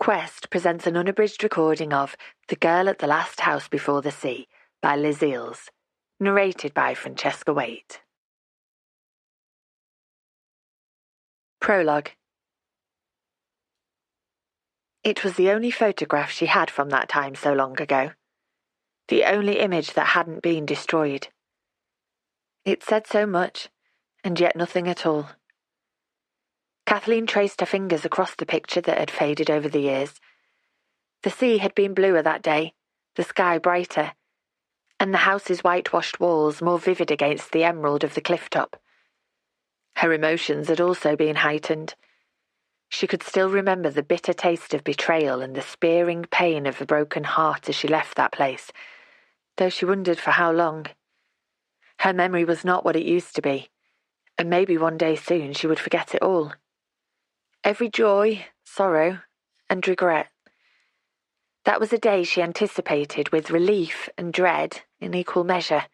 Quest presents an unabridged recording of The Girl at the Last House Before the Sea by Liz Eeles, narrated by Francesca Waite. Prologue. It was the only photograph she had from that time so long ago. The only image that hadn't been destroyed. It said so much, and yet nothing at all. Kathleen traced her fingers across the picture that had faded over the years. The sea had been bluer that day, the sky brighter, and the house's whitewashed walls more vivid against the emerald of the cliff top. Her emotions had also been heightened. She could still remember the bitter taste of betrayal and the spearing pain of the broken heart as she left that place, though she wondered for how long. Her memory was not what it used to be, and maybe one day soon she would forget it all. Every joy, sorrow, and regret. That was a day she anticipated with relief and dread in equal measure.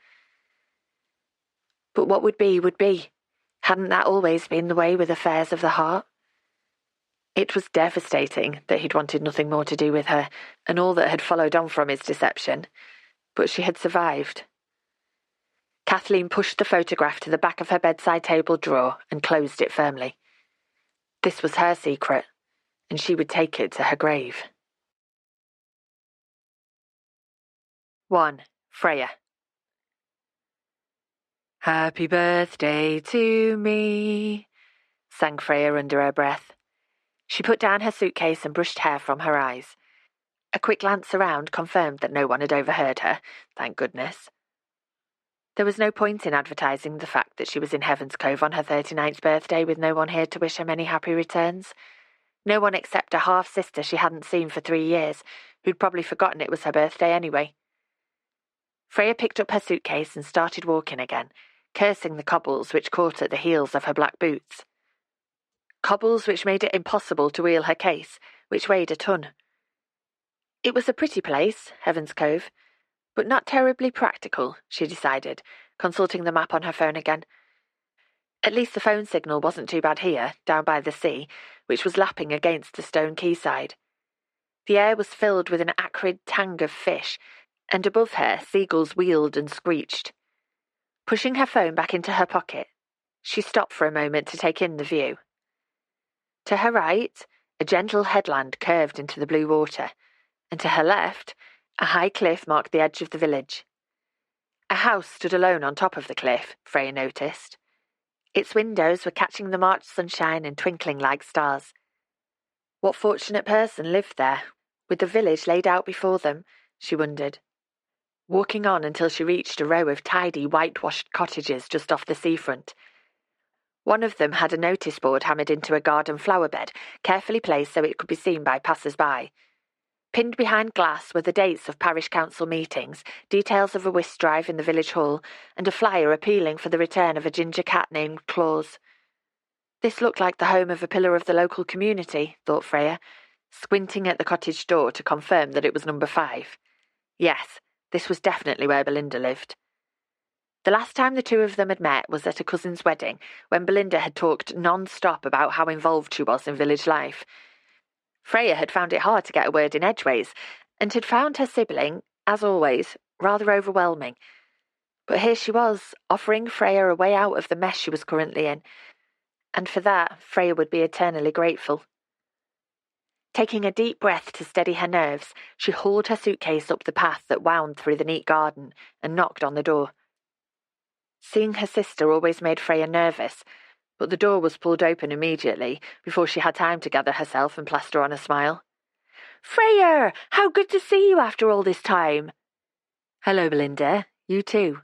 But what would be would be. Hadn't that always been the way with affairs of the heart? It was devastating that he'd wanted nothing more to do with her, and all that had followed on from his deception. But she had survived. Kathleen pushed the photograph to the back of her bedside table drawer and closed it firmly. This was her secret, and she would take it to her grave. 1. Freya. Happy birthday to me, sang Freya under her breath. She put down her suitcase and brushed hair from her eyes. A quick glance around confirmed that no one had overheard her, thank goodness. There was no point in advertising the fact that she was in Heaven's Cove on her 39th birthday with no one here to wish her many happy returns. No one except a half-sister she hadn't seen for 3 years, who'd probably forgotten it was her birthday anyway. Freya picked up her suitcase and started walking again, cursing the cobbles which caught at the heels of her black boots. Cobbles which made it impossible to wheel her case, which weighed a ton. It was a pretty place, Heaven's Cove, but not terribly practical, she decided, consulting the map on her phone again. At least the phone signal wasn't too bad here, down by the sea, which was lapping against the stone quayside. The air was filled with an acrid tang of fish, and above her seagulls wheeled and screeched. Pushing her phone back into her pocket, she stopped for a moment to take in the view. To her right, a gentle headland curved into the blue water, and to her left, a high cliff marked the edge of the village. A house stood alone on top of the cliff, Freya noticed. Its windows were catching the March sunshine and twinkling like stars. What fortunate person lived there, with the village laid out before them, she wondered. Walking on until she reached a row of tidy, whitewashed cottages just off the seafront. One of them had a notice board hammered into a garden flower bed, carefully placed so it could be seen by passers-by. Pinned behind glass were the dates of parish council meetings, details of a whist drive in the village hall, and a flyer appealing for the return of a ginger cat named Claus. This looked like the home of a pillar of the local community, thought Freya, squinting at the cottage door to confirm that it was number 5. Yes, this was definitely where Belinda lived. The last time the two of them had met was at a cousin's wedding, when Belinda had talked non-stop about how involved she was in village life. Freya had found it hard to get a word in edgeways, and had found her sibling, as always, rather overwhelming. But here she was, offering Freya a way out of the mess she was currently in, and for that Freya would be eternally grateful. Taking a deep breath to steady her nerves, she hauled her suitcase up the path that wound through the neat garden and knocked on the door. Seeing her sister always made Freya nervous, but the door was pulled open immediately, before she had time to gather herself and plaster on a smile. "Freya! How good to see you after all this time!" "Hello, Belinda. You too."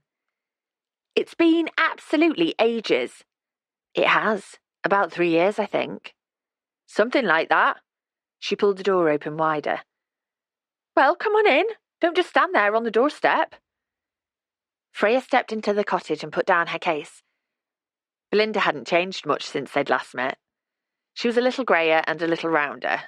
"It's been absolutely ages." "It has. About 3 years, I think." "Something like that." She pulled the door open wider. "Well, come on in. Don't just stand there on the doorstep." Freya stepped into the cottage and put down her case. Belinda hadn't changed much since they'd last met. She was a little greyer and a little rounder,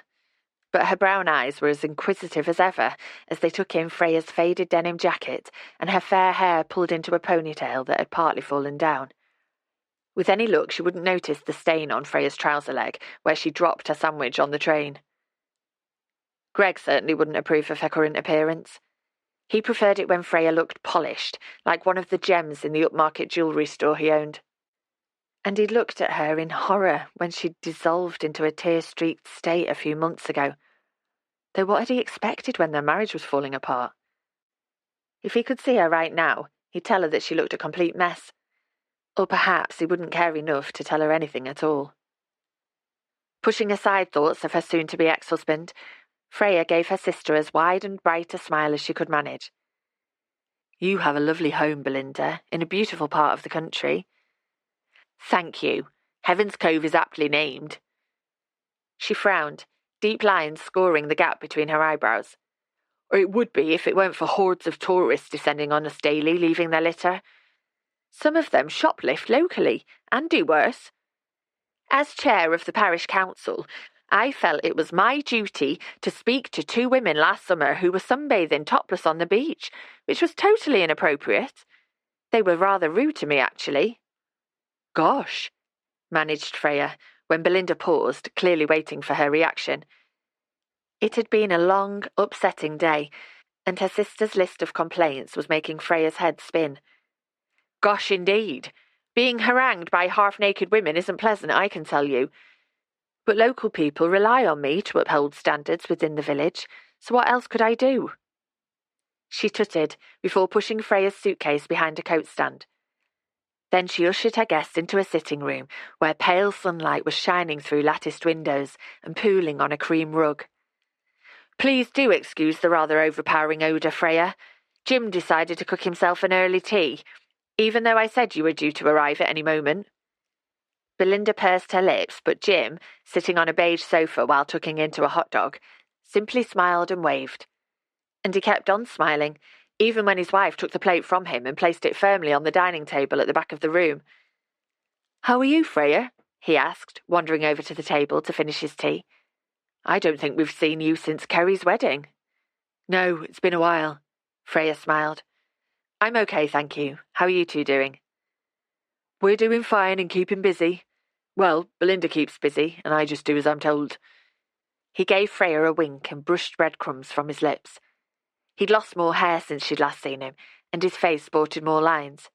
but her brown eyes were as inquisitive as ever as they took in Freya's faded denim jacket and her fair hair pulled into a ponytail that had partly fallen down. With any luck, she wouldn't notice the stain on Freya's trouser leg where she dropped her sandwich on the train. Greg certainly wouldn't approve of her current appearance. He preferred it when Freya looked polished, like one of the gems in the upmarket jewellery store he owned. And he looked at her in horror when she'd dissolved into a tear-streaked state a few months ago. Though what had he expected when their marriage was falling apart? If he could see her right now, he'd tell her that she looked a complete mess. Or perhaps he wouldn't care enough to tell her anything at all. Pushing aside thoughts of her soon-to-be ex-husband, Freya gave her sister as wide and bright a smile as she could manage. "You have a lovely home, Belinda, in a beautiful part of the country." "Thank you. Heaven's Cove is aptly named." She frowned, deep lines scoring the gap between her eyebrows. "Or it would be if it weren't for hordes of tourists descending on us daily, leaving their litter. Some of them shoplift locally, and do worse. As chair of the parish council, I felt it was my duty to speak to 2 women last summer who were sunbathing topless on the beach, which was totally inappropriate. They were rather rude to me, actually." "Gosh," managed Freya, when Belinda paused, clearly waiting for her reaction. It had been a long, upsetting day, and her sister's list of complaints was making Freya's head spin. "Gosh, indeed. Being harangued by half-naked women isn't pleasant, I can tell you. But local people rely on me to uphold standards within the village, so what else could I do?" She tutted before pushing Freya's suitcase behind a coat stand. Then she ushered her guest into a sitting room where pale sunlight was shining through latticed windows and pooling on a cream rug. "Please do excuse the rather overpowering odour, Freya. Jim decided to cook himself an early tea, even though I said you were due to arrive at any moment." Belinda pursed her lips, but Jim, sitting on a beige sofa while tucking into a hot dog, simply smiled and waved. And he kept on smiling, even when his wife took the plate from him and placed it firmly on the dining table at the back of the room. "How are you, Freya?" he asked, wandering over to the table to finish his tea. "I don't think we've seen you since Kerry's wedding." "No, it's been a while," Freya smiled. "I'm okay, thank you. How are you 2 doing?" "We're doing fine and keeping busy. Well, Belinda keeps busy, and I just do as I'm told." He gave Freya a wink and brushed breadcrumbs from his lips. He'd lost more hair since she'd last seen him, and his face sported more lines.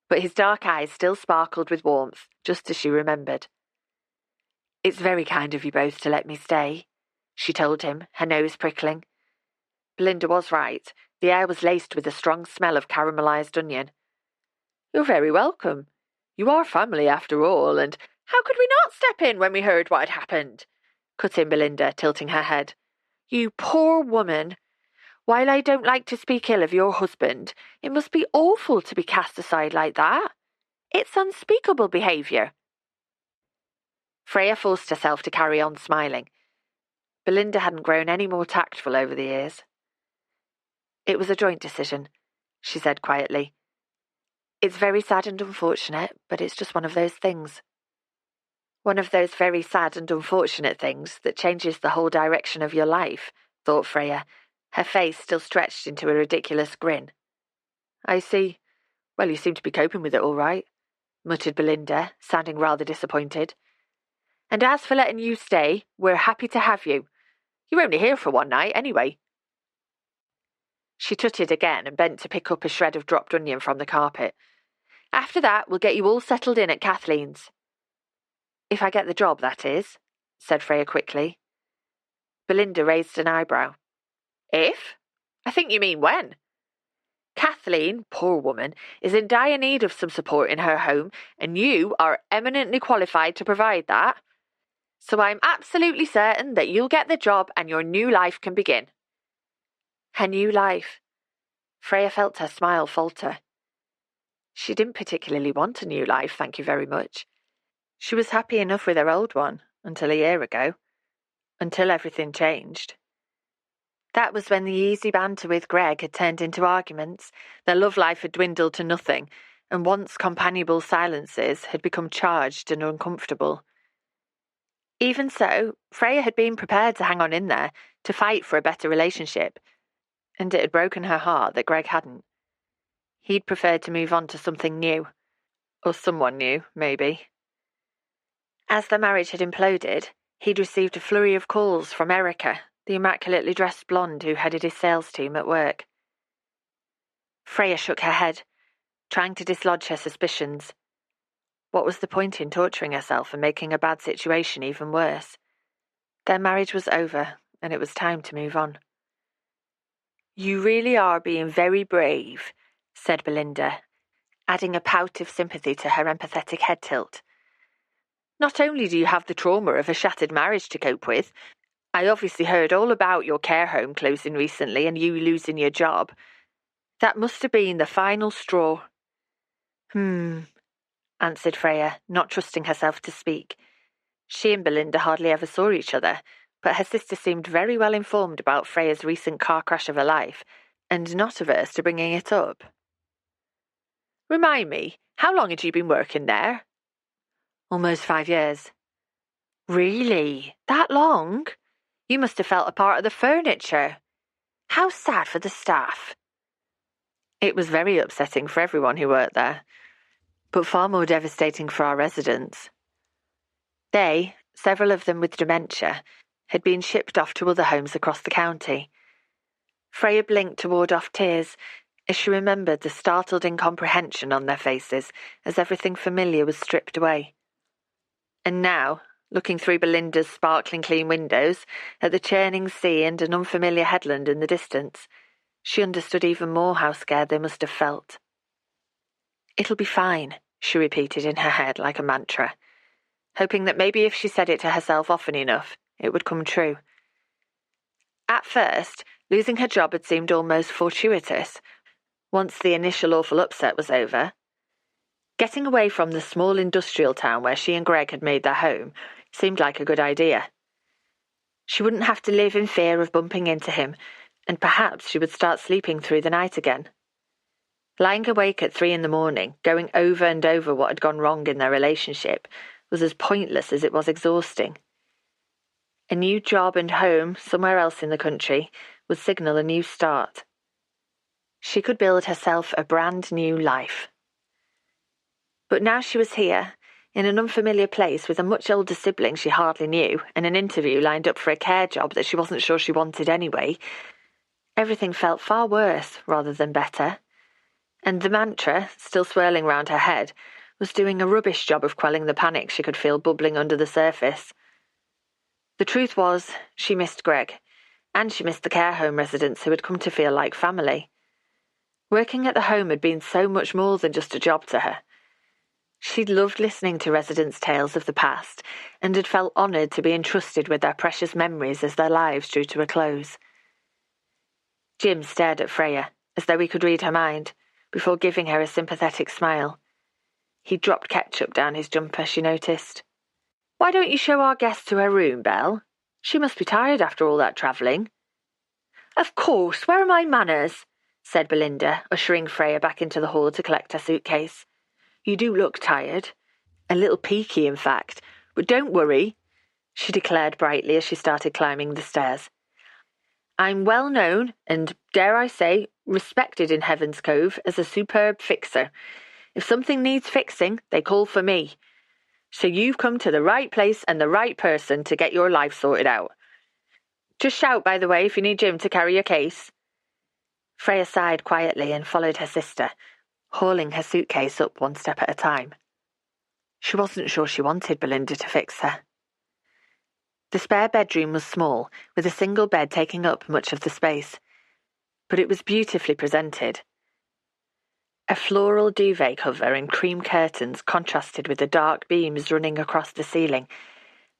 But his dark eyes still sparkled with warmth, just as she remembered. "It's very kind of you both to let me stay," she told him, her nose prickling. Belinda was right. The air was laced with a strong smell of caramelised onion. "You're very welcome. You are family after all, and how could we not step in when we heard what had happened?" cut in Belinda, tilting her head. "You poor woman. While I don't like to speak ill of your husband, it must be awful to be cast aside like that. It's unspeakable behaviour." Freya forced herself to carry on smiling. Belinda hadn't grown any more tactful over the years. "It was a joint decision," she said quietly. "It's very sad and unfortunate, but it's just one of those things." One of those very sad and unfortunate things that changes the whole direction of your life, thought Freya, her face still stretched into a ridiculous grin. "I see. Well, you seem to be coping with it all right," muttered Belinda, sounding rather disappointed. "And as for letting you stay, we're happy to have you. You're only here for one night, anyway." She tutted again and bent to pick up a shred of dropped onion from the carpet. "After that, we'll get you all settled in at Kathleen's." "If I get the job, that is," said Freya quickly. Belinda raised an eyebrow. "If? I think you mean when. Kathleen, poor woman, is in dire need of some support in her home, and you are eminently qualified to provide that. So I'm absolutely certain that you'll get the job and your new life can begin." Her new life. Freya felt her smile falter. She didn't particularly want a new life, thank you very much. She was happy enough with her old one, until a year ago. Until everything changed. That was when the easy banter with Greg had turned into arguments, their love life had dwindled to nothing, and once companionable silences had become charged and uncomfortable. Even so, Freya had been prepared to hang on in there, to fight for a better relationship, and it had broken her heart that Greg hadn't. He'd preferred to move on to something new. Or someone new, maybe. As their marriage had imploded, he'd received a flurry of calls from Erica, the immaculately dressed blonde who headed his sales team at work. Freya shook her head, trying to dislodge her suspicions. What was the point in torturing herself and making a bad situation even worse? Their marriage was over, and it was time to move on. "You really are being very brave," said Belinda, adding a pout of sympathy to her empathetic head tilt. "Not only do you have the trauma of a shattered marriage to cope with, I obviously heard all about your care home closing recently and you losing your job. That must have been the final straw." Answered Freya, not trusting herself to speak. She and Belinda hardly ever saw each other, but her sister seemed very well informed about Freya's recent car crash of a life, and not averse to bringing it up. "Remind me, how long had you been working there?" "Almost 5 years." "Really? That long? You must have felt a part of the furniture. How sad for the staff." "It was very upsetting for everyone who worked there, but far more devastating for our residents. They, several of them with dementia, had been shipped off to other homes across the county." Freya blinked to ward off tears as she remembered the startled incomprehension on their faces as everything familiar was stripped away. And now, looking through Belinda's sparkling clean windows at the churning sea and an unfamiliar headland in the distance, she understood even more how scared they must have felt. "It'll be fine," she repeated in her head like a mantra, hoping that maybe if she said it to herself often enough, it would come true. At first, losing her job had seemed almost fortuitous, once the initial awful upset was over. Getting away from the small industrial town where she and Greg had made their home seemed like a good idea. She wouldn't have to live in fear of bumping into him, and perhaps she would start sleeping through the night again. Lying awake at 3 a.m, going over and over what had gone wrong in their relationship, was as pointless as it was exhausting. A new job and home somewhere else in the country would signal a new start. She could build herself a brand new life. But now she was here, in an unfamiliar place with a much older sibling she hardly knew and an interview lined up for a care job that she wasn't sure she wanted anyway. Everything felt far worse rather than better. And the mantra, still swirling round her head, was doing a rubbish job of quelling the panic she could feel bubbling under the surface. The truth was, she missed Greg, and she missed the care home residents who had come to feel like family. Working at the home had been so much more than just a job to her. She'd loved listening to residents' tales of the past and had felt honoured to be entrusted with their precious memories as their lives drew to a close. Jim stared at Freya, as though he could read her mind, before giving her a sympathetic smile. He dropped ketchup down his jumper, she noticed. "Why don't you show our guest to her room, Belle? She must be tired after all that travelling." "Of course, where are my manners?" said Belinda, ushering Freya back into the hall to collect her suitcase. "You do look tired. A little peaky, in fact. But don't worry," she declared brightly as she started climbing the stairs. "I'm well known and, dare I say, respected in Heaven's Cove as a superb fixer. If something needs fixing, they call for me. So you've come to the right place and the right person to get your life sorted out. Just shout, by the way, if you need Jim to carry your case." Freya sighed quietly and followed her sister, hauling her suitcase up one step at a time. She wasn't sure she wanted Belinda to fix her. The spare bedroom was small, with a single bed taking up much of the space, but it was beautifully presented. A floral duvet cover and cream curtains contrasted with the dark beams running across the ceiling.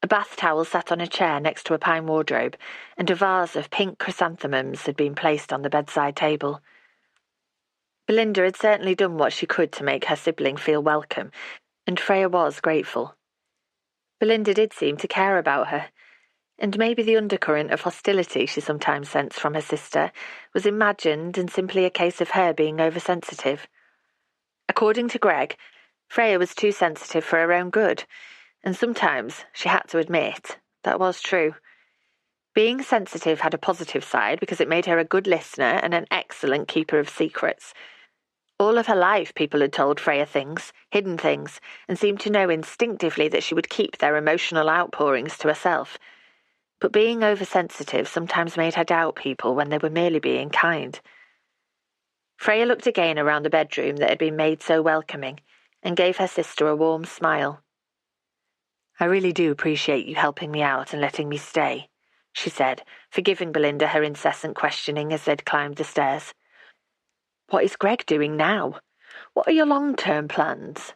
A bath towel sat on a chair next to a pine wardrobe, and a vase of pink chrysanthemums had been placed on the bedside table. Belinda had certainly done what she could to make her sibling feel welcome, and Freya was grateful. Belinda did seem to care about her, and maybe the undercurrent of hostility she sometimes sensed from her sister was imagined and simply a case of her being oversensitive. According to Greg, Freya was too sensitive for her own good, and sometimes, she had to admit, that was true. Being sensitive had a positive side because it made her a good listener and an excellent keeper of secrets. All of her life people had told Freya things, hidden things, and seemed to know instinctively that she would keep their emotional outpourings to herself. but being oversensitive sometimes made her doubt people when they were merely being kind. Freya looked again around the bedroom that had been made so welcoming and gave her sister a warm smile. "I really do appreciate you helping me out and letting me stay," she said, forgiving Belinda her incessant questioning as they'd climbed the stairs. "What is Greg doing now? What are your long-term plans?"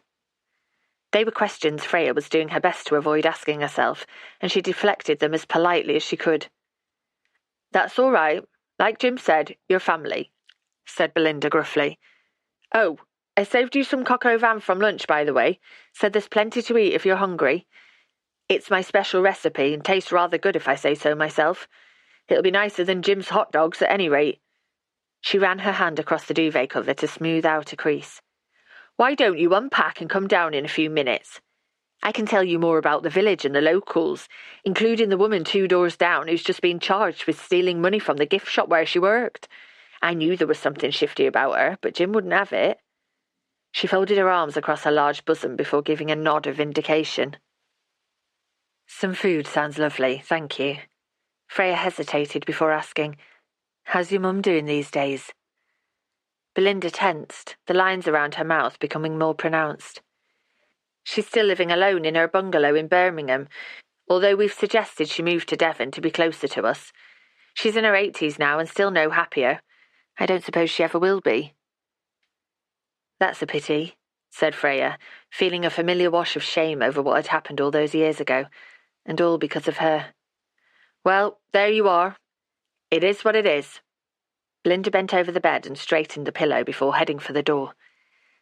They were questions Freya was doing her best to avoid asking herself, and she deflected them as politely as she could. "That's all right. Like Jim said, you're family," said Belinda gruffly. "Oh, I saved you some coq au vin from lunch, by the way. Said there's plenty to eat if you're hungry. It's my special recipe and tastes rather good if I say so myself. It'll be nicer than Jim's hot dogs at any rate." She ran her hand across the duvet cover to smooth out a crease. "Why don't you unpack and come down in a few minutes? I can tell you more about the village and the locals, including the woman 2 doors down who's just been charged with stealing money from the gift shop where she worked. I knew there was something shifty about her, but Jim wouldn't have it." She folded her arms across her large bosom before giving a nod of vindication. "Some food sounds lovely, thank you." Freya hesitated before asking, "How's your mum doing these days?" Belinda tensed, the lines around her mouth becoming more pronounced. "She's still living alone in her bungalow in Birmingham, although we've suggested she move to Devon to be closer to us. She's in her 80s now and still no happier. I don't suppose she ever will be." "That's a pity," said Freya, feeling a familiar wash of shame over what had happened all those years ago, and all because of her. "Well, there you are. It is what it is." Belinda bent over the bed and straightened the pillow before heading for the door.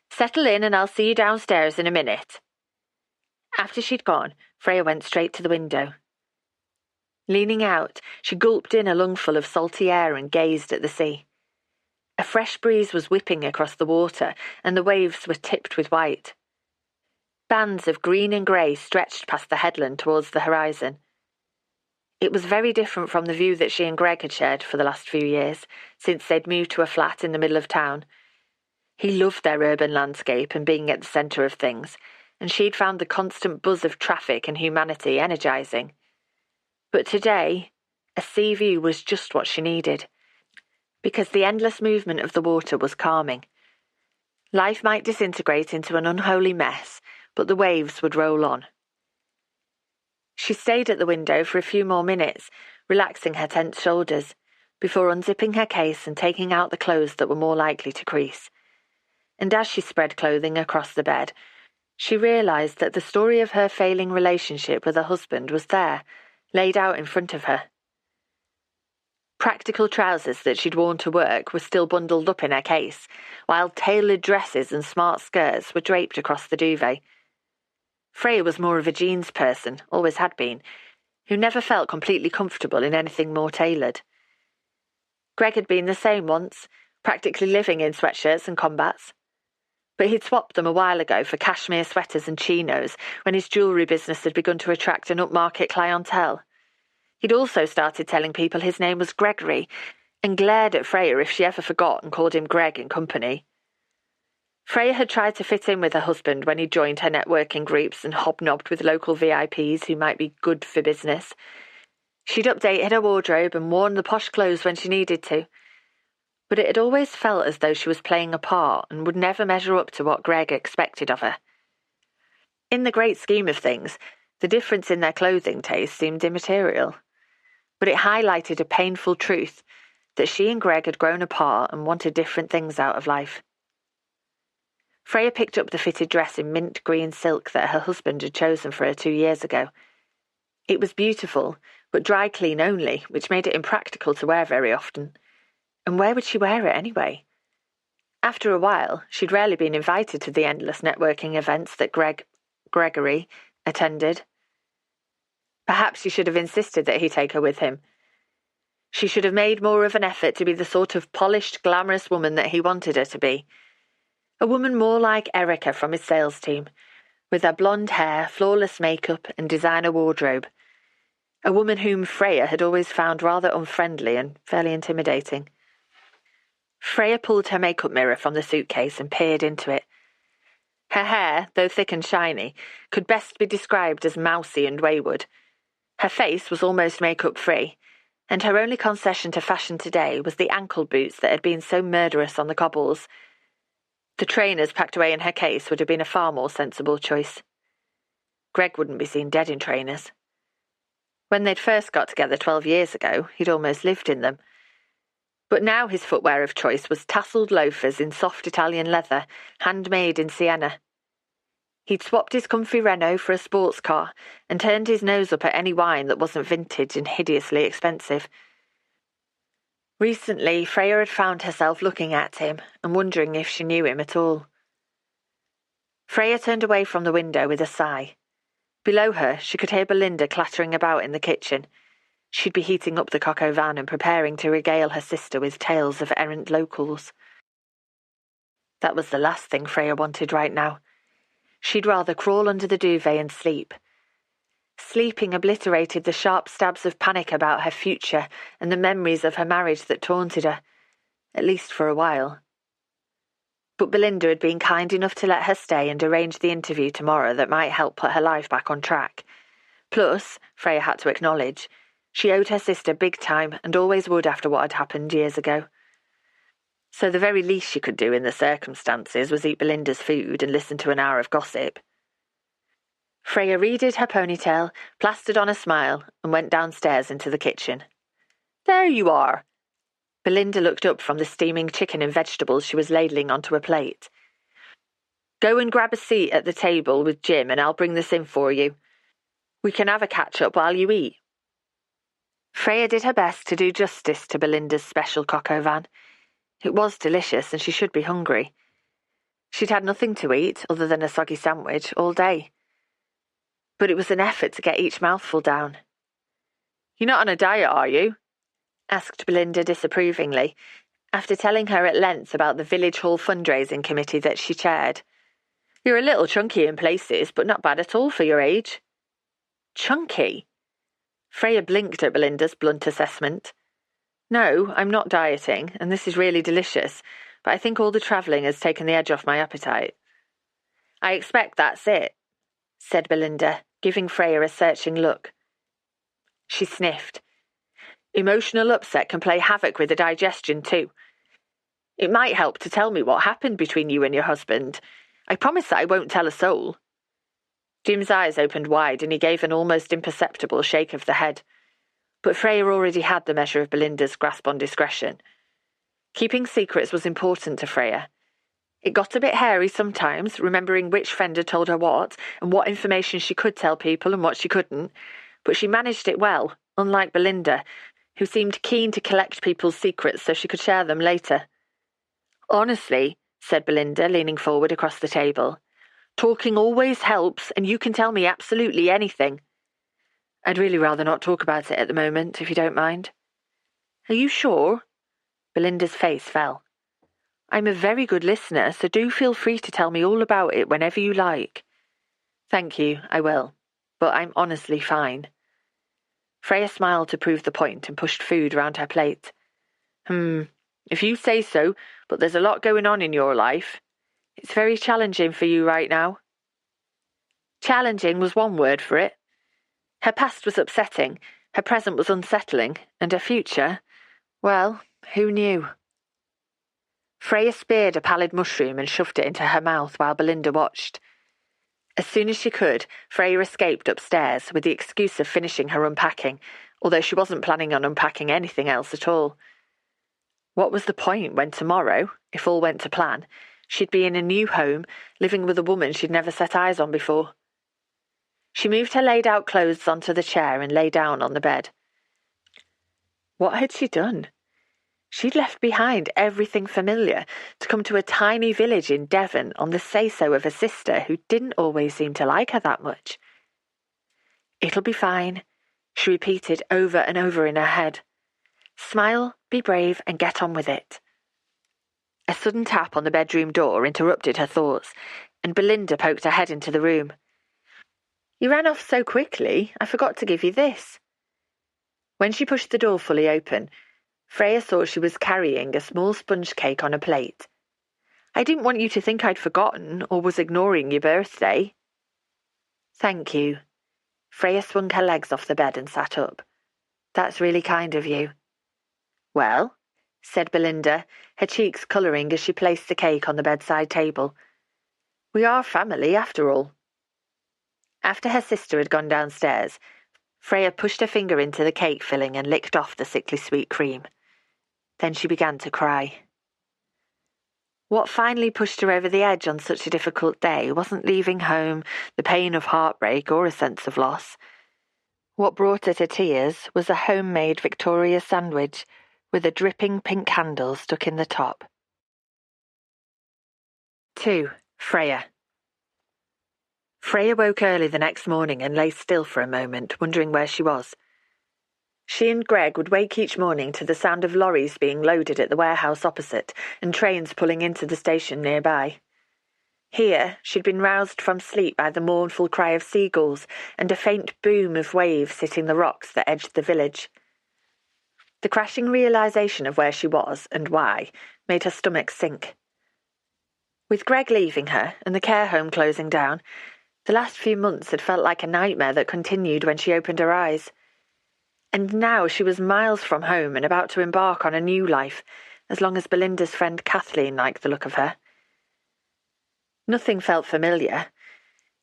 "Settle in and I'll see you downstairs in a minute." After she'd gone, Freya went straight to the window. Leaning out, she gulped in a lungful of salty air and gazed at the sea. A fresh breeze was whipping across the water, and the waves were tipped with white. Bands of green and grey stretched past the headland towards the horizon. It was very different from the view that she and Greg had shared for the last few years, since they'd moved to a flat in the middle of town. He loved their urban landscape and being at the centre of things, and she'd found the constant buzz of traffic and humanity energising. But today, a sea view was just what she needed, because the endless movement of the water was calming. Life might disintegrate into an unholy mess, but the waves would roll on. She stayed at the window for a few more minutes, relaxing her tense shoulders, before unzipping her case and taking out the clothes that were more likely to crease. And as she spread clothing across the bed, she realised that the story of her failing relationship with her husband was there, laid out in front of her. Practical trousers that she'd worn to work were still bundled up in her case, while tailored dresses and smart skirts were draped across the duvet. Freya was more of a jeans person, always had been, who never felt completely comfortable in anything more tailored. Greg had been the same once, practically living in sweatshirts and combats. But he'd swapped them a while ago for cashmere sweaters and chinos when his jewellery business had begun to attract an upmarket clientele. He'd also started telling people his name was Gregory, and glared at Freya if she ever forgot and called him Greg in company. Freya had tried to fit in with her husband when he joined her networking groups and hobnobbed with local VIPs who might be good for business. She'd updated her wardrobe and worn the posh clothes when she needed to. But it had always felt as though she was playing a part and would never measure up to what Greg expected of her. In the great scheme of things, the difference in their clothing taste seemed immaterial. But it highlighted a painful truth that she and Greg had grown apart and wanted different things out of life. Freya picked up the fitted dress in mint green silk that her husband had chosen for her 2 years ago. It was beautiful, but dry clean only, which made it impractical to wear very often. And where would she wear it anyway? After a while, she'd rarely been invited to the endless networking events that Gregory attended. Perhaps she should have insisted that he take her with him. She should have made more of an effort to be the sort of polished, glamorous woman that he wanted her to be. A woman more like Erica from his sales team, with her blonde hair, flawless makeup and designer wardrobe. A woman whom Freya had always found rather unfriendly and fairly intimidating. Freya pulled her makeup mirror from the suitcase and peered into it. Her hair, though thick and shiny, could best be described as mousy and wayward. Her face was almost makeup-free, and her only concession to fashion today was the ankle boots that had been so murderous on the cobbles. The trainers packed away in her case would have been a far more sensible choice. Greg wouldn't be seen dead in trainers. When they'd first got together 12 years ago, he'd almost lived in them. But now his footwear of choice was tasselled loafers in soft Italian leather, handmade in Siena. He'd swapped his comfy Renault for a sports car and turned his nose up at any wine that wasn't vintage and hideously expensive. Recently, Freya had found herself looking at him and wondering if she knew him at all. Freya turned away from the window with a sigh. Below her, she could hear Belinda clattering about in the kitchen. She'd be heating up the coq au vin and preparing to regale her sister with tales of errant locals. That was the last thing Freya wanted right now. She'd rather crawl under the duvet and sleep. Sleeping obliterated the sharp stabs of panic about her future and the memories of her marriage that taunted her, at least for a while. But Belinda had been kind enough to let her stay and arrange the interview tomorrow that might help put her life back on track. Plus, Freya had to acknowledge, she owed her sister big time and always would after what had happened years ago. So the very least she could do in the circumstances was eat Belinda's food and listen to an hour of gossip. Freya redid her ponytail, plastered on a smile, and went downstairs into the kitchen. "There you are!" Belinda looked up from the steaming chicken and vegetables she was ladling onto a plate. "Go and grab a seat at the table with Jim and I'll bring this in for you. We can have a catch-up while you eat." Freya did her best to do justice to Belinda's special coq au vin. It was delicious and she should be hungry. She'd had nothing to eat, other than a soggy sandwich, all day. But it was an effort to get each mouthful down. "You're not on a diet, are you?" asked Belinda disapprovingly, after telling her at length about the village hall fundraising committee that she chaired. "You're a little chunky in places, but not bad at all for your age." "Chunky?" Freya blinked at Belinda's blunt assessment. "No, I'm not dieting, and this is really delicious, but I think all the travelling has taken the edge off my appetite." "I expect that's it," said Belinda, giving Freya a searching look. She sniffed. "Emotional upset can play havoc with the digestion too. It might help to tell me what happened between you and your husband. I promise that I won't tell a soul." Jim's eyes opened wide and he gave an almost imperceptible shake of the head. But Freya already had the measure of Belinda's grasp on discretion. Keeping secrets was important to Freya. It got a bit hairy sometimes, remembering which friend had told her what, and what information she could tell people and what she couldn't, but she managed it well, unlike Belinda, who seemed keen to collect people's secrets so she could share them later. "Honestly," said Belinda, leaning forward across the table, "talking always helps, and you can tell me absolutely anything. I'd really rather not talk about it at the moment, if you don't mind." "Are you sure?" Belinda's face fell. "I'm a very good listener, so do feel free to tell me all about it whenever you like." "Thank you, I will. But I'm honestly fine." Freya smiled to prove the point and pushed food round her plate. If you say so, but there's a lot going on in your life. It's very challenging for you right now." Challenging was one word for it. Her past was upsetting, her present was unsettling, and her future, well, who knew? Freya speared a pallid mushroom and shoved it into her mouth while Belinda watched. As soon as she could, Freya escaped upstairs with the excuse of finishing her unpacking, although she wasn't planning on unpacking anything else at all. What was the point when tomorrow, if all went to plan, she'd be in a new home, living with a woman she'd never set eyes on before? She moved her laid-out clothes onto the chair and lay down on the bed. What had she done? She'd left behind everything familiar to come to a tiny village in Devon on the say-so of a sister who didn't always seem to like her that much. "It'll be fine," she repeated over and over in her head. "Smile, be brave, and get on with it." A sudden tap on the bedroom door interrupted her thoughts, and Belinda poked her head into the room. "You ran off so quickly, I forgot to give you this." When she pushed the door fully open, Freya saw she was carrying a small sponge cake on a plate. "I didn't want you to think I'd forgotten or was ignoring your birthday." "Thank you." Freya swung her legs off the bed and sat up. "That's really kind of you." "Well," said Belinda, her cheeks colouring as she placed the cake on the bedside table. "We are family, after all." After her sister had gone downstairs, Freya pushed her finger into the cake filling and licked off the sickly sweet cream. Then she began to cry. What finally pushed her over the edge on such a difficult day wasn't leaving home, the pain of heartbreak, or a sense of loss. What brought her to tears was a homemade Victoria sandwich with a dripping pink handle stuck in the top. 2. Freya. Freya woke early the next morning and lay still for a moment, wondering where she was. She and Greg would wake each morning to the sound of lorries being loaded at the warehouse opposite and trains pulling into the station nearby. Here, she'd been roused from sleep by the mournful cry of seagulls and a faint boom of waves hitting the rocks that edged the village. The crashing realization of where she was and why made her stomach sink. With Greg leaving her and the care home closing down, the last few months had felt like a nightmare that continued when she opened her eyes. And now she was miles from home and about to embark on a new life, as long as Belinda's friend Kathleen liked the look of her. Nothing felt familiar.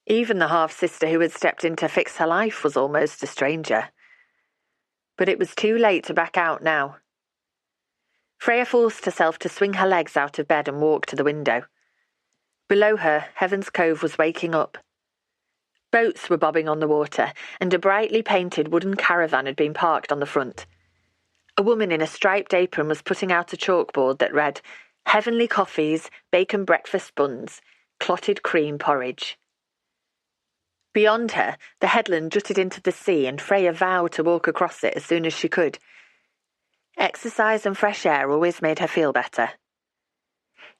Even the half-sister who had stepped in to fix her life was almost a stranger. But it was too late to back out now. Freya forced herself to swing her legs out of bed and walk to the window. Below her, Heaven's Cove was waking up. Boats were bobbing on the water, and a brightly painted wooden caravan had been parked on the front. A woman in a striped apron was putting out a chalkboard that read, "Heavenly coffees, bacon breakfast buns, clotted cream porridge." Beyond her, the headland jutted into the sea, and Freya vowed to walk across it as soon as she could. Exercise and fresh air always made her feel better.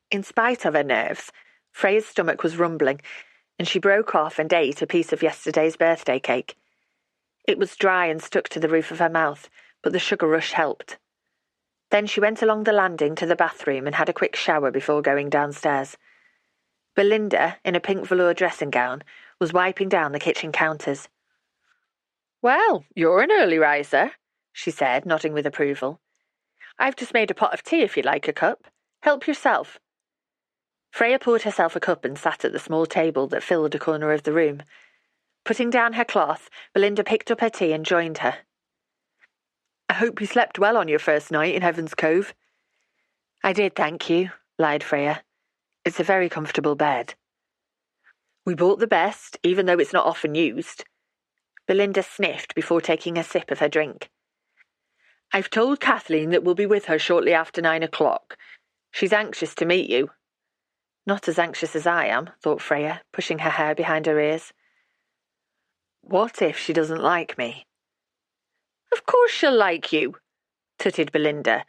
In spite of her nerves, Freya's stomach was rumbling, and she broke off and ate a piece of yesterday's birthday cake. It was dry and stuck to the roof of her mouth, but the sugar rush helped. Then she went along the landing to the bathroom and had a quick shower before going downstairs. Belinda, in a pink velour dressing gown, was wiping down the kitchen counters. "Well, you're an early riser," she said, nodding with approval. "I've just made a pot of tea if you'd like a cup. Help yourself." Freya poured herself a cup and sat at the small table that filled a corner of the room. Putting down her cloth, Belinda picked up her tea and joined her. "I hope you slept well on your first night in Heaven's Cove." "I did, thank you," lied Freya. "It's a very comfortable bed." "We bought the best, even though it's not often used." Belinda sniffed before taking a sip of her drink. "I've told Kathleen that we'll be with her shortly after 9 o'clock. She's anxious to meet you." Not as anxious as I am, thought Freya, pushing her hair behind her ears. What if she doesn't like me? "Of course she'll like you," tutted Belinda,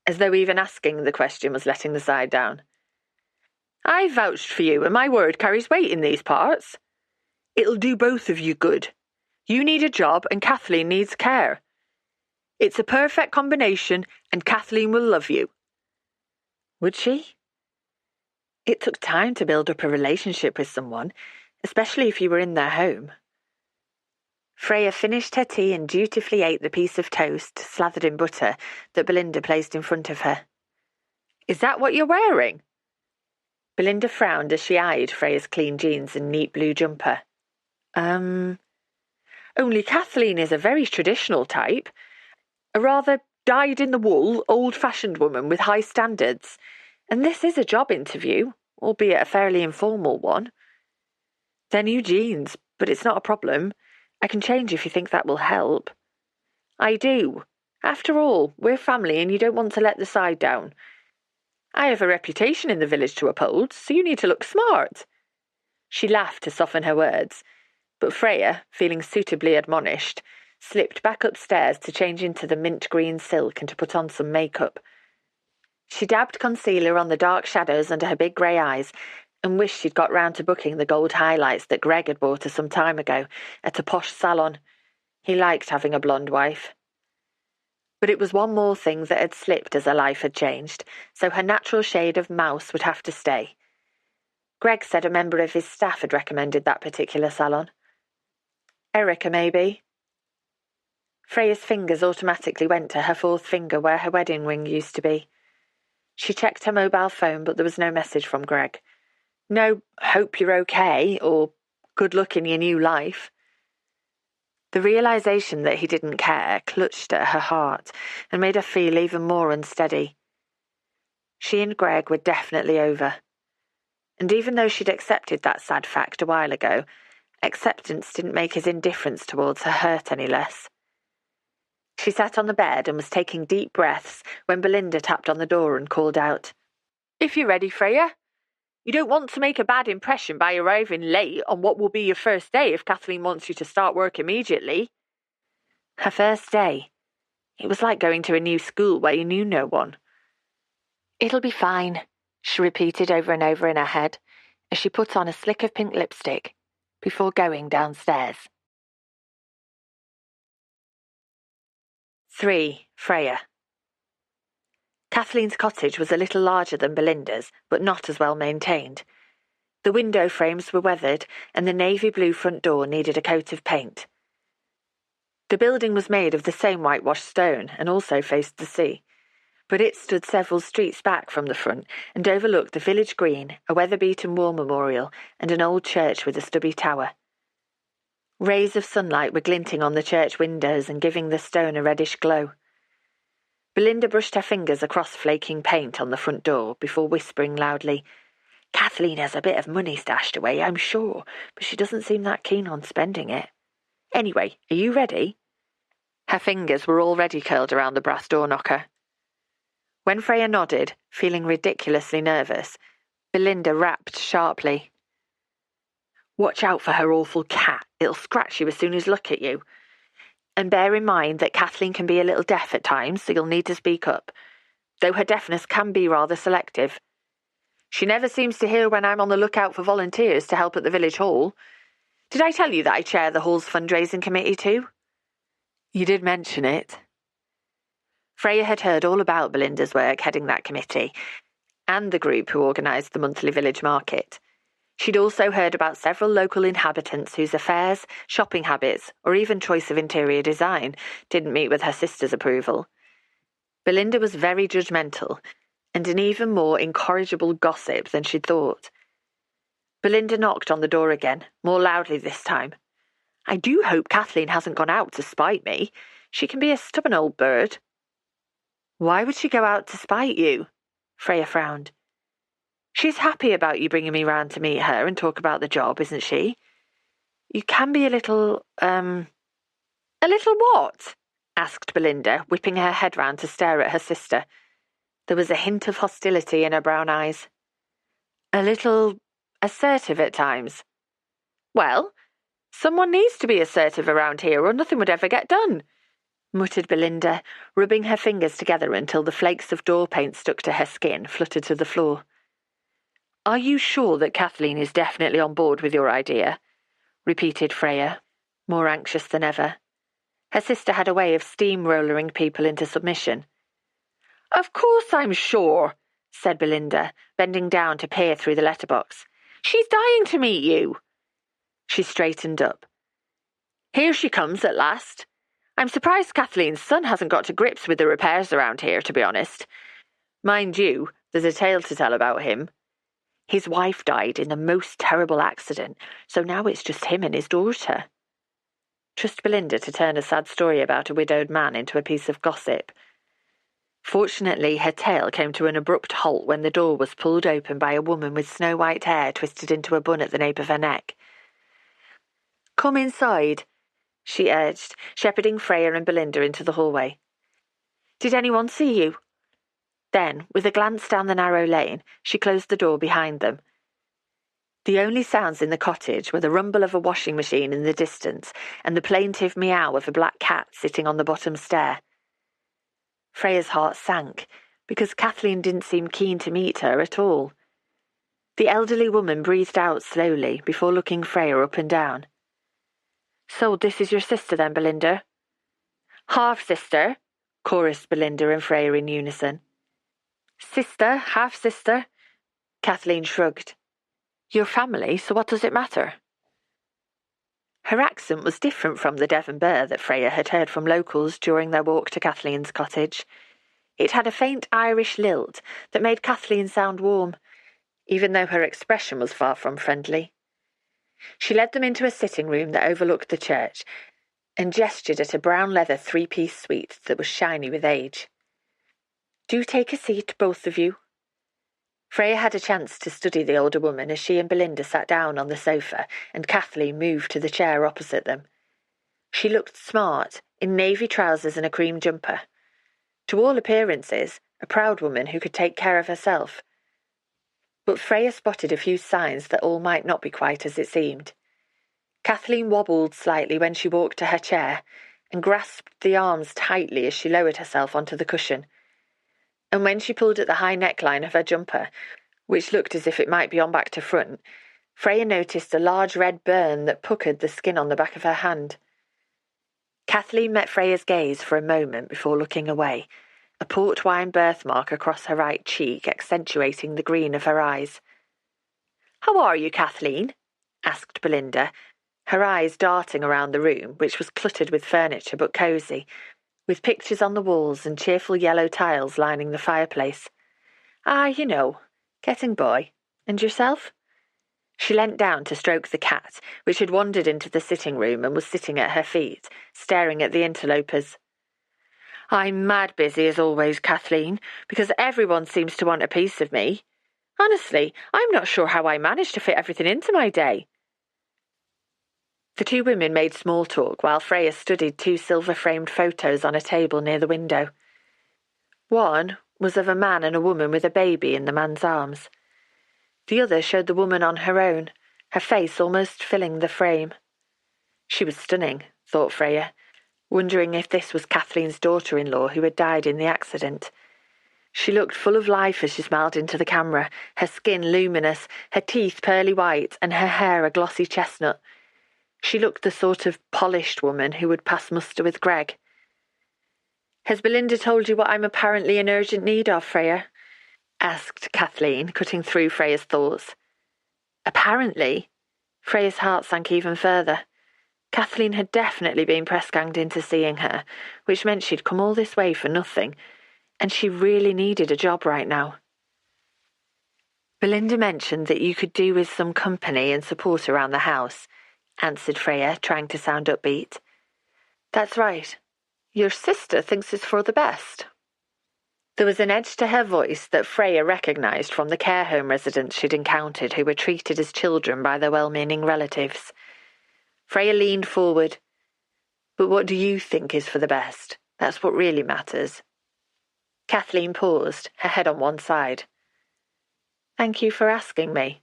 as though even asking the question was letting the side down. "I vouched for you, and my word carries weight in these parts. It'll do both of you good. You need a job, and Kathleen needs care. It's a perfect combination, and Kathleen will love you." Would she? It took time to build up a relationship with someone, especially if you were in their home. Freya finished her tea and dutifully ate the piece of toast, slathered in butter, that Belinda placed in front of her. "Is that what you're wearing?" Belinda frowned as she eyed Freya's clean jeans and neat blue jumper. Only Kathleen is a very traditional type. A rather dyed-in-the-wool, old-fashioned woman with high standards. And this is a job interview, albeit a fairly informal one. They're new jeans, but it's not a problem. I can change if you think that will help." "I do. After all, we're family and you don't want to let the side down. I have a reputation in the village to uphold, so you need to look smart." She laughed to soften her words, but Freya, feeling suitably admonished, slipped back upstairs to change into the mint green silk and to put on some makeup. She dabbed concealer on the dark shadows under her big grey eyes and wished she'd got round to booking the gold highlights that Greg had bought her some time ago at a posh salon. He liked having a blonde wife. But it was one more thing that had slipped as her life had changed, so her natural shade of mouse would have to stay. Greg said a member of his staff had recommended that particular salon. Erica, maybe. Freya's fingers automatically went to her fourth finger where her wedding ring used to be. She checked her mobile phone, but there was no message from Greg. No, hope you're okay, or good luck in your new life. The realization that he didn't care clutched at her heart and made her feel even more unsteady. She and Greg were definitely over. And even though she'd accepted that sad fact a while ago, acceptance didn't make his indifference towards her hurt any less. She sat on the bed and was taking deep breaths when Belinda tapped on the door and called out, "If you're ready, Freya. You don't want to make a bad impression by arriving late on what will be your first day if Kathleen wants you to start work immediately." Her first day. It was like going to a new school where you knew no one. "It'll be fine," she repeated over and over in her head as she put on a slick of pink lipstick before going downstairs. 3. Freya. Kathleen's cottage was a little larger than Belinda's, but not as well maintained. The window frames were weathered, and the navy blue front door needed a coat of paint. The building was made of the same whitewashed stone and also faced the sea, but it stood several streets back from the front and overlooked the village green, a weather-beaten war memorial, and an old church with a stubby tower. Rays of sunlight were glinting on the church windows and giving the stone a reddish glow. Belinda brushed her fingers across flaking paint on the front door before whispering loudly, "Kathleen has a bit of money stashed away, I'm sure, but she doesn't seem that keen on spending it. Anyway, are you ready?" Her fingers were already curled around the brass door knocker. When Freya nodded, feeling ridiculously nervous, Belinda rapped sharply. "Watch out for her awful cat. It'll scratch you as soon as look at you. And bear in mind that Kathleen can be a little deaf at times, so you'll need to speak up, though her deafness can be rather selective. She never seems to hear when I'm on the lookout for volunteers to help at the village hall. Did I tell you that I chair the hall's fundraising committee too?" "You did mention it." Freya had heard all about Belinda's work heading that committee, and the group who organised the monthly village market. She'd also heard about several local inhabitants whose affairs, shopping habits, or even choice of interior design didn't meet with her sister's approval. Belinda was very judgmental, and an even more incorrigible gossip than she'd thought. Belinda knocked on the door again, more loudly this time. "I do hope Kathleen hasn't gone out to spite me. She can be a stubborn old bird." "Why would she go out to spite you?" Freya frowned. "She's happy about you bringing me round to meet her and talk about the job, isn't she? You can be a little, A little what?" asked Belinda, whipping her head round to stare at her sister. There was a hint of hostility in her brown eyes. "A little assertive at times." "Well, someone needs to be assertive around here or nothing would ever get done," muttered Belinda, rubbing her fingers together until the flakes of door paint stuck to her skin fluttered to the floor. "Are you sure that Kathleen is definitely on board with your idea?" repeated Freya, more anxious than ever. Her sister had a way of steamrollering people into submission. "Of course I'm sure," said Belinda, bending down to peer through the letterbox. "She's dying to meet you." She straightened up. "Here she comes at last. I'm surprised Kathleen's son hasn't got to grips with the repairs around here, to be honest. Mind you, there's a tale to tell about him. His wife died in the most terrible accident, so now it's just him and his daughter." Trust Belinda to turn a sad story about a widowed man into a piece of gossip. Fortunately, her tale came to an abrupt halt when the door was pulled open by a woman with snow-white hair twisted into a bun at the nape of her neck. "Come inside," she urged, shepherding Freya and Belinda into the hallway. "Did anyone see you?" Then, with a glance down the narrow lane, she closed the door behind them. The only sounds in the cottage were the rumble of a washing machine in the distance and the plaintive meow of a black cat sitting on the bottom stair. Freya's heart sank, because Kathleen didn't seem keen to meet her at all. The elderly woman breathed out slowly before looking Freya up and down. "So this is your sister then, Belinda?" "Half-sister," chorused Belinda and Freya in unison. "Sister, half-sister," Kathleen shrugged. "Your family, so what does it matter?" Her accent was different from the Devon burr that Freya had heard from locals during their walk to Kathleen's cottage. It had a faint Irish lilt that made Kathleen sound warm, even though her expression was far from friendly. She led them into a sitting room that overlooked the church and gestured at a brown leather three-piece suite that was shiny with age. "Do take a seat, both of you." Freya had a chance to study the older woman as she and Belinda sat down on the sofa and Kathleen moved to the chair opposite them. She looked smart, in navy trousers and a cream jumper. To all appearances, a proud woman who could take care of herself. But Freya spotted a few signs that all might not be quite as it seemed. Kathleen wobbled slightly when she walked to her chair and grasped the arms tightly as she lowered herself onto the cushion. And when she pulled at the high neckline of her jumper, which looked as if it might be on back to front, Freya noticed a large red burn that puckered the skin on the back of her hand. Kathleen met Freya's gaze for a moment before looking away, a port wine birthmark across her right cheek accentuating the green of her eyes. "How are you, Kathleen?" asked Belinda, her eyes darting around the room, which was cluttered with furniture but cosy, with pictures on the walls and cheerful yellow tiles lining the fireplace. You know, getting by. And yourself?" She leant down to stroke the cat, which had wandered into the sitting room and was sitting at her feet, staring at the interlopers. "I'm mad busy as always, Kathleen, because everyone seems to want a piece of me. Honestly, I'm not sure how I manage to fit everything into my day." The two women made small talk while Freya studied two silver-framed photos on a table near the window. One was of a man and a woman with a baby in the man's arms. The other showed the woman on her own, her face almost filling the frame. She was stunning, thought Freya, wondering if this was Kathleen's daughter-in-law who had died in the accident. She looked full of life as she smiled into the camera, her skin luminous, her teeth pearly white, and her hair a glossy chestnut. She looked the sort of polished woman who would pass muster with Greg. "Has Belinda told you what I'm apparently in urgent need of, Freya?" asked Kathleen, cutting through Freya's thoughts. Apparently? Freya's heart sank even further. Kathleen had definitely been press-ganged into seeing her, which meant she'd come all this way for nothing, and she really needed a job right now. "Belinda mentioned that you could do with some company and support around the house," answered Freya, trying to sound upbeat. "That's right. Your sister thinks it's for the best." There was an edge to her voice that Freya recognised from the care home residents she'd encountered who were treated as children by their well-meaning relatives. Freya leaned forward. "But what do you think is for the best? That's what really matters." Kathleen paused, her head on one side. "Thank you for asking me."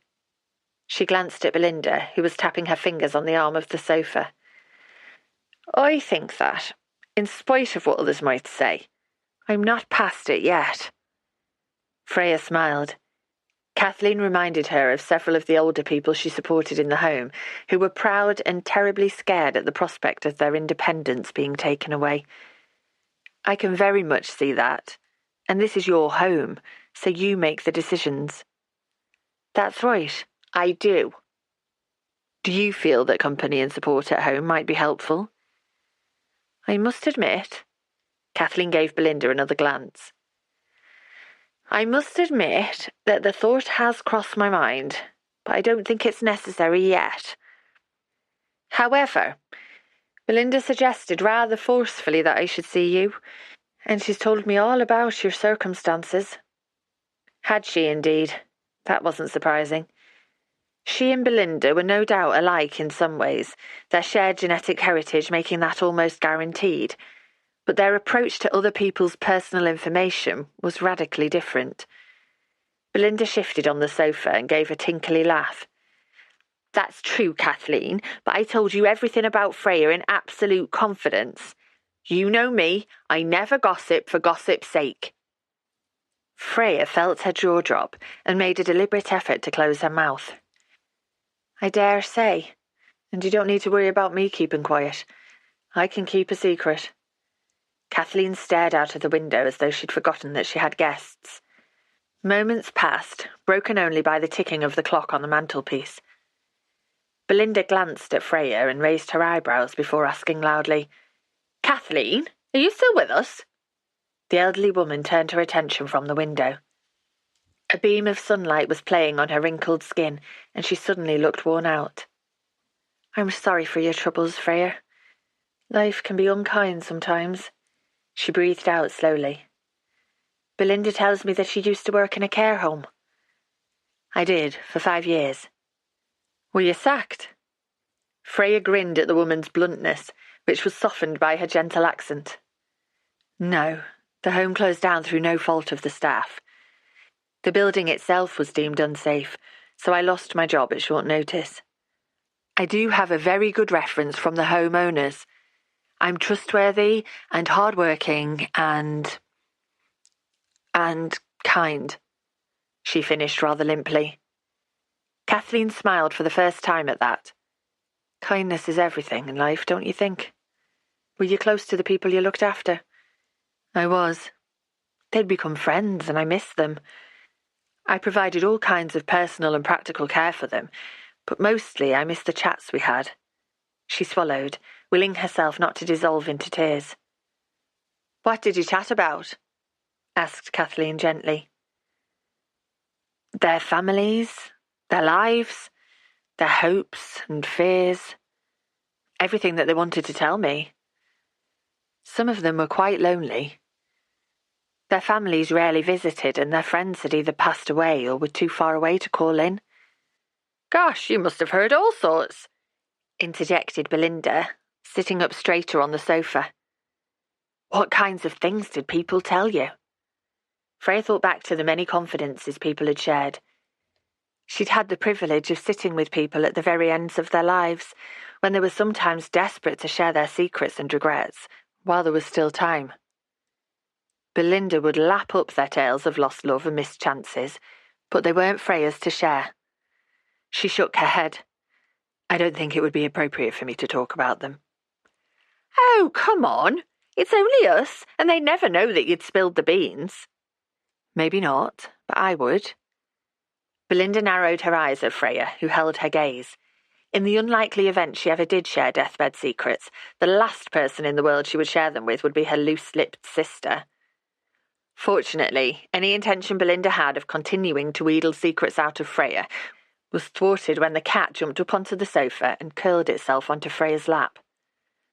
She glanced at Belinda, who was tapping her fingers on the arm of the sofa. "I think that, in spite of what others might say, I'm not past it yet." Freya smiled. Kathleen reminded her of several of the older people she supported in the home, who were proud and terribly scared at the prospect of their independence being taken away. "I can very much see that. And this is your home, so you make the decisions." "That's right, I do." "Do you feel that company and support at home might be helpful?" "I must admit..." Kathleen gave Belinda another glance. "I must admit that the thought has crossed my mind, but I don't think it's necessary yet. However, Belinda suggested rather forcefully that I should see you, and she's told me all about your circumstances." Had she indeed? That wasn't surprising. She and Belinda were no doubt alike in some ways, their shared genetic heritage making that almost guaranteed, but their approach to other people's personal information was radically different. Belinda shifted on the sofa and gave a tinkly laugh. "That's true, Kathleen, but I told you everything about Freya in absolute confidence. You know me, I never gossip for gossip's sake." Freya felt her jaw drop and made a deliberate effort to close her mouth. "I dare say, and you don't need to worry about me keeping quiet. I can keep a secret." Kathleen stared out of the window as though she'd forgotten that she had guests. Moments passed, broken only by the ticking of the clock on the mantelpiece. Belinda glanced at Freya and raised her eyebrows before asking loudly, "Kathleen, are you still with us?" The elderly woman turned her attention from the window. A beam of sunlight was playing on her wrinkled skin, and she suddenly looked worn out. "I'm sorry for your troubles, Freya. Life can be unkind sometimes," she breathed out slowly. "Belinda tells me that you used to work in a care home." "I did, for 5 years." "Were you sacked?" Freya grinned at the woman's bluntness, which was softened by her gentle accent. "No, the home closed down through no fault of the staff. The building itself was deemed unsafe, so I lost my job at short notice. I do have a very good reference from the homeowners. I'm trustworthy and hardworking and kind," she finished rather limply. Kathleen smiled for the first time at that. Kindness is everything in life, don't you think? Were you close to the people you looked after? I was. They'd become friends, and I missed them. I provided all kinds of personal and practical care for them, but mostly I missed the chats we had. She swallowed, willing herself not to dissolve into tears. "What did you chat about?" asked Kathleen gently. "Their families, their lives, their hopes and fears. Everything that they wanted to tell me. Some of them were quite lonely. Their families rarely visited, and their friends had either passed away or were too far away to call in." "Gosh, you must have heard all sorts," interjected Belinda, sitting up straighter on the sofa. "What kinds of things did people tell you?" Freya thought back to the many confidences people had shared. She'd had the privilege of sitting with people at the very ends of their lives, when they were sometimes desperate to share their secrets and regrets, while there was still time. Belinda would lap up their tales of lost love and missed chances, but they weren't Freya's to share. She shook her head. "I don't think it would be appropriate for me to talk about them." "Oh, come on. It's only us, and they never know that you'd spilled the beans." "Maybe not, but I would." Belinda narrowed her eyes at Freya, who held her gaze. In the unlikely event she ever did share deathbed secrets, the last person in the world she would share them with would be her loose-lipped sister. Fortunately, any intention Belinda had of continuing to wheedle secrets out of Freya was thwarted when the cat jumped up onto the sofa and curled itself onto Freya's lap.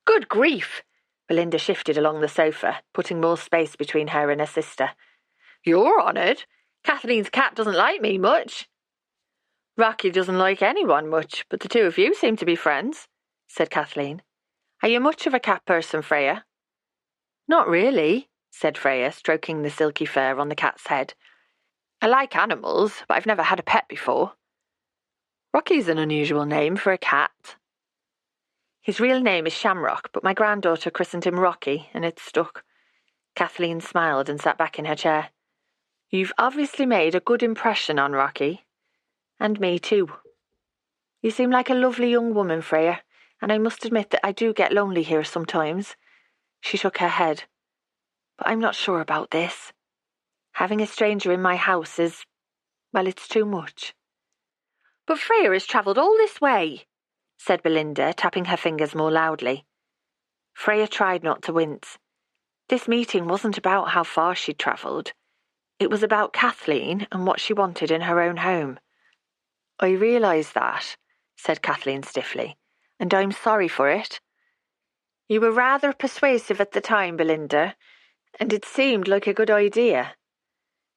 "Good grief!" Belinda shifted along the sofa, putting more space between her and her sister. "You're honoured. Kathleen's cat doesn't like me much." "Rocky doesn't like anyone much, but the two of you seem to be friends," said Kathleen. "Are you much of a cat person, Freya?" "Not really," said Freya, stroking the silky fur on the cat's head. "I like animals, but I've never had a pet before." "Rocky's an unusual name for a cat." "His real name is Shamrock, but my granddaughter christened him Rocky, and it stuck." Kathleen smiled and sat back in her chair. "You've obviously made a good impression on Rocky. And me too. You seem like a lovely young woman, Freya, and I must admit that I do get lonely here sometimes." She shook her head. "But I'm not sure about this. Having a stranger in my house is, well, it's too much." "But Freya has travelled all this way," said Belinda, tapping her fingers more loudly. Freya tried not to wince. This meeting wasn't about how far she'd travelled. It was about Kathleen and what she wanted in her own home. "I realise that," said Kathleen stiffly, "and I'm sorry for it. You were rather persuasive at the time, Belinda, and it seemed like a good idea.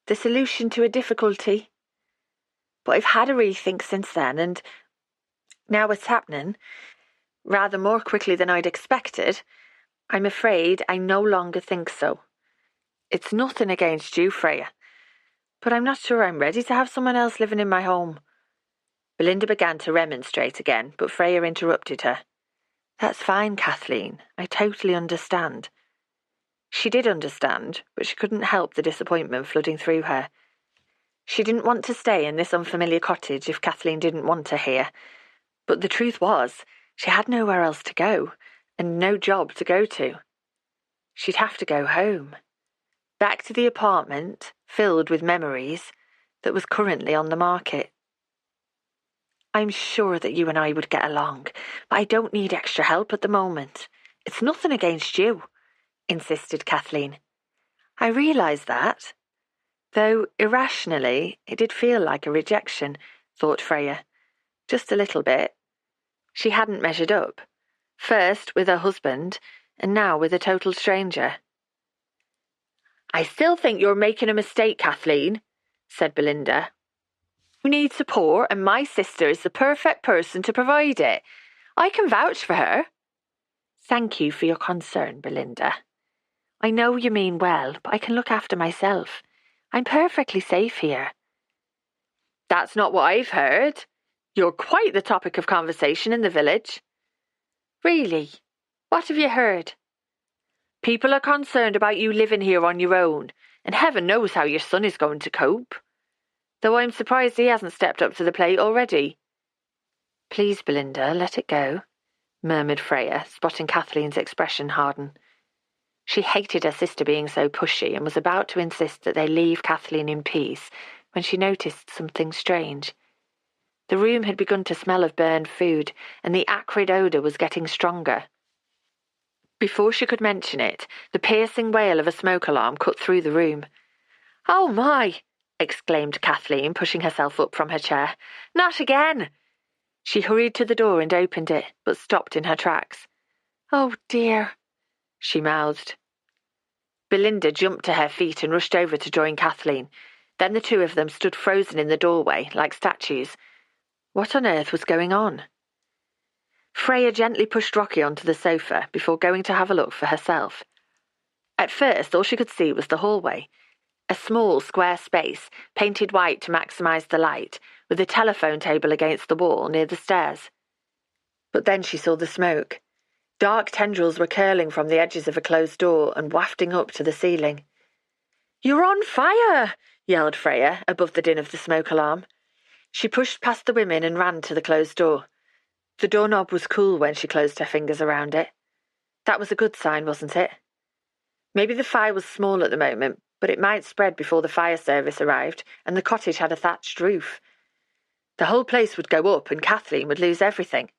The solution to a difficulty. But I've had a rethink since then, and now it's happening, rather more quickly than I'd expected. I'm afraid I no longer think so. It's nothing against you, Freya, but I'm not sure I'm ready to have someone else living in my home." Belinda began to remonstrate again, but Freya interrupted her. "That's fine, Kathleen. I totally understand." She did understand, but she couldn't help the disappointment flooding through her. She didn't want to stay in this unfamiliar cottage if Kathleen didn't want her here. But the truth was, she had nowhere else to go, and no job to go to. She'd have to go home. Back to the apartment, filled with memories, that was currently on the market. I'm sure that you and I would get along, but I don't need extra help at the moment. It's nothing against you, insisted Kathleen. I realise that. Though irrationally, it did feel like a rejection, thought Freya. Just a little bit. She hadn't measured up. First with her husband, and now with a total stranger. I still think you're making a mistake, Kathleen, said Belinda. You need support, and my sister is the perfect person to provide it. I can vouch for her. Thank you for your concern, Belinda. I know you mean well, but I can look after myself. I'm perfectly safe here. That's not what I've heard. You're quite the topic of conversation in the village. Really? What have you heard? People are concerned about you living here on your own, and heaven knows how your son is going to cope. Though I'm surprised he hasn't stepped up to the plate already. Please, Belinda, let it go, murmured Freya, spotting Kathleen's expression harden. She hated her sister being so pushy and was about to insist that they leave Kathleen in peace when she noticed something strange. The room had begun to smell of burned food, and the acrid odour was getting stronger. Before she could mention it, the piercing wail of a smoke alarm cut through the room. "Oh, my!" exclaimed Kathleen, pushing herself up from her chair. "Not again!" She hurried to the door and opened it, but stopped in her tracks. "Oh, dear," she mouthed. Belinda jumped to her feet and rushed over to join Kathleen. Then the two of them stood frozen in the doorway, like statues. What on earth was going on? Freya gently pushed Rocky onto the sofa before going to have a look for herself. At first, all she could see was the hallway. A small, square space, painted white to maximise the light, with a telephone table against the wall near the stairs. But then she saw the smoke. Dark tendrils were curling from the edges of a closed door and wafting up to the ceiling. "You're on fire!" yelled Freya, above the din of the smoke alarm. She pushed past the women and ran to the closed door. The doorknob was cool when she closed her fingers around it. That was a good sign, wasn't it? Maybe the fire was small at the moment, but it might spread before the fire service arrived, and the cottage had a thatched roof. The whole place would go up, and Kathleen would lose everything.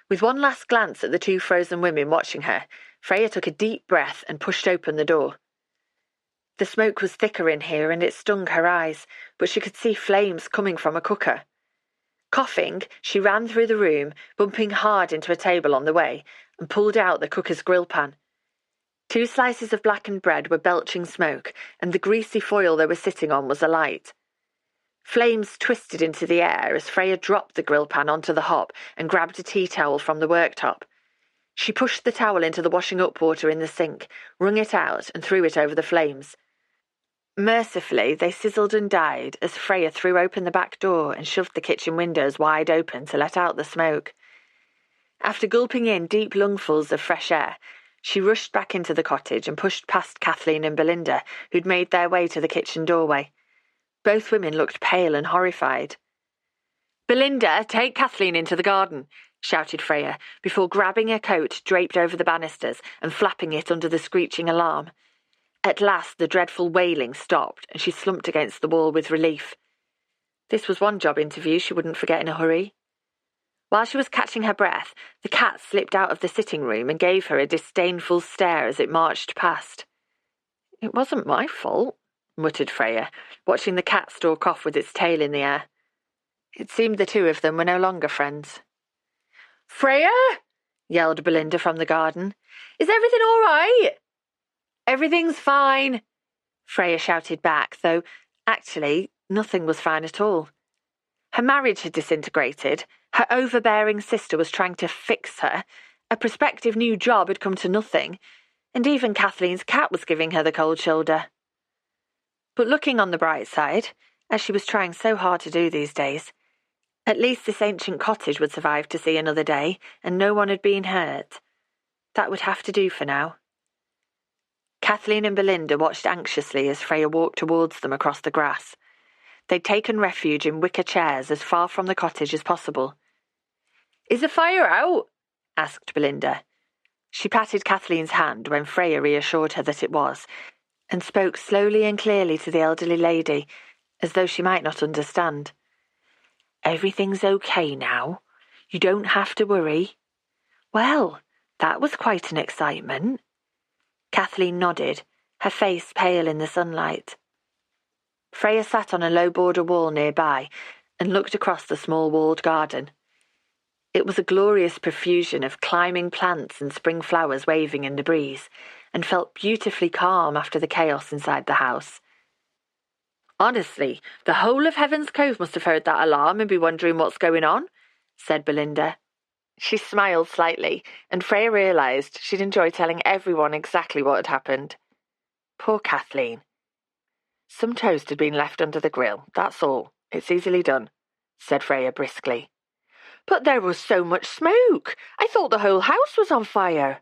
With one last glance at the two frozen women watching her, Freya took a deep breath and pushed open the door. The smoke was thicker in here, and it stung her eyes, but she could see flames coming from a cooker. Coughing, she ran through the room, bumping hard into a table on the way, and pulled out the cooker's grill pan. 2 slices of blackened bread were belching smoke, and the greasy foil they were sitting on was alight. Flames twisted into the air as Freya dropped the grill pan onto the hob and grabbed a tea towel from the worktop. She pushed the towel into the washing up water in the sink, wrung it out, and threw it over the flames. Mercifully, they sizzled and died as Freya threw open the back door and shoved the kitchen windows wide open to let out the smoke. After gulping in deep lungfuls of fresh air, she rushed back into the cottage and pushed past Kathleen and Belinda, who'd made their way to the kitchen doorway. Both women looked pale and horrified. "Belinda, take Kathleen into the garden," shouted Freya, before grabbing her coat draped over the banisters and flapping it under the screeching alarm. At last the dreadful wailing stopped, and she slumped against the wall with relief. This was one job interview she wouldn't forget in a hurry. While she was catching her breath, the cat slipped out of the sitting room and gave her a disdainful stare as it marched past. "It wasn't my fault," muttered Freya, watching the cat stalk off with its tail in the air. It seemed the two of them were no longer friends. "Freya!" yelled Belinda from the garden. "Is everything all right?" "Everything's fine," Freya shouted back, though, actually, nothing was fine at all. Her marriage had disintegrated, her overbearing sister was trying to fix her, a prospective new job had come to nothing, and even Kathleen's cat was giving her the cold shoulder. But looking on the bright side, as she was trying so hard to do these days, at least this ancient cottage would survive to see another day, and no one had been hurt. That would have to do for now. Kathleen and Belinda watched anxiously as Freya walked towards them across the grass. They'd taken refuge in wicker chairs as far from the cottage as possible. "Is the fire out?" asked Belinda. She patted Kathleen's hand when Freya reassured her that it was, and spoke slowly and clearly to the elderly lady, as though she might not understand. Everything's okay now. You don't have to worry. Well, that was quite an excitement. Kathleen nodded, her face pale in the sunlight. Freya sat on a low border wall nearby and looked across the small walled garden. It was a glorious profusion of climbing plants and spring flowers waving in the breeze, and felt beautifully calm after the chaos inside the house. Honestly, the whole of Heaven's Cove must have heard that alarm and be wondering what's going on, said Belinda. She smiled slightly, and Freya realised she'd enjoy telling everyone exactly what had happened. Poor Kathleen. Some toast had been left under the grill, that's all. It's easily done, said Freya briskly. But there was so much smoke. I thought the whole house was on fire.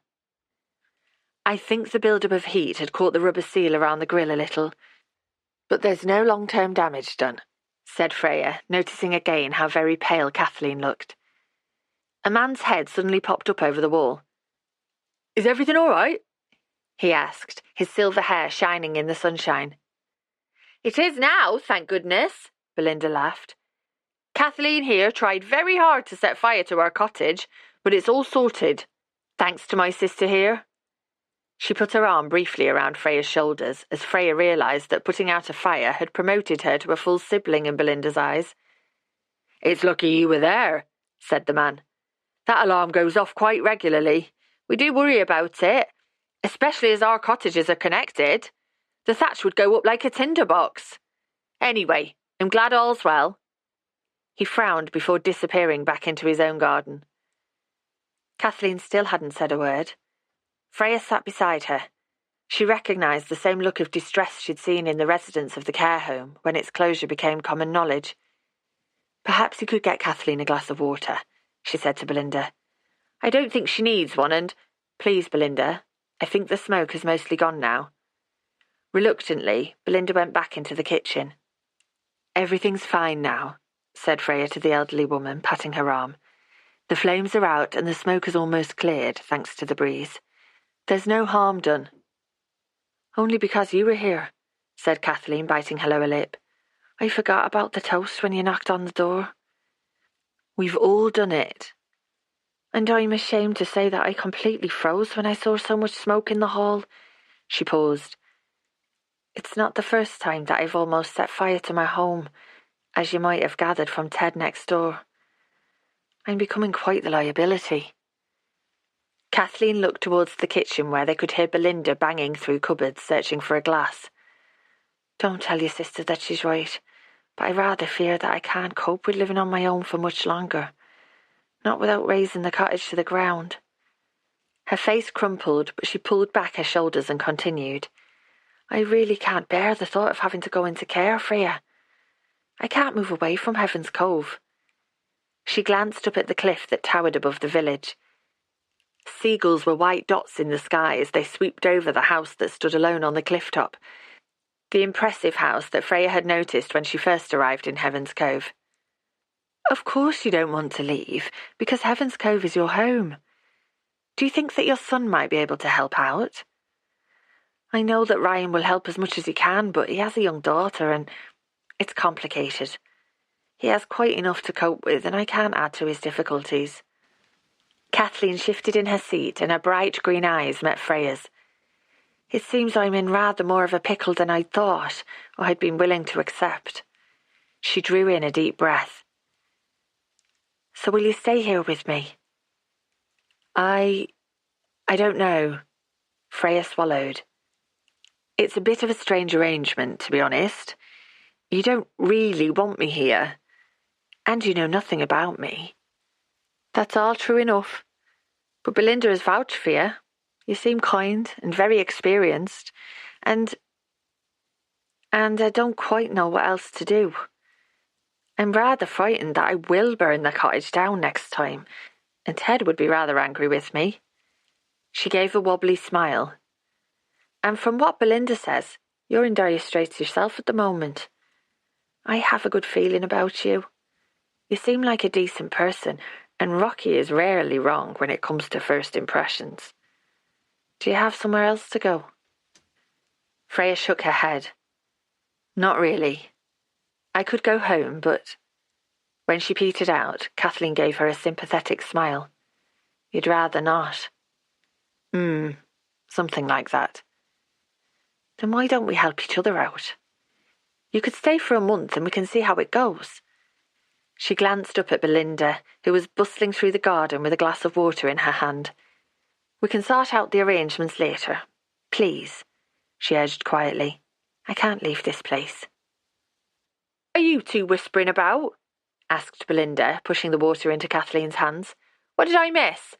I think the build-up of heat had caught the rubber seal around the grill a little. But there's no long-term damage done, said Freya, noticing again how very pale Kathleen looked. A man's head suddenly popped up over the wall. Is everything all right? He asked, his silver hair shining in the sunshine. It is now, thank goodness, Belinda laughed. Kathleen here tried very hard to set fire to our cottage, but it's all sorted, thanks to my sister here. She put her arm briefly around Freya's shoulders as Freya realised that putting out a fire had promoted her to a full sibling in Belinda's eyes. It's lucky you were there, said the man. That alarm goes off quite regularly. We do worry about it, especially as our cottages are connected. The thatch would go up like a tinderbox. Anyway, I'm glad all's well. He frowned before disappearing back into his own garden. Kathleen still hadn't said a word. Freya sat beside her. She recognised the same look of distress she'd seen in the residents of the care home when its closure became common knowledge. Perhaps you could get Kathleen a glass of water, she said to Belinda. I don't think she needs one, and please, Belinda, I think the smoke has mostly gone now. Reluctantly, Belinda went back into the kitchen. Everything's fine now, said Freya to the elderly woman, patting her arm. The flames are out and the smoke has almost cleared, thanks to the breeze. There's no harm done. Only because you were here, said Kathleen, biting her lower lip. I forgot about the toast when you knocked on the door. We've all done it. And I'm ashamed to say that I completely froze when I saw so much smoke in the hall. She paused. It's not the first time that I've almost set fire to my home, as you might have gathered from Ted next door. I'm becoming quite the liability. Kathleen looked towards the kitchen where they could hear Belinda banging through cupboards searching for a glass. Don't tell your sister that she's right, but I rather fear that I can't cope with living on my own for much longer. Not without razing the cottage to the ground. Her face crumpled, but she pulled back her shoulders and continued. I really can't bear the thought of having to go into care, Freya. I can't move away from Heaven's Cove. She glanced up at the cliff that towered above the village. Seagulls were white dots in the sky as they swooped over the house that stood alone on the cliff top, the impressive house that Freya had noticed when she first arrived in Heaven's Cove. Of course you don't want to leave, because Heaven's Cove is your home. Do you think that your son might be able to help out? I know that Ryan will help as much as he can, but he has a young daughter and it's complicated. He has quite enough to cope with and I can't add to his difficulties. Kathleen shifted in her seat and her bright green eyes met Freya's. It seems I'm in rather more of a pickle than I'd thought or had been willing to accept. She drew in a deep breath. So will you stay here with me? I don't know. Freya swallowed. It's a bit of a strange arrangement, to be honest. You don't really want me here, and you know nothing about me. That's all true enough. But Belinda has vouched for you. You seem kind and very experienced, and I don't quite know what else to do. I'm rather frightened that I will burn the cottage down next time, and Ted would be rather angry with me. She gave a wobbly smile. And from what Belinda says, you're in dire straits yourself at the moment. I have a good feeling about you. You seem like a decent person, and Rocky is rarely wrong when it comes to first impressions. Do you have somewhere else to go? Freya shook her head. Not really. I could go home, but When she petered out, Kathleen gave her a sympathetic smile. You'd rather not. Something like that. Then why don't we help each other out? You could stay for a month and we can see how it goes. She glanced up at Belinda, who was bustling through the garden with a glass of water in her hand. We can sort out the arrangements later. Please, she urged quietly. I can't leave this place. Are you two whispering about? Asked Belinda, pushing the water into Kathleen's hands. What did I miss?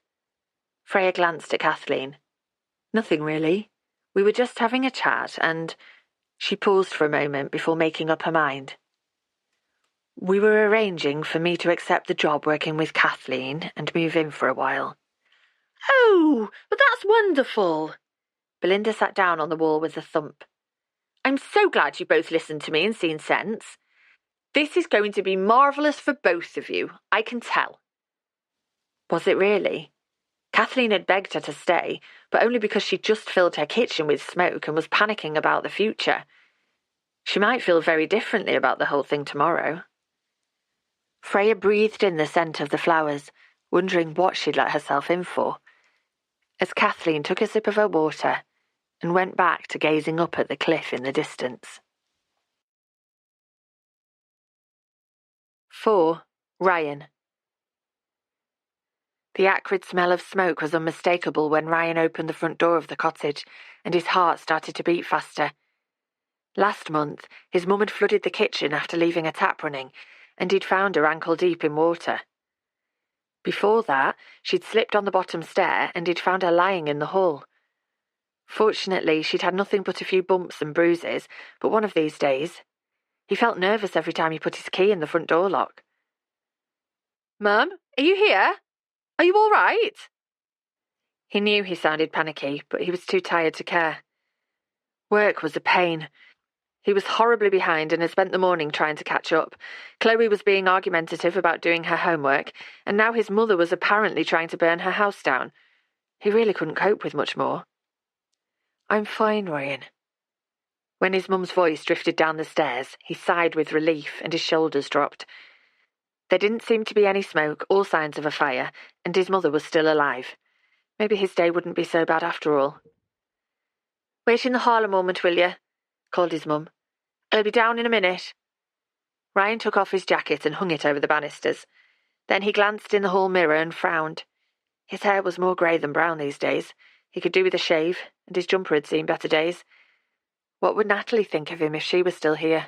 Freya glanced at Kathleen. Nothing really. We were just having a chat and... She paused for a moment before making up her mind. We were arranging for me to accept the job working with Kathleen and move in for a while. Oh, but that's wonderful. Belinda sat down on the wall with a thump. I'm so glad you both listened to me and seen sense. This is going to be marvellous for both of you, I can tell. Was it really? Kathleen had begged her to stay, but only because she'd just filled her kitchen with smoke and was panicking about the future. She might feel very differently about the whole thing tomorrow. Freya breathed in the scent of the flowers, wondering what she'd let herself in for, as Kathleen took a sip of her water and went back to gazing up at the cliff in the distance. 4. Ryan. The acrid smell of smoke was unmistakable when Ryan opened the front door of the cottage, and his heart started to beat faster. Last month, his mum had flooded the kitchen after leaving a tap running, and he'd found her ankle-deep in water. Before that, she'd slipped on the bottom stair, and he'd found her lying in the hall. Fortunately, she'd had nothing but a few bumps and bruises, but one of these days, he felt nervous every time he put his key in the front door lock. Mum, are you here? Are you all right? He knew he sounded panicky, but he was too tired to care. Work was a pain. He was horribly behind and had spent the morning trying to catch up. Chloe was being argumentative about doing her homework, and now his mother was apparently trying to burn her house down. He really couldn't cope with much more. I'm fine, Ryan. When his mum's voice drifted down the stairs, he sighed with relief and his shoulders dropped. There didn't seem to be any smoke or signs of a fire, and his mother was still alive. Maybe his day wouldn't be so bad after all. Wait in the hall a moment, will you? Called his mum. I'll be down in a minute. Ryan took off his jacket and hung it over the banisters. Then he glanced in the hall mirror and frowned. His hair was more grey than brown these days. He could do with a shave, and his jumper had seen better days. What would Natalie think of him if she was still here?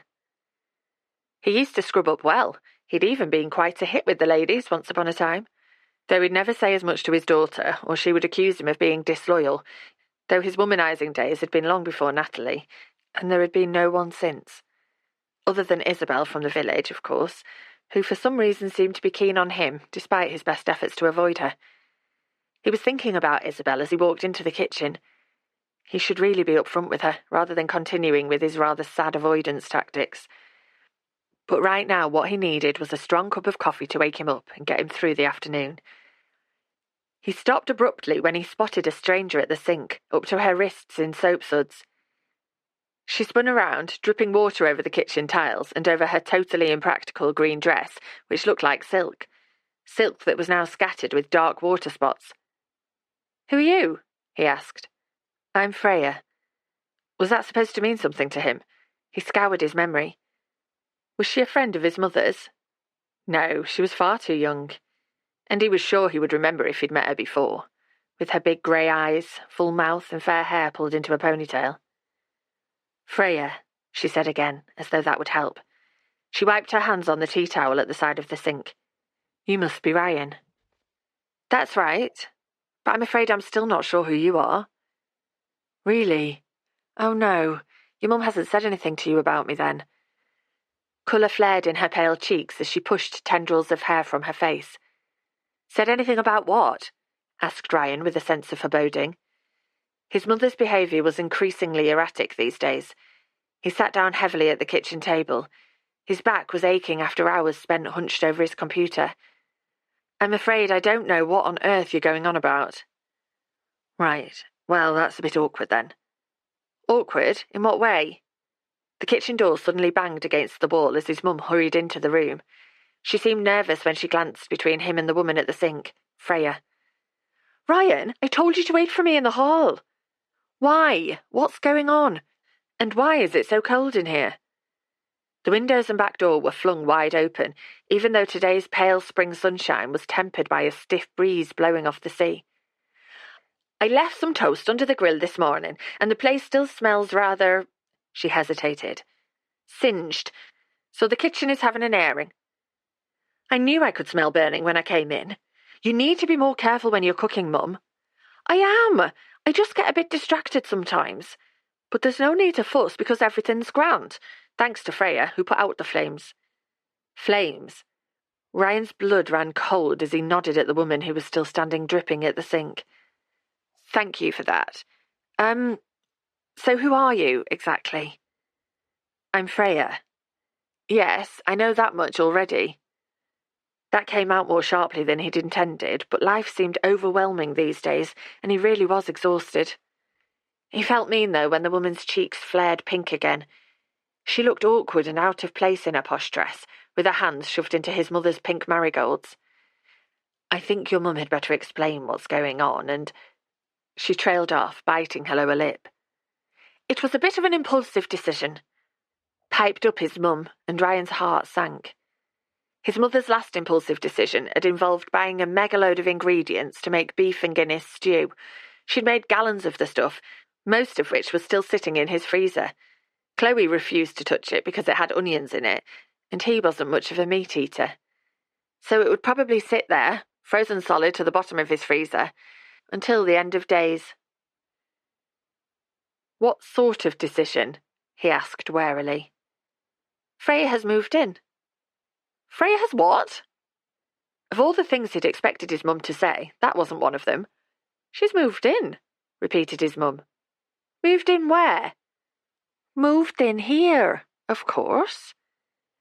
He used to scrub up well. He'd even been quite a hit with the ladies once upon a time. Though he'd never say as much to his daughter, or she would accuse him of being disloyal, though his womanising days had been long before Natalie, and there had been no one since. Other than Isabel from the village, of course, who for some reason seemed to be keen on him, despite his best efforts to avoid her. He was thinking about Isabel as he walked into the kitchen. He should really be upfront with her, rather than continuing with his rather sad avoidance tactics. But right now what he needed was a strong cup of coffee to wake him up and get him through the afternoon. He stopped abruptly when he spotted a stranger at the sink, up to her wrists in soap suds. She spun around, dripping water over the kitchen tiles and over her totally impractical green dress, which looked like silk. Silk that was now scattered with dark water spots. Who are you? He asked. I'm Freya. Was that supposed to mean something to him? He scoured his memory. Was she a friend of his mother's? No, she was far too young. And he was sure he would remember if he'd met her before, with her big grey eyes, full mouth and fair hair pulled into a ponytail. Freya, she said again, as though that would help. She wiped her hands on the tea towel at the side of the sink. You must be Ryan. That's right, but I'm afraid I'm still not sure who you are. Really? Oh no, your mum hasn't said anything to you about me then. Colour flared in her pale cheeks as she pushed tendrils of hair from her face. Said anything about what? Asked Ryan with a sense of foreboding. His mother's behaviour was increasingly erratic these days. He sat down heavily at the kitchen table. His back was aching after hours spent hunched over his computer. I'm afraid I don't know what on earth you're going on about. Right, well, that's a bit awkward then. Awkward? In what way? The kitchen door suddenly banged against the wall as his mum hurried into the room. She seemed nervous when she glanced between him and the woman at the sink, Freya. "Ryan, I told you to wait for me in the hall." "Why? What's going on? And why is it so cold in here?" The windows and back door were flung wide open, even though today's pale spring sunshine was tempered by a stiff breeze blowing off the sea. "I left some toast under the grill this morning, and the place still smells rather—" she hesitated. "Singed. So the kitchen is having an airing." "I knew I could smell burning when I came in. You need to be more careful when you're cooking, Mum." "I am. I just get a bit distracted sometimes. But there's no need to fuss because everything's grand, thanks to Freya, who put out the flames." Flames? Ryan's blood ran cold as he nodded at the woman who was still standing dripping at the sink. "Thank you for that. So who are you, exactly?" "I'm Freya." "Yes, I know that much already." That came out more sharply than he'd intended, but life seemed overwhelming these days, and he really was exhausted. He felt mean, though, when the woman's cheeks flared pink again. She looked awkward and out of place in her posh dress, with her hands shoved into his mother's pink marigolds. "I think your mum had better explain what's going on, and—" She trailed off, biting her lower lip. "It was a bit of an impulsive decision," piped up his mum, and Ryan's heart sank. His mother's last impulsive decision had involved buying a mega load of ingredients to make beef and Guinness stew. She'd made gallons of the stuff, most of which was still sitting in his freezer. Chloe refused to touch it because it had onions in it, and he wasn't much of a meat eater. So it would probably sit there, frozen solid to the bottom of his freezer, until the end of days. "What sort of decision?" he asked warily. "Freya has moved in." "Freya has what?" Of all the things he'd expected his mum to say, that wasn't one of them. "She's moved in," repeated his mum. "Moved in where?" "Moved in here, of course."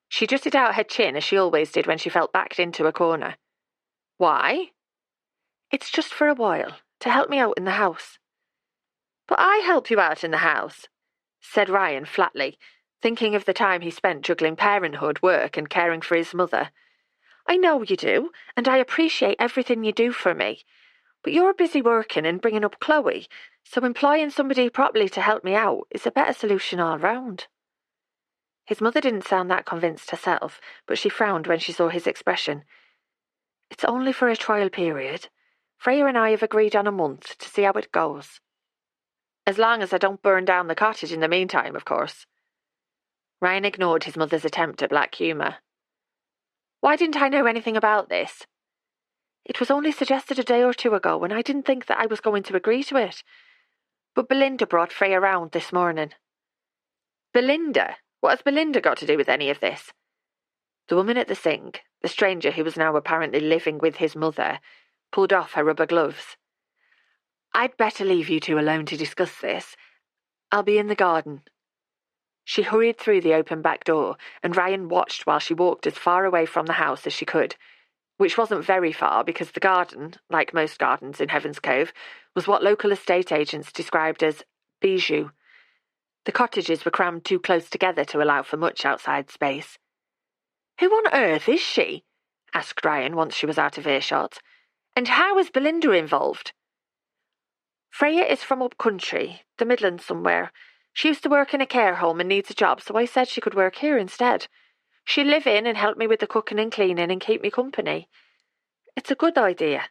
She jutted out her chin as she always did when she felt backed into a corner. "Why?" "It's just for a while, to help me out in the house." "But I help you out in the house," said Ryan flatly, thinking of the time he spent juggling parenthood, work, and caring for his mother. "I know you do, and I appreciate everything you do for me. But you're busy working and bringing up Chloe, so employing somebody properly to help me out is a better solution all round." His mother didn't sound that convinced herself, but she frowned when she saw his expression. "It's only for a trial period. Freya and I have agreed on a month to see how it goes." "As long as I don't burn down the cottage in the meantime, of course." Ryan ignored his mother's attempt at black humour. "Why didn't I know anything about this?" "It was only suggested a day or two ago, and I didn't think that I was going to agree to it. But Belinda brought Freya round this morning." "Belinda? What has Belinda got to do with any of this?" The woman at the sink, the stranger who was now apparently living with his mother, pulled off her rubber gloves. "I'd better leave you two alone to discuss this. I'll be in the garden." She hurried through the open back door, and Ryan watched while she walked as far away from the house as she could, which wasn't very far because the garden, like most gardens in Heaven's Cove, was what local estate agents described as bijou. The cottages were crammed too close together to allow for much outside space. "Who on earth is she?" asked Ryan once she was out of earshot. "And how is Belinda involved?" "Freya is from up country, the Midlands somewhere. She used to work in a care home and needs a job, so I said she could work here instead. She'll live in and help me with the cooking and cleaning and keep me company. It's a good idea."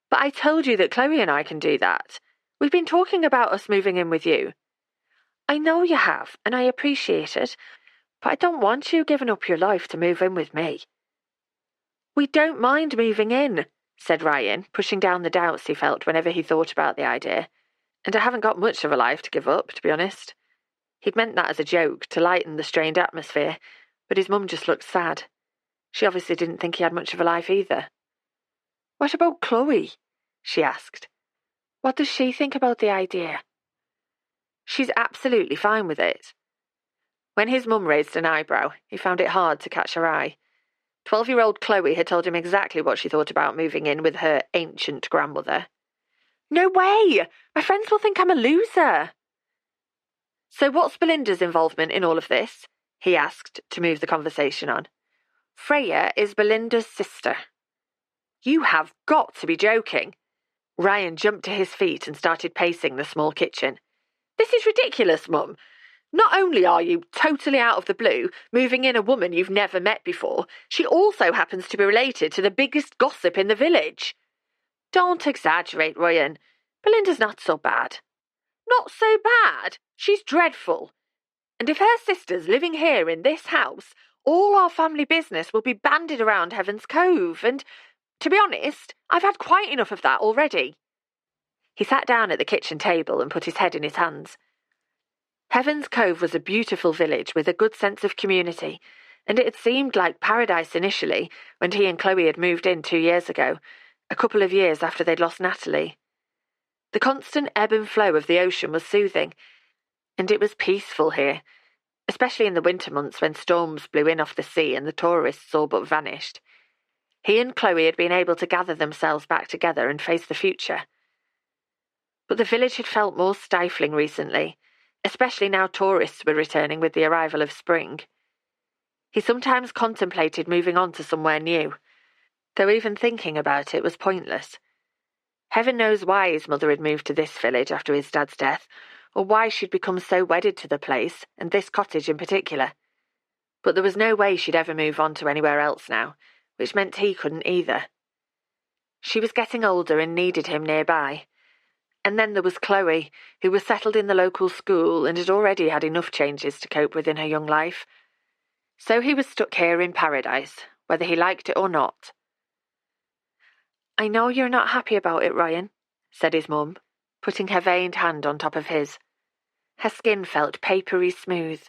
"But I told you that Chloe and I can do that. We've been talking about us moving in with you." "I know you have, and I appreciate it, but I don't want you giving up your life to move in with me." "We don't mind moving in," said Ryan, pushing down the doubts he felt whenever he thought about the idea. "And I haven't got much of a life to give up, to be honest." He'd meant that as a joke, to lighten the strained atmosphere, but his mum just looked sad. She obviously didn't think he had much of a life either. "What about Chloe?" she asked. "What does she think about the idea?" "She's absolutely fine with it." When his mum raised an eyebrow, he found it hard to catch her eye. 12-year-old Chloe had told him exactly what she thought about moving in with her ancient grandmother. "No way! My friends will think I'm a loser." "So what's Belinda's involvement in all of this?" he asked to move the conversation on. Freya is Belinda's sister. You have got to be joking. Ryan jumped to his feet and started pacing the small kitchen. This is ridiculous, Mum. Not only are you, totally out of the blue, moving in a woman you've never met before, she also happens to be related to the biggest gossip in the village. Don't exaggerate, Ryan. Belinda's not so bad. Not so bad? She's dreadful. And if her sister's living here in this house, all our family business will be banded around Heaven's Cove, and, to be honest, I've had quite enough of that already. He sat down at the kitchen table and put his head in his hands. Heaven's Cove was a beautiful village with a good sense of community, and it had seemed like paradise initially when he and Chloe had moved in 2 years ago, a couple of years after they'd lost Natalie. The constant ebb and flow of the ocean was soothing, and it was peaceful here, especially in the winter months when storms blew in off the sea and the tourists all but vanished. He and Chloe had been able to gather themselves back together and face the future. But the village had felt more stifling recently, especially now tourists were returning with the arrival of spring. He sometimes contemplated moving on to somewhere new, though even thinking about it was pointless. Heaven knows why his mother had moved to this village after his dad's death, or why she'd become so wedded to the place, and this cottage in particular. But there was no way she'd ever move on to anywhere else now, which meant he couldn't either. She was getting older and needed him nearby. And then there was Chloe, who was settled in the local school and had already had enough changes to cope with in her young life. So he was stuck here in paradise, whether he liked it or not. I know you're not happy about it, Ryan, said his mum, putting her veined hand on top of his. Her skin felt papery smooth.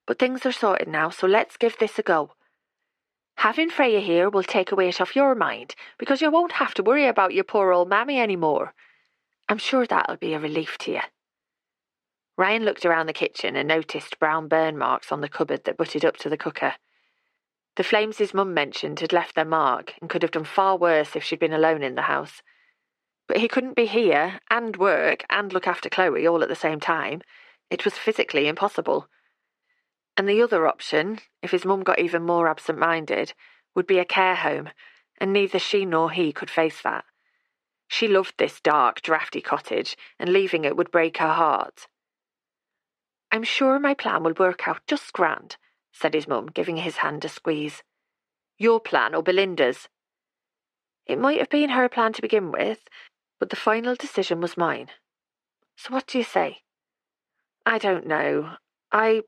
But things are sorted now, so let's give this a go. Having Freya here will take a weight off your mind, because you won't have to worry about your poor old mammy anymore. I'm sure that'll be a relief to you. Ryan looked around the kitchen and noticed brown burn marks on the cupboard that butted up to the cooker. The flames his mum mentioned had left their mark and could have done far worse if she'd been alone in the house. But he couldn't be here and work and look after Chloe all at the same time. It was physically impossible. And the other option, if his mum got even more absent-minded, would be a care home, and neither she nor he could face that. She loved this dark, drafty cottage, and leaving it would break her heart. I'm sure my plan will work out just grand, said his mum, giving his hand a squeeze. Your plan or Belinda's? It might have been her plan to begin with, but the final decision was mine. So what do you say? I don't know. I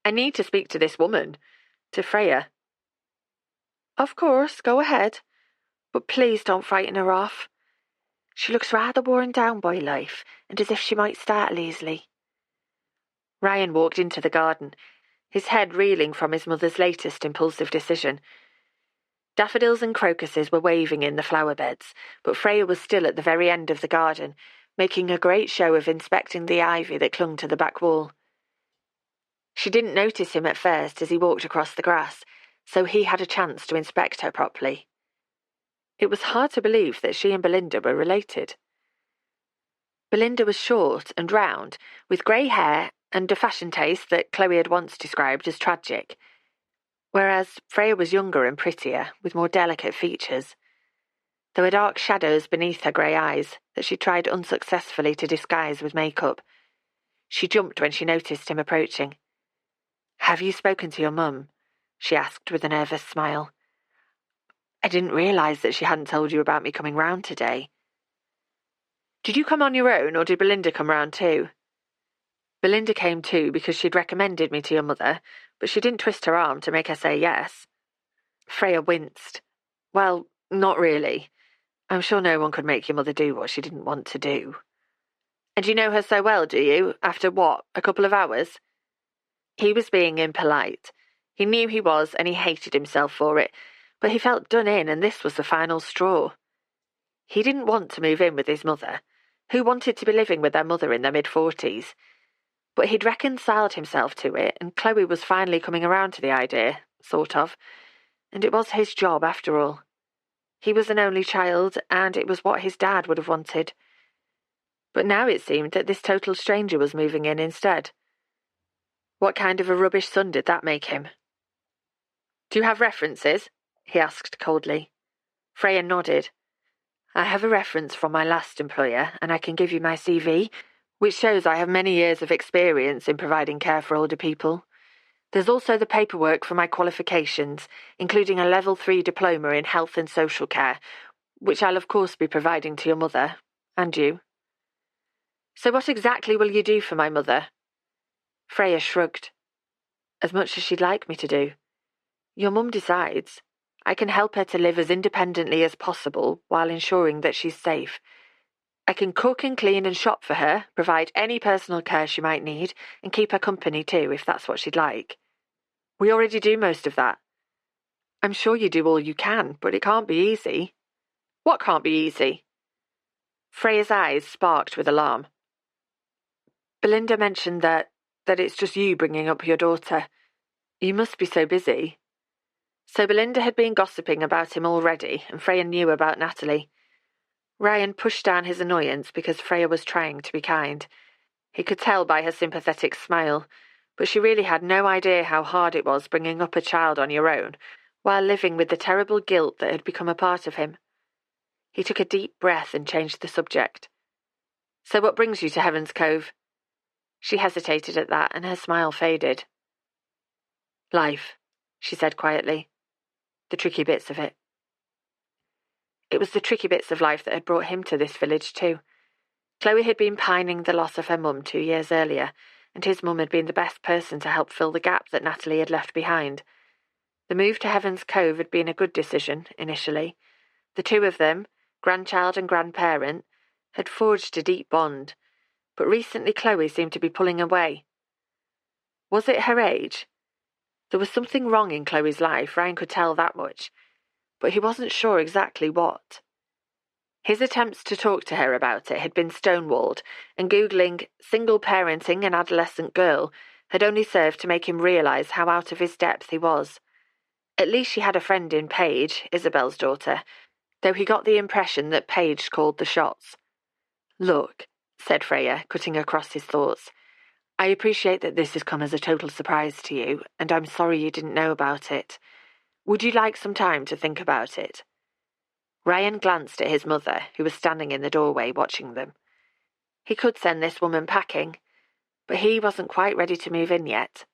need to speak to this woman, to Freya. Of course, go ahead, but please don't frighten her off. She looks rather worn down by life, and as if she might startle easily. Ryan walked into the garden, his head reeling from his mother's latest impulsive decision. Daffodils and crocuses were waving in the flower beds, but Freya was still at the very end of the garden, making a great show of inspecting the ivy that clung to the back wall. She didn't notice him at first as he walked across the grass, so he had a chance to inspect her properly. It was hard to believe that she and Belinda were related. Belinda was short and round, with grey hair and a fashion taste that Chloe had once described as tragic, whereas Freya was younger and prettier, with more delicate features. There were dark shadows beneath her grey eyes that she tried unsuccessfully to disguise with makeup. She jumped when she noticed him approaching. Have you spoken to your mum? She asked with a nervous smile. I didn't realise that she hadn't told you about me coming round today. Did you come on your own, or did Belinda come round too? Belinda came too because she'd recommended me to your mother, but she didn't twist her arm to make her say yes. Freya winced. Well, not really. I'm sure no one could make your mother do what she didn't want to do. And you know her so well, do you? After what, a couple of hours? He was being impolite. He knew he was, and he hated himself for it, but he felt done in, and this was the final straw. He didn't want to move in with his mother, who wanted to be living with their mother in their mid-40s. But he'd reconciled himself to it, and Chloe was finally coming around to the idea, sort of, and it was his job after all. He was an only child, and it was what his dad would have wanted. But now it seemed that this total stranger was moving in instead. What kind of a rubbish son did that make him? Do you have references? He asked coldly. Freya nodded. I have a reference from my last employer, and I can give you my CV, which shows I have many years of experience in providing care for older people. There's also the paperwork for my qualifications, including a Level 3 diploma in health and social care, which I'll of course be providing to your mother, and you. So what exactly will you do for my mother? Freya shrugged. As much as she'd like me to do. Your mum decides. I can help her to live as independently as possible while ensuring that she's safe. I can cook and clean and shop for her, provide any personal care she might need, and keep her company too, if that's what she'd like. We already do most of that. I'm sure you do all you can, but it can't be easy. What can't be easy? Freya's eyes sparked with alarm. Belinda mentioned that it's just you bringing up your daughter. You must be so busy. So Belinda had been gossiping about him already, and Freya knew about Natalie. Ryan pushed down his annoyance because Freya was trying to be kind. He could tell by her sympathetic smile, but she really had no idea how hard it was bringing up a child on your own, while living with the terrible guilt that had become a part of him. He took a deep breath and changed the subject. So what brings you to Heaven's Cove? She hesitated at that, and her smile faded. Life, she said quietly. The tricky bits of it. It was the tricky bits of life that had brought him to this village too. Chloe had been pining the loss of her mum 2 years earlier, and his mum had been the best person to help fill the gap that Natalie had left behind. The move to Heaven's Cove had been a good decision, initially. The two of them, grandchild and grandparent, had forged a deep bond, but recently Chloe seemed to be pulling away. Was it her age? There was something wrong in Chloe's life, Ryan could tell that much, but he wasn't sure exactly what. His attempts to talk to her about it had been stonewalled, and Googling single parenting an adolescent girl had only served to make him realise how out of his depth he was. At least she had a friend in Paige, Isabel's daughter, though he got the impression that Paige called the shots. Look, said Freya, cutting across his thoughts, I appreciate that this has come as a total surprise to you, and I'm sorry you didn't know about it. Would you like some time to think about it? Ryan glanced at his mother, who was standing in the doorway watching them. He could send this woman packing, but he wasn't quite ready to move in yet.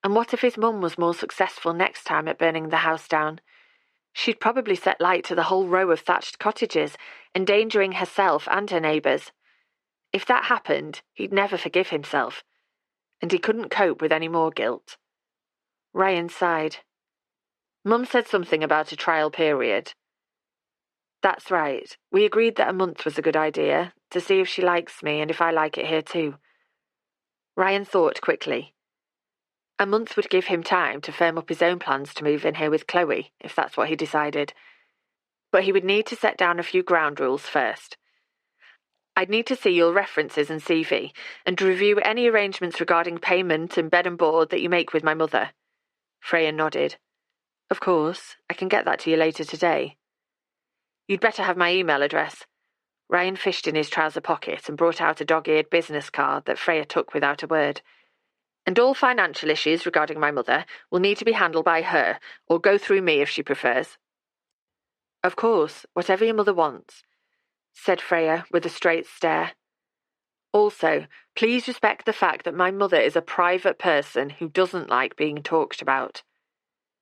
And what if his mum was more successful next time at burning the house down? She'd probably set light to the whole row of thatched cottages, endangering herself and her neighbours. If that happened, he'd never forgive himself, and he couldn't cope with any more guilt. Ryan sighed. Mum said something about a trial period. That's right. We agreed that a month was a good idea, to see if she likes me and if I like it here too. Ryan thought quickly. A month would give him time to firm up his own plans to move in here with Chloe, if that's what he decided. But he would need to set down a few ground rules first. I'd need to see your references and CV, and review any arrangements regarding payment and bed and board that you make with my mother. Freya nodded. Of course, I can get that to you later today. You'd better have my email address. Ryan fished in his trouser pocket and brought out a dog-eared business card that Freya took without a word. And all financial issues regarding my mother will need to be handled by her, or go through me if she prefers. Of course, whatever your mother wants, said Freya with a straight stare. Also, please respect the fact that my mother is a private person who doesn't like being talked about.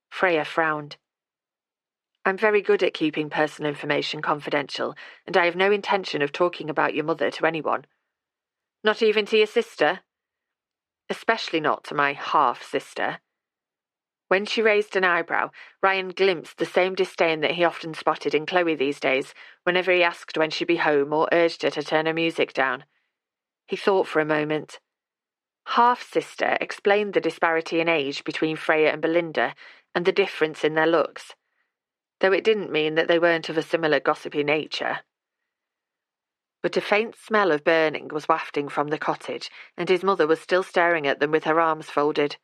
Freya frowned. I'm very good at keeping personal information confidential, and I have no intention of talking about your mother to anyone. Not even to your sister? Especially not to my half-sister. When she raised an eyebrow, Ryan glimpsed the same disdain that he often spotted in Chloe these days, whenever he asked when she'd be home or urged her to turn her music down. He thought for a moment. Half-sister explained the disparity in age between Freya and Belinda, and the difference in their looks, though it didn't mean that they weren't of a similar gossipy nature. But a faint smell of burning was wafting from the cottage, and his mother was still staring at them with her arms folded.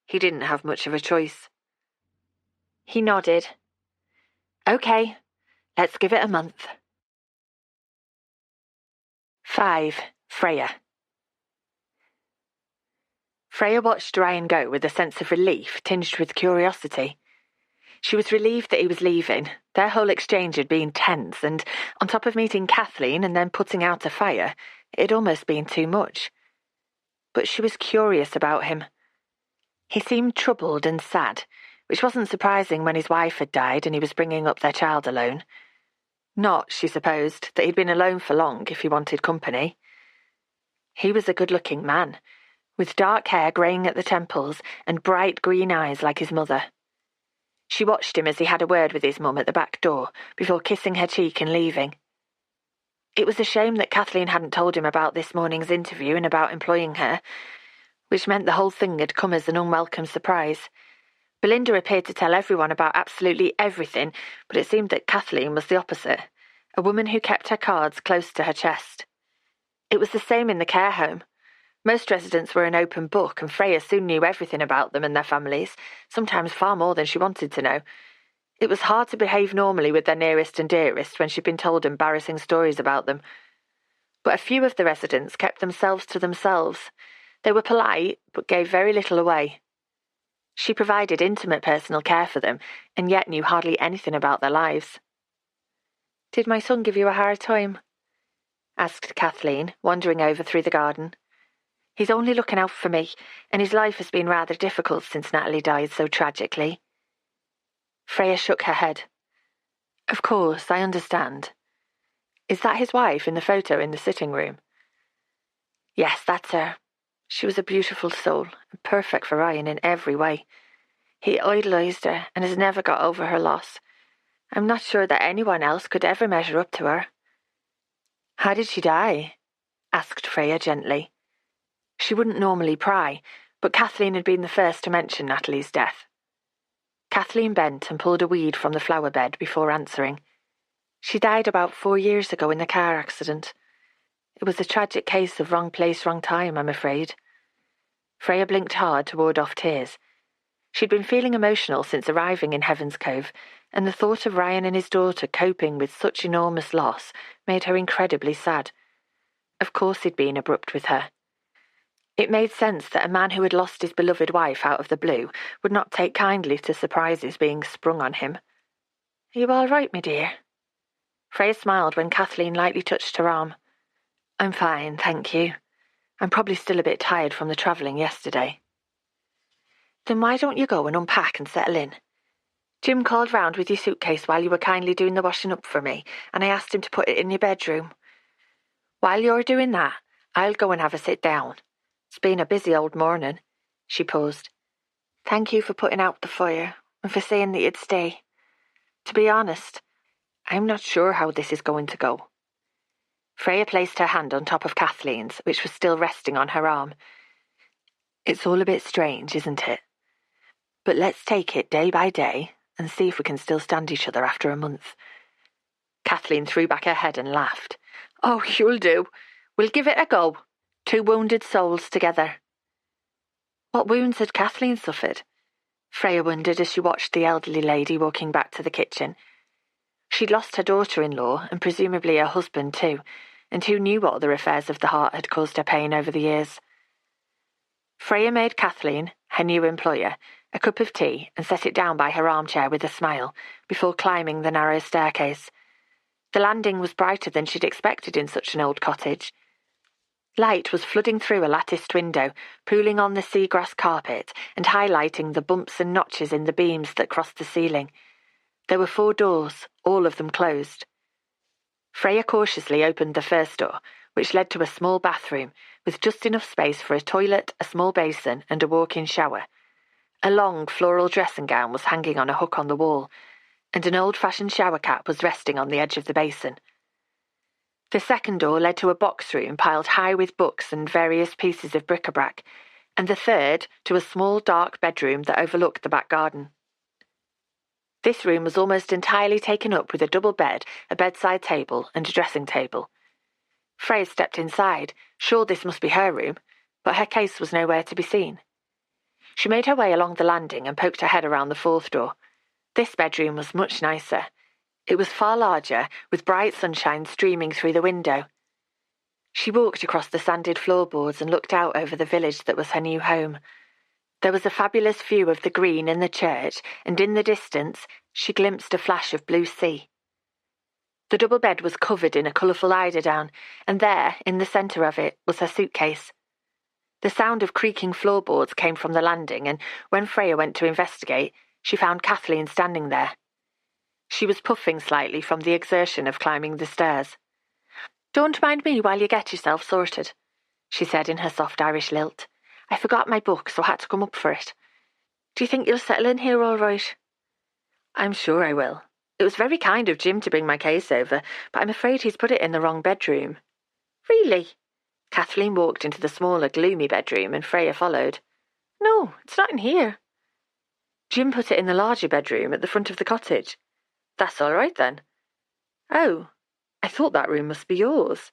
He didn't have much of a choice. He nodded. Okay, let's give it a month. 5. Freya. Freya watched Ryan go with a sense of relief tinged with curiosity. She was relieved that he was leaving. Their whole exchange had been tense, and on top of meeting Kathleen and then putting out a fire, it had almost been too much. But she was curious about him. He seemed troubled and sad, which wasn't surprising when his wife had died and he was bringing up their child alone. Not, she supposed, that he'd been alone for long if he wanted company. He was a good-looking man, with dark hair greying at the temples and bright green eyes like his mother. She watched him as he had a word with his mum at the back door before kissing her cheek and leaving. It was a shame that Kathleen hadn't told him about this morning's interview and about employing her, which meant the whole thing had come as an unwelcome surprise. Belinda appeared to tell everyone about absolutely everything, but it seemed that Kathleen was the opposite, a woman who kept her cards close to her chest. It was the same in the care home. Most residents were an open book, and Freya soon knew everything about them and their families, sometimes far more than she wanted to know. It was hard to behave normally with their nearest and dearest when she'd been told embarrassing stories about them. But a few of the residents kept themselves to themselves. They were polite, but gave very little away. She provided intimate personal care for them, and yet knew hardly anything about their lives. "Did my son give you a hard time?" asked Kathleen, wandering over through the garden. "He's only looking out for me, and his life has been rather difficult since Natalie died so tragically." Freya shook her head. "Of course, I understand. Is that his wife in the photo in the sitting room?" "Yes, that's her. She was a beautiful soul, and perfect for Ryan in every way. He idolised her and has never got over her loss. I'm not sure that anyone else could ever measure up to her." "How did she die?" asked Freya gently. She wouldn't normally pry, but Kathleen had been the first to mention Natalie's death. Kathleen bent and pulled a weed from the flower bed before answering. "She died about 4 years ago in the car accident. It was a tragic case of wrong place, wrong time, I'm afraid." Freya blinked hard to ward off tears. She'd been feeling emotional since arriving in Heaven's Cove, and the thought of Ryan and his daughter coping with such enormous loss made her incredibly sad. Of course he'd been abrupt with her. It made sense that a man who had lost his beloved wife out of the blue would not take kindly to surprises being sprung on him. "Are you all right, my dear?" Freya smiled when Kathleen lightly touched her arm. "I'm fine, thank you. I'm probably still a bit tired from the travelling yesterday." "Then why don't you go and unpack and settle in? Jim called round with your suitcase while you were kindly doing the washing up for me, and I asked him to put it in your bedroom. While you're doing that, I'll go and have a sit down. It's been a busy old morning." She paused. "Thank you for putting out the fire, and for saying that you'd stay. To be honest, I'm not sure how this is going to go." Freya placed her hand on top of Kathleen's, which was still resting on her arm. "It's all a bit strange, isn't it? But let's take it day by day and see if we can still stand each other after a month." Kathleen threw back her head and laughed. "Oh, you'll do. We'll give it a go. 2 wounded souls together." What wounds had Kathleen suffered? Freya wondered as she watched the elderly lady walking back to the kitchen. She'd lost her daughter-in-law, and presumably her husband too, and who knew what other affairs of the heart had caused her pain over the years. Freya made Kathleen, her new employer, a cup of tea and set it down by her armchair with a smile, before climbing the narrow staircase. The landing was brighter than she'd expected in such an old cottage. Light was flooding through a latticed window, pooling on the seagrass carpet and highlighting the bumps and notches in the beams that crossed the ceiling. There were 4 doors, all of them closed. Freya cautiously opened the first door, which led to a small bathroom, with just enough space for a toilet, a small basin, and a walk-in shower. A long floral dressing gown was hanging on a hook on the wall, and an old-fashioned shower cap was resting on the edge of the basin. The second door led to a box room piled high with books and various pieces of bric-a-brac, and the third to a small dark bedroom that overlooked the back garden. This room was almost entirely taken up with a double bed, a bedside table, and a dressing table. Freya stepped inside, sure this must be her room, but her case was nowhere to be seen. She made her way along the landing and poked her head around the 4th door. This bedroom was much nicer. It was far larger, with bright sunshine streaming through the window. She walked across the sanded floorboards and looked out over the village that was her new home. There was a fabulous view of the green and the church, and in the distance she glimpsed a flash of blue sea. The double bed was covered in a colourful eiderdown, and there, in the centre of it, was her suitcase. The sound of creaking floorboards came from the landing, and when Freya went to investigate, she found Kathleen standing there. She was puffing slightly from the exertion of climbing the stairs. "Don't mind me while you get yourself sorted," she said in her soft Irish lilt. "I forgot my book, so had to come up for it. Do you think you'll settle in here all right?" "I'm sure I will. It was very kind of Jim to bring my case over, but I'm afraid he's put it in the wrong bedroom." "Really?" Kathleen walked into the smaller, gloomy bedroom, and Freya followed. "No, it's not in here." "Jim put it in the larger bedroom at the front of the cottage." "That's all right, then." "Oh, I thought that room must be yours."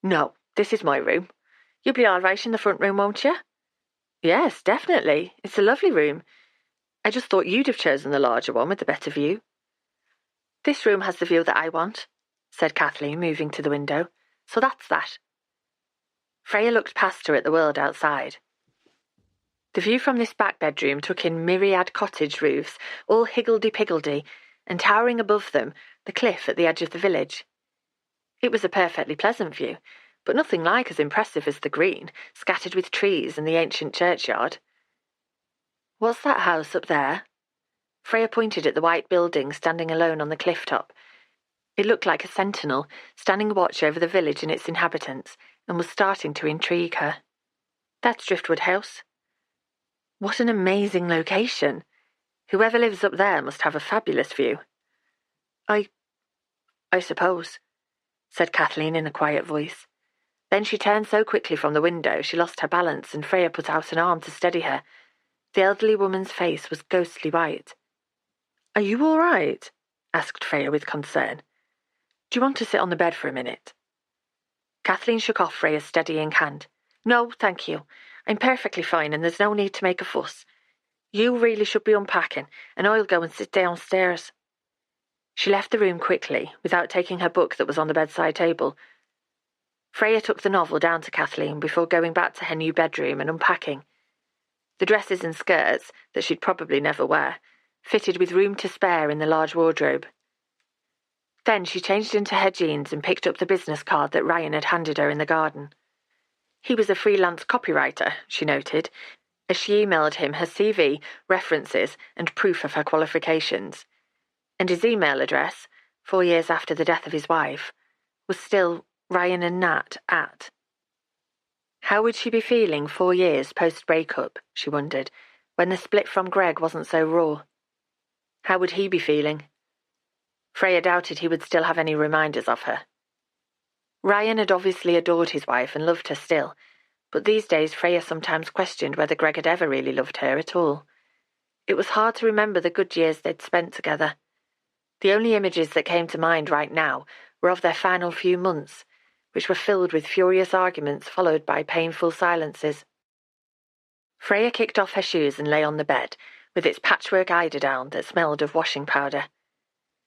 "No, this is my room. You'll be all right in the front room, won't you?" "Yes, definitely. It's a lovely room. I just thought you'd have chosen the larger one with the better view." "This room has the view that I want," said Kathleen, moving to the window. "So that's that." Freya looked past her at the world outside. The view from this back bedroom took in myriad cottage roofs, all higgledy-piggledy, and towering above them, the cliff at the edge of the village. It was a perfectly pleasant view, but nothing like as impressive as the green, scattered with trees, and the ancient churchyard. "What's that house up there?" Freya pointed at the white building standing alone on the cliff top. It looked like a sentinel, standing watch over the village and its inhabitants, and was starting to intrigue her. "That's Driftwood House." "What an amazing location! Whoever lives up there must have a fabulous view." I suppose," said Kathleen in a quiet voice. Then she turned so quickly from the window she lost her balance, and Freya put out an arm to steady her. The elderly woman's face was ghostly white. "Are you all right?" asked Freya with concern. "Do you want to sit on the bed for a minute?" Kathleen shook off Freya's steadying hand. "No, thank you. I'm perfectly fine, and there's no need to make a fuss. You really should be unpacking, and I'll go and sit downstairs." She left the room quickly, without taking her book that was on the bedside table. Freya took the novel down to Kathleen before going back to her new bedroom and unpacking. The dresses and skirts, that she'd probably never wear, fitted with room to spare in the large wardrobe. Then she changed into her jeans and picked up the business card that Ryan had handed her in the garden. He was a freelance copywriter, she noted, as she emailed him her CV, references, and proof of her qualifications. And his email address, 4 years after the death of his wife, was still ryanandnat@. How would she be feeling 4 years post-breakup, she wondered, when the split from Greg wasn't so raw? How would he be feeling? Freya doubted he would still have any reminders of her. Ryan had obviously adored his wife and loved her still, but these days Freya sometimes questioned whether Greg had ever really loved her at all. It was hard to remember the good years they'd spent together. The only images that came to mind right now were of their final few months, which were filled with furious arguments followed by painful silences. Freya kicked off her shoes and lay on the bed, with its patchwork eiderdown that smelled of washing powder.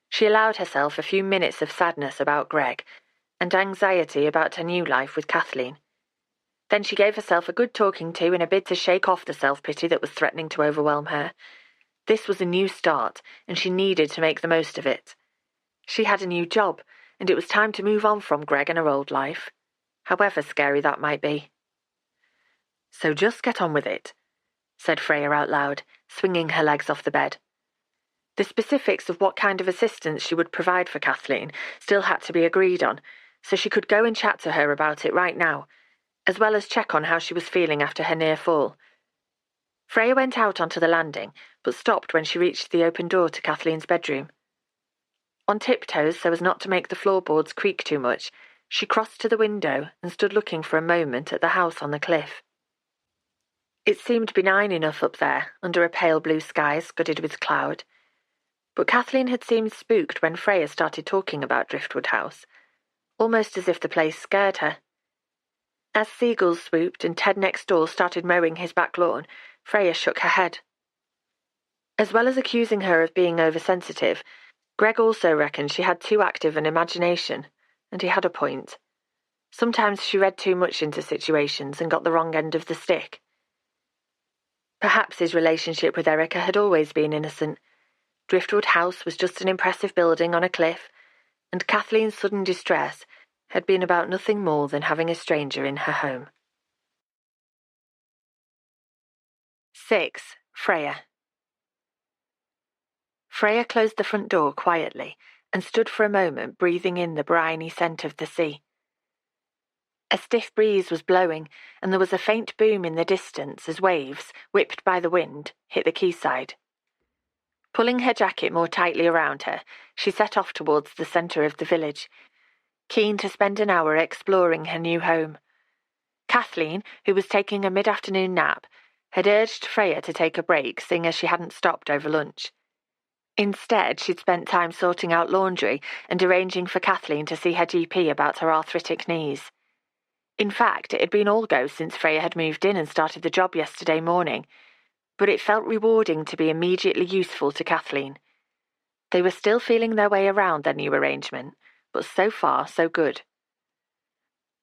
She allowed herself a few minutes of sadness about Greg, and anxiety about her new life with Kathleen. Then she gave herself a good talking to in a bid to shake off the self-pity that was threatening to overwhelm her. This was a new start, and she needed to make the most of it. She had a new job, and it was time to move on from Greg and her old life, however scary that might be. "So just get on with it," said Freya out loud, swinging her legs off the bed. The specifics of what kind of assistance she would provide for Kathleen still had to be agreed on, so she could go and chat to her about it right now, as well as check on how she was feeling after her near fall. Freya went out onto the landing, but stopped when she reached the open door to Kathleen's bedroom. On tiptoes, so as not to make the floorboards creak too much, she crossed to the window and stood looking for a moment at the house on the cliff. It seemed benign enough up there, under a pale blue sky scudded with cloud. But Kathleen had seemed spooked when Freya started talking about Driftwood House, almost as if the place scared her. As seagulls swooped and Ted next door started mowing his back lawn, Freya shook her head. As well as accusing her of being oversensitive, Greg also reckoned she had too active an imagination, and he had a point. Sometimes she read too much into situations and got the wrong end of the stick. Perhaps his relationship with Erica had always been innocent. Driftwood House was just an impressive building on a cliff, and Kathleen's sudden distress had been about nothing more than having a stranger in her home. 6. Freya. Freya closed the front door quietly and stood for a moment breathing in the briny scent of the sea. A stiff breeze was blowing, and there was a faint boom in the distance as waves, whipped by the wind, hit the quayside. Pulling her jacket more tightly around her, she set off towards the centre of the village, keen to spend an hour exploring her new home. Kathleen, who was taking a mid-afternoon nap, had urged Freya to take a break, seeing as she hadn't stopped over lunch. Instead, she'd spent time sorting out laundry and arranging for Kathleen to see her GP about her arthritic knees. In fact, it had been all go since Freya had moved in and started the job yesterday morning, but it felt rewarding to be immediately useful to Kathleen. They were still feeling their way around their new arrangement, but so far, so good.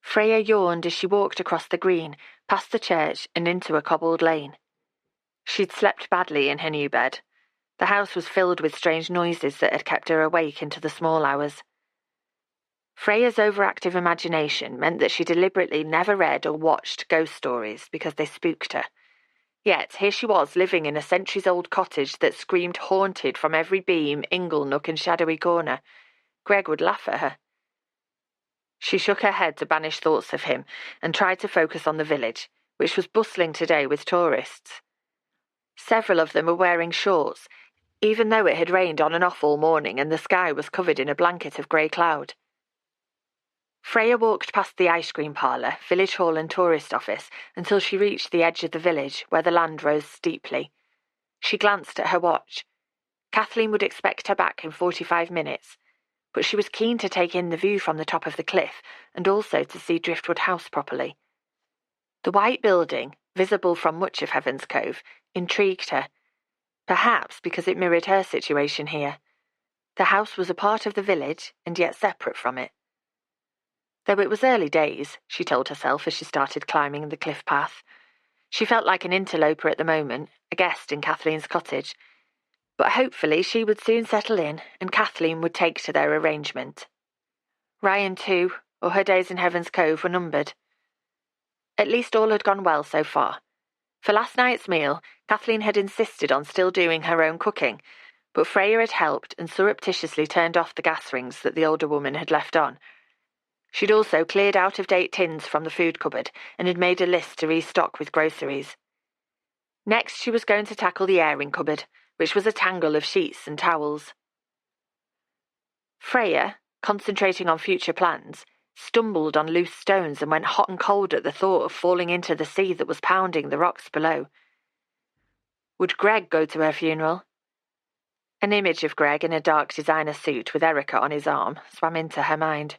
Freya yawned as she walked across the green, past the church and into a cobbled lane. She'd slept badly in her new bed. The house was filled with strange noises that had kept her awake into the small hours. Freya's overactive imagination meant that she deliberately never read or watched ghost stories because they spooked her. Yet here she was living in a centuries-old cottage that screamed haunted from every beam, ingle, nook and shadowy corner. Greg would laugh at her. She shook her head to banish thoughts of him and tried to focus on the village, which was bustling today with tourists. Several of them were wearing shorts, even though it had rained on and off all morning and the sky was covered in a blanket of grey cloud. Freya walked past the ice cream parlour, village hall and tourist office until she reached the edge of the village, where the land rose steeply. She glanced at her watch. Kathleen would expect her back in 45 minutes, but she was keen to take in the view from the top of the cliff and also to see Driftwood House properly. The white building, visible from much of Heaven's Cove, intrigued her, perhaps because it mirrored her situation here. The house was a part of the village and yet separate from it. Though it was early days, she told herself as she started climbing the cliff path. She felt like an interloper at the moment, a guest in Kathleen's cottage. But hopefully she would soon settle in and Kathleen would take to their arrangement. Ryan too, or her days in Heaven's Cove were numbered. At least all had gone well so far. For last night's meal, Kathleen had insisted on still doing her own cooking, but Freya had helped and surreptitiously turned off the gas rings that the older woman had left on. She'd also cleared out-of-date tins from the food cupboard and had made a list to restock with groceries. Next, she was going to tackle the airing cupboard, which was a tangle of sheets and towels. Freya, concentrating on future plans, stumbled on loose stones and went hot and cold at the thought of falling into the sea that was pounding the rocks below. Would Greg go to her funeral? An image of Greg in a dark designer suit with Erica on his arm swam into her mind.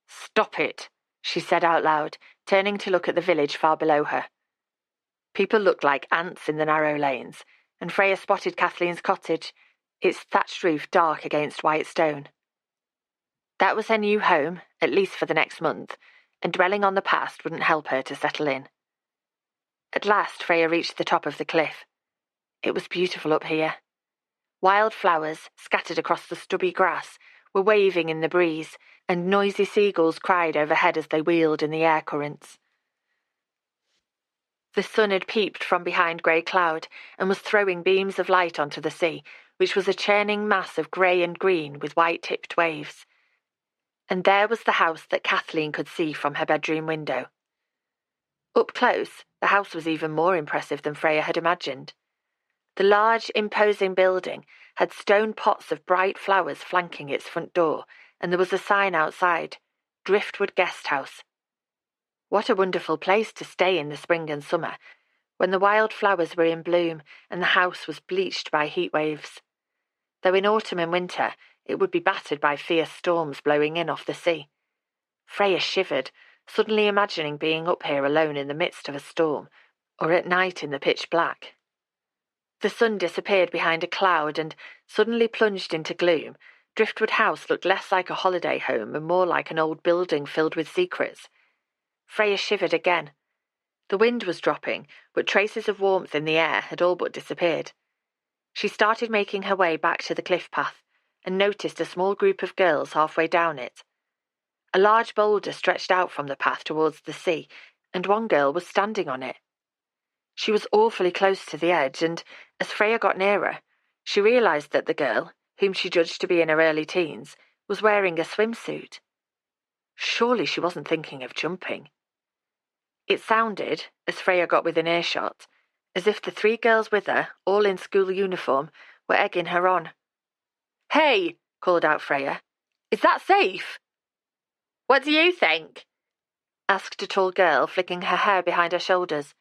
"Stop it," she said out loud, turning to look at the village far below her. People looked like ants in the narrow lanes, and Freya spotted Kathleen's cottage, its thatched roof dark against white stone. That was her new home, at least for the next month, and dwelling on the past wouldn't help her to settle in. At last Freya reached the top of the cliff. It was beautiful up here. Wild flowers, scattered across the stubby grass, were waving in the breeze, and noisy seagulls cried overhead as they wheeled in the air currents. The sun had peeped from behind grey cloud and was throwing beams of light onto the sea, which was a churning mass of grey and green with white-tipped waves. And there was the house that Kathleen could see from her bedroom window. Up close, the house was even more impressive than Freya had imagined. The large, imposing building had stone pots of bright flowers flanking its front door, and there was a sign outside, Driftwood Guest House. What a wonderful place to stay in the spring and summer, when the wild flowers were in bloom and the house was bleached by heat waves. Though in autumn and winter it would be battered by fierce storms blowing in off the sea. Freya shivered, suddenly imagining being up here alone in the midst of a storm, or at night in the pitch black. The sun disappeared behind a cloud and suddenly plunged into gloom, Driftwood House looked less like a holiday home and more like an old building filled with secrets. Freya shivered again. The wind was dropping, but traces of warmth in the air had all but disappeared. She started making her way back to the cliff path and noticed a small group of girls halfway down it. A large boulder stretched out from the path towards the sea, and one girl was standing on it. She was awfully close to the edge, and as Freya got nearer, she realised that the girl, whom she judged to be in her early teens, was wearing a swimsuit. Surely she wasn't thinking of jumping. It sounded, as Freya got within earshot, as if the 3 girls with her, all in school uniform, were egging her on. "Hey," called out Freya, "is that safe?" "What do you think?" asked a tall girl, flicking her hair behind her shoulders.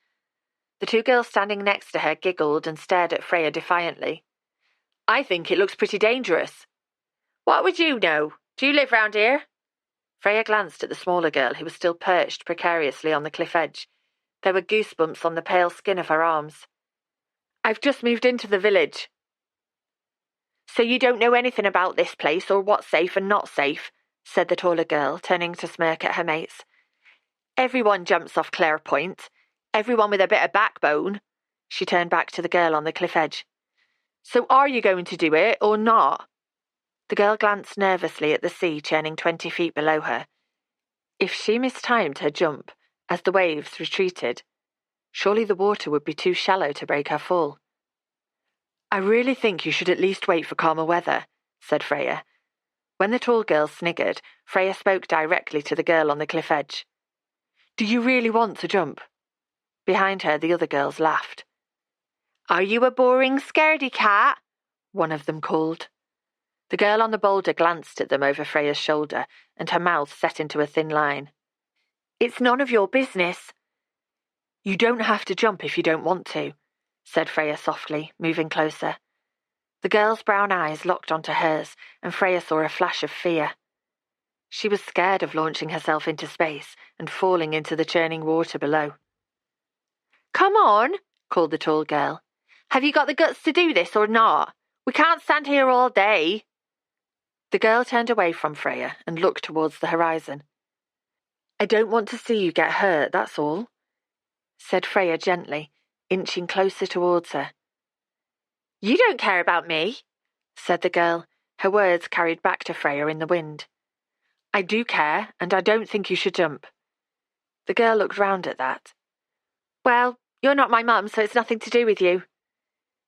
The 2 girls standing next to her giggled and stared at Freya defiantly. "I think it looks pretty dangerous." "What would you know? Do you live round here?" Freya glanced at the smaller girl who was still perched precariously on the cliff edge. There were goosebumps on the pale skin of her arms. "I've just moved into the village." "So you don't know anything about this place or what's safe and not safe?" said the taller girl, turning to smirk at her mates. "Everyone jumps off Clare Point. Everyone with a bit of backbone." She turned back to the girl on the cliff edge. "So are you going to do it or not?" The girl glanced nervously at the sea churning 20 feet below her. If she mistimed her jump as the waves retreated, surely the water would be too shallow to break her fall. "I really think you should at least wait for calmer weather," said Freya. When the tall girl sniggered, Freya spoke directly to the girl on the cliff edge. "Do you really want to jump?" Behind her, the other girls laughed. "Are you a boring scaredy cat?" one of them called. The girl on the boulder glanced at them over Freya's shoulder, and her mouth set into a thin line. "It's none of your business." "You don't have to jump if you don't want to," said Freya softly, moving closer. The girl's brown eyes locked onto hers, and Freya saw a flash of fear. She was scared of launching herself into space and falling into the churning water below. "Come on," called the tall girl. "Have you got the guts to do this or not? We can't stand here all day." The girl turned away from Freya and looked towards the horizon. "I don't want to see you get hurt, that's all," said Freya gently, inching closer towards her. "You don't care about me," said the girl, her words carried back to Freya in the wind. "I do care, and I don't think you should jump." The girl looked round at that. "Well, you're not my mum, so it's nothing to do with you,"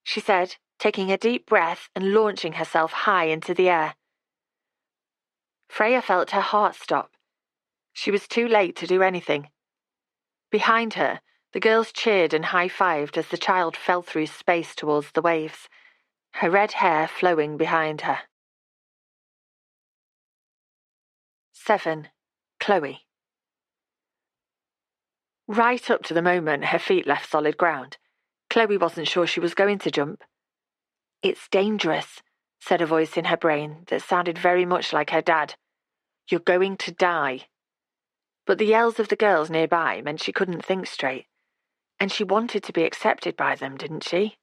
she said, taking a deep breath and launching herself high into the air. Freya felt her heart stop. She was too late to do anything. Behind her, the girls cheered and high-fived as the child fell through space towards the waves, her red hair flowing behind her. 7. Chloe. Right up to the moment her feet left solid ground, Chloe wasn't sure she was going to jump. "It's dangerous," said a voice in her brain that sounded very much like her dad. "You're going to die." But the yells of the girls nearby meant she couldn't think straight. And she wanted to be accepted by them, didn't she?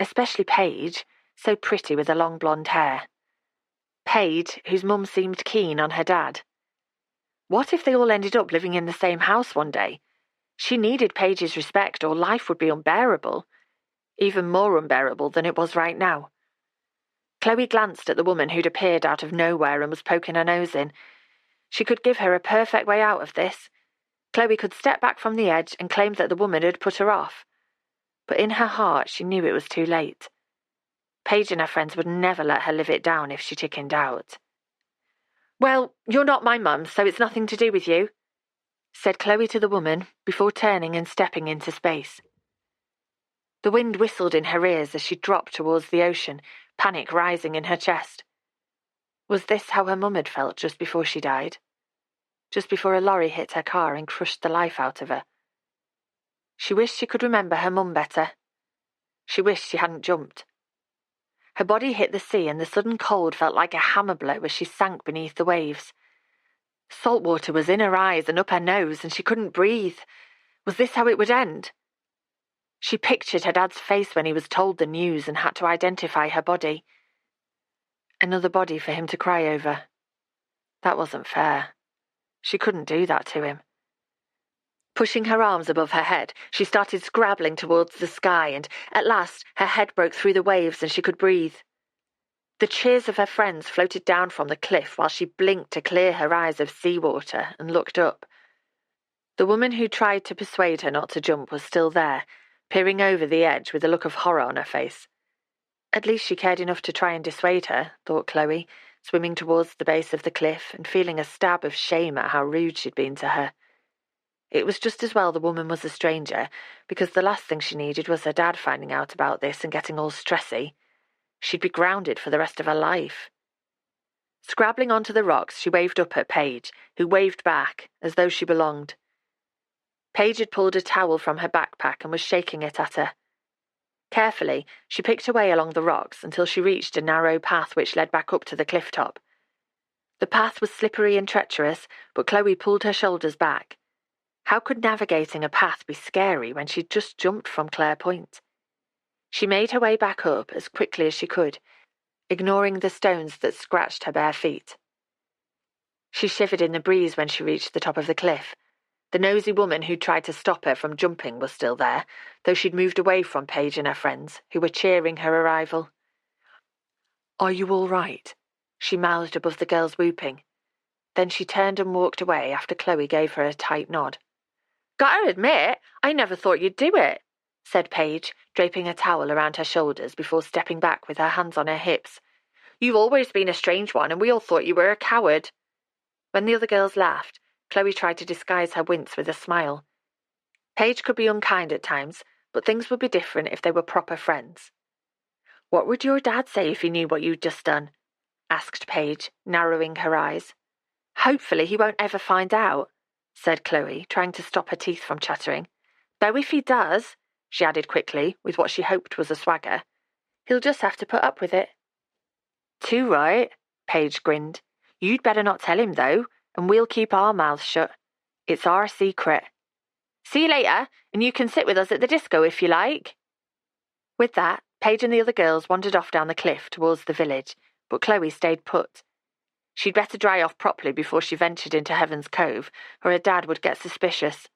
Especially Paige, so pretty with her long blonde hair. Paige, whose mum seemed keen on her dad. What if they all ended up living in the same house one day? She needed Paige's respect or life would be unbearable. Even more unbearable than it was right now. Chloe glanced at the woman who'd appeared out of nowhere and was poking her nose in. She could give her a perfect way out of this. Chloe could step back from the edge and claim that the woman had put her off. But in her heart she knew it was too late. Paige and her friends would never let her live it down if she chickened out. "Well, you're not my mum, so it's nothing to do with you," said Chloe to the woman before turning and stepping into space. The wind whistled in her ears as she dropped towards the ocean, panic rising in her chest. Was this how her mum had felt just before she died? Just before a lorry hit her car and crushed the life out of her? She wished she could remember her mum better. She wished she hadn't jumped. Her body hit the sea and the sudden cold felt like a hammer blow as she sank beneath the waves. Salt water was in her eyes and up her nose and she couldn't breathe. Was this how it would end? She pictured her dad's face when he was told the news and had to identify her body. Another body for him to cry over. That wasn't fair. She couldn't do that to him. Pushing her arms above her head, she started scrabbling towards the sky, and at last her head broke through the waves and she could breathe. The cheers of her friends floated down from the cliff while she blinked to clear her eyes of seawater and looked up. The woman who tried to persuade her not to jump was still there, peering over the edge with a look of horror on her face. At least she cared enough to try and dissuade her, thought Chloe, swimming towards the base of the cliff and feeling a stab of shame at how rude she'd been to her. It was just as well the woman was a stranger, because the last thing she needed was her dad finding out about this and getting all stressy. She'd be grounded for the rest of her life. Scrabbling onto the rocks, she waved up at Paige, who waved back, as though she belonged. Paige had pulled a towel from her backpack and was shaking it at her. Carefully, she picked her way along the rocks until she reached a narrow path which led back up to the cliff top. The path was slippery and treacherous, but Chloe pulled her shoulders back. How could navigating a path be scary when she'd just jumped from Clare Point? She made her way back up as quickly as she could, ignoring the stones that scratched her bare feet. She shivered in the breeze when she reached the top of the cliff. The nosy woman who'd tried to stop her from jumping was still there, though she'd moved away from Paige and her friends, who were cheering her arrival. "Are you all right?" she mouthed above the girls' whooping. Then she turned and walked away after Chloe gave her a tight nod. "Gotta admit, I never thought you'd do it," said Paige, draping a towel around her shoulders before stepping back with her hands on her hips. "You've always been a strange one, and we all thought you were a coward." When the other girls laughed, Chloe tried to disguise her wince with a smile. Paige could be unkind at times, but things would be different if they were proper friends. "What would your dad say if he knew what you'd just done?" asked Paige, narrowing her eyes. "Hopefully he won't ever find out," said Chloe, trying to stop her teeth from chattering. "Though if he does," she added quickly, with what she hoped was a swagger, "he'll just have to put up with it." "Too right," Paige grinned. "You'd better not tell him, though, and we'll keep our mouths shut. It's our secret. See you later, and you can sit with us at the disco if you like." With that, Paige and the other girls wandered off down the cliff towards the village, but Chloe stayed put. She'd better dry off properly before she ventured into Heaven's Cove, or her dad would get suspicious.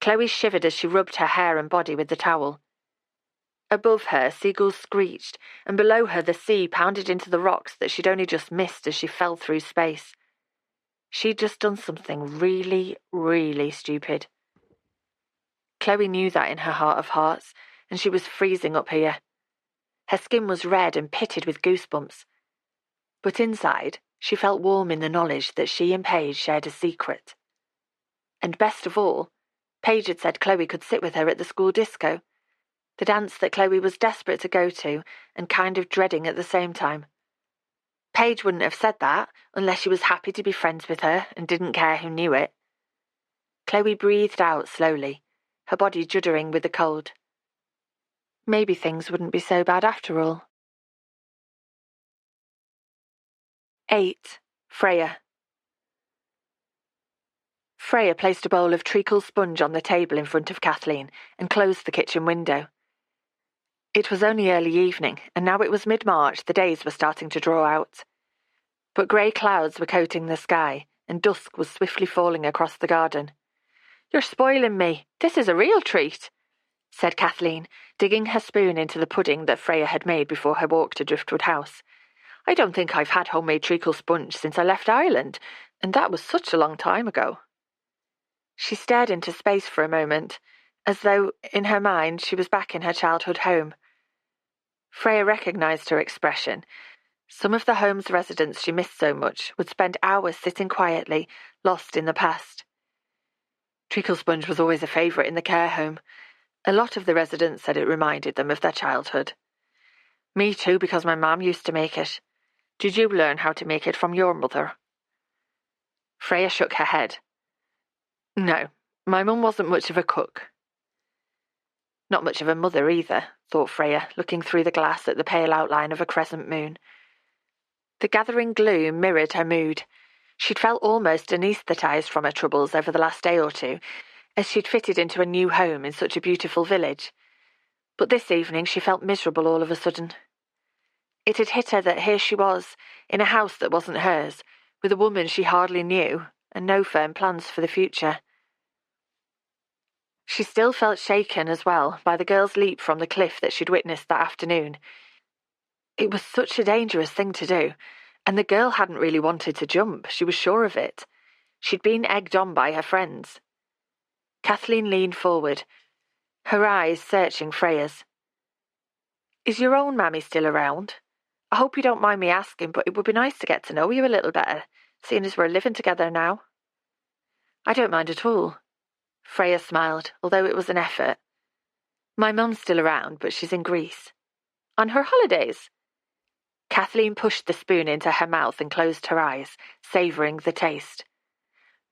Chloe shivered as she rubbed her hair and body with the towel. Above her, seagulls screeched, and below her the sea pounded into the rocks that she'd only just missed as she fell through space. She'd just done something really, really stupid. Chloe knew that in her heart of hearts, and she was freezing up here. Her skin was red and pitted with goosebumps. But inside, she felt warm in the knowledge that she and Paige shared a secret. And best of all, Paige had said Chloe could sit with her at the school disco, the dance that Chloe was desperate to go to and kind of dreading at the same time. Paige wouldn't have said that unless she was happy to be friends with her and didn't care who knew it. Chloe breathed out slowly, her body juddering with the cold. Maybe things wouldn't be so bad after all. 8. Freya. Freya placed a bowl of treacle sponge on the table in front of Kathleen and closed the kitchen window. It was only early evening, and now it was mid-March, the days were starting to draw out. But grey clouds were coating the sky, and dusk was swiftly falling across the garden. "You're spoiling me. This is a real treat," said Kathleen, digging her spoon into the pudding that Freya had made before her walk to Driftwood House. "I don't think I've had homemade treacle sponge since I left Ireland, and that was such a long time ago." She stared into space for a moment, as though, in her mind, she was back in her childhood home. Freya recognised her expression. Some of the home's residents she missed so much would spend hours sitting quietly, lost in the past. Treacle sponge was always a favourite in the care home. A lot of the residents said it reminded them of their childhood. Me too, because my mum used to make it. Did you learn how to make it from your mother? Freya shook her head. No, my mum wasn't much of a cook. Not much of a mother either, thought Freya, looking through the glass at the pale outline of a crescent moon. The gathering gloom mirrored her mood. She'd felt almost anaesthetised from her troubles over the last day or two, as she'd fitted into a new home in such a beautiful village. But this evening she felt miserable all of a sudden. It had hit her that here she was, in a house that wasn't hers, with a woman she hardly knew, and no firm plans for the future. She still felt shaken as well by the girl's leap from the cliff that she'd witnessed that afternoon. It was such a dangerous thing to do, and the girl hadn't really wanted to jump, she was sure of it. She'd been egged on by her friends. Kathleen leaned forward, her eyes searching Freya's. "Is your own mammy still around? I hope you don't mind me asking, but it would be nice to get to know you a little better, seeing as we're living together now." "I don't mind at all." Freya smiled, although it was an effort. "My mum's still around, but she's in Greece." "On her holidays?" Kathleen pushed the spoon into her mouth and closed her eyes, savouring the taste.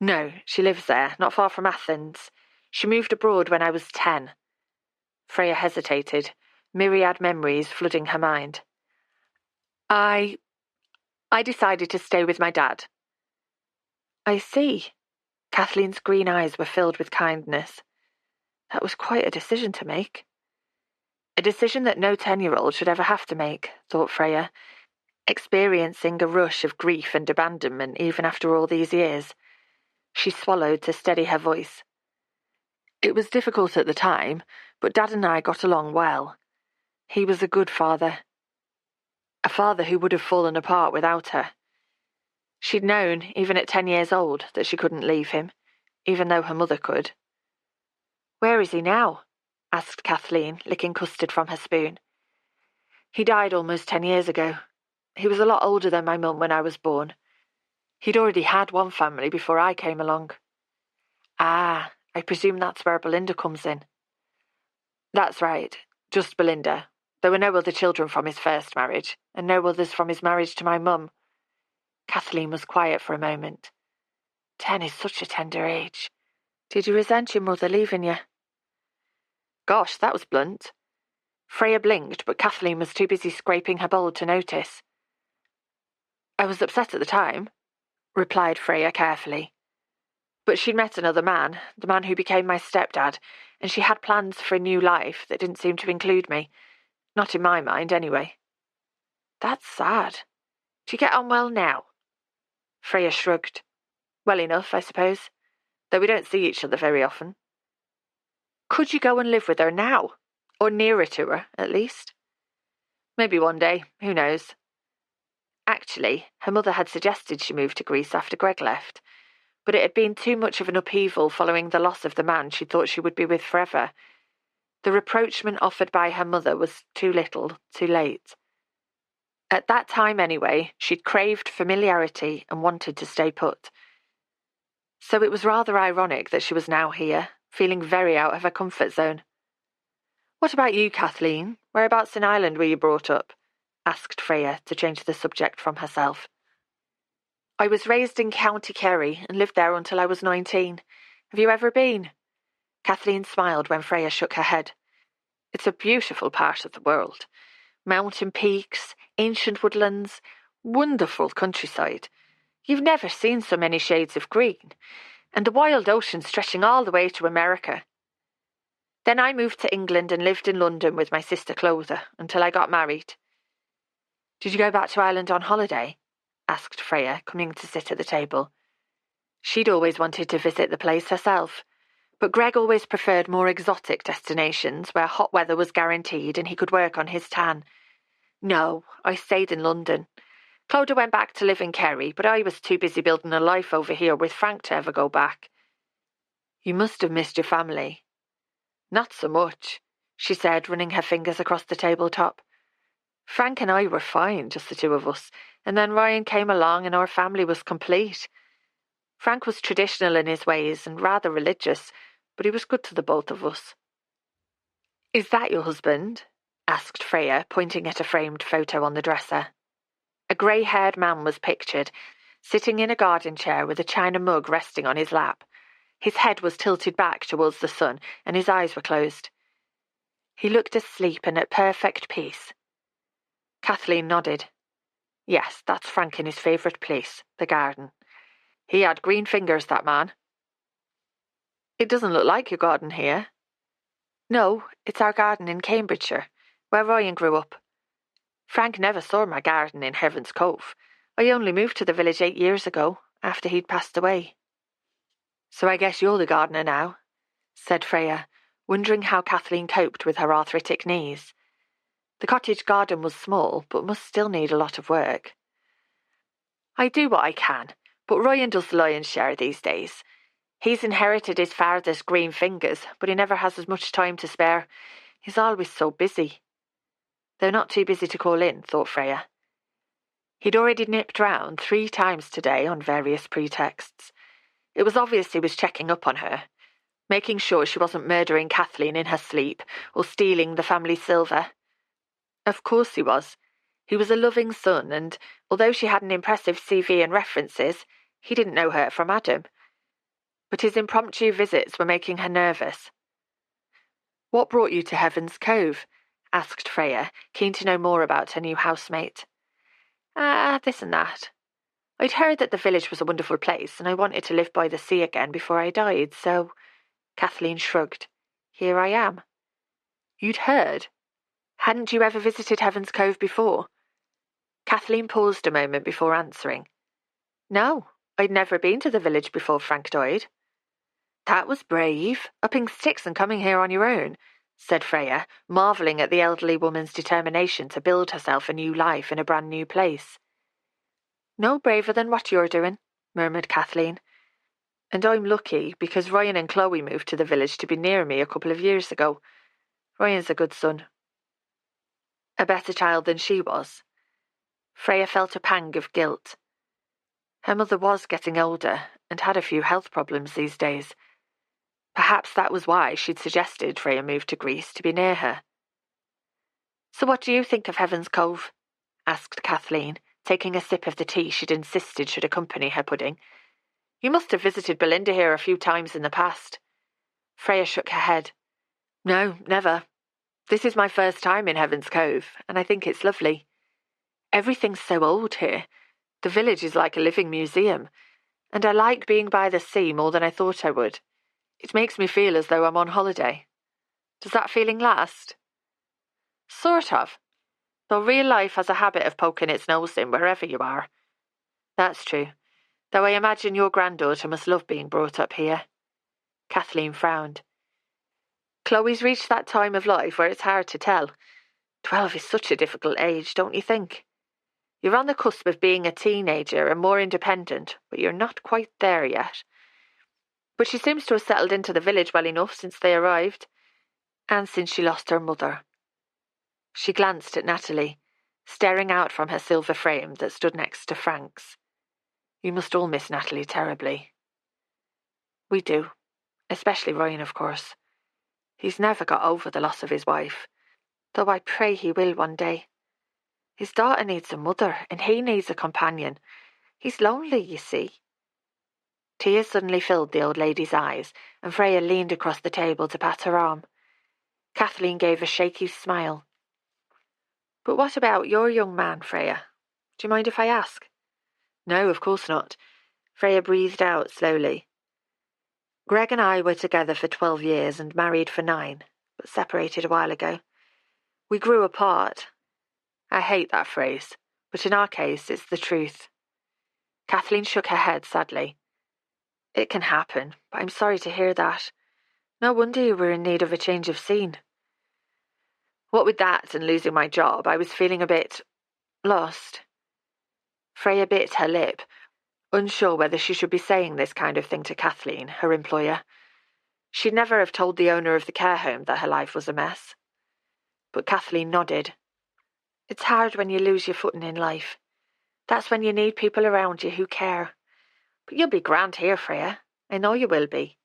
"No, she lives there, not far from Athens. She moved abroad when I was 10. Freya hesitated, myriad memories flooding her mind. I decided to stay with my dad." "I see." Kathleen's green eyes were filled with kindness. That was quite a decision to make. A decision that no 10-year-old should ever have to make, thought Freya, experiencing a rush of grief and abandonment even after all these years. She swallowed to steady her voice. "It was difficult at the time, but Dad and I got along well. He was a good father. A father who would have fallen apart without her. She'd known, even at 10 years old, that she couldn't leave him, even though her mother could." "Where is he now?" asked Kathleen, licking custard from her spoon. "He died almost 10 years ago. He was a lot older than my mum when I was born. He'd already had one family before I came along." "Ah, I presume that's where Belinda comes in." "That's right, just Belinda. There were no other children from his first marriage, and no others from his marriage to my mum." Kathleen was quiet for a moment. 10 is such a tender age. "Did you resent your mother leaving you?" Gosh, that was blunt. Freya blinked, but Kathleen was too busy scraping her bowl to notice. "I was upset at the time," replied Freya carefully. "But she'd met another man, the man who became my stepdad, and she had plans for a new life that didn't seem to include me. Not in my mind, anyway." "That's sad. Do you get on well now?" Freya shrugged. "Well enough, I suppose, though we don't see each other very often." "Could you go and live with her now? Or nearer to her, at least?" "Maybe one day, who knows?" Actually, her mother had suggested she move to Greece after Greg left, but it had been too much of an upheaval following the loss of the man she thought she would be with forever. The rapprochement offered by her mother was too little, too late. At that time anyway, she'd craved familiarity and wanted to stay put. So it was rather ironic that she was now here, feeling very out of her comfort zone. "What about you, Kathleen? Whereabouts in Ireland were you brought up?" asked Freya, to change the subject from herself. "I was raised in County Kerry and lived there until I was 19. Have you ever been?" Kathleen smiled when Freya shook her head. "It's a beautiful part of the world. Mountain peaks, ancient woodlands, wonderful countryside. You've never seen so many shades of green, and the wild ocean stretching all the way to America. Then I moved to England and lived in London with my sister Clotha until I got married." "Did you go back to Ireland on holiday?" asked Freya, coming to sit at the table. She'd always wanted to visit the place herself, but Greg always preferred more exotic destinations where hot weather was guaranteed and he could work on his tan. "No, I stayed in London. Clodagh went back to live in Kerry, but I was too busy building a life over here with Frank to ever go back." "You must have missed your family." "Not so much," she said, running her fingers across the tabletop. "Frank and I were fine, just the two of us, and then Ryan came along and our family was complete. Frank was traditional in his ways and rather religious, but he was good to the both of us." "Is that your husband?" asked Freya, pointing at a framed photo on the dresser. A grey-haired man was pictured, sitting in a garden chair with a china mug resting on his lap. His head was tilted back towards the sun, and his eyes were closed. He looked asleep and at perfect peace. Kathleen nodded. "Yes, that's Frank in his favourite place, the garden. He had green fingers, that man." "It doesn't look like your garden here." "No, it's our garden in Cambridgeshire, where Ryan grew up." Frank never saw my garden in Heaven's Cove. I only moved to the village 8 years ago, after he'd passed away." "So I guess you're the gardener now," said Freya, wondering how Kathleen coped with her arthritic knees. The cottage garden was small, but must still need a lot of work. "I do what I can, but Ryan does the lion's share these days. He's inherited his father's green fingers, but he never has as much time to spare. He's always so busy." Though not too busy to call in, thought Freya. He'd already nipped round 3 times today on various pretexts. It was obvious he was checking up on her, making sure she wasn't murdering Kathleen in her sleep or stealing the family silver. Of course he was. He was a loving son, and although she had an impressive CV and references, he didn't know her from Adam. But his impromptu visits were making her nervous. "What brought you to Heaven's Cove?" asked Freya, keen to know more about her new housemate. This and that. I'd heard that the village was a wonderful place, and I wanted to live by the sea again before I died, so—" Kathleen shrugged. "Here I am." "You'd heard? Hadn't you ever visited Heaven's Cove before?" Kathleen paused a moment before answering. "No, I'd never been to the village before Frank died." "That was brave, upping sticks and coming here on your own," said Freya, marvelling at the elderly woman's determination to build herself a new life in a brand new place. "No braver than what you're doing," murmured Kathleen. "And I'm lucky because Ryan and Chloe moved to the village to be near me a couple of years ago. Ryan's a good son." A better child than she was. Freya felt a pang of guilt. Her mother was getting older and had a few health problems these days. Perhaps that was why she'd suggested Freya move to Greece to be near her. "So what do you think of Heaven's Cove?" asked Kathleen, taking a sip of the tea she'd insisted should accompany her pudding. "You must have visited Belinda here a few times in the past." Freya shook her head. "No, never. This is my first time in Heaven's Cove, and I think it's lovely. Everything's so old here. The village is like a living museum, and I like being by the sea more than I thought I would. It makes me feel as though I'm on holiday. Does that feeling last?" "Sort of. Though real life has a habit of poking its nose in wherever you are." "That's true. Though I imagine your granddaughter must love being brought up here." Kathleen frowned. "Chloe's reached that time of life where it's hard to tell. 12 is such a difficult age, don't you think? You're on the cusp of being a teenager and more independent, but you're not quite there yet. But she seems to have settled into the village well enough since they arrived, and since she lost her mother." She glanced at Natalie, staring out from her silver frame that stood next to Frank's. "You must all miss Natalie terribly." "We do, especially Ryan, of course. He's never got over the loss of his wife, though I pray he will one day. His daughter needs a mother, and he needs a companion. He's lonely, you see." Tears suddenly filled the old lady's eyes, and Freya leaned across the table to pat her arm. Kathleen gave a shaky smile. "But what about your young man, Freya? Do you mind if I ask?" "No, of course not." Freya breathed out slowly. "Greg and I were together for 12 years and married for 9, but separated a while ago. We grew apart. I hate that phrase, but in our case it's the truth." Kathleen shook her head sadly. "It can happen, but I'm sorry to hear that. No wonder you were in need of a change of scene." "What with that and losing my job, I was feeling a bit lost." Freya bit her lip, unsure whether she should be saying this kind of thing to Kathleen, her employer. She'd never have told the owner of the care home that her life was a mess. But Kathleen nodded. "It's hard when you lose your footing in life. That's when you need people around you who care. But you'll be grand here, Freya. I know you will be.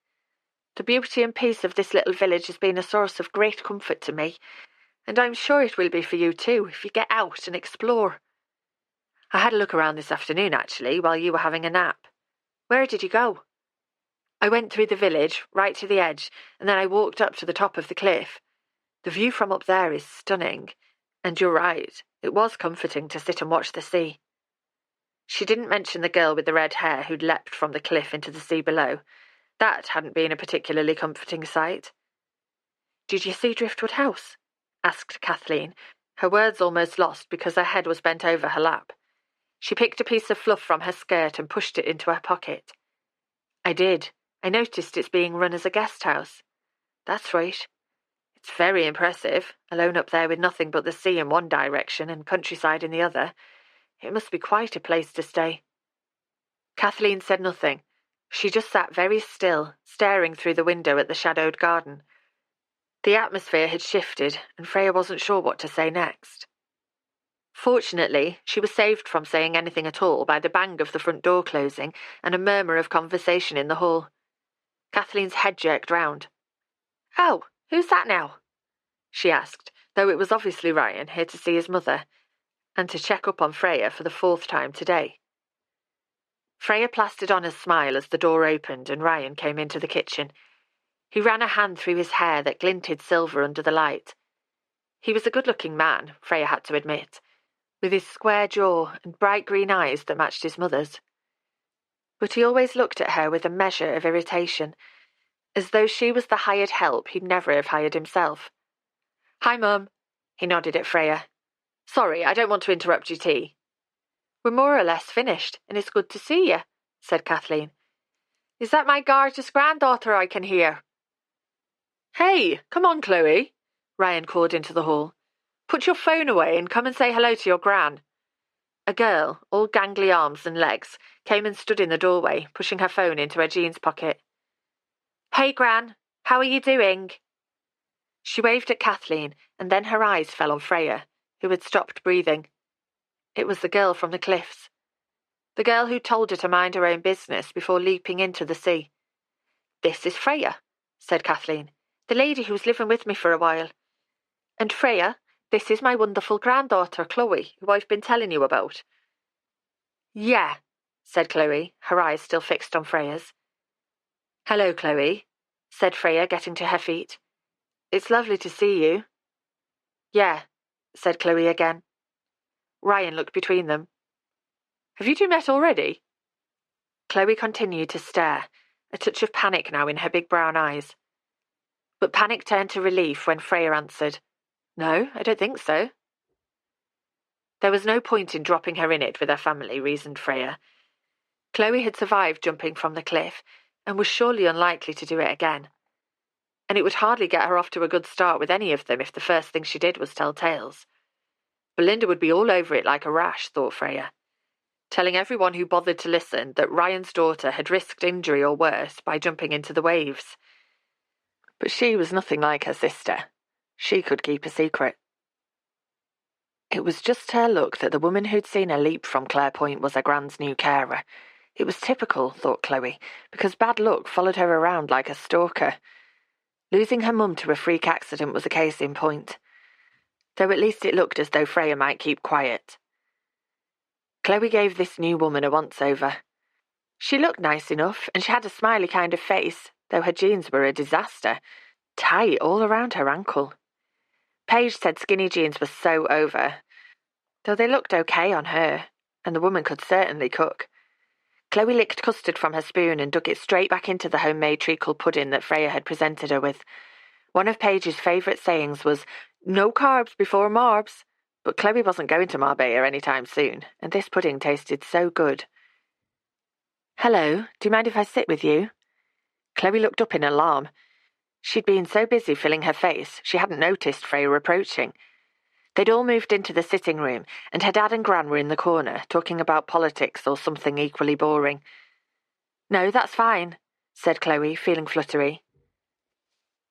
The beauty and peace of this little village has been a source of great comfort to me, and I'm sure it will be for you too, if you get out and explore. I had a look around this afternoon, actually, while you were having a nap. Where did you go?" "I went through the village, right to the edge, and then I walked up to the top of the cliff. The view from up there is stunning, and you're right, it was comforting to sit and watch the sea." She didn't mention the girl with the red hair who'd leapt from the cliff into the sea below. That hadn't been a particularly comforting sight. "Did you see Driftwood House?" asked Kathleen, her words almost lost because her head was bent over her lap. She picked a piece of fluff from her skirt and pushed it into her pocket. I did. I noticed it's being run as a guest house. That's right. It's very impressive, alone up there with nothing but the sea in one direction and countryside in the other. It must be quite a place to stay. Kathleen said nothing. She just sat very still, staring through the window at the shadowed garden. The atmosphere had shifted, and Freya wasn't sure what to say next. Fortunately, she was saved from saying anything at all by the bang of the front door closing and a murmur of conversation in the hall. Kathleen's head jerked round. "Oh, who's that now?" she asked, though it was obviously Ryan, here to see his mother, and to check up on Freya for the 4th time today. Freya plastered on a smile as the door opened and Ryan came into the kitchen. He ran a hand through his hair that glinted silver under the light. He was a good-looking man, Freya had to admit, with his square jaw and bright green eyes that matched his mother's. But he always looked at her with a measure of irritation, as though she was the hired help he'd never have hired himself. "Hi, Mum," he nodded at Freya. "Sorry, I don't want to interrupt your tea." "We're more or less finished, and it's good to see you," said Kathleen. "Is that my gorgeous granddaughter I can hear?" "Hey, come on, Chloe," Ryan called into the hall. "Put your phone away and come and say hello to your gran." A girl, all gangly arms and legs, came and stood in the doorway, pushing her phone into her jeans pocket. "Hey, Gran, how are you doing?" She waved at Kathleen, and then her eyes fell on Freya, who had stopped breathing. It was the girl from the cliffs. The girl who told her to mind her own business before leaping into the sea. "This is Freya," said Kathleen, "the lady who's living with me for a while. And Freya, this is my wonderful granddaughter, Chloe, who I've been telling you about." "Yeah," said Chloe, her eyes still fixed on Freya's. "Hello, Chloe," said Freya, getting to her feet. "It's lovely to see you." "Yeah," said Chloe again. Ryan looked between them. "Have you two met already?" Chloe continued to stare, a touch of panic now in her big brown eyes. But panic turned to relief when Freya answered, "No, I don't think so." There was no point in dropping her in it with her family, reasoned Freya. Chloe had survived jumping from the cliff and was surely unlikely to do it again. And it would hardly get her off to a good start with any of them if the first thing she did was tell tales. Belinda would be all over it like a rash, thought Freya, telling everyone who bothered to listen that Ryan's daughter had risked injury or worse by jumping into the waves. But she was nothing like her sister. She could keep a secret. It was just her luck that the woman who'd seen her leap from Clare Point was her grand's new carer. It was typical, thought Chloe, because bad luck followed her around like a stalker. Losing her mum to a freak accident was a case in point, though at least it looked as though Freya might keep quiet. Chloe gave this new woman a once-over. She looked nice enough, and she had a smiley kind of face, though her jeans were a disaster, tight all around her ankle. Paige said skinny jeans were so over, though they looked okay on her, and the woman could certainly cook. Chloe licked custard from her spoon and dug it straight back into the homemade treacle pudding that Freya had presented her with. One of Paige's favourite sayings was, "No carbs before Marbs," but Chloe wasn't going to Marbella anytime soon, and this pudding tasted so good. "Hello, do you mind if I sit with you?" Chloe looked up in alarm. She'd been so busy filling her face, she hadn't noticed Freya approaching. They'd all moved into the sitting room, and her dad and Gran were in the corner, talking about politics or something equally boring. "No, that's fine," said Chloe, feeling fluttery.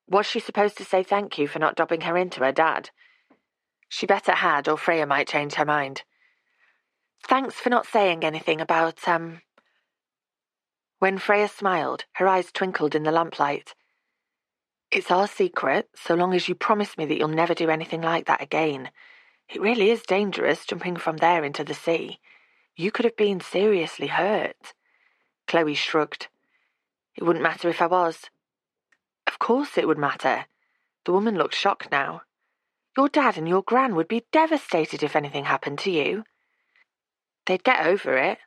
Was she supposed to say thank you for not dobbing her into her dad? She better had, or Freya might change her mind. "Thanks for not saying anything about, When Freya smiled, her eyes twinkled in the lamplight. "It's our secret, so long as you promise me that you'll never do anything like that again. It really is dangerous jumping from there into the sea. You could have been seriously hurt." Chloe shrugged. "It wouldn't matter if I was." "Of course it would matter." The woman looked shocked now. "Your dad and your gran would be devastated if anything happened to you." "They'd get over it."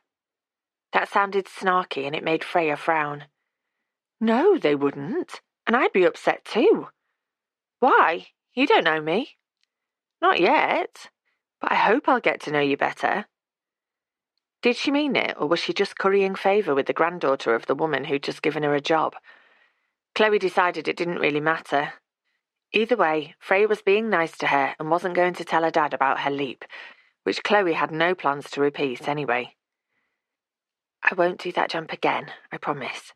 That sounded snarky, and it made Freya frown. "No, they wouldn't. And I'd be upset too." "Why? You don't know me." Not yet, but I hope I'll get to know you better. Did she mean it, or was she just currying favour with the granddaughter of the woman who'd just given her a job? Chloe decided it didn't really matter. Either way, Freya was being nice to her and wasn't going to tell her dad about her leap, which Chloe had no plans to repeat anyway. I won't do that jump again, I promise,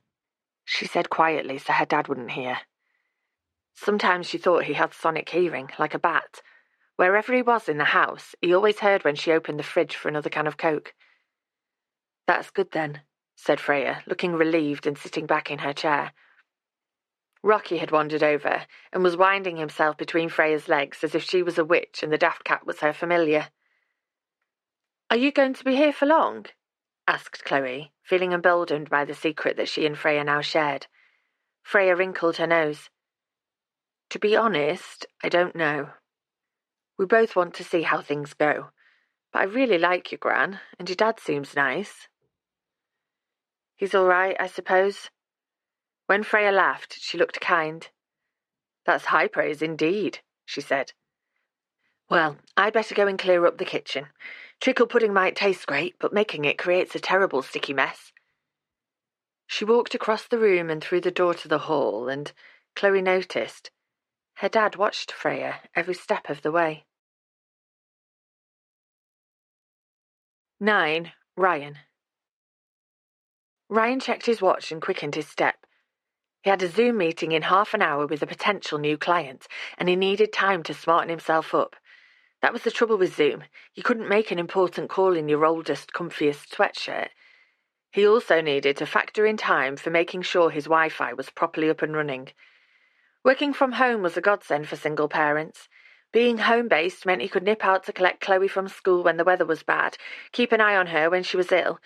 she said quietly so her dad wouldn't hear. Sometimes she thought he had sonic hearing, like a bat. Wherever he was in the house, he always heard when she opened the fridge for another can of Coke. That's good then, said Freya, looking relieved and sitting back in her chair. Rocky had wandered over and was winding himself between Freya's legs as if she was a witch and the daft cat was her familiar. Are you going to be here for long? Asked Chloe, feeling emboldened by the secret that she and Freya now shared. Freya wrinkled her nose. To be honest, I don't know. We both want to see how things go, but I really like you, Gran, and your dad seems nice. He's all right, I suppose. When Freya laughed, she looked kind. That's high praise indeed, she said. Well, I'd better go and clear up the kitchen. Treacle pudding might taste great, but making it creates a terrible sticky mess. She walked across the room and through the door to the hall, and Chloe noticed her dad watched Freya every step of the way. 9. Ryan. Ryan checked his watch and quickened his step. He had a Zoom meeting in half an hour with a potential new client, and he needed time to smarten himself up. That was the trouble with Zoom. You couldn't make an important call in your oldest, comfiest sweatshirt. He also needed to factor in time for making sure his Wi-Fi was properly up and running. Working from home was a godsend for single parents. Being home-based meant he could nip out to collect Chloe from school when the weather was bad, keep an eye on her when she was ill,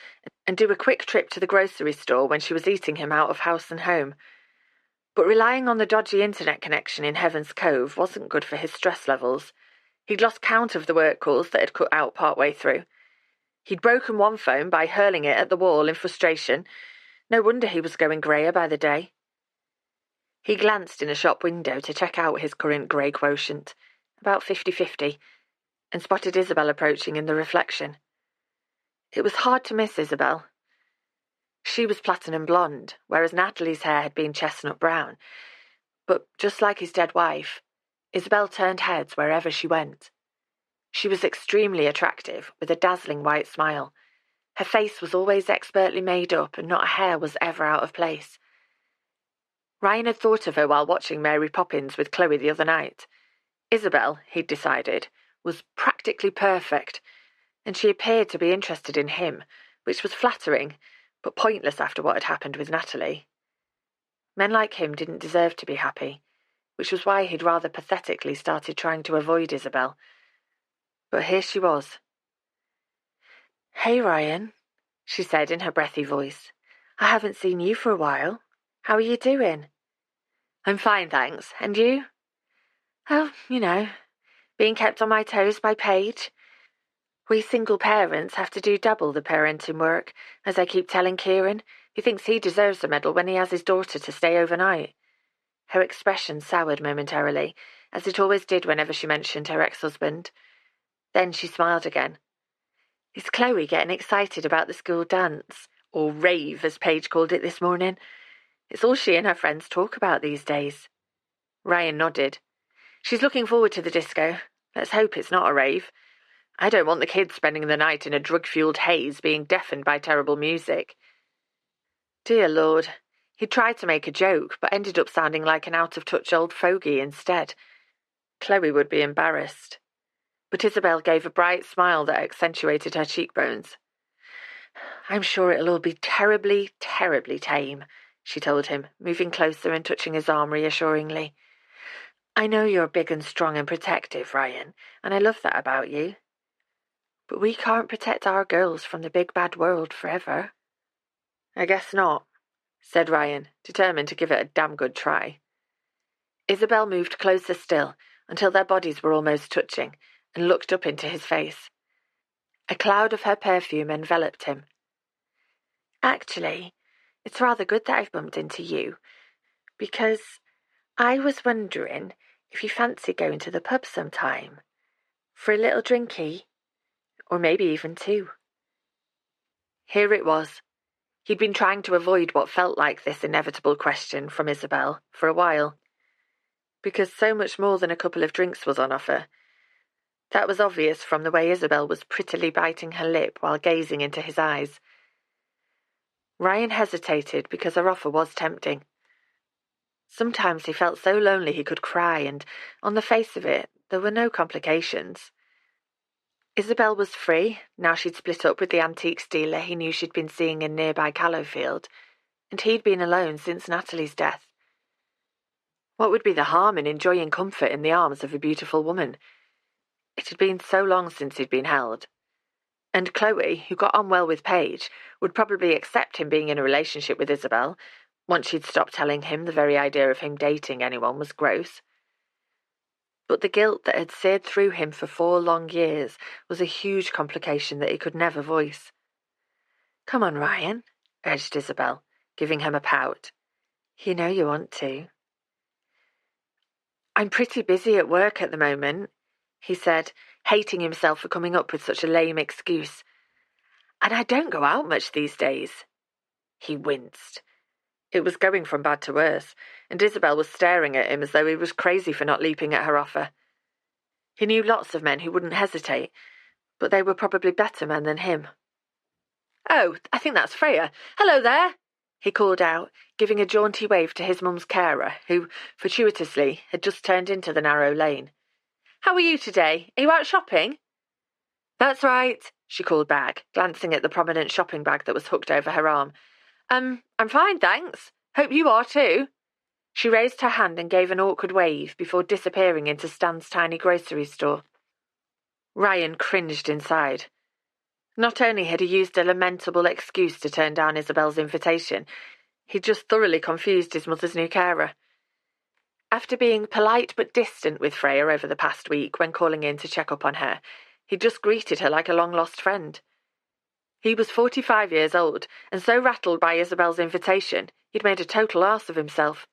and do a quick trip to the grocery store when she was eating him out of house and home. But relying on the dodgy internet connection in Heaven's Cove wasn't good for his stress levels. He'd lost count of the work calls that had cut out partway through. He'd broken one phone by hurling it at the wall in frustration. No wonder he was going greyer by the day. He glanced in a shop window to check out his current grey quotient, about 50-50, and spotted Isabel approaching in the reflection. It was hard to miss Isabel. She was platinum blonde, whereas Natalie's hair had been chestnut brown. But just like his dead wife, Isabel turned heads wherever she went. She was extremely attractive, with a dazzling white smile. Her face was always expertly made up, and not a hair was ever out of place. Ryan had thought of her while watching Mary Poppins with Chloe the other night. Isabel, he'd decided, was practically perfect, and she appeared to be interested in him, which was flattering, but pointless after what had happened with Natalie. Men like him didn't deserve to be happy, which was why he'd rather pathetically started trying to avoid Isabel. But here she was. Hey, Ryan, she said in her breathy voice. I haven't seen you for a while. How are you doing? I'm fine, thanks. And you? Oh, being kept on my toes by Paige. We single parents have to do double the parenting work, as I keep telling Kieran. He thinks he deserves a medal when he has his daughter to stay overnight. Her expression soured momentarily, as it always did whenever she mentioned her ex-husband. Then she smiled again. Is Chloe getting excited about the school dance? Or rave, as Paige called it this morning. It's all she and her friends talk about these days. Ryan nodded. She's looking forward to the disco. Let's hope it's not a rave. I don't want the kids spending the night in a drug-fueled haze being deafened by terrible music. Dear Lord, he tried to make a joke, but ended up sounding like an out-of-touch old fogey instead. Chloe would be embarrassed. But Isabel gave a bright smile that accentuated her cheekbones. I'm sure it'll all be terribly, terribly tame, she told him, moving closer and touching his arm reassuringly. I know you're big and strong and protective, Ryan, and I love that about you. But we can't protect our girls from the big bad world forever. I guess not, said Ryan, determined to give it a damn good try. Isabel moved closer still, until their bodies were almost touching, and looked up into his face. A cloud of her perfume enveloped him. Actually, it's rather good that I've bumped into you, because I was wondering if you fancy going to the pub sometime. For a little drinky? Or maybe even 2. Here it was. He'd been trying to avoid what felt like this inevitable question from Isabel for a while, because so much more than a couple of drinks was on offer. That was obvious from the way Isabel was prettily biting her lip while gazing into his eyes. Ryan hesitated because her offer was tempting. Sometimes he felt so lonely he could cry, and on the face of it, there were no complications. Isabel was free, now she'd split up with the antiques dealer he knew she'd been seeing in nearby Callowfield, and he'd been alone since Natalie's death. What would be the harm in enjoying comfort in the arms of a beautiful woman? It had been so long since he'd been held. And Chloe, who got on well with Paige, would probably accept him being in a relationship with Isabel, once she'd stopped telling him the very idea of him dating anyone was gross. But the guilt that had seared through him for 4 long years was a huge complication that he could never voice. "Come on, Ryan," urged Isabel, giving him a pout. "You know you want to." "I'm pretty busy at work at the moment," he said, hating himself for coming up with such a lame excuse. "And I don't go out much these days." He winced. It was going from bad to worse, and Isabel was staring at him as though he was crazy for not leaping at her offer. He knew lots of men who wouldn't hesitate, but they were probably better men than him. "Oh, I think that's Freya. Hello there," he called out, giving a jaunty wave to his mum's carer, who, fortuitously, had just turned into the narrow lane. "How are you today? Are you out shopping?" "That's right," she called back, glancing at the prominent shopping bag that was hooked over her arm. I'm fine, thanks. Hope you are too." She raised her hand and gave an awkward wave before disappearing into Stan's tiny grocery store. Ryan cringed inside. Not only had he used a lamentable excuse to turn down Isabel's invitation, he'd just thoroughly confused his mother's new carer. After being polite but distant with Freya over the past week when calling in to check up on her, he'd just greeted her like a long-lost friend. He was 45 years old, and so rattled by Isabel's invitation, he'd made a total arse of himself.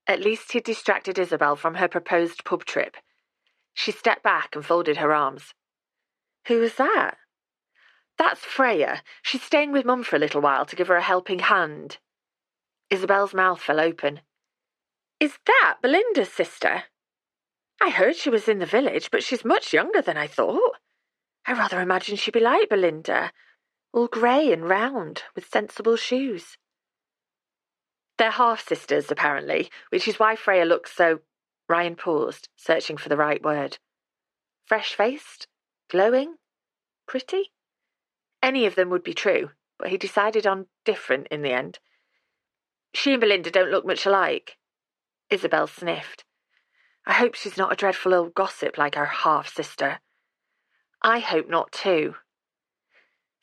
At least he'd distracted Isabel from her proposed pub trip. She stepped back and folded her arms. "Who was that?" "That's Freya. She's staying with Mum for a little while to give her a helping hand." Isabel's mouth fell open. "Is that Belinda's sister? I heard she was in the village, but she's much younger than I thought. I rather imagined she'd be like Belinda, all grey and round, with sensible shoes." "They're half-sisters, apparently, which is why Freya looks so—" Ryan paused, searching for the right word. Fresh-faced? Glowing? Pretty? Any of them would be true, but he decided on different in the end. "She and Belinda don't look much alike." Isabel sniffed. "I hope she's not a dreadful old gossip like her half-sister." "I hope not too."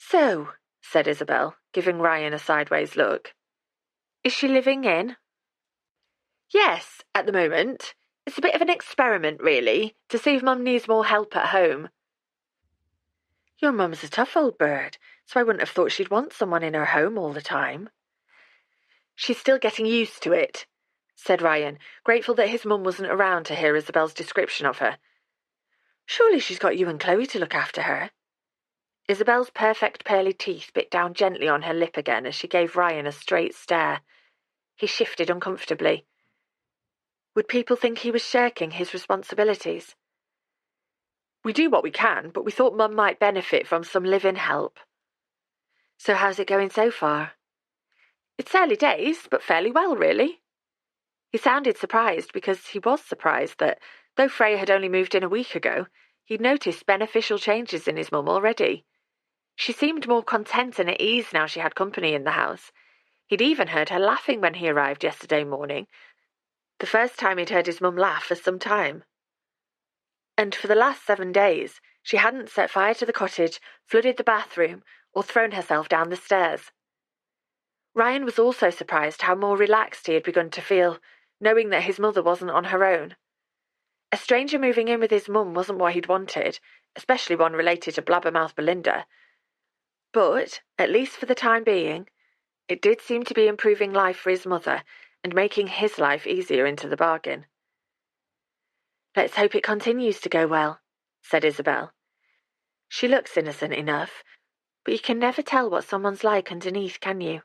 "So," said Isabel, giving Ryan a sideways look, "is she living in?" "Yes, at the moment. It's a bit of an experiment, really, to see if Mum needs more help at home." "Your mum's a tough old bird, so I wouldn't have thought she'd want someone in her home all the time." "She's still getting used to it," said Ryan, grateful that his mum wasn't around to hear Isabel's description of her. "Surely she's got you and Chloe to look after her." Isabel's perfect pearly teeth bit down gently on her lip again as she gave Ryan a straight stare. He shifted uncomfortably. Would people think he was shirking his responsibilities? "We do what we can, but we thought Mum might benefit from some live-in help." "So how's it going so far?" "It's early days, but fairly well, really." He sounded surprised because he was surprised that, though Freya had only moved in a week ago, he'd noticed beneficial changes in his mum already. She seemed more content and at ease now she had company in the house. He'd even heard her laughing when he arrived yesterday morning, the first time he'd heard his mum laugh for some time. And for the last 7 days, she hadn't set fire to the cottage, flooded the bathroom, or thrown herself down the stairs. Ryan was also surprised how more relaxed he had begun to feel, knowing that his mother wasn't on her own. A stranger moving in with his mum wasn't what he'd wanted, especially one related to blabbermouth Belinda. But, at least for the time being, it did seem to be improving life for his mother and making his life easier into the bargain. "Let's hope it continues to go well," said Isabel. She looks innocent enough, but you can never tell what someone's like underneath, can you?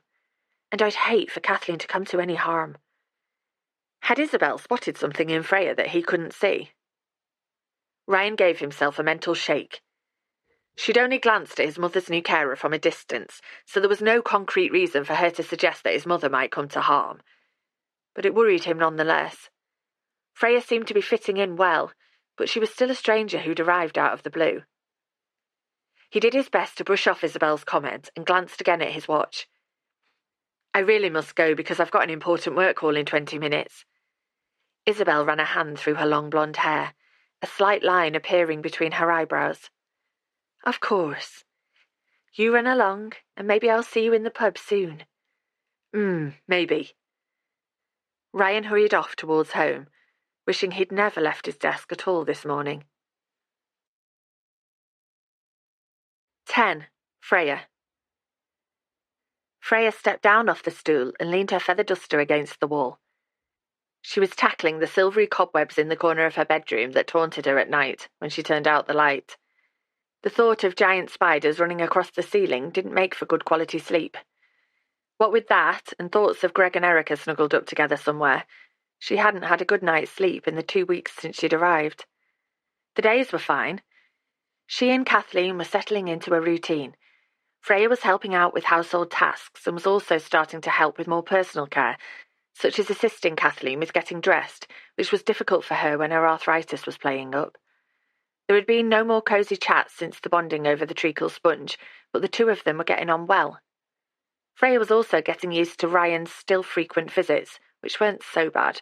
And I'd hate for Kathleen to come to any harm. Had Isabel spotted something in Freya that he couldn't see? Ryan gave himself a mental shake. She'd only glanced at his mother's new carer from a distance, so there was no concrete reason for her to suggest that his mother might come to harm. But it worried him nonetheless. Freya seemed to be fitting in well, but she was still a stranger who'd arrived out of the blue. He did his best to brush off Isabel's comment and glanced again at his watch. I really must go because I've got an important work call in 20 minutes. Isabel ran a hand through her long blonde hair, a slight line appearing between her eyebrows. Of course. You run along, and maybe I'll see you in the pub soon. Maybe. Ryan hurried off towards home, wishing he'd never left his desk at all this morning. 10. Freya. Freya stepped down off the stool and leaned her feather duster against the wall. She was tackling the silvery cobwebs in the corner of her bedroom that taunted her at night when she turned out the light. The thought of giant spiders running across the ceiling didn't make for good quality sleep. What with that and thoughts of Greg and Erica snuggled up together somewhere, she hadn't had a good night's sleep in the 2 weeks since she'd arrived. The days were fine. She and Kathleen were settling into a routine. Freya was helping out with household tasks and was also starting to help with more personal care, such as assisting Kathleen with getting dressed, which was difficult for her when her arthritis was playing up. There had been no more cosy chats since the bonding over the treacle sponge, but the two of them were getting on well. Freya was also getting used to Ryan's still frequent visits, which weren't so bad.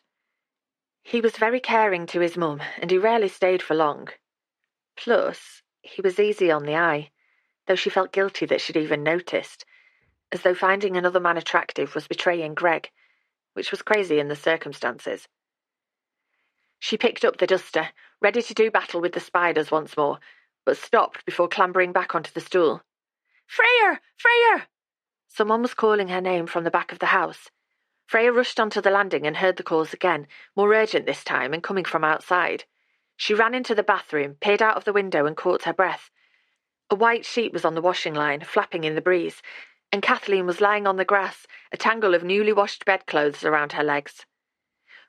He was very caring to his mum, and he rarely stayed for long. Plus, he was easy on the eye, though she felt guilty that she'd even noticed, as though finding another man attractive was betraying Greg, which was crazy in the circumstances. She picked up the duster, ready to do battle with the spiders once more, but stopped before clambering back onto the stool. Freya! Freya! Someone was calling her name from the back of the house. Freya rushed onto the landing and heard the calls again, more urgent this time and coming from outside. She ran into the bathroom, peered out of the window and caught her breath. A white sheet was on the washing line, flapping in the breeze, and Kathleen was lying on the grass, a tangle of newly washed bedclothes around her legs.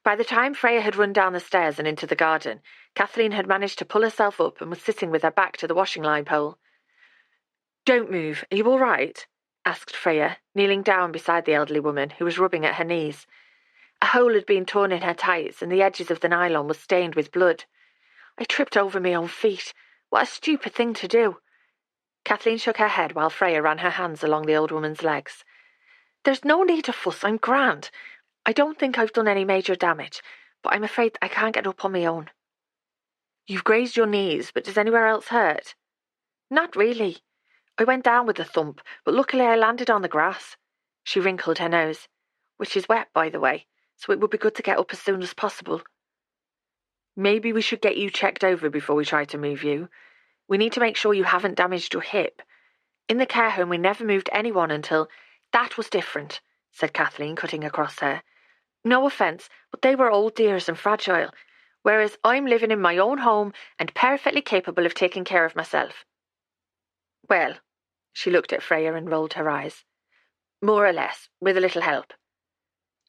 By the time Freya had run down the stairs and into the garden, Kathleen had managed to pull herself up and was sitting with her back to the washing line pole. Don't move, are you all right? Asked Freya, kneeling down beside the elderly woman, who was rubbing at her knees. A hole had been torn in her tights, and the edges of the nylon were stained with blood. I tripped over my own feet. What a stupid thing to do. Kathleen shook her head while Freya ran her hands along the old woman's legs. There's no need to fuss, I'm grand. I don't think I've done any major damage, but I'm afraid I can't get up on my own. You've grazed your knees, but does anywhere else hurt? Not really. I went down with a thump, but luckily I landed on the grass. She wrinkled her nose, which is wet, by the way, so it would be good to get up as soon as possible. Maybe we should get you checked over before we try to move you. We need to make sure you haven't damaged your hip. In the care home, we never moved anyone until... That was different, said Kathleen, cutting across her. No offence, but they were old dears and fragile, whereas I'm living in my own home and perfectly capable of taking care of myself. Well, she looked at Freya and rolled her eyes. More or less, with a little help.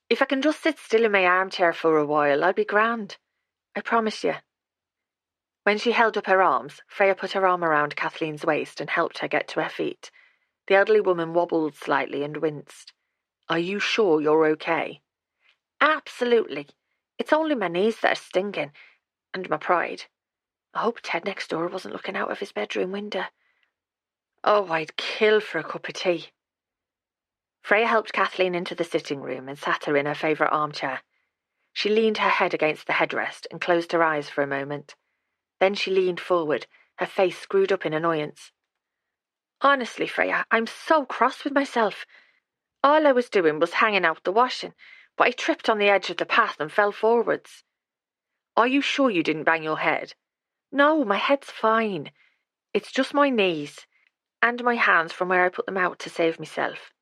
If I can just sit still in my armchair for a while, I'll be grand. I promise you. When she held up her arms, Freya put her arm around Kathleen's waist and helped her get to her feet. The elderly woman wobbled slightly and winced. Are you sure you're okay? Absolutely. It's only my knees that are stinging, and my pride. I hope Ted next door wasn't looking out of his bedroom window. Oh, I'd kill for a cup of tea. Freya helped Kathleen into the sitting room and sat her in her favourite armchair. She leaned her head against the headrest and closed her eyes for a moment. Then she leaned forward, her face screwed up in annoyance. Honestly, Freya, I'm so cross with myself. All I was doing was hanging out the washing, but I tripped on the edge of the path and fell forwards. Are you sure you didn't bang your head? No, my head's fine. It's just my knees, and my hands from where I put them out to save myself.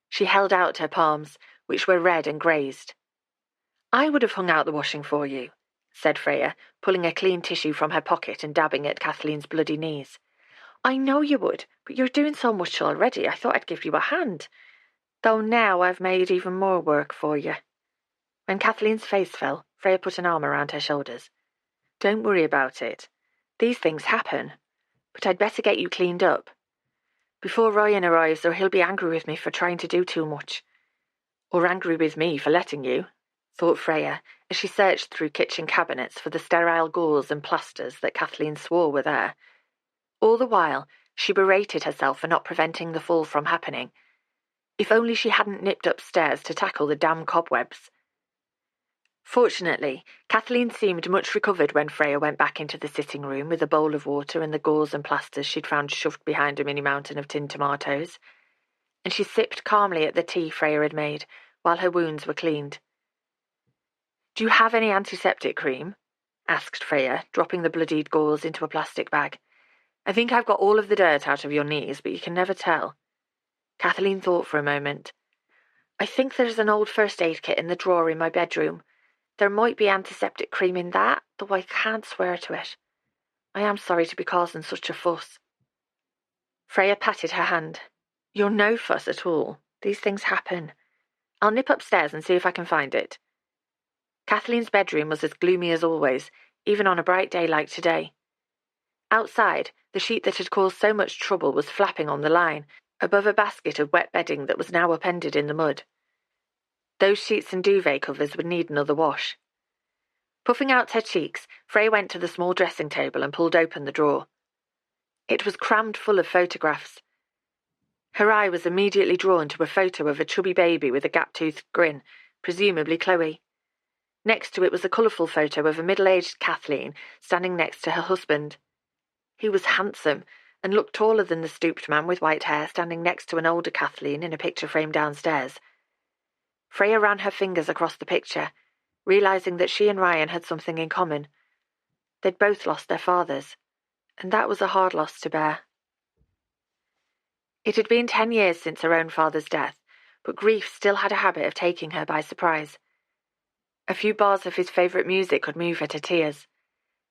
She held out her palms, which were red and grazed. I would have hung out the washing for you. said Freya, pulling a clean tissue from her pocket and dabbing at Kathleen's bloody knees. I know you would, but you're doing so much already, I thought I'd give you a hand. Though now I've made even more work for you. When Kathleen's face fell, Freya put an arm around her shoulders. Don't worry about it. These things happen. But I'd better get you cleaned up. Before Ryan arrives, or he'll be angry with me for trying to do too much. Or angry with me for letting you, thought Freya, as she searched through kitchen cabinets for the sterile gauze and plasters that Kathleen swore were there. All the while, she berated herself for not preventing the fall from happening. If only she hadn't nipped upstairs to tackle the damn cobwebs. Fortunately, Kathleen seemed much recovered when Freya went back into the sitting room with a bowl of water and the gauze and plasters she'd found shoved behind a mini mountain of tinned tomatoes, and she sipped calmly at the tea Freya had made while her wounds were cleaned. Do you have any antiseptic cream? Asked Freya, dropping the bloodied gauze into a plastic bag. I think I've got all of the dirt out of your knees, but you can never tell. Kathleen thought for a moment. I think there's an old first aid kit in the drawer in my bedroom. There might be antiseptic cream in that, though I can't swear to it. I am sorry to be causing such a fuss. Freya patted her hand. You're no fuss at all. These things happen. I'll nip upstairs and see if I can find it. Kathleen's bedroom was as gloomy as always, even on a bright day like today. Outside, the sheet that had caused so much trouble was flapping on the line, above a basket of wet bedding that was now upended in the mud. Those sheets and duvet covers would need another wash. Puffing out her cheeks, Freya went to the small dressing table and pulled open the drawer. It was crammed full of photographs. Her eye was immediately drawn to a photo of a chubby baby with a gap-toothed grin, presumably Chloe. Next to it was a colourful photo of a middle-aged Kathleen standing next to her husband. He was handsome and looked taller than the stooped man with white hair standing next to an older Kathleen in a picture frame downstairs. Freya ran her fingers across the picture, realising that she and Ryan had something in common. They'd both lost their fathers, and that was a hard loss to bear. It had been 10 years since her own father's death, but grief still had a habit of taking her by surprise. A few bars of his favourite music could move her to tears,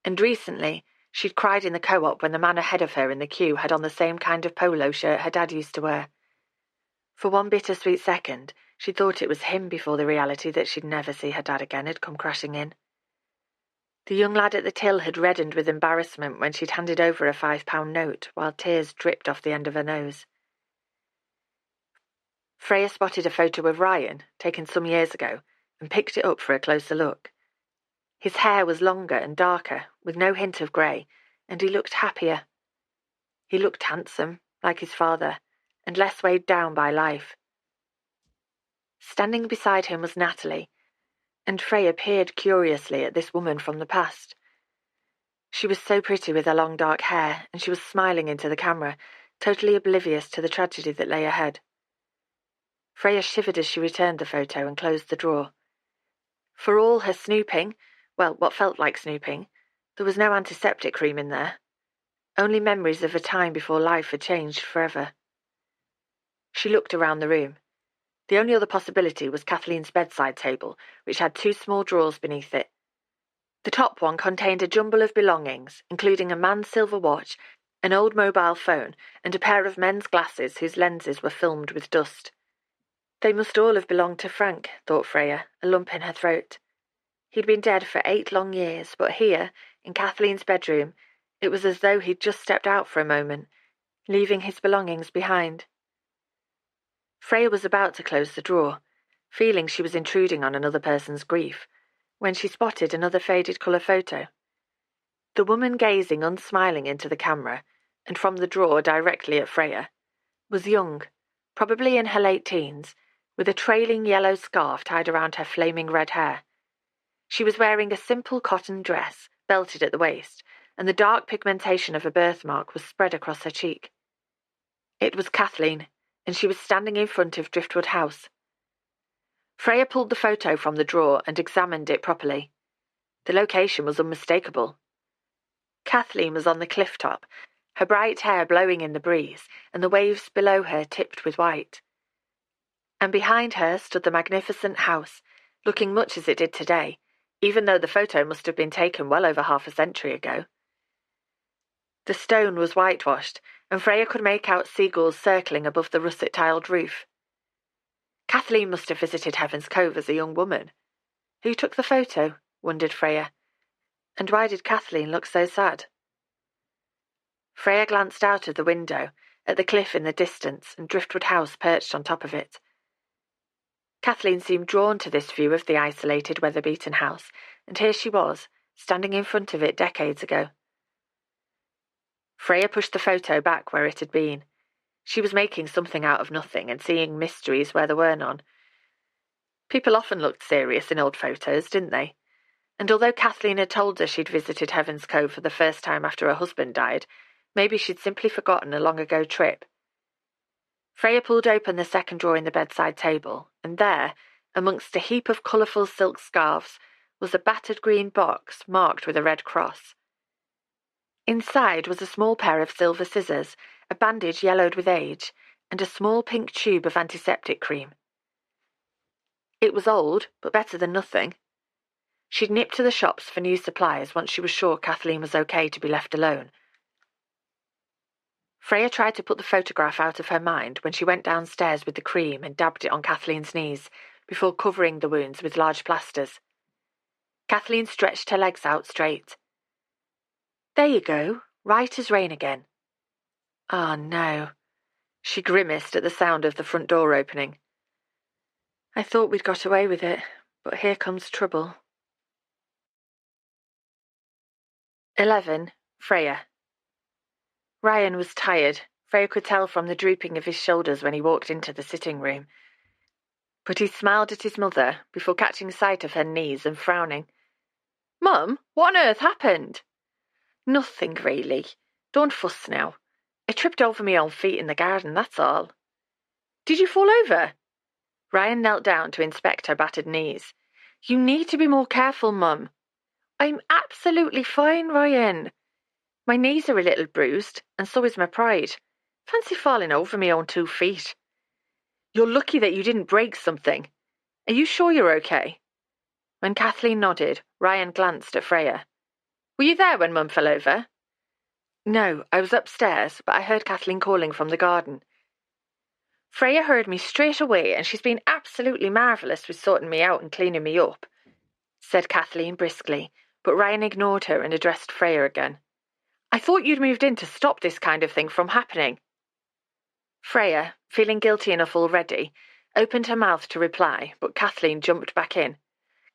and recently she'd cried in the co-op when the man ahead of her in the queue had on the same kind of polo shirt her dad used to wear. For one bittersweet second, she thought it was him before the reality that she'd never see her dad again had come crashing in. The young lad at the till had reddened with embarrassment when she'd handed over a £5 note, while tears dripped off the end of her nose. Freya spotted a photo of Ryan, taken some years ago, and picked it up for a closer look. His hair was longer and darker, with no hint of grey, and he looked happier. He looked handsome, like his father, and less weighed down by life. Standing beside him was Natalie, and Freya peered curiously at this woman from the past. She was so pretty with her long dark hair, and she was smiling into the camera, totally oblivious to the tragedy that lay ahead. Freya shivered as she returned the photo and closed the drawer. For all her snooping, well, what felt like snooping, there was no antiseptic cream in there. Only memories of a time before life had changed forever. She looked around the room. The only other possibility was Kathleen's bedside table, which had 2 small drawers beneath it. The top one contained a jumble of belongings, including a man's silver watch, an old mobile phone, and a pair of men's glasses whose lenses were filmed with dust. They must all have belonged to Frank, thought Freya, a lump in her throat. He'd been dead for 8 long years, but here, in Kathleen's bedroom, it was as though he'd just stepped out for a moment, leaving his belongings behind. Freya was about to close the drawer, feeling she was intruding on another person's grief, when she spotted another faded colour photo. The woman gazing unsmiling into the camera, and from the drawer directly at Freya, was young, probably in her late teens, with a trailing yellow scarf tied around her flaming red hair. She was wearing a simple cotton dress, belted at the waist, and the dark pigmentation of a birthmark was spread across her cheek. It was Kathleen, and she was standing in front of Driftwood House. Freya pulled the photo from the drawer and examined it properly. The location was unmistakable. Kathleen was on the cliff top, her bright hair blowing in the breeze, and the waves below her tipped with white. And behind her stood the magnificent house, looking much as it did today, even though the photo must have been taken well over half a century ago. The stone was whitewashed, and Freya could make out seagulls circling above the russet-tiled roof. Kathleen must have visited Heaven's Cove as a young woman. Who took the photo? Wondered Freya. And why did Kathleen look so sad? Freya glanced out of the window, at the cliff in the distance and Driftwood House perched on top of it. Kathleen seemed drawn to this view of the isolated, weather-beaten house, and here she was, standing in front of it decades ago. Freya pushed the photo back where it had been. She was making something out of nothing and seeing mysteries where there were none. People often looked serious in old photos, didn't they? And although Kathleen had told her she'd visited Heaven's Cove for the first time after her husband died, maybe she'd simply forgotten a long-ago trip. Freya pulled open the second drawer in the bedside table, and there, amongst a heap of colourful silk scarves, was a battered green box marked with a red cross. Inside was a small pair of silver scissors, a bandage yellowed with age, and a small pink tube of antiseptic cream. It was old, but better than nothing. She'd nipped to the shops for new supplies once she was sure Kathleen was okay to be left alone. Freya tried to put the photograph out of her mind when she went downstairs with the cream and dabbed it on Kathleen's knees, before covering the wounds with large plasters. Kathleen stretched her legs out straight. There you go, right as rain again. Ah, no. She grimaced at the sound of the front door opening. I thought we'd got away with it, but here comes trouble. 11. Freya. Ryan was tired. Freya could tell from the drooping of his shoulders when he walked into the sitting room. But he smiled at his mother before catching sight of her knees and frowning. Mum, what on earth happened? Nothing, really. Don't fuss now. I tripped over my own feet in the garden, that's all. Did you fall over? Ryan knelt down to inspect her battered knees. You need to be more careful, Mum. I'm absolutely fine, Ryan. My knees are a little bruised, and so is my pride. Fancy falling over my own 2 feet. You're lucky that you didn't break something. Are you sure you're okay? When Kathleen nodded, Ryan glanced at Freya. Were you there when Mum fell over? No, I was upstairs, but I heard Kathleen calling from the garden. Freya heard me straight away, and she's been absolutely marvellous with sorting me out and cleaning me up, said Kathleen briskly, but Ryan ignored her and addressed Freya again. I thought you'd moved in to stop this kind of thing from happening. Freya, feeling guilty enough already, opened her mouth to reply, but Kathleen jumped back in.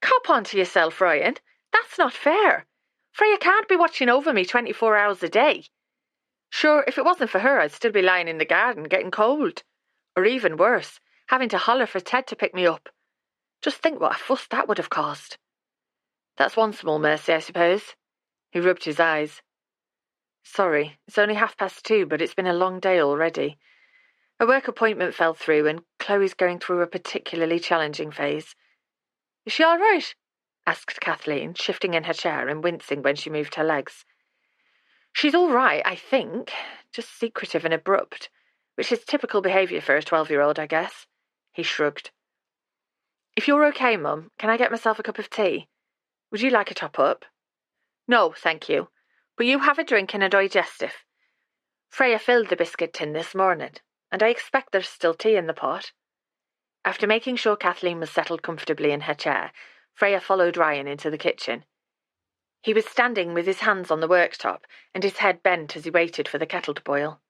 Cop on to yourself, Ryan. That's not fair. Freya can't be watching over me 24 hours a day. Sure, if it wasn't for her, I'd still be lying in the garden getting cold. Or even worse, having to holler for Ted to pick me up. Just think what a fuss that would have caused. That's one small mercy, I suppose. He rubbed his eyes. Sorry, it's only 2:30, but it's been a long day already. A work appointment fell through, and Chloe's going through a particularly challenging phase. Is she all right? Asked Kathleen, shifting in her chair and wincing when she moved her legs. She's all right, I think, just secretive and abrupt, which is typical behaviour for a 12-year-old, I guess. He shrugged. If you're okay, Mum, can I get myself a cup of tea? Would you like a top-up? No, thank you. But you have a drink and a digestive. Freya filled the biscuit tin this morning, and I expect there's still tea in the pot. After making sure Kathleen was settled comfortably in her chair, Freya followed Ryan into the kitchen. He was standing with his hands on the worktop and his head bent as he waited for the kettle to boil.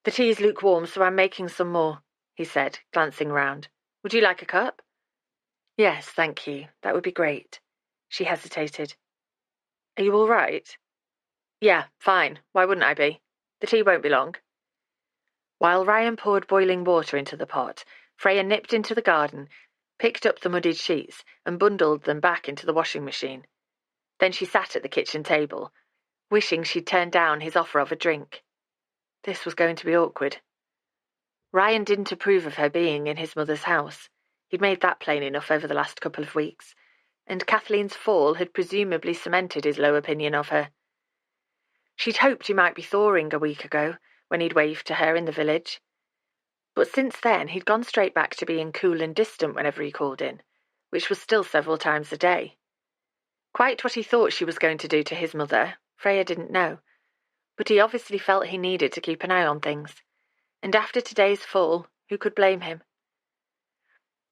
The tea's lukewarm, so I'm making some more, he said, glancing round. Would you like a cup? Yes, thank you. That would be great. She hesitated. Are you all right? Yeah, fine. Why wouldn't I be? The tea won't be long. While Ryan poured boiling water into the pot, Freya nipped into the garden, picked up the muddied sheets, and bundled them back into the washing machine. Then she sat at the kitchen table, wishing she'd turned down his offer of a drink. This was going to be awkward. Ryan didn't approve of her being in his mother's house. He'd made that plain enough over the last couple of weeks, and Kathleen's fall had presumably cemented his low opinion of her. She'd hoped he might be thawing a week ago, when he'd waved to her in the village. But since then he'd gone straight back to being cool and distant whenever he called in, which was still several times a day. Quite what he thought she was going to do to his mother, Freya didn't know, but he obviously felt he needed to keep an eye on things, and after today's fall, who could blame him?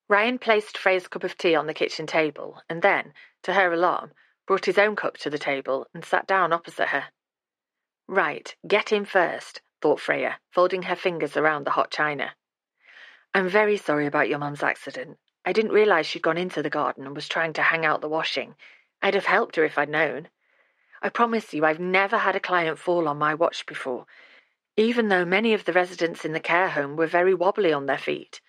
Ryan placed Freya's cup of tea on the kitchen table and then, to her alarm, brought his own cup to the table and sat down opposite her. Right, get in first, thought Freya, folding her fingers around the hot china. I'm very sorry about your mum's accident. I didn't realise she'd gone into the garden and was trying to hang out the washing. I'd have helped her if I'd known. I promise you I've never had a client fall on my watch before, even though many of the residents in the care home were very wobbly on their feet.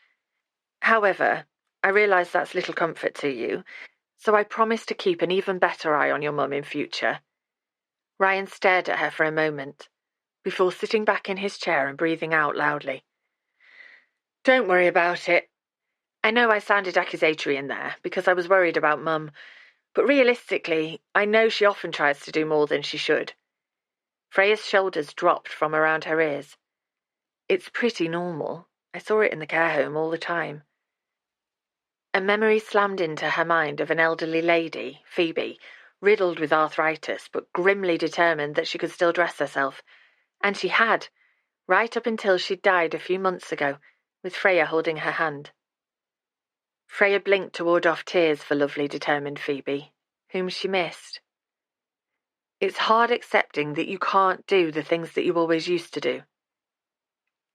However, I realise that's little comfort to you, so I promise to keep an even better eye on your mum in future. Ryan stared at her for a moment, before sitting back in his chair and breathing out loudly. Don't worry about it. I know I sounded accusatory in there, because I was worried about Mum, but realistically, I know she often tries to do more than she should. Freya's shoulders dropped from around her ears. It's pretty normal. I saw it in the care home all the time. A memory slammed into her mind of an elderly lady, Phoebe, riddled with arthritis, but grimly determined that she could still dress herself. And she had, right up until she'd died a few months ago, with Freya holding her hand. Freya blinked to ward off tears for lovely, determined Phoebe, whom she missed. It's hard accepting that you can't do the things that you always used to do.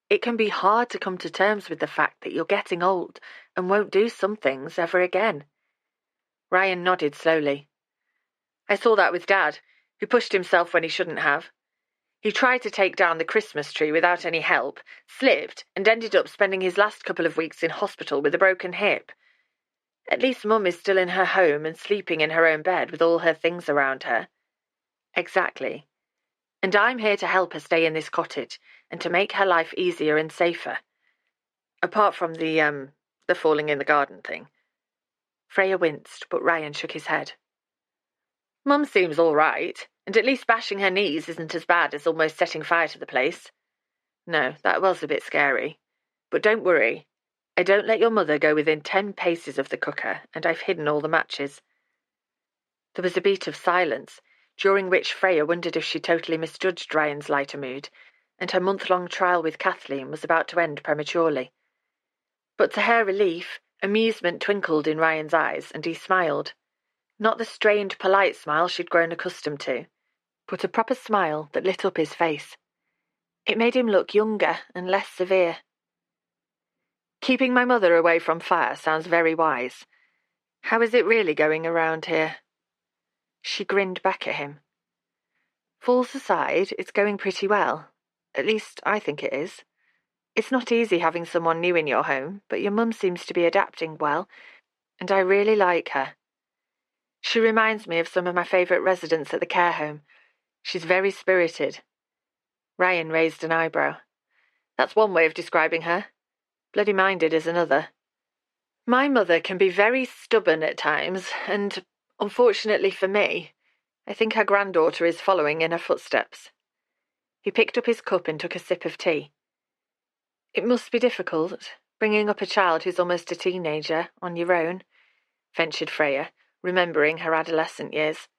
It can be hard to come to terms with the fact that you're getting old and won't do some things ever again. Ryan nodded slowly. I saw that with Dad, who pushed himself when he shouldn't have. He tried to take down the Christmas tree without any help, slipped, and ended up spending his last couple of weeks in hospital with a broken hip. At least Mum is still in her home and sleeping in her own bed with all her things around her. Exactly. And I'm here to help her stay in this cottage and to make her life easier and safer. Apart from the falling in the garden thing. Freya winced, but Ryan shook his head. Mum seems all right, and at least bashing her knees isn't as bad as almost setting fire to the place. No, that was a bit scary. But don't worry. I don't let your mother go within 10 paces of the cooker, and I've hidden all the matches. There was a beat of silence, during which Freya wondered if she totally misjudged Ryan's lighter mood, and her month-long trial with Kathleen was about to end prematurely. But to her relief, amusement twinkled in Ryan's eyes, and he smiled. Not the strained, polite smile she'd grown accustomed to, but a proper smile that lit up his face. It made him look younger and less severe. Keeping my mother away from fire sounds very wise. How is it really going around here? She grinned back at him. Falls aside, it's going pretty well. At least, I think it is. It's not easy having someone new in your home, but your mum seems to be adapting well, and I really like her. She reminds me of some of my favourite residents at the care home. She's very spirited. Ryan raised an eyebrow. That's one way of describing her. Bloody-minded is another. My mother can be very stubborn at times, and, unfortunately for me, I think her granddaughter is following in her footsteps. He picked up his cup and took a sip of tea. It must be difficult, bringing up a child who's almost a teenager, on your own, ventured Freya, remembering her adolescent years.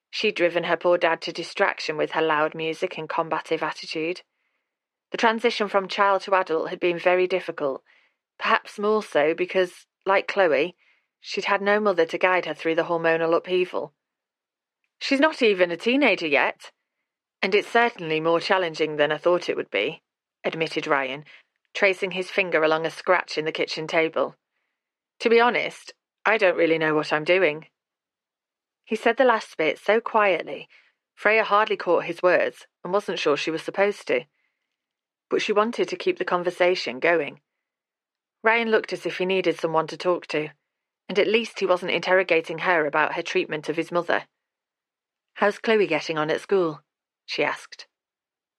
She'd driven her poor dad to distraction with her loud music and combative attitude. The transition from child to adult had been very difficult, perhaps more so because, like Chloe, she'd had no mother to guide her through the hormonal upheaval. She's not even a teenager yet, and it's certainly more challenging than I thought it would be, admitted Ryan, tracing his finger along a scratch in the kitchen table. To be honest, I don't really know what I'm doing. He said the last bit so quietly, Freya hardly caught his words and wasn't sure she was supposed to. But she wanted to keep the conversation going. Ryan looked as if he needed someone to talk to, and at least he wasn't interrogating her about her treatment of his mother. How's Chloe getting on at school? She asked.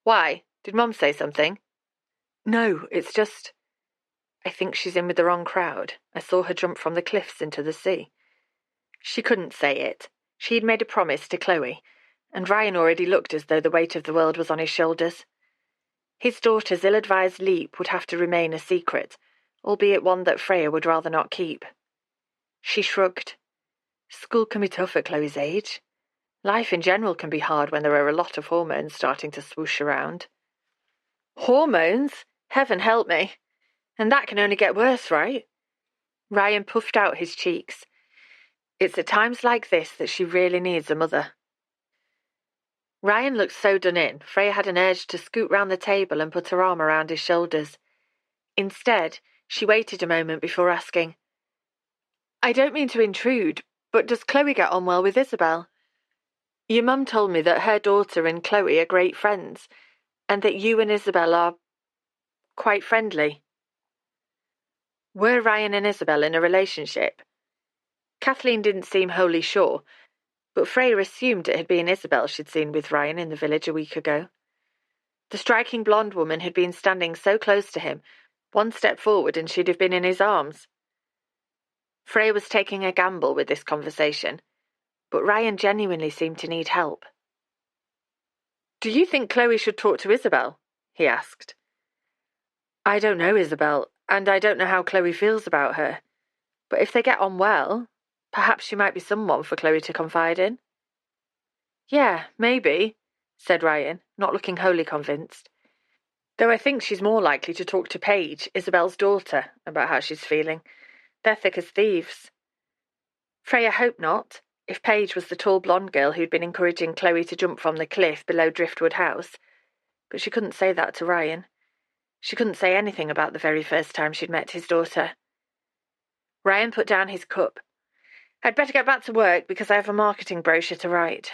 Why? Did Mum say something? No, it's just... I think she's in with the wrong crowd. I saw her jump from the cliffs into the sea. She couldn't say it. She'd made a promise to Chloe, and Ryan already looked as though the weight of the world was on his shoulders. His daughter's ill-advised leap would have to remain a secret, albeit one that Freya would rather not keep. She shrugged. School can be tough at Chloe's age. Life in general can be hard when there are a lot of hormones starting to swoosh around. Hormones? Heaven help me. And that can only get worse, right? Ryan puffed out his cheeks. It's at times like this that she really needs a mother. Ryan looked so done in, Freya had an urge to scoot round the table and put her arm around his shoulders. Instead, she waited a moment before asking, I don't mean to intrude, but does Chloe get on well with Isabel? Your mum told me that her daughter and Chloe are great friends, and that you and Isabel are quite friendly. Were Ryan and Isabel in a relationship? Kathleen didn't seem wholly sure, but Freya assumed it had been Isabel she'd seen with Ryan in the village a week ago. The striking blonde woman had been standing so close to him, one step forward and she'd have been in his arms. Freya was taking a gamble with this conversation, but Ryan genuinely seemed to need help. Do you think Chloe should talk to Isabel? He asked. I don't know Isabel, and I don't know how Chloe feels about her. But if they get on well, perhaps she might be someone for Chloe to confide in. Yeah, maybe, said Ryan, not looking wholly convinced. Though I think she's more likely to talk to Paige, Isabel's daughter, about how she's feeling. They're thick as thieves. Freya hoped not, if Paige was the tall blonde girl who'd been encouraging Chloe to jump from the cliff below Driftwood House. But she couldn't say that to Ryan. She couldn't say anything about the very first time she'd met his daughter. Ryan put down his cup. I'd better get back to work because I have a marketing brochure to write.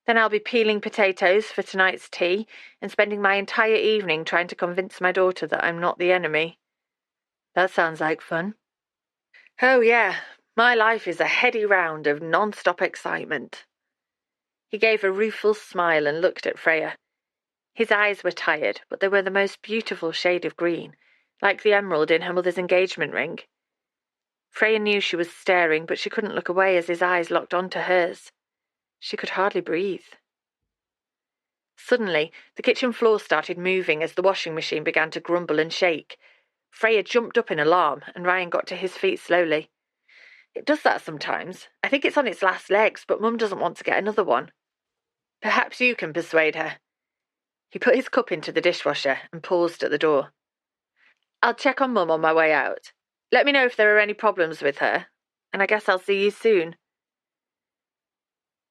Then I'll be peeling potatoes for tonight's tea and spending my entire evening trying to convince my daughter that I'm not the enemy. That sounds like fun. Oh, yeah. My life is a heady round of non-stop excitement. He gave a rueful smile and looked at Freya. His eyes were tired, but they were the most beautiful shade of green, like the emerald in her mother's engagement ring. Freya knew she was staring, but she couldn't look away as his eyes locked onto hers. She could hardly breathe. Suddenly, the kitchen floor started moving as the washing machine began to grumble and shake. Freya jumped up in alarm, and Ryan got to his feet slowly. It does that sometimes. I think it's on its last legs, but Mum doesn't want to get another one. Perhaps you can persuade her. He put his cup into the dishwasher and paused at the door. I'll check on Mum on my way out. Let me know if there are any problems with her, and I guess I'll see you soon.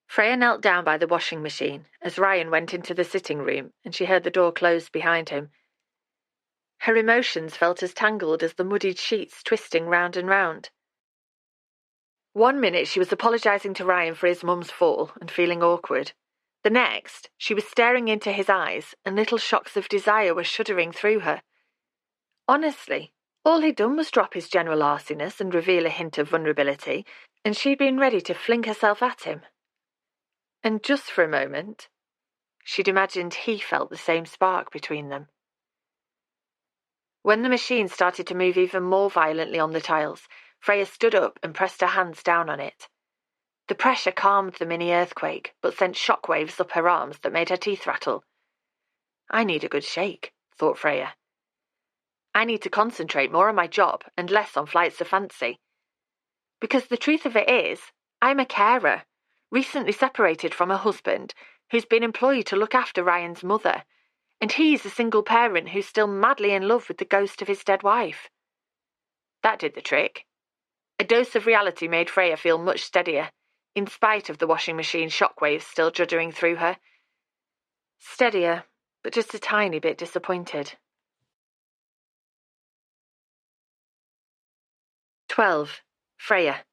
Freya knelt down by the washing machine as Ryan went into the sitting room and she heard the door close behind him. Her emotions felt as tangled as the muddied sheets twisting round and round. 1 minute she was apologising to Ryan for his mum's fall and feeling awkward. The next, she was staring into his eyes and little shocks of desire were shuddering through her. Honestly, all he'd done was drop his general arsiness and reveal a hint of vulnerability, and she'd been ready to fling herself at him. And just for a moment, she'd imagined he felt the same spark between them. When the machine started to move even more violently on the tiles, Freya stood up and pressed her hands down on it. The pressure calmed the mini-earthquake, but sent shockwaves up her arms that made her teeth rattle. I need a good shake, thought Freya. I need to concentrate more on my job and less on flights of fancy. Because the truth of it is, I'm a carer, recently separated from a husband who's been employed to look after Ryan's mother, and he's a single parent who's still madly in love with the ghost of his dead wife. That did the trick. A dose of reality made Freya feel much steadier, in spite of the washing machine shockwaves still juddering through her. Steadier, but just a tiny bit disappointed. 12. Freya.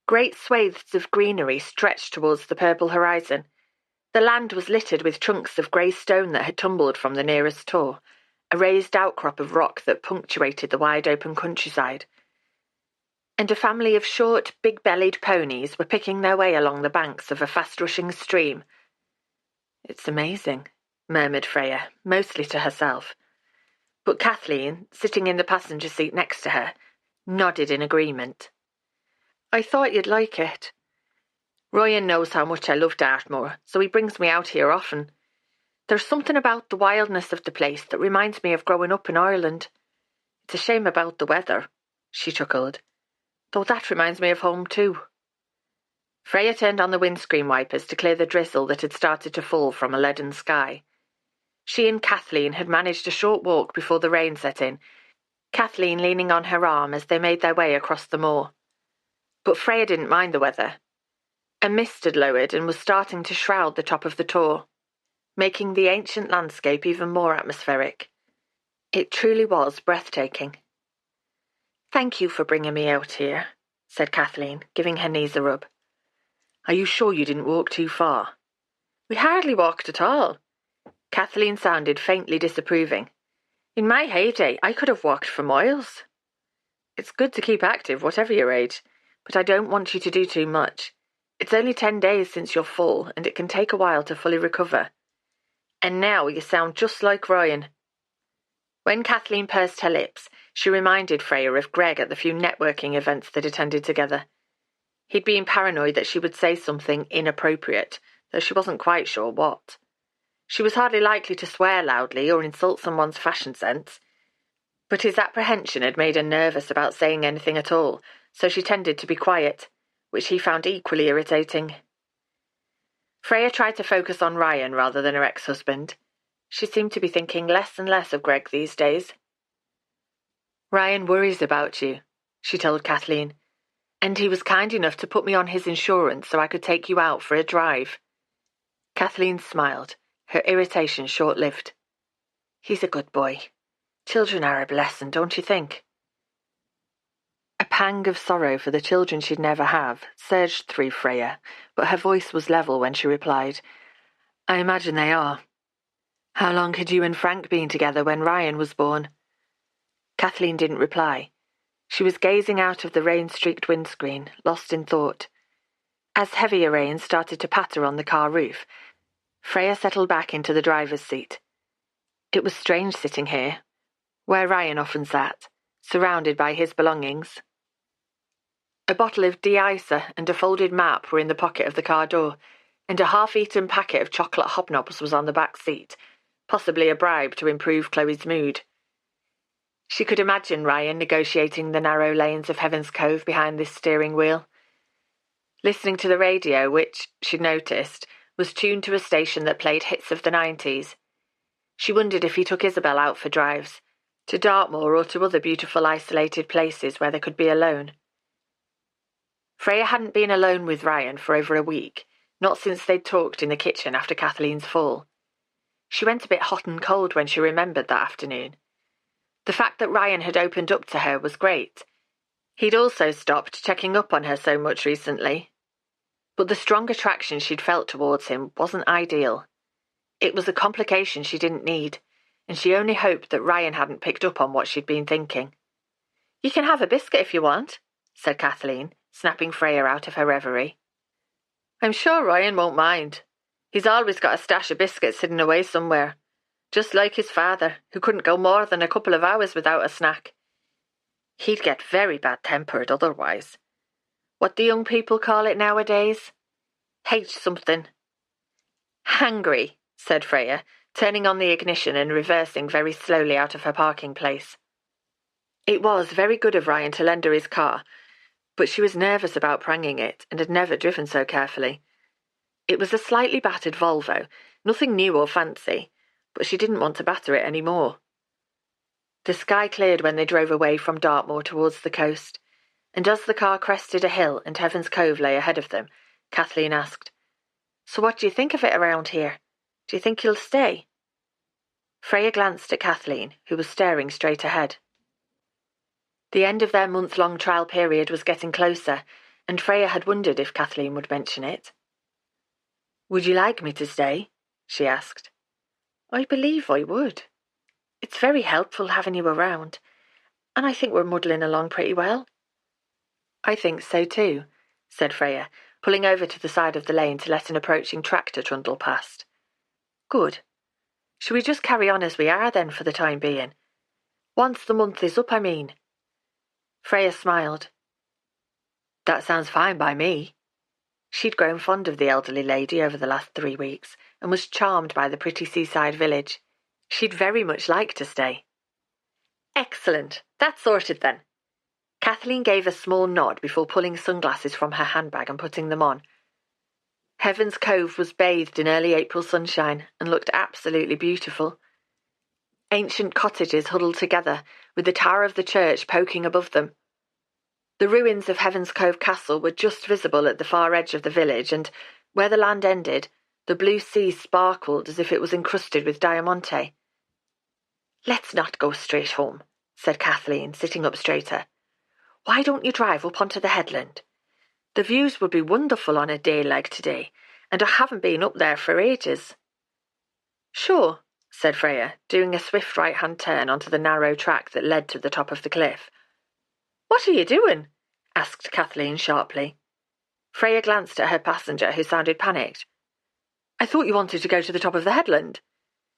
Great swathes of greenery stretched towards the purple horizon. The land was littered with trunks of grey stone that had tumbled from the nearest tor, a raised outcrop of rock that punctuated the wide-open countryside. And a family of short, big-bellied ponies were picking their way along the banks of a fast-rushing stream. It's amazing, murmured Freya, mostly to herself. But Kathleen, sitting in the passenger seat next to her, nodded in agreement. I thought you'd like it. Ryan knows how much I love Dartmoor, so he brings me out here often. There's something about the wildness of the place that reminds me of growing up in Ireland. It's a shame about the weather, she chuckled. Though that reminds me of home too. Freya turned on the windscreen wipers to clear the drizzle that had started to fall from a leaden sky. She and Kathleen had managed a short walk before the rain set in, Kathleen leaning on her arm as they made their way across the moor. But Freya didn't mind the weather. A mist had lowered and was starting to shroud the top of the tor, making the ancient landscape even more atmospheric. It truly was breathtaking. "Thank you for bringing me out here," said Kathleen, giving her knees a rub. "Are you sure you didn't walk too far?" "We hardly walked at all." Kathleen sounded faintly disapproving. "In my heyday, I could have walked for miles." "It's good to keep active, whatever your age, but I don't want you to do too much. It's only 10 days since your fall, and it can take a while to fully recover. And now you sound just like Ryan." When Kathleen pursed her lips, she reminded Freya of Greg at the few networking events they'd attended together. He'd been paranoid that she would say something inappropriate, though she wasn't quite sure what. She was hardly likely to swear loudly or insult someone's fashion sense, but his apprehension had made her nervous about saying anything at all, so she tended to be quiet, which he found equally irritating. Freya tried to focus on Ryan rather than her ex-husband. She seemed to be thinking less and less of Greg these days. "Ryan worries about you," she told Kathleen, "and he was kind enough to put me on his insurance so I could take you out for a drive." Kathleen smiled, her irritation short-lived. "He's a good boy. Children are a blessing, don't you think?" A pang of sorrow for the children she'd never have surged through Freya, but her voice was level when she replied, "I imagine they are. How long had you and Frank been together when Ryan was born?" Kathleen didn't reply. She was gazing out of the rain-streaked windscreen, lost in thought. As heavier rain started to patter on the car roof, Freya settled back into the driver's seat. It was strange sitting here, where Ryan often sat, surrounded by his belongings. A bottle of de-icer and a folded map were in the pocket of the car door, and a half-eaten packet of chocolate hobnobs was on the back seat, possibly a bribe to improve Chloe's mood. She could imagine Ryan negotiating the narrow lanes of Heaven's Cove behind this steering wheel. Listening to the radio, which, she'd noticed, was tuned to a station that played hits of the 90s. She wondered if he took Isabel out for drives, to Dartmoor or to other beautiful isolated places where they could be alone. Freya hadn't been alone with Ryan for over a week, not since they'd talked in the kitchen after Kathleen's fall. She went a bit hot and cold when she remembered that afternoon. The fact that Ryan had opened up to her was great. He'd also stopped checking up on her so much recently. But the strong attraction she'd felt towards him wasn't ideal. It was a complication she didn't need, and she only hoped that Ryan hadn't picked up on what she'd been thinking. "You can have a biscuit if you want," said Kathleen, snapping Freya out of her reverie. "I'm sure Ryan won't mind. He's always got a stash of biscuits hidden away somewhere, just like his father, who couldn't go more than a couple of hours without a snack. He'd get very bad-tempered otherwise. What do young people call it nowadays? H something." "Hangry," said Freya, turning on the ignition and reversing very slowly out of her parking place. It was very good of Ryan to lend her his car, but she was nervous about pranging it and had never driven so carefully. It was a slightly battered Volvo, nothing new or fancy, but she didn't want to batter it any more. The sky cleared when they drove away from Dartmoor towards the coast, and as the car crested a hill and Heaven's Cove lay ahead of them, Kathleen asked, "So what do you think of it around here? Do you think you'll stay?" Freya glanced at Kathleen, who was staring straight ahead. The end of their month-long trial period was getting closer, and Freya had wondered if Kathleen would mention it. "Would you like me to stay?" she asked. "I believe I would. It's very helpful having you around, and I think we're muddling along pretty well." "I think so too," said Freya, pulling over to the side of the lane to let an approaching tractor trundle past. "Good. Shall we just carry on as we are then for the time being? Once the month is up, I mean." Freya smiled. "That sounds fine by me." She'd grown fond of the elderly lady over the last 3 weeks and was charmed by the pretty seaside village. She'd very much like to stay. "Excellent. That's sorted then." Kathleen gave a small nod before pulling sunglasses from her handbag and putting them on. Heaven's Cove was bathed in early April sunshine and looked absolutely beautiful. Ancient cottages huddled together, with the tower of the church poking above them. The ruins of Heaven's Cove Castle were just visible at the far edge of the village, and where the land ended, the blue sea sparkled as if it was encrusted with diamante. "Let's not go straight home," said Kathleen, sitting up straighter. "Why don't you drive up onto the headland? The views would be wonderful on a day like today, and I haven't been up there for ages." "Sure," said Freya, doing a swift right-hand turn onto the narrow track that led to the top of the cliff. "What are you doing?" asked Kathleen sharply. Freya glanced at her passenger, who sounded panicked. "I thought you wanted to go to the top of the headland."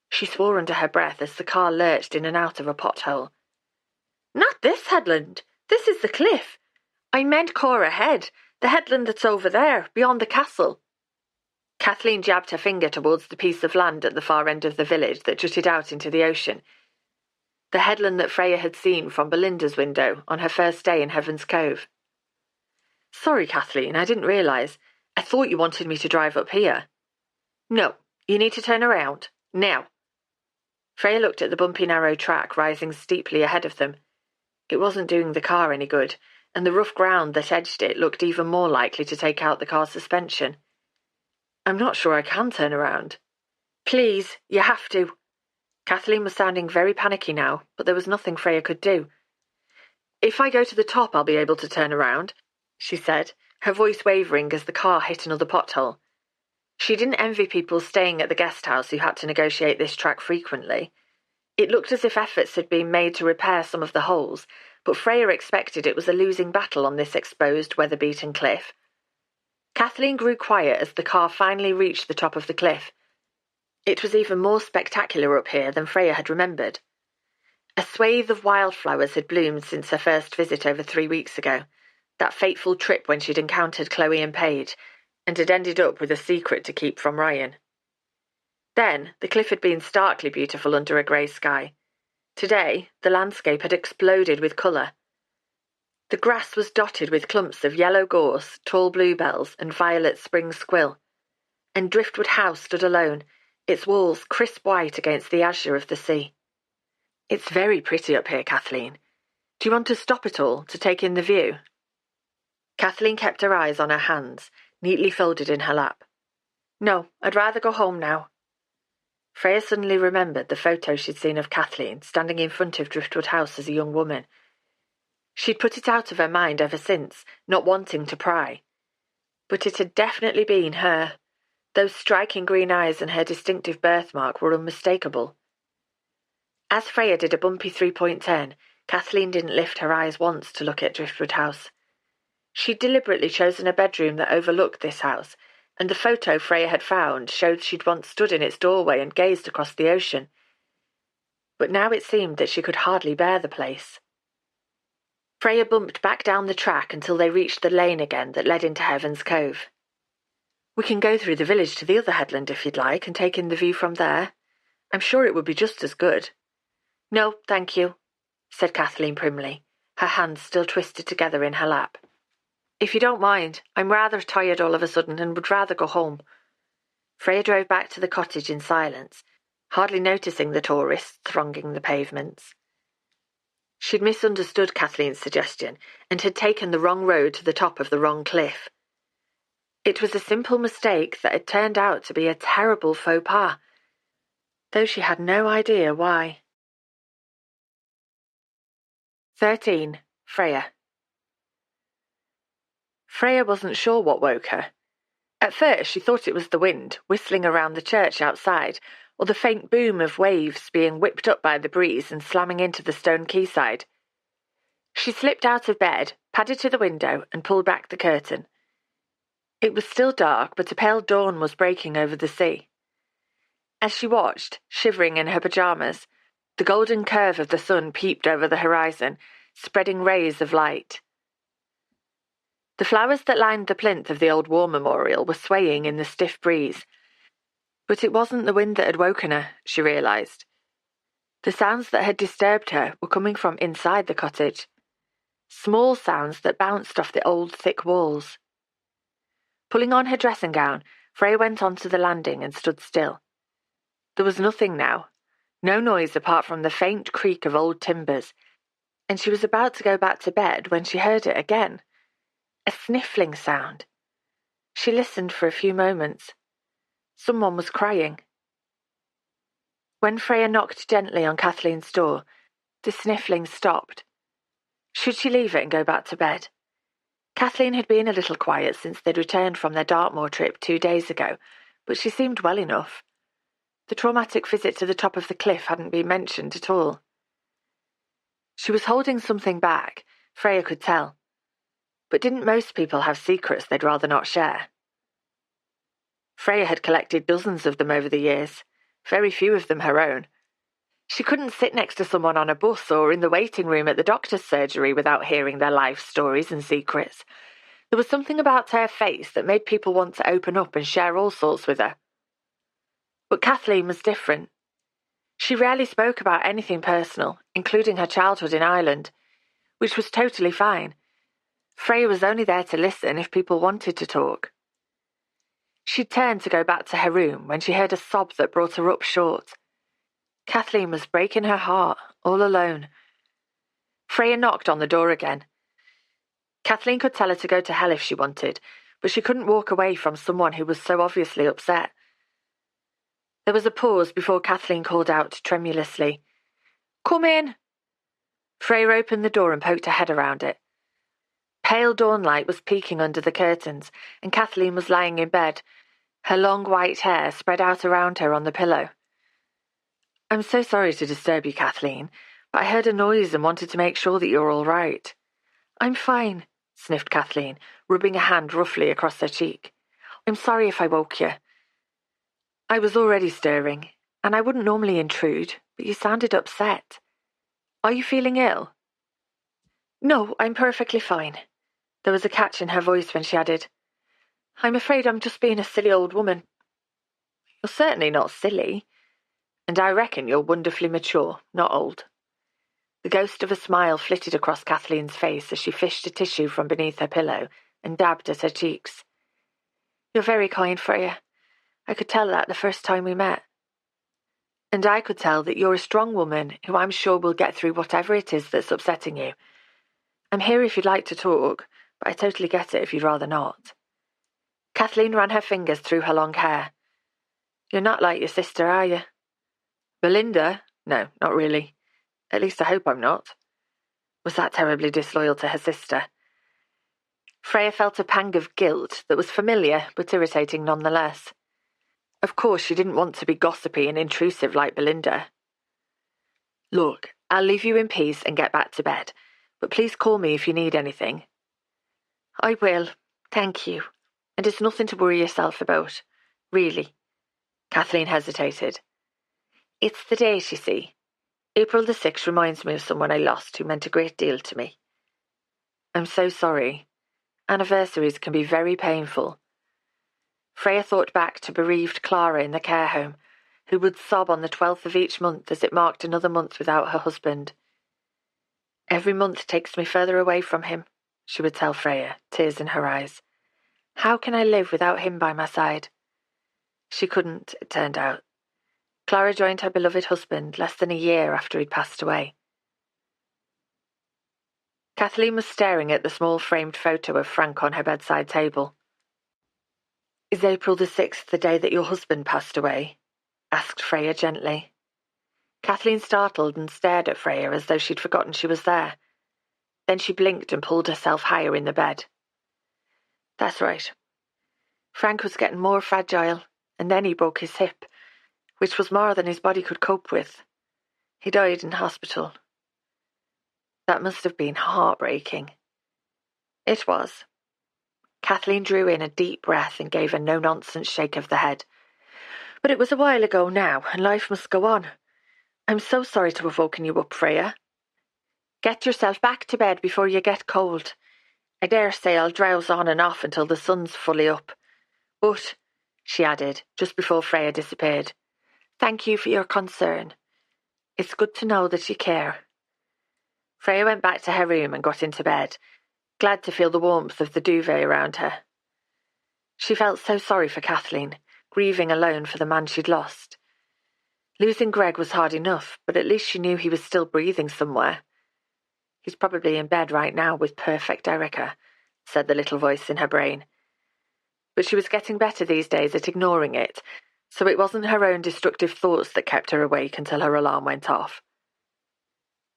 She swore under her breath as the car lurched in and out of a pothole. "Not this headland. This is the cliff. I meant Cora Head, the headland that's over there, beyond the castle." Kathleen jabbed her finger towards the piece of land at the far end of the village that jutted out into the ocean. The headland that Freya had seen from Belinda's window on her first day in Heaven's Cove. "Sorry, Kathleen, I didn't realise. I thought you wanted me to drive up here." "No, you need to turn around. Now." Freya looked at the bumpy narrow track rising steeply ahead of them. It wasn't doing the car any good, and the rough ground that edged it looked even more likely to take out the car's suspension. "I'm not sure I can turn around." "Please, you have to." Kathleen was sounding very panicky now, but there was nothing Freya could do. "If I go to the top, I'll be able to turn around," she said, her voice wavering as the car hit another pothole. She didn't envy people staying at the guest house who had to negotiate this track frequently. It looked as if efforts had been made to repair some of the holes, but Freya expected it was a losing battle on this exposed, weather-beaten cliff. Kathleen grew quiet as the car finally reached the top of the cliff. It was even more spectacular up here than Freya had remembered. A swathe of wildflowers had bloomed since her first visit over 3 weeks ago, that fateful trip when she'd encountered Chloe and Paige, and had ended up with a secret to keep from Ryan. Then, the cliff had been starkly beautiful under a grey sky. Today, the landscape had exploded with colour. The grass was dotted with clumps of yellow gorse, tall bluebells, and violet spring squill. And Driftwood House stood alone, its walls crisp white against the azure of the sea. "It's very pretty up here, Kathleen. Do you want to stop at all, to take in the view?" Kathleen kept her eyes on her hands, neatly folded in her lap. "No, I'd rather go home now." Freya suddenly remembered the photo she'd seen of Kathleen standing in front of Driftwood House as a young woman. She'd put it out of her mind ever since, not wanting to pry. But it had definitely been her. Those striking green eyes and her distinctive birthmark were unmistakable. As Freya did a bumpy three-point turn, Kathleen didn't lift her eyes once to look at Driftwood House. She'd deliberately chosen a bedroom that overlooked this house, and the photo Freya had found showed she'd once stood in its doorway and gazed across the ocean. But now it seemed that she could hardly bear the place. Freya bumped back down the track until they reached the lane again that led into Heaven's Cove. "We can go through the village to the other headland if you'd like and take in the view from there. I'm sure it would be just as good." "No, thank you," said Kathleen primly, her hands still twisted together in her lap. "If you don't mind, I'm rather tired all of a sudden and would rather go home." Freya drove back to the cottage in silence, hardly noticing the tourists thronging the pavements. She'd misunderstood Kathleen's suggestion and had taken the wrong road to the top of the wrong cliff. It was a simple mistake that had turned out to be a terrible faux pas, though she had no idea why. 13. Freya. Freya wasn't sure what woke her. At first she thought it was the wind whistling around the church outside, or the faint boom of waves being whipped up by the breeze and slamming into the stone quayside. She slipped out of bed, padded to the window, and pulled back the curtain. It was still dark, but a pale dawn was breaking over the sea. As she watched, shivering in her pyjamas, the golden curve of the sun peeped over the horizon, spreading rays of light. The flowers that lined the plinth of the old war memorial were swaying in the stiff breeze. But it wasn't the wind that had woken her, she realised. The sounds that had disturbed her were coming from inside the cottage. small sounds that bounced off the old thick walls. Pulling on her dressing gown, Freya went onto the landing and stood still. There was nothing now, no noise apart from the faint creak of old timbers, and she was about to go back to bed when she heard it again. A sniffling sound. She listened for a few moments. Someone was crying. When Freya knocked gently on Kathleen's door, the sniffling stopped. Should she leave it and go back to bed? Kathleen had been a little quiet since they'd returned from their Dartmoor trip 2 days ago, but she seemed well enough. The traumatic visit to the top of the cliff hadn't been mentioned at all. She was holding something back, Freya could tell. But didn't most people have secrets they'd rather not share? Freya had collected dozens of them over the years, very few of them her own. She couldn't sit next to someone on a bus or in the waiting room at the doctor's surgery without hearing their life stories and secrets. There was something about her face that made people want to open up and share all sorts with her. But Kathleen was different. She rarely spoke about anything personal, including her childhood in Ireland, which was totally fine. Freya was only there to listen if people wanted to talk. She turned to go back to her room when she heard a sob that brought her up short. Kathleen was breaking her heart, all alone. Freya knocked on the door again. Kathleen could tell her to go to hell if she wanted, but she couldn't walk away from someone who was so obviously upset. There was a pause before Kathleen called out tremulously, "Come in!" Freya opened the door and poked her head around it. Pale dawnlight was peeking under the curtains, and Kathleen was lying in bed, her long white hair spread out around her on the pillow. "I'm so sorry to disturb you, Kathleen, but I heard a noise and wanted to make sure that you're all right." "I'm fine," sniffed Kathleen, rubbing a hand roughly across her cheek. "I'm sorry if I woke you. I was already stirring, and I wouldn't normally intrude, but you sounded upset. Are you feeling ill?" "No, I'm perfectly fine." There was a catch in her voice when she added, "I'm afraid I'm just being a silly old woman." "You're certainly not silly. And I reckon you're wonderfully mature, not old." The ghost of a smile flitted across Kathleen's face as she fished a tissue from beneath her pillow and dabbed at her cheeks. "You're very kind, Freya. I could tell that the first time we met. And I could tell that you're a strong woman who I'm sure will get through whatever it is that's upsetting you. I'm here if you'd like to talk, but I totally get it if you'd rather not." Kathleen ran her fingers through her long hair. "You're not like your sister, are you?" "Belinda? No, not really. At least I hope I'm not." Was that terribly disloyal to her sister? Freya felt a pang of guilt that was familiar but irritating nonetheless. Of course she didn't want to be gossipy and intrusive like Belinda. "Look, I'll leave you in peace and get back to bed, but please call me if you need anything." "I will, thank you, and it's nothing to worry yourself about, really." Kathleen hesitated. "It's the date, you see. April the 6th reminds me of someone I lost who meant a great deal to me." "I'm so sorry. Anniversaries can be very painful." Freya thought back to bereaved Clara in the care home, who would sob on the 12th of each month as it marked another month without her husband. "Every month takes me further away from him," she would tell Freya, tears in her eyes. "How can I live without him by my side?" She couldn't, it turned out. Clara joined her beloved husband less than a year after he'd passed away. Kathleen was staring at the small framed photo of Frank on her bedside table. "Is April the 6th the day that your husband passed away?" asked Freya gently. Kathleen startled and stared at Freya as though she'd forgotten she was there. Then she blinked and pulled herself higher in the bed. "That's right. Frank was getting more fragile, and then he broke his hip, which was more than his body could cope with. He died in hospital." That must have been heartbreaking. It was. Kathleen drew in a deep breath and gave a no-nonsense shake of the head. "But it was a while ago now, and life must go on. I'm so sorry to have woken you up, Freya. Get yourself back to bed before you get cold. I dare say I'll drowse on and off until the sun's fully up. But," she added, just before Freya disappeared, "thank you for your concern. It's good to know that you care." Freya went back to her room and got into bed, glad to feel the warmth of the duvet around her. She felt so sorry for Kathleen, grieving alone for the man she'd lost. Losing Greg was hard enough, but at least she knew he was still breathing somewhere. He's probably in bed right now with perfect Erica, said the little voice in her brain. But she was getting better these days at ignoring it, so it wasn't her own destructive thoughts that kept her awake until her alarm went off.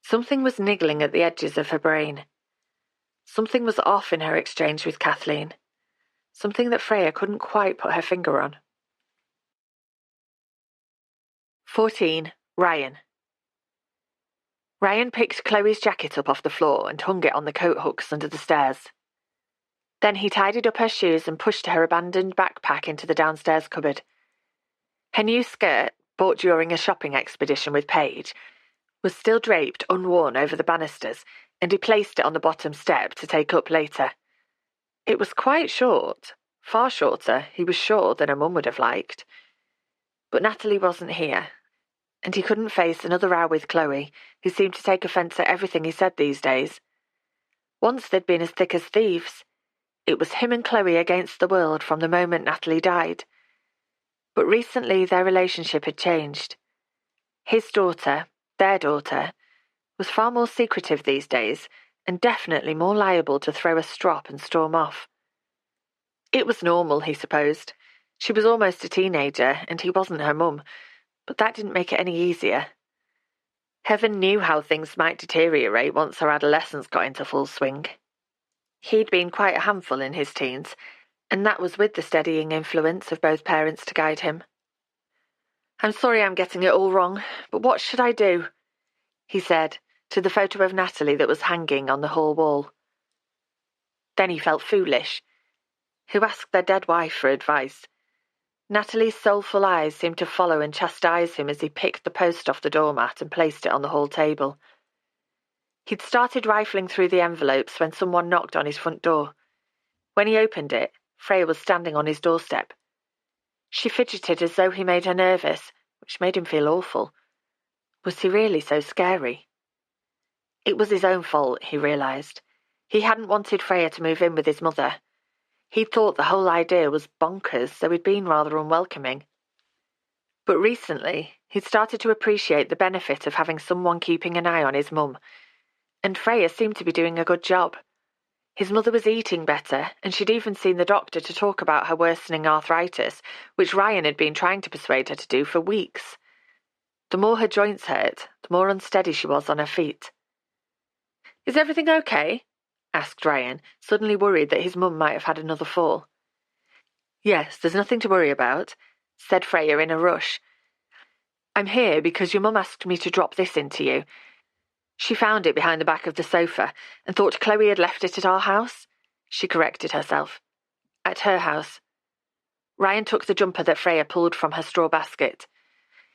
Something was niggling at the edges of her brain. Something was off in her exchange with Kathleen. Something that Freya couldn't quite put her finger on. 14. Ryan. Ryan picked Chloe's jacket up off the floor and hung it on the coat hooks under the stairs. Then he tidied up her shoes and pushed her abandoned backpack into the downstairs cupboard. Her new skirt, bought during a shopping expedition with Paige, was still draped unworn over the banisters, and he placed it on the bottom step to take up later. It was quite short, far shorter, he was sure, than her mum would have liked. But Natalie wasn't here, and he couldn't face another row with Chloe, who seemed to take offence at everything he said these days. Once they'd been as thick as thieves. It was him and Chloe against the world from the moment Natalie died. But recently their relationship had changed. His daughter, their daughter, was far more secretive these days, and definitely more liable to throw a strop and storm off. It was normal, he supposed. She was almost a teenager, and he wasn't her mum, but that didn't make it any easier. Heaven knew how things might deteriorate once her adolescence got into full swing. He'd been quite a handful in his teens, and that was with the steadying influence of both parents to guide him. "I'm sorry I'm getting it all wrong, but what should I do?" he said, to the photo of Natalie that was hanging on the hall wall. Then he felt foolish. Who asked their dead wife for advice? Natalie's soulful eyes seemed to follow and chastise him as he picked the post off the doormat and placed it on the hall table. He'd started rifling through the envelopes when someone knocked on his front door. When he opened it, Freya was standing on his doorstep. She fidgeted as though he made her nervous, which made him feel awful. Was he really so scary? It was his own fault, he realised. He hadn't wanted Freya to move in with his mother. He'd thought the whole idea was bonkers, so he'd been rather unwelcoming. But recently, he'd started to appreciate the benefit of having someone keeping an eye on his mum, and Freya seemed to be doing a good job. His mother was eating better, and she'd even seen the doctor to talk about her worsening arthritis, which Ryan had been trying to persuade her to do for weeks. The more her joints hurt, the more unsteady she was on her feet. "Is everything okay?" asked Ryan, suddenly worried that his mum might have had another fall. "Yes, there's nothing to worry about," said Freya in a rush. "I'm here because your mum asked me to drop this into you. She found it behind the back of the sofa and thought Chloe had left it at our house." She corrected herself. "At her house." Ryan took the jumper that Freya pulled from her straw basket.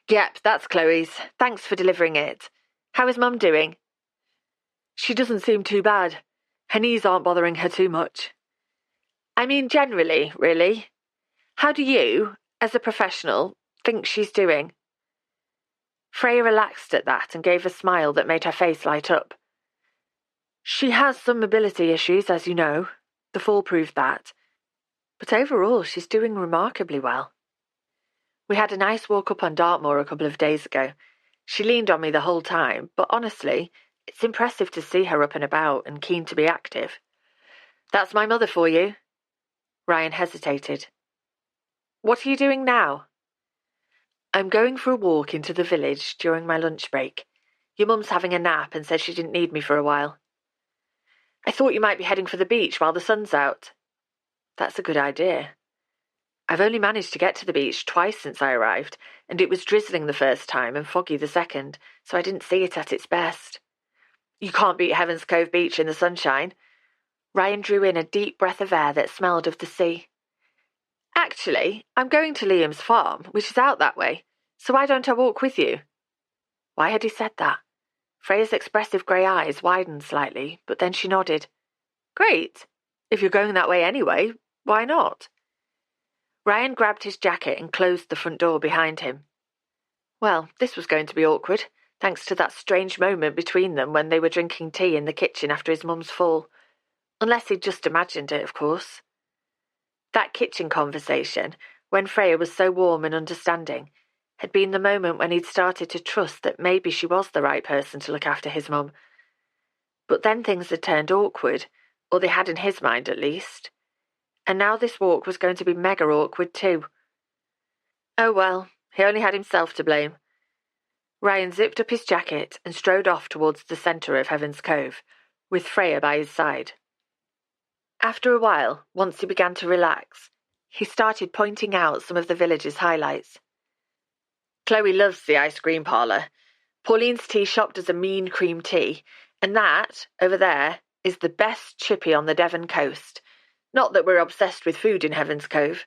"Yep, that's Chloe's. Thanks for delivering it. How is Mum doing?" "She doesn't seem too bad. Her knees aren't bothering her too much." "I mean generally, really. How do you, as a professional, think she's doing?" Freya relaxed at that and gave a smile that made her face light up. "She has some mobility issues, as you know. The fall proved that. But overall, she's doing remarkably well. We had a nice walk up on Dartmoor a couple of days ago. She leaned on me the whole time, but honestly, it's impressive to see her up and about and keen to be active." "That's my mother for you." Ryan hesitated. "What are you doing now?" "I'm going for a walk into the village during my lunch break. Your mum's having a nap and said she didn't need me for a while." "I thought you might be heading for the beach while the sun's out." "That's a good idea. I've only managed to get to the beach twice since I arrived, and it was drizzling the first time and foggy the second, so I didn't see it at its best." "You can't beat Heaven's Cove Beach in the sunshine." Ryan drew in a deep breath of air that smelled of the sea. "Actually, I'm going to Liam's farm, which is out that way, so why don't I walk with you?" Why had he said that? Freya's expressive grey eyes widened slightly, but then she nodded. "Great. If you're going that way anyway, why not?" Ryan grabbed his jacket and closed the front door behind him. Well, this was going to be awkward. thanks to that strange moment between them when they were drinking tea in the kitchen after his mum's fall. Unless he'd just imagined it, of course. That kitchen conversation, when Freya was so warm and understanding, had been the moment when he'd started to trust that maybe she was the right person to look after his mum. But then things had turned awkward, or they had in his mind at least. And now this walk was going to be mega awkward too. Oh well, he only had himself to blame. Ryan zipped up his jacket and strode off towards the centre of Heaven's Cove, with Freya by his side. After a while, once he began to relax, he started pointing out some of the village's highlights. Chloe loves the ice cream parlour. Pauline's tea shop does a mean cream tea, and that, over there, is the best chippy on the Devon coast. Not that we're obsessed with food in Heaven's Cove.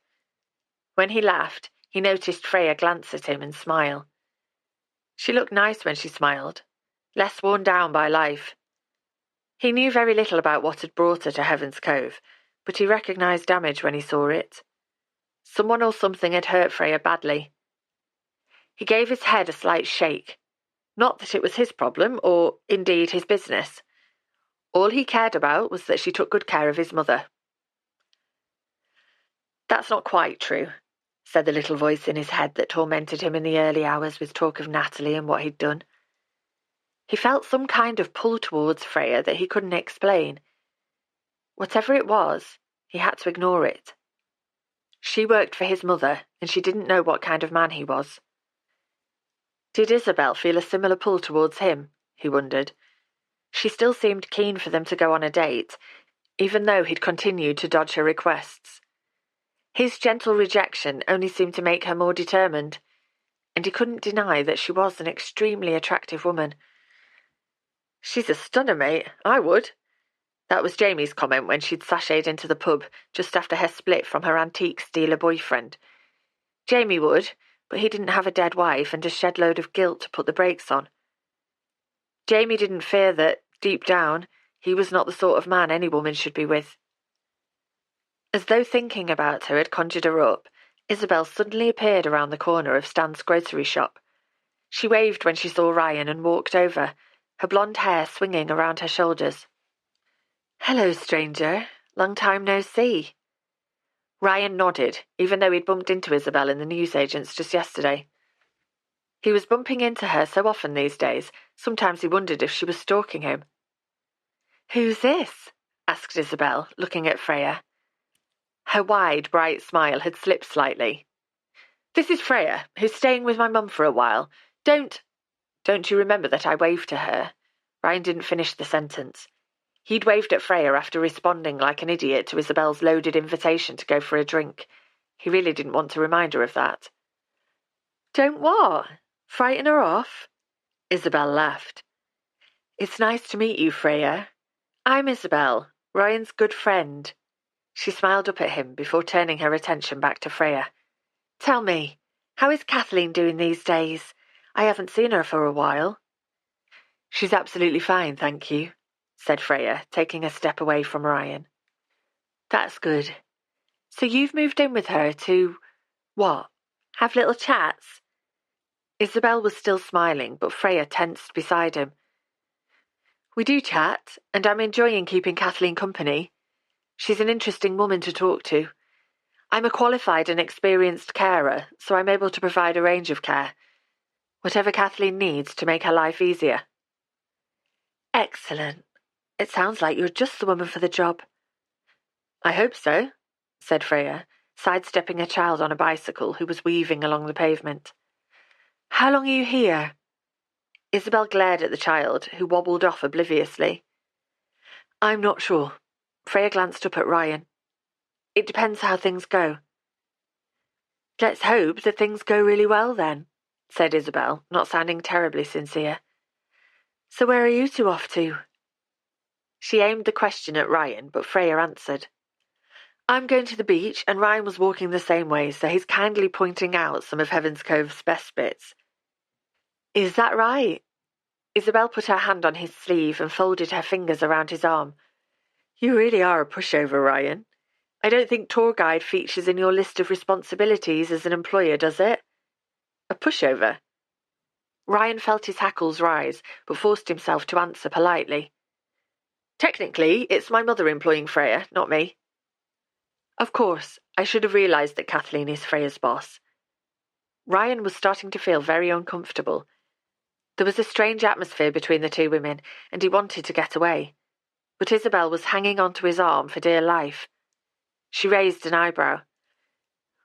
When he laughed, he noticed Freya glance at him and smile. She looked nice when she smiled, less worn down by life. He knew very little about what had brought her to Heaven's Cove, but he recognised damage when he saw it. Someone or something had hurt Freya badly. He gave his head a slight shake. Not that it was his problem, or, indeed, his business. All he cared about was that she took good care of his mother. That's not quite true, said the little voice in his head that tormented him in the early hours with talk of Natalie and what he'd done. He felt some kind of pull towards Freya that he couldn't explain. Whatever it was, he had to ignore it. She worked for his mother, and she didn't know what kind of man he was. Did Isabel feel a similar pull towards him? He wondered. She still seemed keen for them to go on a date, even though he'd continued to dodge her requests. His gentle rejection only seemed to make her more determined, and he couldn't deny that she was an extremely attractive woman. She's a stunner, mate. I would. That was Jamie's comment when she'd sashayed into the pub just after her split from her antiques dealer boyfriend. Jamie would, but he didn't have a dead wife and a shed load of guilt to put the brakes on. Jamie didn't fear that, deep down, he was not the sort of man any woman should be with. As though thinking about her had conjured her up, Isabel suddenly appeared around the corner of Stan's grocery shop. She waved when she saw Ryan and walked over, her blonde hair swinging around her shoulders. "Hello, stranger. Long time no see." Ryan nodded, even though he'd bumped into Isabel in the newsagents just yesterday. He was bumping into her so often these days, sometimes he wondered if she was stalking him. "Who's this?" asked Isabel, looking at Freya. Her wide, bright smile had slipped slightly. "This is Freya, who's staying with my mum for a while. Don't you remember that I waved to her?" Ryan didn't finish the sentence. He'd waved at Freya after responding like an idiot to Isabel's loaded invitation to go for a drink. He really didn't want to remind her of that. "Don't what? Frighten her off?" Isabel laughed. "It's nice to meet you, Freya. I'm Isabel, Ryan's good friend." She smiled up at him before turning her attention back to Freya. "Tell me, how is Kathleen doing these days? I haven't seen her for a while." "She's absolutely fine, thank you," said Freya, taking a step away from Ryan. "That's good. So you've moved in with her to, what, have little chats?" Isabel was still smiling, but Freya tensed beside him. "We do chat, and I'm enjoying keeping Kathleen company. She's an interesting woman to talk to. I'm a qualified and experienced carer, so I'm able to provide a range of care. Whatever Kathleen needs to make her life easier." "Excellent. It sounds like you're just the woman for the job." "I hope so," said Freya, sidestepping a child on a bicycle who was weaving along the pavement. "How long are you here?" Isabel glared at the child, who wobbled off obliviously. "I'm not sure." Freya glanced up at Ryan. "It depends how things go." "Let's hope that things go really well then," said Isabel, not sounding terribly sincere. "So where are you two off to?" She aimed the question at Ryan, but Freya answered. "I'm going to the beach, and Ryan was walking the same way, so he's kindly pointing out some of Heaven's Cove's best bits." "Is that right?" Isabel put her hand on his sleeve and folded her fingers around his arm. "You really are a pushover, Ryan. I don't think tour guide features in your list of responsibilities as an employer, does it?" "A pushover?" Ryan felt his hackles rise, but forced himself to answer politely. Technically, it's my mother employing Freya, not me. Of course, I should have realised that Kathleen is Freya's boss. Ryan was starting to feel very uncomfortable. There was a strange atmosphere between the two women, and he wanted to get away. But Isabel was hanging onto his arm for dear life. She raised an eyebrow.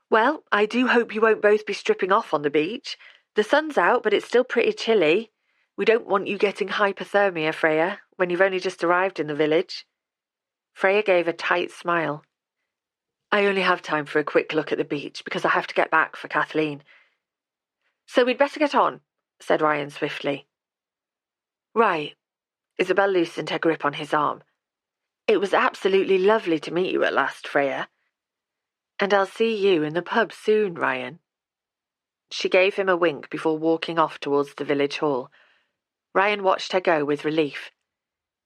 Well, I do hope you won't both be stripping off on the beach. The sun's out, but it's still pretty chilly. We don't want you getting hypothermia, Freya, when you've only just arrived in the village. Freya gave a tight smile. I only have time for a quick look at the beach because I have to get back for Kathleen. So we'd better get on, said Ryan swiftly. Right. Isabel loosened her grip on his arm. It was absolutely lovely to meet you at last, Freya. And I'll see you in the pub soon, Ryan. She gave him a wink before walking off towards the village hall. Ryan watched her go with relief.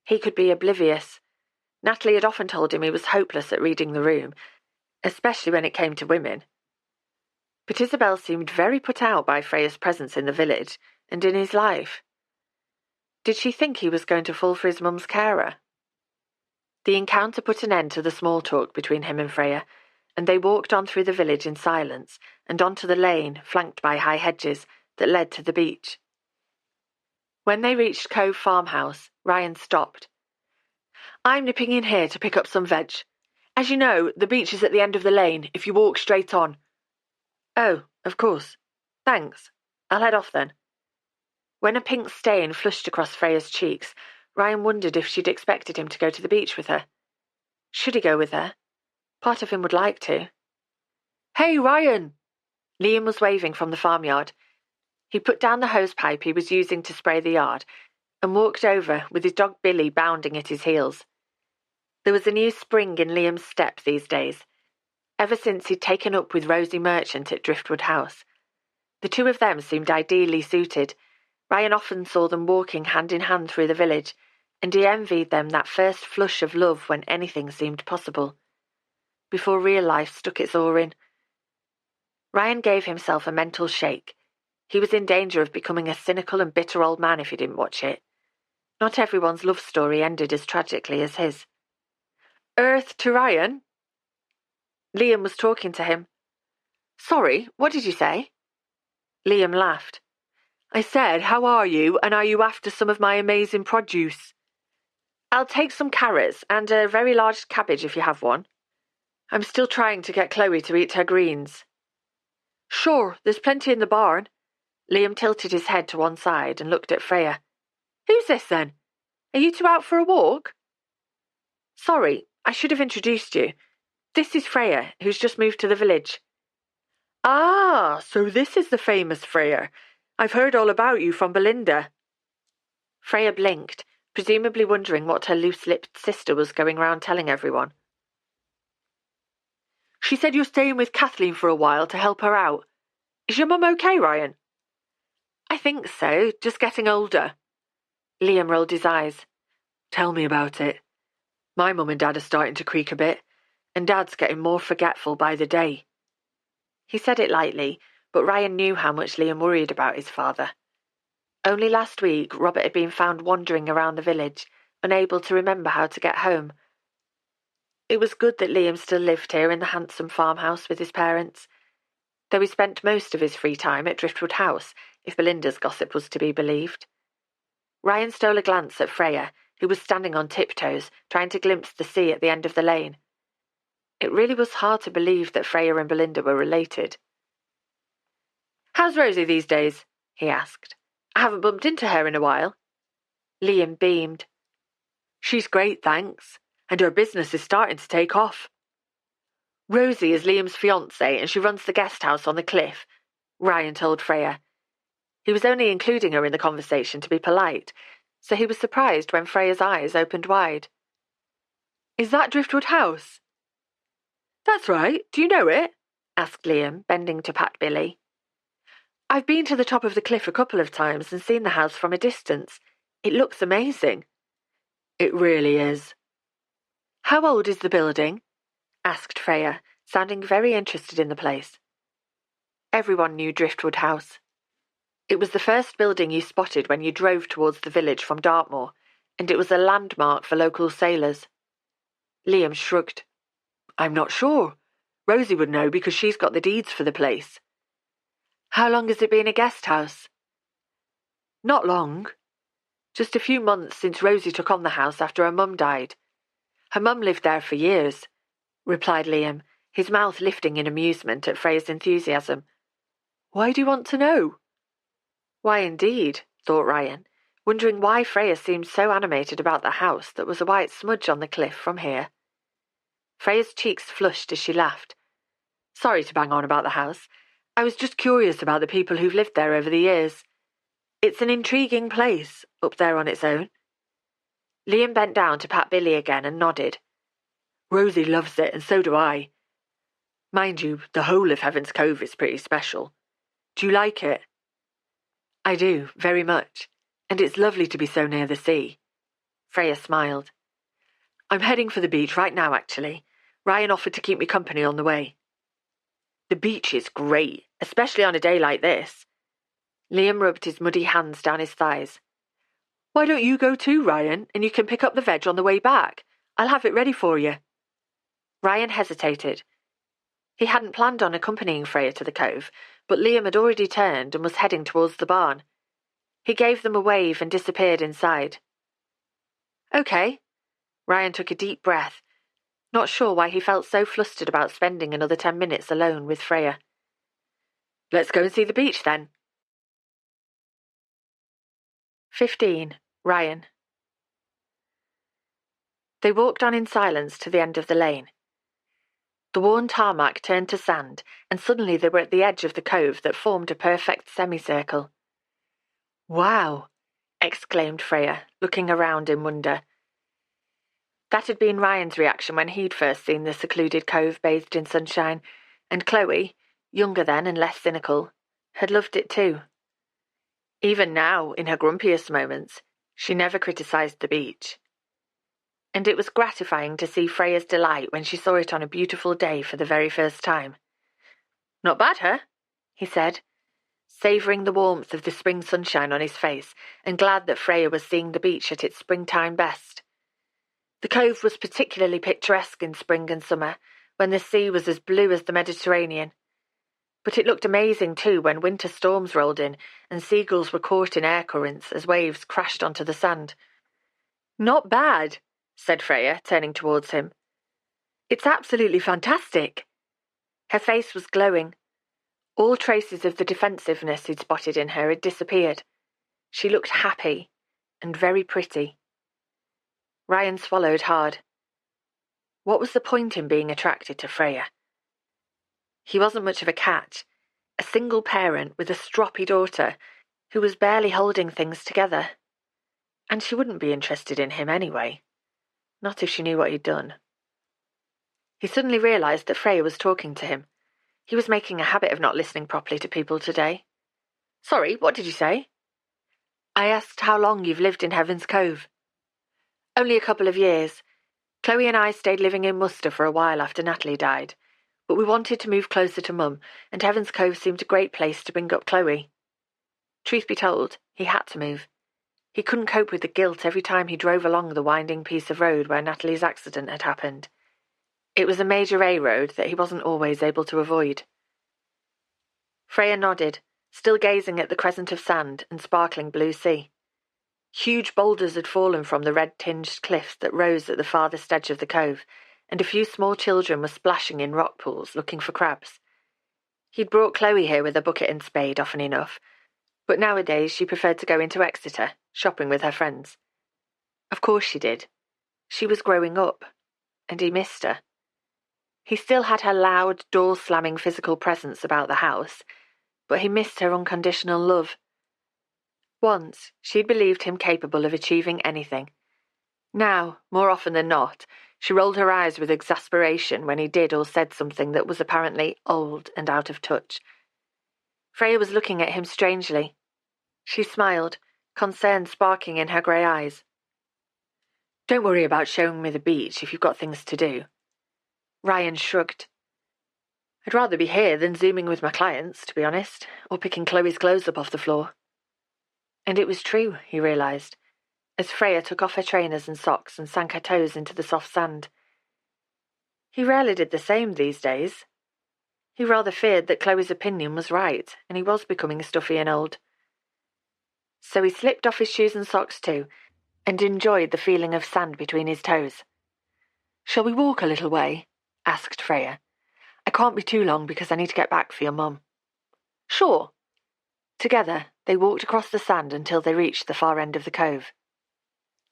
He could be oblivious. Natalie had often told him he was hopeless at reading the room, especially when it came to women. But Isabel seemed very put out by Freya's presence in the village and in his life. Did she think he was going to fall for his mum's carer? The encounter put an end to the small talk between him and Freya, and they walked on through the village in silence and onto the lane, flanked by high hedges, that led to the beach. When they reached Cove farmhouse, Ryan stopped. I'm nipping in here to pick up some veg. As you know, the beach is at the end of the lane, if you walk straight on. Oh, of course. Thanks. I'll head off then. When a pink stain flushed across Freya's cheeks, Ryan wondered if she'd expected him to go to the beach with her. Should he go with her? Part of him would like to. Hey, Ryan! Liam was waving from the farmyard. He put down the hosepipe he was using to spray the yard and walked over with his dog Billy bounding at his heels. There was a new spring in Liam's step these days, ever since he'd taken up with Rosie Merchant at Driftwood House. The two of them seemed ideally suited. Ryan often saw them walking hand in hand through the village, and he envied them that first flush of love when anything seemed possible, before real life stuck its oar in. Ryan gave himself a mental shake. He was in danger of becoming a cynical and bitter old man if he didn't watch it. Not everyone's love story ended as tragically as his. Earth to Ryan? Liam was talking to him. Sorry, what did you say? Liam laughed. I said, how are you, and are you after some of my amazing produce? I'll take some carrots and a very large cabbage if you have one. I'm still trying to get Chloe to eat her greens. Sure, there's plenty in the barn. Liam tilted his head to one side and looked at Freya. Who's this then? Are you two out for a walk? Sorry, I should have introduced you. This is Freya, who's just moved to the village. Ah, so this is the famous Freya. I've heard all about you from Belinda. Freya blinked, presumably wondering what her loose-lipped sister was going round telling everyone. She said you're staying with Kathleen for a while to help her out. Is your mum okay, Ryan? I think so, just getting older. Liam rolled his eyes. Tell me about it. My mum and dad are starting to creak a bit, and dad's getting more forgetful by the day. He said it lightly, but Ryan knew how much Liam worried about his father. Only last week, Robert had been found wandering around the village, unable to remember how to get home. It was good that Liam still lived here in the handsome farmhouse with his parents, though he spent most of his free time at Driftwood House, if Belinda's gossip was to be believed. Ryan stole a glance at Freya, who was standing on tiptoes, trying to glimpse the sea at the end of the lane. It really was hard to believe that Freya and Belinda were related. How's Rosie these days? He asked. I haven't bumped into her in a while. Liam beamed. She's great, thanks, and her business is starting to take off. Rosie is Liam's fiancée and she runs the guest house on the cliff, Ryan told Freya. He was only including her in the conversation to be polite, so he was surprised when Freya's eyes opened wide. Is that Driftwood House? That's right. Do you know it? Asked Liam, bending to pat Billy. I've been to the top of the cliff a couple of times and seen the house from a distance. It looks amazing. It really is. How old is the building? Asked Freya, sounding very interested in the place. Everyone knew Driftwood House. It was the first building you spotted when you drove towards the village from Dartmoor, and it was a landmark for local sailors. Liam shrugged. I'm not sure. Rosie would know because she's got the deeds for the place. How long has it been a guest house? Not long. Just a few months since Rosie took on the house after her mum died. Her mum lived there for years, replied Liam, his mouth lifting in amusement at Freya's enthusiasm. Why do you want to know? Why indeed, thought Ryan, wondering why Freya seemed so animated about the house that was a white smudge on the cliff from here. Freya's cheeks flushed as she laughed. Sorry to bang on about the house. I was just curious about the people who've lived there over the years. It's an intriguing place, up there on its own. Liam bent down to pat Billy again and nodded. Rosie loves it, and so do I. Mind you, the whole of Heaven's Cove is pretty special. Do you like it? I do, very much, and it's lovely to be so near the sea. Freya smiled. I'm heading for the beach right now, actually. Ryan offered to keep me company on the way. The beach is great, especially on a day like this. Liam rubbed his muddy hands down his thighs. Why don't you go too, Ryan, and you can pick up the veg on the way back? I'll have it ready for you. Ryan hesitated. He hadn't planned on accompanying Freya to the cove, but Liam had already turned and was heading towards the barn. He gave them a wave and disappeared inside. Okay. Ryan took a deep breath, not sure why he felt so flustered about spending another 10 minutes alone with Freya. Let's go and see the beach then. 15. Ryan. They walked on in silence to the end of the lane. The worn tarmac turned to sand, and suddenly they were at the edge of the cove that formed a perfect semicircle. Wow! Exclaimed Freya, looking around in wonder. That had been Ryan's reaction when he'd first seen the secluded cove bathed in sunshine, and Chloe, younger then and less cynical, had loved it too. Even now, in her grumpiest moments, she never criticised the beach. And it was gratifying to see Freya's delight when she saw it on a beautiful day for the very first time. Not bad, huh? He said, savouring the warmth of the spring sunshine on his face and glad that Freya was seeing the beach at its springtime best. The cove was particularly picturesque in spring and summer, when the sea was as blue as the Mediterranean. But it looked amazing too when winter storms rolled in and seagulls were caught in air currents as waves crashed onto the sand. Not bad, said Freya, turning towards him. It's absolutely fantastic. Her face was glowing. All traces of the defensiveness he'd spotted in her had disappeared. She looked happy and very pretty. Ryan swallowed hard. What was the point in being attracted to Freya? He wasn't much of a catch, a single parent with a stroppy daughter who was barely holding things together. And she wouldn't be interested in him anyway. Not if she knew what he'd done. He suddenly realised that Freya was talking to him. He was making a habit of not listening properly to people today. Sorry, what did you say? I asked how long you've lived in Heaven's Cove. Only a couple of years. Chloe and I stayed living in Worcester for a while after Natalie died, but we wanted to move closer to Mum, and Heaven's Cove seemed a great place to bring up Chloe. Truth be told, he had to move. He couldn't cope with the guilt every time he drove along the winding piece of road where Natalie's accident had happened. It was a major A road that he wasn't always able to avoid. Freya nodded, still gazing at the crescent of sand and sparkling blue sea. Huge boulders had fallen from the red-tinged cliffs that rose at the farthest edge of the cove, and a few small children were splashing in rock pools looking for crabs. He'd brought Chloe here with a bucket and spade often enough, but nowadays she preferred to go into Exeter, shopping with her friends. Of course she did. She was growing up, and he missed her. He still had her loud, door-slamming physical presence about the house, but he missed her unconditional love. Once, she'd believed him capable of achieving anything. Now, more often than not, she rolled her eyes with exasperation when he did or said something that was apparently old and out of touch. Freya was looking at him strangely. She smiled, concern sparking in her grey eyes. Don't worry about showing me the beach if you've got things to do. Ryan shrugged. I'd rather be here than Zooming with my clients, to be honest, or picking Chloe's clothes up off the floor. And it was true, he realised, as Freya took off her trainers and socks and sank her toes into the soft sand. He rarely did the same these days. He rather feared that Chloe's opinion was right, and he was becoming stuffy and old. So he slipped off his shoes and socks too, and enjoyed the feeling of sand between his toes. "Shall we walk a little way?" asked Freya. "I can't be too long because I need to get back for your mum." "Sure." Together, they walked across the sand until they reached the far end of the cove.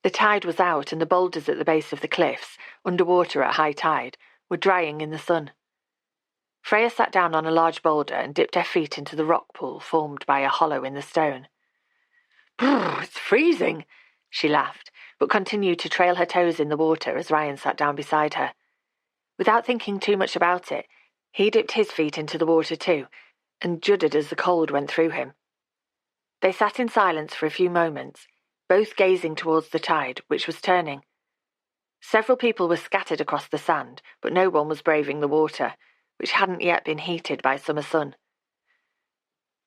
The tide was out and the boulders at the base of the cliffs, underwater at high tide, were drying in the sun. Freya sat down on a large boulder and dipped her feet into the rock pool formed by a hollow in the stone. "Brrr, it's freezing," she laughed, but continued to trail her toes in the water as Ryan sat down beside her. Without thinking too much about it, he dipped his feet into the water too, and juddered as the cold went through him. They sat in silence for a few moments, both gazing towards the tide, which was turning. Several people were scattered across the sand, but no one was braving the water, which hadn't yet been heated by summer sun.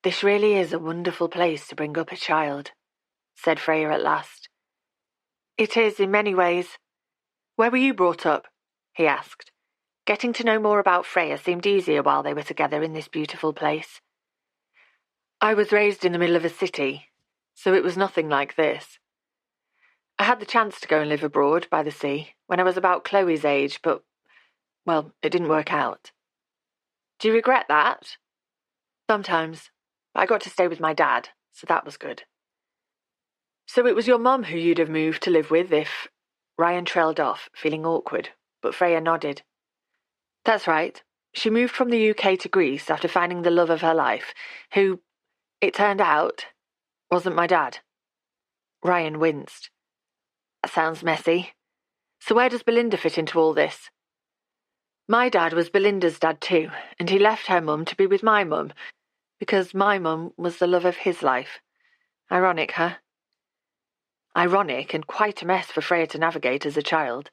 "This really is a wonderful place to bring up a child," said Freya at last. "It is in many ways. Where were you brought up?" he asked. Getting to know more about Freya seemed easier while they were together in this beautiful place. "I was raised in the middle of a city, so it was nothing like this. I had the chance to go and live abroad by the sea when I was about Chloe's age, but, well, it didn't work out." "Do you regret that?" "Sometimes. But I got to stay with my dad, so that was good." "So it was your mum who you'd have moved to live with if—" Ryan trailed off, feeling awkward, but Freya nodded. "That's right. She moved from the UK to Greece after finding the love of her life, who, it turned out, wasn't my dad." Ryan winced. "That sounds messy. So where does Belinda fit into all this?" "My dad was Belinda's dad too, and he left her mum to be with my mum, because my mum was the love of his life. Ironic, huh?" Ironic and quite a mess for Freya to navigate as a child.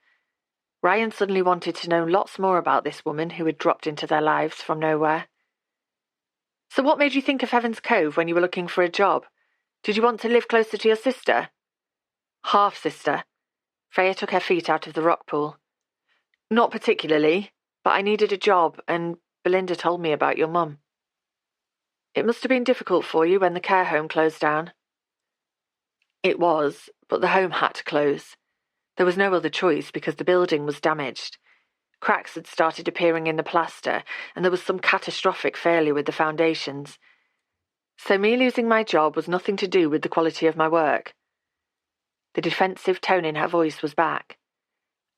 Ryan suddenly wanted to know lots more about this woman who had dropped into their lives from nowhere. "So what made you think of Heaven's Cove when you were looking for a job? Did you want to live closer to your sister?" "Half-sister." Freya took her feet out of the rock pool. "Not particularly, but I needed a job, and Belinda told me about your mum." "It must have been difficult for you when the care home closed down." "It was, but the home had to close. There was no other choice because the building was damaged. Cracks had started appearing in the plaster, and there was some catastrophic failure with the foundations. So me losing my job was nothing to do with the quality of my work." The defensive tone in her voice was back.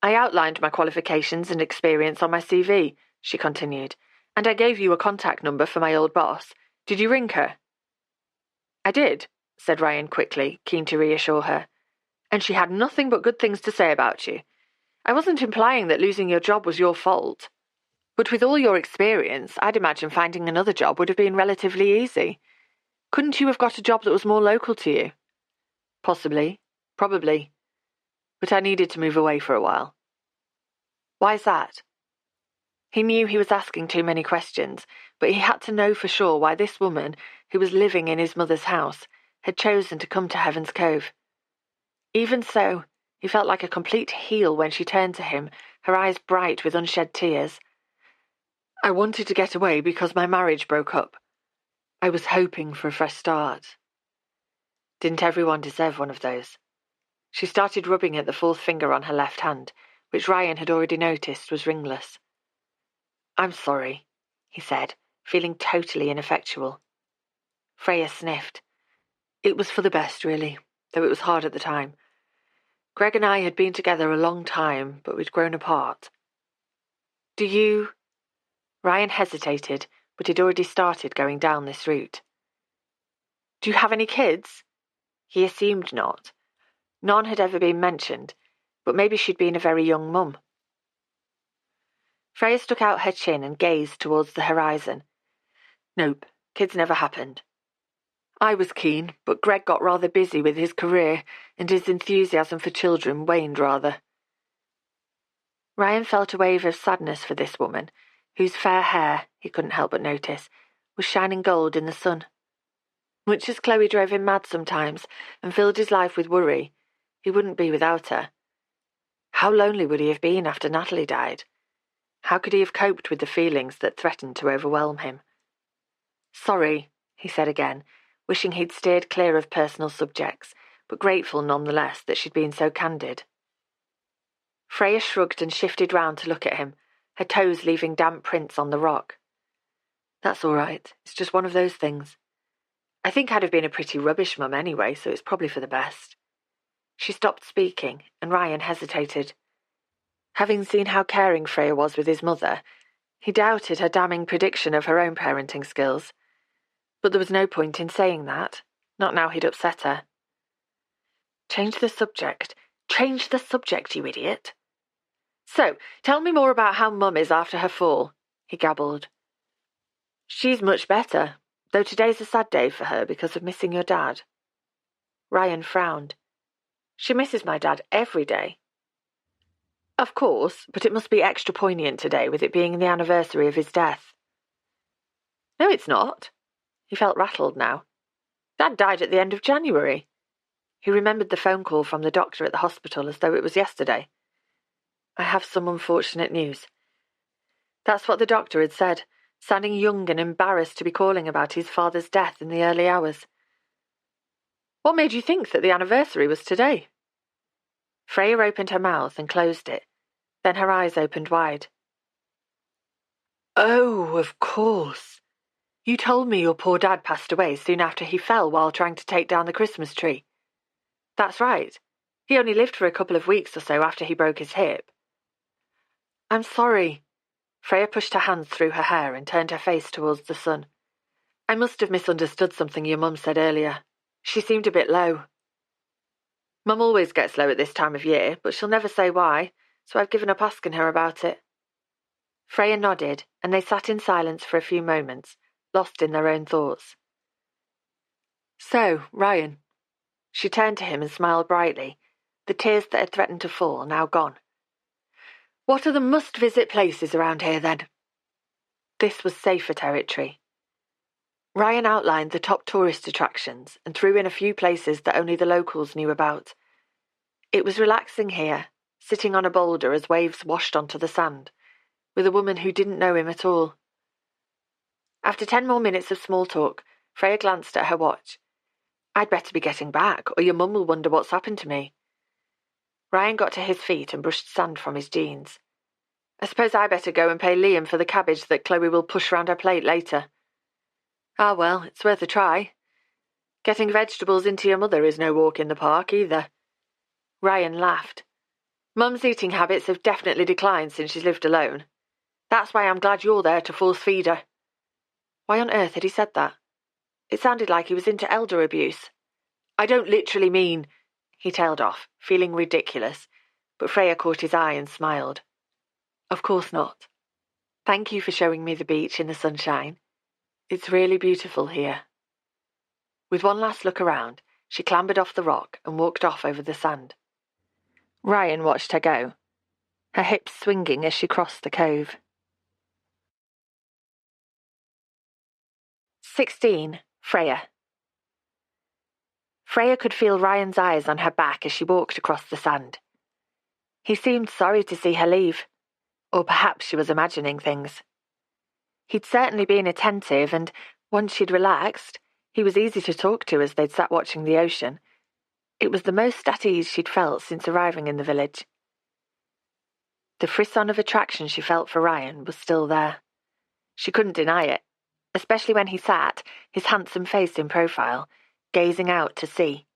"I outlined my qualifications and experience on my CV," she continued, "and I gave you a contact number for my old boss. Did you ring her?" "I did," said Ryan quickly, keen to reassure her. "And she had nothing but good things to say about you. I wasn't implying that losing your job was your fault. But with all your experience, I'd imagine finding another job would have been relatively easy. Couldn't you have got a job that was more local to you?" "Possibly. Probably. But I needed to move away for a while." "Why's that?" He knew he was asking too many questions, but he had to know for sure why this woman, who was living in his mother's house, had chosen to come to Heaven's Cove. Even so, he felt like a complete heel when she turned to him, her eyes bright with unshed tears. "I wanted to get away because my marriage broke up. I was hoping for a fresh start." Didn't everyone deserve one of those? She started rubbing at the fourth finger on her left hand, which Ryan had already noticed was ringless. "I'm sorry," he said, feeling totally ineffectual. Freya sniffed. "It was for the best, really, though it was hard at the time. Greg and I had been together a long time, but we'd grown apart." "Do you—" Ryan hesitated, but he'd already started going down this route. "Do you have any kids?" He assumed not. None had ever been mentioned, but maybe she'd been a very young mum. Freya stuck out her chin and gazed towards the horizon. "Nope, kids never happened. I was keen, but Greg got rather busy with his career, and his enthusiasm for children waned rather." Ryan felt a wave of sadness for this woman, whose fair hair, he couldn't help but notice, was shining gold in the sun. Much as Chloe drove him mad sometimes and filled his life with worry, he wouldn't be without her. How lonely would he have been after Natalie died? How could he have coped with the feelings that threatened to overwhelm him? Sorry, he said again, wishing he'd steered clear of personal subjects, but grateful nonetheless that she'd been so candid. Freya shrugged and shifted round to look at him, her toes leaving damp prints on the rock. That's all right. It's just one of those things. I think I'd have been a pretty rubbish mum anyway, so it's probably for the best. She stopped speaking, and Ryan hesitated. Having seen how caring Freya was with his mother, he doubted her damning prediction of her own parenting skills. But there was no point in saying that, not now he'd upset her. Change the subject. Change the subject, you idiot. So, tell me more about how Mum is after her fall, he gabbled. She's much better, though today's a sad day for her because of missing your dad. Ryan frowned. She misses my dad every day. Of course, but it must be extra poignant today with it being the anniversary of his death. No, it's not. He felt rattled now. Dad died at the end of January. He remembered the phone call from the doctor at the hospital as though it was yesterday. I have some unfortunate news. That's what the doctor had said, sounding young and embarrassed to be calling about his father's death in the early hours. What made you think that the anniversary was today? Freya opened her mouth and closed it. Then her eyes opened wide. Oh, of course. You told me your poor dad passed away soon after he fell while trying to take down the Christmas tree. That's right. He only lived for a couple of weeks or so after he broke his hip. I'm sorry. Freya pushed her hands through her hair and turned her face towards the sun. I must have misunderstood something your mum said earlier. She seemed a bit low. Mum always gets low at this time of year, but she'll never say why, so I've given up asking her about it. Freya nodded, and they sat in silence for a few moments, lost in their own thoughts. So, Ryan. She turned to him and smiled brightly, the tears that had threatened to fall now gone. What are the must-visit places around here, then? This was safer territory. Ryan outlined the top tourist attractions and threw in a few places that only the locals knew about. It was relaxing here, sitting on a boulder as waves washed onto the sand, with a woman who didn't know him at all. After 10 more minutes of small talk, Freya glanced at her watch. I'd better be getting back, or your mum will wonder what's happened to me. Ryan got to his feet and brushed sand from his jeans. I suppose I better go and pay Liam for the cabbage that Chloe will push round her plate later. Ah, well, it's worth a try. Getting vegetables into your mother is no walk in the park, either. Ryan laughed. Mum's eating habits have definitely declined since she's lived alone. That's why I'm glad you're there to force feed her. Why on earth had he said that? It sounded like he was into elder abuse. I don't literally mean... He tailed off, feeling ridiculous, but Freya caught his eye and smiled. Of course not. Thank you for showing me the beach in the sunshine. It's really beautiful here. With one last look around, she clambered off the rock and walked off over the sand. Ryan watched her go, her hips swinging as she crossed the cove. 16. Freya. Freya could feel Ryan's eyes on her back as she walked across the sand. He seemed sorry to see her leave, or perhaps she was imagining things. He'd certainly been attentive, and once she'd relaxed, he was easy to talk to as they'd sat watching the ocean. It was the most at ease she'd felt since arriving in the village. The frisson of attraction she felt for Ryan was still there. She couldn't deny it, especially when he sat, his handsome face in profile, gazing out to sea.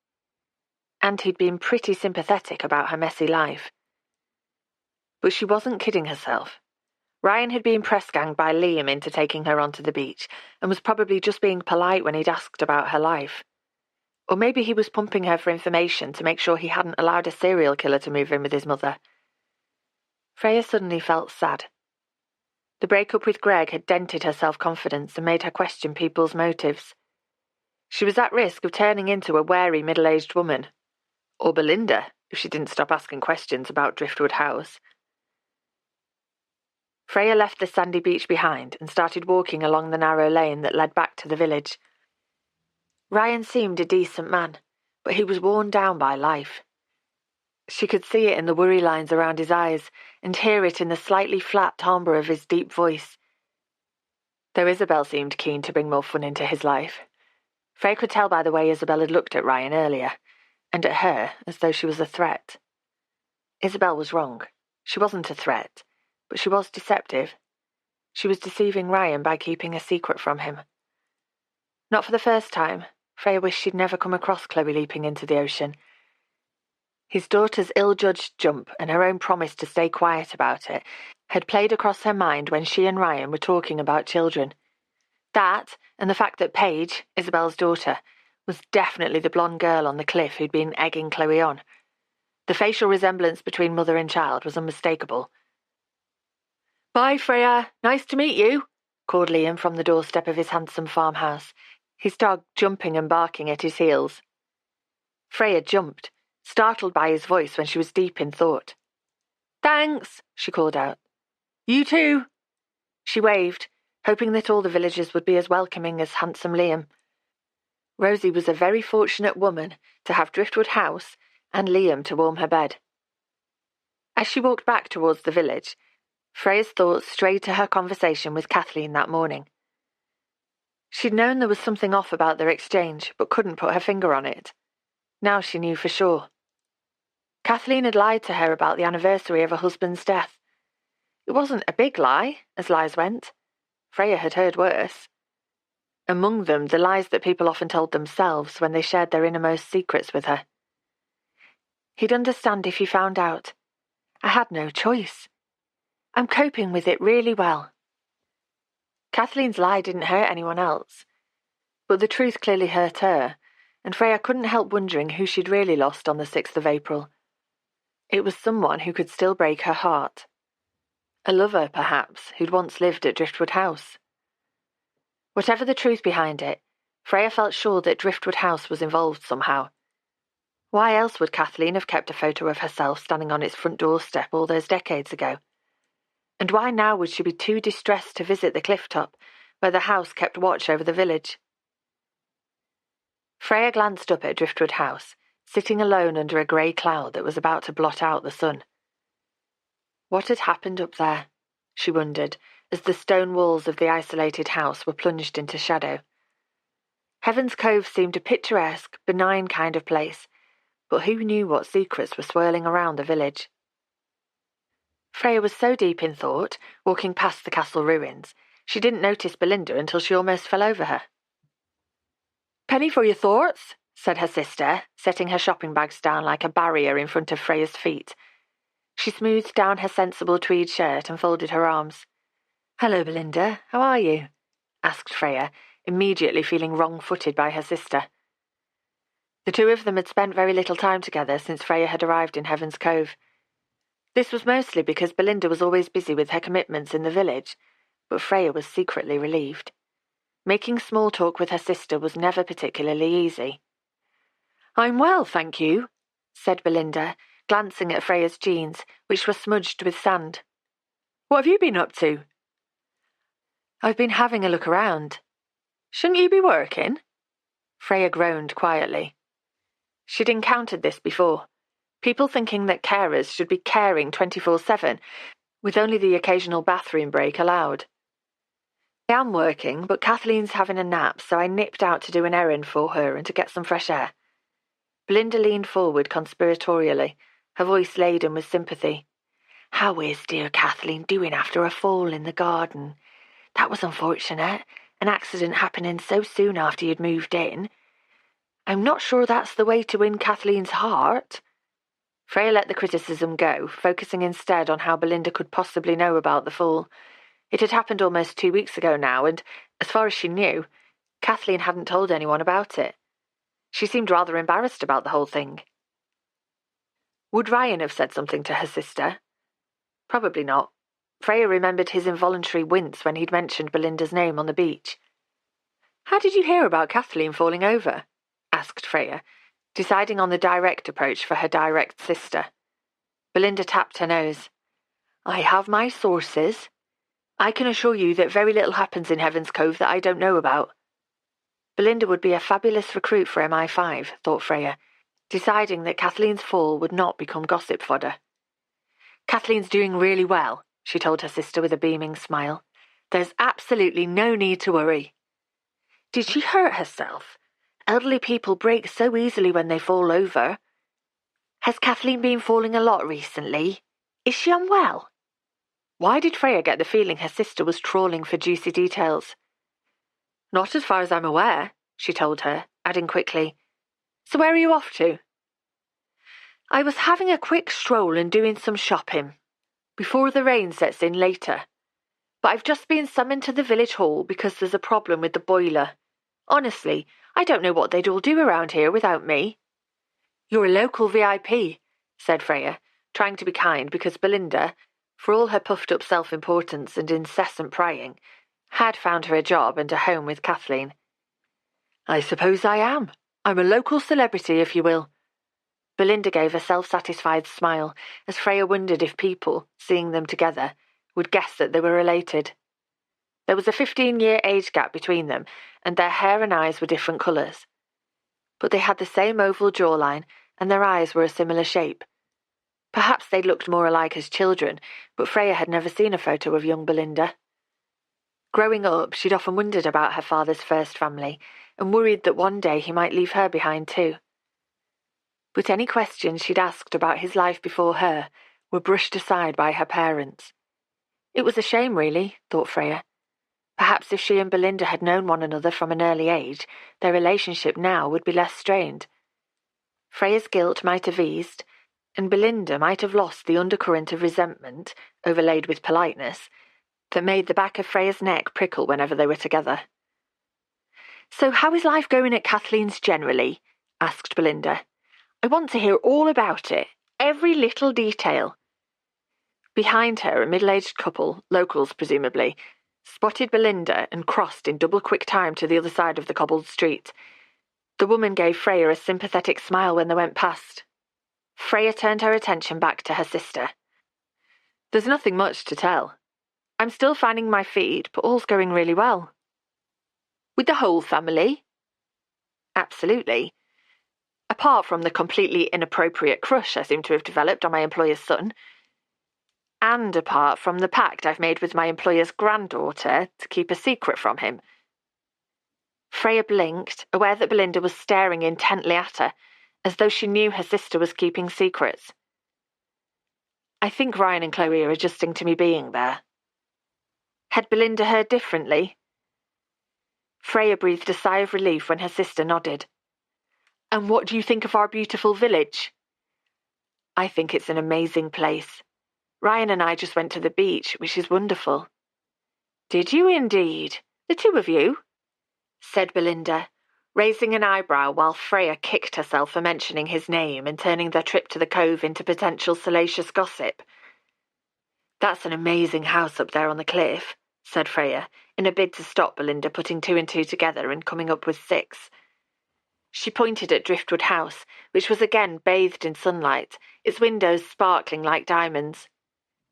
And he'd been pretty sympathetic about her messy life. But she wasn't kidding herself. Ryan had been press-ganged by Liam into taking her onto the beach, and was probably just being polite when he'd asked about her life. Or maybe he was pumping her for information to make sure he hadn't allowed a serial killer to move in with his mother. Freya suddenly felt sad. The breakup with Greg had dented her self-confidence and made her question people's motives. She was at risk of turning into a wary middle-aged woman. Or Belinda, if she didn't stop asking questions about Driftwood House. Freya left the sandy beach behind and started walking along the narrow lane that led back to the village. Ryan seemed a decent man, but he was worn down by life. She could see it in the worry lines around his eyes and hear it in the slightly flat timbre of his deep voice. Though Isabel seemed keen to bring more fun into his life. Freya could tell by the way Isabel had looked at Ryan earlier, and at her as though she was a threat. Isabel was wrong. She wasn't a threat, but she was deceptive. She was deceiving Ryan by keeping a secret from him. Not for the first time, Freya wished she'd never come across Chloe leaping into the ocean. His daughter's ill-judged jump and her own promise to stay quiet about it had played across her mind when she and Ryan were talking about children. That, and the fact that Paige, Isabel's daughter, was definitely the blonde girl on the cliff who'd been egging Chloe on. The facial resemblance between mother and child was unmistakable. "Bye, Freya. Nice to meet you," called Liam from the doorstep of his handsome farmhouse, his dog jumping and barking at his heels. Freya jumped, startled by his voice when she was deep in thought. "Thanks," she called out. "You too." She waved, hoping that all the villagers would be as welcoming as handsome Liam. Rosie was a very fortunate woman to have Driftwood House and Liam to warm her bed. As she walked back towards the village, Freya's thoughts strayed to her conversation with Kathleen that morning. She'd known there was something off about their exchange, but couldn't put her finger on it. Now she knew for sure. Kathleen had lied to her about the anniversary of her husband's death. It wasn't a big lie, as lies went. Freya had heard worse. Among them, the lies that people often told themselves when they shared their innermost secrets with her. He'd understand if he found out. I had no choice. I'm coping with it really well. Kathleen's lie didn't hurt anyone else, but the truth clearly hurt her, and Freya couldn't help wondering who she'd really lost on the 6th of April. It was someone who could still break her heart. A lover, perhaps, who'd once lived at Driftwood House. Whatever the truth behind it, Freya felt sure that Driftwood House was involved somehow. Why else would Kathleen have kept a photo of herself standing on its front doorstep all those decades ago? And why now would she be too distressed to visit the cliff top, where the house kept watch over the village? Freya glanced up at Driftwood House, sitting alone under a grey cloud that was about to blot out the sun. What had happened up there? She wondered, as the stone walls of the isolated house were plunged into shadow. Heaven's Cove seemed a picturesque, benign kind of place, but who knew what secrets were swirling around the village? Freya was so deep in thought, walking past the castle ruins, she didn't notice Belinda until she almost fell over her. "Penny for your thoughts," said her sister, setting her shopping bags down like a barrier in front of Freya's feet. She smoothed down her sensible tweed shirt and folded her arms. "Hello, Belinda. How are you?" asked Freya, immediately feeling wrong-footed by her sister. The two of them had spent very little time together since Freya had arrived in Heaven's Cove. This was mostly because Belinda was always busy with her commitments in the village, but Freya was secretly relieved. Making small talk with her sister was never particularly easy. "I'm well, thank you," said Belinda, glancing at Freya's jeans, which were smudged with sand. "What have you been up to?" "I've been having a look around." "Shouldn't you be working?" Freya groaned quietly. She'd encountered this before. People thinking that carers should be caring 24/7, with only the occasional bathroom break allowed. "I am working, but Kathleen's having a nap, so I nipped out to do an errand for her and to get some fresh air." Belinda leaned forward conspiratorially, her voice laden with sympathy. "How is dear Kathleen doing after a fall in the garden? That was unfortunate, an accident happening so soon after you'd moved in. I'm not sure that's the way to win Kathleen's heart." Freya let the criticism go, focusing instead on how Belinda could possibly know about the fall. It had happened almost 2 weeks ago now, and, as far as she knew, Kathleen hadn't told anyone about it. She seemed rather embarrassed about the whole thing. Would Ryan have said something to her sister? Probably not. Freya remembered his involuntary wince when he'd mentioned Belinda's name on the beach. "How did you hear about Kathleen falling over?" asked Freya, deciding on the direct approach for her direct sister. Belinda tapped her nose. "I have my sources. I can assure you that very little happens in Heaven's Cove that I don't know about. Belinda would be a fabulous recruit for MI5, thought Freya, deciding that Kathleen's fall would not become gossip fodder. Kathleen's doing really well, she told her sister with a beaming smile. There's absolutely no need to worry. Did she hurt herself? Elderly people break so easily when they fall over. Has Kathleen been falling a lot recently? Is she unwell? Why did Freya get the feeling her sister was trawling for juicy details? Not as far as I'm aware, she told her, adding quickly, So where are you off to? I was having a quick stroll and doing some shopping, before the rain sets in later. But I've just been summoned to the village hall because there's a problem with the boiler. Honestly, I don't know what they'd all do around here without me. You're a local VIP, said Freya, trying to be kind because Belinda, for all her puffed-up self-importance and incessant prying, had found her a job and a home with Kathleen. I suppose I am. I'm a local celebrity, if you will. Belinda gave a self-satisfied smile as Freya wondered if people, seeing them together, would guess that they were related. There was a 15-year age gap between them, and their hair and eyes were different colours. But they had the same oval jawline, and their eyes were a similar shape. Perhaps they looked more alike as children, but Freya had never seen a photo of young Belinda. Growing up, she'd often wondered about her father's first family, and worried that one day he might leave her behind too. But any questions she'd asked about his life before her were brushed aside by her parents. It was a shame, really, thought Freya. Perhaps if she and Belinda had known one another from an early age, their relationship now would be less strained. Freya's guilt might have eased, and Belinda might have lost the undercurrent of resentment, overlaid with politeness, that made the back of Freya's neck prickle whenever they were together. So how is life going at Kathleen's generally? Asked Belinda. I want to hear all about it, every little detail. Behind her, a middle-aged couple, locals presumably, spotted Belinda and crossed in double quick time to the other side of the cobbled street. The woman gave Freya a sympathetic smile when they went past. Freya turned her attention back to her sister. There's nothing much to tell. I'm still finding my feet, but all's going really well. With the whole family? Absolutely. Apart from the completely inappropriate crush I seem to have developed on my employer's son. And apart from the pact I've made with my employer's granddaughter to keep a secret from him. Freya blinked, aware that Belinda was staring intently at her, as though she knew her sister was keeping secrets. I think Ryan and Chloe are adjusting to me being there. Had Belinda heard differently? Freya breathed a sigh of relief when her sister nodded. And what do you think of our beautiful village? I think it's an amazing place. Ryan and I just went to the beach, which is wonderful. Did you indeed? The two of you? Said Belinda, raising an eyebrow while Freya kicked herself for mentioning his name and turning their trip to the Cove into potential salacious gossip. That's an amazing house up there on the cliff, said Freya, in a bid to stop Belinda putting two and two together and coming up with 6. She pointed at Driftwood House, which was again bathed in sunlight, its windows sparkling like diamonds.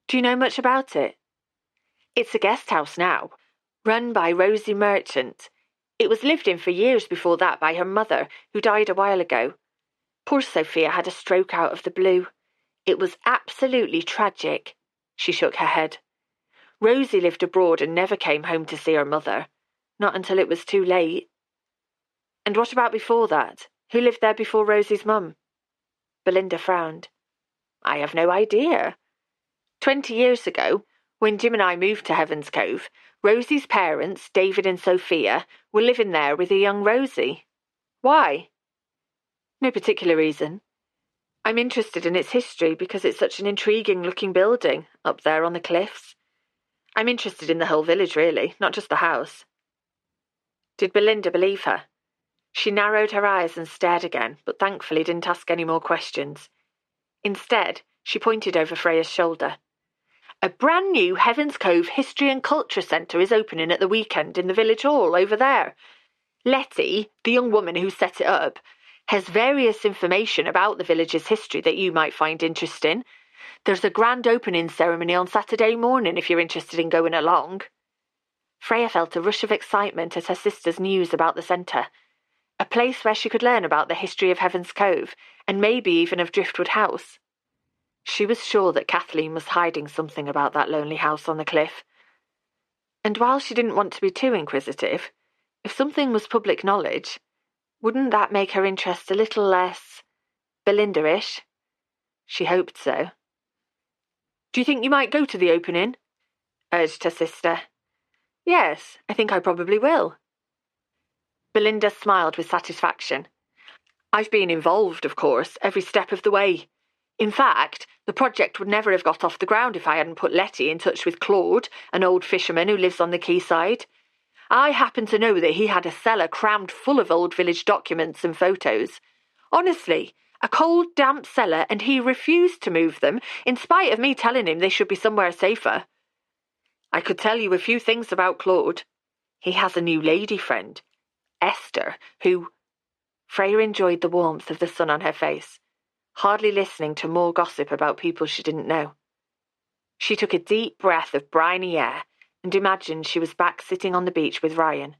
Do you know much about it? It's a guest house now, run by Rosie Merchant. It was lived in for years before that by her mother, who died a while ago. Poor Sophia had a stroke out of the blue. It was absolutely tragic. She shook her head. Rosie lived abroad and never came home to see her mother. Not until it was too late. And what about before that? Who lived there before Rosie's mum? Belinda frowned. I have no idea. 20 years ago, when Jim and I moved to Heaven's Cove, Rosie's parents, David and Sophia, were living there with a young Rosie. Why? No particular reason. I'm interested in its history because it's such an intriguing-looking building up there on the cliffs. I'm interested in the whole village, really, not just the house. Did Belinda believe her? She narrowed her eyes and stared again, but thankfully didn't ask any more questions. Instead, she pointed over Freya's shoulder. A brand new Heaven's Cove History and Culture Centre is opening at the weekend in the village hall over there. Letty, the young woman who set it up, has various information about the village's history that you might find interesting. There's a grand opening ceremony on Saturday morning if you're interested in going along. Freya felt a rush of excitement at her sister's news about the centre, a place where she could learn about the history of Heaven's Cove and maybe even of Driftwood House. She was sure that Kathleen was hiding something about that lonely house on the cliff. And while she didn't want to be too inquisitive, if something was public knowledge, wouldn't that make her interest a little less Belinda-ish? She hoped so. Do you think you might go to the opening? Urged her sister. Yes, I think I probably will. Belinda smiled with satisfaction. I've been involved, of course, every step of the way. In fact, the project would never have got off the ground if I hadn't put Letty in touch with Claude, an old fisherman who lives on the quayside. I happen to know that he had a cellar crammed full of old village documents and photos. Honestly, a cold, damp cellar, and he refused to move them, in spite of me telling him they should be somewhere safer. I could tell you a few things about Claude. He has a new lady friend, Esther, who... Freya enjoyed the warmth of the sun on her face, hardly listening to more gossip about people she didn't know. She took a deep breath of briny air and imagined she was back sitting on the beach with Ryan.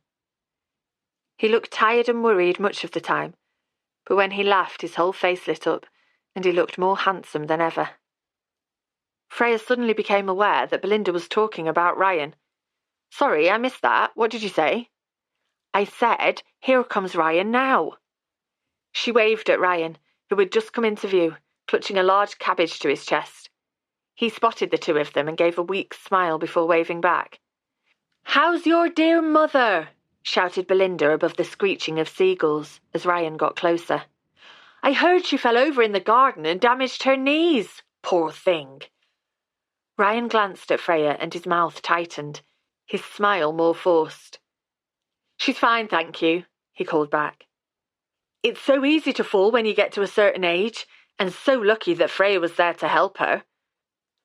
He looked tired and worried much of the time, but when he laughed his whole face lit up and he looked more handsome than ever. Freya suddenly became aware that Belinda was talking about Ryan. Sorry, I missed that. What did you say? I said, here comes Ryan now. She waved at Ryan, who had just come into view, clutching a large cabbage to his chest. He spotted the two of them and gave a weak smile before waving back. How's your dear mother? Shouted Belinda above the screeching of seagulls as Ryan got closer. I heard she fell over in the garden and damaged her knees. Poor thing. Ryan glanced at Freya and his mouth tightened, his smile more forced. She's fine, thank you, he called back. It's so easy to fall when you get to a certain age, and so lucky that Freya was there to help her.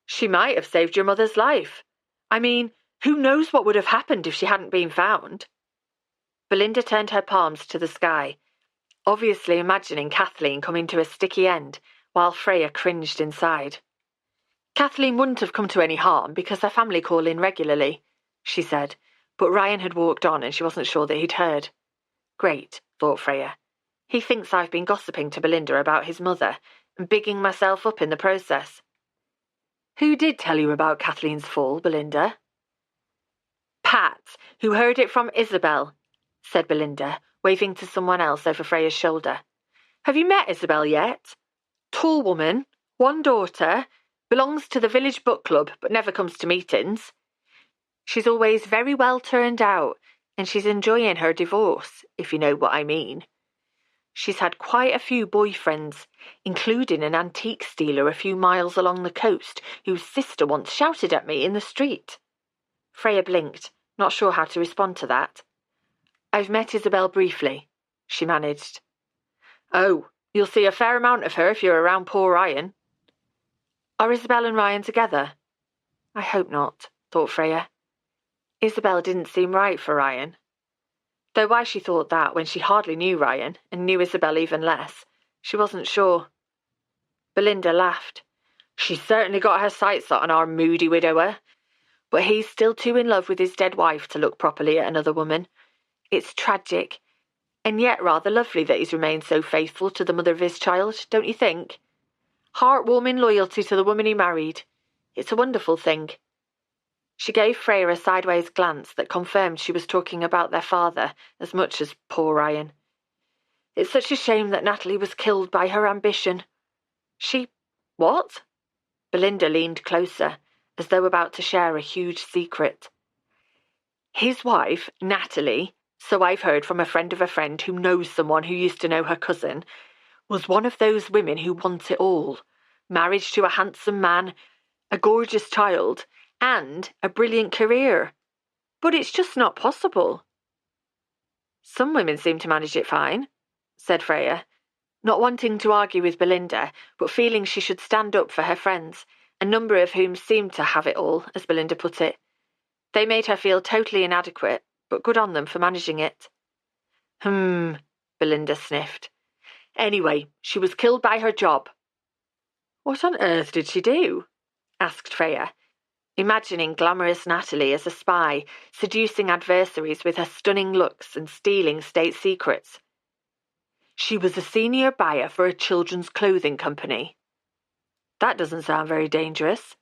She might have saved your mother's life. I mean, who knows what would have happened if she hadn't been found? Belinda turned her palms to the sky, obviously imagining Kathleen coming to a sticky end, while Freya cringed inside. Kathleen wouldn't have come to any harm because her family call in regularly, she said, but Ryan had walked on and she wasn't sure that he'd heard. Great, thought Freya. He thinks I've been gossiping to Belinda about his mother and bigging myself up in the process. Who did tell you about Kathleen's fall, Belinda? Pat, who heard it from Isabel, said Belinda, waving to someone else over Freya's shoulder. Have you met Isabel yet? Tall woman, one daughter, belongs to the village book club but never comes to meetings. She's always very well turned out, and she's enjoying her divorce, if you know what I mean. She's had quite a few boyfriends, including an antique dealer a few miles along the coast whose sister once shouted at me in the street. Freya blinked, not sure how to respond to that. I've met Isabel briefly, she managed. Oh, you'll see a fair amount of her if you're around poor Ryan. Are Isabel and Ryan together? I hope not, thought Freya. Isabel didn't seem right for Ryan. Though why she thought that when she hardly knew Ryan, and knew Isabel even less, she wasn't sure. Belinda laughed. She's certainly got her sights set on our moody widower, but he's still too in love with his dead wife to look properly at another woman. It's tragic, and yet rather lovely that he's remained so faithful to the mother of his child, don't you think? Heartwarming loyalty to the woman he married. It's a wonderful thing. She gave Freya a sideways glance that confirmed she was talking about their father as much as poor Ryan. It's such a shame that Natalie was killed by her ambition. She... what? Belinda leaned closer, as though about to share a huge secret. His wife, Natalie, so I've heard from a friend of a friend who knows someone who used to know her cousin, was one of those women who want it all. Marriage to a handsome man, a gorgeous child, and a brilliant career. But it's just not possible. Some women seem to manage it fine, said Freya, not wanting to argue with Belinda, but feeling she should stand up for her friends, a number of whom seemed to have it all, as Belinda put it. They made her feel totally inadequate, but good on them for managing it. Belinda sniffed. Anyway, she was killed by her job. What on earth did she do? Asked Freya, imagining glamorous Natalie as a spy, seducing adversaries with her stunning looks and stealing state secrets. She was a senior buyer for a children's clothing company. That doesn't sound very dangerous.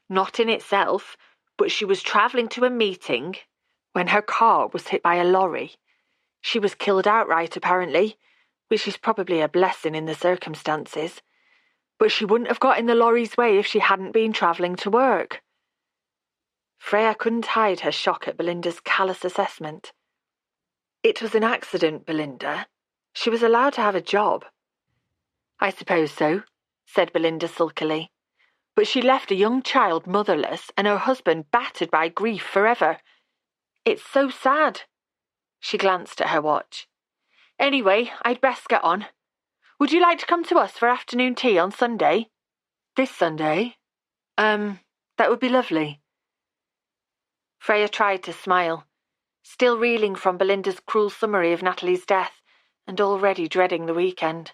Not in itself, but she was travelling to a meeting when her car was hit by a lorry. She was killed outright, apparently, which is probably a blessing in the circumstances. But she wouldn't have got in the lorry's way if she hadn't been travelling to work. Freya couldn't hide her shock at Belinda's callous assessment. It was an accident, Belinda. She was allowed to have a job. I suppose so, said Belinda sulkily. But she left a young child motherless and her husband battered by grief forever. It's so sad. She glanced at her watch. Anyway, I'd best get on. Would you like to come to us for afternoon tea on Sunday? This Sunday? That would be lovely. Freya tried to smile, still reeling from Belinda's cruel summary of Natalie's death and already dreading the weekend.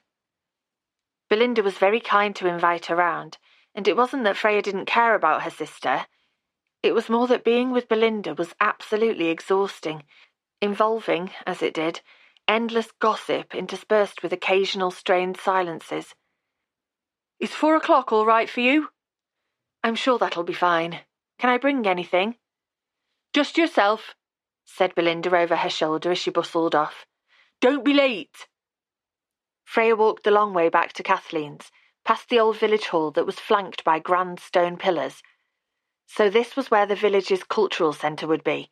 Belinda was very kind to invite her round, and it wasn't that Freya didn't care about her sister. It was more that being with Belinda was absolutely exhausting, involving, as it did, endless gossip interspersed with occasional strained silences. Is 4 o'clock all right for you? I'm sure that'll be fine. Can I bring anything? Just yourself, said Belinda over her shoulder as she bustled off. Don't be late. Freya walked the long way back to Kathleen's, past the old village hall that was flanked by grand stone pillars. So this was where the village's cultural centre would be.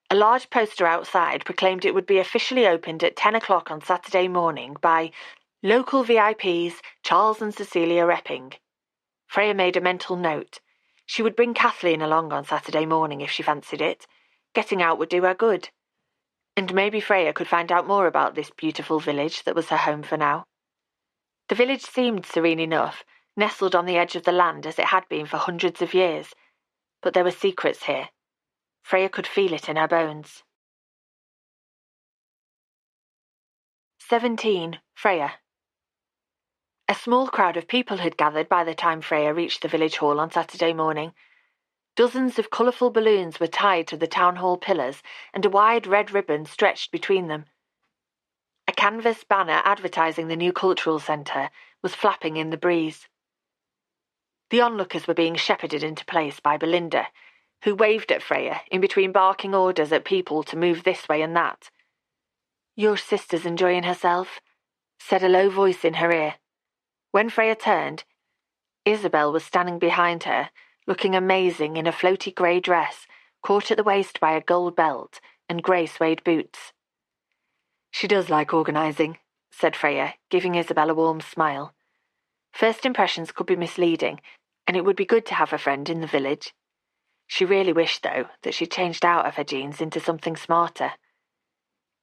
A large poster outside proclaimed it would be officially opened at 10 o'clock on Saturday morning by local VIPs Charles and Cecilia Repping. Freya made a mental note. She would bring Kathleen along on Saturday morning if she fancied it. Getting out would do her good. And maybe Freya could find out more about this beautiful village that was her home for now. The village seemed serene enough, nestled on the edge of the land as it had been for hundreds of years. But there were secrets here. Freya could feel it in her bones. 17. Freya. A small crowd of people had gathered by the time Freya reached the village hall on Saturday morning. Dozens of colourful balloons were tied to the town hall pillars, and a wide red ribbon stretched between them. A canvas banner advertising the new cultural centre was flapping in the breeze. The onlookers were being shepherded into place by Belinda, who waved at Freya in between barking orders at people to move this way and that. Your sister's enjoying herself, said a low voice in her ear. When Freya turned, Isabel was standing behind her, looking amazing in a floaty grey dress, caught at the waist by a gold belt and grey suede boots. She does like organising, said Freya, giving Isabel a warm smile. First impressions could be misleading, and it would be good to have a friend in the village. She really wished, though, that she'd changed out of her jeans into something smarter.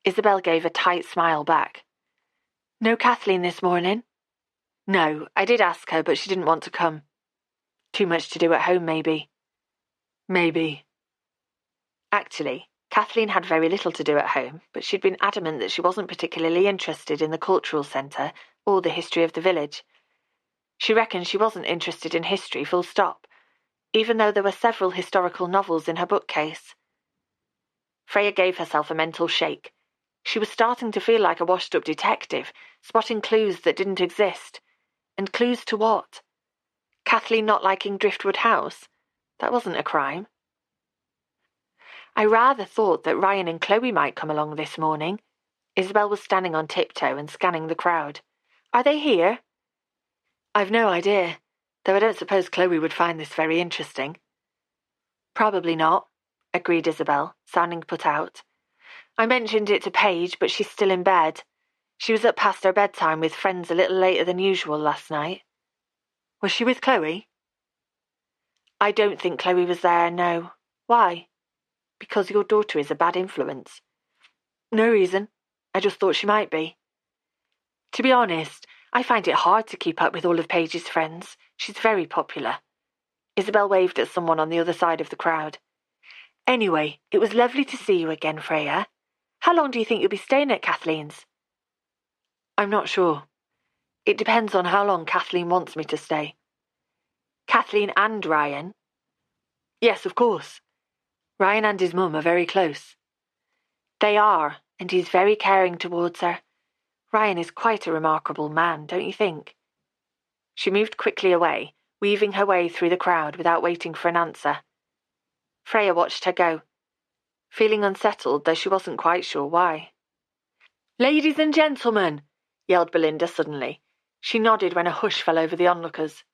Isabel gave a tight smile back. No Kathleen this morning? No, I did ask her, but she didn't want to come. Too much to do at home, maybe. Maybe. Actually, Kathleen had very little to do at home, but she'd been adamant that she wasn't particularly interested in the cultural centre or the history of the village. She reckoned she wasn't interested in history, full stop, even though there were several historical novels in her bookcase. Freya gave herself a mental shake. She was starting to feel like a washed-up detective, spotting clues that didn't exist. And clues to what? Kathleen not liking Driftwood House? That wasn't a crime. I rather thought that Ryan and Chloe might come along this morning. Isabel was standing on tiptoe and scanning the crowd. Are they here? I've no idea, though I don't suppose Chloe would find this very interesting. Probably not, agreed Isabel, sounding put out. I mentioned it to Paige, but she's still in bed. She was up past her bedtime with friends a little later than usual last night. Was she with Chloe? I don't think Chloe was there, no. Why? Because your daughter is a bad influence. No reason. I just thought she might be. To be honest, I find it hard to keep up with all of Paige's friends. She's very popular. Isabel waved at someone on the other side of the crowd. Anyway, it was lovely to see you again, Freya. How long do you think you'll be staying at Kathleen's? I'm not sure. It depends on how long Kathleen wants me to stay. Kathleen and Ryan? Yes, of course. Ryan and his mum are very close. They are, and he's very caring towards her. Ryan is quite a remarkable man, don't you think? She moved quickly away, weaving her way through the crowd without waiting for an answer. Freya watched her go, feeling unsettled, though she wasn't quite sure why. Ladies and gentlemen, yelled Belinda suddenly. She nodded when a hush fell over the onlookers.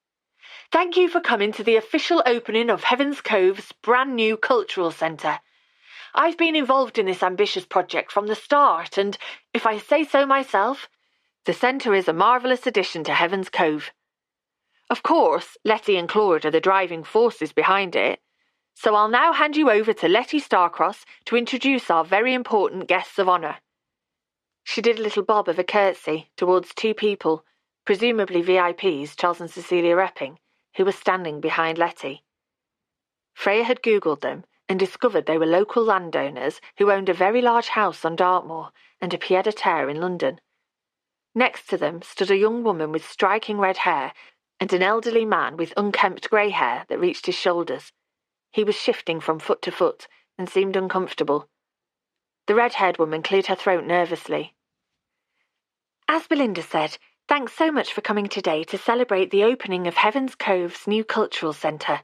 Thank you for coming to the official opening of Heaven's Cove's brand new cultural centre. I've been involved in this ambitious project from the start, and, if I say so myself, the centre is a marvellous addition to Heaven's Cove. Of course, Letty and Claude are the driving forces behind it, so I'll now hand you over to Letty Starcross to introduce our very important guests of honour. She did a little bob of a curtsy towards two people, presumably VIPs, Charles and Cecilia Repping, who were standing behind Letty. Freya had Googled them and discovered they were local landowners who owned a very large house on Dartmoor and a pied-à-terre in London. Next to them stood a young woman with striking red hair and an elderly man with unkempt grey hair that reached his shoulders. He was shifting from foot to foot and seemed uncomfortable. The red-haired woman cleared her throat nervously. As Belinda said, thanks so much for coming today to celebrate the opening of Heaven's Cove's new cultural centre.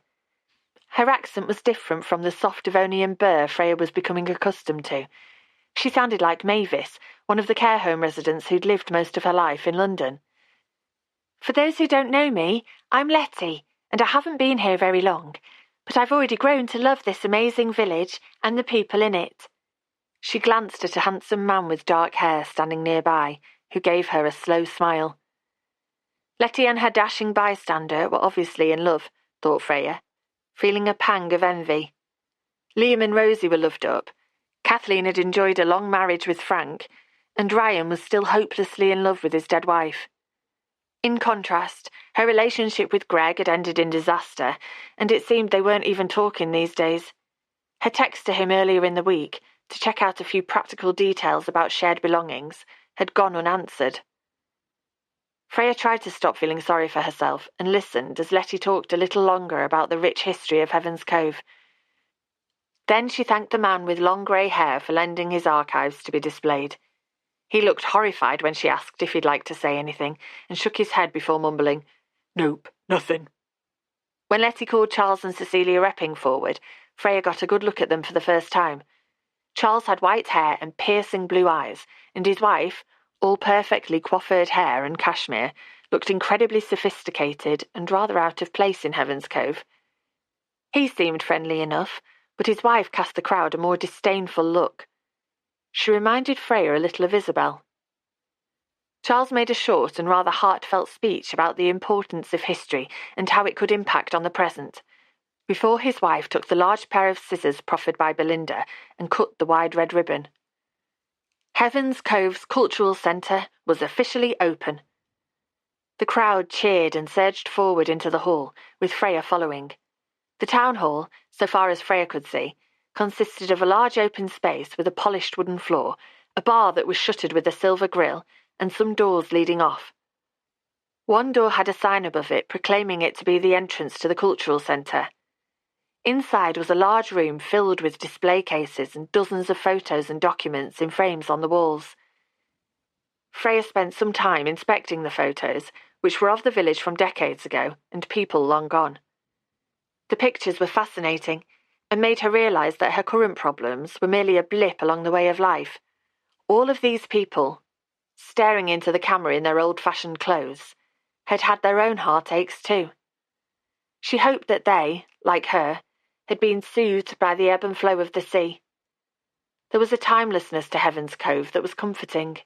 Her accent was different from the soft Devonian burr Freya was becoming accustomed to. She sounded like Mavis, one of the care home residents who'd lived most of her life in London. For those who don't know me, I'm Letty, and I haven't been here very long, but I've already grown to love this amazing village and the people in it. She glanced at a handsome man with dark hair standing nearby, who gave her a slow smile. Letty and her dashing bystander were obviously in love, thought Freya, feeling a pang of envy. Liam and Rosie were loved up. Kathleen had enjoyed a long marriage with Frank, and Ryan was still hopelessly in love with his dead wife. In contrast, her relationship with Greg had ended in disaster, and it seemed they weren't even talking these days. Her text to him earlier in the week, to check out a few practical details about shared belongings, had gone unanswered. Freya tried to stop feeling sorry for herself and listened as Letty talked a little longer about the rich history of Heaven's Cove. Then she thanked the man with long grey hair for lending his archives to be displayed. He looked horrified when she asked if he'd like to say anything and shook his head before mumbling, "Nope, nothing." When Letty called Charles and Cecilia Repping forward, Freya got a good look at them for the first time. Charles had white hair and piercing blue eyes, and his wife, all perfectly coiffured hair and cashmere, looked incredibly sophisticated and rather out of place in Heaven's Cove. He seemed friendly enough, but his wife cast the crowd a more disdainful look. She reminded Freya a little of Isabel. Charles made a short and rather heartfelt speech about the importance of history and how it could impact on the present, before his wife took the large pair of scissors proffered by Belinda and cut the wide red ribbon. Heaven's Cove's Cultural Centre was officially open. The crowd cheered and surged forward into the hall, with Freya following. The town hall, so far as Freya could see, consisted of a large open space with a polished wooden floor, a bar that was shuttered with a silver grille, and some doors leading off. One door had a sign above it proclaiming it to be the entrance to the cultural centre. Inside was a large room filled with display cases and dozens of photos and documents in frames on the walls. Freya spent some time inspecting the photos, which were of the village from decades ago and people long gone. The pictures were fascinating and made her realise that her current problems were merely a blip along the way of life. All of these people, staring into the camera in their old-fashioned clothes, had had their own heartaches too. She hoped that they, like her, had been soothed by the ebb and flow of the sea. There was a timelessness to Heaven's Cove that was comforting.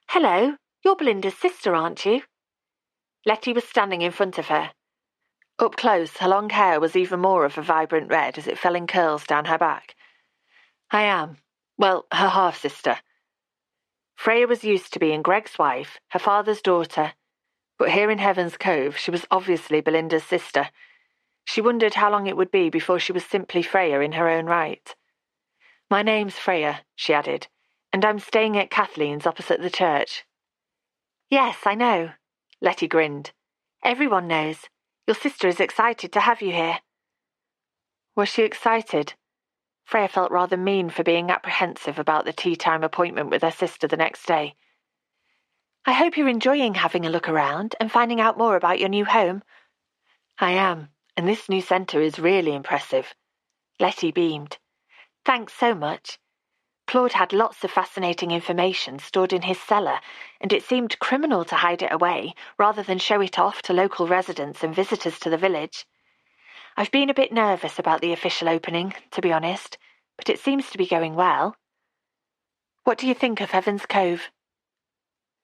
"Hello, you're Belinda's sister, aren't you?" Letty was standing in front of her. Up close, her long hair was even more of a vibrant red as it fell in curls down her back. "I am. Well, her half-sister." Freya was used to being Greg's wife, her father's daughter, but here in Heaven's Cove she was obviously Belinda's sister. She wondered how long it would be before she was simply Freya in her own right. "My name's Freya," she added, "and I'm staying at Kathleen's opposite the church." "Yes, I know." Letty grinned. "Everyone knows. Your sister is excited to have you here." Was she excited? Freya felt rather mean for being apprehensive about the tea-time appointment with her sister the next day. "I hope you're enjoying having a look around and finding out more about your new home." "I am, and this new centre is really impressive." Letty beamed. "Thanks so much. Claude had lots of fascinating information stored in his cellar, and it seemed criminal to hide it away rather than show it off to local residents and visitors to the village. I've been a bit nervous about the official opening, to be honest, but it seems to be going well." "What do you think of Heaven's Cove?"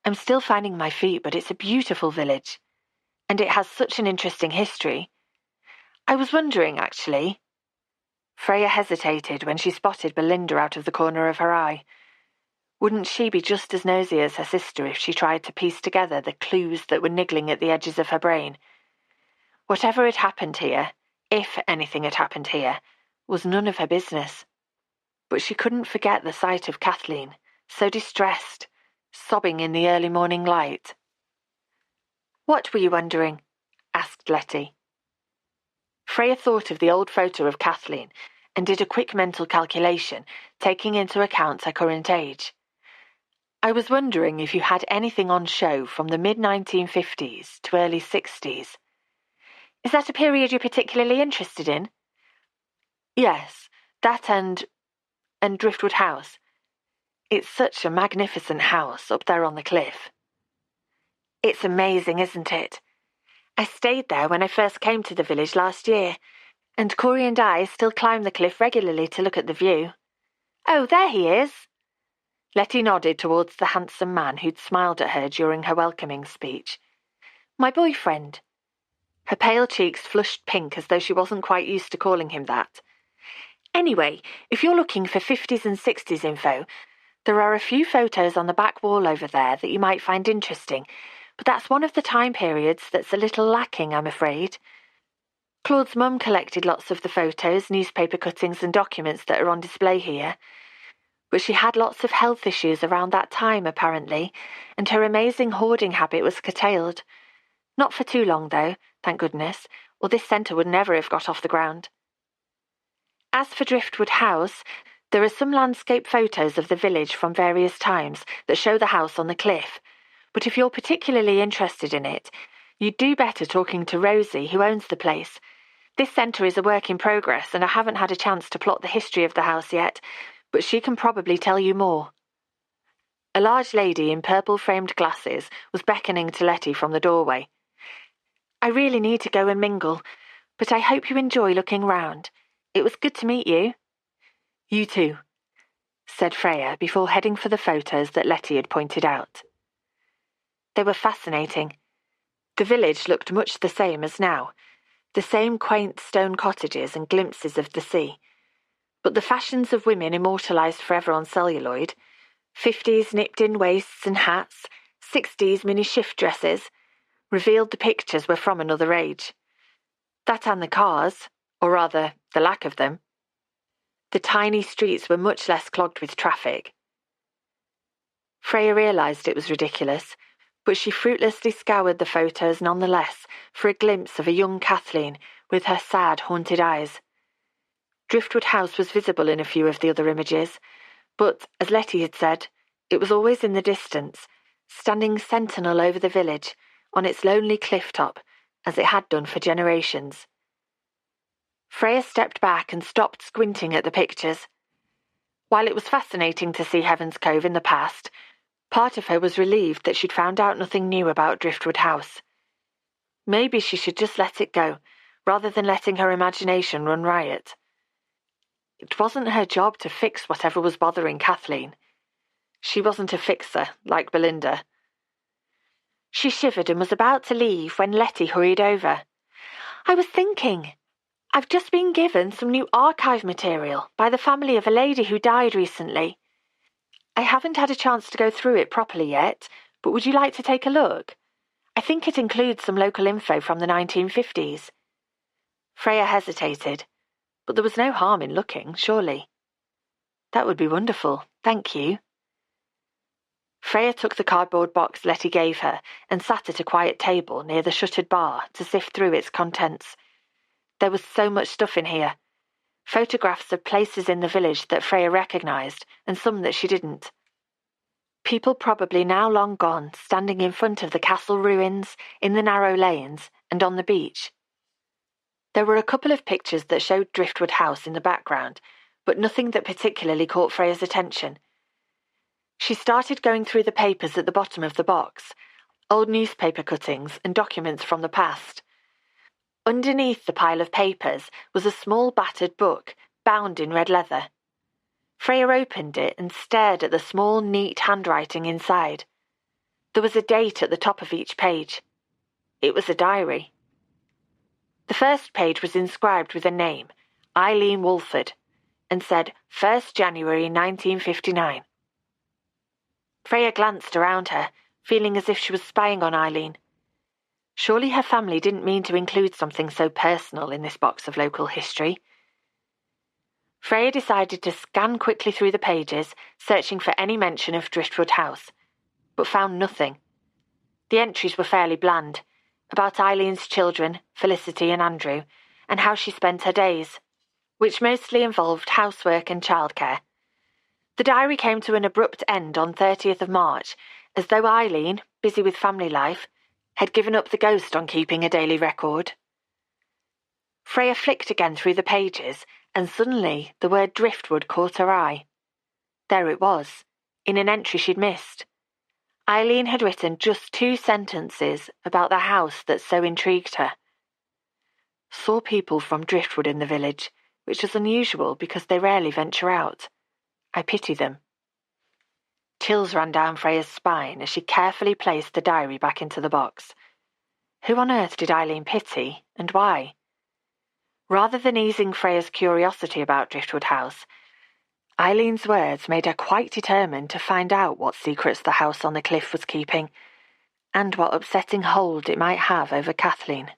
"I'm still finding my feet, but it's a beautiful village, and it has such an interesting history. I was wondering, actually." Freya hesitated when she spotted Belinda out of the corner of her eye. Wouldn't she be just as nosy as her sister if she tried to piece together the clues that were niggling at the edges of her brain? Whatever had happened here, if anything had happened here, was none of her business. But she couldn't forget the sight of Kathleen, so distressed, sobbing in the early morning light. "What were you wondering?" asked Letty. Freya thought of the old photo of Kathleen and did a quick mental calculation, taking into account her current age. "I was wondering if you had anything on show from the mid-1950s to early 60s. Is that a period you're particularly interested in?" "Yes, that and Driftwood House. It's such a magnificent house up there on the cliff." "It's amazing, isn't it? I stayed there when I first came to the village last year, and Corey and I still climb the cliff regularly to look at the view." "Oh, there he is." Letty nodded towards the handsome man who'd smiled at her during her welcoming speech. "My boyfriend." Her pale cheeks flushed pink as though she wasn't quite used to calling him that. "Anyway, if you're looking for 50s and 60s info, there are a few photos on the back wall over there that you might find interesting, but that's one of the time periods that's a little lacking, I'm afraid. Claude's mum collected lots of the photos, newspaper cuttings and documents that are on display here, but she had lots of health issues around that time, apparently, and her amazing hoarding habit was curtailed. Not for too long, though, thank goodness, or this centre would never have got off the ground. As for Driftwood House, there are some landscape photos of the village from various times that show the house on the cliff, but if you're particularly interested in it, you'd do better talking to Rosie, who owns the place. This centre is a work in progress, and I haven't had a chance to plot the history of the house yet, but she can probably tell you more." A large lady in purple-framed glasses was beckoning to Letty from the doorway. "I really need to go and mingle, but I hope you enjoy looking round. It was good to meet you." "You too," said Freya before heading for the photos that Letty had pointed out. They were fascinating. The village looked much the same as now, the same quaint stone cottages and glimpses of the sea. But the fashions of women immortalised forever on celluloid, 50s nipped-in waists and hats, 60s mini shift dresses, revealed the pictures were from another age. That and the cars, or rather, the lack of them. The tiny streets were much less clogged with traffic. Freya realised it was ridiculous, but she fruitlessly scoured the photos nonetheless for a glimpse of a young Kathleen with her sad, haunted eyes. Driftwood House was visible in a few of the other images, but, as Letty had said, it was always in the distance, standing sentinel over the village, on its lonely cliff top, as it had done for generations. Freya stepped back and stopped squinting at the pictures. While it was fascinating to see Heaven's Cove in the past, part of her was relieved that she'd found out nothing new about Driftwood House. Maybe she should just let it go, rather than letting her imagination run riot. It wasn't her job to fix whatever was bothering Kathleen. She wasn't a fixer, like Belinda. She shivered and was about to leave when Letty hurried over. "I was thinking, I've just been given some new archive material by the family of a lady who died recently. I haven't had a chance to go through it properly yet, but would you like to take a look? I think it includes some local info from the 1950s. Freya hesitated, but there was no harm in looking, surely. "That would be wonderful, thank you." Freya took the cardboard box Letty gave her and sat at a quiet table near the shuttered bar to sift through its contents. There was so much stuff in here. Photographs of places in the village that Freya recognised and some that she didn't. People probably now long gone, standing in front of the castle ruins, in the narrow lanes, and on the beach. There were a couple of pictures that showed Driftwood House in the background, but nothing that particularly caught Freya's attention. She started going through the papers at the bottom of the box, old newspaper cuttings and documents from the past. Underneath the pile of papers was a small battered book, bound in red leather. Freya opened it and stared at the small, neat handwriting inside. There was a date at the top of each page. It was a diary. The first page was inscribed with a name, Eileen Wolford, and said 1st January 1959. Freya glanced around her, feeling as if she was spying on Eileen. Surely her family didn't mean to include something so personal in this box of local history. Freya decided to scan quickly through the pages, searching for any mention of Driftwood House, but found nothing. The entries were fairly bland, about Eileen's children, Felicity and Andrew, and how she spent her days, which mostly involved housework and childcare. The diary came to an abrupt end on 30th of March, as though Eileen, busy with family life, had given up the ghost on keeping a daily record. Freya flicked again through the pages, and suddenly the word Driftwood caught her eye. There it was, in an entry she'd missed. Eileen had written just 2 sentences about the house that so intrigued her. Saw people from Driftwood in the village, which was unusual because they rarely venture out. I pity them. Chills ran down Freya's spine as she carefully placed the diary back into the box. Who on earth did Eileen pity, and why? Rather than easing Freya's curiosity about Driftwood House, Eileen's words made her quite determined to find out what secrets the house on the cliff was keeping, and what upsetting hold it might have over Kathleen.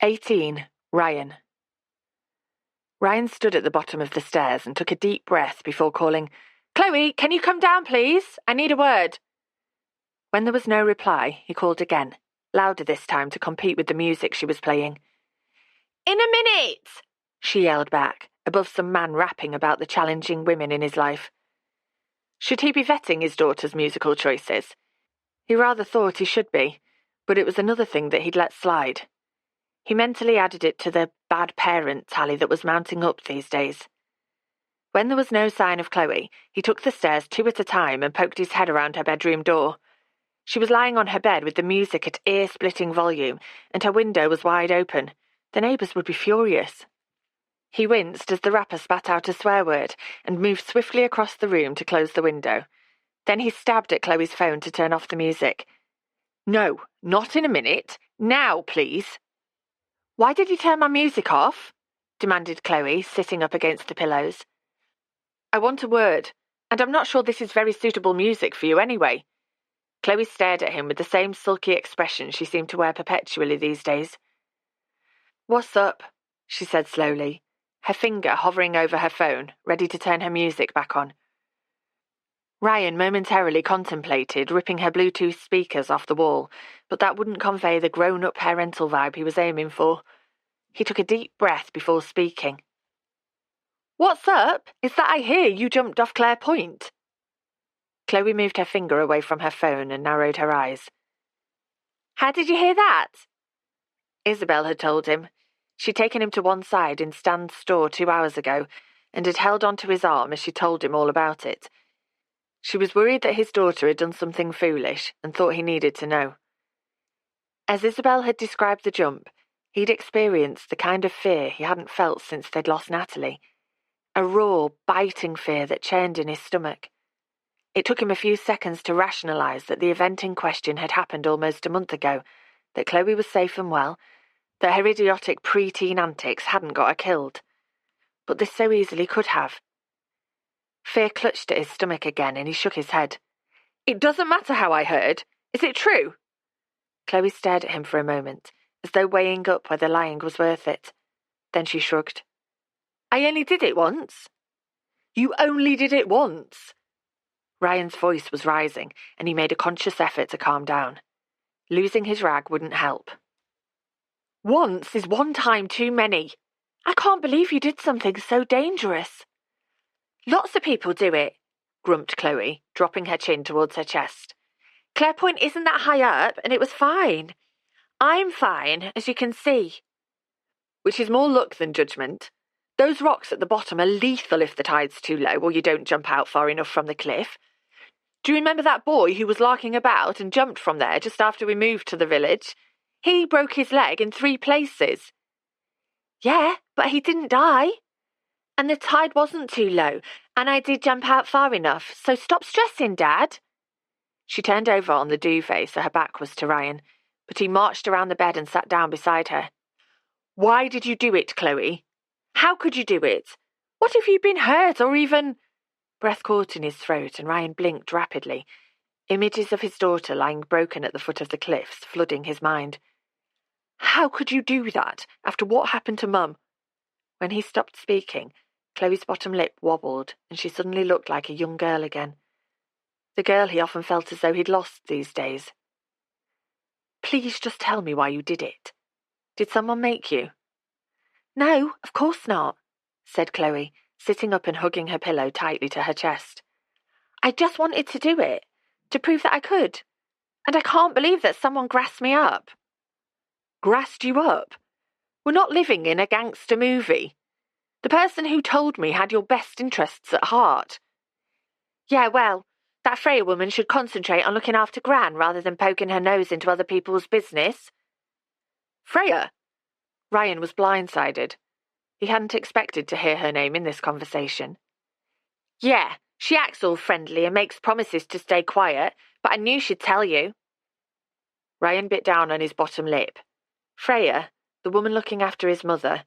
18. Ryan. Ryan stood at the bottom of the stairs and took a deep breath before calling, "Chloe, can you come down, please? I need a word." When there was no reply, he called again, louder this time to compete with the music she was playing. "In a minute!" she yelled back, above some man rapping about the challenging women in his life. Should he be vetting his daughter's musical choices? He rather thought he should be, but it was another thing that he'd let slide. He mentally added it to the bad parent tally that was mounting up these days. When there was no sign of Chloe, he took the stairs 2 at a time and poked his head around her bedroom door. She was lying on her bed with the music at ear-splitting volume, and her window was wide open. The neighbours would be furious. He winced as the rapper spat out a swear word and moved swiftly across the room to close the window. Then he stabbed at Chloe's phone to turn off the music. "No, not in a minute. Now, please." "Why did you turn my music off?" demanded Chloe, sitting up against the pillows. "I want a word, and I'm not sure this is very suitable music for you anyway." Chloe stared at him with the same sulky expression she seemed to wear perpetually these days. "What's up?" she said slowly, her finger hovering over her phone, ready to turn her music back on. Ryan momentarily contemplated ripping her Bluetooth speakers off the wall, but that wouldn't convey the grown-up parental vibe he was aiming for. He took a deep breath before speaking. "What's up? Is that I hear you jumped off Clare Point?" Chloe moved her finger away from her phone and narrowed her eyes. "How did you hear that?" Isabel had told him. She'd taken him to one side in Stan's store 2 hours ago and had held onto his arm as she told him all about it. She was worried that his daughter had done something foolish and thought he needed to know. As Isabel had described the jump, he'd experienced the kind of fear he hadn't felt since they'd lost Natalie. A raw, biting fear that churned in his stomach. It took him a few seconds to rationalise that the event in question had happened almost a month ago, that Chloe was safe and well, that her idiotic pre-teen antics hadn't got her killed. But this so easily could have. Fear clutched at his stomach again and he shook his head. "It doesn't matter how I heard. Is it true?" Chloe stared at him for a moment, as though weighing up whether lying was worth it. Then she shrugged. "I only did it once." "You only did it once?" Ryan's voice was rising, and he made a conscious effort to calm down. Losing his rag wouldn't help. Once is one time too many. I can't believe you did something so dangerous. Lots of people do it, grumped Chloe, dropping her chin towards her chest. Clarepoint isn't that high up, and it was fine. I'm fine, as you can see. Which is more luck than judgment. Those rocks at the bottom are lethal if the tide's too low or you don't jump out far enough from the cliff. Do you remember that boy who was larking about and jumped from there just after we moved to the village? He broke his leg in 3 places. Yeah, but he didn't die. And the tide wasn't too low, and I did jump out far enough, so stop stressing, Dad. She turned over on the duvet so her back was to Ryan, but he marched around the bed and sat down beside her. Why did you do it, Chloe? How could you do it? What if you'd been hurt or even... Breath caught in his throat and Ryan blinked rapidly, images of his daughter lying broken at the foot of the cliffs flooding his mind. How could you do that after what happened to Mum? When he stopped speaking, Chloe's bottom lip wobbled and she suddenly looked like a young girl again. The girl he often felt as though he'd lost these days. Please just tell me why you did it. Did someone make you? No, of course not, said Chloe, sitting up and hugging her pillow tightly to her chest. I just wanted to do it, to prove that I could. And I can't believe that someone grassed me up. Grassed you up? We're not living in a gangster movie. The person who told me had your best interests at heart. Yeah, well, that Freya woman should concentrate on looking after Gran rather than poking her nose into other people's business. Freya? Ryan was blindsided. He hadn't expected to hear her name in this conversation. Yeah, she acts all friendly and makes promises to stay quiet, but I knew she'd tell you. Ryan bit down on his bottom lip. Freya, the woman looking after his mother,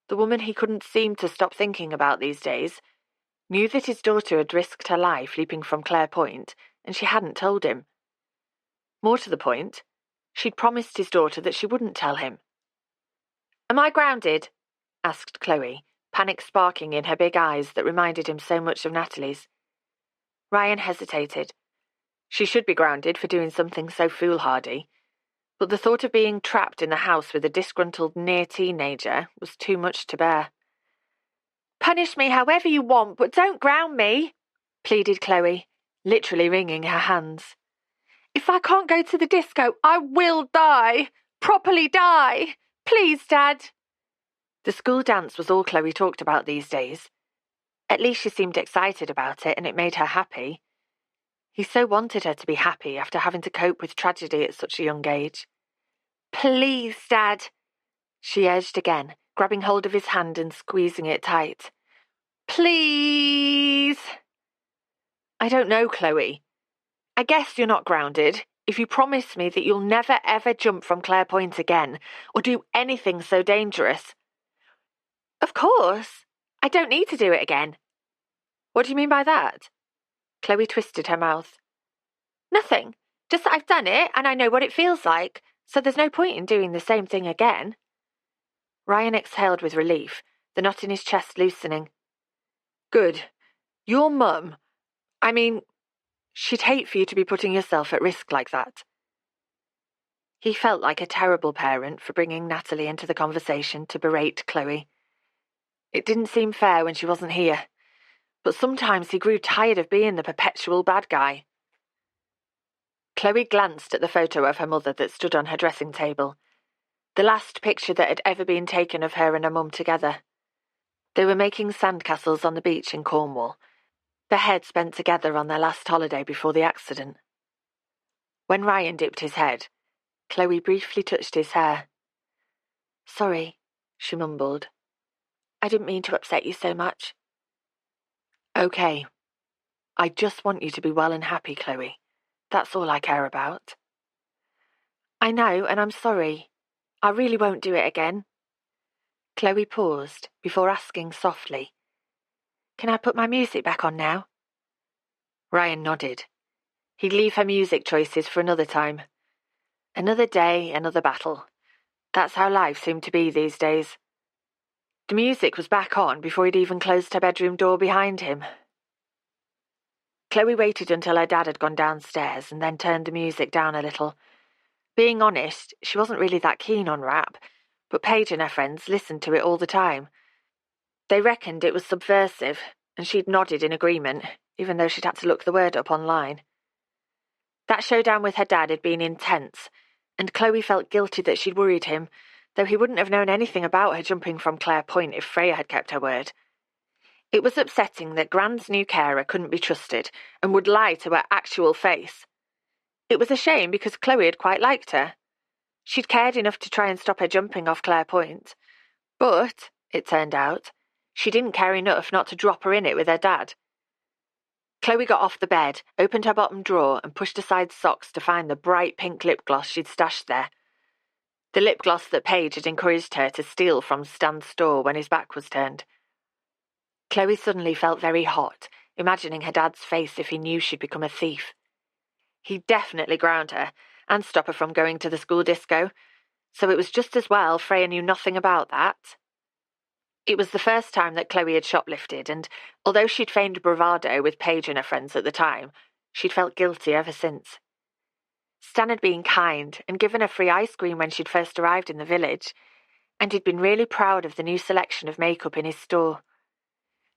the woman he couldn't seem to stop thinking about these days, knew that his daughter had risked her life leaping from Clarepoint, and she hadn't told him. More to the point, she'd promised his daughter that she wouldn't tell him. Am I grounded? Asked Chloe, panic sparking in her big eyes that reminded him so much of Natalie's. Ryan hesitated. She should be grounded for doing something so foolhardy, but the thought of being trapped in the house with a disgruntled near-teenager was too much to bear. Punish me however you want, but don't ground me, pleaded Chloe, literally wringing her hands. If I can't go to the disco, I will die. Properly die. Please, Dad. The school dance was all Chloe talked about these days. At least she seemed excited about it, and it made her happy. He so wanted her to be happy after having to cope with tragedy at such a young age. Please, Dad, she urged again, grabbing hold of his hand and squeezing it tight. Please. I don't know, Chloe. I guess you're not grounded if you promise me that you'll never ever jump from Clarepoint again or do anything so dangerous. Of course. I don't need to do it again. What do you mean by that? Chloe twisted her mouth. Nothing. Just that I've done it and I know what it feels like, so there's no point in doing the same thing again. Ryan exhaled with relief, the knot in his chest loosening. Good. Your mum. I mean, she'd hate for you to be putting yourself at risk like that. He felt like a terrible parent for bringing Natalie into the conversation to berate Chloe. It didn't seem fair when she wasn't here, but sometimes he grew tired of being the perpetual bad guy. Chloe glanced at the photo of her mother that stood on her dressing table, the last picture that had ever been taken of her and her mum together. They were making sandcastles on the beach in Cornwall, their heads spent together on their last holiday before the accident. When Ryan dipped his head, Chloe briefly touched his hair. Sorry, she mumbled. I didn't mean to upset you so much. Okay. I just want you to be well and happy, Chloe. That's all I care about. I know, and I'm sorry. I really won't do it again. Chloe paused before asking softly, Can I put my music back on now? Ryan nodded. He'd leave her music choices for another time. Another day, another battle. That's how life seemed to be these days. The music was back on before he'd even closed her bedroom door behind him. Chloe waited until her dad had gone downstairs and then turned the music down a little. Being honest, she wasn't really that keen on rap, but Paige and her friends listened to it all the time. They reckoned it was subversive, and she'd nodded in agreement, even though she'd had to look the word up online. That showdown with her dad had been intense, and Chloe felt guilty that she'd worried him, though he wouldn't have known anything about her jumping from Clare Point if Freya had kept her word. It was upsetting that Gran's new carer couldn't be trusted and would lie to her actual face. It was a shame because Chloe had quite liked her. She'd cared enough to try and stop her jumping off Clare Point, but, it turned out, she didn't care enough not to drop her in it with her dad. Chloe got off the bed, opened her bottom drawer and pushed aside socks to find the bright pink lip gloss she'd stashed there. The lip gloss that Paige had encouraged her to steal from Stan's store when his back was turned. Chloe suddenly felt very hot, imagining her dad's face if he knew she'd become a thief. He'd definitely ground her, and stop her from going to the school disco, so it was just as well Freya knew nothing about that. It was the first time that Chloe had shoplifted, and although she'd feigned bravado with Paige and her friends at the time, she'd felt guilty ever since. Stan had been kind and given her free ice cream when she'd first arrived in the village, and he'd been really proud of the new selection of makeup in his store.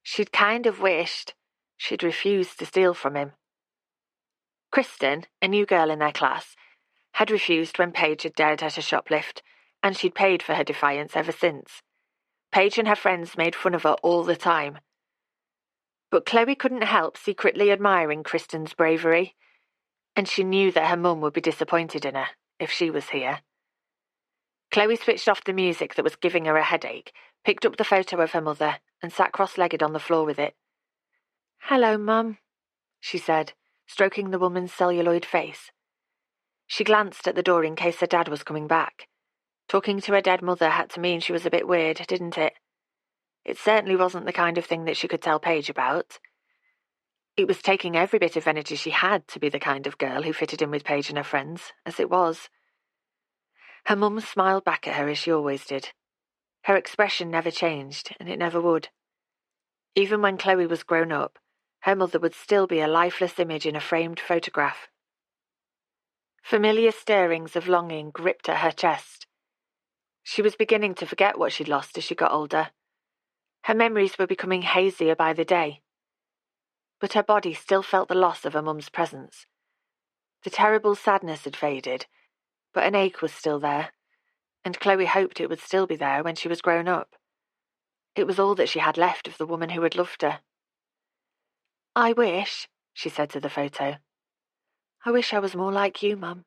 She'd kind of wished she'd refused to steal from him. Kristen, a new girl in their class, had refused when Paige had dared her to shoplift, and she'd paid for her defiance ever since. Paige and her friends made fun of her all the time. But Chloe couldn't help secretly admiring Kristen's bravery, and she knew that her mum would be disappointed in her if she was here. Chloe switched off the music that was giving her a headache, picked up the photo of her mother, and sat cross-legged on the floor with it. "Hello, Mum," she said, stroking the woman's celluloid face. She glanced at the door in case her dad was coming back. Talking to her dead mother had to mean she was a bit weird, didn't it? It certainly wasn't the kind of thing that she could tell Paige about. It was taking every bit of energy she had to be the kind of girl who fitted in with Paige and her friends, as it was. Her mum smiled back at her as she always did. Her expression never changed, and it never would. Even when Chloe was grown up, her mother would still be a lifeless image in a framed photograph. Familiar stirrings of longing gripped at her chest. She was beginning to forget what she'd lost as she got older. Her memories were becoming hazier by the day. But her body still felt the loss of her mum's presence. The terrible sadness had faded, but an ache was still there, and Chloe hoped it would still be there when she was grown up. It was all that she had left of the woman who had loved her. "I wish," she said to the photo, "I wish I was more like you, Mum."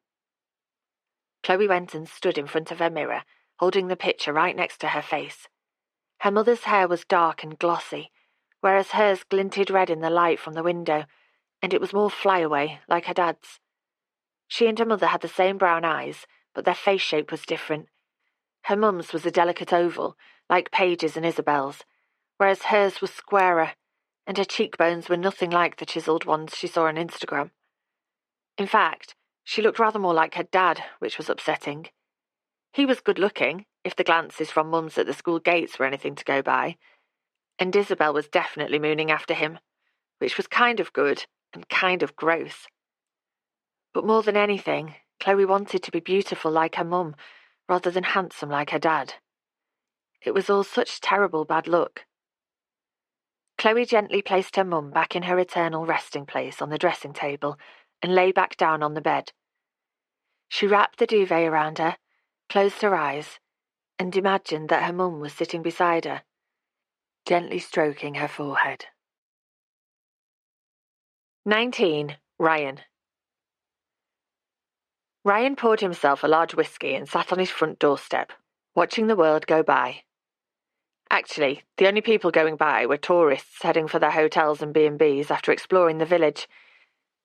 Chloe went and stood in front of her mirror, holding the picture right next to her face. Her mother's hair was dark and glossy, whereas hers glinted red in the light from the window, and it was more flyaway, like her dad's. She and her mother had the same brown eyes, but their face shape was different. Her mum's was a delicate oval, like Paige's and Isabel's, whereas hers was squarer, and her cheekbones were nothing like the chiselled ones she saw on Instagram. In fact, she looked rather more like her dad, which was upsetting. He was good-looking, if the glances from mums at the school gates were anything to go by, and Isabel was definitely mooning after him, which was kind of good and kind of gross. But more than anything, Chloe wanted to be beautiful like her mum, rather than handsome like her dad. It was all such terrible bad luck. Chloe gently placed her mum back in her eternal resting place on the dressing table and lay back down on the bed. She wrapped the duvet around her, closed her eyes, and imagined that her mum was sitting beside her, gently stroking her forehead. 19. Ryan. Ryan poured himself a large whiskey and sat on his front doorstep, watching the world go by. Actually, the only people going by were tourists heading for their hotels and B&Bs after exploring the village,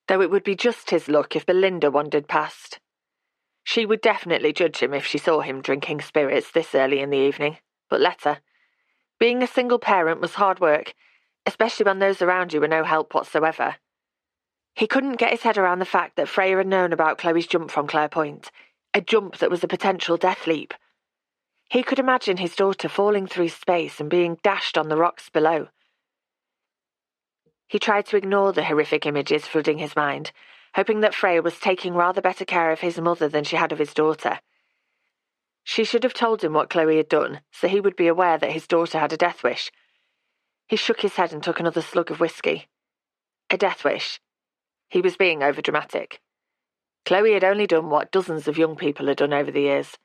though it would be just his luck if Belinda wandered past. She would definitely judge him if she saw him drinking spirits this early in the evening, but let her. Being a single parent was hard work, especially when those around you were no help whatsoever. He couldn't get his head around the fact that Freya had known about Chloe's jump from Clare Point, a jump that was a potential death leap. He could imagine his daughter falling through space and being dashed on the rocks below. He tried to ignore the horrific images flooding his mind, hoping that Freya was taking rather better care of his mother than she had of his daughter. She should have told him what Chloe had done, so he would be aware that his daughter had a death wish. He shook his head and took another slug of whiskey. A death wish. He was being overdramatic. Chloe had only done what dozens of young people had done over the years.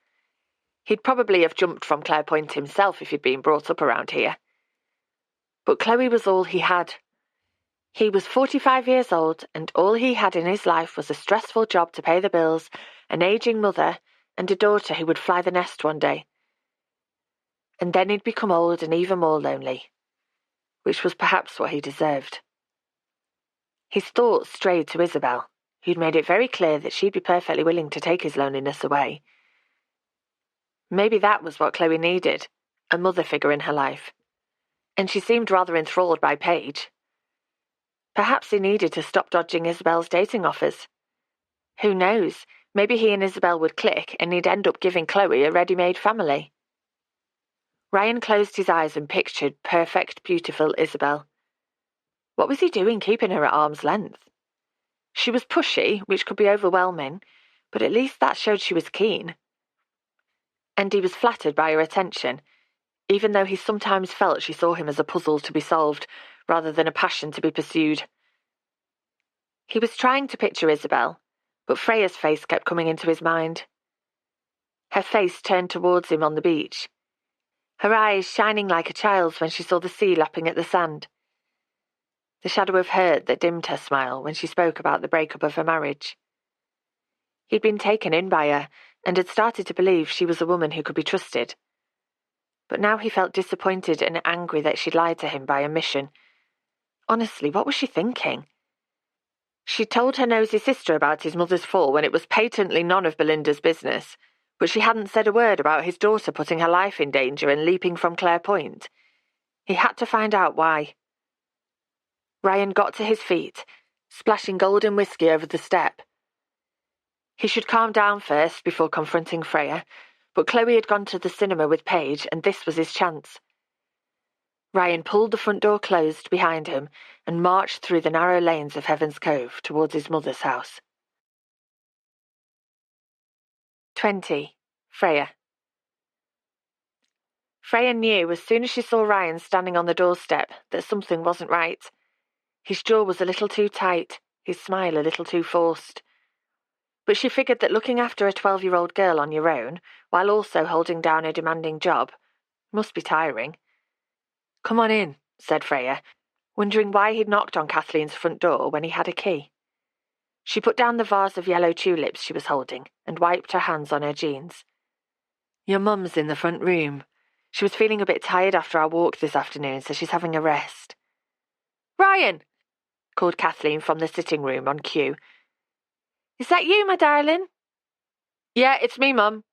He'd probably have jumped from Clare Point himself if he'd been brought up around here. But Chloe was all he had. He was 45 years old, and all he had in his life was a stressful job to pay the bills, an ageing mother, and a daughter who would fly the nest one day. And then he'd become old and even more lonely, which was perhaps what he deserved. His thoughts strayed to Isabel, who'd made it very clear that she'd be perfectly willing to take his loneliness away. Maybe that was what Chloe needed, a mother figure in her life. And she seemed rather enthralled by Paige. Perhaps he needed to stop dodging Isabel's dating offers. Who knows, maybe he and Isabel would click and he'd end up giving Chloe a ready-made family. Ryan closed his eyes and pictured perfect, beautiful Isabel. What was he doing keeping her at arm's length? She was pushy, which could be overwhelming, but at least that showed she was keen. And he was flattered by her attention, even though he sometimes felt she saw him as a puzzle to be solved, rather than a passion to be pursued. He was trying to picture Isabel, but Freya's face kept coming into his mind. Her face turned towards him on the beach, her eyes shining like a child's when she saw the sea lapping at the sand. The shadow of hurt that dimmed her smile when she spoke about the breakup of her marriage. He'd been taken in by her, and had started to believe she was a woman who could be trusted. But now he felt disappointed and angry that she'd lied to him by omission. Honestly, what was she thinking? She'd told her nosy sister about his mother's fall when it was patently none of Belinda's business, but she hadn't said a word about his daughter putting her life in danger and leaping from Clare Point. He had to find out why. Ryan got to his feet, splashing golden whiskey over the step. He should calm down first before confronting Freya, but Chloe had gone to the cinema with Paige, and this was his chance. Ryan pulled the front door closed behind him and marched through the narrow lanes of Heaven's Cove towards his mother's house. 20. Freya. Freya knew as soon as she saw Ryan standing on the doorstep that something wasn't right. His jaw was a little too tight, his smile a little too forced. But she figured that looking after a 12-year-old girl on your own, while also holding down a demanding job, must be tiring. "Come on in," said Freya, wondering why he'd knocked on Kathleen's front door when he had a key. She put down the vase of yellow tulips she was holding and wiped her hands on her jeans. "Your mum's in the front room. She was feeling a bit tired after our walk this afternoon, so she's having a rest." "Ryan!" called Kathleen from the sitting room on cue. "Is that you, my darling?" "Yeah, it's me, Mum."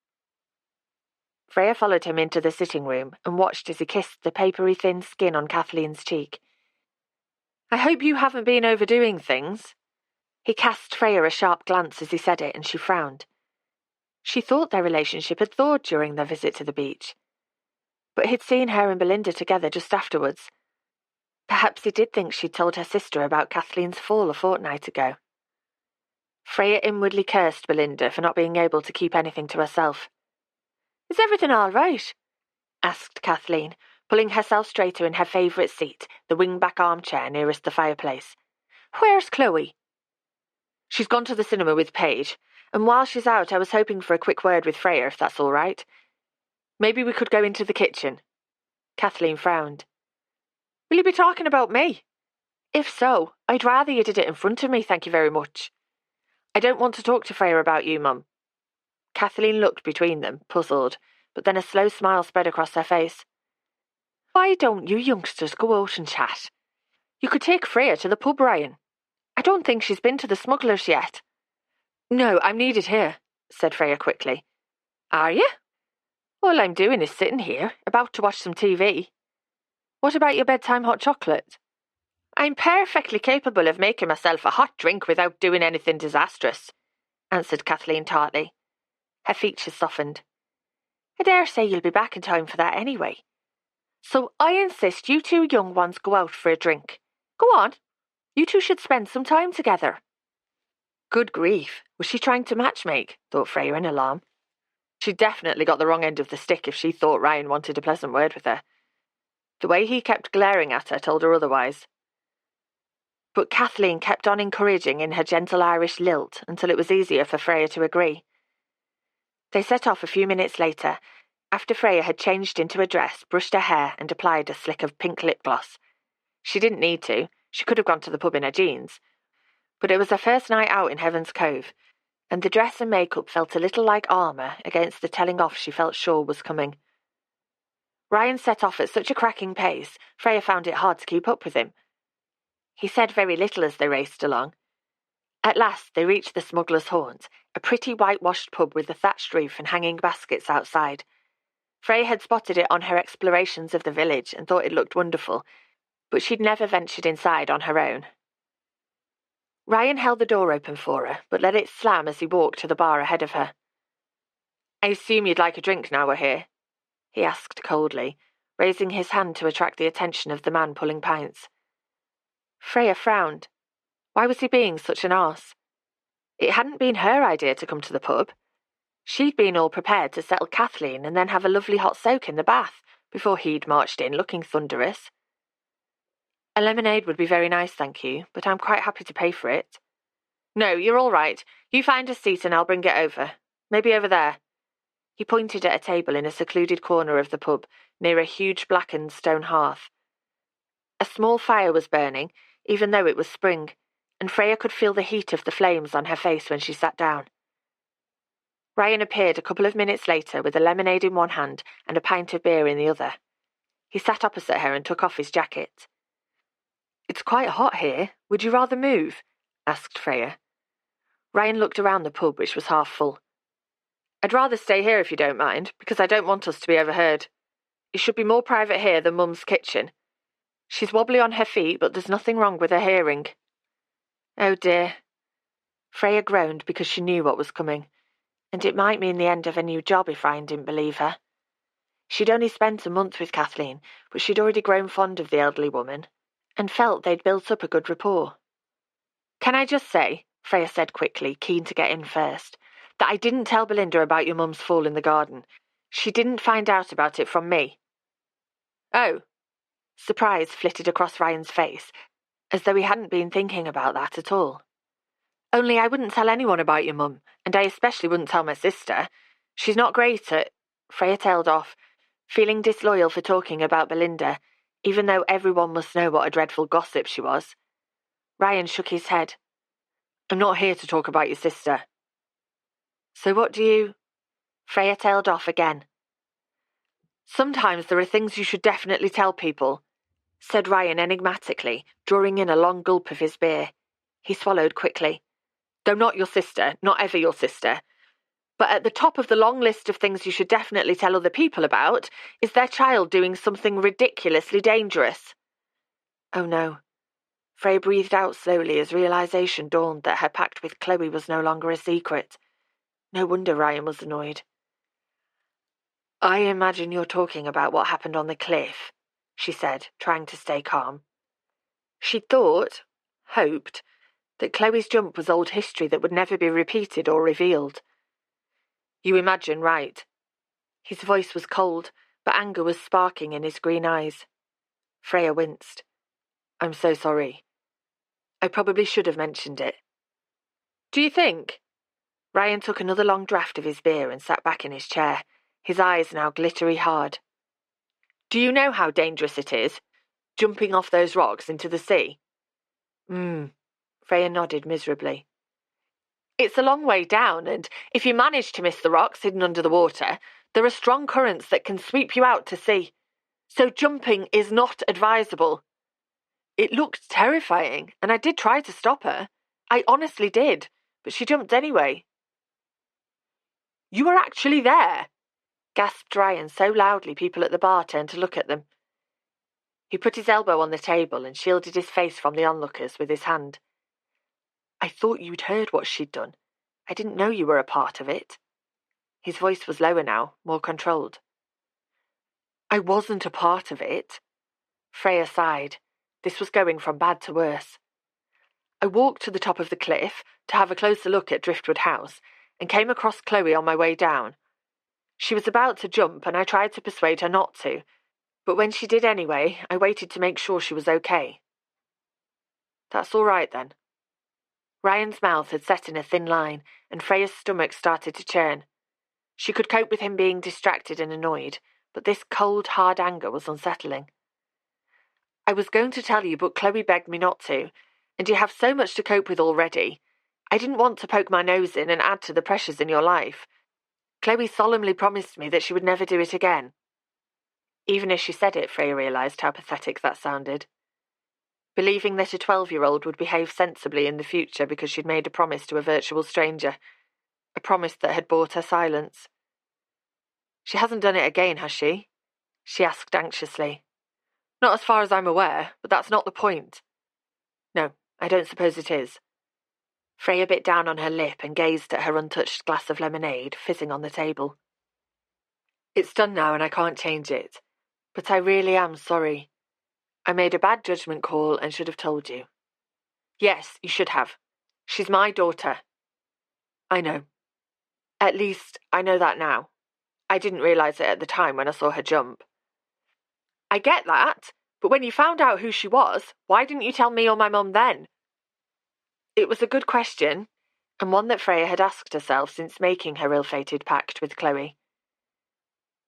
Freya followed him into the sitting room and watched as he kissed the papery thin skin on Kathleen's cheek. "I hope you haven't been overdoing things." He cast Freya a sharp glance as he said it, and she frowned. She thought their relationship had thawed during their visit to the beach. But he'd seen her and Belinda together just afterwards. Perhaps he did think she'd told her sister about Kathleen's fall a fortnight ago. Freya inwardly cursed Belinda for not being able to keep anything to herself. "Is everything all right?" asked Kathleen, pulling herself straighter in her favourite seat, the wing-back armchair nearest the fireplace. "Where's Chloe?" "She's gone to the cinema with Paige, and while she's out I was hoping for a quick word with Freya, if that's all right. Maybe we could go into the kitchen." Kathleen frowned. "Will you be talking about me?" "If so, I'd rather you did it in front of me, thank you very much." "I don't want to talk to Freya about you, Mum." Kathleen looked between them, puzzled, but then a slow smile spread across her face. "Why don't you youngsters go out and chat? You could take Freya to the pub, Ryan. I don't think she's been to the smugglers yet." "No, I'm needed here," said Freya quickly. "Are you?" "All I'm doing is sitting here, about to watch some TV. What about your bedtime hot chocolate?" "I'm perfectly capable of making myself a hot drink without doing anything disastrous," answered Kathleen tartly. Her features softened. "I dare say you'll be back in time for that anyway. So I insist you two young ones go out for a drink. Go on, You two should spend some time together. Good grief, was she trying to matchmake? Thought Freya in alarm. She'd definitely got the wrong end of the stick if she thought Ryan wanted a pleasant word with her. The way he kept glaring at her told her otherwise. But Kathleen kept on encouraging in her gentle Irish lilt until it was easier for Freya to agree. They set off a few minutes later, after Freya had changed into a dress, brushed her hair and applied a slick of pink lip gloss. She didn't need to, she could have gone to the pub in her jeans. But it was her first night out in Heaven's Cove, and the dress and makeup felt a little like armour against the telling off she felt sure was coming. Ryan set off at such a cracking pace, Freya found it hard to keep up with him. He said very little as they raced along. At last they reached the Smuggler's Haunt, a pretty whitewashed pub with a thatched roof and hanging baskets outside. Freya had spotted it on her explorations of the village and thought it looked wonderful, but she'd never ventured inside on her own. Ryan held the door open for her, but let it slam as he walked to the bar ahead of her. "I assume you'd like a drink now we're here?" he asked coldly, raising his hand to attract the attention of the man pulling pints. Freya frowned. Why was he being such an arse? It hadn't been her idea to come to the pub. She'd been all prepared to settle Kathleen and then have a lovely hot soak in the bath before he'd marched in looking thunderous. "A lemonade would be very nice, thank you, but I'm quite happy to pay for it." "No, you're all right. You find a seat and I'll bring it over. Maybe over there." He pointed at a table in a secluded corner of the pub, near a huge blackened stone hearth. A small fire was burning, even though it was spring, and Freya could feel the heat of the flames on her face when she sat down. Ryan appeared a couple of minutes later with a lemonade in one hand and a pint of beer in the other. He sat opposite her and took off his jacket. "It's quite hot here. Would you rather move?" asked Freya. Ryan looked around the pub, which was half full. "I'd rather stay here if you don't mind, because I don't want us to be overheard. It should be more private here than Mum's kitchen. She's wobbly on her feet, but there's nothing wrong with her hearing." "Oh dear." Freya groaned because she knew what was coming, and it might mean the end of a new job if Ryan didn't believe her. She'd only spent a month with Kathleen, but she'd already grown fond of the elderly woman, and felt they'd built up a good rapport. "Can I just say," Freya said quickly, keen to get in first, "that I didn't tell Belinda about your mum's fall in the garden. She didn't find out about it from me." "Oh." Surprise flitted across Ryan's face, as though he hadn't been thinking about that at all. "Only I wouldn't tell anyone about your mum, and I especially wouldn't tell my sister. She's not great at—" Freya tailed off, feeling disloyal for talking about Belinda, even though everyone must know what a dreadful gossip she was. Ryan shook his head. "I'm not here to talk about your sister." "So what do you—" Freya tailed off again. "Sometimes there are things you should definitely tell people," said Ryan enigmatically, drawing in a long gulp of his beer. He swallowed quickly. "Though not your sister, not ever your sister. But at the top of the long list of things you should definitely tell other people about is their child doing something ridiculously dangerous." Oh no. Freya breathed out slowly as realization dawned that her pact with Chloe was no longer a secret. No wonder Ryan was annoyed. "I imagine you're talking about what happened on the cliff," she said, trying to stay calm. She thought, hoped, that Chloe's jump was old history that would never be repeated or revealed. "You imagine right." His voice was cold, but anger was sparking in his green eyes. Freya winced. "I'm so sorry. I probably should have mentioned it." "Do you think?" Ryan took another long draught of his beer and sat back in his chair, his eyes now glittery hard. "Do you know how dangerous it is, jumping off those rocks into the sea?" Freya nodded miserably. "It's a long way down, and if you manage to miss the rocks hidden under the water, there are strong currents that can sweep you out to sea. So jumping is not advisable." "It looked terrifying, and I did try to stop her. I honestly did, but she jumped anyway." "You were actually there?" gasped Ryan so loudly people at the bar turned to look at them. He put his elbow on the table and shielded his face from the onlookers with his hand. "I thought you'd heard what she'd done. I didn't know you were a part of it." His voice was lower now, more controlled. "I wasn't a part of it." Freya sighed. This was going from bad to worse. I walked to the top of the cliff to have a closer look at Driftwood House and came across Chloe on my way down. She was about to jump and I tried to persuade her not to, but when she did anyway, I waited to make sure she was okay. That's all right then. Ryan's mouth had set in a thin line and Freya's stomach started to churn. She could cope with him being distracted and annoyed, but this cold, hard anger was unsettling. I was going to tell you, but Chloe begged me not to, and you have so much to cope with already. I didn't want to poke my nose in and add to the pressures in your life. Chloe solemnly promised me that she would never do it again. Even as she said it, Freya realised how pathetic that sounded. Believing that a 12-year-old would behave sensibly in the future because she'd made a promise to a virtual stranger. A promise that had bought her silence. She hasn't done it again, has she? She asked anxiously. Not as far as I'm aware, but that's not the point. No, I don't suppose it is. Freya bit down on her lip and gazed at her untouched glass of lemonade fizzing on the table. It's done now and I can't change it, but I really am sorry. I made a bad judgment call and should have told you. Yes, you should have. She's my daughter. I know. At least, I know that now. I didn't realise it at the time when I saw her jump. I get that, but when you found out who she was, why didn't you tell me or my mum then? It was a good question, and one that Freya had asked herself since making her ill-fated pact with Chloe.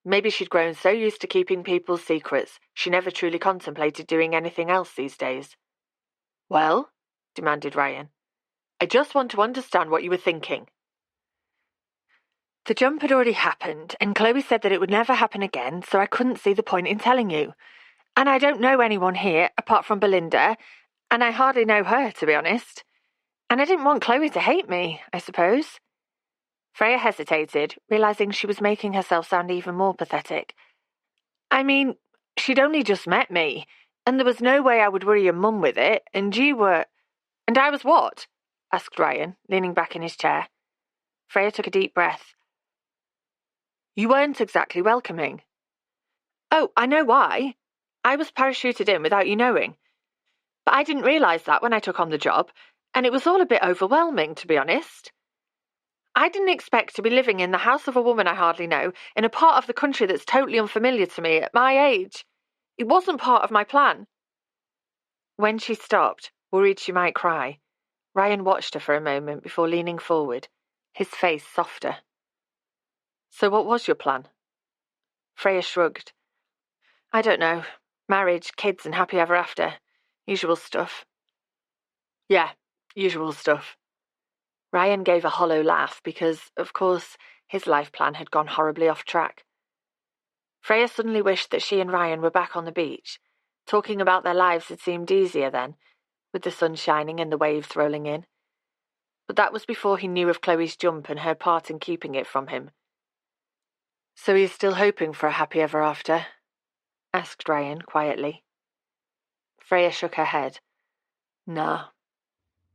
Maybe she'd grown so used to keeping people's secrets, she never truly contemplated doing anything else these days. Well, demanded Ryan, I just want to understand what you were thinking. The jump had already happened, and Chloe said that it would never happen again, so I couldn't see the point in telling you. And I don't know anyone here, apart from Belinda, and I hardly know her, to be honest. And I didn't want Chloe to hate me, I suppose. Freya hesitated, realising she was making herself sound even more pathetic. I mean, she'd only just met me, and there was no way I would worry your mum with it, and you were... And I was what? Asked Ryan, leaning back in his chair. Freya took a deep breath. You weren't exactly welcoming. Oh, I know why. I was parachuted in without you knowing. But I didn't realise that when I took on the job, and it was all a bit overwhelming, to be honest. I didn't expect to be living in the house of a woman I hardly know, in a part of the country that's totally unfamiliar to me at my age. It wasn't part of my plan. When she stopped, worried she might cry, Ryan watched her for a moment before leaning forward, his face softer. So what was your plan? Freya shrugged. I don't know. Marriage, kids and happy ever after. Usual stuff. Yeah, usual stuff. Ryan gave a hollow laugh because, of course, his life plan had gone horribly off track. Freya suddenly wished that she and Ryan were back on the beach. Talking about their lives had seemed easier then, with the sun shining and the waves rolling in. But that was before he knew of Chloe's jump and her part in keeping it from him. So he's still hoping for a happy ever after? Asked Ryan quietly. Freya shook her head. Nah.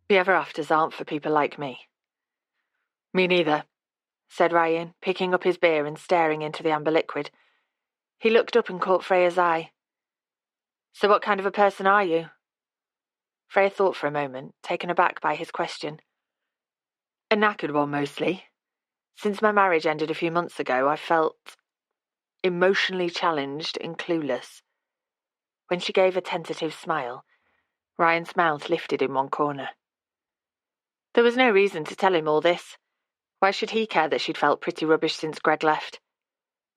The ever afters aren't for people like me. Me neither, said Ryan, picking up his beer and staring into the amber liquid. He looked up and caught Freya's eye. So what kind of a person are you? Freya thought for a moment, taken aback by his question. A knackered one, mostly. Since my marriage ended a few months ago, I felt emotionally challenged and clueless. When she gave a tentative smile, Ryan's mouth lifted in one corner. There was no reason to tell him all this. Why should he care that she'd felt pretty rubbish since Greg left?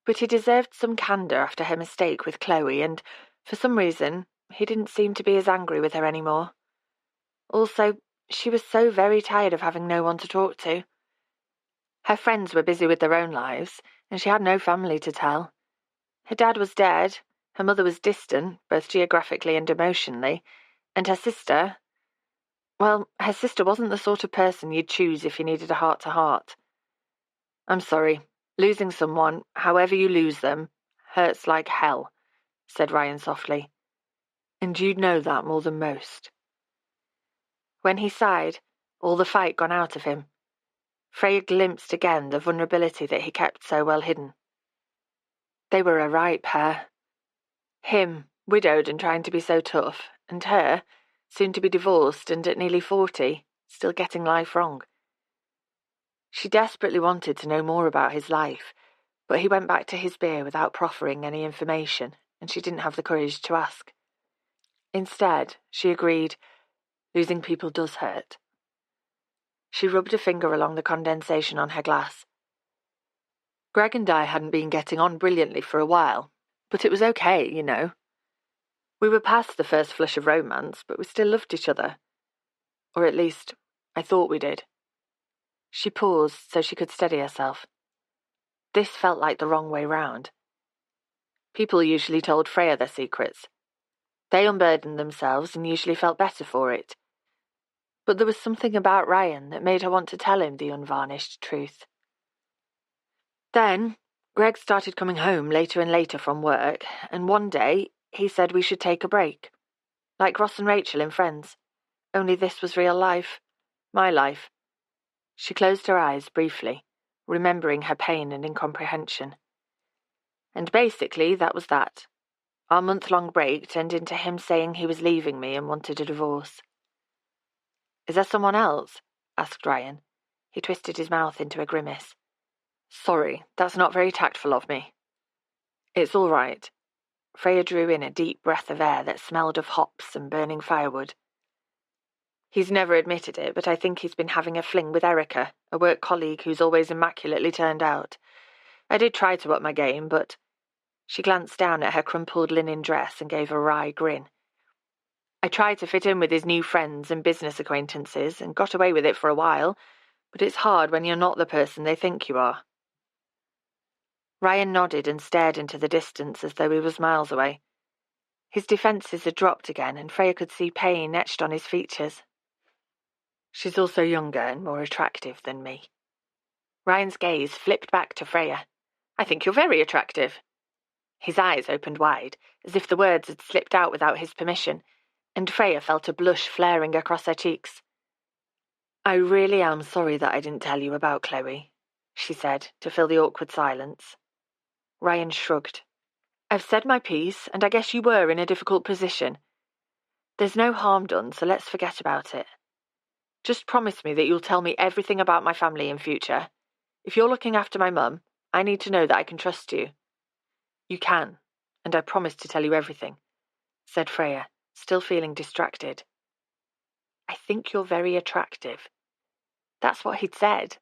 But he deserved some candour after her mistake with Chloe, and, for some reason, he didn't seem to be as angry with her anymore. Also, she was so very tired of having no one to talk to. Her friends were busy with their own lives, and she had no family to tell. Her dad was dead, her mother was distant, both geographically and emotionally, and her sister... Well, her sister wasn't the sort of person you'd choose if you needed a heart-to-heart. I'm sorry, losing someone, however you lose them, hurts like hell, said Ryan softly. And you'd know that more than most. When he sighed, all the fight gone out of him. Freya glimpsed again the vulnerability that he kept so well hidden. They were a right pair. Him, widowed and trying to be so tough, and her, soon to be divorced and at nearly 40, still getting life wrong. She desperately wanted to know more about his life, but he went back to his beer without proffering any information, and she didn't have the courage to ask. Instead, she agreed, losing people does hurt. She rubbed a finger along the condensation on her glass. Greg and I hadn't been getting on brilliantly for a while, but it was okay, you know. We were past the first flush of romance, but we still loved each other. Or at least, I thought we did. She paused so she could steady herself. This felt like the wrong way round. People usually told Freya their secrets. They unburdened themselves and usually felt better for it. But there was something about Ryan that made her want to tell him the unvarnished truth. Then, Greg started coming home later and later from work, and one day he said we should take a break. Like Ross and Rachel in Friends. Only this was real life. My life. She closed her eyes briefly, remembering her pain and incomprehension. And basically, that was that. Our month-long break turned into him saying he was leaving me and wanted a divorce. Is there someone else? Asked Ryan. He twisted his mouth into a grimace. Sorry, that's not very tactful of me. It's all right. Freya drew in a deep breath of air that smelled of hops and burning firewood. He's never admitted it, but I think he's been having a fling with Erica, a work colleague who's always immaculately turned out. I did try to up my game, but... She glanced down at her crumpled linen dress and gave a wry grin. I tried to fit in with his new friends and business acquaintances and got away with it for a while, but it's hard when you're not the person they think you are. Ryan nodded and stared into the distance as though he was miles away. His defences had dropped again, and Freya could see pain etched on his features. She's also younger and more attractive than me. Ryan's gaze flipped back to Freya. I think you're very attractive. His eyes opened wide, as if the words had slipped out without his permission, and Freya felt a blush flaring across her cheeks. I really am sorry that I didn't tell you about Chloe, she said, to fill the awkward silence. Ryan shrugged. I've said my piece, and I guess you were in a difficult position. There's no harm done, so let's forget about it. Just promise me that you'll tell me everything about my family in future. If you're looking after my mum, I need to know that I can trust you. You can, and I promise to tell you everything, said Freya, still feeling distracted. I think you're very attractive. That's what he'd said,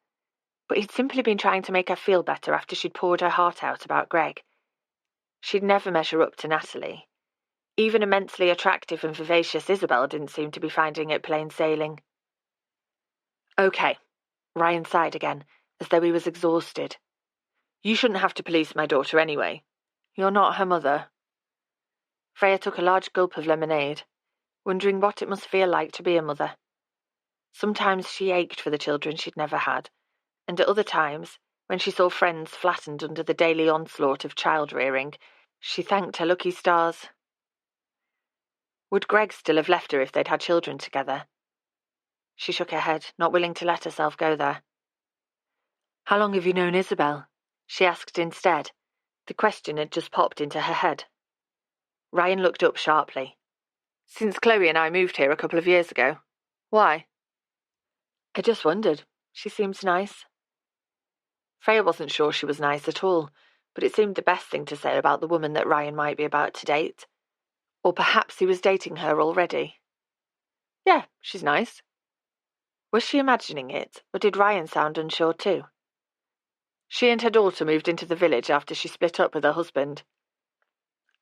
but he'd simply been trying to make her feel better after she'd poured her heart out about Greg. She'd never measure up to Natalie. Even immensely attractive and vivacious Isabel didn't seem to be finding it plain sailing. Okay, Ryan sighed again, as though he was exhausted. You shouldn't have to police my daughter anyway. You're not her mother. Freya took a large gulp of lemonade, wondering what it must feel like to be a mother. Sometimes she ached for the children she'd never had, and at other times, when she saw friends flattened under the daily onslaught of child-rearing, she thanked her lucky stars. Would Greg still have left her if they'd had children together? She shook her head, not willing to let herself go there. How long have you known Isabel? She asked instead. The question had just popped into her head. Ryan looked up sharply. Since Chloe and I moved here a couple of years ago. Why? I just wondered. She seems nice. Freya wasn't sure she was nice at all, but it seemed the best thing to say about the woman that Ryan might be about to date. Or perhaps he was dating her already. Yeah, she's nice. Was she imagining it, or did Ryan sound unsure too? She and her daughter moved into the village after she split up with her husband.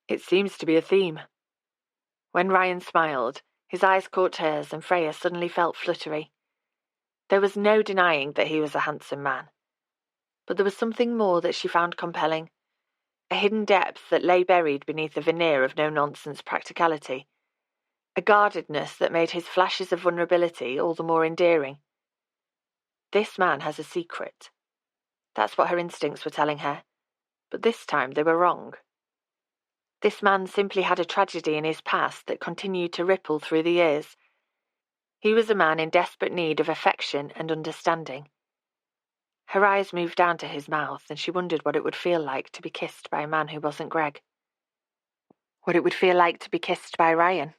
It seems to be a theme. When Ryan smiled, his eyes caught hers and Freya suddenly felt fluttery. There was no denying that he was a handsome man. But there was something more that she found compelling, a hidden depth that lay buried beneath a veneer of no-nonsense practicality, a guardedness that made his flashes of vulnerability all the more endearing. This man has a secret. That's what her instincts were telling her, but this time they were wrong. This man simply had a tragedy in his past that continued to ripple through the years. He was a man in desperate need of affection and understanding. Her eyes moved down to his mouth, and she wondered what it would feel like to be kissed by a man who wasn't Greg. What it would feel like to be kissed by Ryan.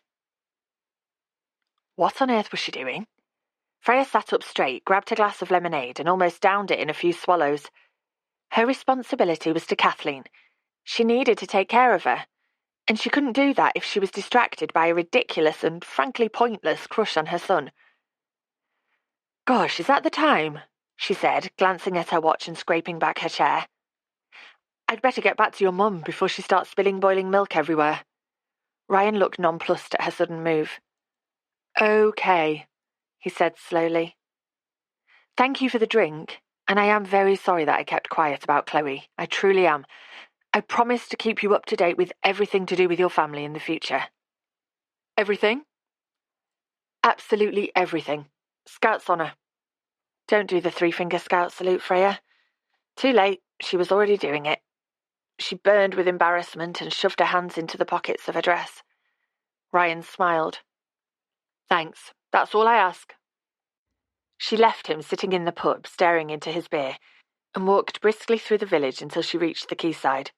What on earth was she doing? Freya sat up straight, grabbed a glass of lemonade and almost downed it in a few swallows. Her responsibility was to Kathleen. She needed to take care of her, and she couldn't do that if she was distracted by a ridiculous and frankly pointless crush on her son. "Gosh, is that the time?" she said, glancing at her watch and scraping back her chair. "I'd better get back to your mum before she starts spilling boiling milk everywhere." Ryan looked nonplussed at her sudden move. "Okay," he said slowly. "Thank you for the drink, and I am very sorry that I kept quiet about Chloe. I truly am. I promise to keep you up to date with everything to do with your family in the future." "Everything?" "Absolutely everything. Scout's honour." "Don't do the three-finger scout salute, Freya." Too late, she was already doing it. She burned with embarrassment and shoved her hands into the pockets of her dress. Ryan smiled. "Thanks, that's all I ask." She left him sitting in the pub, staring into his beer, and walked briskly through the village until she reached the quayside.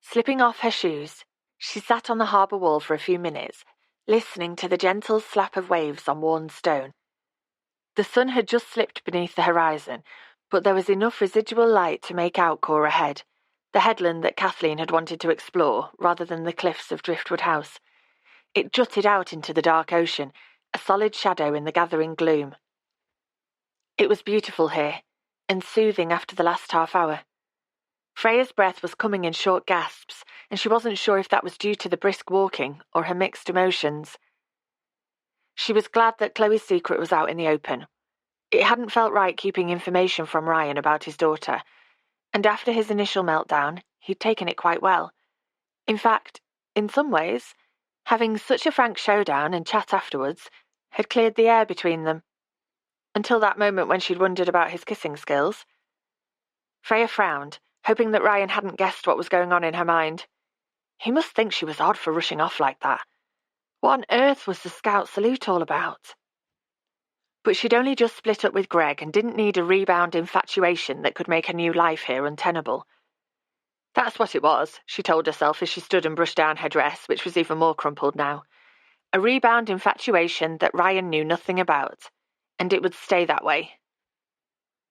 Slipping off her shoes, she sat on the harbour wall for a few minutes, listening to the gentle slap of waves on worn stone. The sun had just slipped beneath the horizon, but there was enough residual light to make out Cora Head, the headland that Kathleen had wanted to explore, rather than the cliffs of Driftwood House. It jutted out into the dark ocean, a solid shadow in the gathering gloom. It was beautiful here, and soothing after the last half hour. Freya's breath was coming in short gasps, and she wasn't sure if that was due to the brisk walking or her mixed emotions. She was glad that Chloe's secret was out in the open. It hadn't felt right keeping information from Ryan about his daughter, and after his initial meltdown, he'd taken it quite well. In fact, in some ways, having such a frank showdown and chat afterwards had cleared the air between them. Until that moment when she'd wondered about his kissing skills. Freya frowned, hoping that Ryan hadn't guessed what was going on in her mind. He must think she was odd for rushing off like that. What on earth was the scout salute all about? But she'd only just split up with Greg and didn't need a rebound infatuation that could make her new life here untenable. That's what it was, she told herself as she stood and brushed down her dress, which was even more crumpled now. A rebound infatuation that Ryan knew nothing about, and it would stay that way.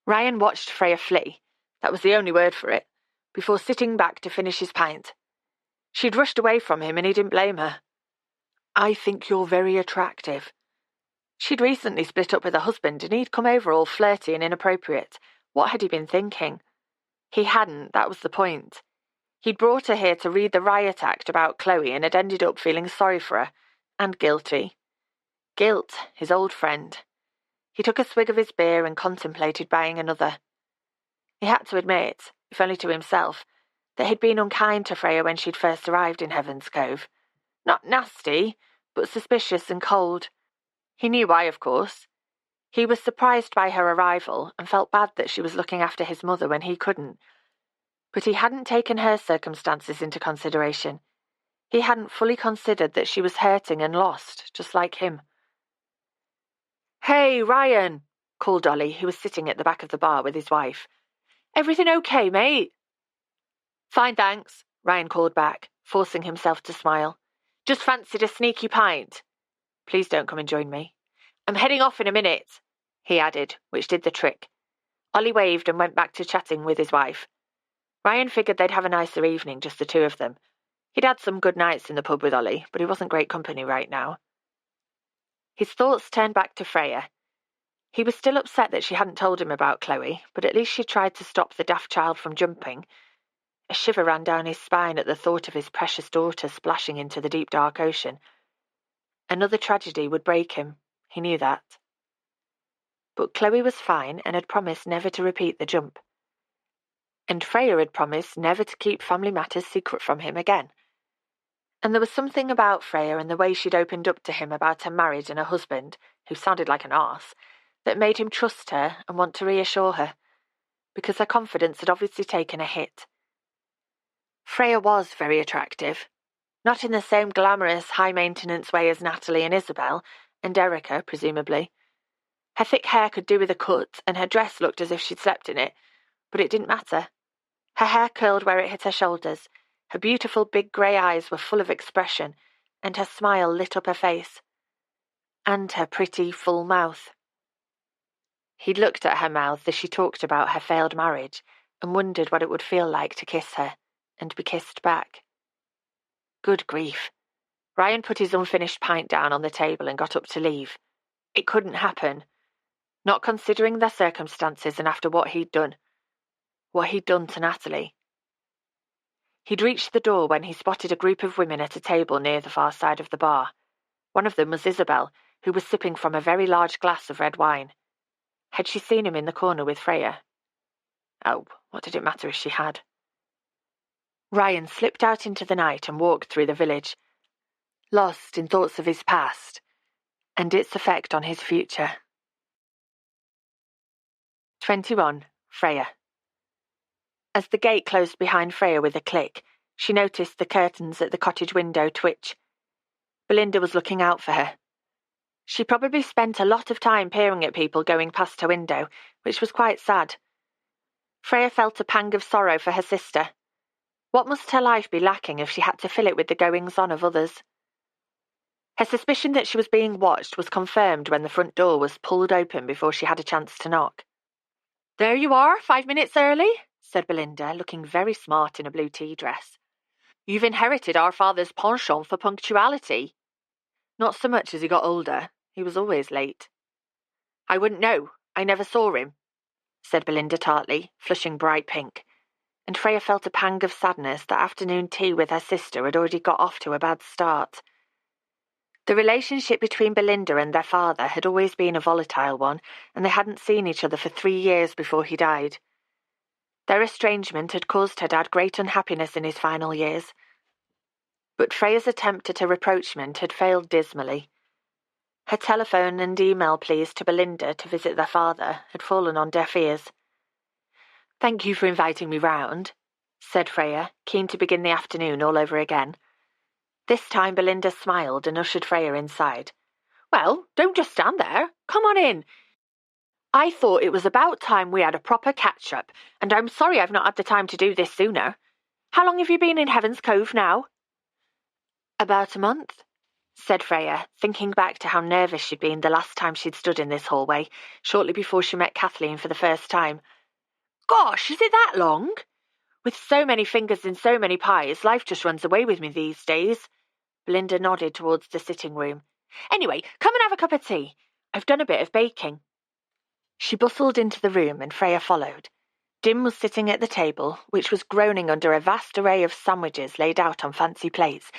Ryan watched Freya flee, that was the only word for it, before sitting back to finish his pint. She'd rushed away from him and he didn't blame her. "I think you're very attractive." She'd recently split up with her husband and he'd come over all flirty and inappropriate. What had he been thinking? He hadn't, that was the point. He'd brought her here to read the riot act about Chloe and had ended up feeling sorry for her, and guilty. Guilt, his old friend. He took a swig of his beer and contemplated buying another. He had to admit, if only to himself, that he'd been unkind to Freya when she'd first arrived in Heaven's Cove. Not nasty, but suspicious and cold. He knew why, of course. He was surprised by her arrival and felt bad that she was looking after his mother when he couldn't. But he hadn't taken her circumstances into consideration. He hadn't fully considered that she was hurting and lost, just like him. "Hey, Ryan," called Ollie, who was sitting at the back of the bar with his wife. "Everything okay, mate?" "Fine, thanks," Ryan called back, forcing himself to smile. "Just fancied a sneaky pint." "Please don't come and join me." "I'm heading off in a minute," he added, which did the trick. Ollie waved and went back to chatting with his wife. Ryan figured they'd have a nicer evening, just the two of them. He'd had some good nights in the pub with Ollie, but he wasn't great company right now. His thoughts turned back to Freya. He was still upset that she hadn't told him about Chloe, but at least she tried to stop the daft child from jumping. A shiver ran down his spine at the thought of his precious daughter splashing into the deep dark ocean. Another tragedy would break him, he knew that. But Chloe was fine and had promised never to repeat the jump. And Freya had promised never to keep family matters secret from him again. And there was something about Freya and the way she'd opened up to him about her marriage and her husband, who sounded like an arse, that made him trust her and want to reassure her, because her confidence had obviously taken a hit. Freya was very attractive, not in the same glamorous, high-maintenance way as Natalie and Isabel, and Erica, presumably. Her thick hair could do with a cut, and her dress looked as if she'd slept in it, but it didn't matter. Her hair curled where it hit her shoulders, her beautiful big grey eyes were full of expression, and her smile lit up her face. and her pretty, full mouth. He'd looked at her mouth as she talked about her failed marriage and wondered what it would feel like to kiss her and be kissed back. Good grief. Ryan put his unfinished pint down on the table and got up to leave. It couldn't happen. Not considering their circumstances and after what he'd done. What he'd done to Natalie. He'd reached the door when he spotted a group of women at a table near the far side of the bar. One of them was Isabel, who was sipping from a very large glass of red wine. Had she seen him in the corner with Freya? Oh, what did it matter if she had? Ryan slipped out into the night and walked through the village, lost in thoughts of his past and its effect on his future. 21. Freya. As the gate closed behind Freya with a click, she noticed the curtains at the cottage window twitch. Belinda was looking out for her. She probably spent a lot of time peering at people going past her window, which was quite sad. Freya felt a pang of sorrow for her sister. What must her life be lacking if she had to fill it with the goings-on of others? Her suspicion that she was being watched was confirmed when the front door was pulled open before she had a chance to knock. "There you are, 5 minutes early," said Belinda, looking very smart in a blue tea dress. "You've inherited our father's penchant for punctuality." "Not so much as he got older. He was always late." "I wouldn't know. I never saw him," said Belinda tartly, flushing bright pink. And Freya felt a pang of sadness that afternoon tea with her sister had already got off to a bad start. The relationship between Belinda and their father had always been a volatile one, and they hadn't seen each other for 3 years before he died. Their estrangement had caused her dad great unhappiness in his final years. But Freya's attempt at a rapprochement had failed dismally. Her telephone and email pleas to Belinda to visit their father had fallen on deaf ears. "Thank you for inviting me round," said Freya, keen to begin the afternoon all over again. This time Belinda smiled and ushered Freya inside. "Well, don't just stand there. Come on in. I thought it was about time we had a proper catch-up, and I'm sorry I've not had the time to do this sooner. How long have you been in Heaven's Cove now?" "About a month," said Freya, thinking back to how nervous she'd been the last time she'd stood in this hallway, shortly before she met Kathleen for the first time. "Gosh, is it that long? With so many fingers in so many pies, life just runs away with me these days." Belinda nodded towards the sitting room. "Anyway, come and have a cup of tea. I've done a bit of baking." She bustled into the room and Freya followed. Dim was sitting at the table, which was groaning under a vast array of sandwiches laid out on fancy plates,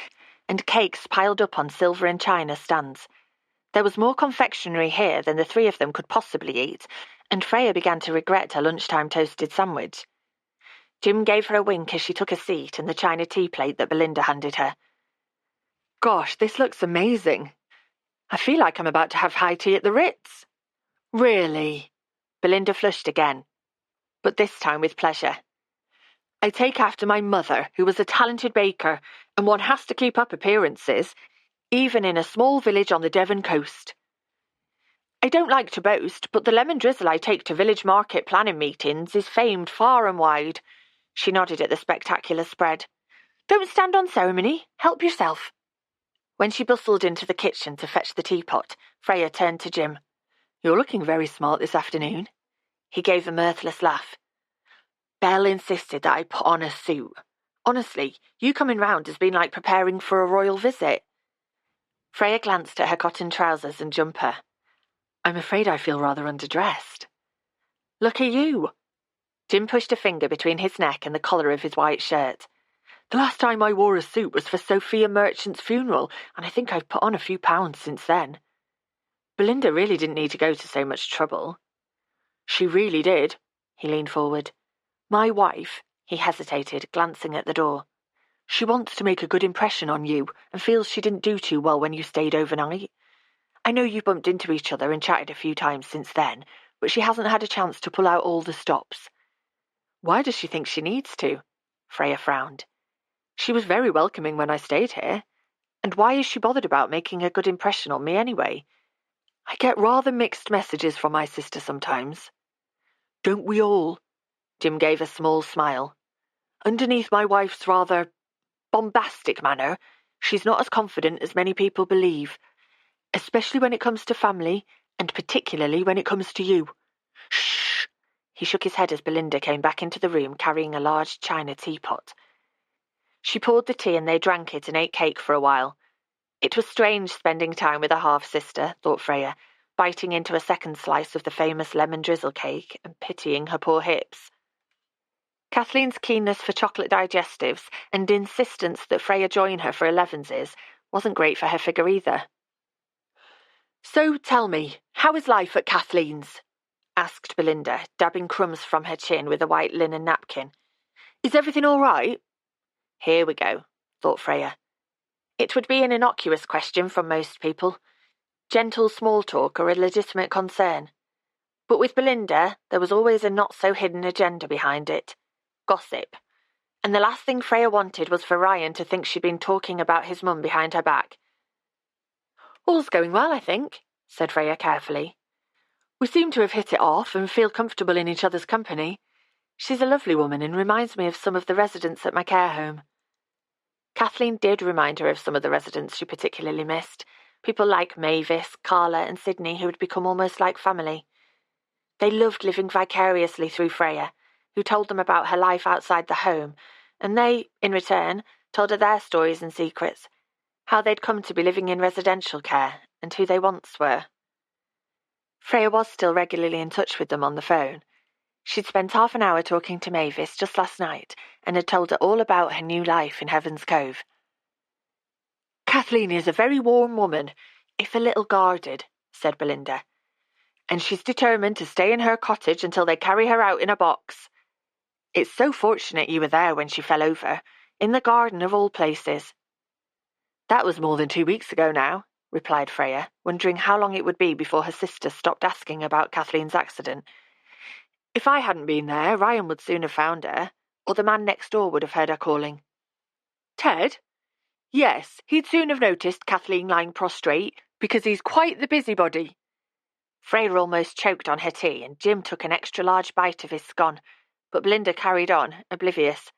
and cakes piled up on silver and china stands. There was more confectionery here than the 3 of them could possibly eat, and Freya began to regret her lunchtime toasted sandwich. Jim gave her a wink as she took a seat in the china tea plate that Belinda handed her. "Gosh, this looks amazing. I feel like I'm about to have high tea at the Ritz." "Really?" Belinda flushed again, but this time with pleasure. "I take after my mother, who was a talented baker, and one has to keep up appearances, even in a small village on the Devon coast. I don't like to boast, but the lemon drizzle I take to village market planning meetings is famed far and wide." She nodded at the spectacular spread. "Don't stand on ceremony. Help yourself." When she bustled into the kitchen to fetch the teapot, Freya turned to Jim. "You're looking very smart this afternoon." He gave a mirthless laugh. "Belle insisted that I put on a suit. Honestly, you coming round has been like preparing for a royal visit." Freya glanced at her cotton trousers and jumper. "I'm afraid I feel rather underdressed." "Look at you." Jim pushed a finger between his neck and the collar of his white shirt. "The last time I wore a suit was for Sophia Merchant's funeral, and I think I've put on a few pounds since then." Belinda really didn't need to go to so much trouble. "She really did." He leaned forward. "My wife," he hesitated, glancing at the door. "She wants to make a good impression on you and feels she didn't do too well when you stayed overnight. I know you bumped into each other and chatted a few times since then, but she hasn't had a chance to pull out all the stops." "Why does she think she needs to?" Freya frowned. "She was very welcoming when I stayed here. And why is she bothered about making a good impression on me anyway? I get rather mixed messages from my sister sometimes." "Don't we all?" Jim gave a small smile. "Underneath my wife's rather bombastic manner, she's not as confident as many people believe. especially when it comes to family, and particularly when it comes to you. Shh! He shook his head as Belinda came back into the room carrying a large china teapot. She poured the tea and they drank it and ate cake for a while. It was strange spending time with a half-sister, thought Freya, biting into a second slice of the famous lemon drizzle cake and pitying her poor hips. Kathleen's keenness for chocolate digestives and insistence that Freya join her for 11s wasn't great for her figure either. "So tell me, how is life at Kathleen's?" asked Belinda, dabbing crumbs from her chin with a white linen napkin. "Is everything all right?" Here we go, thought Freya. It would be an innocuous question from most people. Gentle small talk or a legitimate concern. But with Belinda, there was always a not-so-hidden agenda behind it. Gossip. And the last thing Freya wanted was for Ryan to think she'd been talking about his mum behind her back. "All's going well, I think," said Freya carefully. "We seem to have hit it off and feel comfortable in each other's company. She's a lovely woman and reminds me of some of the residents at my care home." Kathleen did remind her of some of the residents she particularly missed, people like Mavis, Carla and Sydney who had become almost like family. They loved living vicariously through Freya, who told them about her life outside the home, and they, in return, told her their stories and secrets, how they'd come to be living in residential care and who they once were. Freya was still regularly in touch with them on the phone. She'd spent half an hour talking to Mavis just last night and had told her all about her new life in Heaven's Cove. "Kathleen is a very warm woman, if a little guarded," said Belinda, "and she's determined to stay in her cottage until they carry her out in a box. It's so fortunate you were there when she fell over, in the garden of all places." "That was more than 2 weeks ago now," replied Freya, wondering how long it would be before her sister stopped asking about Kathleen's accident. "If I hadn't been there, Ryan would soon have found her, or the man next door would have heard her calling." "Ted?" "Yes, he'd soon have noticed Kathleen lying prostrate, because he's quite the busybody." Freya almost choked on her tea, and Jim took an extra-large bite of his scone, but Belinda carried on, oblivious.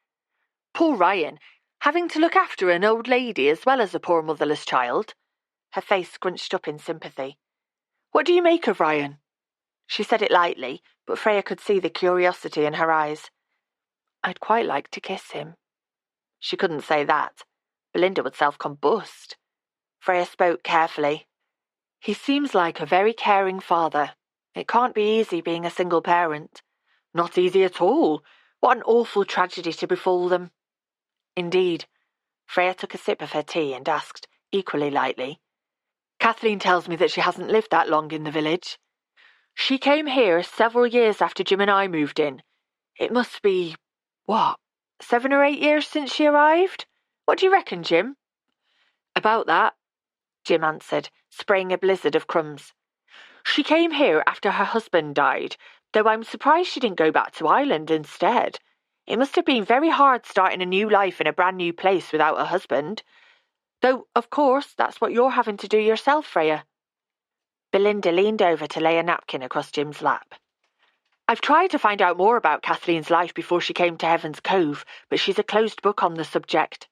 "Poor Ryan, having to look after an old lady as well as a poor motherless child." Her face scrunched up in sympathy. "What do you make of Ryan?" She said it lightly, but Freya could see the curiosity in her eyes. "I'd quite like to kiss him." She couldn't say that. Belinda would self-combust. Freya spoke carefully. "He seems like a very caring father. It can't be easy being a single parent." "Not easy at all. What an awful tragedy to befall them." "Indeed." Freya took a sip of her tea and asked, equally lightly, "Kathleen tells me that she hasn't lived that long in the village." "She came here several years after Jim and I moved in. It must be, 7 or 8 years since she arrived? What do you reckon, Jim?" "About that," Jim answered, spraying a blizzard of crumbs. "She came here after her husband died, though I'm surprised she didn't go back to Ireland instead. It must have been very hard starting a new life in a brand new place without a husband. Though, of course, that's what you're having to do yourself, Freya." Belinda leaned over to lay a napkin across Jim's lap. "I've tried to find out more about Kathleen's life before she came to Heaven's Cove, but she's a closed book on the subject."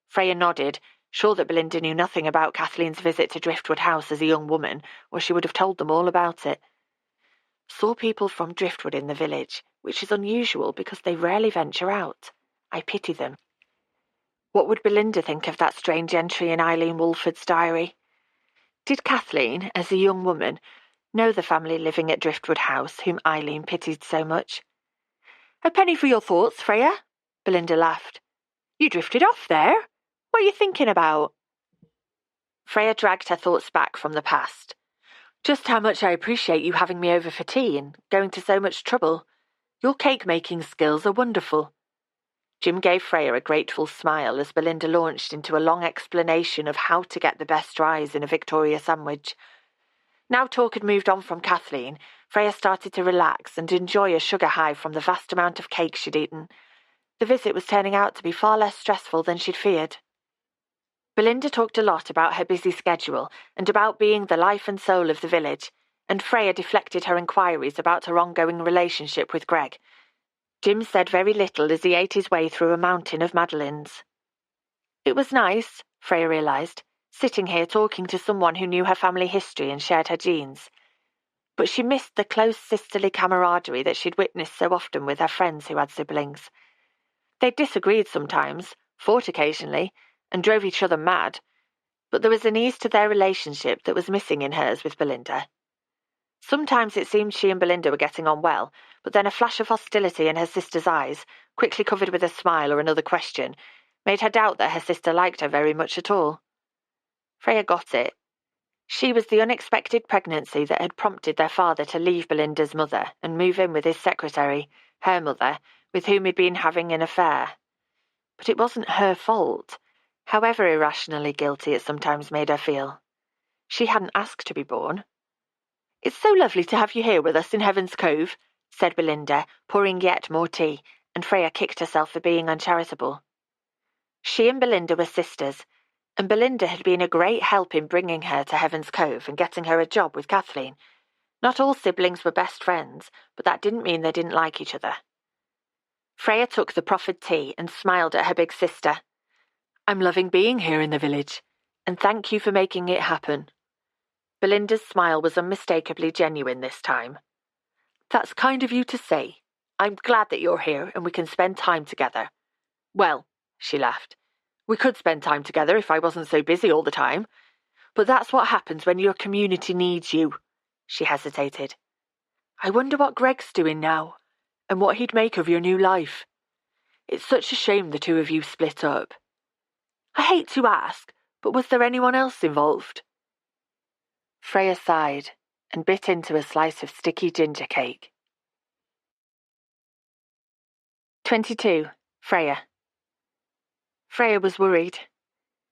Freya nodded, sure that Belinda knew nothing about Kathleen's visit to Driftwood House as a young woman, or she would have told them all about it. "Saw people from Driftwood in the village, which is unusual because they rarely venture out. I pity them." What would Belinda think of that strange entry in Eileen Wolford's diary? Did Kathleen, as a young woman, know the family living at Driftwood House, whom Eileen pitied so much? "A penny for your thoughts, Freya," Belinda laughed. "You drifted off there. What are you thinking about?" Freya dragged her thoughts back from the past. "Just how much I appreciate you having me over for tea and going to so much trouble. Your cake-making skills are wonderful." Jim gave Freya a grateful smile as Belinda launched into a long explanation of how to get the best rise in a Victoria sandwich. Now talk had moved on from Kathleen, Freya started to relax and enjoy a sugar high from the vast amount of cake she'd eaten. The visit was turning out to be far less stressful than she'd feared. Belinda talked a lot about her busy schedule and about being the life and soul of the village, and Freya deflected her inquiries about her ongoing relationship with Greg. Jim said very little as he ate his way through a mountain of madeleines. It was nice, Freya realised, sitting here talking to someone who knew her family history and shared her genes. But she missed the close sisterly camaraderie that she'd witnessed so often with her friends who had siblings. They disagreed sometimes, fought occasionally, and drove each other mad, but there was an ease to their relationship that was missing in hers with Belinda. Sometimes it seemed she and Belinda were getting on well, but then a flash of hostility in her sister's eyes, quickly covered with a smile or another question, made her doubt that her sister liked her very much at all. Freya got it. She was the unexpected pregnancy that had prompted their father to leave Belinda's mother and move in with his secretary, her mother, with whom he'd been having an affair. But it wasn't her fault, however irrationally guilty it sometimes made her feel. She hadn't asked to be born. "It's so lovely to have you here with us in Heaven's Cove," said Belinda, pouring yet more tea, and Freya kicked herself for being uncharitable. She and Belinda were sisters, and Belinda had been a great help in bringing her to Heaven's Cove and getting her a job with Kathleen. Not all siblings were best friends, but that didn't mean they didn't like each other. Freya took the proffered tea and smiled at her big sister. "I'm loving being here in the village, and thank you for making it happen." Belinda's smile was unmistakably genuine this time. "That's kind of you to say. I'm glad that you're here and we can spend time together." "Well," she laughed, "we could spend time together if I wasn't so busy all the time. But that's what happens when your community needs you." She hesitated. "I wonder what Greg's doing now, and what he'd make of your new life. It's such a shame the two of you split up." "I hate to ask, but was there anyone else involved?" Freya sighed and bit into a slice of sticky ginger cake. 22. Freya. Freya was worried.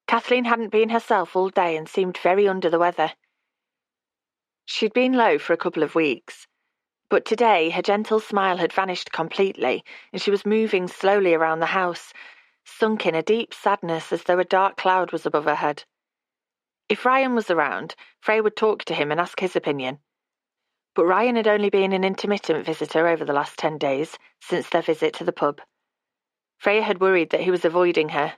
Kathleen hadn't been herself all day and seemed very under the weather. She'd been low for a couple of weeks, but today her gentle smile had vanished completely and she was moving slowly around the house, sunk in a deep sadness as though a dark cloud was above her head. If Ryan was around, Freya would talk to him and ask his opinion. But Ryan had only been an intermittent visitor over the last 10 days, since their visit to the pub. Freya had worried that he was avoiding her.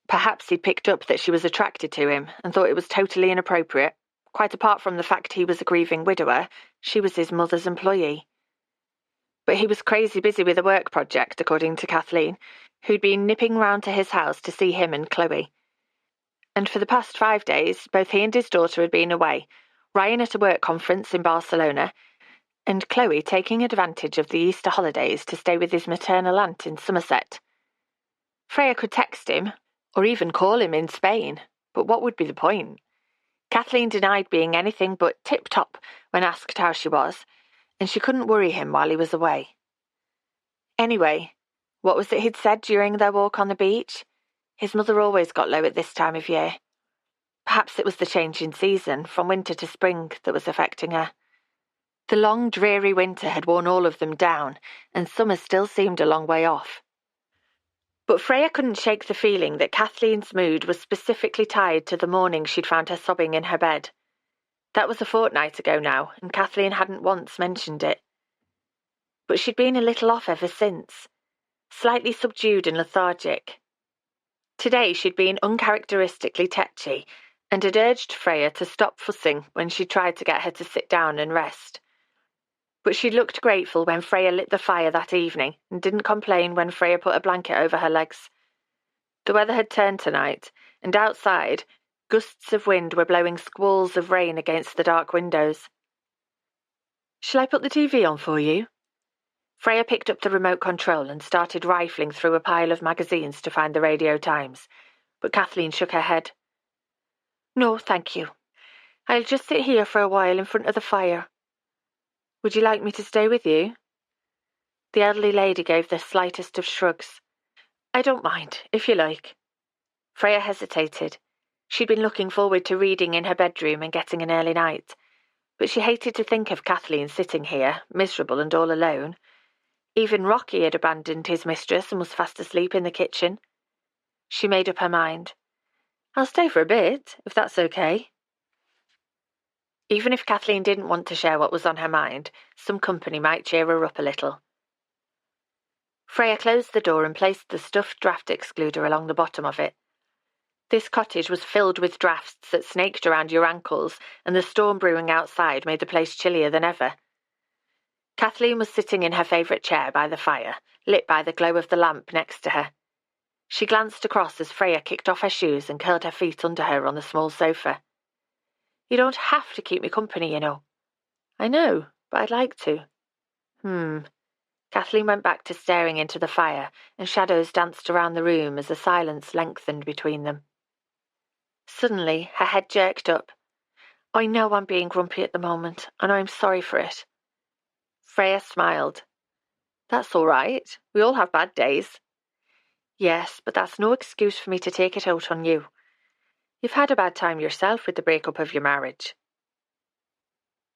Perhaps he'd picked up that she was attracted to him and thought it was totally inappropriate. Quite apart from the fact he was a grieving widower, she was his mother's employee. But he was crazy busy with a work project, according to Kathleen, who'd been nipping round to his house to see him and Chloe. And for the past 5 days, both he and his daughter had been away, Ryan at a work conference in Barcelona, and Chloe taking advantage of the Easter holidays to stay with his maternal aunt in Somerset. Freya could text him, or even call him in Spain, but what would be the point? Kathleen denied being anything but tip-top when asked how she was, and she couldn't worry him while he was away. Anyway, what was it he'd said during their walk on the beach? His mother always got low at this time of year. Perhaps it was the change in season, from winter to spring, that was affecting her. The long, dreary winter had worn all of them down, and summer still seemed a long way off. But Freya couldn't shake the feeling that Kathleen's mood was specifically tied to the morning she'd found her sobbing in her bed. That was a fortnight ago now, and Kathleen hadn't once mentioned it. But she'd been a little off ever since, slightly subdued and lethargic. Today she'd been uncharacteristically tetchy, and had urged Freya to stop fussing when she tried to get her to sit down and rest. But she looked grateful when Freya lit the fire that evening and didn't complain when Freya put a blanket over her legs. The weather had turned tonight, and outside, gusts of wind were blowing squalls of rain against the dark windows. "Shall I put the TV on for you?" Freya picked up the remote control and started rifling through a pile of magazines to find the Radio Times, but Kathleen shook her head. "No, thank you. I'll just sit here for a while in front of the fire." "Would you like me to stay with you?" The elderly lady gave the slightest of shrugs. "I don't mind, if you like." Freya hesitated. She'd been looking forward to reading in her bedroom and getting an early night, but she hated to think of Kathleen sitting here, miserable and all alone. Even Rocky had abandoned his mistress and was fast asleep in the kitchen. She made up her mind. "I'll stay for a bit, if that's okay." Even if Kathleen didn't want to share what was on her mind, some company might cheer her up a little. Freya closed the door and placed the stuffed draft excluder along the bottom of it. This cottage was filled with drafts that snaked around your ankles, and the storm brewing outside made the place chillier than ever. Kathleen was sitting in her favourite chair by the fire, lit by the glow of the lamp next to her. She glanced across as Freya kicked off her shoes and curled her feet under her on the small sofa. "You don't have to keep me company, you know." "I know, but I'd like to." Kathleen went back to staring into the fire, and shadows danced around the room as the silence lengthened between them. Suddenly, her head jerked up. "I know I'm being grumpy at the moment, and I'm sorry for it." Freya smiled. "That's all right. We all have bad days." "Yes, but that's no excuse for me to take it out on you. You've had a bad time yourself with the breakup of your marriage."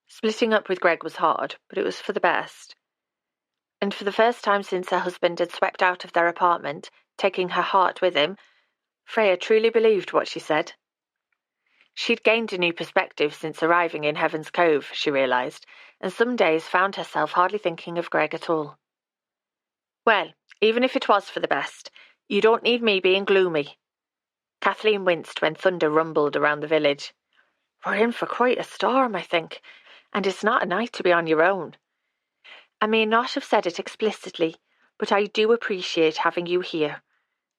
Splitting up with Greg was hard, but it was for the best. And for the first time since her husband had swept out of their apartment, taking her heart with him, Freya truly believed what she said. She'd gained a new perspective since arriving in Heaven's Cove, she realised, and some days found herself hardly thinking of Greg at all. "Well, even if it was for the best, you don't need me being gloomy." Kathleen winced when thunder rumbled around the village. "We're in for quite a storm, I think, and it's not a night to be on your own. I may not have said it explicitly, but I do appreciate having you here,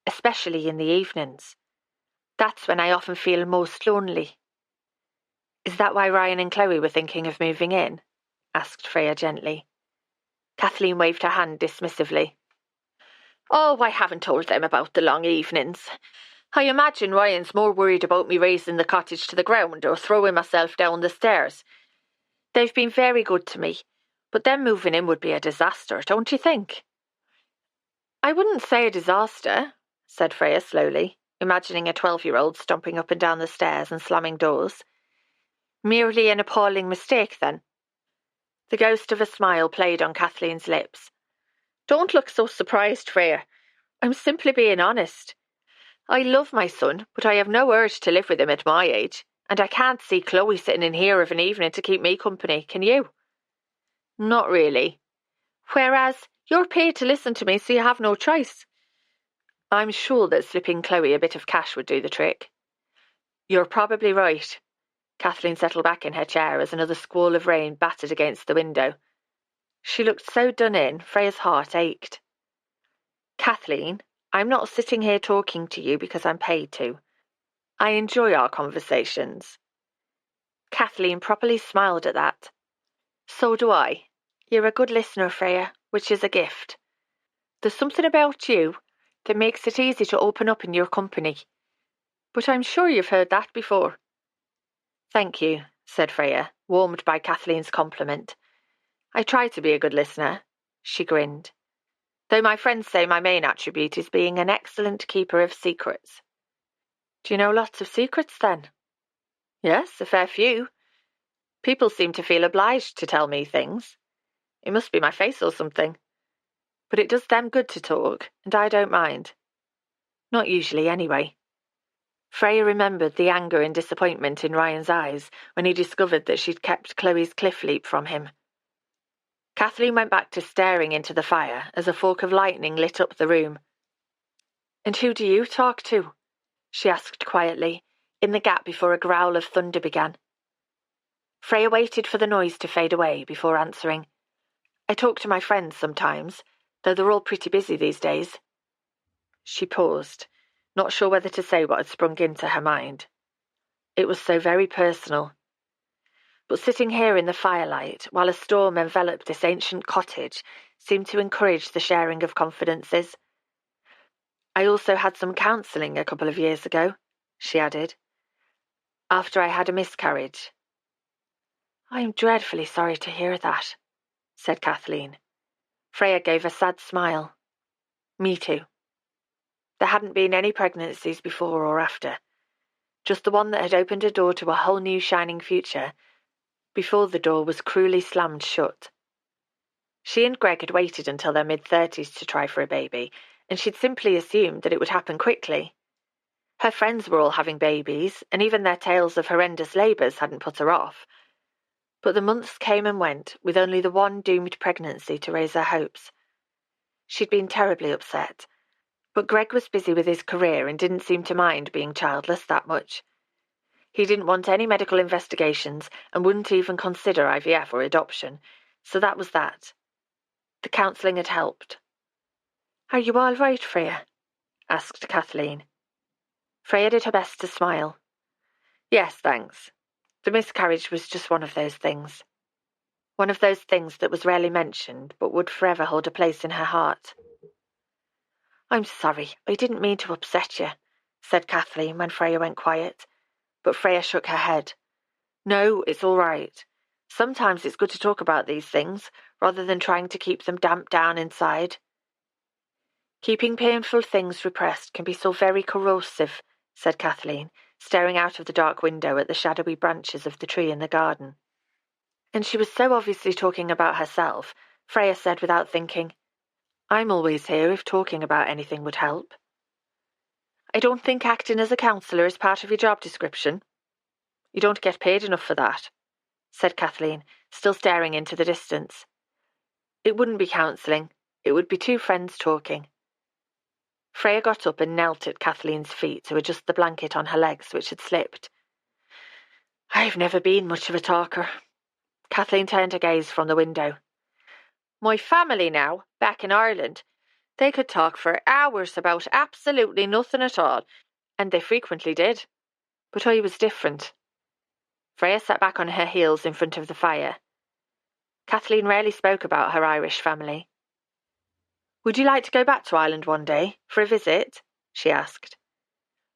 especially in the evenings. That's when I often feel most lonely." "Is that why Ryan and Chloe were thinking of moving in?" asked Freya gently. Kathleen waved her hand dismissively. "Oh, I haven't told them about the long evenings. I imagine Ryan's more worried about me raising the cottage to the ground or throwing myself down the stairs. They've been very good to me, but them moving in would be a disaster, don't you think?" "I wouldn't say a disaster," said Freya slowly, imagining a 12-year-old stomping up and down the stairs and slamming doors. "Merely an appalling mistake, then?" The ghost of a smile played on Kathleen's lips. "Don't look so surprised, Freya. I'm simply being honest. I love my son, but I have no urge to live with him at my age, and I can't see Chloe sitting in here of an evening to keep me company, can you?" "Not really." "Whereas you're paid to listen to me, so you have no choice." "I'm sure that slipping Chloe a bit of cash would do the trick." "You're probably right." Kathleen settled back in her chair as another squall of rain battered against the window. She looked so done in, Freya's heart ached. "Kathleen, I'm not sitting here talking to you because I'm paid to. I enjoy our conversations." Kathleen properly smiled at that. "So do I. You're a good listener, Freya, which is a gift. There's something about you that makes it easy to open up in your company. But I'm sure you've heard that before." "Thank you," said Freya, warmed by Kathleen's compliment. "I try to be a good listener." She grinned. "Though my friends say my main attribute is being an excellent keeper of secrets." "Do you know lots of secrets, then?" "Yes, a fair few. People seem to feel obliged to tell me things. It must be my face or something. But it does them good to talk, and I don't mind. Not usually, anyway." Freya remembered the anger and disappointment in Ryan's eyes when he discovered that she'd kept Chloe's cliff leap from him. Kathleen went back to staring into the fire as a fork of lightning lit up the room. "And who do you talk to?" she asked quietly, in the gap before a growl of thunder began. Freya waited for the noise to fade away before answering. "I talk to my friends sometimes, though they're all pretty busy these days." She paused, not sure whether to say what had sprung into her mind. It was so very personal. But sitting here in the firelight, while a storm enveloped this ancient cottage, seemed to encourage the sharing of confidences. "I also had some counselling a couple of years ago," she added, "after I had a miscarriage." "I am dreadfully sorry to hear that," said Kathleen. Freya gave a sad smile. "Me too. There hadn't been any pregnancies before or after, just the one that had opened a door to a whole new shining future, before the door was cruelly slammed shut. She and Greg had waited until their mid-30s to try for a baby, and she'd simply assumed that it would happen quickly. Her friends were all having babies, and even their tales of horrendous labours hadn't put her off. But the months came and went, with only the one doomed pregnancy to raise her hopes. She'd been terribly upset, But Greg was busy with his career and didn't seem to mind being childless that much. He didn't want any medical investigations and wouldn't even consider IVF or adoption, so that was that. The counselling had helped. "Are you all right, Freya?" asked Kathleen. Freya did her best to smile. "Yes, thanks. The miscarriage was just one of those things. One of those things that was rarely mentioned, but would forever hold a place in her heart." "I'm sorry, I didn't mean to upset you," said Kathleen when Freya went quiet, but Freya shook her head. "No, it's all right. Sometimes it's good to talk about these things, rather than trying to keep them damped down inside. Keeping painful things repressed can be so very corrosive," said Kathleen, staring out of the dark window at the shadowy branches of the tree in the garden. And she was so obviously talking about herself, Freya said without thinking, "I'm always here if talking about anything would help." "I don't think acting as a counsellor is part of your job description. You don't get paid enough for that," said Kathleen, still staring into the distance. "It wouldn't be counselling. It would be two friends talking." Freya got up and knelt at Kathleen's feet to adjust the blanket on her legs, which had slipped. "I've never been much of a talker." Kathleen turned her gaze from the window. "My family now, back in Ireland, they could talk for hours about absolutely nothing at all, and they frequently did. But I was different." Freya sat back on her heels in front of the fire. Kathleen rarely spoke about her Irish family. "Would you like to go back to Ireland one day, for a visit?" she asked.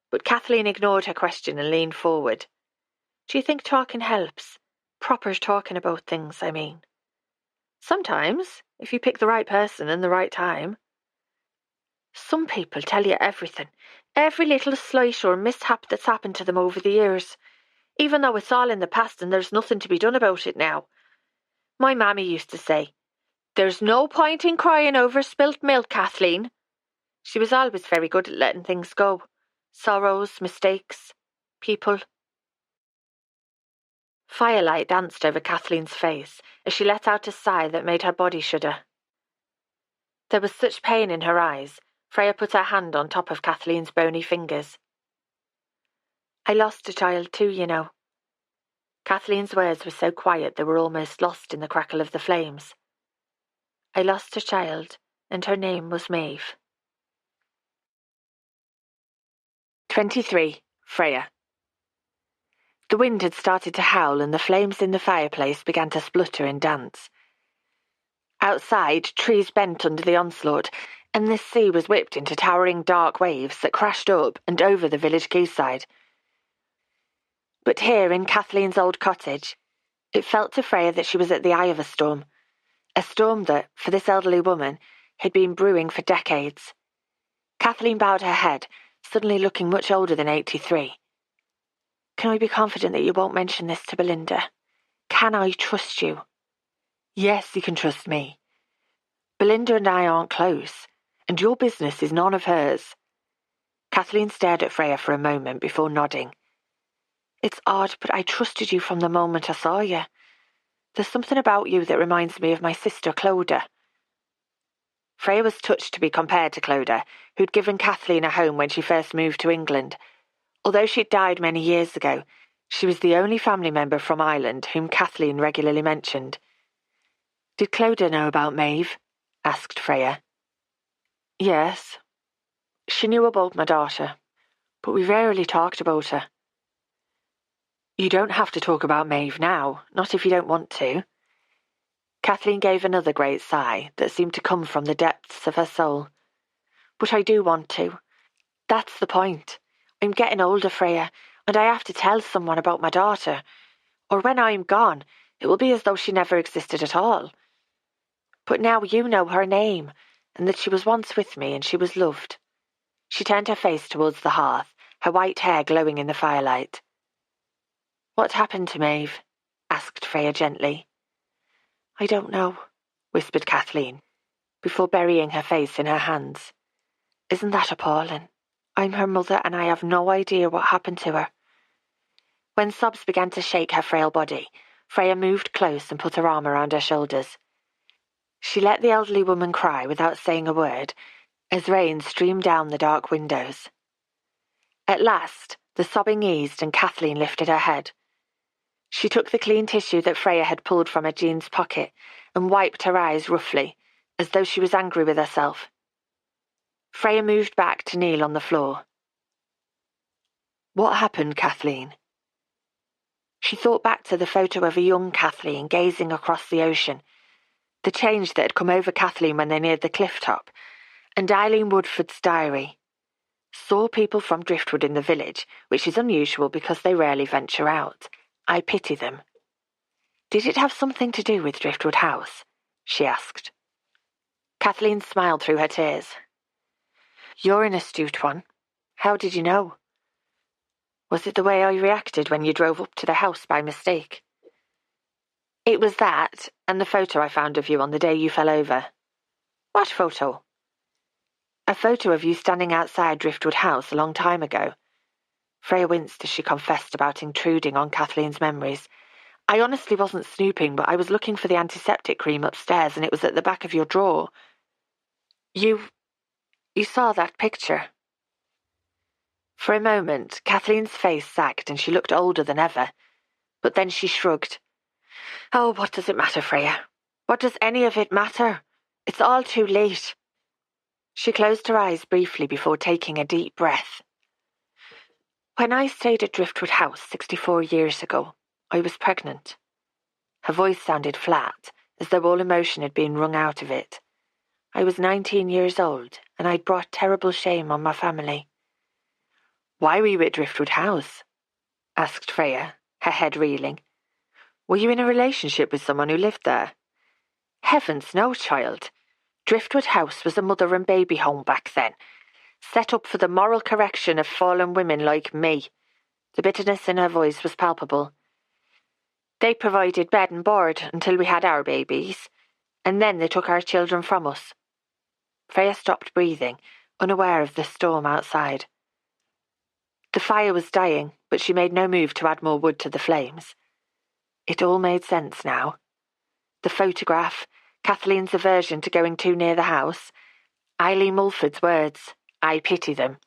But Kathleen ignored her question and leaned forward. "Do you think talking helps? Proper talking about things, I mean." "Sometimes, if you pick the right person and the right time." "Some people tell you everything, every little slight or mishap that's happened to them over the years, even though it's all in the past and there's nothing to be done about it now. My mammy used to say, 'There's no point in crying over spilt milk, Kathleen.' She was always very good at letting things go. Sorrows, mistakes, people." Firelight danced over Kathleen's face as she let out a sigh that made her body shudder. There was such pain in her eyes, Freya put her hand on top of Kathleen's bony fingers. "I lost a child too, you know." Kathleen's words were so quiet they were almost lost in the crackle of the flames. "I lost a child, and her name was Maeve." 23. Freya. The wind had started to howl and the flames in the fireplace began to splutter and dance. Outside, trees bent under the onslaught, and the sea was whipped into towering dark waves that crashed up and over the village quayside. But here in Kathleen's old cottage, it felt to Freya that she was at the eye of a storm that, for this elderly woman, had been brewing for decades. Kathleen bowed her head, suddenly looking much older than 83. "Can I be confident that you won't mention this to Belinda? Can I trust you?" "Yes, you can trust me. Belinda and I aren't close, and your business is none of hers." Kathleen stared at Freya for a moment before nodding. "It's odd, but I trusted you from the moment I saw you. There's something about you that reminds me of my sister, Clodagh." Freya was touched to be compared to Clodagh, who'd given Kathleen a home when she first moved to England. Although she'd died many years ago, she was the only family member from Ireland whom Kathleen regularly mentioned. "Did Clodagh know about Maeve?" asked Freya. "Yes. She knew about my daughter, but we rarely talked about her." "You don't have to talk about Maeve now, not if you don't want to." Kathleen gave another great sigh that seemed to come from the depths of her soul. "But I do want to. That's the point. I'm getting older, Freya, and I have to tell someone about my daughter. Or when I'm gone, it will be as though she never existed at all. But now you know her name, and that she was once with me and she was loved." She turned her face towards the hearth, her white hair glowing in the firelight. "What happened to Maeve?" asked Freya gently. "I don't know," whispered Kathleen, before burying her face in her hands. "Isn't that appalling? I'm her mother and I have no idea what happened to her." When sobs began to shake her frail body, Freya moved close and put her arm around her shoulders. She let the elderly woman cry without saying a word, as rain streamed down the dark windows. At last, the sobbing eased and Kathleen lifted her head. She took the clean tissue that Freya had pulled from her jeans pocket and wiped her eyes roughly, as though she was angry with herself. Freya moved back to kneel on the floor. What happened, Kathleen? She thought back to the photo of a young Kathleen gazing across the ocean, the change that had come over Kathleen when they neared the cliff top, and Eileen Woodford's diary. Saw people from Driftwood in the village, which is unusual because they rarely venture out. I pity them. Did it have something to do with Driftwood House? She asked. Kathleen smiled through her tears. You're an astute one. How did you know? Was it the way I reacted when you drove up to the house by mistake? It was that, and the photo I found of you on the day you fell over. What photo? A photo of you standing outside Driftwood House a long time ago. Freya winced as she confessed about intruding on Kathleen's memories. I honestly wasn't snooping, but I was looking for the antiseptic cream upstairs and it was at the back of your drawer. You saw that picture? For a moment, Kathleen's face sagged and she looked older than ever. But then she shrugged. Oh, what does it matter, Freya? What does any of it matter? It's all too late. She closed her eyes briefly before taking a deep breath. When I stayed at Driftwood House 64 years ago, I was pregnant. Her voice sounded flat, as though all emotion had been wrung out of it. I was 19 years old, and I'd brought terrible shame on my family. Why were you at Driftwood House? Asked Freya, her head reeling. Were you in a relationship with someone who lived there? Heavens, no, child. Driftwood House was a mother and baby home back then, set up for the moral correction of fallen women like me. The bitterness in her voice was palpable. They provided bed and board until we had our babies, and then they took our children from us. Freya stopped breathing, unaware of the storm outside. The fire was dying, but she made no move to add more wood to the flames. It all made sense now. The photograph, Kathleen's aversion to going too near the house, Eileen Mulford's words, I pity them.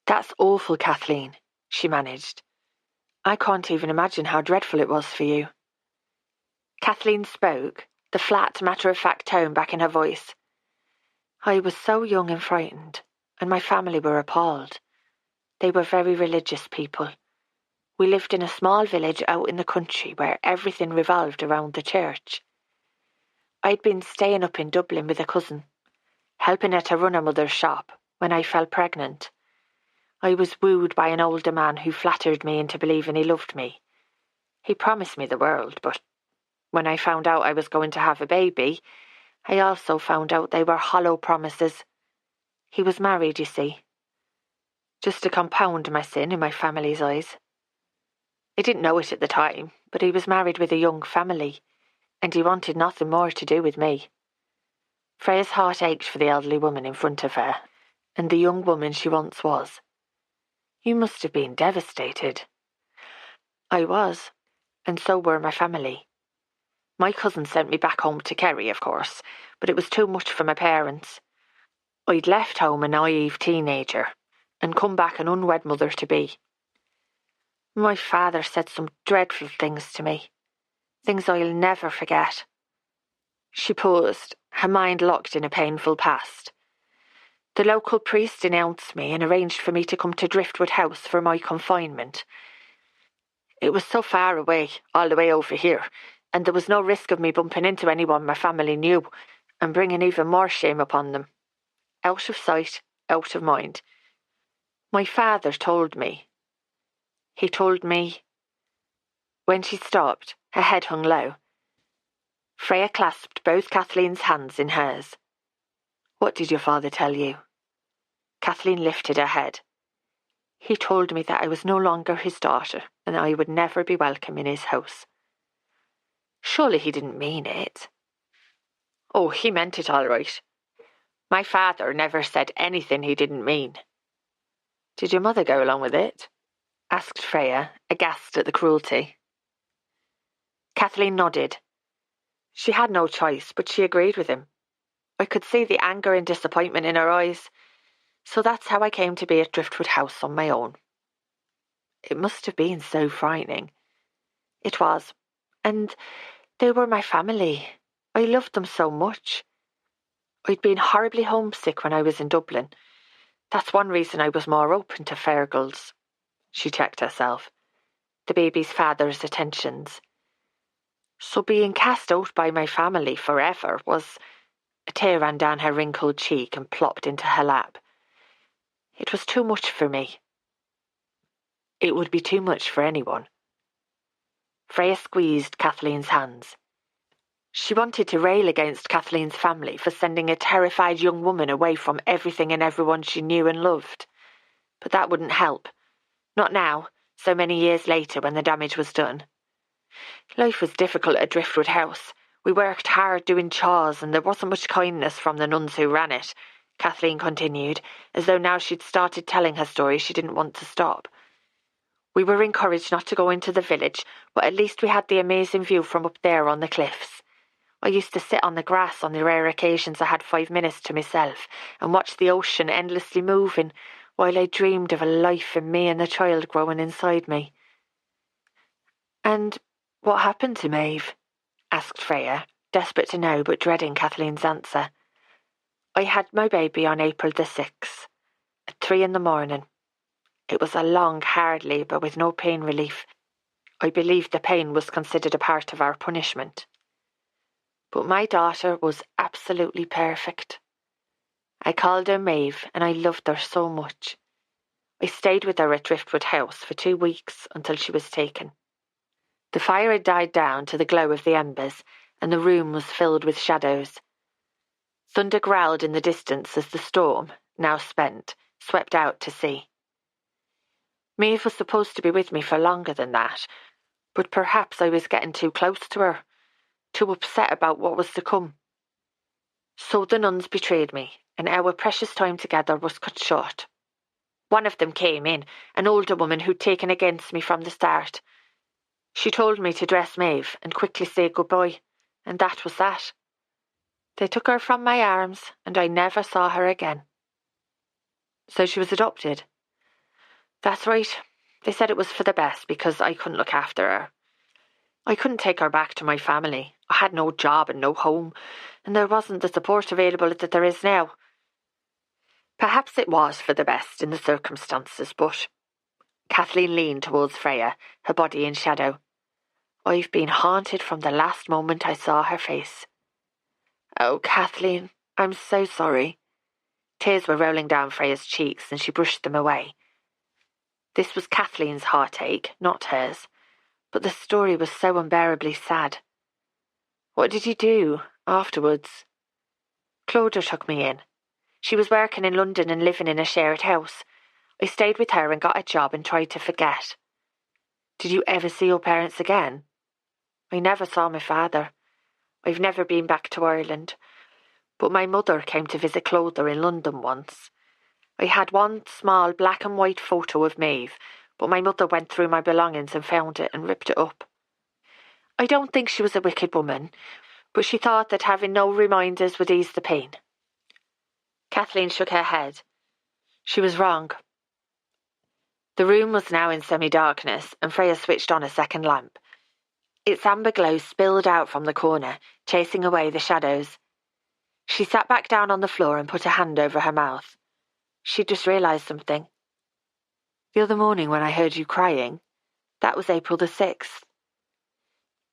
That's awful, Kathleen, she managed. I can't even imagine how dreadful it was for you. Kathleen spoke, the flat, matter-of-fact tone back in her voice. I was so young and frightened, and my family were appalled. They were very religious people. We lived in a small village out in the country where everything revolved around the church. I'd been staying up in Dublin with a cousin, helping her to run her mother's shop, when I fell pregnant. I was wooed by an older man who flattered me into believing he loved me. He promised me the world, but when I found out I was going to have a baby, I also found out they were hollow promises. He was married, you see. Just to compound my sin in my family's eyes. I didn't know it at the time, but he was married with a young family, and he wanted nothing more to do with me. Freya's heart ached for the elderly woman in front of her, and the young woman she once was. You must have been devastated. I was, and so were my family. My cousin sent me back home to Kerry, of course, but it was too much for my parents. I'd left home a naive teenager, and come back an unwed mother-to-be. My father said some dreadful things to me, things I'll never forget. She paused, her mind locked in a painful past. The local priest denounced me and arranged for me to come to Driftwood House for my confinement. It was so far away, all the way over here, and there was no risk of me bumping into anyone my family knew and bringing even more shame upon them. Out of sight, out of mind. My father told me. He told me... When she stopped, her head hung low. Freya clasped both Kathleen's hands in hers. What did your father tell you? Kathleen lifted her head. He told me that I was no longer his daughter and I would never be welcome in his house. Surely he didn't mean it. Oh, he meant it all right. My father never said anything he didn't mean. Did your mother go along with it? Asked Freya, aghast at the cruelty. Kathleen nodded. She had no choice, but she agreed with him. I could see the anger and disappointment in her eyes. So that's how I came to be at Driftwood House on my own. It must have been so frightening. It was. And they were my family. I loved them so much. I'd been horribly homesick when I was in Dublin. That's one reason I was more open to Fergal's. She checked herself. The baby's father's attentions. So being cast out by my family forever was... A tear ran down her wrinkled cheek and plopped into her lap. It was too much for me. It would be too much for anyone. Freya squeezed Kathleen's hands. She wanted to rail against Kathleen's family for sending a terrified young woman away from everything and everyone she knew and loved. But that wouldn't help. Not now, so many years later when the damage was done. Life was difficult at Driftwood House. We worked hard doing chores and there wasn't much kindness from the nuns who ran it, Kathleen continued, as though now she'd started telling her story she didn't want to stop. We were encouraged not to go into the village, but at least we had the amazing view from up there on the cliffs. I used to sit on the grass on the rare occasions I had 5 minutes to myself and watch the ocean endlessly moving while I dreamed of a life in me and the child growing inside me. And what happened to Maeve? Asked Freya, desperate to know but dreading Kathleen's answer. I had my baby on April the 6th, at 3 a.m. It was a long, hard labour with no pain relief. I believe the pain was considered a part of our punishment. But my daughter was absolutely perfect. I called her Maeve and I loved her so much. I stayed with her at Driftwood House for 2 weeks until she was taken. The fire had died down to the glow of the embers, and the room was filled with shadows. Thunder growled in the distance as the storm, now spent, swept out to sea. Maeve was supposed to be with me for longer than that, but perhaps I was getting too close to her, too upset about what was to come. So the nuns betrayed me, and our precious time together was cut short. One of them came in, an older woman who'd taken against me from the start. She told me to dress Maeve and quickly say goodbye, and that was that. They took her from my arms, and I never saw her again. So she was adopted? That's right. They said it was for the best because I couldn't look after her. I couldn't take her back to my family. I had no job and no home, and there wasn't the support available that there is now. Perhaps it was for the best in the circumstances, but... Kathleen leaned towards Freya, her body in shadow. I've been haunted from the last moment I saw her face. Oh, Kathleen, I'm so sorry. Tears were rolling down Freya's cheeks and she brushed them away. This was Kathleen's heartache, not hers, but the story was so unbearably sad. What did you do afterwards? Clodagh took me in. She was working in London and living in a shared house. I stayed with her and got a job and tried to forget. Did you ever see your parents again? I never saw my father. I've never been back to Ireland. But my mother came to visit Clodagh in London once. I had one small black and white photo of Maeve, but my mother went through my belongings and found it and ripped it up. I don't think she was a wicked woman, but she thought that having no reminders would ease the pain. Kathleen shook her head. She was wrong. The room was now in semi-darkness, and Freya switched on a second lamp. Its amber glow spilled out from the corner, chasing away the shadows. She sat back down on the floor and put a hand over her mouth. She'd just realised something. The other morning when I heard you crying, that was April the 6th.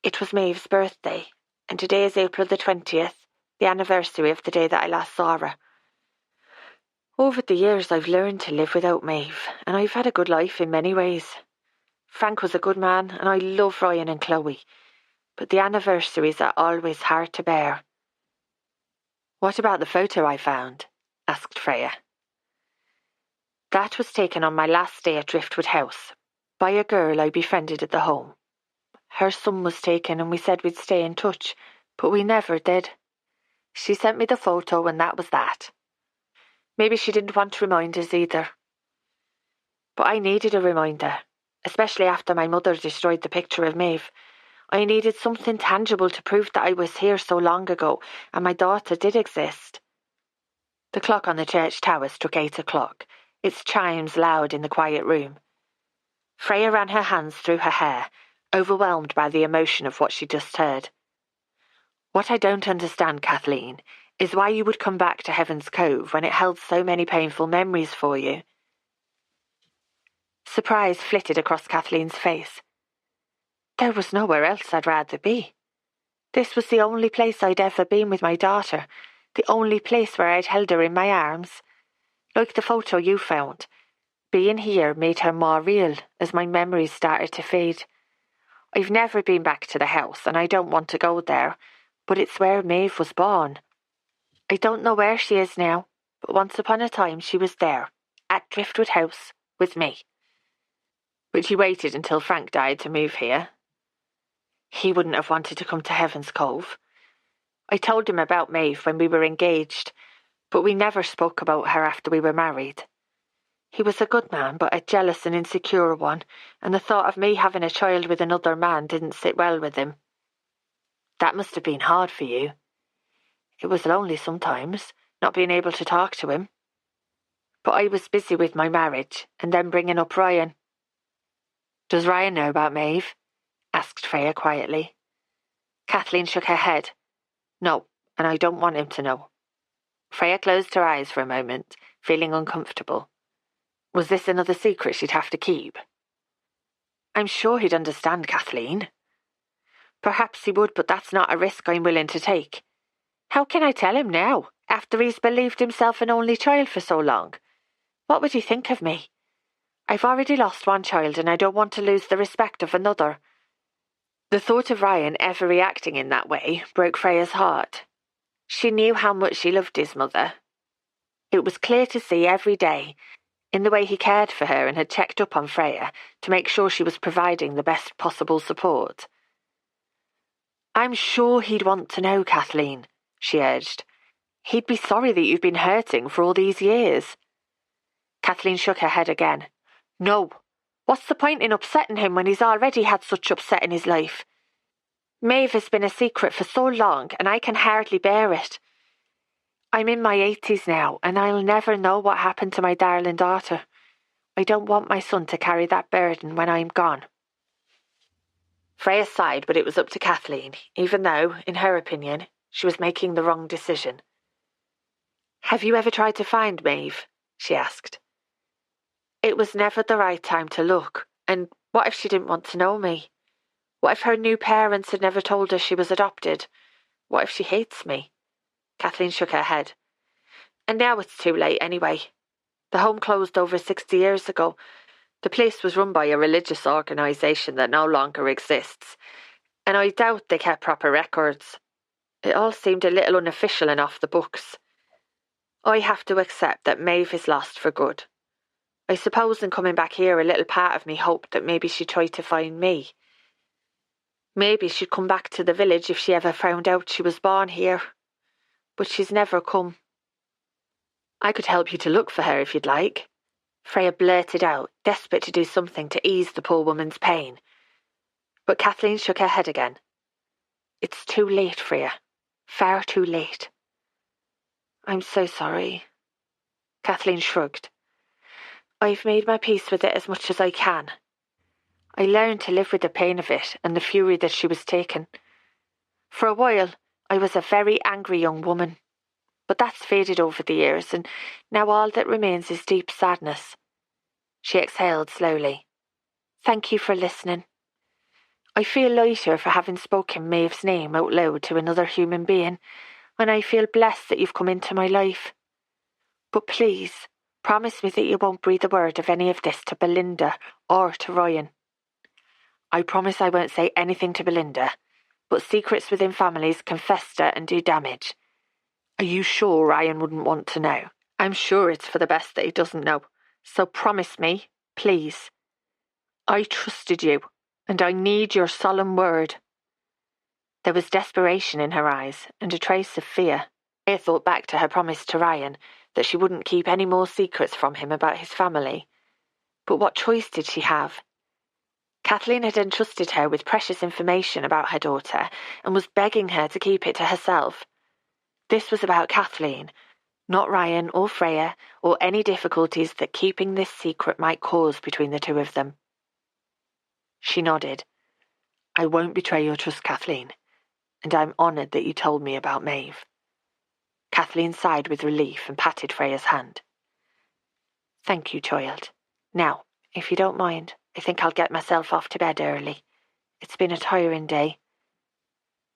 It was Maeve's birthday, and today is April the 20th, the anniversary of the day that I last saw her. Over the years I've learned to live without Maeve, and I've had a good life in many ways. Frank was a good man, and I love Ryan and Chloe, but the anniversaries are always hard to bear. What about the photo I found? Asked Freya. That was taken on my last day at Driftwood House, by a girl I befriended at the home. Her son was taken and we said we'd stay in touch, but we never did. She sent me the photo and that was that. Maybe she didn't want reminders either. But I needed a reminder, especially after my mother destroyed the picture of Maeve. I needed something tangible to prove that I was here so long ago and my daughter did exist. The clock on the church tower struck 8 o'clock, its chimes loud in the quiet room. Freya ran her hands through her hair, overwhelmed by the emotion of what she'd just heard. What I don't understand, Kathleen, is why you would come back to Heaven's Cove when it held so many painful memories for you. Surprise flitted across Kathleen's face. There was nowhere else I'd rather be. This was the only place I'd ever been with my daughter, the only place where I'd held her in my arms. Like the photo you found, being here made her more real as my memories started to fade. I've never been back to the house and I don't want to go there, but it's where Maeve was born. I don't know where she is now, but once upon a time she was there, at Driftwood House, with me. But she waited until Frank died to move here. He wouldn't have wanted to come to Heaven's Cove. I told him about Maeve when we were engaged, but we never spoke about her after we were married. He was a good man, but a jealous and insecure one, and the thought of me having a child with another man didn't sit well with him. That must have been hard for you. It was lonely sometimes, not being able to talk to him. But I was busy with my marriage, and then bringing up Ryan. Does Ryan know about Maeve? Asked Freya quietly. Kathleen shook her head. No, and I don't want him to know. Freya closed her eyes for a moment, feeling uncomfortable. Was this another secret she'd have to keep? I'm sure he'd understand, Kathleen. Perhaps he would, but that's not a risk I'm willing to take. How can I tell him now, after he's believed himself an only child for so long? What would he think of me? I've already lost one child and I don't want to lose the respect of another. The thought of Ryan ever reacting in that way broke Freya's heart. She knew how much she loved his mother. It was clear to see every day, in the way he cared for her and had checked up on Freya to make sure she was providing the best possible support. I'm sure he'd want to know, Kathleen, she urged. He'd be sorry that you've been hurting for all these years. Kathleen shook her head again. No. What's the point in upsetting him when he's already had such upset in his life? Maeve has been a secret for so long and I can hardly bear it. I'm in my 80s now and I'll never know what happened to my darling daughter. I don't want my son to carry that burden when I'm gone. Freya sighed, but it was up to Kathleen, even though, in her opinion, she was making the wrong decision. Have you ever tried to find Maeve? She asked. It was never the right time to look, and what if she didn't want to know me? What if her new parents had never told her she was adopted? What if she hates me? Kathleen shook her head. And now it's too late anyway. The home closed over 60 years ago. The place was run by a religious organisation that no longer exists, and I doubt they kept proper records. It all seemed a little unofficial and off the books. I have to accept that Maeve is lost for good. I suppose in coming back here, a little part of me hoped that maybe she'd try to find me. Maybe she'd come back to the village if she ever found out she was born here. But she's never come. I could help you to look for her if you'd like, Freya blurted out, desperate to do something to ease the poor woman's pain. But Kathleen shook her head again. It's too late, Freya. Far too late. I'm so sorry. Kathleen shrugged. I've made my peace with it as much as I can. I learned to live with the pain of it and the fury that she was taken. For a while, I was a very angry young woman. But that's faded over the years, and now all that remains is deep sadness. She exhaled slowly. Thank you for listening. I feel lighter for having spoken Maeve's name out loud to another human being, and I feel blessed that you've come into my life. But please, promise me that you won't breathe a word of any of this to Belinda or to Ryan. I promise I won't say anything to Belinda, but secrets within families can fester and do damage. Are you sure Ryan wouldn't want to know? I'm sure it's for the best that he doesn't know. So promise me, please. I trusted you, and I need your solemn word. There was desperation in her eyes, and a trace of fear. Freya thought back to her promise to Ryan that she wouldn't keep any more secrets from him about his family. But what choice did she have? Kathleen had entrusted her with precious information about her daughter and was begging her to keep it to herself. This was about Kathleen, not Ryan or Freya or any difficulties that keeping this secret might cause between the two of them. She nodded. I won't betray your trust, Kathleen, and I'm honoured that you told me about Maeve. Kathleen sighed with relief and patted Freya's hand. Thank you, child. Now, if you don't mind, I think I'll get myself off to bed early. It's been a tiring day.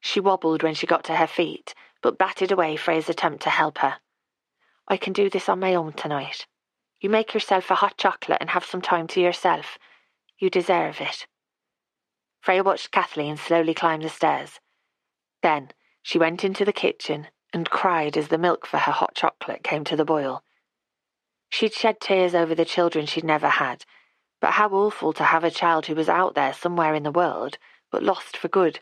She wobbled when she got to her feet, but batted away Freya's attempt to help her. I can do this on my own tonight. You make yourself a hot chocolate and have some time to yourself. You deserve it. Freya watched Kathleen slowly climb the stairs. Then she went into the kitchen and cried as the milk for her hot chocolate came to the boil. She'd shed tears over the children she'd never had, but how awful to have a child who was out there somewhere in the world, but lost for good.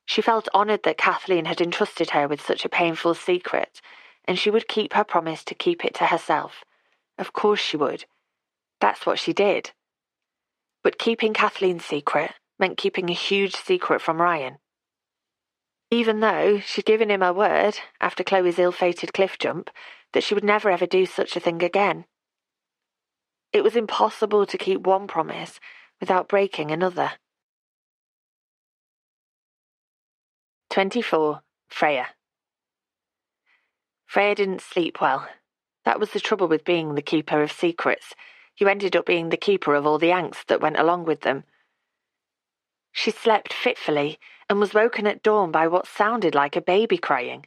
She felt honoured that Kathleen had entrusted her with such a painful secret, and she would keep her promise to keep it to herself. Of course she would. That's what she did. But keeping Kathleen's secret meant keeping a huge secret from Ryan. Even though she'd given him her word, after Chloe's ill-fated cliff jump, that she would never ever do such a thing again. It was impossible to keep one promise without breaking another. 24. Freya. Freya didn't sleep well. That was the trouble with being the keeper of secrets. You ended up being the keeper of all the angst that went along with them. She slept fitfully and was woken at dawn by what sounded like a baby crying.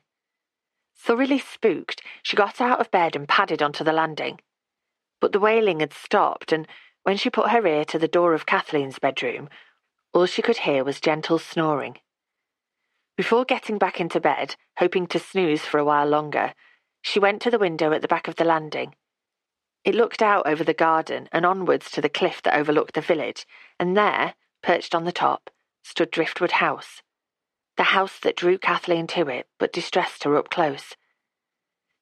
Thoroughly spooked, she got out of bed and padded onto the landing. But the wailing had stopped, and when she put her ear to the door of Kathleen's bedroom, all she could hear was gentle snoring. Before getting back into bed, hoping to snooze for a while longer, she went to the window at the back of the landing. It looked out over the garden and onwards to the cliff that overlooked the village, and there, perched on the top, stood Driftwood House. The house that drew Kathleen to it, but distressed her up close.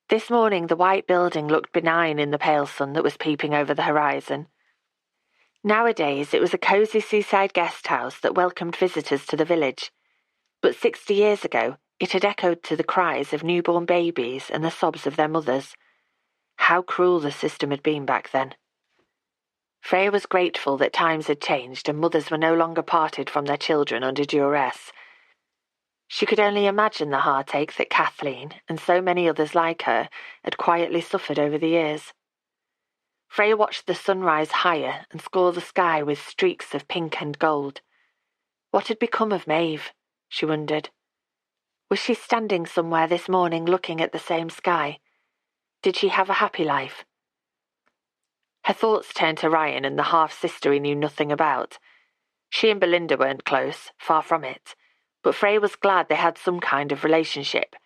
This morning the white building looked benign in the pale sun that was peeping over the horizon. Nowadays it was a cosy seaside guest house that welcomed visitors to the village. But 60 years ago it had echoed to the cries of newborn babies and the sobs of their mothers. How cruel the system had been back then. Freya was grateful that times had changed and mothers were no longer parted from their children under duress. She could only imagine the heartache that Kathleen, and so many others like her, had quietly suffered over the years. Freya watched the sun rise higher and score the sky with streaks of pink and gold. What had become of Maeve? She wondered. Was she standing somewhere this morning looking at the same sky? Did she have a happy life? Her thoughts turned to Ryan and the half-sister he knew nothing about. She and Belinda weren't close, far from it. But Freya was glad they had some kind of relationship.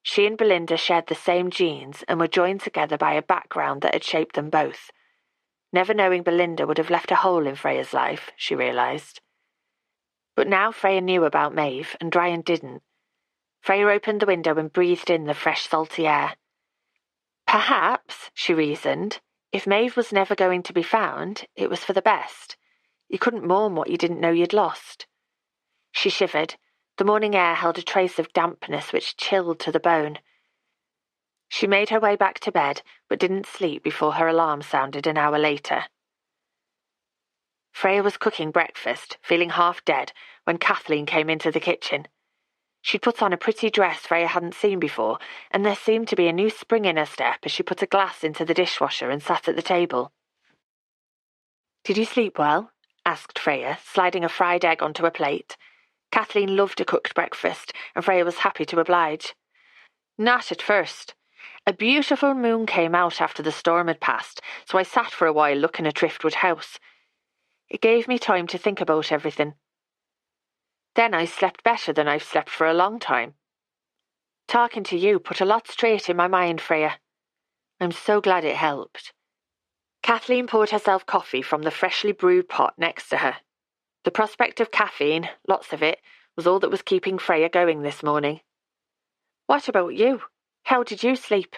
She and Belinda shared the same genes and were joined together by a background that had shaped them both. Never knowing Belinda would have left a hole in Freya's life, she realised. But now Freya knew about Maeve, and Ryan didn't. Freya opened the window and breathed in the fresh, salty air. Perhaps, she reasoned, if Maeve was never going to be found, it was for the best. You couldn't mourn what you didn't know you'd lost. She shivered. The morning air held a trace of dampness which chilled to the bone. She made her way back to bed, but didn't sleep before her alarm sounded an hour later. Freya was cooking breakfast, feeling half dead, when Kathleen came into the kitchen. She'd put on a pretty dress Freya hadn't seen before, and there seemed to be a new spring in her step as she put a glass into the dishwasher and sat at the table. "Did you sleep well?" asked Freya, sliding a fried egg onto a plate. Kathleen loved a cooked breakfast, and Freya was happy to oblige. "Not at first. A beautiful moon came out after the storm had passed, so I sat for a while looking at Driftwood House. It gave me time to think about everything. Then I slept better than I've slept for a long time. Talking to you put a lot straight in my mind, Freya. I'm so glad it helped." Kathleen poured herself coffee from the freshly brewed pot next to her. The prospect of caffeine, lots of it, was all that was keeping Freya going this morning. "What about you? How did you sleep?"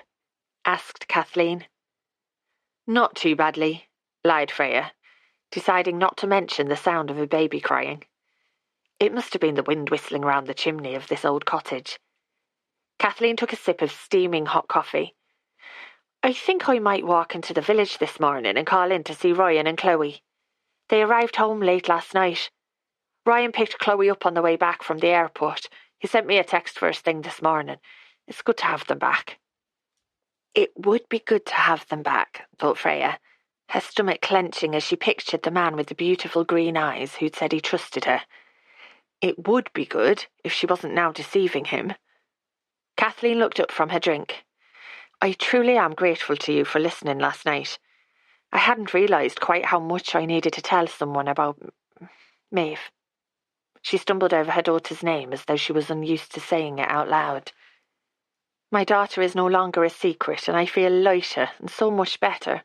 asked Kathleen. "Not too badly," lied Freya. deciding not to mention the sound of a baby crying. It must have been the wind whistling round the chimney of this old cottage. Kathleen took a sip of steaming hot coffee. I think I might walk into the village this morning and call in to see Ryan and Chloe. They arrived home late last night. Ryan picked Chloe up on the way back from the airport. He sent me a text first thing this morning. It's good to have them back. It would be good to have them back, thought Freya, her stomach clenching as she pictured the man with the beautiful green eyes who'd said he trusted her. It would be good if she wasn't now deceiving him. Kathleen looked up from her drink. I truly am grateful to you for listening last night. I hadn't realised quite how much I needed to tell someone about Maeve. She stumbled over her daughter's name as though she was unused to saying it out loud. My daughter is no longer a secret, and I feel lighter and so much better,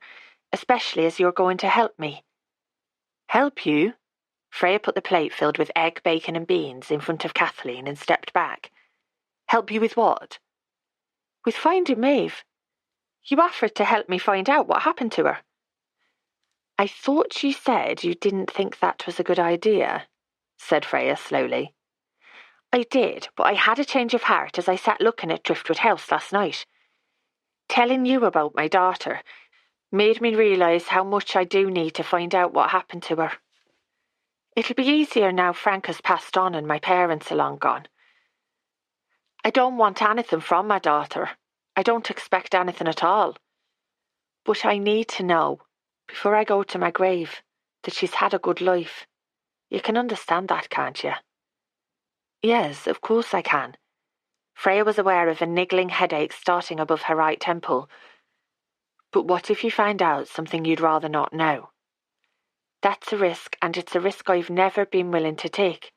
especially as you're going to help me. Help you? Freya put the plate filled with egg, bacon and beans in front of Kathleen and stepped back. Help you with what? With finding Maeve. You offered to help me find out what happened to her. I thought you said you didn't think that was a good idea, said Freya slowly. I did, but I had a change of heart as I sat looking at Driftwood House last night. Telling you about my daughter made me realise how much I do need to find out what happened to her. It'll be easier now Frank has passed on and my parents are long gone. I don't want anything from my daughter. I don't expect anything at all. But I need to know, before I go to my grave, that she's had a good life. You can understand that, can't you? Yes, of course I can. Freya was aware of a niggling headache starting above her right temple. But what if you find out something you'd rather not know? That's a risk, and it's a risk I've never been willing to take.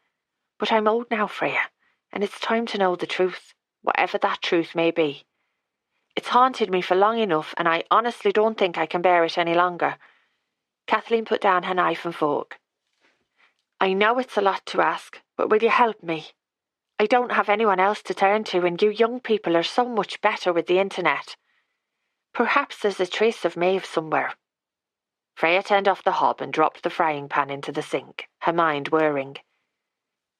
But I'm old now, Freya, and it's time to know the truth, whatever that truth may be. It's haunted me for long enough, and I honestly don't think I can bear it any longer. Kathleen put down her knife and fork. I know it's a lot to ask, but will you help me? I don't have anyone else to turn to, and you young people are so much better with the internet. Perhaps there's a trace of Maeve somewhere. Freya turned off the hob and dropped the frying pan into the sink, her mind whirring.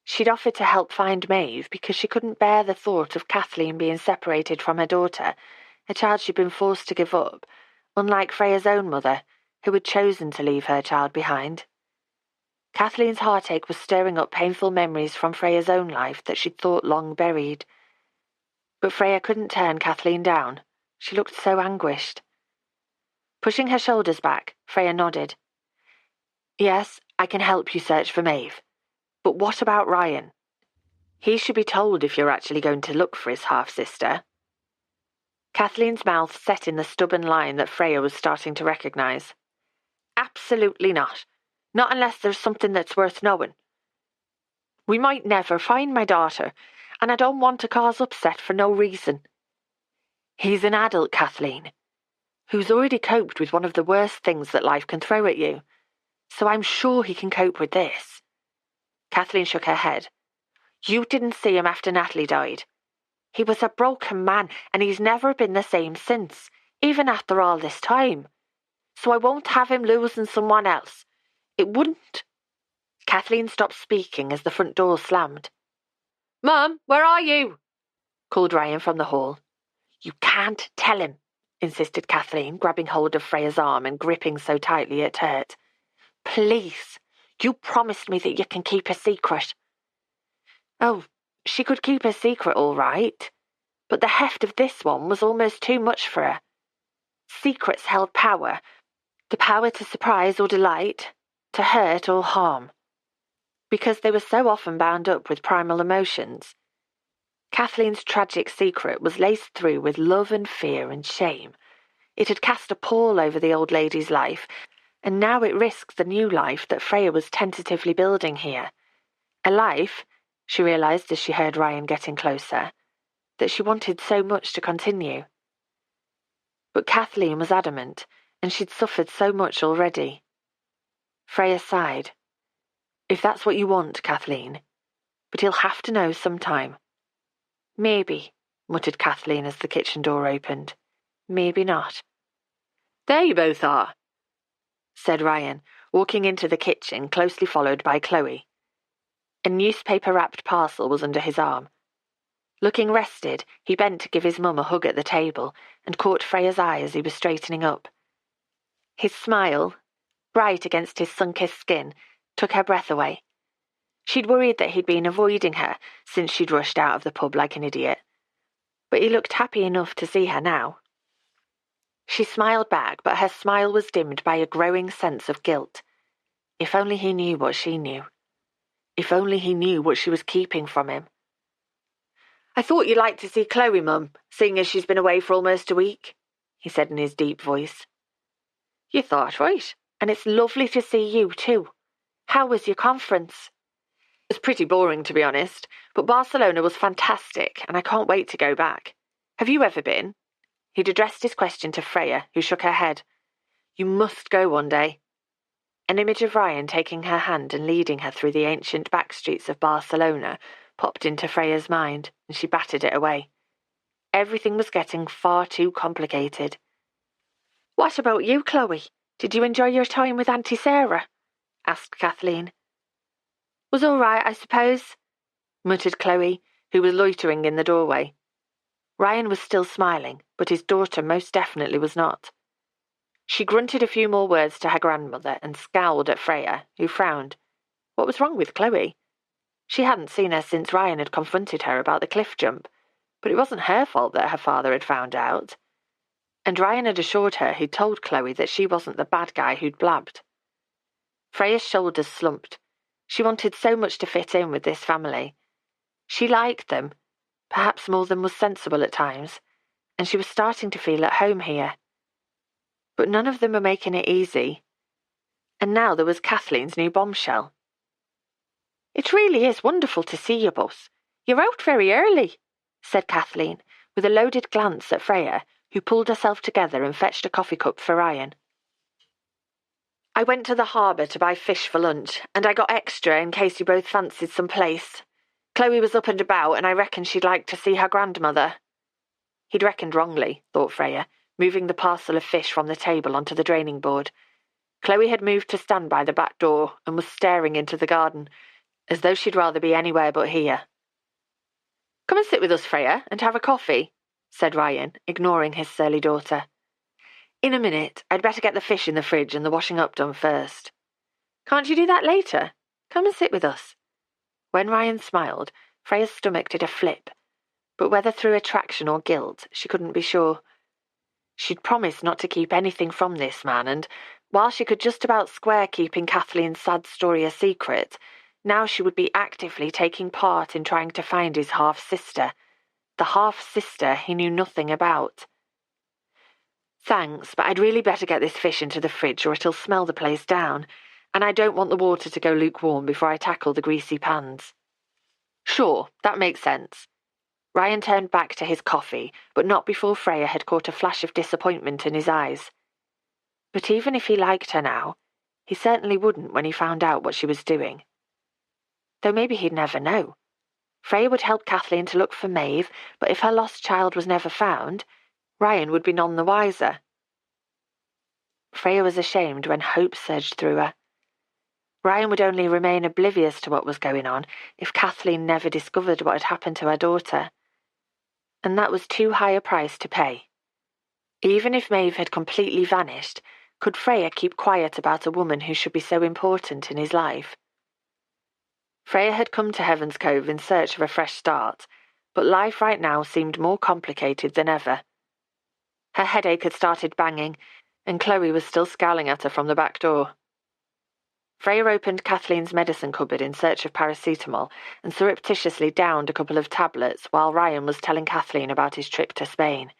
She'd offered to help find Maeve because she couldn't bear the thought of Kathleen being separated from her daughter, a child she'd been forced to give up, unlike Freya's own mother, who had chosen to leave her child behind. Kathleen's heartache was stirring up painful memories from Freya's own life that she'd thought long buried. But Freya couldn't turn Kathleen down. She looked so anguished. Pushing her shoulders back, Freya nodded. Yes, I can help you search for Maeve. But what about Ryan? He should be told if you're actually going to look for his half-sister. Kathleen's mouth set in the stubborn line that Freya was starting to recognise. Absolutely not. Not unless there's something that's worth knowing. We might never find my daughter, and I don't want to cause upset for no reason. He's an adult, Kathleen, who's already coped with one of the worst things that life can throw at you, so I'm sure he can cope with this. Kathleen shook her head. You didn't see him after Natalie died. He was a broken man, and he's never been the same since, even after all this time. So I won't have him losing someone else. It wouldn't. Kathleen stopped speaking as the front door slammed. Mum, where are you? Called Ryan from the hall. You can't tell him, insisted Kathleen, grabbing hold of Freya's arm and gripping so tightly it hurt. Please, you promised me that you can keep a secret. Oh, she could keep a secret all right, but the heft of this one was almost too much for her. Secrets held power, the power to surprise or delight, to hurt or harm, because they were so often bound up with primal emotions. Kathleen's tragic secret was laced through with love and fear and shame. It had cast a pall over the old lady's life, and now it risked the new life that Freya was tentatively building here. A life, she realised as she heard Ryan getting closer, that she wanted so much to continue. But Kathleen was adamant, and she'd suffered so much already. Freya sighed. If that's what you want, Kathleen, but he'll have to know sometime. Maybe, muttered Kathleen as the kitchen door opened. Maybe not. There you both are, said Ryan, walking into the kitchen, closely followed by Chloe. A newspaper-wrapped parcel was under his arm. Looking rested, he bent to give his mum a hug at the table and caught Freya's eye as he was straightening up. His smile, bright against his sun-kissed skin, took her breath away. She'd worried that he'd been avoiding her since she'd rushed out of the pub like an idiot. But he looked happy enough to see her now. She smiled back, but her smile was dimmed by a growing sense of guilt. If only he knew what she knew. If only he knew what she was keeping from him. "I thought you'd like to see Chloe, Mum, seeing as she's been away for almost a week," he said in his deep voice. "You thought right, and it's lovely to see you too. How was your conference?" "It was pretty boring, to be honest, but Barcelona was fantastic, and I can't wait to go back. Have you ever been?" He'd addressed his question to Freya, who shook her head. "You must go one day." An image of Ryan taking her hand and leading her through the ancient back streets of Barcelona popped into Freya's mind, and she battered it away. Everything was getting far too complicated. "What about you, Chloe? Did you enjoy your time with Auntie Sarah?" asked Kathleen. "Was all right, I suppose," muttered Chloe, who was loitering in the doorway. Ryan was still smiling, but his daughter most definitely was not. She grunted a few more words to her grandmother and scowled at Freya, who frowned. What was wrong with Chloe? She hadn't seen her since Ryan had confronted her about the cliff jump, but it wasn't her fault that her father had found out. And Ryan had assured her he'd told Chloe that she wasn't the bad guy who'd blabbed. Freya's shoulders slumped. She wanted so much to fit in with this family. She liked them, perhaps more than was sensible at times, and she was starting to feel at home here. But none of them were making it easy. And now there was Kathleen's new bombshell. "It really is wonderful to see you both. You're out very early," said Kathleen, with a loaded glance at Freya, who pulled herself together and fetched a coffee cup for Ryan. "I went to the harbour to buy fish for lunch, and I got extra in case you both fancied some place. Chloe was up and about, and I reckon she'd like to see her grandmother." He'd reckoned wrongly, thought Freya, moving the parcel of fish from the table onto the draining board. Chloe had moved to stand by the back door and was staring into the garden, as though she'd rather be anywhere but here. "Come and sit with us, Freya, and have a coffee," said Ryan, ignoring his surly daughter. "In a minute. I'd better get the fish in the fridge and the washing up done first." "Can't you do that later? Come and sit with us." When Ryan smiled, Freya's stomach did a flip, but whether through attraction or guilt, she couldn't be sure. She'd promised not to keep anything from this man, and while she could just about square keeping Kathleen's sad story a secret, now she would be actively taking part in trying to find his half-sister, the half-sister he knew nothing about. "Thanks, but I'd really better get this fish into the fridge or it'll smell the place down, and I don't want the water to go lukewarm before I tackle the greasy pans." "Sure, that makes sense." Ryan turned back to his coffee, but not before Freya had caught a flash of disappointment in his eyes. But even if he liked her now, he certainly wouldn't when he found out what she was doing. Though maybe he'd never know. Freya would help Kathleen to look for Maeve, but if her lost child was never found, Ryan would be none the wiser. Freya was ashamed when hope surged through her. Ryan would only remain oblivious to what was going on if Kathleen never discovered what had happened to her daughter. And that was too high a price to pay. Even if Maeve had completely vanished, could Freya keep quiet about a woman who should be so important in his life? Freya had come to Heaven's Cove in search of a fresh start, but life right now seemed more complicated than ever. Her headache had started banging, and Chloe was still scowling at her from the back door. Freya opened Kathleen's medicine cupboard in search of paracetamol and surreptitiously downed a couple of tablets while Ryan was telling Kathleen about his trip to Spain.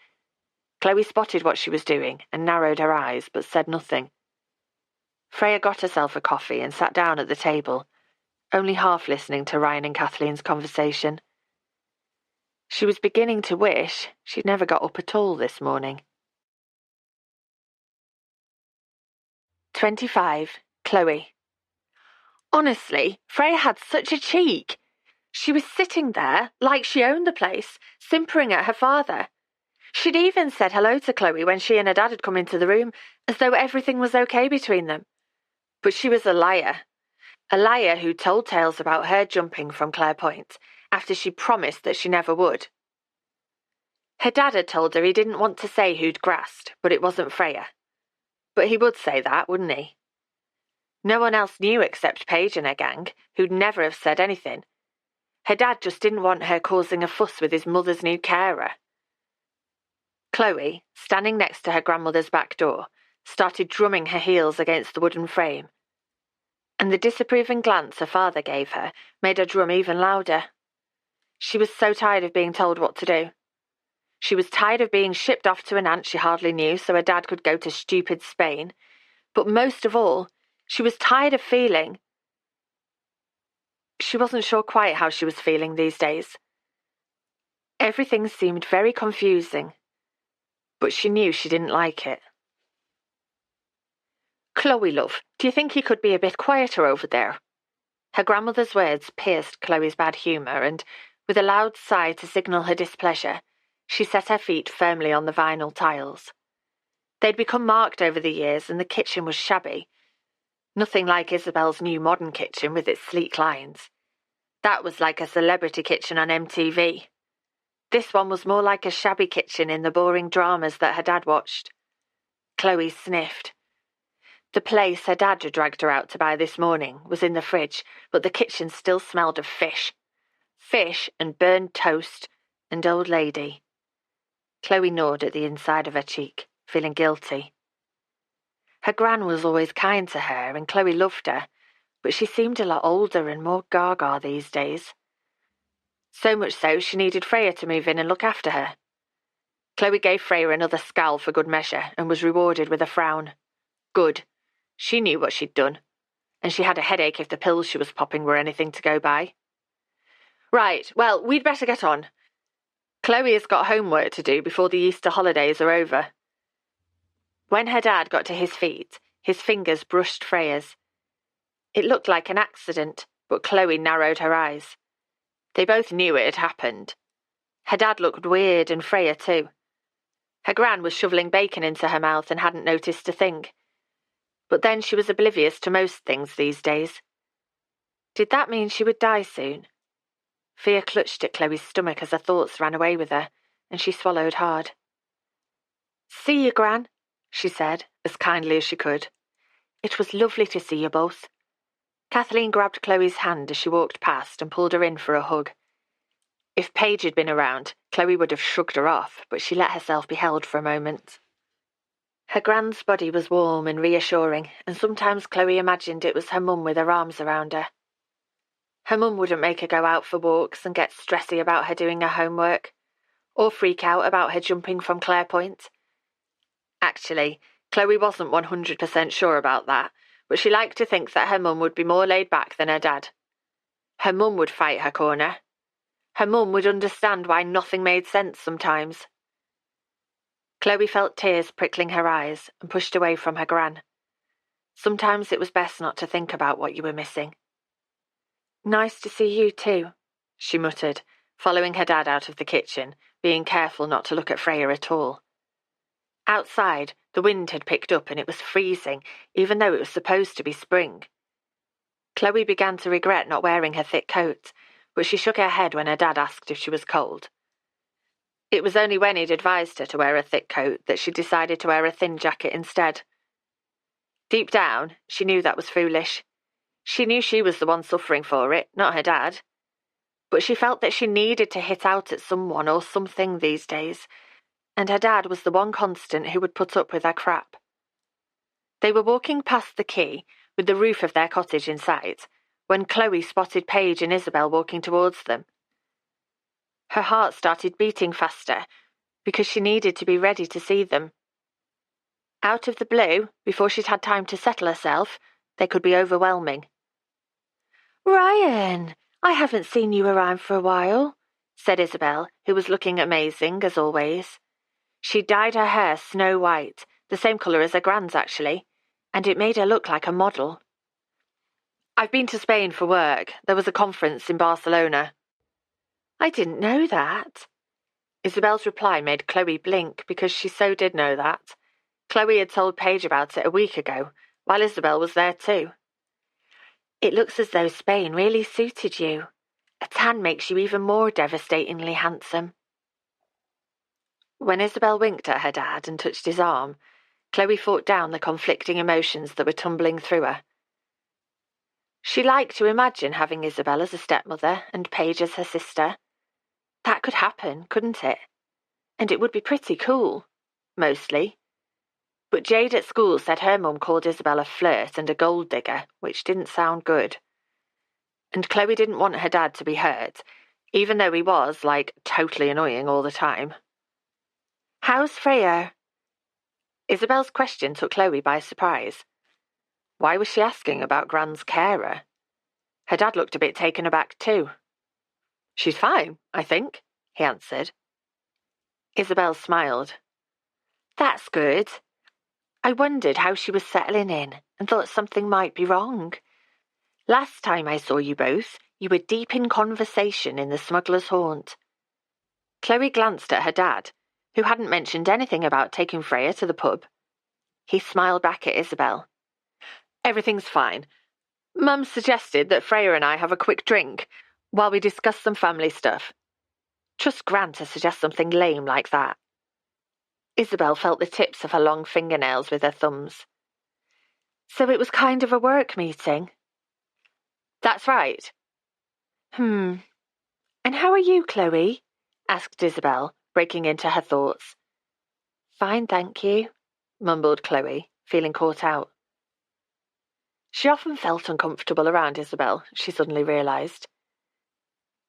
Chloe spotted what she was doing and narrowed her eyes, but said nothing. Freya got herself a coffee and sat down at the table, only half listening to Ryan and Kathleen's conversation. She was beginning to wish she'd never got up at all this morning. 25. Chloe. Honestly, Freya had such a cheek. She was sitting there, like she owned the place, simpering at her father. She'd even said hello to Chloe when she and her dad had come into the room, as though everything was okay between them. But she was a liar who told tales about her jumping from Clare Point after she promised that she never would. Her dad had told her he didn't want to say who'd grassed, but it wasn't Freya. But he would say that, wouldn't he? No one else knew except Paige and her gang, who'd never have said anything. Her dad just didn't want her causing a fuss with his mother's new carer. Chloe, standing next to her grandmother's back door, started drumming her heels against the wooden frame, and the disapproving glance her father gave her made her drum even louder. She was so tired of being told what to do. She was tired of being shipped off to an aunt she hardly knew so her dad could go to stupid Spain. But most of all, she was tired of feeling. She wasn't sure quite how she was feeling these days. Everything seemed very confusing, but she knew she didn't like it. Chloe, love, do you think he could be a bit quieter over there? Her grandmother's words pierced Chloe's bad humour, and, with a loud sigh to signal her displeasure, she set her feet firmly on the vinyl tiles. They'd become marked over the years, and the kitchen was shabby. Nothing like Isabel's new modern kitchen with its sleek lines. That was like a celebrity kitchen on MTV. This one was more like a shabby kitchen in the boring dramas that her dad watched. Chloe sniffed. The place her dad had dragged her out to buy this morning was in the fridge, but the kitchen still smelled of fish. Fish and burned toast and old lady. Chloe gnawed at the inside of her cheek, feeling guilty. Her gran was always kind to her, and Chloe loved her, but she seemed a lot older and more gaga these days. So much so she needed Freya to move in and look after her. Chloe gave Freya another scowl for good measure and was rewarded with a frown. Good. She knew what she'd done, and she had a headache if the pills she was popping were anything to go by. Right, well, we'd better get on. Chloe has got homework to do before the Easter holidays are over. When her dad got to his feet, his fingers brushed Freya's. It looked like an accident, but Chloe narrowed her eyes. They both knew it had happened. Her dad looked weird, and Freya too. Her gran was shoveling bacon into her mouth and hadn't noticed a thing. But then she was oblivious to most things these days. Did that mean she would die soon? Fear clutched at Chloe's stomach as her thoughts ran away with her, and she swallowed hard. "See you, Gran," she said, as kindly as she could. "It was lovely to see you both." Kathleen grabbed Chloe's hand as she walked past and pulled her in for a hug. If Paige had been around, Chloe would have shrugged her off, but she let herself be held for a moment. Her gran's body was warm and reassuring, and sometimes Chloe imagined it was her mum with her arms around her. Her mum wouldn't make her go out for walks and get stressy about her doing her homework, or freak out about her jumping from Clare Point. Actually, Chloe wasn't 100% sure about that, but she liked to think that her mum would be more laid back than her dad. Her mum would fight her corner. Her mum would understand why nothing made sense sometimes. Chloe felt tears prickling her eyes and pushed away from her gran. Sometimes it was best not to think about what you were missing. "Nice to see you too," she muttered, following her dad out of the kitchen, being careful not to look at Freya at all. Outside, the wind had picked up and it was freezing, even though it was supposed to be spring. Chloe began to regret not wearing her thick coat, but she shook her head when her dad asked if she was cold. It was only when he'd advised her to wear a thick coat that she decided to wear a thin jacket instead. Deep down, she knew that was foolish. She knew she was the one suffering for it, not her dad. But she felt that she needed to hit out at someone or something these days, and her dad was the one constant who would put up with her crap. They were walking past the quay, with the roof of their cottage in sight, when Chloe spotted Paige and Isabel walking towards them. Her heart started beating faster, because she needed to be ready to see them. Out of the blue, before she'd had time to settle herself, they could be overwhelming. "Ryan, I haven't seen you around for a while," said Isabel, who was looking amazing, as always. She dyed her hair snow white, the same colour as her gran's actually, and it made her look like a model. "I've been to Spain for work. There was a conference in Barcelona." "I didn't know that." Isabel's reply made Chloe blink because she so did know that. Chloe had told Paige about it a week ago, while Isabel was there too. It looks as though Spain really suited you. A tan makes you even more devastatingly handsome. When Isabel winked at her dad and touched his arm, Chloe fought down the conflicting emotions that were tumbling through her. She liked to imagine having Isabel as a stepmother and Paige as her sister. That could happen, couldn't it? And it would be pretty cool. Mostly. But Jade at school said her mum called Isabel a flirt and a gold digger, which didn't sound good. And Chloe didn't want her dad to be hurt, even though he was, totally annoying all the time. "How's Freya?" Isabel's question took Chloe by surprise. Why was she asking about Gran's carer? Her dad looked a bit taken aback too. "She's fine, I think," he answered. Isabel smiled. "That's good. I wondered how she was settling in and thought something might be wrong. Last time I saw you both, you were deep in conversation in the smuggler's haunt." Chloe glanced at her dad, who hadn't mentioned anything about taking Freya to the pub. He smiled back at Isabel. "Everything's fine. Mum suggested that Freya and I have a quick drink while we discuss some family stuff. Trust Gran to suggest something lame like that." Isabel felt the tips of her long fingernails with her thumbs. "So it was kind of a work meeting?" "That's right." And how are you, Chloe?" asked Isabel, breaking into her thoughts. "Fine, thank you," mumbled Chloe, feeling caught out. She often felt uncomfortable around Isabel, she suddenly realised.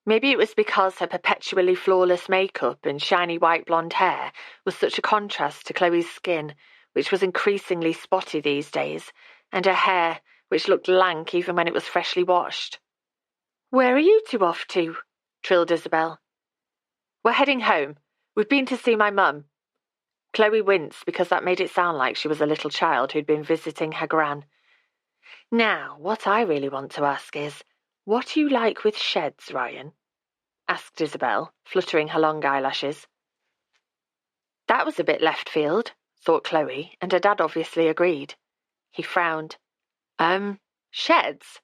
Maybe it was because her perpetually flawless makeup and shiny white blonde hair was such a contrast to Chloe's skin, which was increasingly spotty these days, and her hair, which looked lank even when it was freshly washed. "Where are you two off to?" trilled Isabel. "We're heading home. We've been to see my mum." Chloe winced because that made it sound like she was a little child who'd been visiting her gran. "Now, what I really want to ask is, what do you like with sheds, Ryan?" asked Isabel, fluttering her long eyelashes. That was a bit left field, thought Chloe, and her dad obviously agreed. He frowned. Sheds?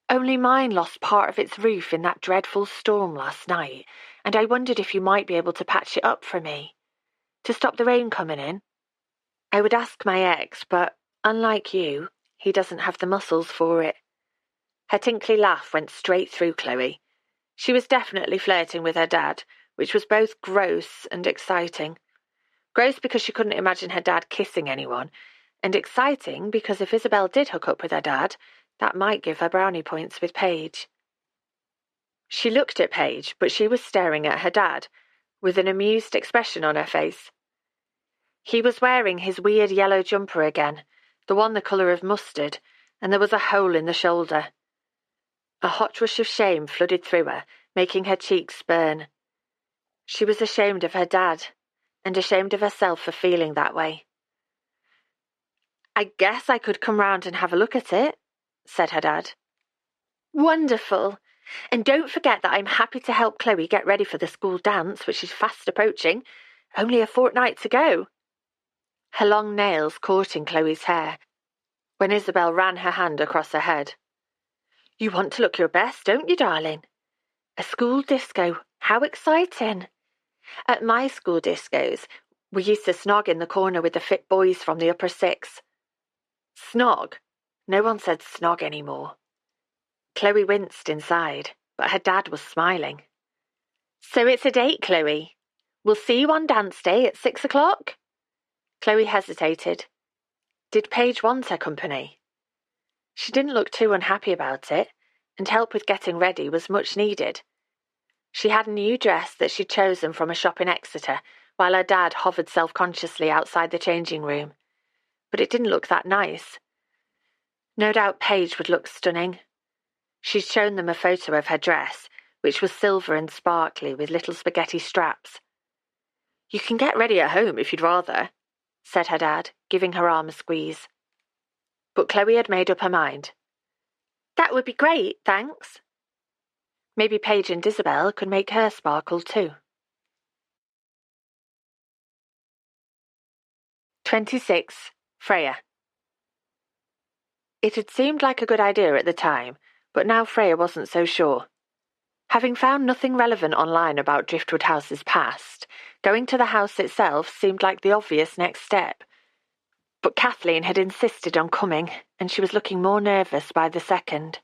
Only mine lost part of its roof in that dreadful storm last night, and I wondered if you might be able to patch it up for me, to stop the rain coming in. I would ask my ex, but unlike you, he doesn't have the muscles for it." Her tinkly laugh went straight through Chloe. She was definitely flirting with her dad, which was both gross and exciting. Gross because she couldn't imagine her dad kissing anyone, and exciting because if Isabel did hook up with her dad, that might give her brownie points with Paige. She looked at Paige, but she was staring at her dad, with an amused expression on her face. He was wearing his weird yellow jumper again, the one the colour of mustard, and there was a hole in the shoulder. A hot rush of shame flooded through her, making her cheeks burn. She was ashamed of her dad, and ashamed of herself for feeling that way. "I guess I could come round and have a look at it," said her dad. "Wonderful! And don't forget that I'm happy to help Chloe get ready for the school dance, which is fast approaching. Only a fortnight to go." Her long nails caught in Chloe's hair, when Isabel ran her hand across her head. "You want to look your best, don't you, darling? A school disco, how exciting! At my school discos, we used to snog in the corner with the fit boys from the upper six." Snog? No one said snog anymore. Chloe winced inside, but her dad was smiling. "So it's a date, Chloe. We'll see you on dance day at 6 o'clock? Chloe hesitated. Did Paige want her company? She didn't look too unhappy about it, and help with getting ready was much needed. She had a new dress that she'd chosen from a shop in Exeter, while her dad hovered self-consciously outside the changing room. But it didn't look that nice. No doubt Paige would look stunning. She'd shown them a photo of her dress, which was silver and sparkly with little spaghetti straps. "You can get ready at home if you'd rather," said her dad, giving her arm a squeeze. But Chloe had made up her mind. "That would be great, thanks." Maybe Paige and Isabel could make her sparkle too. 26. Freya. It had seemed like a good idea at the time, but now Freya wasn't so sure. Having found nothing relevant online about Driftwood House's past, going to the house itself seemed like the obvious next step. But Kathleen had insisted on coming, and she was looking more nervous by the second.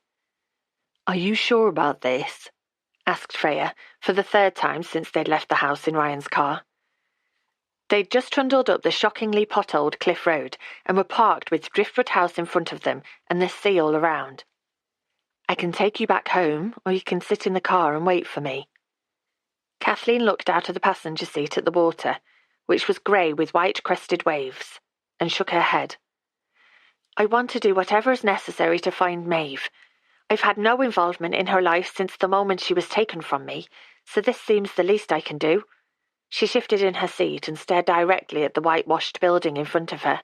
"Are you sure about this?" asked Freya, for the third time since they'd left the house in Ryan's car. They'd just trundled up the shockingly potholed cliff road and were parked with Driftwood House in front of them and the sea all around. "I can take you back home, or you can sit in the car and wait for me." Kathleen looked out of the passenger seat at the water, which was grey with white-crested waves, and shook her head. "I want to do whatever is necessary to find Maeve. I've had no involvement in her life since the moment she was taken from me, so this seems the least I can do." She shifted in her seat and stared directly at the whitewashed building in front of her.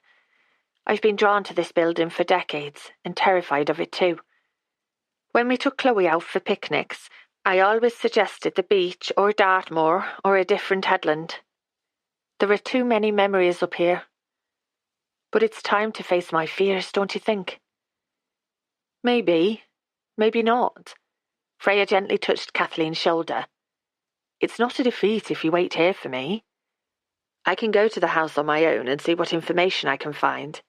"I've been drawn to this building for decades, and terrified of it too. When we took Chloe out for picnics, I always suggested the beach or Dartmoor or a different headland. There are too many memories up here. But it's time to face my fears, don't you think?" "Maybe. Maybe not." Freya gently touched Kathleen's shoulder. "It's not a defeat if you wait here for me. I can go to the house on my own and see what information I can find."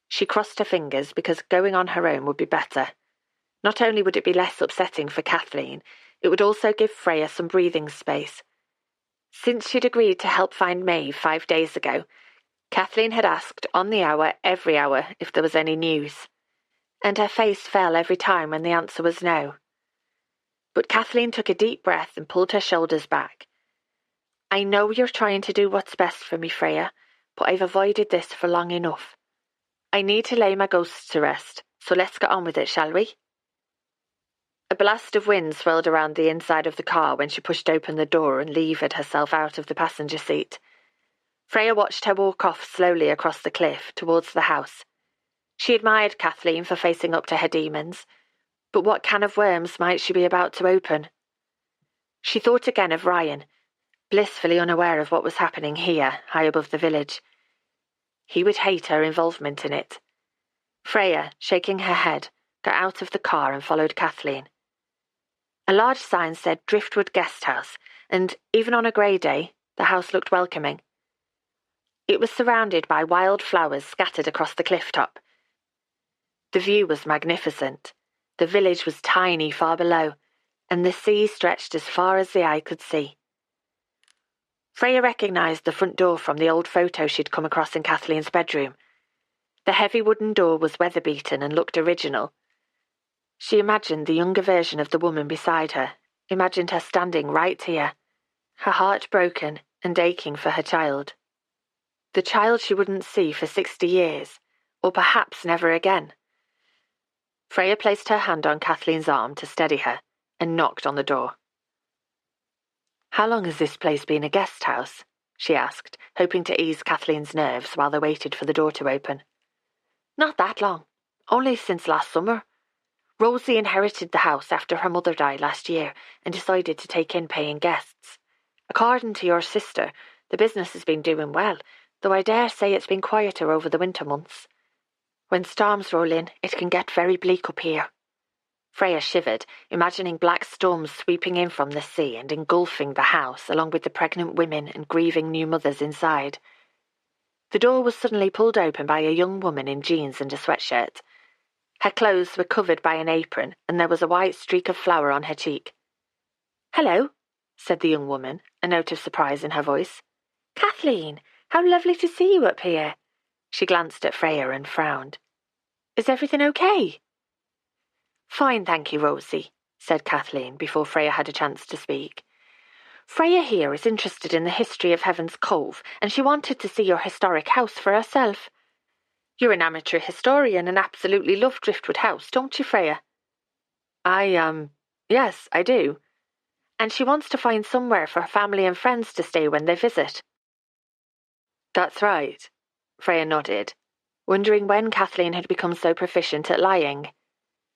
She crossed her fingers because going on her own would be better. Not only would it be less upsetting for Kathleen, it would also give Freya some breathing space. Since she'd agreed to help find Maeve 5 days ago, Kathleen had asked on the hour every hour if there was any news, and her face fell every time when the answer was no. But Kathleen took a deep breath and pulled her shoulders back. "I know you're trying to do what's best for me, Freya, but I've avoided this for long enough. I need to lay my ghosts to rest, so let's get on with it, shall we?" A blast of wind swirled around the inside of the car when she pushed open the door and levered herself out of the passenger seat. Freya watched her walk off slowly across the cliff towards the house. She admired Kathleen for facing up to her demons, but what can of worms might she be about to open? She thought again of Ryan, blissfully unaware of what was happening here, high above the village. He would hate her involvement in it. Freya, shaking her head, got out of the car and followed Kathleen. A large sign said Driftwood Guest House, and even on a grey day, the house looked welcoming. It was surrounded by wild flowers scattered across the cliff top. The view was magnificent. The village was tiny far below, and the sea stretched as far as the eye could see. Freya recognised the front door from the old photo she'd come across in Kathleen's bedroom. The heavy wooden door was weather-beaten and looked original. She imagined the younger version of the woman beside her, imagined her standing right here, her heart broken and aching for her child. The child she wouldn't see for 60 years, or perhaps never again. Freya placed her hand on Kathleen's arm to steady her, and knocked on the door. "How long has this place been a guest house?" she asked, hoping to ease Kathleen's nerves while they waited for the door to open. "Not that long. Only since last summer. Rosie inherited the house after her mother died last year and decided to take in paying guests. According to your sister, the business has been doing well, though I dare say it's been quieter over the winter months. When storms roll in, it can get very bleak up here." Freya shivered, imagining black storms sweeping in from the sea and engulfing the house, along with the pregnant women and grieving new mothers inside. The door was suddenly pulled open by a young woman in jeans and a sweatshirt. Her clothes were covered by an apron, and there was a white streak of flour on her cheek. "Hello," said the young woman, a note of surprise in her voice. "Kathleen, how lovely to see you up here." She glanced at Freya and frowned. "Is everything okay?" "Fine, thank you, Rosie," said Kathleen before Freya had a chance to speak. "Freya here is interested in the history of Heaven's Cove, and she wanted to see your historic house for herself. You're an amateur historian and absolutely love Driftwood House, don't you, Freya?" Yes, I do. And she wants to find somewhere for her family and friends to stay when they visit." "That's right," Freya nodded, wondering when Kathleen had become so proficient at lying.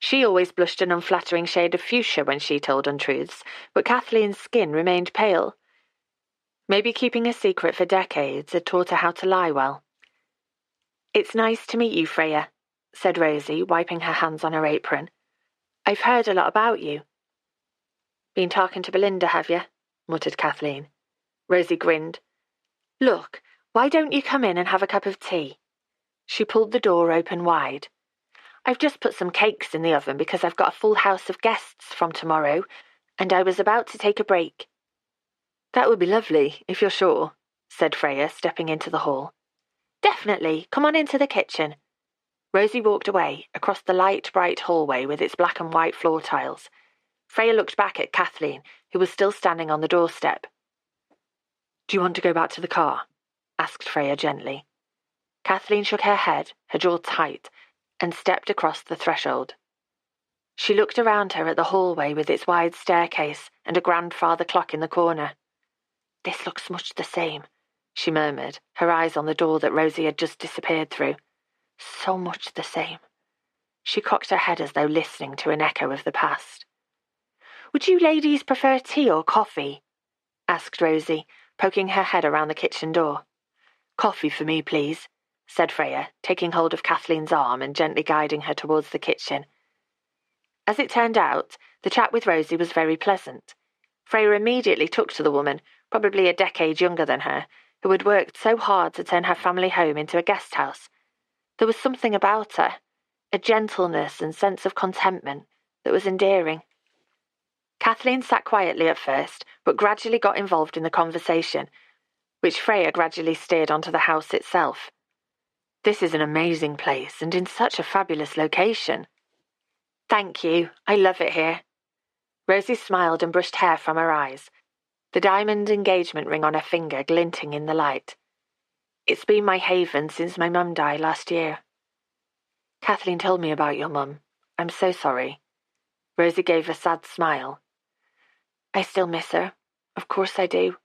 She always blushed an unflattering shade of fuchsia when she told untruths, but Kathleen's skin remained pale. Maybe keeping a secret for decades had taught her how to lie well. "It's nice to meet you, Freya," said Rosie, wiping her hands on her apron. "I've heard a lot about you." "Been talking to Belinda, have you?" muttered Kathleen. Rosie grinned. "Look, why don't you come in and have a cup of tea?" She pulled the door open wide. "I've just put some cakes in the oven because I've got a full house of guests from tomorrow, and I was about to take a break." "That would be lovely, if you're sure," said Freya, stepping into the hall. "Definitely. Come on into the kitchen." Rosie walked away, across the light, bright hallway with its black and white floor tiles. Freya looked back at Kathleen, who was still standing on the doorstep. "Do you want to go back to the car?" asked Freya gently. Kathleen shook her head, her jaw tight, and stepped across the threshold. She looked around her at the hallway with its wide staircase and a grandfather clock in the corner. "This looks much the same," she murmured, her eyes on the door that Rosie had just disappeared through. "So much the same." She cocked her head as though listening to an echo of the past. "Would you ladies prefer tea or coffee?" asked Rosie, poking her head around the kitchen door. "Coffee for me, please," said Freya, taking hold of Kathleen's arm and gently guiding her towards the kitchen. As it turned out, the chat with Rosie was very pleasant. Freya immediately took to the woman, probably a decade younger than her, who had worked so hard to turn her family home into a guest house. There was something about her, a gentleness and sense of contentment, that was endearing. Kathleen sat quietly at first, but gradually got involved in the conversation, which Freya gradually steered onto the house itself. "This is an amazing place, and in such a fabulous location." "Thank you. I love it here." Rosie smiled and brushed hair from her eyes, the diamond engagement ring on her finger glinting in the light. "It's been my haven since my mum died last year." "Kathleen told me about your mum. I'm so sorry." Rosie gave a sad smile. "I still miss her. Of course I do.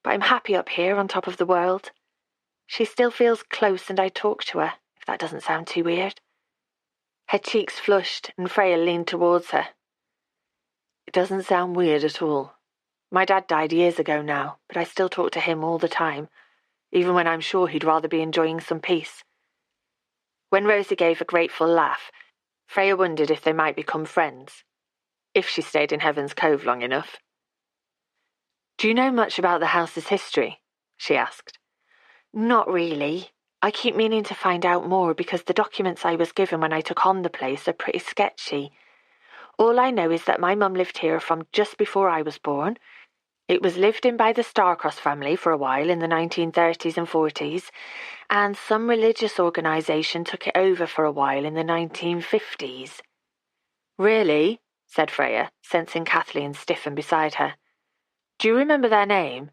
But I'm happy up here on top of the world. She still feels close and I talk to her, if that doesn't sound too weird." Her cheeks flushed and Freya leaned towards her. "It doesn't sound weird at all. My dad died years ago now, but I still talk to him all the time, even when I'm sure he'd rather be enjoying some peace." When Rosie gave a grateful laugh, Freya wondered if they might become friends, if she stayed in Heaven's Cove long enough. "Do you know much about the house's history?" she asked. "Not really. I keep meaning to find out more because the documents I was given when I took on the place are pretty sketchy. All I know is that my mum lived here from just before I was born. It was lived in by the Starcross family for a while in the 1930s and 40s, and some religious organisation took it over for a while in the 1950s. "Really?" said Freya, sensing Kathleen stiffen beside her. "Do you remember their name?"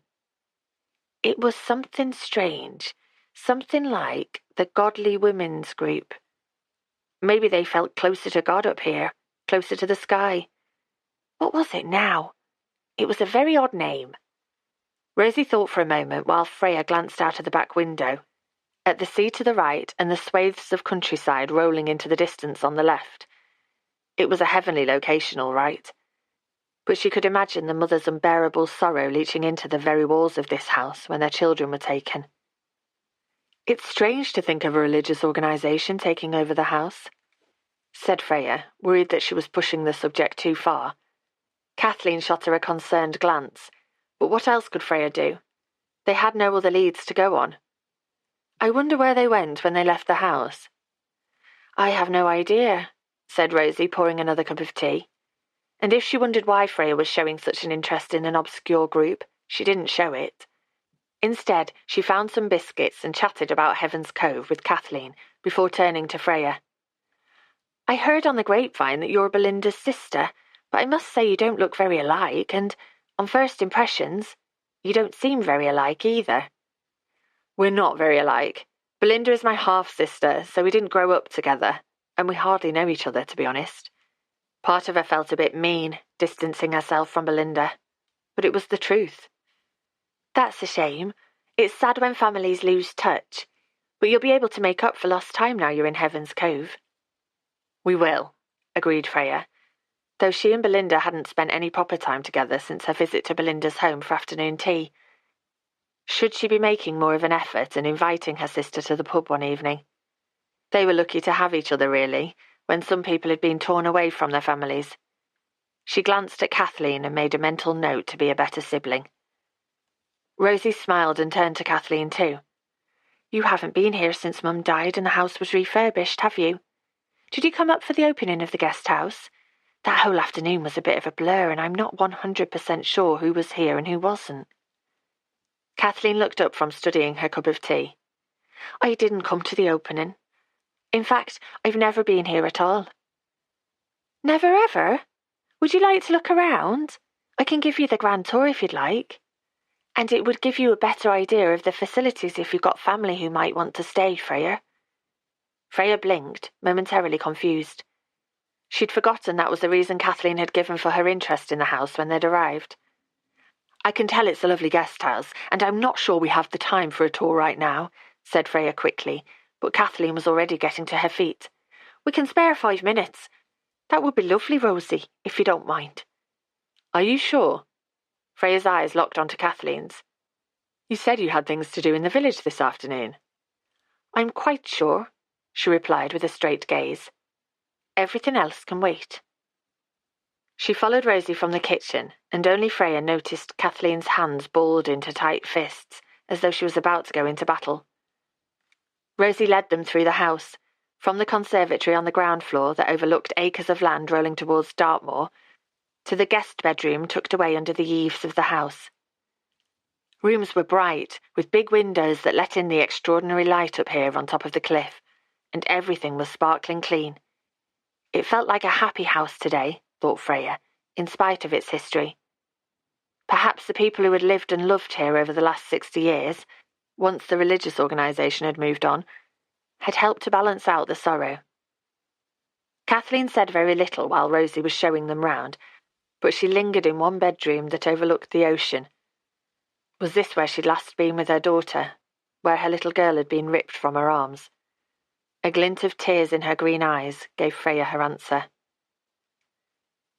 "It was something strange, something like the Godly Women's Group. Maybe they felt closer to God up here, closer to the sky. What was it now? It was a very odd name." Rosie thought for a moment while Freya glanced out of the back window, at the sea to the right and the swathes of countryside rolling into the distance on the left. It was a heavenly location, all right. But she could imagine the mother's unbearable sorrow leaching into the very walls of this house when their children were taken. "It's strange to think of a religious organisation taking over the house," said Freya, worried that she was pushing the subject too far. Kathleen shot her a concerned glance, but what else could Freya do? They had no other leads to go on. "I wonder where they went when they left the house." "I have no idea," said Rosie, pouring another cup of tea. And if she wondered why Freya was showing such an interest in an obscure group, she didn't show it. Instead, she found some biscuits and chatted about Heaven's Cove with Kathleen before turning to Freya. "I heard on the grapevine that you're Belinda's sister, but I must say you don't look very alike, and, on first impressions, you don't seem very alike either." "We're not very alike. Belinda is my half-sister, so we didn't grow up together, and we hardly know each other, to be honest." Part of her felt a bit mean, distancing herself from Belinda, but it was the truth. "That's a shame. It's sad when families lose touch, but you'll be able to make up for lost time now you're in Heaven's Cove." "We will," agreed Freya, though she and Belinda hadn't spent any proper time together since her visit to Belinda's home for afternoon tea. Should she be making more of an effort and inviting her sister to the pub one evening? They were lucky to have each other, really, when some people had been torn away from their families. She glanced at Kathleen and made a mental note to be a better sibling. Rosie smiled and turned to Kathleen too. You haven't been here since Mum died and the house was refurbished, have you? Did you come up for the opening of the guest house? That whole afternoon was a bit of a blur and I'm not 100% sure who was here and who wasn't. Kathleen looked up from studying her cup of tea. I didn't come to the opening. In fact, I've never been here at all. Never ever? Would you like to look around? I can give you the grand tour if you'd like. And it would give you a better idea of the facilities if you've got family who might want to stay, Freya. Freya blinked, momentarily confused. She'd forgotten that was the reason Kathleen had given for her interest in the house when they'd arrived. I can tell it's a lovely guest house, and I'm not sure we have the time for a tour right now, said Freya quickly, but Kathleen was already getting to her feet. We can spare 5 minutes. That would be lovely, Rosie, if you don't mind. Are you sure? Freya's eyes locked onto Kathleen's. You said you had things to do in the village this afternoon. I'm quite sure, she replied with a straight gaze. Everything else can wait. She followed Rosie from the kitchen, and only Freya noticed Kathleen's hands balled into tight fists, as though she was about to go into battle. Rosie led them through the house, from the conservatory on the ground floor that overlooked acres of land rolling towards Dartmoor, to the guest bedroom tucked away under the eaves of the house. Rooms were bright, with big windows that let in the extraordinary light up here on top of the cliff, and everything was sparkling clean. It felt like a happy house today, thought Freya, in spite of its history. Perhaps the people who had lived and loved here over the last 60 years, once the religious organisation had moved on, had helped to balance out the sorrow. Kathleen said very little while Rosie was showing them round, but she lingered in one bedroom that overlooked the ocean. Was this where she'd last been with her daughter, where her little girl had been ripped from her arms? A glint of tears in her green eyes gave Freya her answer.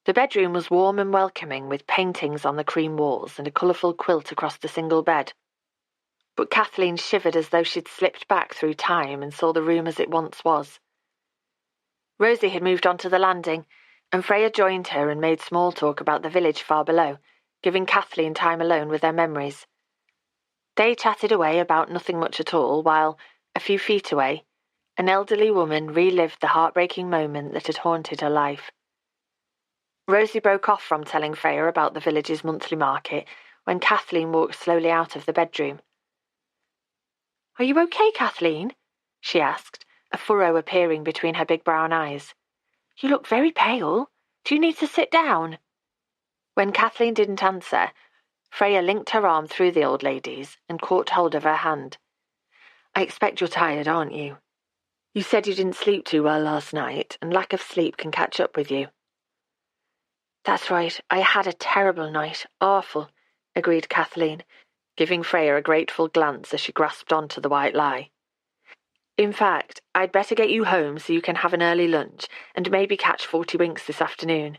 The bedroom was warm and welcoming, with paintings on the cream walls and a colourful quilt across the single bed. But Kathleen shivered as though she'd slipped back through time and saw the room as it once was. Rosie had moved on to the landing, and Freya joined her and made small talk about the village far below, giving Kathleen time alone with her memories. They chatted away about nothing much at all, while, a few feet away, an elderly woman relived the heartbreaking moment that had haunted her life. Rosie broke off from telling Freya about the village's monthly market when Kathleen walked slowly out of the bedroom. Are you okay, Kathleen? She asked, a furrow appearing between her big brown eyes. You look very pale. Do you need to sit down? When Kathleen didn't answer, Freya linked her arm through the old lady's and caught hold of her hand. I expect you're tired, aren't you? You said you didn't sleep too well last night, and lack of sleep can catch up with you. That's right, I had a terrible night, awful, agreed Kathleen, giving Freya a grateful glance as she grasped onto the white lie. In fact, I'd better get you home so you can have an early lunch and maybe catch 40 winks this afternoon.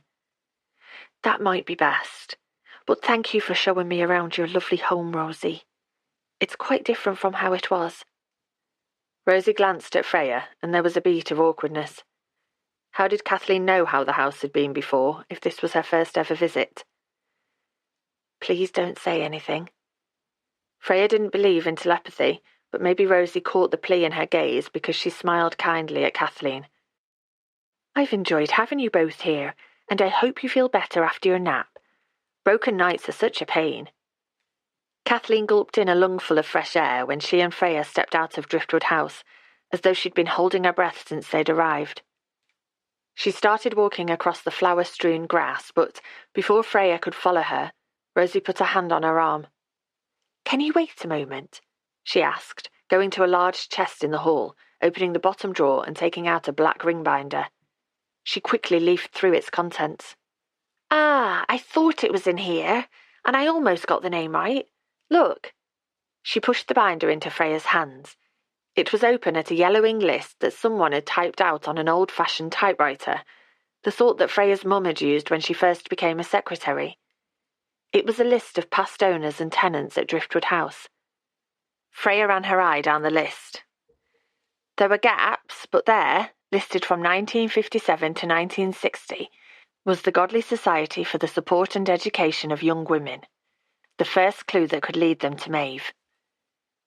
That might be best, but thank you for showing me around your lovely home, Rosie. It's quite different from how it was. Rosie glanced at Freya, and there was a beat of awkwardness. How did Kathleen know how the house had been before, if this was her first ever visit? Please don't say anything. Freya didn't believe in telepathy, but maybe Rosie caught the plea in her gaze because she smiled kindly at Kathleen. I've enjoyed having you both here, and I hope you feel better after your nap. Broken nights are such a pain. Kathleen gulped in a lungful of fresh air when she and Freya stepped out of Driftwood House, as though she'd been holding her breath since they'd arrived. She started walking across the flower-strewn grass, but before Freya could follow her, Rosie put a hand on her arm. Can you wait a moment? She asked, going to a large chest in the hall, opening the bottom drawer and taking out a black ring binder. She quickly leafed through its contents. Ah, I thought it was in here, and I almost got the name right. Look. She pushed the binder into Freya's hands. It was open at a yellowing list that someone had typed out on an old-fashioned typewriter, the sort that Freya's mum had used when she first became a secretary. It was a list of past owners and tenants at Driftwood House. Freya ran her eye down the list. There were gaps, but there, listed from 1957 to 1960, was the Godly Society for the Support and Education of Young Women, the first clue that could lead them to Maeve.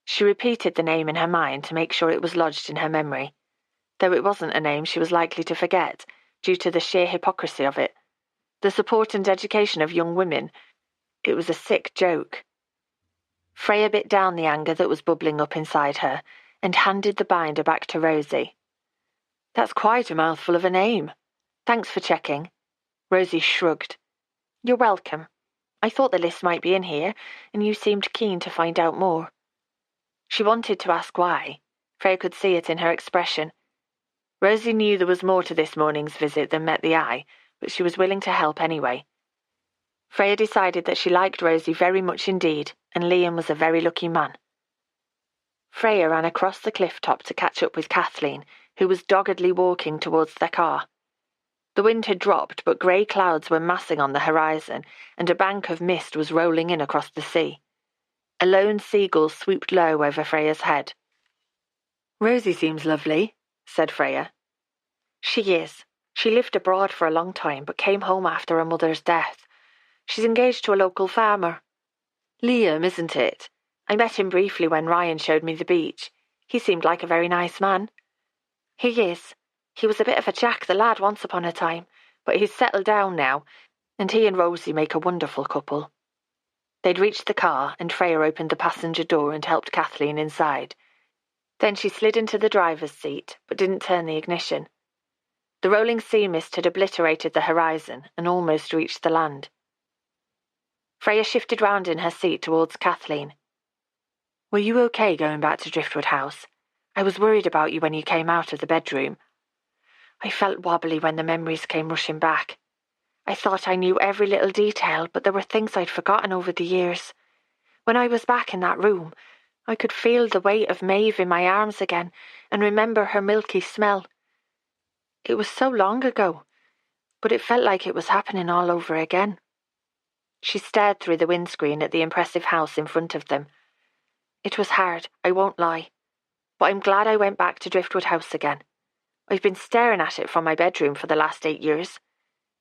She repeated the name in her mind to make sure it was lodged in her memory, though it wasn't a name she was likely to forget due to the sheer hypocrisy of it. The support and education of young women. It was a sick joke. Freya bit down the anger that was bubbling up inside her and handed the binder back to Rosie. That's quite a mouthful of a name. Thanks for checking. Rosie shrugged. You're welcome. I thought the list might be in here, and you seemed keen to find out more. She wanted to ask why. Freya could see it in her expression. Rosie knew there was more to this morning's visit than met the eye, but she was willing to help anyway. Freya decided that she liked Rosie very much indeed, and Liam was a very lucky man. Freya ran across the cliff top to catch up with Kathleen, who was doggedly walking towards their car. The wind had dropped, but grey clouds were massing on the horizon, and a bank of mist was rolling in across the sea. A lone seagull swooped low over Freya's head. Rosie seems lovely, said Freya. She is. She lived abroad for a long time, but came home after her mother's death. She's engaged to a local farmer. Liam, isn't it? I met him briefly when Ryan showed me the beach. He seemed like a very nice man. He is. He was a bit of a Jack the lad once upon a time, but he's settled down now, and he and Rosie make a wonderful couple. They'd reached the car, and Freya opened the passenger door and helped Kathleen inside. Then she slid into the driver's seat, but didn't turn the ignition. The rolling sea mist had obliterated the horizon and almost reached the land. Freya shifted round in her seat towards Kathleen. Were you okay going back to Driftwood House? I was worried about you when you came out of the bedroom. I felt wobbly when the memories came rushing back. I thought I knew every little detail, but there were things I'd forgotten over the years. When I was back in that room, I could feel the weight of Maeve in my arms again and remember her milky smell. It was so long ago, but it felt like it was happening all over again. She stared through the windscreen at the impressive house in front of them. It was hard, I won't lie, but I'm glad I went back to Driftwood House again. I've been staring at it from my bedroom for the last 8 years.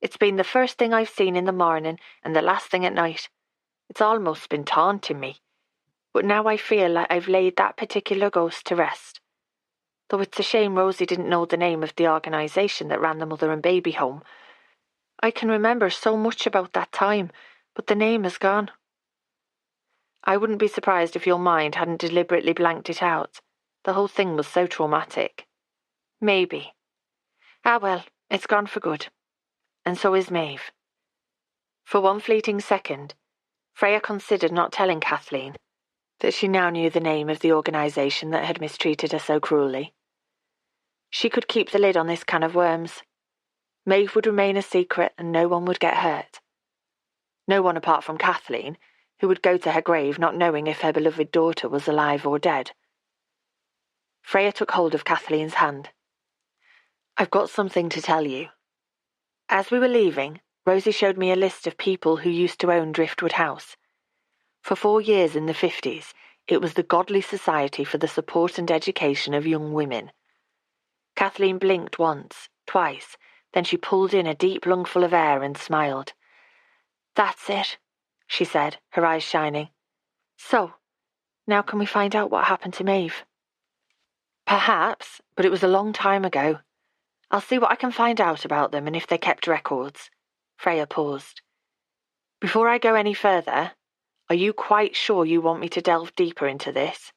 It's been the first thing I've seen in the morning and the last thing at night. It's almost been taunting me. But now I feel like I've laid that particular ghost to rest. Though it's a shame Rosie didn't know the name of the organisation that ran the mother and baby home. I can remember so much about that time, but the name is gone. I wouldn't be surprised if your mind hadn't deliberately blanked it out. The whole thing was so traumatic. Maybe. Ah well, it's gone for good. And so is Maeve. For one fleeting second, Freya considered not telling Kathleen that she now knew the name of the organisation that had mistreated her so cruelly. She could keep the lid on this can of worms. Maeve would remain a secret and no one would get hurt. No one apart from Kathleen, who would go to her grave not knowing if her beloved daughter was alive or dead. Freya took hold of Kathleen's hand. I've got something to tell you. As we were leaving, Rosie showed me a list of people who used to own Driftwood House. For 4 years in the 50s, it was the Godly Society for the Support and Education of Young Women. Kathleen blinked once, twice, then she pulled in a deep lungful of air and smiled. That's it, she said, her eyes shining. So, now can we find out what happened to Maeve? Perhaps, but it was a long time ago. I'll see what I can find out about them and if they kept records. Freya paused. Before I go any further, are you quite sure you want me to delve deeper into this?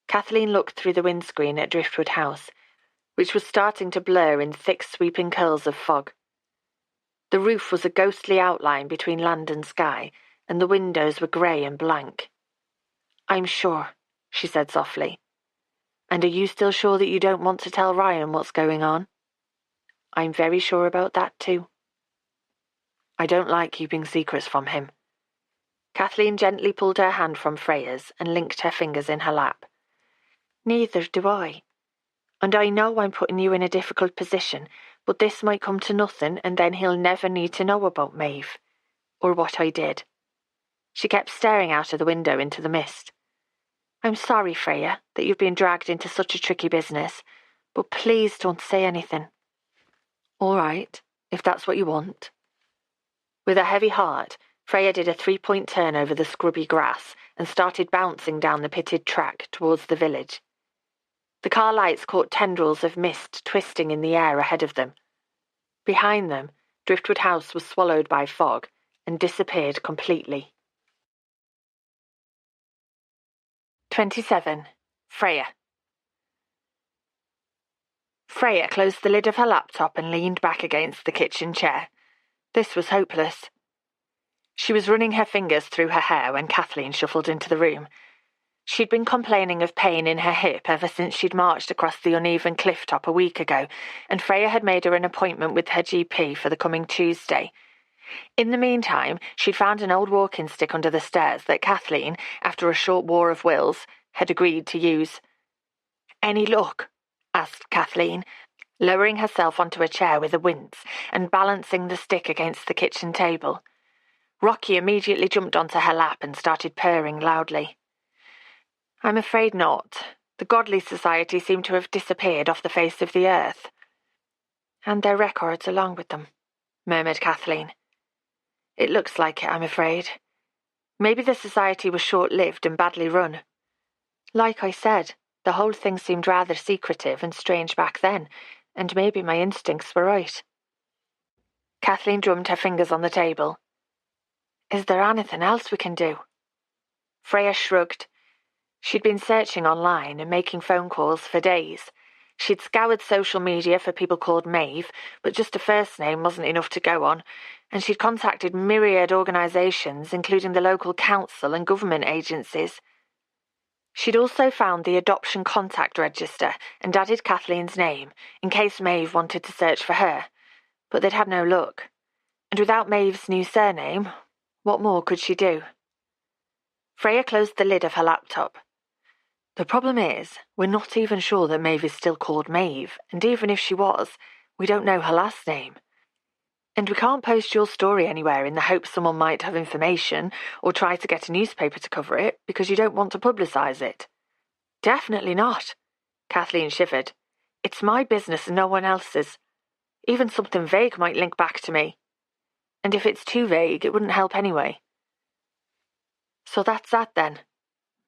Kathleen looked through the windscreen at Driftwood House, which was starting to blur in thick sweeping curls of fog. The roof was a ghostly outline between land and sky, and the windows were grey and blank. I'm sure, she said softly. And are you still sure that you don't want to tell Ryan what's going on? I'm very sure about that too. I don't like keeping secrets from him. Kathleen gently pulled her hand from Freya's and linked her fingers in her lap. Neither do I. And I know I'm putting you in a difficult position, but this might come to nothing and then he'll never need to know about Maeve. Or what I did. She kept staring out of the window into the mist. I'm sorry, Freya, that you've been dragged into such a tricky business, But please don't say anything." "All right, if that's what you want." With a heavy heart, Freya did a 3-point turn over the scrubby grass and started bouncing down the pitted track towards the village. The car lights caught tendrils of mist twisting in the air ahead of them. Behind them, Driftwood House was swallowed by fog and disappeared completely. 27. Freya. Freya closed the lid of her laptop and leaned back against the kitchen chair. This was hopeless. She was running her fingers through her hair when Kathleen shuffled into the room. She'd been complaining of pain in her hip ever since she'd marched across the uneven cliff top a week ago, and Freya had made her an appointment with her GP for the coming Tuesday. In the meantime, she'd found an old walking stick under the stairs that Kathleen, after a short war of wills, had agreed to use. "Any luck?" asked Kathleen, lowering herself onto a chair with a wince and balancing the stick against the kitchen table. Rocky immediately jumped onto her lap and started purring loudly. "I'm afraid not. The Godly Society seem to have disappeared off the face of the earth." "And their records along with them," murmured Kathleen. "It looks like it, I'm afraid. Maybe the society was short-lived and badly run. Like I said, the whole thing seemed rather secretive and strange back then, and maybe my instincts were right." Kathleen drummed her fingers on the table. "Is there anything else we can do?" Freya shrugged. She'd been searching online and making phone calls for days. She'd scoured social media for people called Maeve, but just a first name wasn't enough to go on, and she'd contacted myriad organisations, including the local council and government agencies. She'd also found the adoption contact register and added Kathleen's name, in case Maeve wanted to search for her, but they'd had no luck. And without Maeve's new surname, what more could she do? Freya closed the lid of her laptop. "The problem is, we're not even sure that Maeve is still called Maeve, and even if she was, we don't know her last name. And we can't post your story anywhere in the hope someone might have information or try to get a newspaper to cover it because you don't want to publicise it." "Definitely not." Kathleen shivered. "It's my business and no one else's. Even something vague might link back to me. And if it's too vague, it wouldn't help anyway." "So that's that then.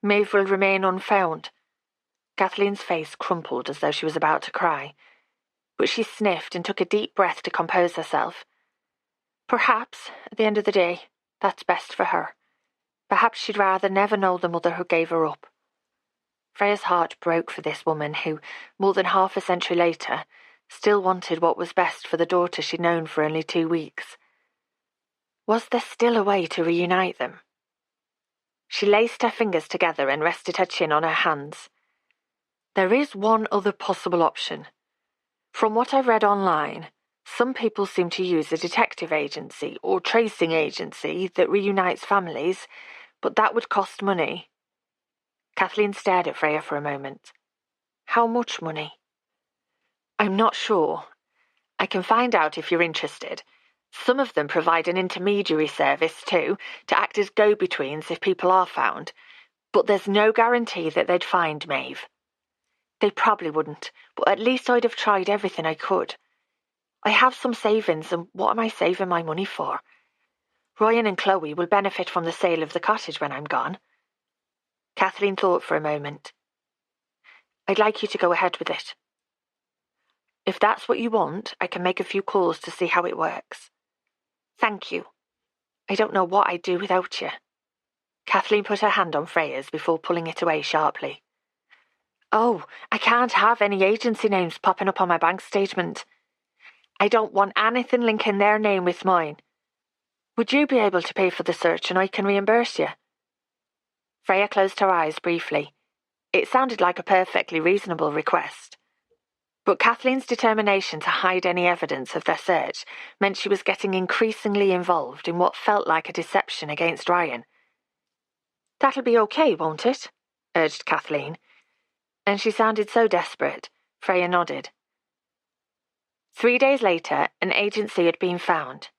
Maeve will remain unfound." Kathleen's face crumpled as though she was about to cry, but she sniffed and took a deep breath to compose herself. Perhaps, at the end of the day, that's best for her. Perhaps she'd rather never know the mother who gave her up. Freya's heart broke for this woman who, more than half a century later, still wanted what was best for the daughter she'd known for only 2 weeks. Was there still a way to reunite them? She laced her fingers together and rested her chin on her hands. "There is one other possible option. From what I've read online, some people seem to use a detective agency or tracing agency that reunites families, but that would cost money." Kathleen stared at Freya for a moment. "How much money?" "I'm not sure. I can find out if you're interested. Some of them provide an intermediary service too, to act as go-betweens if people are found, but there's no guarantee that they'd find Maeve. They probably wouldn't, but at least I'd have tried everything I could. I have some savings, and what am I saving my money for? Ryan and Chloe will benefit from the sale of the cottage when I'm gone." Kathleen thought for a moment. "I'd like you to go ahead with it. If that's what you want, I can make a few calls to see how it works." "Thank you. I don't know what I'd do without you." Kathleen put her hand on Freya's before pulling it away sharply. "Oh, I can't have any agency names popping up on my bank statement. I don't want anything linking their name with mine. Would you be able to pay for the search and I can reimburse you?" Freya closed her eyes briefly. It sounded like a perfectly reasonable request. But Kathleen's determination to hide any evidence of their search meant she was getting increasingly involved in what felt like a deception against Ryan. "That'll be okay, won't it?" urged Kathleen. And she sounded so desperate, Freya nodded. 3 days later, an agency had been found.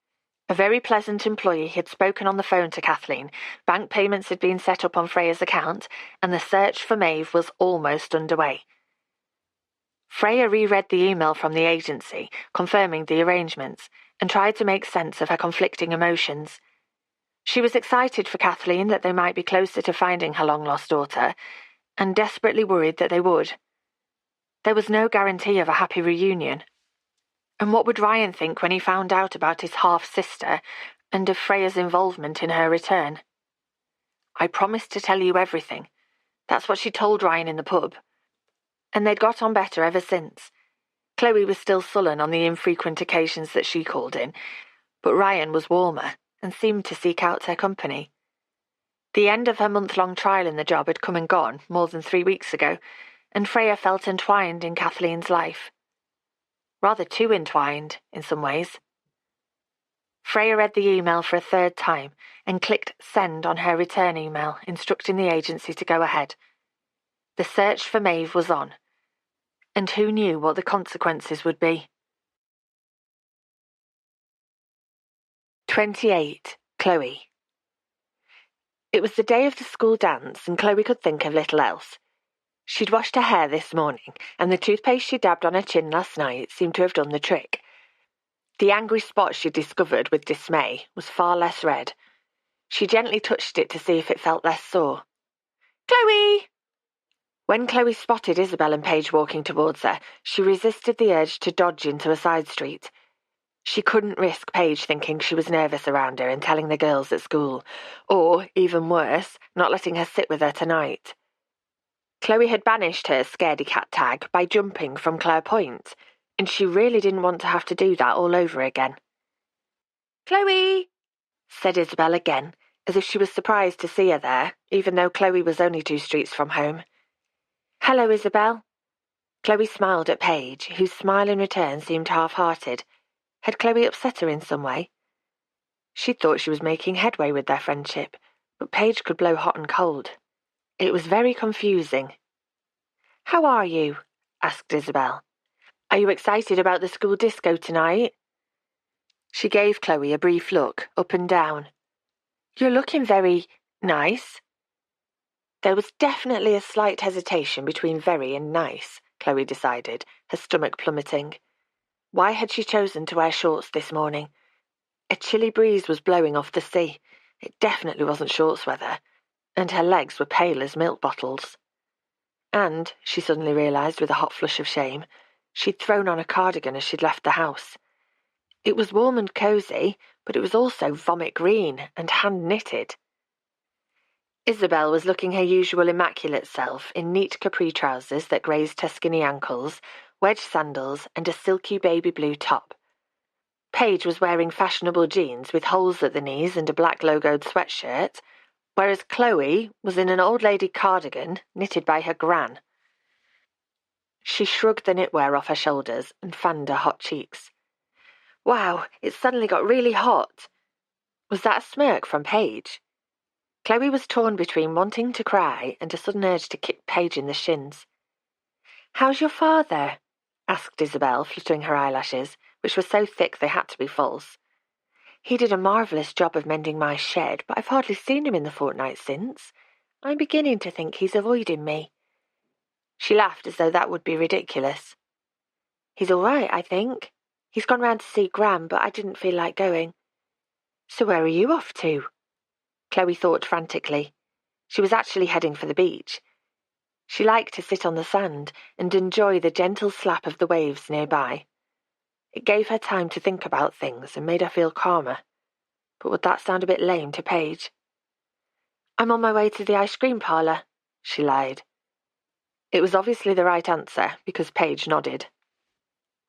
A very pleasant employee had spoken on the phone to Kathleen, bank payments had been set up on Freya's account, and the search for Maeve was almost underway. Freya reread the email from the agency, confirming the arrangements, and tried to make sense of her conflicting emotions. She was excited for Kathleen that they might be closer to finding her long-lost daughter, and desperately worried that they would. There was no guarantee of a happy reunion. And what would Ryan think when he found out about his half-sister and of Freya's involvement in her return? I promised to tell you everything. That's what she told Ryan in the pub. And they'd got on better ever since. Chloe was still sullen on the infrequent occasions that she called in, but Ryan was warmer and seemed to seek out her company. The end of her month-long trial in the job had come and gone more than 3 weeks ago, and Freya felt entwined in Kathleen's life. Rather too entwined, in some ways. Freya read the email for a third time and clicked send on her return email, instructing the agency to go ahead. The search for Maeve was on, and who knew what the consequences would be? 28. Chloe. It was the day of the school dance, and Chloe could think of little else. She'd washed her hair this morning, and the toothpaste she dabbed on her chin last night seemed to have done the trick. The angry spot she discovered with dismay was far less red. She gently touched it to see if it felt less sore. Chloe! When Chloe spotted Isabel and Paige walking towards her, she resisted the urge to dodge into a side street. She couldn't risk Paige thinking she was nervous around her and telling the girls at school, or, even worse, not letting her sit with her tonight. Chloe had banished her scaredy cat tag by jumping from Clare Point, and she really didn't want to have to do that all over again. Chloe! Said Isabel again, as if she was surprised to see her there, even though Chloe was only 2 streets from home. Hello, Isabel. Chloe smiled at Paige, whose smile in return seemed half-hearted. Had Chloe upset her in some way? She thought she was making headway with their friendship, but Paige could blow hot and cold. It was very confusing. How are you? Asked Isabel. Are you excited about the school disco tonight? She gave Chloe a brief look, up and down. You're looking very nice. There was definitely a slight hesitation between very and nice, Chloe decided, her stomach plummeting. Why had she chosen to wear shorts this morning? A chilly breeze was blowing off the sea. It definitely wasn't shorts weather, and her legs were pale as milk bottles. And, she suddenly realised with a hot flush of shame, she'd thrown on a cardigan as she'd left the house. It was warm and cosy, but it was also vomit green and hand-knitted. Isabel was looking her usual immaculate self in neat capri trousers that grazed her skinny ankles, wedge sandals and a silky baby blue top. Paige was wearing fashionable jeans with holes at the knees and a black logoed sweatshirt, whereas Chloe was in an old lady cardigan knitted by her gran. She shrugged the knitwear off her shoulders and fanned her hot cheeks. Wow, it suddenly got really hot. Was that a smirk from Paige? Chloe was torn between wanting to cry and a sudden urge to kick Paige in the shins. How's your father? Asked Isabel, fluttering her eyelashes, which were so thick they had to be false. He did a marvellous job of mending my shed, but I've hardly seen him in the fortnight since. I'm beginning to think he's avoiding me. She laughed as though that would be ridiculous. He's all right, I think. He's gone round to see Gran, but I didn't feel like going. So where are you off to? Chloe thought frantically. She was actually heading for the beach. She liked to sit on the sand and enjoy the gentle slap of the waves nearby. It gave her time to think about things and made her feel calmer. But would that sound a bit lame to Paige? I'm on my way to the ice cream parlour, she lied. It was obviously the right answer because Paige nodded.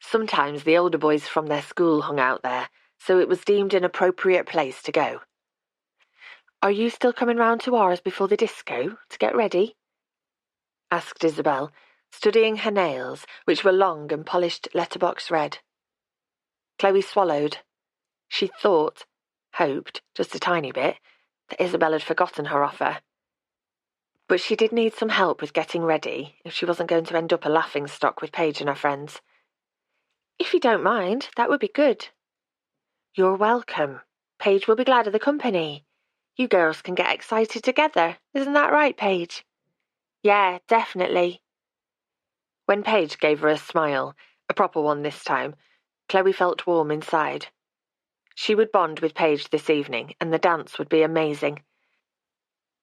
Sometimes the older boys from their school hung out there, so it was deemed an appropriate place to go. Are you still coming round to ours before the disco to get ready? Asked Isabel, studying her nails, which were long and polished letterbox red. Chloe swallowed. She thought, hoped, just a tiny bit, that Isabel had forgotten her offer. But she did need some help with getting ready if she wasn't going to end up a laughingstock with Paige and her friends. If you don't mind, that would be good. You're welcome. Paige will be glad of the company. You girls can get excited together, isn't that right, Paige? Yeah, definitely. When Paige gave her a smile, a proper one this time, Chloe felt warm inside. She would bond with Paige this evening, and the dance would be amazing.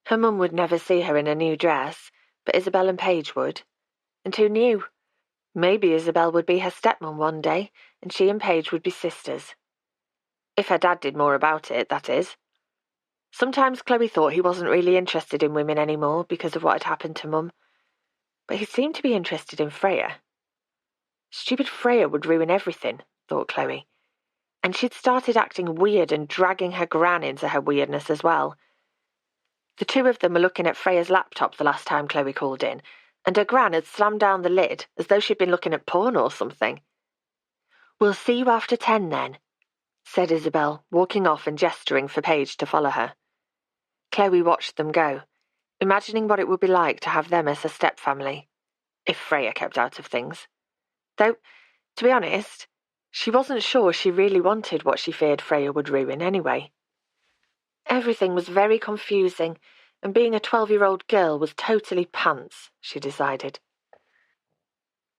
Her mum would never see her in a new dress, but Isabel and Paige would. And who knew? Maybe Isabel would be her stepmom one day, and she and Paige would be sisters. If her dad did more about it, that is. Sometimes Chloe thought he wasn't really interested in women anymore because of what had happened to Mum, but he seemed to be interested in Freya. Stupid Freya would ruin everything, thought Chloe, and she'd started acting weird and dragging her gran into her weirdness as well. The two of them were looking at Freya's laptop the last time Chloe called in, and her gran had slammed down the lid as though she'd been looking at porn or something. "We'll see you after 10 then," said Isabel, walking off and gesturing for Paige to follow her. Chloe watched them go, imagining what it would be like to have them as a stepfamily, if Freya kept out of things. Though, to be honest, she wasn't sure she really wanted what she feared Freya would ruin anyway. Everything was very confusing, and being a 12-year-old girl was totally pants, she decided.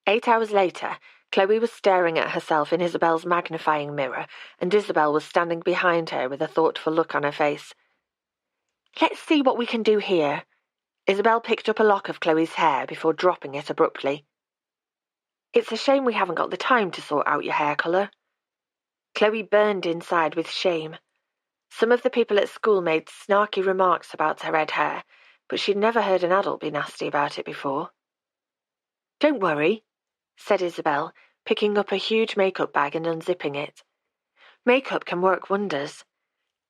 8 hours later, Chloe was staring at herself in Isabel's magnifying mirror, and Isabel was standing behind her with a thoughtful look on her face. "Let's see what we can do here." Isabel picked up a lock of Chloe's hair before dropping it abruptly. "It's a shame we haven't got the time to sort out your hair colour." Chloe burned inside with shame. Some of the people at school made snarky remarks about her red hair, but she'd never heard an adult be nasty about it before. "Don't worry," said Isabel, picking up a huge makeup bag and unzipping it. "Makeup can work wonders.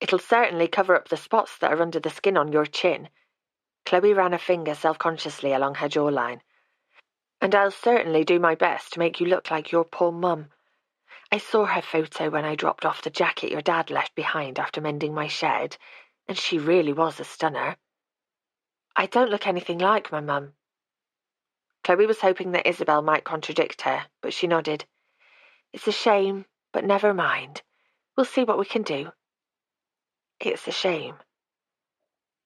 It'll certainly cover up the spots that are under the skin on your chin." Chloe ran a finger self-consciously along her jawline. "And I'll certainly do my best to make you look like your poor mum. I saw her photo when I dropped off the jacket your dad left behind after mending my shed, and she really was a stunner. I don't look anything like my mum." Chloe was hoping that Isabel might contradict her, but she nodded. "It's a shame, but never mind. We'll see what we can do." "It's a shame."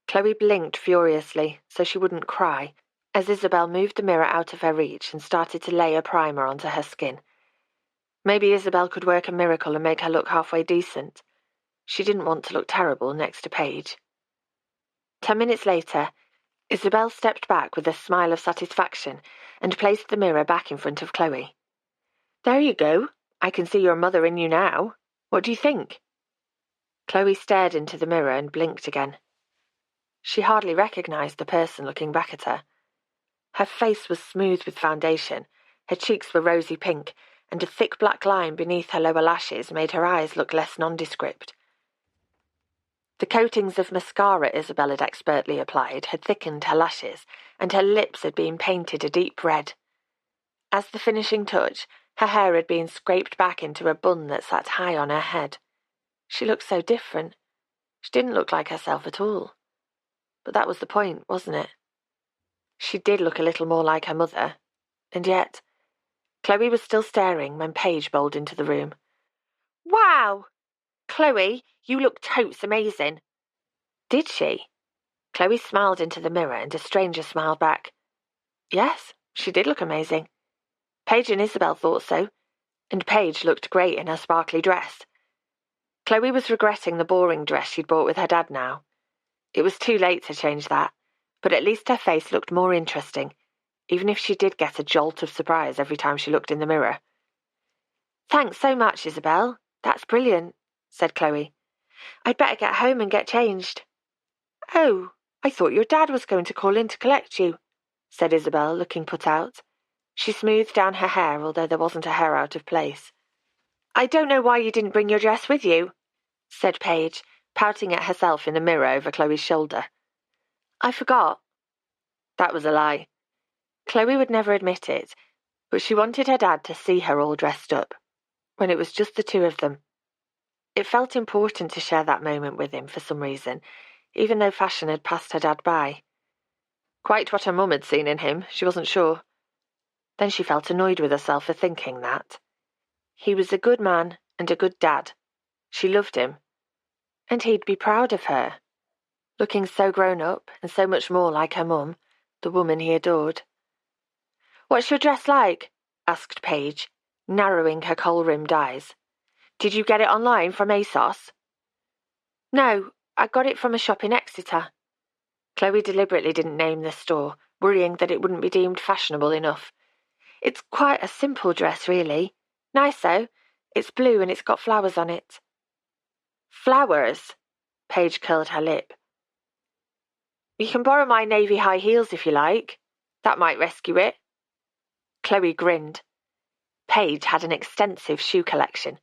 Chloe blinked furiously so she wouldn't cry, as Isabel moved the mirror out of her reach and started to lay a primer onto her skin. Maybe Isabel could work a miracle and make her look halfway decent. She didn't want to look terrible next to Paige. 10 minutes later, Isabel stepped back with a smile of satisfaction and placed the mirror back in front of Chloe. "There you go. I can see your mother in you now. What do you think?" Chloe stared into the mirror and blinked again. She hardly recognized the person looking back at her. Her face was smooth with foundation, her cheeks were rosy pink, and a thick black line beneath her lower lashes made her eyes look less nondescript. The coatings of mascara Isabel had expertly applied had thickened her lashes, and her lips had been painted a deep red. As the finishing touch, her hair had been scraped back into a bun that sat high on her head. She looked so different. She didn't look like herself at all. But that was the point, wasn't it? She did look a little more like her mother, and yet... Chloe was still staring when Paige bowled into the room. "Wow! Chloe, you look totes amazing." Did she? Chloe smiled into the mirror and a stranger smiled back. Yes, she did look amazing. Paige and Isabel thought so, and Paige looked great in her sparkly dress. Chloe was regretting the boring dress she'd bought with her dad now. It was too late to change that, but at least her face looked more interesting, even if she did get a jolt of surprise every time she looked in the mirror. "Thanks so much, Isabel. That's brilliant," said Chloe. "I'd better get home and get changed." "Oh, I thought your dad was going to call in to collect you," said Isabel, looking put out. She smoothed down her hair, although there wasn't a hair out of place. "I don't know why you didn't bring your dress with you," said Paige, pouting at herself in the mirror over Chloe's shoulder. "I forgot." That was a lie. Chloe would never admit it, but she wanted her dad to see her all dressed up, when it was just the two of them. It felt important to share that moment with him for some reason, even though fashion had passed her dad by. Quite what her mum had seen in him, she wasn't sure. Then she felt annoyed with herself for thinking that. He was a good man and a good dad. She loved him. And he'd be proud of her, looking so grown up and so much more like her mum, the woman he adored. What's your dress like? Asked Paige, narrowing her kohl-rimmed eyes. Did you get it online from ASOS? No, I got it from a shop in Exeter. Chloe deliberately didn't name the store, worrying that it wouldn't be deemed fashionable enough. It's quite a simple dress, really. Nice, though. It's blue and it's got flowers on it. Flowers? Paige curled her lip. You can borrow my navy high heels if you like. That might rescue it. Chloe grinned. Paige had an extensive shoe collection.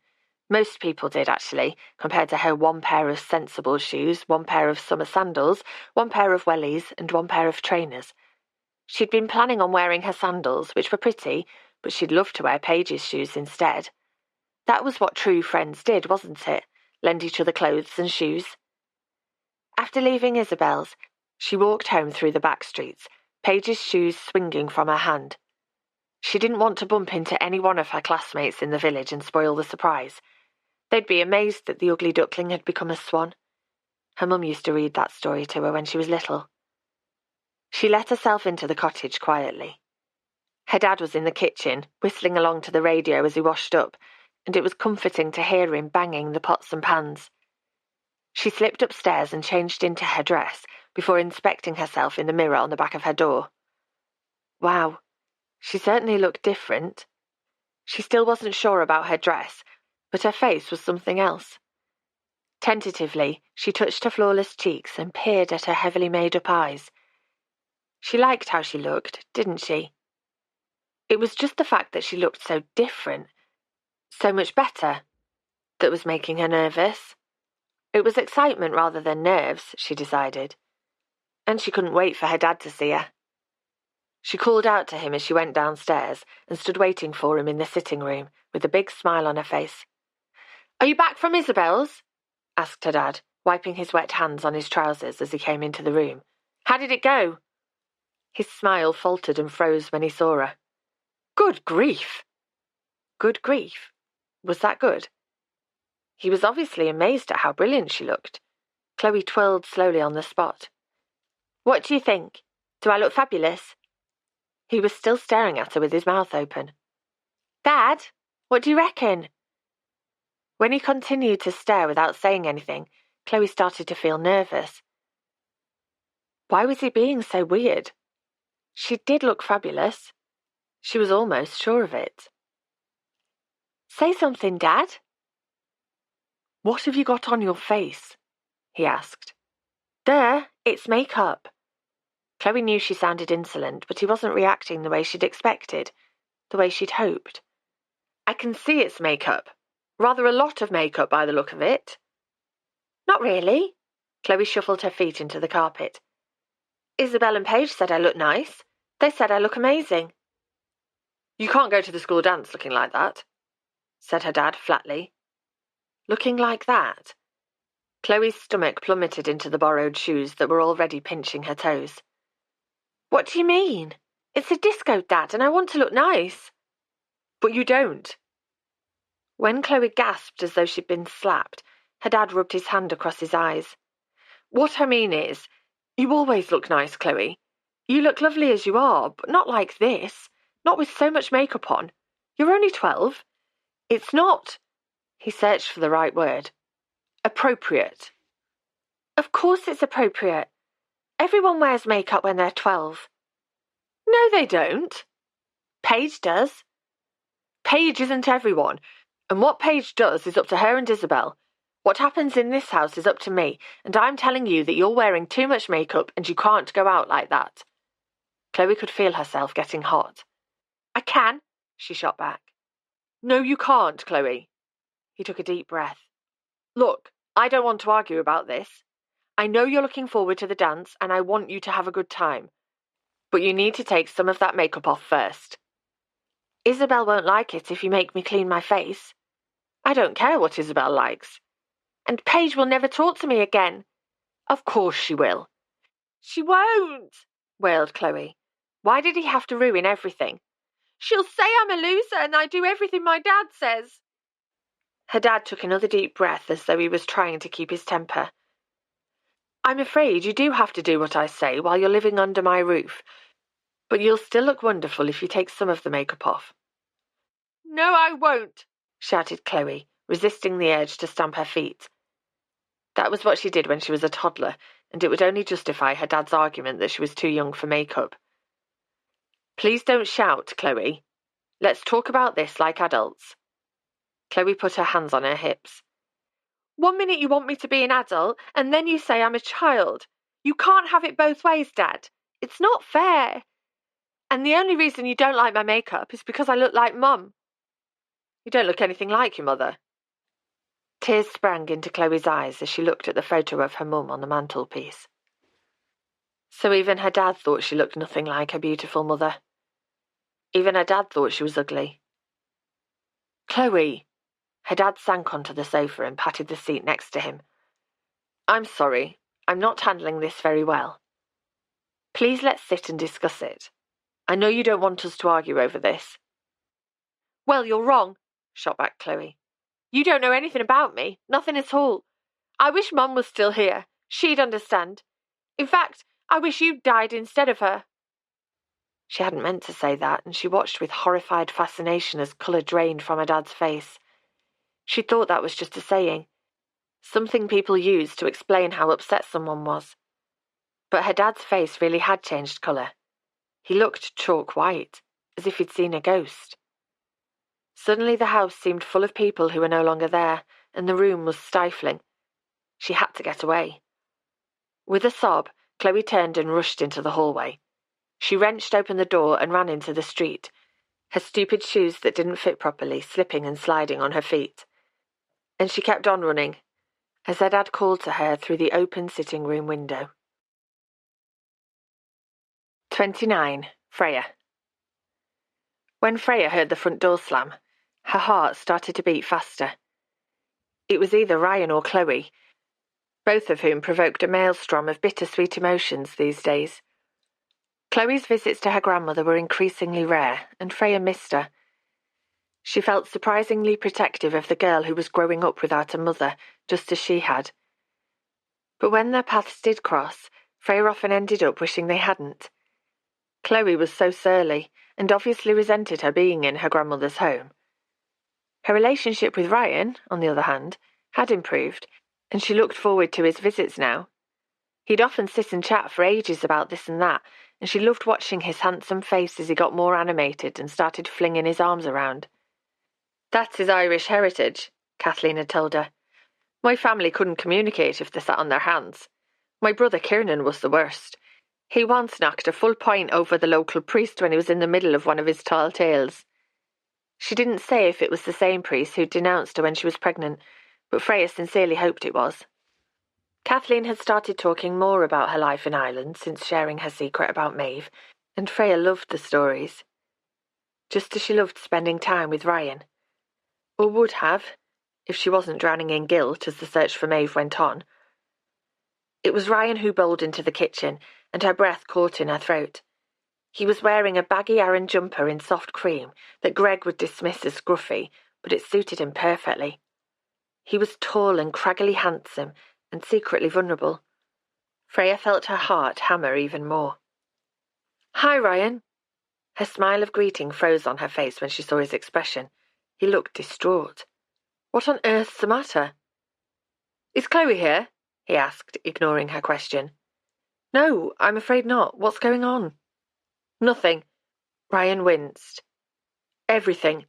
Most people did, actually, compared to her one pair of sensible shoes, one pair of summer sandals, one pair of wellies, and one pair of trainers. She'd been planning on wearing her sandals, which were pretty, but she'd love to wear Paige's shoes instead. That was what true friends did, wasn't it? Lend each other clothes and shoes. After leaving Isabel's, she walked home through the back streets, Paige's shoes swinging from her hand. She didn't want to bump into any one of her classmates in the village and spoil the surprise. They'd be amazed that the ugly duckling had become a swan. Her mum used to read that story to her when she was little. She let herself into the cottage quietly. Her dad was in the kitchen, whistling along to the radio as he washed up, and it was comforting to hear him banging the pots and pans. She slipped upstairs and changed into her dress before inspecting herself in the mirror on the back of her door. Wow, she certainly looked different. She still wasn't sure about her dress, but her face was something else. Tentatively, she touched her flawless cheeks and peered at her heavily made-up eyes. She liked how she looked, didn't she? It was just the fact that she looked so different, so much better, that was making her nervous. It was excitement rather than nerves, she decided. And she couldn't wait for her dad to see her. She called out to him as she went downstairs and stood waiting for him in the sitting room with a big smile on her face. "Are you back from Isabel's?" asked her dad, wiping his wet hands on his trousers as he came into the room. "How did it go?" His smile faltered and froze when he saw her. Good grief! Good grief? Was that good? He was obviously amazed at how brilliant she looked. Chloe twirled slowly on the spot. "What do you think? Do I look fabulous?" He was still staring at her with his mouth open. "Dad, what do you reckon?" When he continued to stare without saying anything, Chloe started to feel nervous. Why was he being so weird? She did look fabulous. She was almost sure of it. "Say something, Dad." "What have you got on your face?" he asked. "There, it's makeup." Chloe knew she sounded insolent, but he wasn't reacting the way she'd expected, the way she'd hoped. "I can see it's makeup. Rather a lot of makeup by the look of it." "Not really." Chloe shuffled her feet into the carpet. "Isabel and Paige said I look nice. They said I look amazing." "You can't go to the school dance looking like that," said her dad flatly. Looking like that? Chloe's stomach plummeted into the borrowed shoes that were already pinching her toes. "What do you mean? It's a disco, Dad, and I want to look nice." "But you don't." When Chloe gasped as though she'd been slapped, her dad rubbed his hand across his eyes. "What I mean is, you always look nice, Chloe. You look lovely as you are, but not like this. Not with so much makeup on. You're only 12. It's not," he searched for the right word, "appropriate." "Of course it's appropriate. Everyone wears makeup when they're 12. "No, they don't." "Paige does." "Paige isn't everyone, and what Paige does is up to her and Isabel. What happens in this house is up to me, and I'm telling you that you're wearing too much makeup and you can't go out like that." Chloe could feel herself getting hot. "I can," she shot back. "No, you can't, Chloe." He took a deep breath. "Look, I don't want to argue about this. I know you're looking forward to the dance, and I want you to have a good time. But you need to take some of that makeup off first. Isabel won't like it if you make me clean my face. I don't care what Isabel likes. And Paige will never talk to me again." "Of course she will." "She won't," wailed Chloe. Why did he have to ruin everything? "She'll say I'm a loser and I do everything my dad says." Her dad took another deep breath as though he was trying to keep his temper. "I'm afraid you do have to do what I say while you're living under my roof. But you'll still look wonderful if you take some of the makeup off. No, I won't, shouted Chloe, resisting the urge to stamp her feet. That was what she did when she was a toddler, and it would only justify her dad's argument that she was too young for makeup. Please don't shout, Chloe. Let's talk about this like adults. Chloe put her hands on her hips. 1 minute you want me to be an adult, and then you say I'm a child. You can't have it both ways, Dad. It's not fair. And the only reason you don't like my makeup is because I look like Mum. You don't look anything like your mother. Tears sprang into Chloe's eyes as she looked at the photo of her mum on the mantelpiece. So even her dad thought she looked nothing like her beautiful mother. Even her dad thought she was ugly. Chloe! Her dad sank onto the sofa and patted the seat next to him. I'm sorry. I'm not handling this very well. Please let's sit and discuss it. I know you don't want us to argue over this. Well, you're wrong, shot back Chloe. You don't know anything about me, nothing at all. I wish Mum was still here. She'd understand. In fact, I wish you'd died instead of her. She hadn't meant to say that, and she watched with horrified fascination as colour drained from her dad's face. She thought that was just a saying, something people used to explain how upset someone was. But her dad's face really had changed colour. He looked chalk white, as if he'd seen a ghost. Suddenly the house seemed full of people who were no longer there, and the room was stifling. She had to get away. With a sob, Chloe turned and rushed into the hallway. She wrenched open the door and ran into the street, her stupid shoes that didn't fit properly slipping and sliding on her feet. And she kept on running, as her dad called to her through the open sitting room window. 29. Freya. When Freya heard the front door slam, her heart started to beat faster. It was either Ryan or Chloe, both of whom provoked a maelstrom of bittersweet emotions these days. Chloe's visits to her grandmother were increasingly rare, and Freya missed her. She felt surprisingly protective of the girl who was growing up without a mother, just as she had. But when their paths did cross, Freya often ended up wishing they hadn't. Chloe was so surly, and obviously resented her being in her grandmother's home. Her relationship with Ryan, on the other hand, had improved, and she looked forward to his visits now. He'd often sit and chat for ages about this and that, and she loved watching his handsome face as he got more animated and started flinging his arms around. That's his Irish heritage, Kathleen had told her. My family couldn't communicate if they sat on their hands. My brother Kiernan was the worst. He once knocked a full point over the local priest when he was in the middle of one of his tall tales. She didn't say if it was the same priest who'd denounced her when she was pregnant, but Freya sincerely hoped it was. Kathleen had started talking more about her life in Ireland since sharing her secret about Maeve, and Freya loved the stories. Just as she loved spending time with Ryan. Or would have, if she wasn't drowning in guilt as the search for Maeve went on. It was Ryan who bowled into the kitchen, and her breath caught in her throat. He was wearing a baggy Aran jumper in soft cream that Greg would dismiss as scruffy, but it suited him perfectly. He was tall and craggily handsome, and secretly vulnerable. Freya felt her heart hammer even more. Hi, Ryan. Her smile of greeting froze on her face when she saw his expression. He looked distraught. What on earth's the matter? Is Chloe here? He asked, ignoring her question. No, I'm afraid not. What's going on? Nothing. Ryan winced. Everything.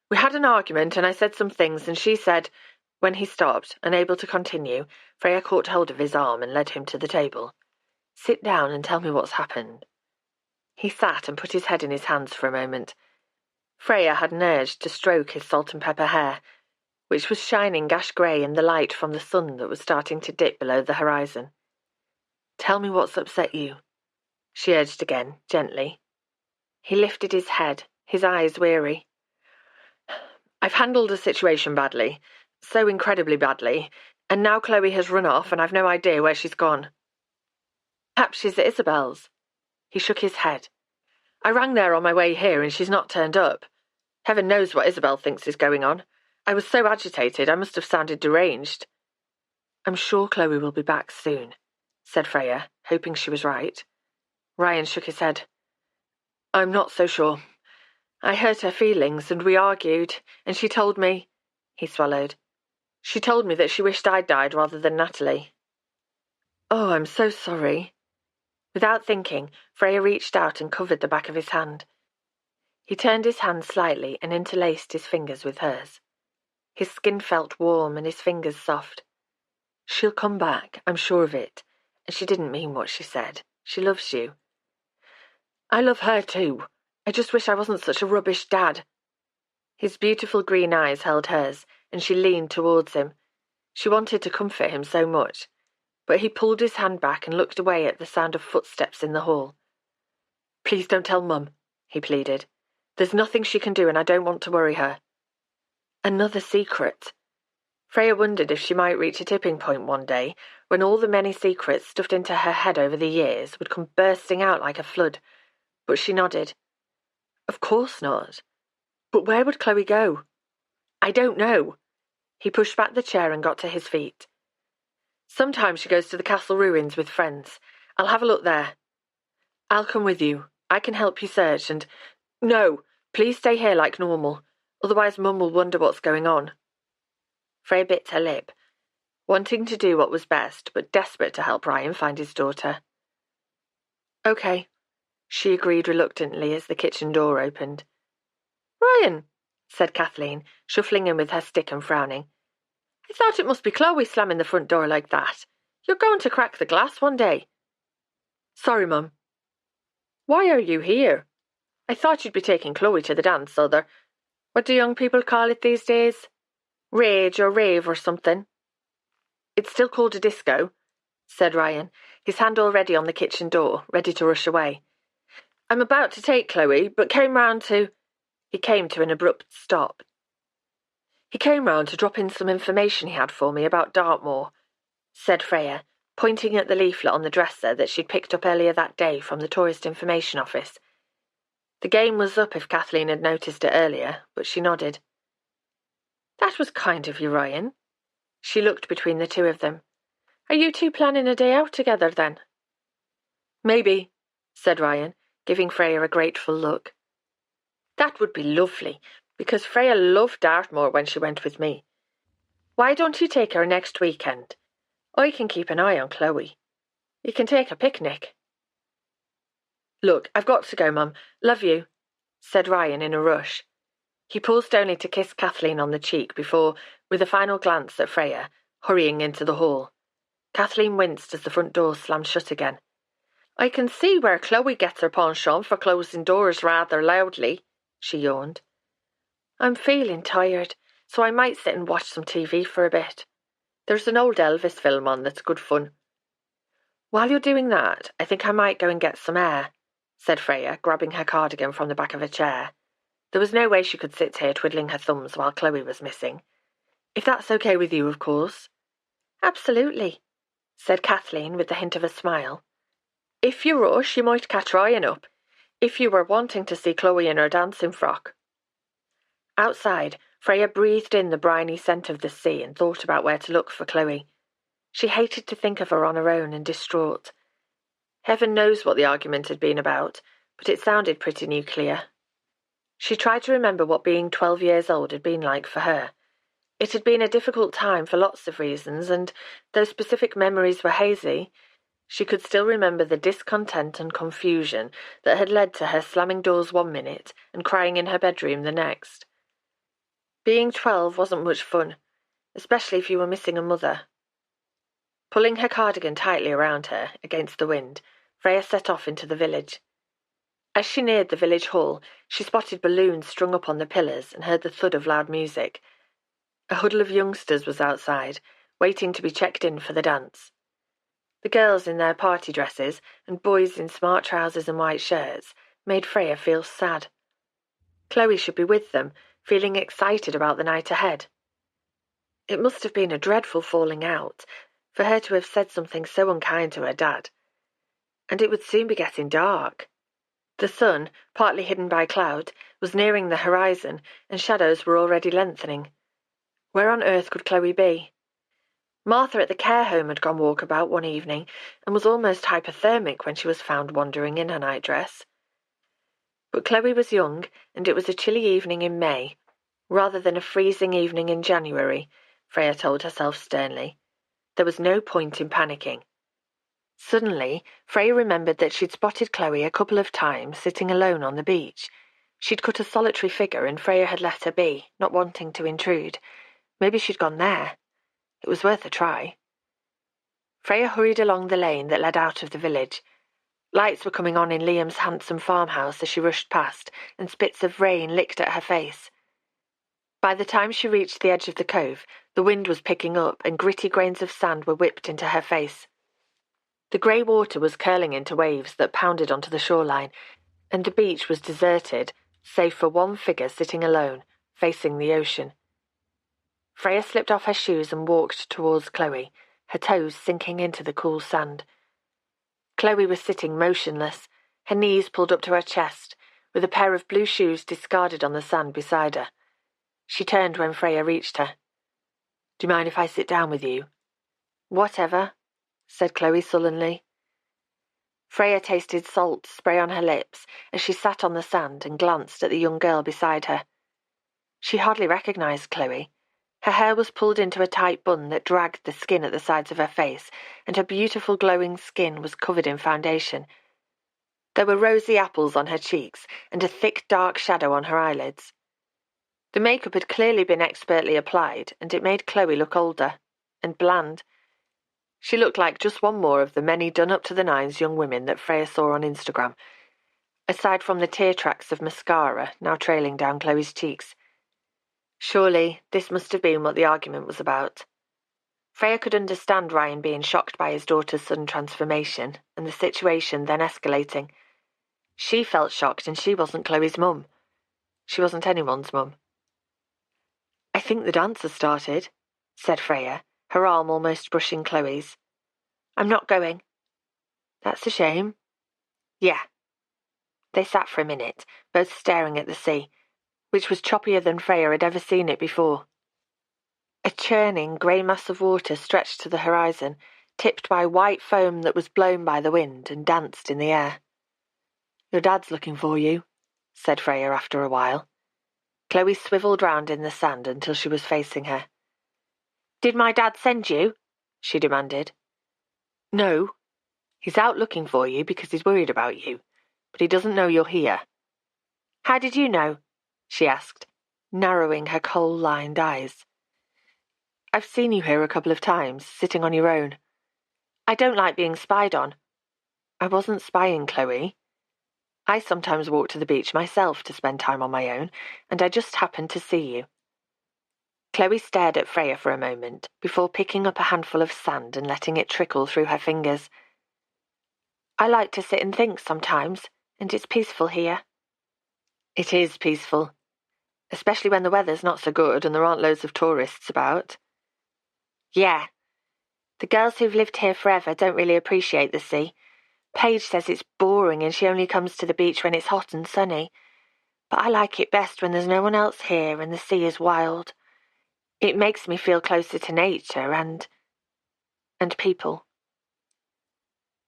We had an argument and I said some things and she said... When he stopped, unable to continue, Freya caught hold of his arm and led him to the table. Sit down and tell me what's happened. He sat and put his head in his hands for a moment. Freya had an urge to stroke his salt and pepper hair, which was shining ash-grey in the light from the sun that was starting to dip below the horizon. Tell me what's upset you, she urged again, gently. He lifted his head, his eyes weary. I've handled the situation badly. So incredibly badly, and now Chloe has run off and I've no idea where she's gone. Perhaps she's at Isabel's. He shook his head. I rang there on my way here and she's not turned up. Heaven knows what Isabel thinks is going on. I was so agitated I must have sounded deranged. I'm sure Chloe will be back soon, said Freya, hoping she was right. Ryan shook his head. I'm not so sure. I hurt her feelings and we argued, and she told me—" He swallowed. "She told me that she wished I'd died rather than Natalie." "Oh, I'm so sorry." Without thinking, Freya reached out and covered the back of his hand. He turned his hand slightly and interlaced his fingers with hers. His skin felt warm and his fingers soft. "She'll come back, I'm sure of it. And she didn't mean what she said. She loves you." "I love her too. I just wish I wasn't such a rubbish dad." His beautiful green eyes held hers, and she leaned towards him. She wanted to comfort him so much, but he pulled his hand back and looked away at the sound of footsteps in the hall. "Please don't tell Mum," he pleaded. "There's nothing she can do and I don't want to worry her." Another secret. Freya wondered if she might reach a tipping point one day when all the many secrets stuffed into her head over the years would come bursting out like a flood, but she nodded. "Of course not. But where would Chloe go?" "I don't know." He pushed back the chair and got to his feet. "Sometimes she goes to the castle ruins with friends. I'll have a look there." "I'll come with you. I can help you search and—" "No, please stay here like normal. Otherwise Mum will wonder what's going on." Freya bit her lip, wanting to do what was best, but desperate to help Ryan find his daughter. "Okay," she agreed reluctantly as the kitchen door opened. "Ryan," said Kathleen, shuffling in with her stick and frowning. "I thought it must be Chloe slamming the front door like that. You're going to crack the glass one day." "Sorry, Mum." "Why are you here? I thought you'd be taking Chloe to the dance, or what do young people call it these days? Rage or rave or something." "It's still called a disco," said Ryan, his hand already on the kitchen door, ready to rush away. "I'm about to take Chloe, but came round to—" He came to an abrupt stop. "He came round to drop in some information he had for me about Dartmoor," said Freya, pointing at the leaflet on the dresser that she'd picked up earlier that day from the tourist information office. The game was up if Kathleen had noticed it earlier, but she nodded. "That was kind of you, Ryan." She looked between the two of them. "Are you two planning a day out together, then?" "Maybe," said Ryan, giving Freya a grateful look. "That would be lovely, because Freya loved Dartmoor when she went with me. Why don't you take her next weekend? I can keep an eye on Chloe. You can take a picnic." "Look, I've got to go, Mum. Love you," said Ryan in a rush. He paused only to kiss Kathleen on the cheek before, with a final glance at Freya, hurrying into the hall. Kathleen winced as the front door slammed shut again. "I can see where Chloe gets her penchant for closing doors rather loudly," she yawned. "I'm feeling tired, so I might sit and watch some TV for a bit. There's an old Elvis film on that's good fun." "While you're doing that, I think I might go and get some air," said Freya, grabbing her cardigan from the back of a chair. There was no way she could sit here twiddling her thumbs while Chloe was missing. "If that's okay with you, of course." "Absolutely," said Kathleen with the hint of a smile. "If you rush, you might catch Ryan up, if you were wanting to see Chloe in her dancing frock." Outside, Freya breathed in the briny scent of the sea and thought about where to look for Chloe. She hated to think of her on her own and distraught. Heaven knows what the argument had been about, but it sounded pretty nuclear. She tried to remember what being 12 years old had been like for her. It had been a difficult time for lots of reasons, and though specific memories were hazy, she could still remember the discontent and confusion that had led to her slamming doors one minute and crying in her bedroom the next. Being 12 wasn't much fun, especially if you were missing a mother. Pulling her cardigan tightly around her, against the wind, Freya set off into the village. As she neared the village hall, she spotted balloons strung up on the pillars and heard the thud of loud music. A huddle of youngsters was outside, waiting to be checked in for the dance. The girls in their party dresses and boys in smart trousers and white shirts made Freya feel sad. Chloe should be with them, feeling excited about the night ahead. It must have been a dreadful falling out, for her to have said something so unkind to her dad. And it would soon be getting dark. The sun, partly hidden by cloud, was nearing the horizon, and shadows were already lengthening. Where on earth could Chloe be? Martha at the care home had gone walkabout one evening, and was almost hypothermic when she was found wandering in her nightdress. But Chloe was young, and it was a chilly evening in May, rather than a freezing evening in January, Freya told herself sternly. There was no point in panicking. Suddenly, Freya remembered that she'd spotted Chloe a couple of times sitting alone on the beach. She'd cut a solitary figure and Freya had let her be, not wanting to intrude. Maybe she'd gone there. It was worth a try. Freya hurried along the lane that led out of the village. Lights were coming on in Liam's handsome farmhouse as she rushed past, and spits of rain licked at her face. By the time she reached the edge of the cove, the wind was picking up and gritty grains of sand were whipped into her face. The grey water was curling into waves that pounded onto the shoreline, and the beach was deserted, save for one figure sitting alone, facing the ocean. Freya slipped off her shoes and walked towards Chloe, her toes sinking into the cool sand. Chloe was sitting motionless, her knees pulled up to her chest, with a pair of blue shoes discarded on the sand beside her. She turned when Freya reached her. "Do you mind if I sit down with you?" "Whatever," said Chloe sullenly. Freya tasted salt spray on her lips as she sat on the sand and glanced at the young girl beside her. She hardly recognised Chloe. Her hair was pulled into a tight bun that dragged the skin at the sides of her face, and her beautiful glowing skin was covered in foundation. There were rosy apples on her cheeks and a thick dark shadow on her eyelids. The makeup had clearly been expertly applied, and it made Chloe look older and bland. She looked like just one more of the many done-up-to-the-nines young women that Freya saw on Instagram, aside from the tear tracks of mascara now trailing down Chloe's cheeks. Surely, this must have been what the argument was about. Freya could understand Ryan being shocked by his daughter's sudden transformation, and the situation then escalating. She felt shocked, and she wasn't Chloe's mum. She wasn't anyone's mum. "I think the dance has started," said Freya, her arm almost brushing Chloe's. "I'm not going." "That's a shame." "Yeah." They sat for a minute, both staring at the sea, which was choppier than Freya had ever seen it before. A churning grey mass of water stretched to the horizon, tipped by white foam that was blown by the wind and danced in the air. "Your dad's looking for you," said Freya after a while. Chloe swivelled round in the sand until she was facing her. "Did my dad send you?" she demanded. "No. He's out looking for you because he's worried about you, but he doesn't know you're here." "How did you know?" she asked, narrowing her coal-lined eyes. "I've seen you here a couple of times, sitting on your own." "I don't like being spied on." "I wasn't spying, Chloe. I sometimes walk to the beach myself to spend time on my own, and I just happened to see you." Chloe stared at Freya for a moment, before picking up a handful of sand and letting it trickle through her fingers. "I like to sit and think sometimes, and it's peaceful here." "It is peaceful, especially when the weather's not so good and there aren't loads of tourists about." "Yeah. The girls who've lived here forever don't really appreciate the sea. Paige says it's boring and she only comes to the beach when it's hot and sunny. But I like it best when there's no one else here and the sea is wild. It makes me feel closer to nature and people."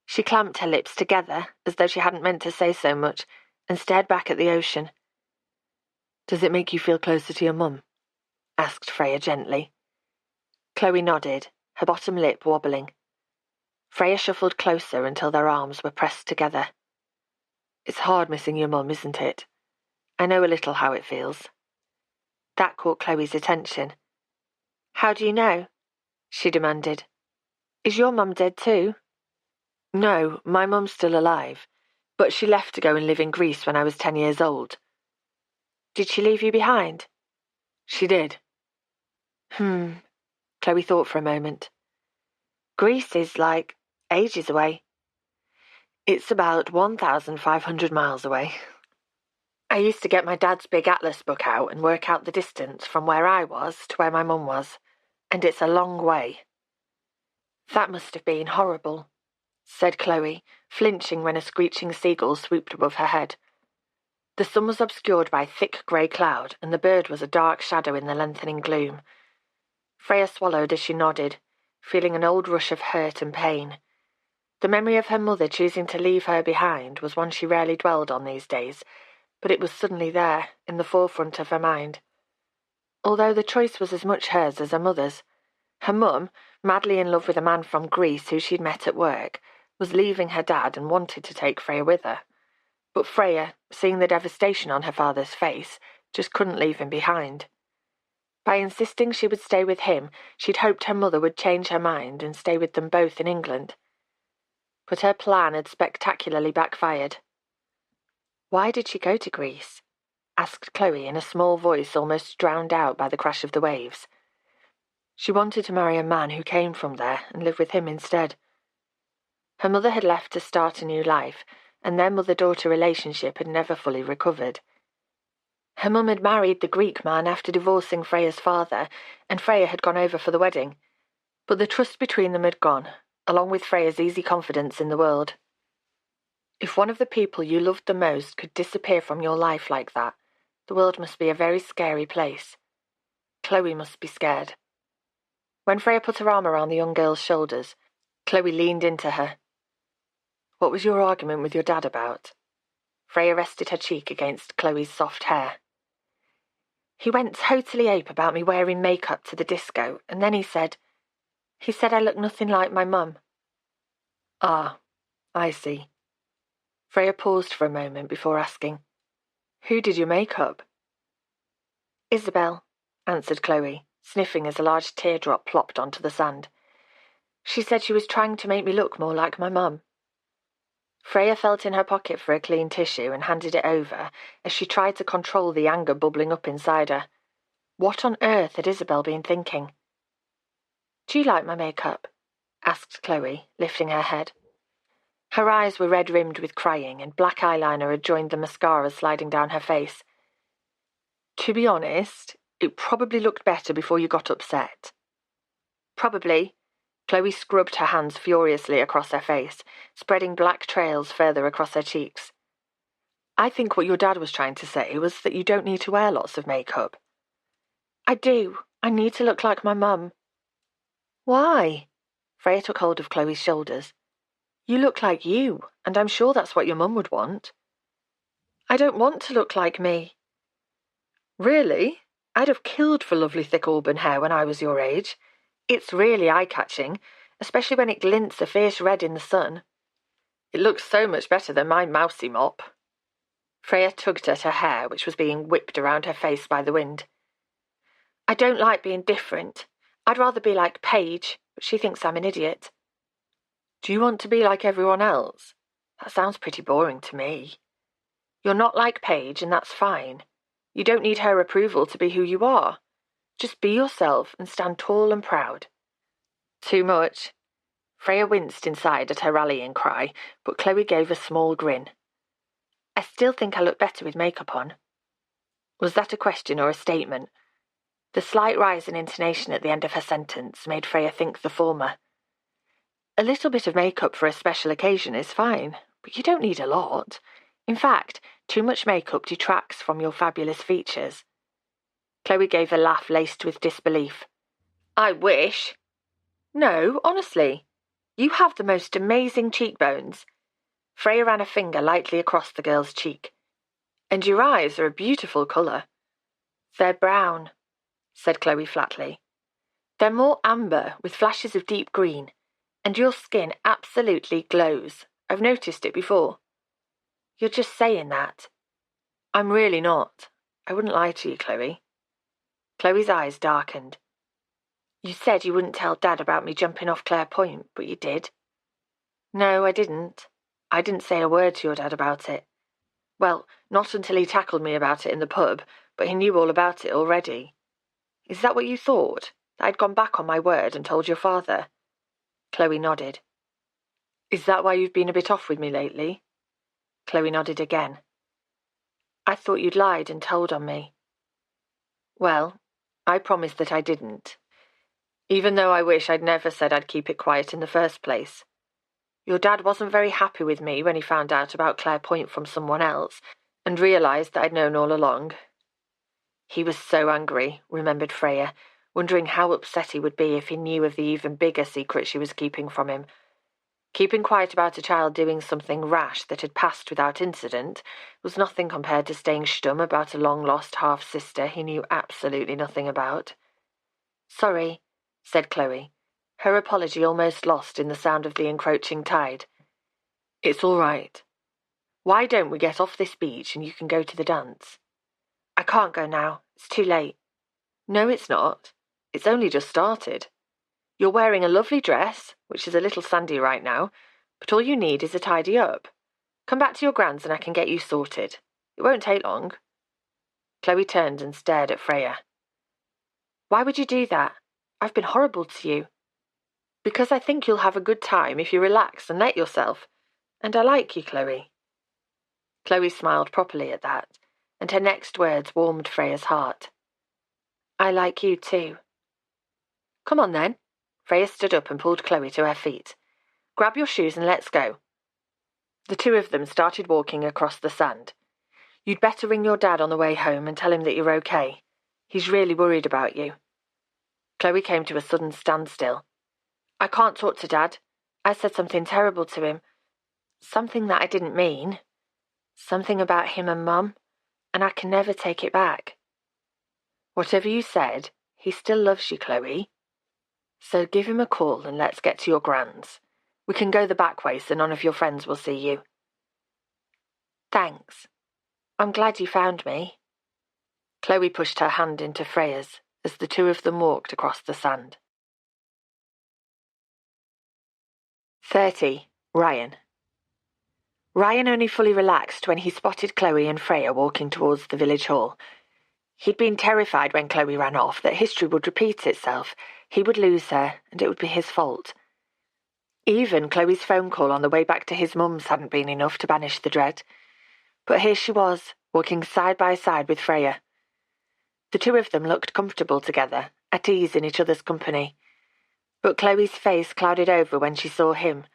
She clamped her lips together, as though she hadn't meant to say so much, and stared back at the ocean. "Does it make you feel closer to your mum?" asked Freya gently. Chloe nodded, her bottom lip wobbling. Freya shuffled closer until their arms were pressed together. "It's hard missing your mum, isn't it? I know a little how it feels." That caught Chloe's attention. "How do you know?" she demanded. "Is your mum dead too?" "No, my mum's still alive, but she left to go and live in Greece when I was 10 years old." "Did she leave you behind?" "She did." Chloe thought for a moment. "Greece is like ages away." "It's about 1,500 miles away. I used to get my dad's big atlas book out and work out the distance from where I was to where my mum was, and it's a long way." "That must have been horrible," said Chloe, flinching when a screeching seagull swooped above her head. The sun was obscured by thick grey cloud, and the bird was a dark shadow in the lengthening gloom. Freya swallowed as she nodded, feeling an old rush of hurt and pain. The memory of her mother choosing to leave her behind was one she rarely dwelled on these days, but it was suddenly there, in the forefront of her mind. Although the choice was as much hers as her mother's. Her mum, madly in love with a man from Greece who she'd met at work, was leaving her dad and wanted to take Freya with her. But Freya, seeing the devastation on her father's face, just couldn't leave him behind. By insisting she would stay with him, she'd hoped her mother would change her mind and stay with them both in England. But her plan had spectacularly backfired. "Why did she go to Greece?" asked Chloe in a small voice almost drowned out by the crash of the waves. She wanted to marry a man who came from there and live with him instead. Her mother had left to start a new life, and their mother-daughter relationship had never fully recovered. Her mum had married the Greek man after divorcing Freya's father, and Freya had gone over for the wedding. But the trust between them had gone, along with Freya's easy confidence in the world. If one of the people you loved the most could disappear from your life like that, the world must be a very scary place. Chloe must be scared. When Freya put her arm around the young girl's shoulders, Chloe leaned into her. "What was your argument with your dad about?" Freya rested her cheek against Chloe's soft hair. "He went totally ape about me wearing makeup to the disco, and then he said I looked nothing like my mum." "Ah, I see." Freya paused for a moment before asking, "Who did your makeup?" "Isabel," answered Chloe, sniffing as a large teardrop plopped onto the sand. "She said she was trying to make me look more like my mum." Freya felt in her pocket for a clean tissue and handed it over as she tried to control the anger bubbling up inside her. What on earth had Isabel been thinking? "Do you like my makeup?" asked Chloe, lifting her head. Her eyes were red-rimmed with crying, and black eyeliner had joined the mascara sliding down her face. "To be honest, it probably looked better before you got upset." "Probably." Chloe scrubbed her hands furiously across her face, spreading black trails further across her cheeks. "I think what your dad was trying to say was that you don't need to wear lots of makeup." "I do. I need to look like my mum." "Why?" Freya took hold of Chloe's shoulders. "You look like you, and I'm sure that's what your mum would want." "I don't want to look like me." "Really? I'd have killed for lovely thick auburn hair when I was your age. It's really eye-catching, especially when it glints a fierce red in the sun. It looks so much better than my mousy mop." Freya tugged at her hair, which was being whipped around her face by the wind. "I don't like being different. I'd rather be like Paige, but she thinks I'm an idiot." "Do you want to be like everyone else? That sounds pretty boring to me." "You're not like Paige, and that's fine. You don't need her approval to be who you are. Just be yourself and stand tall and proud." "Too much." Freya winced inside at her rallying cry, but Chloe gave a small grin. "I still think I look better with makeup on." Was that a question or a statement? The slight rise in intonation at the end of her sentence made Freya think the former. "A little bit of makeup for a special occasion is fine, but you don't need a lot. In fact, too much makeup detracts from your fabulous features." Chloe gave a laugh laced with disbelief. "I wish." "No, honestly. You have the most amazing cheekbones." Freya ran a finger lightly across the girl's cheek. "And your eyes are a beautiful colour." "They're brown," said Chloe flatly. "They're more amber, with flashes of deep green, and your skin absolutely glows. I've noticed it before." "You're just saying that." "I'm really not. I wouldn't lie to you, Chloe." Chloe's eyes darkened. "You said you wouldn't tell Dad about me jumping off Clare Point, but you did." "No, I didn't. I didn't say a word to your dad about it. Well, not until he tackled me about it in the pub, but he knew all about it already." "Is that what you thought? That I'd gone back on my word and told your father?" Chloe nodded. "Is that why you've been a bit off with me lately?" Chloe nodded again. "I thought you'd lied and told on me." "Well, I promised that I didn't. Even though I wish I'd never said I'd keep it quiet in the first place. Your dad wasn't very happy with me when he found out about Clare Point from someone else, and realised that I'd known all along." He was so angry, remembered Freya, wondering how upset he would be if he knew of the even bigger secret she was keeping from him. Keeping quiet about a child doing something rash that had passed without incident was nothing compared to staying stum about a long-lost half-sister he knew absolutely nothing about. "Sorry," said Chloe, her apology almost lost in the sound of the encroaching tide. "It's all right. Why don't we get off this beach and you can go to the dance?" "I can't go now. It's too late." "No, it's not. It's only just started. You're wearing a lovely dress, which is a little sandy right now, but all you need is a tidy up. Come back to your grand's and I can get you sorted. It won't take long." Chloe turned and stared at Freya. "Why would you do that? I've been horrible to you." "Because I think you'll have a good time if you relax and let yourself. And I like you, Chloe." Chloe smiled properly at that, and her next words warmed Freya's heart. "I like you too." "Come on then." Freya stood up and pulled Chloe to her feet. "Grab your shoes and let's go." The two of them started walking across the sand. "You'd better ring your dad on the way home and tell him that you're okay. He's really worried about you." Chloe came to a sudden standstill. "I can't talk to Dad. I said something terrible to him. Something that I didn't mean. Something about him and Mum, and I can never take it back." "Whatever you said, he still loves you, Chloe. So give him a call and let's get to your grand's. We can go the back way so none of your friends will see you." "Thanks. I'm glad you found me." Chloe pushed her hand into Freya's as the two of them walked across the sand. 30. Ryan. Ryan only fully relaxed when he spotted Chloe and Freya walking towards the village hall. He'd been terrified when Chloe ran off that history would repeat itself, he would lose her, and it would be his fault. Even Chloe's phone call on the way back to his mum's hadn't been enough to banish the dread. But here she was, walking side by side with Freya. The two of them looked comfortable together, at ease in each other's company. But Chloe's face clouded over when she saw him.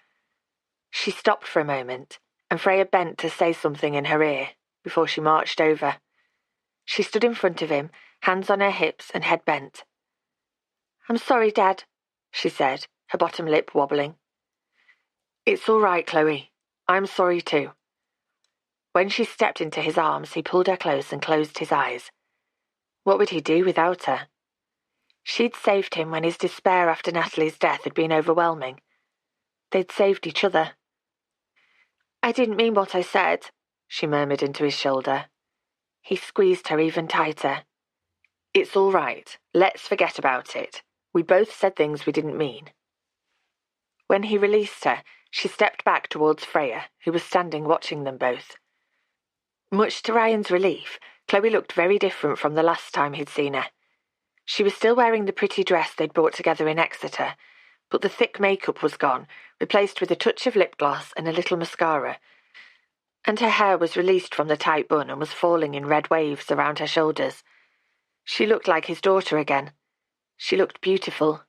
She stopped for a moment, and Freya bent to say something in her ear, before she marched over. She stood in front of him, hands on her hips and head bent. "I'm sorry, Dad," she said, her bottom lip wobbling. "It's all right, Chloe. I'm sorry too." When she stepped into his arms, he pulled her close and closed his eyes. What would he do without her? She'd saved him when his despair after Natalie's death had been overwhelming. They'd saved each other. "I didn't mean what I said," she murmured into his shoulder. He squeezed her even tighter. "It's all right. Let's forget about it. We both said things we didn't mean." When he released her, she stepped back towards Freya, who was standing watching them both. Much to Ryan's relief, Chloe looked very different from the last time he'd seen her. She was still wearing the pretty dress they'd bought together in Exeter, but the thick makeup was gone, replaced with a touch of lip gloss and a little mascara, and her hair was released from the tight bun and was falling in red waves around her shoulders. She looked like his daughter again. She looked beautiful.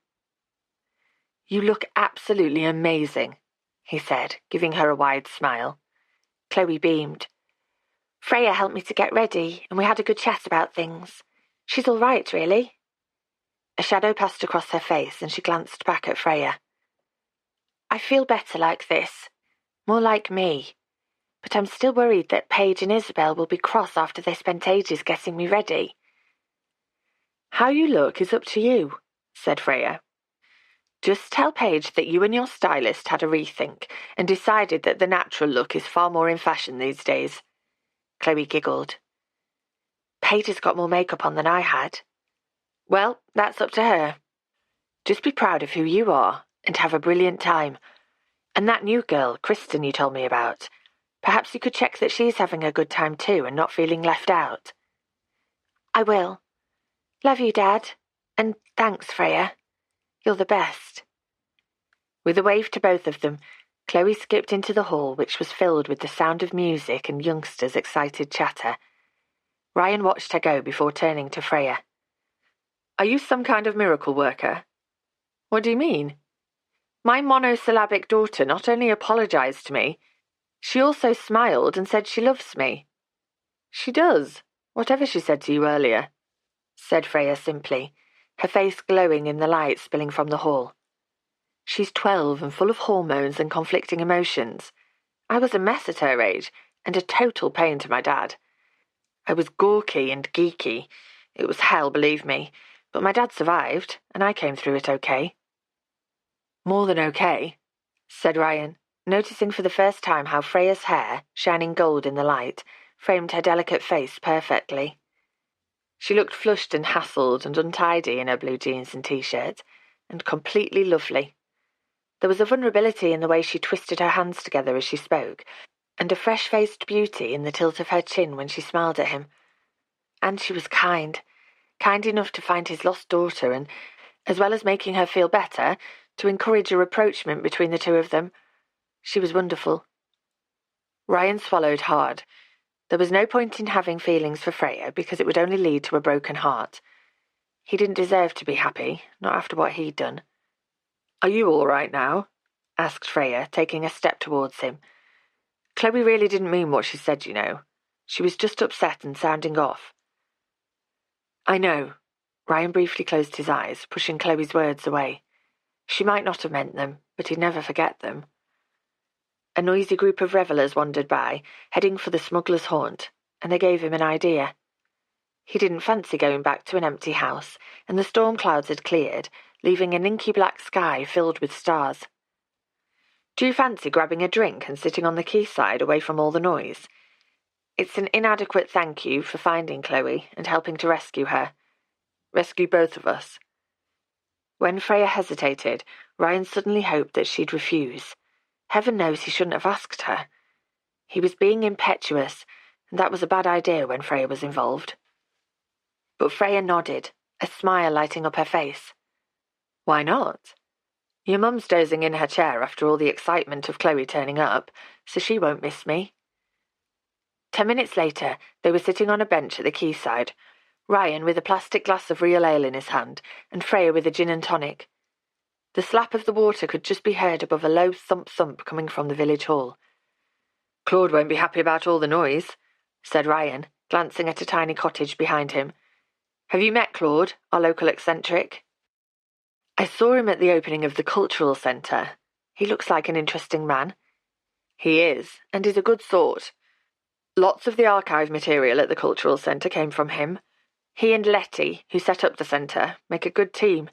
"You look absolutely amazing," he said, giving her a wide smile. Chloe beamed. "Freya helped me to get ready, and we had a good chat about things. She's all right, really." A shadow passed across her face, and she glanced back at Freya. "I feel better like this, more like me. But I'm still worried that Paige and Isabel will be cross after they spent ages getting me ready." "How you look is up to you," said Freya. "Just tell Paige that you and your stylist had a rethink and decided that the natural look is far more in fashion these days." Chloe giggled. "Paige has got more makeup on than I had." "Well, that's up to her. Just be proud of who you are and have a brilliant time. And that new girl, Kristen, you told me about, perhaps you could check that she's having a good time too and not feeling left out." "I will. Love you, Dad. And thanks, Freya. You're the best." With a wave to both of them, Chloe skipped into the hall, which was filled with the sound of music and youngsters' excited chatter. Ryan watched her go before turning to Freya. "Are you some kind of miracle worker?" "What do you mean?" "My monosyllabic daughter not only apologized to me, she also smiled and said she loves me." "She does, whatever she said to you earlier," said Freya simply, her face glowing in the light spilling from the hall. She's 12 and full of hormones and conflicting emotions. I was a mess at her age and a total pain to my dad. I was gawky and geeky. It was hell, believe me, but my dad survived and I came through it okay. More than okay, said Ryan, noticing for the first time how Freya's hair, shining gold in the light, framed her delicate face perfectly. She looked flushed and hassled and untidy in her blue jeans and t-shirt, and completely lovely. There was a vulnerability in the way she twisted her hands together as she spoke, and a fresh-faced beauty in the tilt of her chin when she smiled at him. And she was kind enough to find his lost daughter and, as well as making her feel better, to encourage a rapprochement between the two of them. She was wonderful. Ryan swallowed hard. There was no point in having feelings for Freya because it would only lead to a broken heart. He didn't deserve to be happy, not after what he'd done. "Are you all right now?" asked Freya, taking a step towards him. "Chloe really didn't mean what she said, you know. She was just upset and sounding off." "I know." Ryan briefly closed his eyes, pushing Chloe's words away. She might not have meant them, but he'd never forget them. A noisy group of revellers wandered by, heading for the smuggler's haunt, and they gave him an idea. He didn't fancy going back to an empty house, and the storm clouds had cleared, leaving an inky black sky filled with stars. "Do you fancy grabbing a drink and sitting on the quayside away from all the noise? It's an inadequate thank you for finding Chloe and helping to rescue her. Rescue both of us." When Freya hesitated, Ryan suddenly hoped that she'd refuse. Heaven knows he shouldn't have asked her. He was being impetuous, and that was a bad idea when Freya was involved. But Freya nodded, a smile lighting up her face. "Why not? Your mum's dozing in her chair after all the excitement of Chloe turning up, so she won't miss me." 10 minutes later, they were sitting on a bench at the quayside, Ryan with a plastic glass of real ale in his hand, and Freya with a gin and tonic. The slap of the water could just be heard above a low thump-thump coming from the village hall. "Claude won't be happy about all the noise," said Ryan, glancing at a tiny cottage behind him. "Have you met Claude, our local eccentric?" "I saw him at the opening of the cultural centre. He looks like an interesting man." "He is, and he's a good sort. Lots of the archive material at the cultural centre came from him. He and Letty, who set up the centre, make a good team.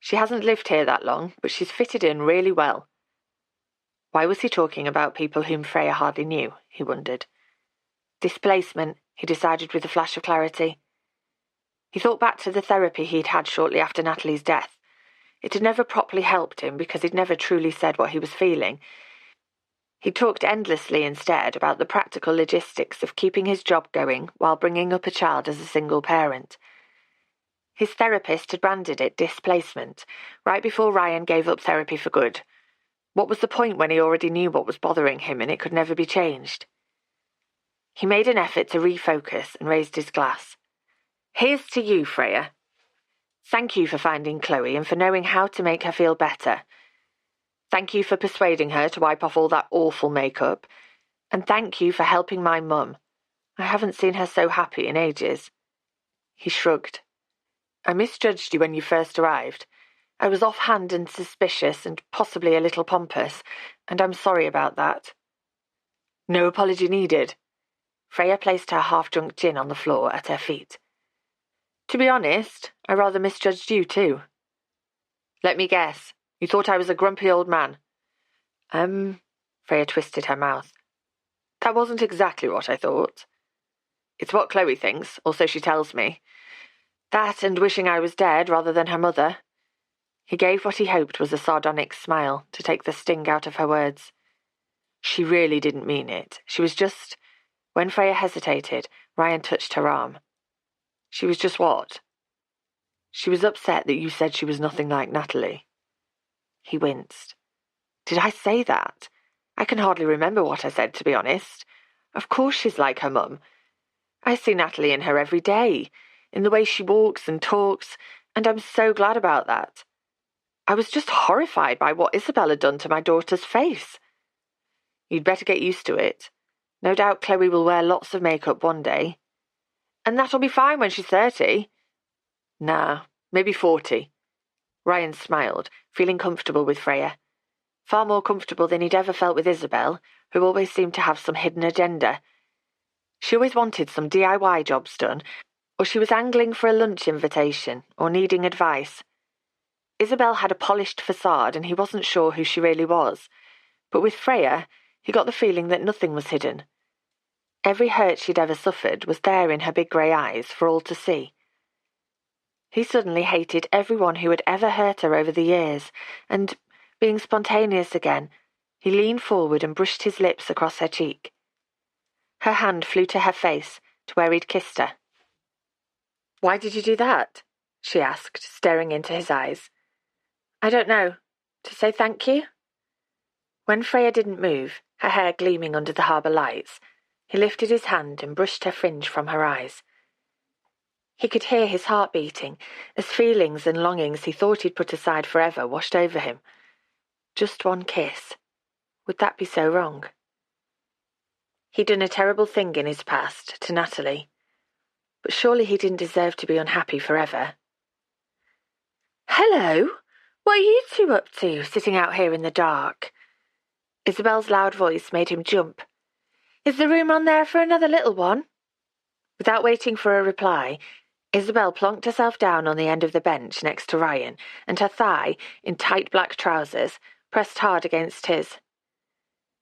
She hasn't lived here that long, but she's fitted in really well." Why was he talking about people whom Freya hardly knew, he wondered. Displacement, he decided with a flash of clarity. He thought back to the therapy he'd had shortly after Natalie's death. It had never properly helped him because he'd never truly said what he was feeling. He talked endlessly instead about the practical logistics of keeping his job going while bringing up a child as a single parent. His therapist had branded it displacement, right before Ryan gave up therapy for good. What was the point when he already knew what was bothering him and it could never be changed? He made an effort to refocus and raised his glass. "Here's to you, Freya. Thank you for finding Chloe and for knowing how to make her feel better. Thank you for persuading her to wipe off all that awful makeup. And thank you for helping my mum. I haven't seen her so happy in ages." He shrugged. "I misjudged you when you first arrived. I was offhand and suspicious and possibly a little pompous, and I'm sorry about that." "No apology needed." Freya placed her half-drunk gin on the floor at her feet. "To be honest, I rather misjudged you too." "Let me guess. You thought I was a grumpy old man." Freya twisted her mouth. "That wasn't exactly what I thought. It's what Chloe thinks, or so she tells me. That and wishing I was dead rather than her mother." He gave what he hoped was a sardonic smile to take the sting out of her words. She really didn't mean it. She was just... When Freya hesitated, Ryan touched her arm. "She was just what?" "She was upset that you said she was nothing like Natalie." He winced. "Did I say that? I can hardly remember what I said, to be honest. Of course she's like her mum. I see Natalie in her every day, in the way she walks and talks, and I'm so glad about that. I was just horrified by what Isabel had done to my daughter's face." "You'd better get used to it. No doubt Chloe will wear lots of makeup one day." "And that'll be fine when she's 30. "Nah, maybe 40. Ryan smiled, feeling comfortable with Freya. Far more comfortable than he'd ever felt with Isabel, who always seemed to have some hidden agenda. She always wanted some DIY jobs done, or she was angling for a lunch invitation, or needing advice. Isabel had a polished facade and he wasn't sure who she really was, but with Freya, he got the feeling that nothing was hidden. Every hurt she'd ever suffered was there in her big grey eyes for all to see. He suddenly hated everyone who had ever hurt her over the years, and, being spontaneous again, he leaned forward and brushed his lips across her cheek. Her hand flew to her face, to where he'd kissed her. "Why did you do that?" she asked, staring into his eyes. "I don't know. To say thank you?" When Freya didn't move, her hair gleaming under the harbour lights, he lifted his hand and brushed her fringe from her eyes. He could hear his heart beating, as feelings and longings he thought he'd put aside forever washed over him. Just one kiss. Would that be so wrong? He'd done a terrible thing in his past, to Natalie, but surely he didn't deserve to be unhappy forever. "Hello! What are you two up to, sitting out here in the dark?" Isabel's loud voice made him jump. "Is the room on there for another little one?" Without waiting for a reply, Isabel plonked herself down on the end of the bench next to Ryan, and her thigh, in tight black trousers, pressed hard against his.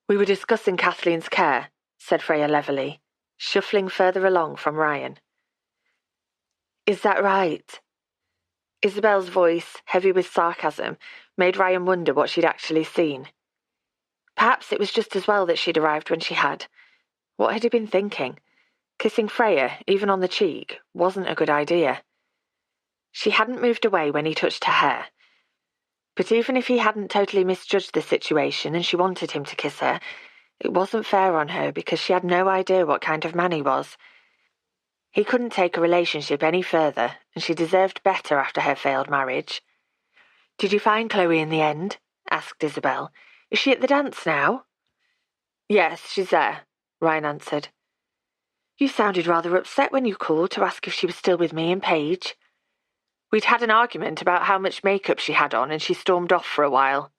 "We were discussing Kathleen's care," said Freya levelly, shuffling further along from Ryan. "Is that right?" Isabel's voice, heavy with sarcasm, made Ryan wonder what she'd actually seen. Perhaps it was just as well that she'd arrived when she had. What had he been thinking? Kissing Freya, even on the cheek, wasn't a good idea. She hadn't moved away when he touched her hair. But even if he hadn't totally misjudged the situation and she wanted him to kiss her, it wasn't fair on her because she had no idea what kind of man he was. He couldn't take a relationship any further, and she deserved better after her failed marriage. "Did you find Chloe in the end?" asked Isabel. "Is she at the dance now?" "Yes, she's there," Ryan answered. "You sounded rather upset when you called to ask if she was still with me and Paige." "We'd had an argument about how much makeup she had on and she stormed off for a while."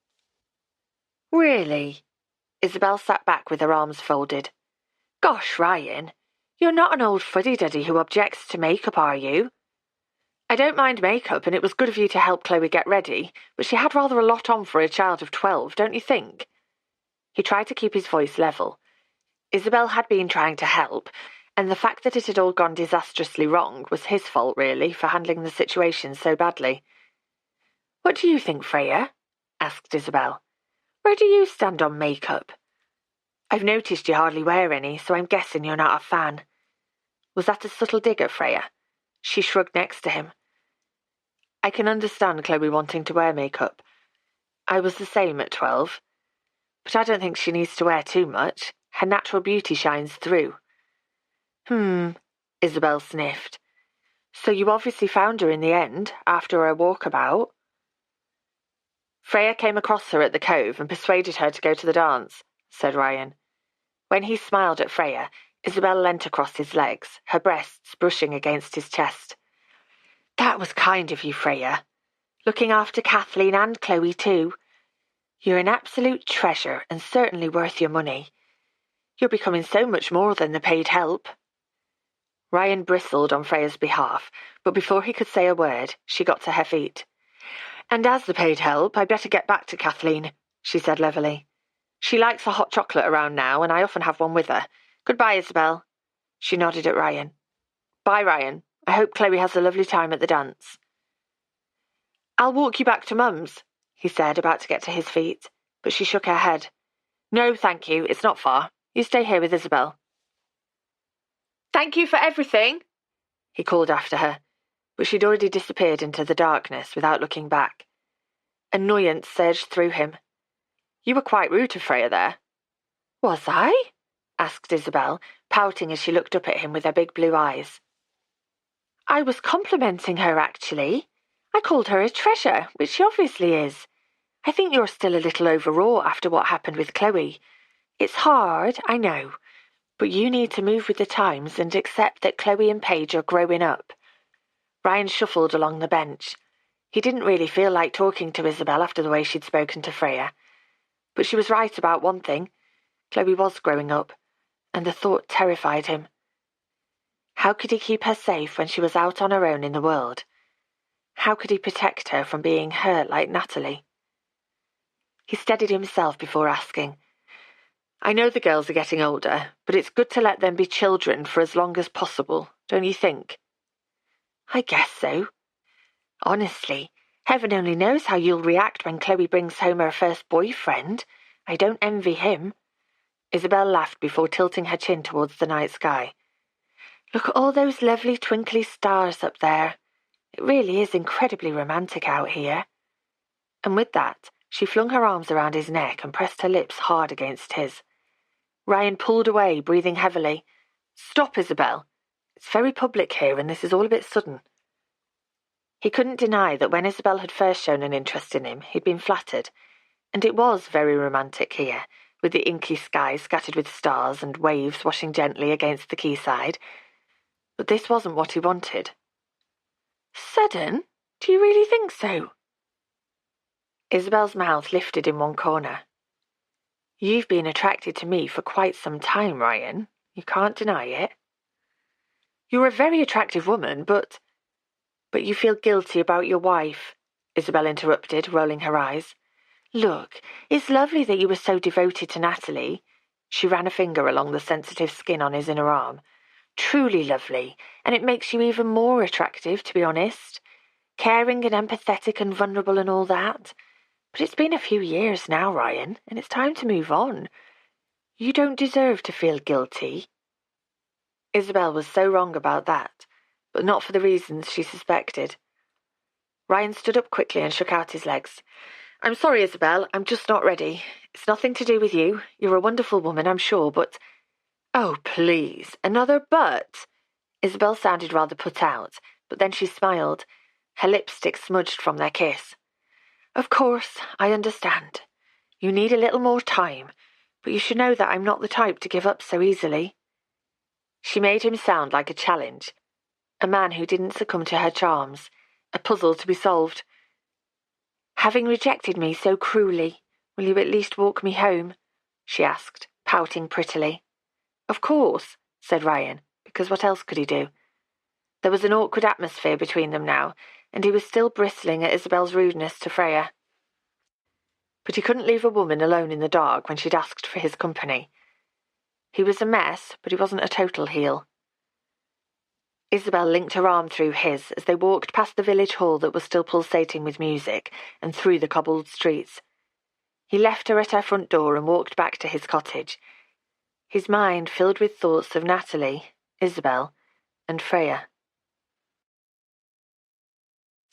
"Really?" Isabel sat back with her arms folded. "Gosh, Ryan, you're not an old fuddy-duddy who objects to makeup, are you?" "I don't mind makeup, and it was good of you to help Chloe get ready, but she had rather a lot on for a child of 12, don't you think?" He tried to keep his voice level. Isabel had been trying to help, and the fact that it had all gone disastrously wrong was his fault, really, for handling the situation so badly. "What do you think, Freya?" asked Isabel. "Where do you stand on makeup? I've noticed you hardly wear any, so I'm guessing you're not a fan." Was that a subtle dig at Freya? She shrugged next to him. "I can understand Chloe wanting to wear makeup. I was the same at 12. But I don't think she needs to wear too much. Her natural beauty shines through." Isabel sniffed. "So you obviously found her in the end, after her walkabout." "Freya came across her at the Cove and persuaded her to go to the dance," said Ryan. When he smiled at Freya, Isabel leant across his legs, her breasts brushing against his chest. "That was kind of you, Freya. Looking after Kathleen and Chloe too. You're an absolute treasure and certainly worth your money. You're becoming so much more than the paid help." Ryan bristled on Freya's behalf, but before he could say a word, she got to her feet. "And as the paid help, I'd better get back to Kathleen," she said levelly. "She likes a hot chocolate around now, and I often have one with her. Goodbye, Isabel." She nodded at Ryan. "Bye, Ryan. I hope Chloe has a lovely time at the dance." "I'll walk you back to Mum's," he said, about to get to his feet, but she shook her head. "No, thank you. It's not far. You stay here with Isabel." "Thank you for everything," he called after her, but she'd already disappeared into the darkness without looking back. Annoyance surged through him. "You were quite rude to Freya there." "Was I?" asked Isabel, pouting as she looked up at him with her big blue eyes. "I was complimenting her, actually. I called her a treasure, which she obviously is. I think you're still a little overwrought after what happened with Chloe. It's hard, I know, but you need to move with the times and accept that Chloe and Paige are growing up." Ryan shuffled along the bench. He didn't really feel like talking to Isabel after the way she'd spoken to Freya. But she was right about one thing. Chloe was growing up, and the thought terrified him. How could he keep her safe when she was out on her own in the world? How could he protect her from being hurt like Natalie? He steadied himself before asking, I know the girls are getting older, but it's good to let them be children for as long as possible, don't you think? I guess so. Honestly, heaven only knows how you'll react when Chloe brings home her first boyfriend. I don't envy him. Isabel laughed before tilting her chin towards the night sky. Look at all those lovely twinkly stars up there. It really is incredibly romantic out here. And with that, she flung her arms around his neck and pressed her lips hard against his. Ryan pulled away, breathing heavily. Stop, Isabel. It's very public here, and this is all a bit sudden. He couldn't deny that when Isabel had first shown an interest in him, he'd been flattered. And it was very romantic here, with the inky sky scattered with stars and waves washing gently against the quayside. But this wasn't what he wanted. Sudden? Do you really think so? Isabel's mouth lifted in one corner. You've been attracted to me for quite some time, Ryan. You can't deny it. You're a very attractive woman, but you feel guilty about your wife, Isabel interrupted, rolling her eyes. Look, it's lovely that you were so devoted to Natalie. She ran a finger along the sensitive skin on his inner arm. Truly lovely, and it makes you even more attractive, to be honest. Caring and empathetic and vulnerable and all that. But it's been a few years now, Ryan, and it's time to move on. You don't deserve to feel guilty. Isabel was so wrong about that, but not for the reasons she suspected. Ryan stood up quickly and shook out his legs. I'm sorry, Isabel, I'm just not ready. It's nothing to do with you. You're a wonderful woman, I'm sure, but... Oh, please, another but? Isabel sounded rather put out, but then she smiled, her lipstick smudged from their kiss. Of course, I understand. You need a little more time, but you should know that I'm not the type to give up so easily. She made him sound like a challenge, a man who didn't succumb to her charms, a puzzle to be solved. Having rejected me so cruelly, will you at least walk me home? She asked, pouting prettily. Of course, said Ryan, because what else could he do? There was an awkward atmosphere between them now, and he was still bristling at Isabel's rudeness to Freya. But he couldn't leave a woman alone in the dark when she'd asked for his company. He was a mess, but he wasn't a total heel. Isabel linked her arm through his as they walked past the village hall that was still pulsating with music and through the cobbled streets. He left her at her front door and walked back to his cottage, his mind filled with thoughts of Natalie, Isabel, and Freya.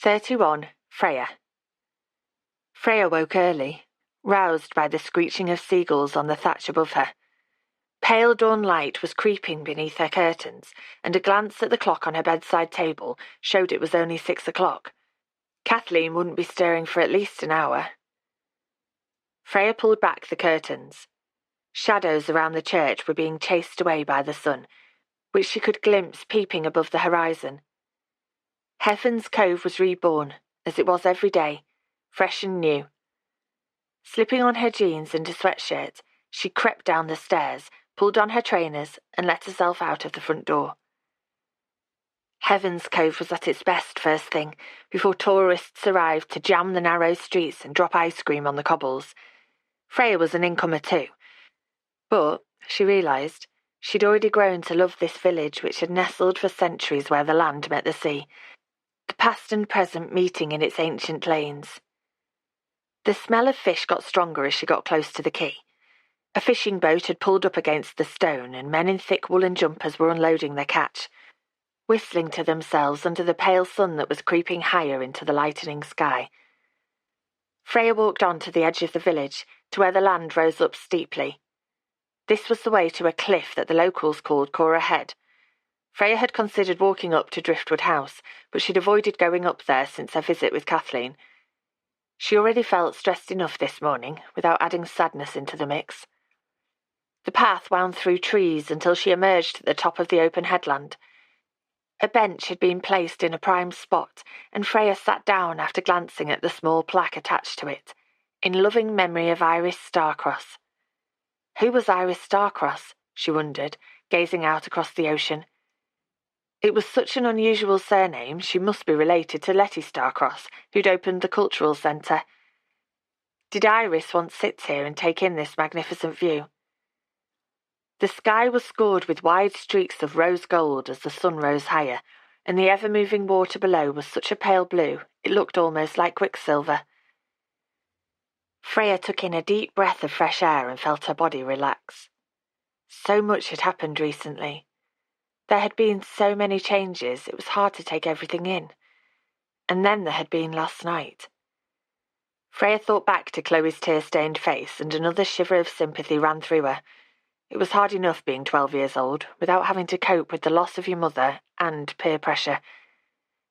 31. Freya. Freya woke early, roused by the screeching of seagulls on the thatch above her. Pale dawn light was creeping beneath her curtains, and a glance at the clock on her bedside table showed it was only 6 o'clock. Kathleen wouldn't be stirring for at least an hour. Freya pulled back the curtains. Shadows around the church were being chased away by the sun, which she could glimpse peeping above the horizon. Heaven's Cove was reborn, as it was every day, fresh and new. Slipping on her jeans and a sweatshirt, she crept down the stairs, pulled on her trainers, and let herself out of the front door. Heaven's Cove was at its best first thing, before tourists arrived to jam the narrow streets and drop ice cream on the cobbles. Freya was an incomer too, but, she realised, she'd already grown to love this village which had nestled for centuries where the land met the sea, the past and present meeting in its ancient lanes. The smell of fish got stronger as she got close to the quay. A fishing boat had pulled up against the stone, and men in thick woolen jumpers were unloading their catch, whistling to themselves under the pale sun that was creeping higher into the lightening sky. Freya walked on to the edge of the village, to where the land rose up steeply. This was the way to a cliff that the locals called Cora Head. Freya had considered walking up to Driftwood House, but she'd avoided going up there since her visit with Kathleen. She already felt stressed enough this morning, without adding sadness into the mix. The path wound through trees until she emerged at the top of the open headland. A bench had been placed in a prime spot, and Freya sat down after glancing at the small plaque attached to it, in loving memory of Iris Starcross. Who was Iris Starcross, she wondered, gazing out across the ocean. It was such an unusual surname, she must be related to Letty Starcross, who'd opened the Cultural Centre. Did Iris once sit here and take in this magnificent view? The sky was scored with wide streaks of rose gold as the sun rose higher, and the ever-moving water below was such a pale blue it looked almost like quicksilver. Freya took in a deep breath of fresh air and felt her body relax. So much had happened recently. There had been so many changes, it was hard to take everything in. And then there had been last night. Freya thought back to Chloe's tear-stained face, and another shiver of sympathy ran through her. It was hard enough being 12 years old, without having to cope with the loss of your mother and peer pressure.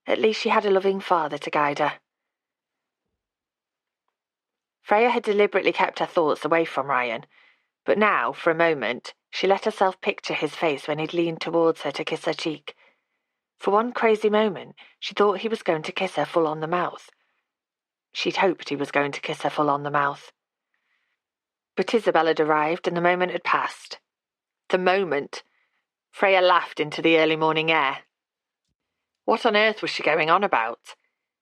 At least she had a loving father to guide her. Freya had deliberately kept her thoughts away from Ryan, but now, for a moment, she let herself picture his face when he'd leaned towards her to kiss her cheek. For one crazy moment, she thought he was going to kiss her full on the mouth. She'd hoped he was going to kiss her full on the mouth. But Isabel had arrived and the moment had passed. The moment! Freya laughed into the early morning air. What on earth was she going on about?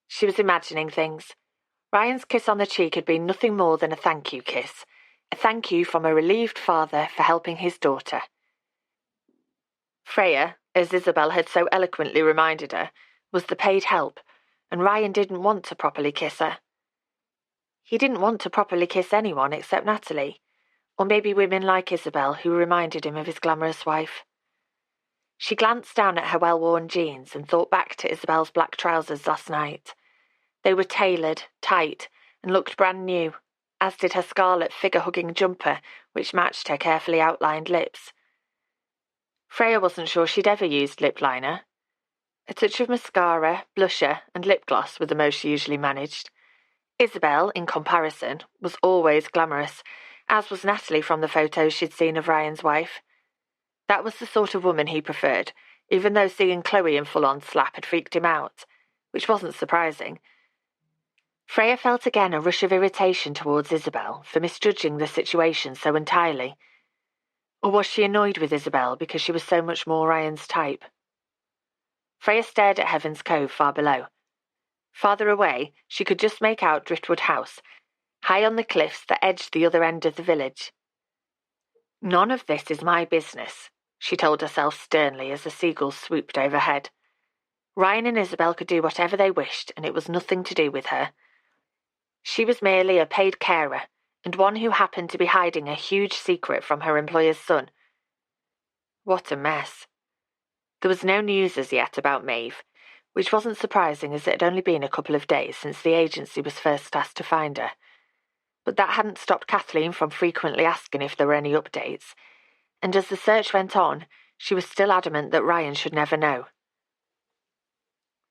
She was imagining things. Ryan's kiss on the cheek had been nothing more than a thank you kiss. A thank you from a relieved father for helping his daughter. Freya, as Isabel had so eloquently reminded her, was the paid help, and Ryan didn't want to properly kiss her. He didn't want to properly kiss anyone except Natalie, or maybe women like Isabel who reminded him of his glamorous wife. She glanced down at her well-worn jeans and thought back to Isabel's black trousers last night. They were tailored, tight, and looked brand new, as did her scarlet figure-hugging jumper, which matched her carefully outlined lips. Freya wasn't sure she'd ever used lip liner. A touch of mascara, blusher, and lip gloss were the most she usually managed. Isabel, in comparison, was always glamorous, as was Natalie from the photos she'd seen of Ryan's wife. That was the sort of woman he preferred, even though seeing Chloe in full-on slap had freaked him out, which wasn't surprising. Freya felt again a rush of irritation towards Isabel for misjudging the situation so entirely. Or was she annoyed with Isabel because she was so much more Ryan's type? Freya stared at Heaven's Cove far below. Farther away, she could just make out Driftwood House, high on the cliffs that edged the other end of the village. None of this is my business, she told herself sternly as the seagulls swooped overhead. Ryan and Isabel could do whatever they wished, and it was nothing to do with her. She was merely a paid carer, and one who happened to be hiding a huge secret from her employer's son. What a mess. There was no news as yet about Maeve, which wasn't surprising as it had only been a couple of days since the agency was first asked to find her. But that hadn't stopped Kathleen from frequently asking if there were any updates, and as the search went on, she was still adamant that Ryan should never know.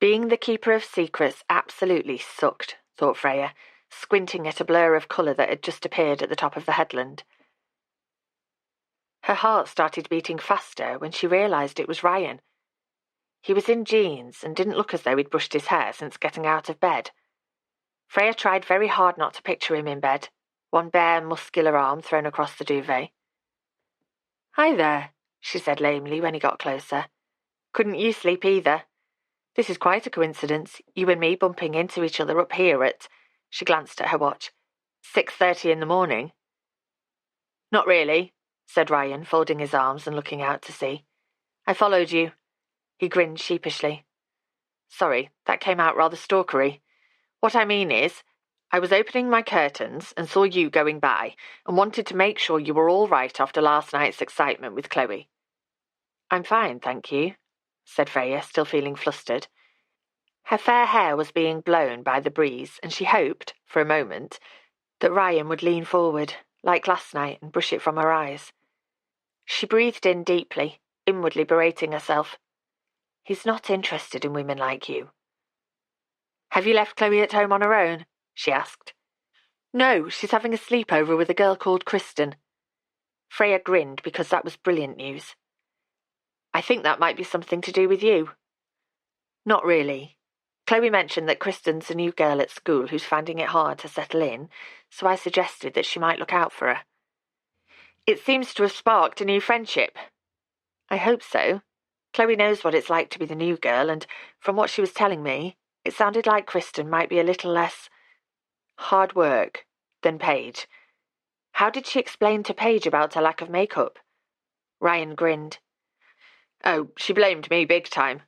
Being the keeper of secrets absolutely sucked, thought Freya, squinting at a blur of colour that had just appeared at the top of the headland. Her heart started beating faster when she realised it was Ryan. He was in jeans and didn't look as though he'd brushed his hair since getting out of bed. Freya tried very hard not to picture him in bed, one bare, muscular arm thrown across the duvet. "Hi there," she said lamely when he got closer. "Couldn't you sleep either? This is quite a coincidence, you and me bumping into each other up here at," she glanced at her watch, 6:30 in the morning. "Not really," said Ryan, folding his arms and looking out to sea. "I followed you." He grinned sheepishly. "Sorry, that came out rather stalkery. What I mean is, I was opening my curtains and saw you going by and wanted to make sure you were all right after last night's excitement with Chloe." "I'm fine, thank you," said Freya, still feeling flustered. Her fair hair was being blown by the breeze, and she hoped, for a moment, that Ryan would lean forward, like last night, and brush it from her eyes. She breathed in deeply, inwardly berating herself. He's not interested in women like you. "Have you left Chloe at home on her own?" she asked. "No, she's having a sleepover with a girl called Kristen." Freya grinned because that was brilliant news. "I think that might be something to do with you." Not really. Chloe mentioned that Kristen's a new girl at school who's finding it hard to settle in, so I suggested that she might look out for her. It seems to have sparked a new friendship. I hope so. Chloe knows what it's like to be the new girl, and from what she was telling me, it sounded like Kristen might be a little less hard work than Paige. How did she explain to Paige about her lack of makeup? Ryan grinned. Oh, she blamed me big time.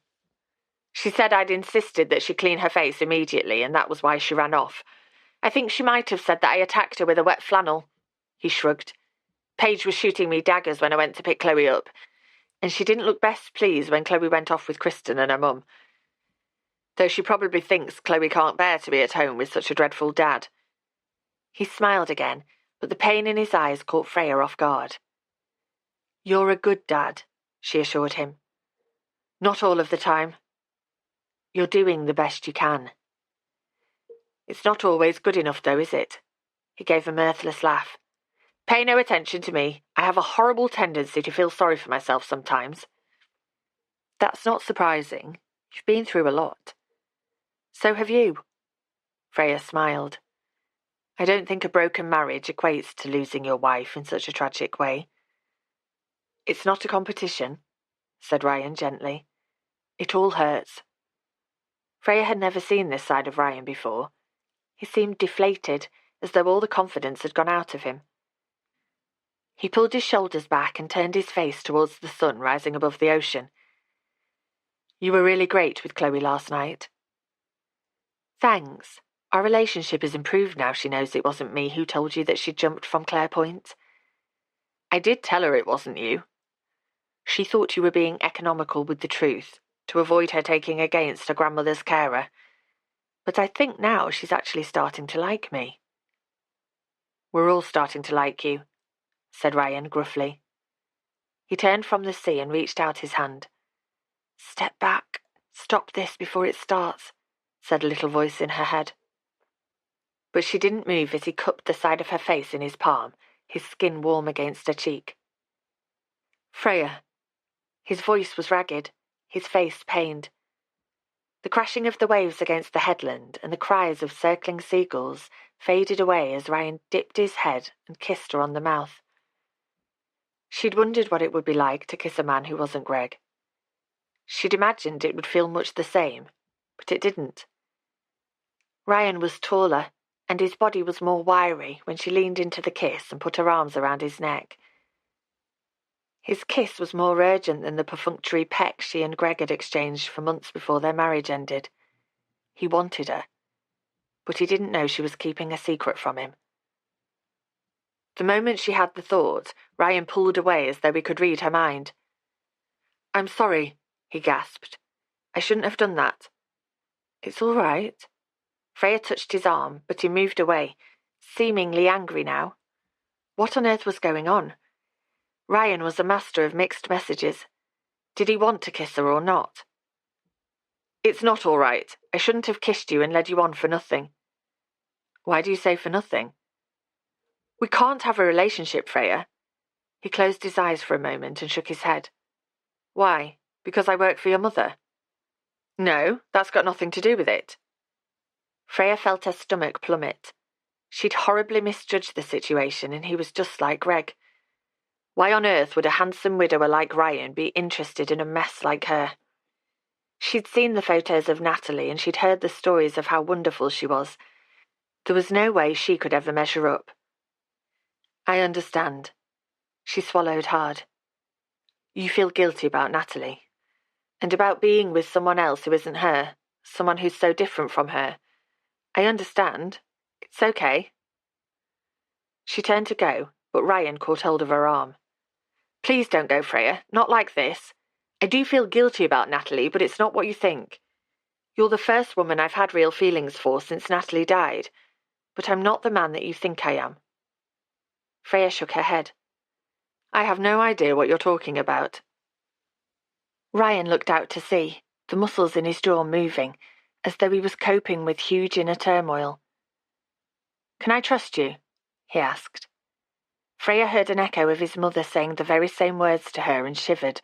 She said I'd insisted that she clean her face immediately, and that was why she ran off. I think she might have said that I attacked her with a wet flannel. He shrugged. Paige was shooting me daggers when I went to pick Chloe up, and she didn't look best pleased when Chloe went off with Kristen and her mum. Though she probably thinks Chloe can't bear to be at home with such a dreadful dad. He smiled again, but the pain in his eyes caught Freya off guard. You're a good dad, she assured him. Not all of the time. You're doing the best you can. It's not always good enough, though, is it? He gave a mirthless laugh. Pay no attention to me. I have a horrible tendency to feel sorry for myself sometimes. That's not surprising. You've been through a lot. So have you. Freya smiled. I don't think a broken marriage equates to losing your wife in such a tragic way. It's not a competition, said Ryan gently. It all hurts. Freya had never seen this side of Ryan before. He seemed deflated, as though all the confidence had gone out of him. He pulled his shoulders back and turned his face towards the sun rising above the ocean. You were really great with Chloe last night. Thanks. Our relationship has improved now she knows it wasn't me who told you that she jumped from Clare Point. I did tell her it wasn't you. She thought you were being economical with the truth, to avoid her taking against her grandmother's carer. But I think now she's actually starting to like me. We're all starting to like you, said Ryan gruffly. He turned from the sea and reached out his hand. Step back. Stop this before it starts, said a little voice in her head. But she didn't move as he cupped the side of her face in his palm, his skin warm against her cheek. Freya. His voice was ragged, his face pained. The crashing of the waves against the headland and the cries of circling seagulls faded away as Ryan dipped his head and kissed her on the mouth. She'd wondered what it would be like to kiss a man who wasn't Greg. She'd imagined it would feel much the same, but it didn't. Ryan was taller, and his body was more wiry when she leaned into the kiss and put her arms around his neck. His kiss was more urgent than the perfunctory peck she and Greg had exchanged for months before their marriage ended. He wanted her, but he didn't know she was keeping a secret from him. The moment she had the thought, Ryan pulled away as though he could read her mind. I'm sorry, he gasped. I shouldn't have done that. It's all right. Freya touched his arm, but he moved away, seemingly angry now. What on earth was going on? Ryan was a master of mixed messages. Did he want to kiss her or not? It's not all right. I shouldn't have kissed you and led you on for nothing. Why do you say for nothing? We can't have a relationship, Freya. He closed his eyes for a moment and shook his head. Why? Because I work for your mother? No, that's got nothing to do with it. Freya felt her stomach plummet. She'd horribly misjudged the situation, and he was just like Greg. Why on earth would a handsome widower like Ryan be interested in a mess like her? She'd seen the photos of Natalie, and she'd heard the stories of how wonderful she was. There was no way she could ever measure up. I understand. She swallowed hard. You feel guilty about Natalie, and about being with someone else who isn't her, someone who's so different from her. I understand. It's okay. She turned to go, but Ryan caught hold of her arm. Please don't go, Freya. Not like this. I do feel guilty about Natalie, but it's not what you think. You're the first woman I've had real feelings for since Natalie died, but I'm not the man that you think I am. Freya shook her head. I have no idea what you're talking about. Ryan looked out to sea, the muscles in his jaw moving, as though he was coping with huge inner turmoil. Can I trust you? He asked. Freya heard an echo of his mother saying the very same words to her and shivered.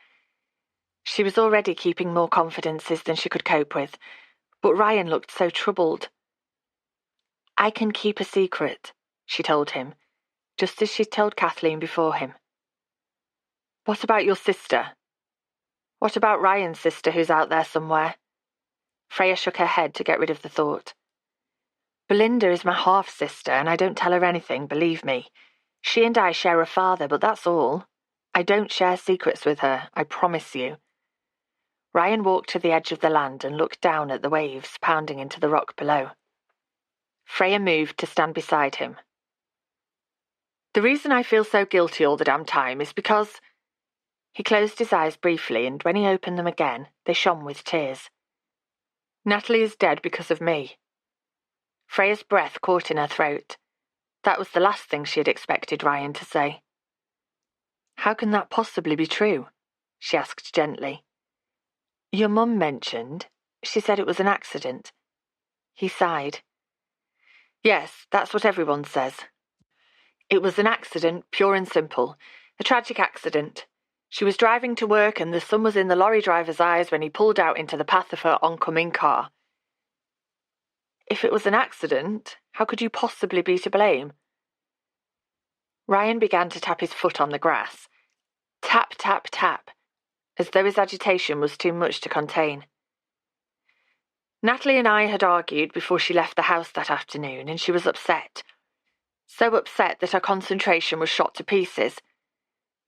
She was already keeping more confidences than she could cope with, but Ryan looked so troubled. "I can keep a secret," she told him, just as she'd told Kathleen before him. "What about your sister? What about Ryan's sister who's out there somewhere?" Freya shook her head to get rid of the thought. "Belinda is my half-sister, and I don't tell her anything, believe me. She and I share a father, but that's all. I don't share secrets with her, I promise you." Ryan walked to the edge of the land and looked down at the waves pounding into the rock below. Freya moved to stand beside him. "The reason I feel so guilty all the damn time is because—" He closed his eyes briefly, and when he opened them again, they shone with tears. "Natalie is dead because of me." Freya's breath caught in her throat. That was the last thing she had expected Ryan to say. "How can that possibly be true?" she asked gently. "Your mum mentioned. She said it was an accident." He sighed. "Yes, that's what everyone says. It was an accident, pure and simple. A tragic accident. She was driving to work and the sun was in the lorry driver's eyes when he pulled out into the path of her oncoming car." "If it was an accident, how could you possibly be to blame?" Ryan began to tap his foot on the grass. Tap, tap, tap, as though his agitation was too much to contain. "Natalie and I had argued before she left the house that afternoon, and she was upset. So upset that her concentration was shot to pieces.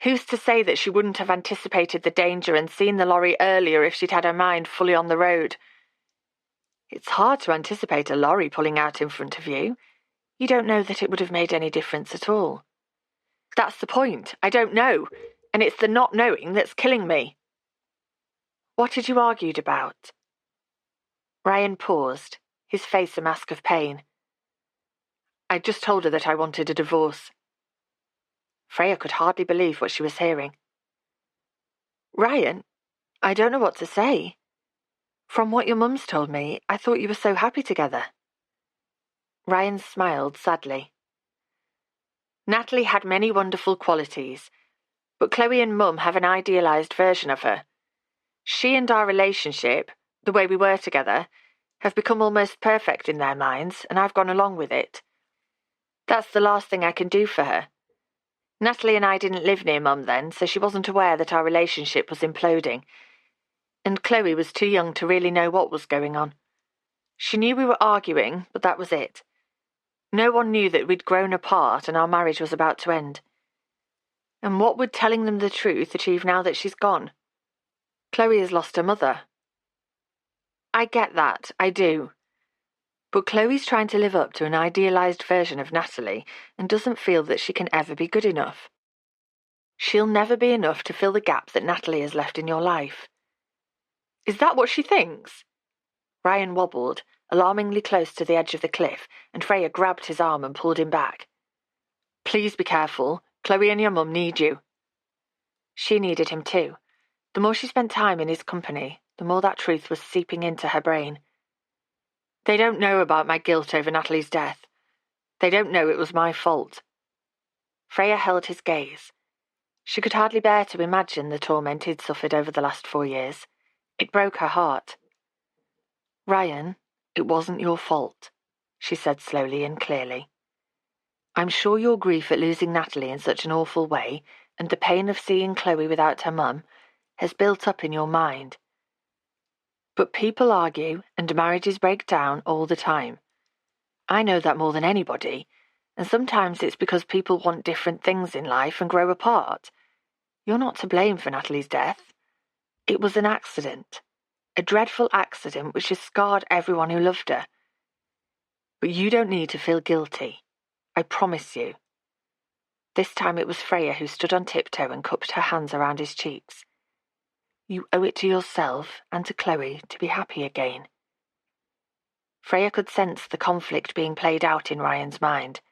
Who's to say that she wouldn't have anticipated the danger and seen the lorry earlier if she'd had her mind fully on the road? It's hard to anticipate a lorry pulling out in front of you. You don't know that it would have made any difference at all." "That's the point. I don't know, and it's the not knowing that's killing me." "What had you argued about?" Ryan paused, his face a mask of pain. "I just told her that I wanted a divorce." Freya could hardly believe what she was hearing. "Ryan, I don't know what to say. From what your mum's told me, I thought you were so happy together." Ryan smiled sadly. "Natalie had many wonderful qualities, but Chloe and Mum have an idealised version of her. She and our relationship, the way we were together, have become almost perfect in their minds, and I've gone along with it. That's the last thing I can do for her. Natalie and I didn't live near Mum then, so she wasn't aware that our relationship was imploding, and Chloe was too young to really know what was going on. She knew we were arguing, but that was it. No one knew that we'd grown apart and our marriage was about to end. And what would telling them the truth achieve now that she's gone? Chloe has lost her mother." "I get that, I do. But Chloe's trying to live up to an idealised version of Natalie and doesn't feel that she can ever be good enough. She'll never be enough to fill the gap that Natalie has left in your life." "Is that what she thinks?" Ryan wobbled, alarmingly close to the edge of the cliff, and Freya grabbed his arm and pulled him back. "Please be careful. Chloe and your mum need you." She needed him too. The more she spent time in his company, the more that truth was seeping into her brain. "They don't know about my guilt over Natalie's death. They don't know it was my fault." Freya held his gaze. She could hardly bear to imagine the torment he'd suffered over the last 4 years. It broke her heart. "Ryan, it wasn't your fault," she said slowly and clearly. "I'm sure your grief at losing Natalie in such an awful way, and the pain of seeing Chloe without her mum, has built up in your mind. But people argue and marriages break down all the time. I know that more than anybody, and sometimes it's because people want different things in life and grow apart. You're not to blame for Natalie's death. It was an accident, a dreadful accident which has scarred everyone who loved her. But you don't need to feel guilty. I promise you." This time it was Freya who stood on tiptoe and cupped her hands around his cheeks. "You owe it to yourself and to Chloe to be happy again." Freya could sense the conflict being played out in Ryan's mind.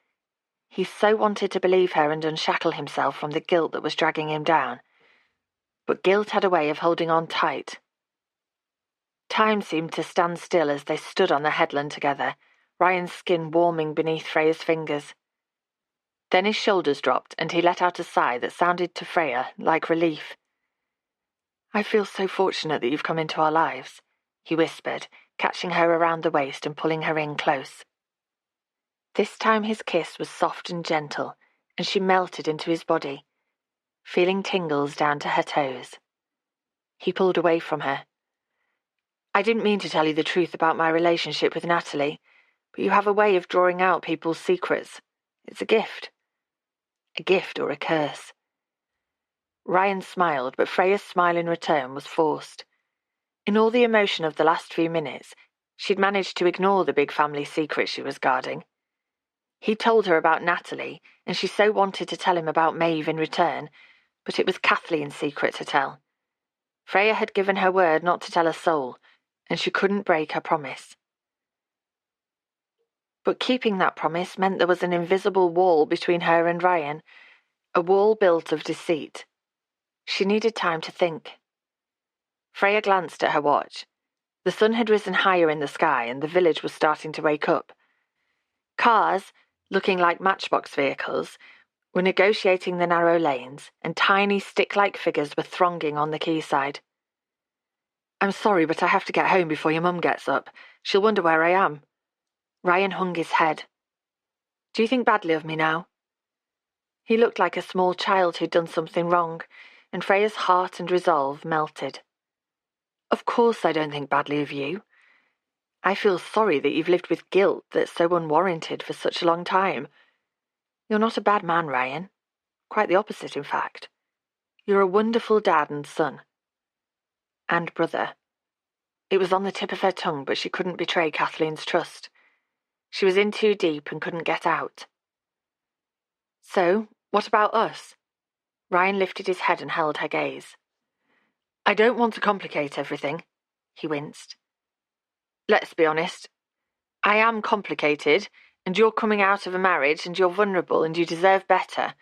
He so wanted to believe her and unshackle himself from the guilt that was dragging him down. But guilt had a way of holding on tight. Time seemed to stand still as they stood on the headland together, Ryan's skin warming beneath Freya's fingers. Then his shoulders dropped and he let out a sigh that sounded to Freya like relief. I feel so fortunate that you've come into our lives, he whispered, catching her around the waist and pulling her in close. This time his kiss was soft and gentle, and she melted into his body, feeling tingles down to her toes. He pulled away from her. I didn't mean to tell you the truth about my relationship with Natalie, but you have a way of drawing out people's secrets. It's a gift. A gift or a curse. Ryan smiled, but Freya's smile in return was forced. In all the emotion of the last few minutes, she'd managed to ignore the big family secret she was guarding. He told her about Natalie, and she so wanted to tell him about Maeve in return, but it was Kathleen's secret to tell. Freya had given her word not to tell a soul, and she couldn't break her promise. But keeping that promise meant there was an invisible wall between her and Ryan, a wall built of deceit. She needed time to think. Freya glanced at her watch. The sun had risen higher in the sky, and the village was starting to wake up. Cars, looking like matchbox vehicles, were negotiating the narrow lanes, and tiny stick-like figures were thronging on the quayside. I'm sorry, but I have to get home before your mum gets up. She'll wonder where I am. Ryan hung his head. Do you think badly of me now? He looked like a small child who'd done something wrong, and Freya's heart and resolve melted. Of course I don't think badly of you. I feel sorry that you've lived with guilt that's so unwarranted for such a long time. You're not a bad man, Ryan. Quite the opposite, in fact. You're a wonderful dad and son. And brother. It was on the tip of her tongue, but she couldn't betray Kathleen's trust. She was in too deep and couldn't get out. So, what about us? Ryan lifted his head and held her gaze. I don't want to complicate everything, he winced. Let's be honest. I am complicated, and you're coming out of a marriage, and you're vulnerable, and you deserve better.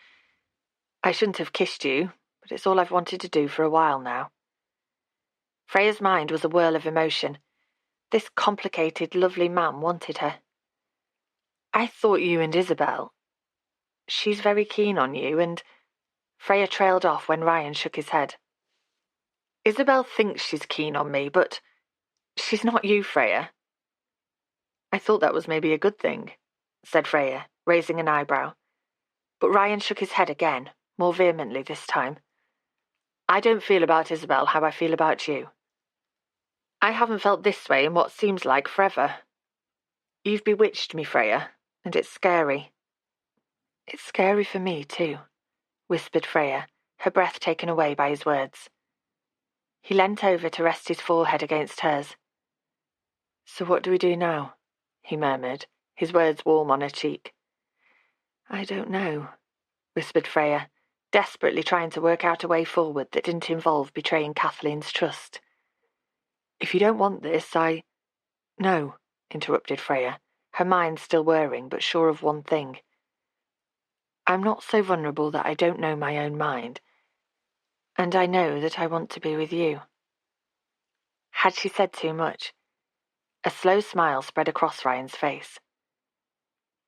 I shouldn't have kissed you, but it's all I've wanted to do for a while now. Freya's mind was a whirl of emotion. This complicated, lovely man wanted her. I thought you and Isabel. She's very keen on you, and... Freya trailed off when Ryan shook his head. Isabel thinks she's keen on me, but she's not you, Freya. I thought that was maybe a good thing, said Freya, raising an eyebrow. But Ryan shook his head again, more vehemently this time. I don't feel about Isabel how I feel about you. I haven't felt this way in what seems like forever. You've bewitched me, Freya, and it's scary. It's scary for me, too, whispered Freya, her breath taken away by his words. He leant over to rest his forehead against hers. So what do we do now? He murmured, his words warm on her cheek. I don't know, whispered Freya, desperately trying to work out a way forward that didn't involve betraying Kathleen's trust. If you don't want this, No, interrupted Freya, her mind still whirring but sure of one thing. I'm not so vulnerable that I don't know my own mind, and I know that I want to be with you. Had she said too much? A slow smile spread across Ryan's face.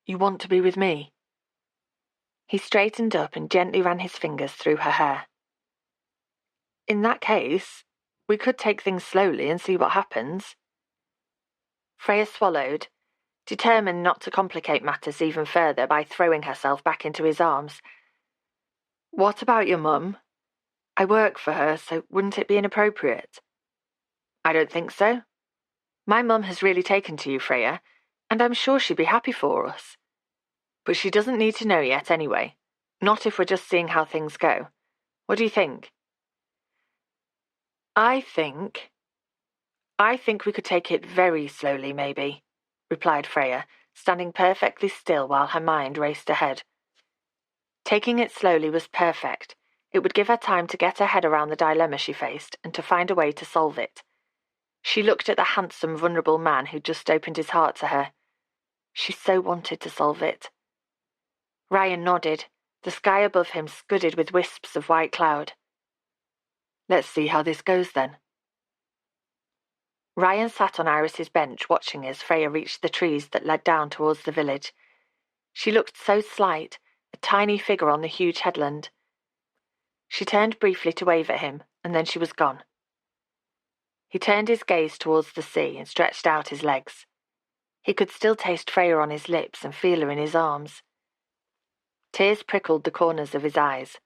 You want to be with me? He straightened up and gently ran his fingers through her hair. In that case, we could take things slowly and see what happens. Freya swallowed, determined not to complicate matters even further by throwing herself back into his arms. What about your mum? I work for her, so wouldn't it be inappropriate? I don't think so. My mum has really taken to you, Freya, and I'm sure she'd be happy for us. But she doesn't need to know yet anyway, not if we're just seeing how things go. What do you think? I think we could take it very slowly, maybe, replied Freya, standing perfectly still while her mind raced ahead. Taking it slowly was perfect. It would give her time to get her head around the dilemma she faced and to find a way to solve it. She looked at the handsome, vulnerable man who'd just opened his heart to her. She so wanted to solve it. Ryan nodded. The sky above him scudded with wisps of white cloud. Let's see how this goes, then. Ryan sat on Iris's bench watching as Freya reached the trees that led down towards the village. She looked so slight, a tiny figure on the huge headland. She turned briefly to wave at him, and then she was gone. He turned his gaze towards the sea and stretched out his legs. He could still taste Freya on his lips and feel her in his arms. Tears prickled the corners of his eyes.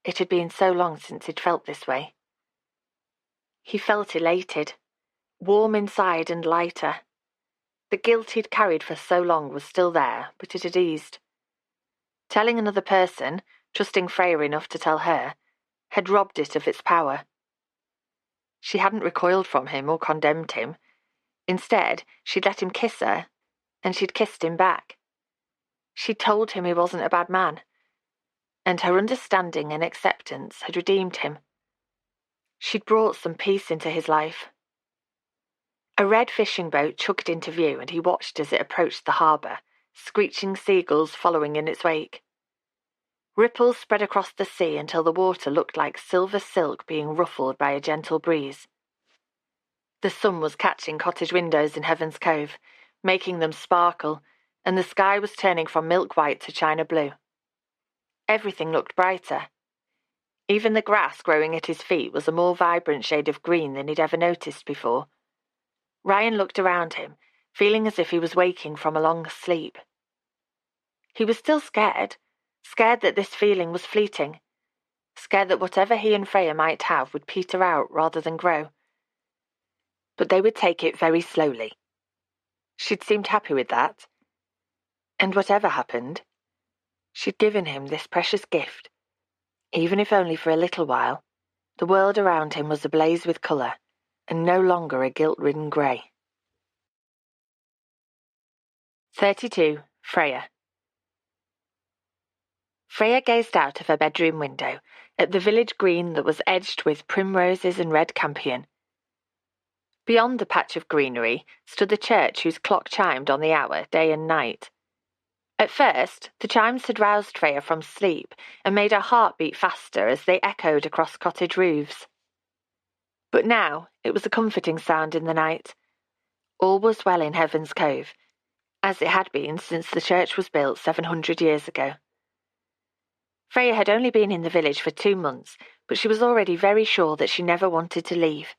It had been so long since he'd felt this way. He felt elated, warm inside and lighter. The guilt he'd carried for so long was still there, but it had eased. Telling another person, trusting Freya enough to tell her, had robbed it of its power. She hadn't recoiled from him or condemned him. Instead, she'd let him kiss her, and she'd kissed him back. She'd told him he wasn't a bad man, and her understanding and acceptance had redeemed him. She'd brought some peace into his life. A red fishing boat chugged into view, and he watched as it approached the harbour, screeching seagulls following in its wake. Ripples spread across the sea until the water looked like silver silk being ruffled by a gentle breeze. The sun was catching cottage windows in Heaven's Cove, making them sparkle, and the sky was turning from milk white to china blue. Everything looked brighter. Even the grass growing at his feet was a more vibrant shade of green than he'd ever noticed before. Ryan looked around him, feeling as if he was waking from a long sleep. He was still scared that this feeling was fleeting, scared that whatever he and Freya might have would peter out rather than grow. But they would take it very slowly. She'd seemed happy with that. And whatever happened, she'd given him this precious gift. Even if only for a little while, the world around him was ablaze with colour, and no longer a guilt-ridden grey. 32. Freya. Freya gazed out of her bedroom window at the village green that was edged with primroses and red campion. Beyond the patch of greenery stood the church whose clock chimed on the hour day and night. At first, the chimes had roused Freya from sleep and made her heart beat faster as they echoed across cottage roofs. But now it was a comforting sound in the night. All was well in Heaven's Cove, as it had been since the church was built 700 years ago. Freya had only been in the village for 2 months, but she was already very sure that she never wanted to leave,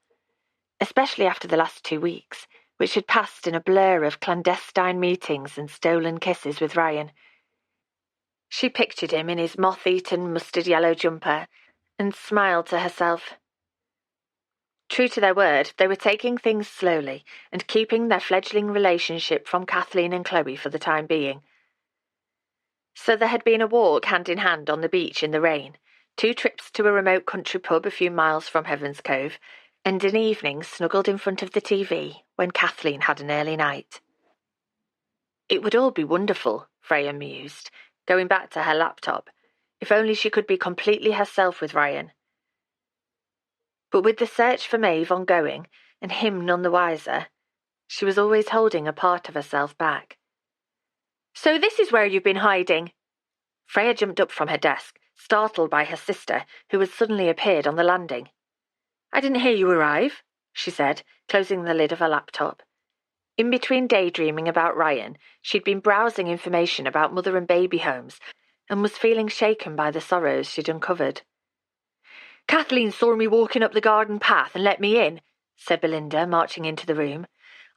especially after the last 2 weeks, which had passed in a blur of clandestine meetings and stolen kisses with Ryan. She pictured him in his moth-eaten mustard-yellow jumper and smiled to herself. True to their word, they were taking things slowly and keeping their fledgling relationship from Kathleen and Chloe for the time being. So there had been a walk hand in hand on the beach in the rain, 2 trips to a remote country pub a few miles from Heaven's Cove, and an evening snuggled in front of the TV when Kathleen had an early night. It would all be wonderful, Freya mused, going back to her laptop, if only she could be completely herself with Ryan. But with the search for Maeve ongoing, and him none the wiser, she was always holding a part of herself back. "So this is where you've been hiding?" Freya jumped up from her desk, startled by her sister, who had suddenly appeared on the landing. "I didn't hear you arrive," she said, closing the lid of her laptop. In between daydreaming about Ryan, she'd been browsing information about mother and baby homes and was feeling shaken by the sorrows she'd uncovered. "Kathleen saw me walking up the garden path and let me in," said Belinda, marching into the room.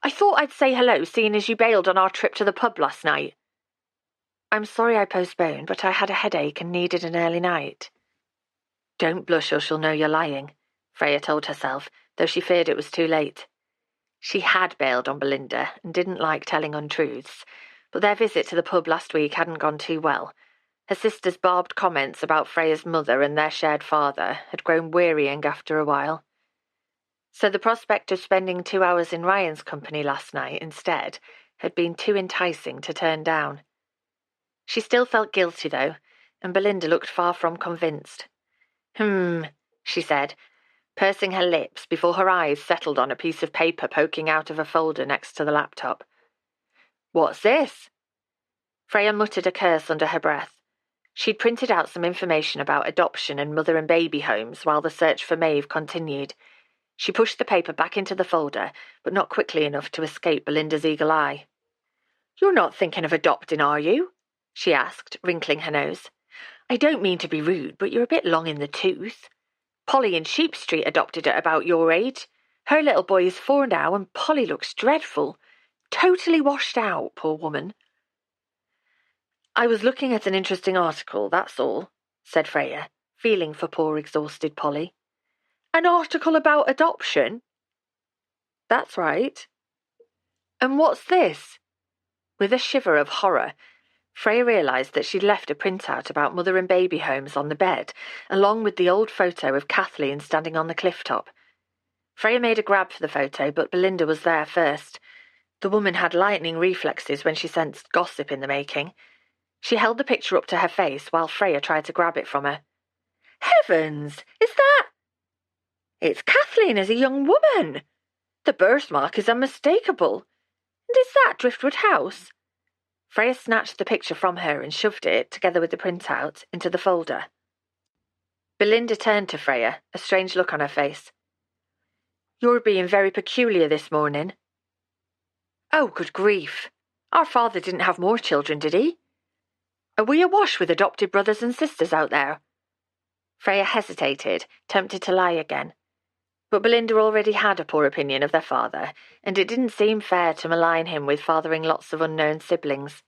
"I thought I'd say hello, seeing as you bailed on our trip to the pub last night." "I'm sorry I postponed, but I had a headache and needed an early night." "Don't blush or she'll know you're lying," Freya told herself, though she feared it was too late. She had bailed on Belinda and didn't like telling untruths, but their visit to the pub last week hadn't gone too well. Her sister's barbed comments about Freya's mother and their shared father had grown wearying after a while. So the prospect of spending 2 hours in Ryan's company last night instead had been too enticing to turn down. She still felt guilty, though, and Belinda looked far from convinced. She said, pursing her lips before her eyes settled on a piece of paper poking out of a folder next to the laptop. "What's this?" Freya muttered a curse under her breath. She'd printed out some information about adoption and mother and baby homes while the search for Maeve continued. She pushed the paper back into the folder, but not quickly enough to escape Belinda's eagle eye. "You're not thinking of adopting, are you?" she asked, wrinkling her nose. "I don't mean to be rude, but you're a bit long in the tooth. Polly in Sheep Street adopted at about your age. Her little boy is 4 now, and Polly looks dreadful. Totally washed out, poor woman. I was looking at an interesting article, that's all, said Freya, feeling for poor exhausted Polly. An article about adoption? That's right. And what's this? With a shiver of horror, Freya realised that she'd left a printout about mother and baby homes on the bed, along with the old photo of Kathleen standing on the cliff top. Freya made a grab for the photo, but Belinda was there first. The woman had lightning reflexes when she sensed gossip in the making. She held the picture up to her face while Freya tried to grab it from her. Heavens! Is that... It's Kathleen as a young woman! The birthmark is unmistakable. And is that Driftwood House? Freya snatched the picture from her and shoved it, together with the printout, into the folder. Belinda turned to Freya, a strange look on her face. You're being very peculiar this morning. Oh, good grief. Our father didn't have more children, did he? Are we awash with adopted brothers and sisters out there? Freya hesitated, tempted to lie again. But Belinda already had a poor opinion of their father, and it didn't seem fair to malign him with fathering lots of unknown siblings.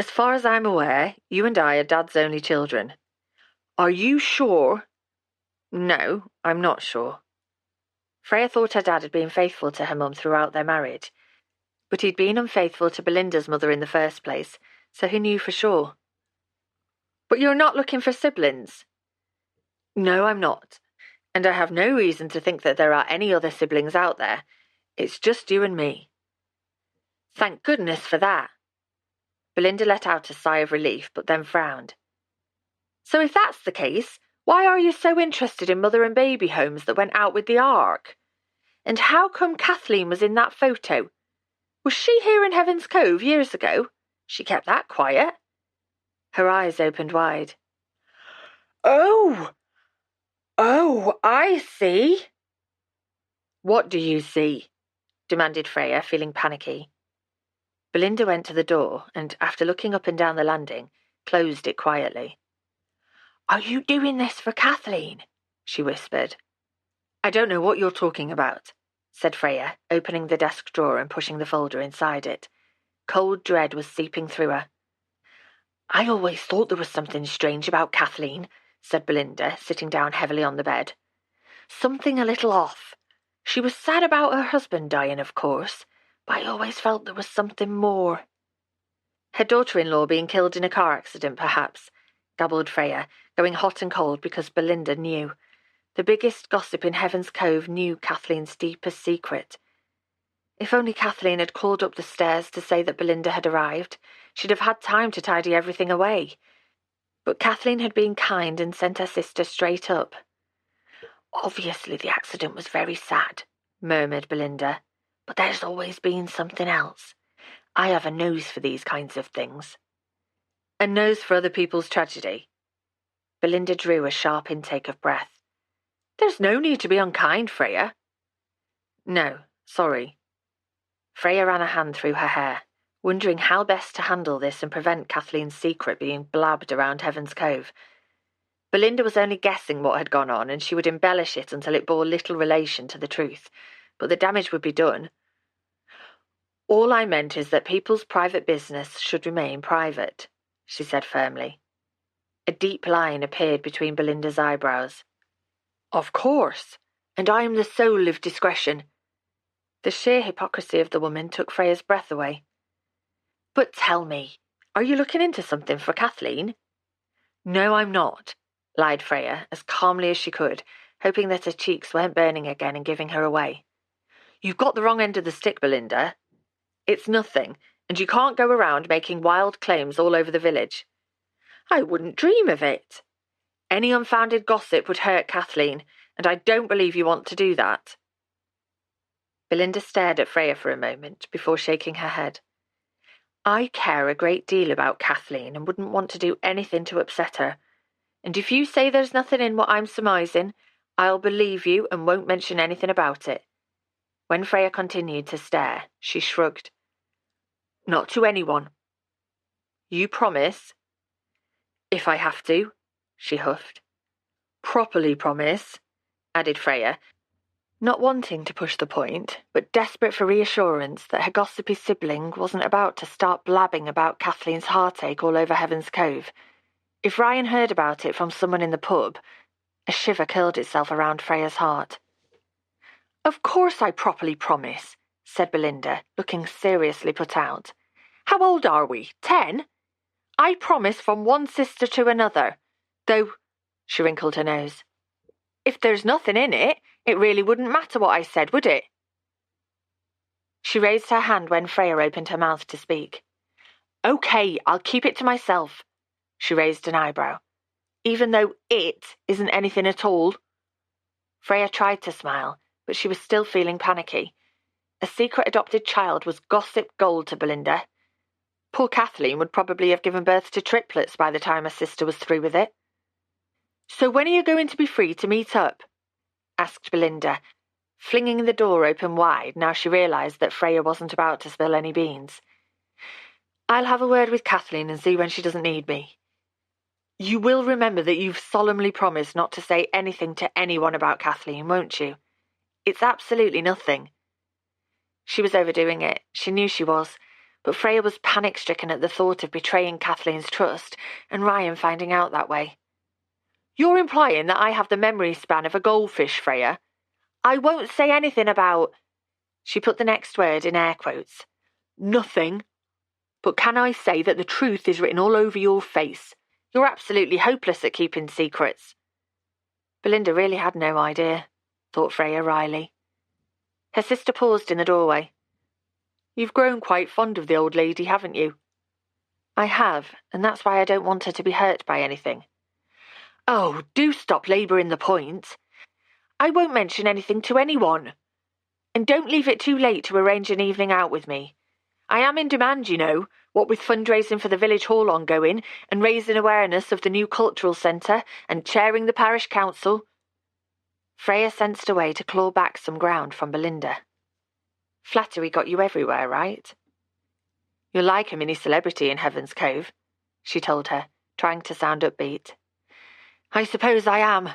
As far as I'm aware, you and I are Dad's only children. Are you sure? No, I'm not sure. Freya thought her dad had been faithful to her mum throughout their marriage, but he'd been unfaithful to Belinda's mother in the first place, so he knew for sure. But you're not looking for siblings? No, I'm not. And I have no reason to think that there are any other siblings out there. It's just you and me. Thank goodness for that. Belinda let out a sigh of relief, but then frowned. So if that's the case, why are you so interested in mother and baby homes that went out with the Ark? And how come Kathleen was in that photo? Was she here in Heaven's Cove years ago? She kept that quiet. Her eyes opened wide. Oh, I see. What do you see? Demanded Freya, feeling panicky. Belinda went to the door and, after looking up and down the landing, closed it quietly. Are you doing this for Kathleen? She whispered. I don't know what you're talking about, said Freya, opening the desk drawer and pushing the folder inside it. Cold dread was seeping through her. I always thought there was something strange about Kathleen, said Belinda, sitting down heavily on the bed. Something a little off. She was sad about her husband dying, of course, but I always felt there was something more. Her daughter-in-law being killed in a car accident, perhaps, gabbled Freya, going hot and cold because Belinda knew. The biggest gossip in Heaven's Cove knew Kathleen's deepest secret. If only Kathleen had called up the stairs to say that Belinda had arrived, she'd have had time to tidy everything away. But Kathleen had been kind and sent her sister straight up. Obviously the accident was very sad, murmured Belinda, but there's always been something else. I have a nose for these kinds of things. A nose for other people's tragedy. Belinda drew a sharp intake of breath. There's no need to be unkind, Freya. No, sorry. Freya ran a hand through her hair, wondering how best to handle this and prevent Kathleen's secret being blabbed around Heaven's Cove. Belinda was only guessing what had gone on, and she would embellish it until it bore little relation to the truth, but the damage would be done. All I meant is that people's private business should remain private, she said firmly. A deep line appeared between Belinda's eyebrows. Of course, and I am the soul of discretion. The sheer hypocrisy of the woman took Freya's breath away. But tell me, are you looking into something for Kathleen? No, I'm not, lied Freya, as calmly as she could, hoping that her cheeks weren't burning again and giving her away. You've got the wrong end of the stick, Belinda. It's nothing, and you can't go around making wild claims all over the village. I wouldn't dream of it. Any unfounded gossip would hurt Kathleen, and I don't believe you want to do that. Belinda stared at Freya for a moment before shaking her head. I care a great deal about Kathleen and wouldn't want to do anything to upset her. And if you say there's nothing in what I'm surmising, I'll believe you and won't mention anything about it. When Freya continued to stare, she shrugged. Not to anyone. You promise? If I have to, she huffed. Properly promise, added Freya, Not wanting to push the point, but desperate for reassurance that her gossipy sibling wasn't about to start blabbing about Kathleen's heartache all over Heaven's Cove. If Ryan heard about it from someone in the pub, a shiver curled itself around Freya's heart. "Of course I properly promise," said Belinda, looking seriously put out. "How old are we? 10? I promise from one sister to another. Though," she wrinkled her nose, "if there's nothing in it, it really wouldn't matter what I said, would it?" She raised her hand when Freya opened her mouth to speak. "Okay, I'll keep it to myself." She raised an eyebrow. "Even though it isn't anything at all." Freya tried to smile, but she was still feeling panicky. A secret adopted child was gossip gold to Belinda. Poor Kathleen would probably have given birth to triplets by the time her sister was through with it. "So when are you going to be free to meet up?" asked Belinda, flinging the door open wide now she realised that Freya wasn't about to spill any beans. "I'll have a word with Kathleen and see when she doesn't need me. You will remember that you've solemnly promised not to say anything to anyone about Kathleen, won't you? It's absolutely nothing." She was overdoing it. She knew she was. But Freya was panic-stricken at the thought of betraying Kathleen's trust and Ryan finding out that way. "You're implying that I have the memory span of a goldfish, Freya. I won't say anything about—" She put the next word in air quotes. "Nothing. But can I say that the truth is written all over your face? You're absolutely hopeless at keeping secrets." Belinda really had no idea, thought Freya wryly. Her sister paused in the doorway. "You've grown quite fond of the old lady, haven't you?" "I have, and that's why I don't want her to be hurt by anything." "Oh, do stop labouring the point. I won't mention anything to anyone. And don't leave it too late to arrange an evening out with me. I am in demand, you know, what with fundraising for the village hall ongoing and raising awareness of the new cultural centre and chairing the parish council." Freya sensed a way to claw back some ground from Belinda. "Flattery got you everywhere, right?" "You're like a mini-celebrity in Heaven's Cove," she told her, trying to sound upbeat. "I suppose I am,"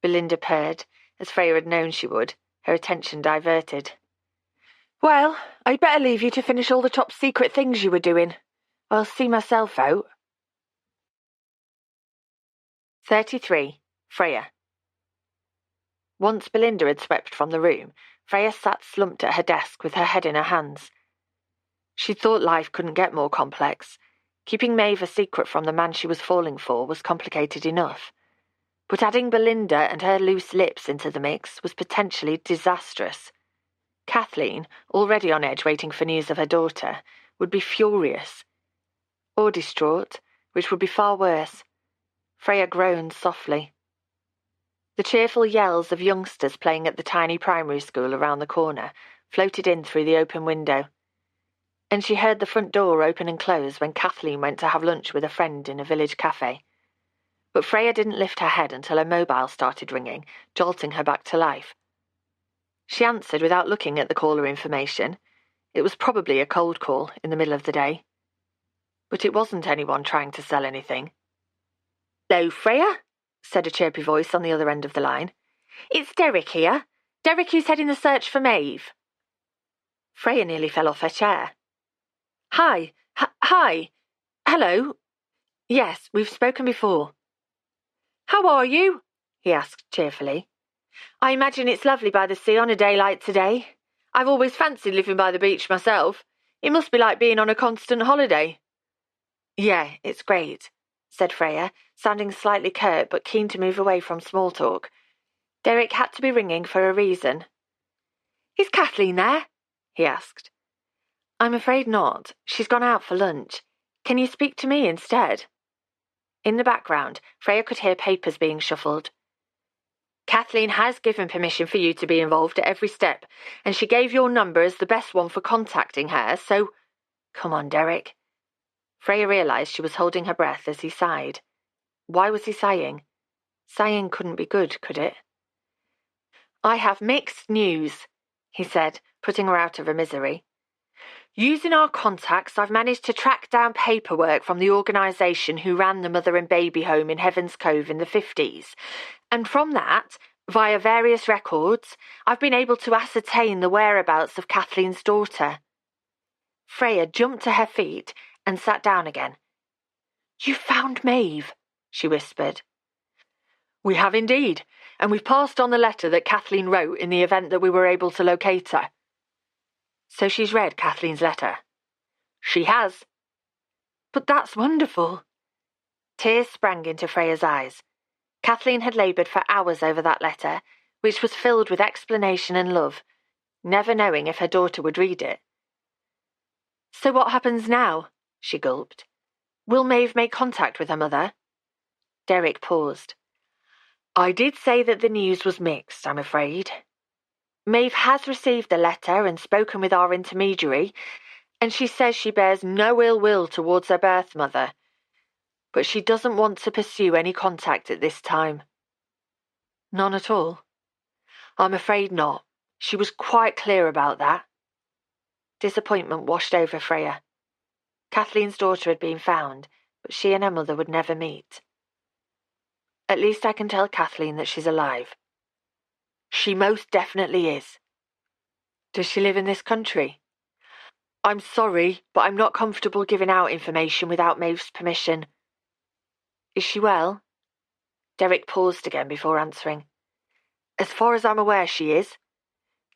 Belinda purred, as Freya had known she would, her attention diverted. "Well, I'd better leave you to finish all the top-secret things you were doing. I'll see myself out." 33. Freya. Once Belinda had swept from the room, Freya sat slumped at her desk with her head in her hands. She thought life couldn't get more complex. Keeping Maeve a secret from the man she was falling for was complicated enough. But adding Belinda and her loose lips into the mix was potentially disastrous. Kathleen, already on edge waiting for news of her daughter, would be furious. Or distraught, which would be far worse. Freya groaned softly. The cheerful yells of youngsters playing at the tiny primary school around the corner floated in through the open window. And she heard the front door open and close when Kathleen went to have lunch with a friend in a village cafe. But Freya didn't lift her head until her mobile started ringing, jolting her back to life. She answered without looking at the caller information. It was probably a cold call in the middle of the day. But it wasn't anyone trying to sell anything. "Hello, Freya," said a chirpy voice on the other end of the line. "It's Derek here. Derek who's heading the search for Maeve." Freya nearly fell off her chair. Hi. Hello. Yes, we've spoken before." "How are you?" he asked cheerfully. "I imagine it's lovely by the sea on a day like today. I've always fancied living by the beach myself. It must be like being on a constant holiday." "Yeah, it's great," said Freya, sounding slightly curt but keen to move away from small talk. Derek had to be ringing for a reason. "Is Kathleen there?" he asked. "I'm afraid not. She's gone out for lunch. Can you speak to me instead?" In the background, Freya could hear papers being shuffled. "Kathleen has given permission for you to be involved at every step, and she gave your number as the best one for contacting her, so—" "Come on, Derek." Freya realised she was holding her breath as he sighed. Why was he sighing? Sighing couldn't be good, could it? "I have mixed news," he said, putting her out of her misery. "Using our contacts, I've managed to track down paperwork from the organisation who ran the mother and baby home in Heaven's Cove in the 50s. And from that, Via various records, I've been able to ascertain the whereabouts of Kathleen's daughter. Freya jumped to her feet and sat down again. You found Maeve, she whispered. We have indeed, and we've passed on the letter that Kathleen wrote in the event that we were able to locate her. So she's read Kathleen's letter? She has. But that's wonderful. Tears sprang into Freya's eyes. Kathleen had laboured for hours over that letter, which was filled with explanation and love, never knowing if her daughter would read it. So what happens now? She gulped. Will Maeve make contact with her mother? Derek paused. I did say that the news was mixed, I'm afraid. Maeve has received the letter and spoken with our intermediary, and she says she bears no ill will towards her birth mother, but she doesn't want to pursue any contact at this time. None at all? I'm afraid not. She was quite clear about that. Disappointment washed over Freya. Kathleen's daughter had been found, but she and her mother would never meet. At least I can tell Kathleen that she's alive. She most definitely is. Does she live in this country? I'm sorry, but I'm not comfortable giving out information without Maeve's permission. Is she well? Derek paused again before answering. As far as I'm aware, she is.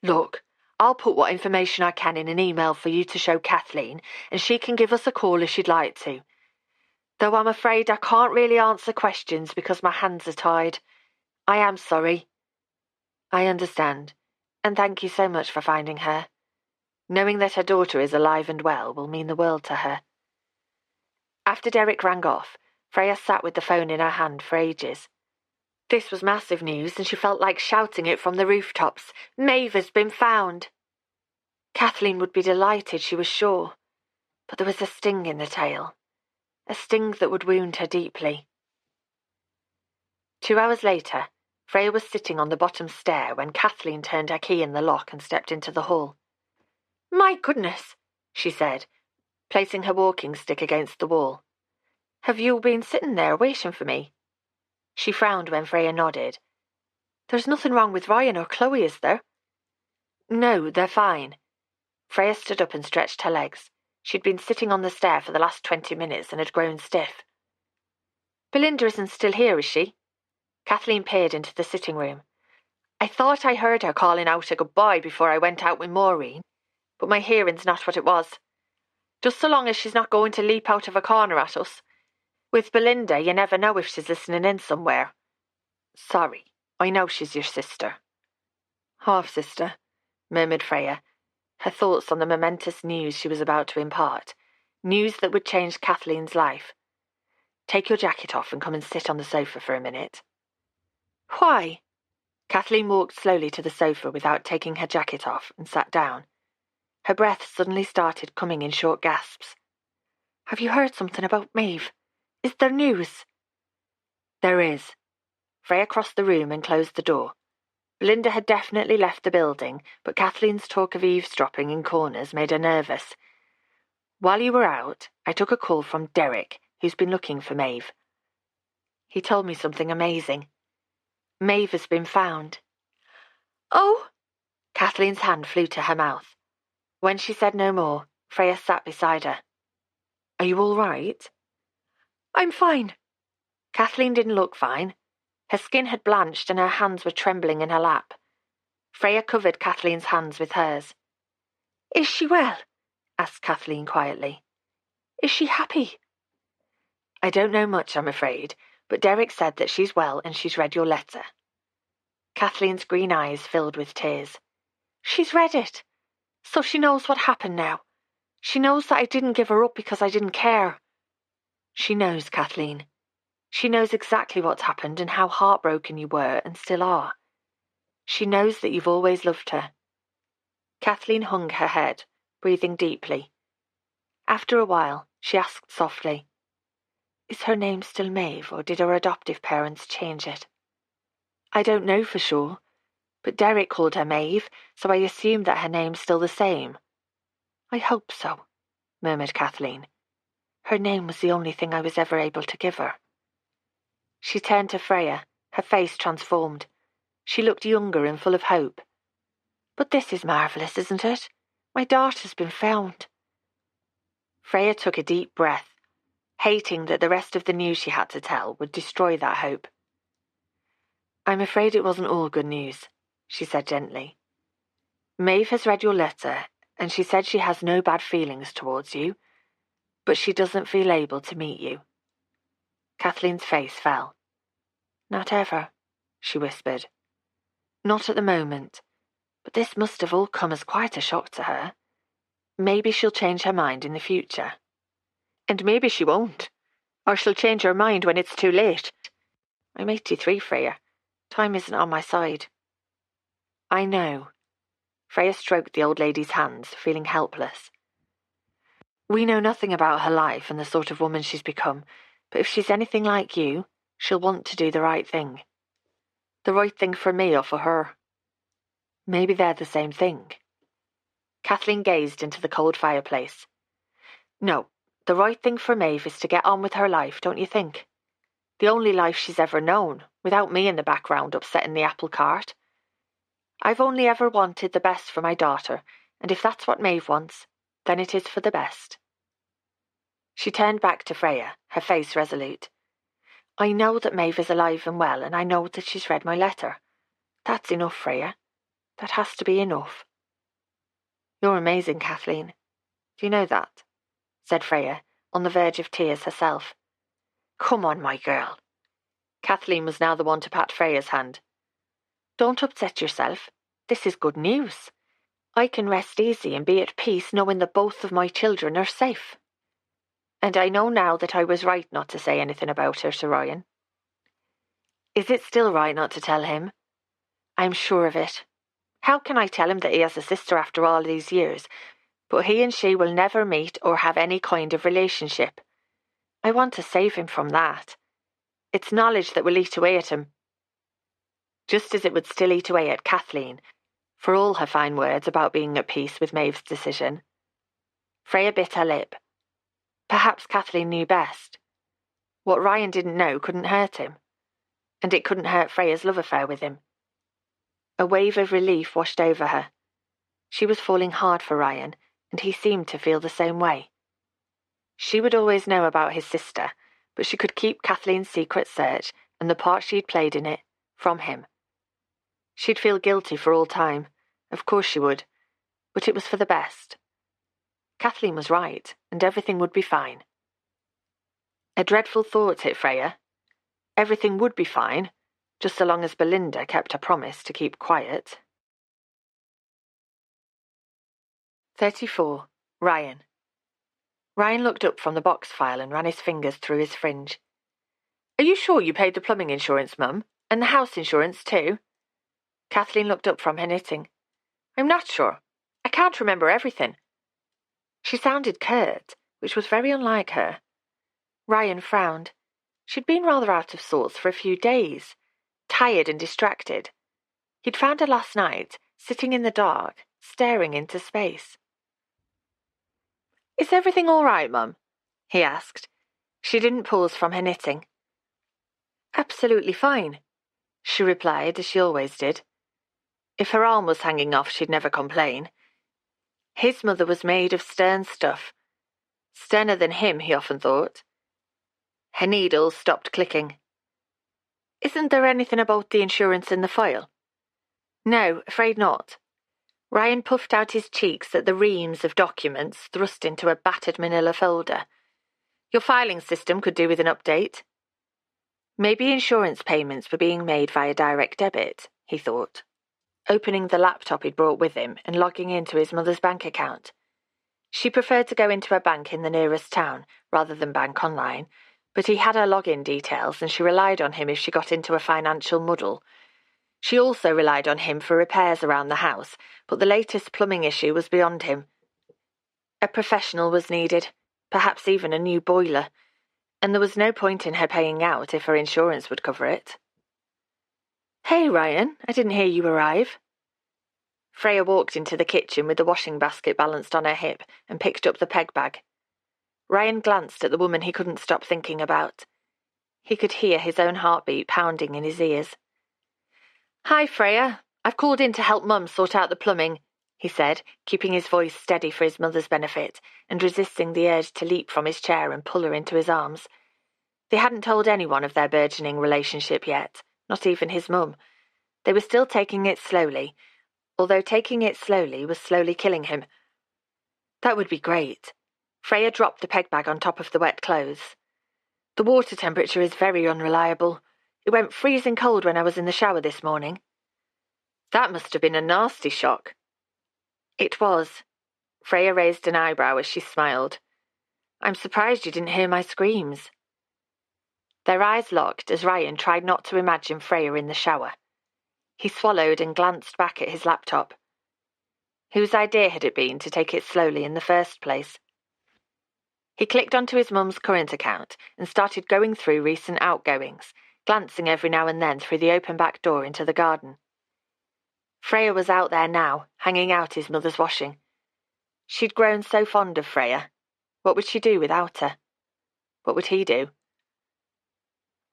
Look, I'll put what information I can in an email for you to show Kathleen, and she can give us a call if she'd like to. Though I'm afraid I can't really answer questions because my hands are tied. I am sorry. I understand, and thank you so much for finding her. Knowing that her daughter is alive and well will mean the world to her. After Derek rang off, Freya sat with the phone in her hand for ages. This was massive news, and she felt like shouting it from the rooftops. Maeve has been found. Kathleen would be delighted, she was sure. But there was a sting in the tale. A sting that would wound her deeply. 2 hours later, Freya was sitting on the bottom stair when Kathleen turned her key in the lock and stepped into the hall. My goodness, she said, placing her walking stick against the wall. Have you been sitting there waiting for me? She frowned when Freya nodded. There's nothing wrong with Ryan or Chloe, is there? No, they're fine. Freya stood up and stretched her legs. She'd been sitting on the stair for the last 20 minutes and had grown stiff. Belinda isn't still here, is she? Kathleen peered into the sitting room. I thought I heard her calling out a goodbye before I went out with Maureen, but my hearing's not what it was. Just so long as she's not going to leap out of a corner at us. With Belinda, you never know if she's listening in somewhere. Sorry, I know she's your sister. Half-sister, murmured Freya, her thoughts on the momentous news she was about to impart, news that would change Kathleen's life. Take your jacket off and come and sit on the sofa for a minute. Why? Kathleen walked slowly to the sofa without taking her jacket off and sat down. Her breath suddenly started coming in short gasps. Have you heard something about Maeve? Is there news? There is. Freya crossed the room and closed the door. Belinda had definitely left the building, but Kathleen's talk of eavesdropping in corners made her nervous. While you were out, I took a call from Derek, who's been looking for Maeve. He told me something amazing. Maeve has been found. Oh! Kathleen's hand flew to her mouth. When she said no more, Freya sat beside her. Are you all right? I'm fine. Kathleen didn't look fine. Her skin had blanched and her hands were trembling in her lap. Freya covered Kathleen's hands with hers. Is she well? Asked Kathleen quietly. Is she happy? I don't know much, I'm afraid, but Derek said that she's well and she's read your letter. Kathleen's green eyes filled with tears. She's read it. So she knows what happened now. She knows that I didn't give her up because I didn't care. She knows, Kathleen. She knows exactly what's happened and how heartbroken you were and still are. She knows that you've always loved her. Kathleen hung her head, breathing deeply. After a while, she asked softly, Is her name still Maeve, or did her adoptive parents change it? I don't know for sure, but Derek called her Maeve, so I assume that her name's still the same. I hope so, murmured Kathleen. Her name was the only thing I was ever able to give her. She turned to Freya, her face transformed. She looked younger and full of hope. "But this is marvellous, isn't it? My daughter's been found." Freya took a deep breath, hating that the rest of the news she had to tell would destroy that hope. "I'm afraid it wasn't all good news," she said gently. "Maeve has read your letter, and she said she has no bad feelings towards you, but she doesn't feel able to meet you." Kathleen's face fell. "Not ever," she whispered. "Not at the moment, but this must have all come as quite a shock to her. Maybe she'll change her mind in the future." "And maybe she won't, or she'll change her mind when it's too late. I'm 83, Freya. Time isn't on my side." "I know." Freya stroked the old lady's hands, feeling helpless. "We know nothing about her life and the sort of woman she's become, but if she's anything like you, she'll want to do the right thing. The right thing for me or for her. Maybe they're the same thing." Kathleen gazed into the cold fireplace. "No, the right thing for Maeve is to get on with her life, don't you think? The only life she's ever known, without me in the background upsetting the apple cart. I've only ever wanted the best for my daughter, and if that's what Maeve wants, then it is for the best." She turned back to Freya, her face resolute. "I know that Maeve is alive and well, and I know that she's read my letter. That's enough, Freya. That has to be enough." "You're amazing, Kathleen. Do you know that?" said Freya, on the verge of tears herself. "Come on, my girl." Kathleen was now the one to pat Freya's hand. "Don't upset yourself. This is good news. I can rest easy and be at peace knowing that both of my children are safe. And I know now that I was right not to say anything about her to Ryan." "Is it still right not to tell him?" "I'm sure of it. How can I tell him that he has a sister after all these years, but he and she will never meet or have any kind of relationship? I want to save him from that. It's knowledge that will eat away at him. Just as it would still eat away at Kathleen, for all her fine words about being at peace with Maeve's decision." Freya bit her lip. Perhaps Kathleen knew best. What Ryan didn't know couldn't hurt him, and it couldn't hurt Freya's love affair with him. A wave of relief washed over her. She was falling hard for Ryan, and he seemed to feel the same way. She would always know about his sister, but she could keep Kathleen's secret search and the part she'd played in it from him. She'd feel guilty for all time, of course she would, but it was for the best. Kathleen was right, and everything would be fine. A dreadful thought hit Freya. Everything would be fine, just so long as Belinda kept her promise to keep quiet. 34. Ryan. Ryan looked up from the box file and ran his fingers through his fringe. "Are you sure you paid the plumbing insurance, Mum? And the house insurance too?" Kathleen looked up from her knitting. "I'm not sure. I can't remember everything." She sounded curt, which was very unlike her. Ryan frowned. She'd been rather out of sorts for a few days, tired and distracted. He'd found her last night, sitting in the dark, staring into space. "Is everything all right, Mum?" he asked. She didn't pause from her knitting. "Absolutely fine," she replied, as she always did. If her arm was hanging off, she'd never complain. His mother was made of stern stuff. Sterner than him, he often thought. Her needles stopped clicking. "Isn't there anything about the insurance in the file?" "No, afraid not." Ryan puffed out his cheeks at the reams of documents thrust into a battered manila folder. "Your filing system could do with an update." Maybe insurance payments were being made via direct debit, he thought, opening the laptop he'd brought with him and logging into his mother's bank account. She preferred to go into a bank in the nearest town rather than bank online, but he had her login details and she relied on him if she got into a financial muddle. She also relied on him for repairs around the house, but the latest plumbing issue was beyond him. A professional was needed, perhaps even a new boiler, and there was no point in her paying out if her insurance would cover it. "Hey, Ryan, I didn't hear you arrive." Freya walked into the kitchen with the washing basket balanced on her hip and picked up the peg bag. Ryan glanced at the woman he couldn't stop thinking about. He could hear his own heartbeat pounding in his ears. "Hi, Freya. I've called in to help Mum sort out the plumbing," he said, keeping his voice steady for his mother's benefit and resisting the urge to leap from his chair and pull her into his arms. They hadn't told anyone of their burgeoning relationship yet, not even his mum. They were still taking it slowly, although taking it slowly was slowly killing him. That would be great. Freya dropped the peg bag on top of the wet clothes. The water temperature is very unreliable. It went freezing cold when I was in the shower this morning. That must have been a nasty shock. It was. Freya raised an eyebrow as she smiled. I'm surprised you didn't hear my screams. Their eyes locked as Ryan tried not to imagine Freya in the shower. He swallowed and glanced back at his laptop. Whose idea had it been to take it slowly in the first place? He clicked onto his mum's current account and started going through recent outgoings, glancing every now and then through the open back door into the garden. Freya was out there now, hanging out his mother's washing. She'd grown so fond of Freya. What would she do without her? What would he do?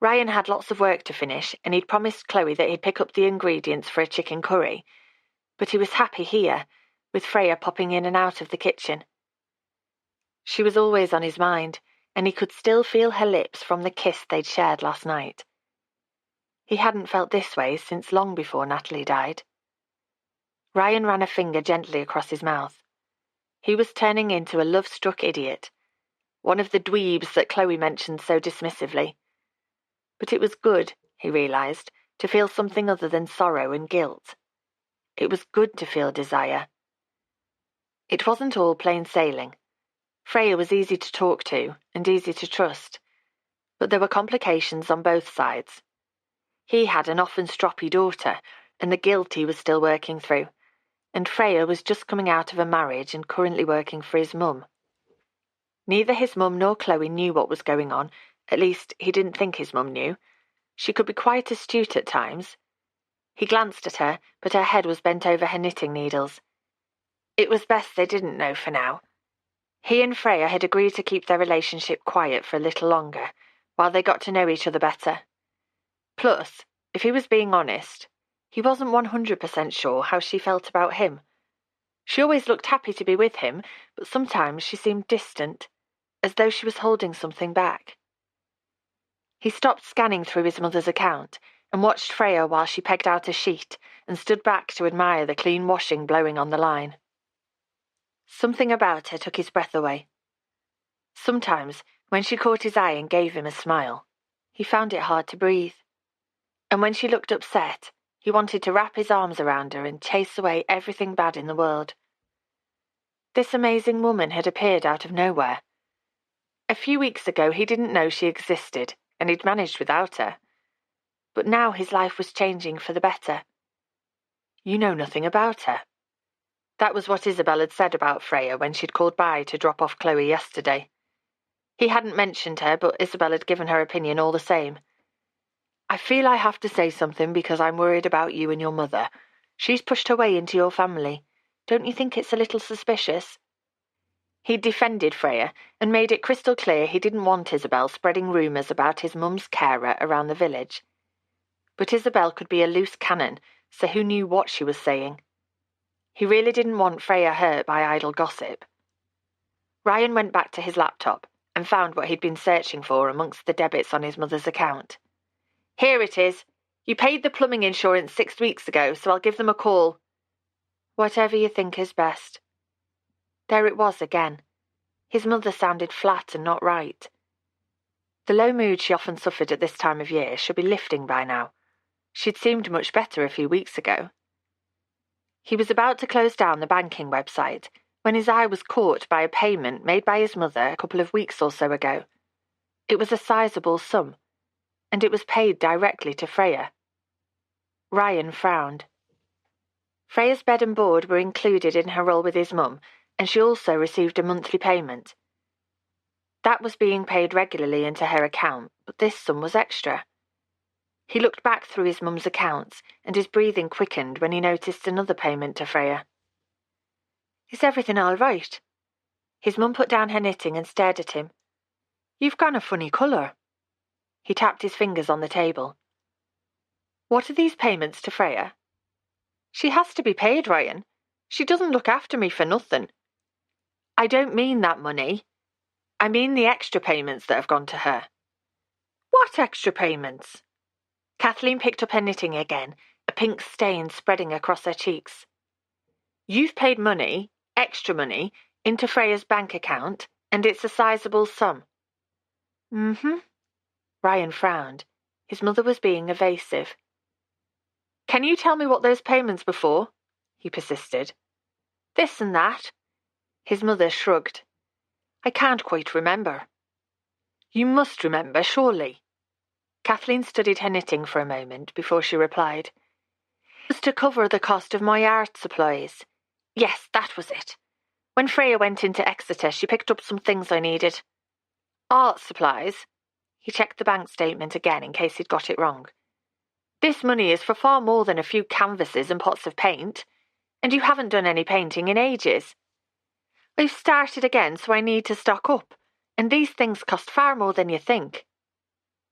Ryan had lots of work to finish, and he'd promised Chloe that he'd pick up the ingredients for a chicken curry. But he was happy here, with Freya popping in and out of the kitchen. She was always on his mind, and he could still feel her lips from the kiss they'd shared last night. He hadn't felt this way since long before Natalie died. Ryan ran a finger gently across his mouth. He was turning into a love-struck idiot, one of the dweebs that Chloe mentioned so dismissively. But it was good, he realised, to feel something other than sorrow and guilt. It was good to feel desire. It wasn't all plain sailing. Freya was easy to talk to and easy to trust, but there were complications on both sides. He had an often stroppy daughter, and the guilt he was still working through, and Freya was just coming out of a marriage and currently working for his mum. Neither his mum nor Chloe knew what was going on, at least he didn't think his mum knew. She could be quite astute at times. He glanced at her, but her head was bent over her knitting needles. It was best they didn't know for now. He and Freya had agreed to keep their relationship quiet for a little longer, while they got to know each other better. Plus, if he was being honest, he wasn't 100% sure how she felt about him. She always looked happy to be with him, but sometimes she seemed distant, as though she was holding something back. He stopped scanning through his mother's account and watched Freya while she pegged out a sheet and stood back to admire the clean washing blowing on the line. Something about her took his breath away. Sometimes, when she caught his eye and gave him a smile, he found it hard to breathe. And when she looked upset, he wanted to wrap his arms around her and chase away everything bad in the world. This amazing woman had appeared out of nowhere. A few weeks ago he didn't know she existed, and he'd managed without her. But now his life was changing for the better. You know nothing about her. That was what Isabel had said about Freya when she'd called by to drop off Chloe yesterday. He hadn't mentioned her, but Isabel had given her opinion all the same. I feel I have to say something because I'm worried about you and your mother. She's pushed her way into your family. Don't you think it's a little suspicious? He'd defended Freya and made it crystal clear he didn't want Isabel spreading rumours about his mum's carer around the village. But Isabel could be a loose cannon, so who knew what she was saying? He really didn't want Freya hurt by idle gossip. Ryan went back to his laptop and found what he'd been searching for amongst the debits on his mother's account. Here it is. You paid the plumbing insurance 6 weeks ago, so I'll give them a call. Whatever you think is best. There it was again. His mother sounded flat and not right. The low mood she often suffered at this time of year should be lifting by now. She'd seemed much better a few weeks ago. He was about to close down the banking website when his eye was caught by a payment made by his mother a couple of weeks or so ago. It was a sizable sum, and it was paid directly to Freya. Ryan frowned. Freya's bed and board were included in her roll with his mum, and she also received a monthly payment. That was being paid regularly into her account, but this sum was extra. He looked back through his mum's accounts, and his breathing quickened when he noticed another payment to Freya. Is everything all right? His mum put down her knitting and stared at him. You've gone a funny colour. He tapped his fingers on the table. What are these payments to Freya? She has to be paid, Ryan. She doesn't look after me for nothing. I don't mean that money. I mean the extra payments that have gone to her. What extra payments? Kathleen picked up her knitting again, a pink stain spreading across her cheeks. You've paid money, extra money, into Freya's bank account, and it's a sizable sum. Mm-hmm. Ryan frowned. His mother was being evasive. Can you tell me what those payments were for? He persisted. This and that. His mother shrugged. I can't quite remember. You must remember, surely. Kathleen studied her knitting for a moment before she replied. It was to cover the cost of my art supplies. Yes, that was it. When Freya went into Exeter, she picked up some things I needed. Art supplies? He checked the bank statement again in case he'd got it wrong. This money is for far more than a few canvases and pots of paint, and you haven't done any painting in ages. I've started again, so I need to stock up, and these things cost far more than you think.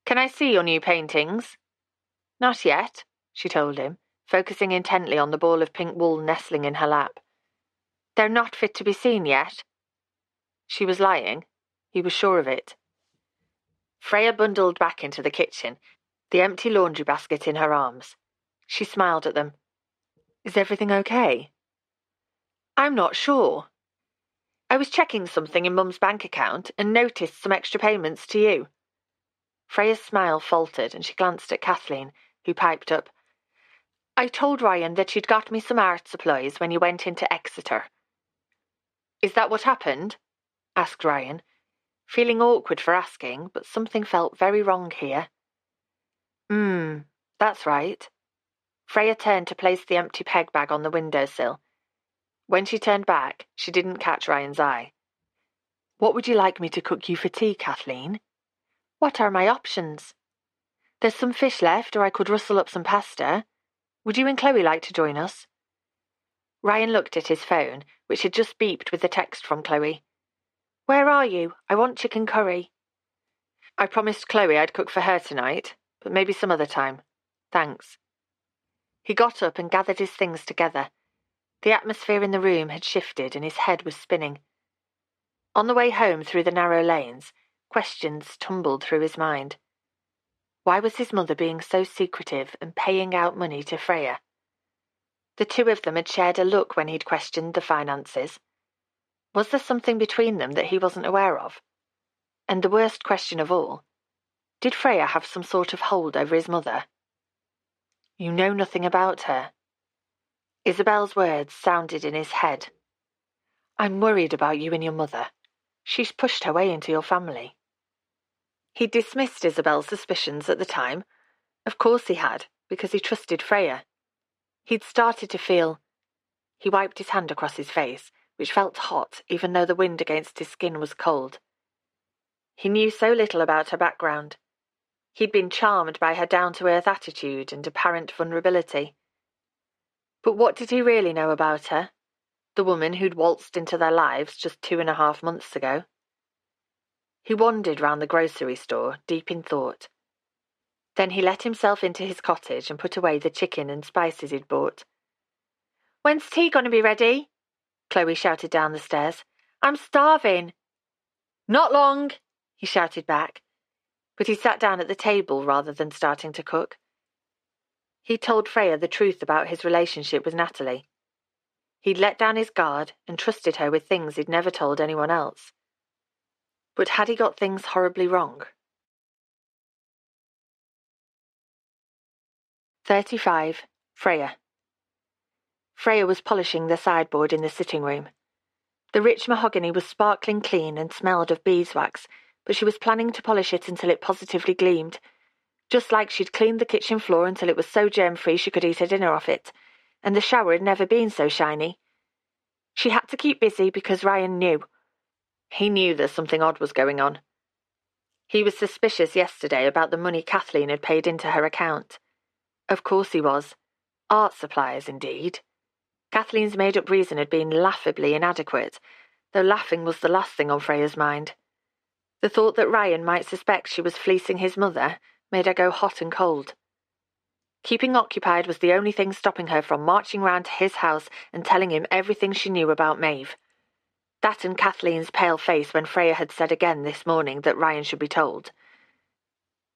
Can I see your new paintings? Not yet, she told him, focusing intently on the ball of pink wool nestling in her lap. They're not fit to be seen yet. She was lying. He was sure of it. Freya bundled back into the kitchen, the empty laundry basket in her arms. She smiled at them. Is everything okay? I'm not sure. I was checking something in Mum's bank account and noticed some extra payments to you. Freya's smile faltered and she glanced at Kathleen, who piped up. I told Ryan that you'd got me some art supplies when you went into Exeter. Is that what happened? Asked Ryan, feeling awkward for asking, but something felt very wrong here. That's right. Freya turned to place the empty peg bag on the windowsill. When she turned back, she didn't catch Ryan's eye. What would you like me to cook you for tea, Kathleen? What are my options? There's some fish left, or I could rustle up some pasta. Would you and Chloe like to join us? Ryan looked at his phone, which had just beeped with the text from Chloe. Where are you? I want chicken curry. I promised Chloe I'd cook for her tonight, but maybe some other time. Thanks. He got up and gathered his things together. The atmosphere in the room had shifted and his head was spinning. On the way home through the narrow lanes, questions tumbled through his mind. Why was his mother being so secretive and paying out money to Freya? The two of them had shared a look when he'd questioned the finances. Was there something between them that he wasn't aware of? And the worst question of all, did Freya have some sort of hold over his mother? You know nothing about her. Isabel's words sounded in his head. I'm worried about you and your mother. She's pushed her way into your family. He dismissed Isabel's suspicions at the time. Of course he had, because he trusted Freya. He'd started to feel... He wiped his hand across his face, which felt hot even though the wind against his skin was cold. He knew so little about her background. He'd been charmed by her down-to-earth attitude and apparent vulnerability. But what did he really know about her? The woman who'd waltzed into their lives just 2.5 months ago. He wandered round the grocery store, deep in thought. Then he let himself into his cottage and put away the chicken and spices he'd bought. When's tea going to be ready? Chloe shouted down the stairs. I'm starving. Not long, he shouted back, but he sat down at the table rather than starting to cook. He told Freya the truth about his relationship with Natalie. He'd let down his guard and trusted her with things he'd never told anyone else. But had he got things horribly wrong? 35. Freya. Freya was polishing the sideboard in the sitting room. The rich mahogany was sparkling clean and smelled of beeswax, but she was planning to polish it until it positively gleamed, just like she'd cleaned the kitchen floor until it was so germ-free she could eat her dinner off it, and the shower had never been so shiny. She had to keep busy because Ryan knew. He knew that something odd was going on. He was suspicious yesterday about the money Kathleen had paid into her account. Of course he was. Art supplies, indeed. Kathleen's made-up reason had been laughably inadequate, though laughing was the last thing on Freya's mind. The thought that Ryan might suspect she was fleecing his mother made her go hot and cold. Keeping occupied was the only thing stopping her from marching round to his house and telling him everything she knew about Maeve. That and Kathleen's pale face when Freya had said again this morning that Ryan should be told.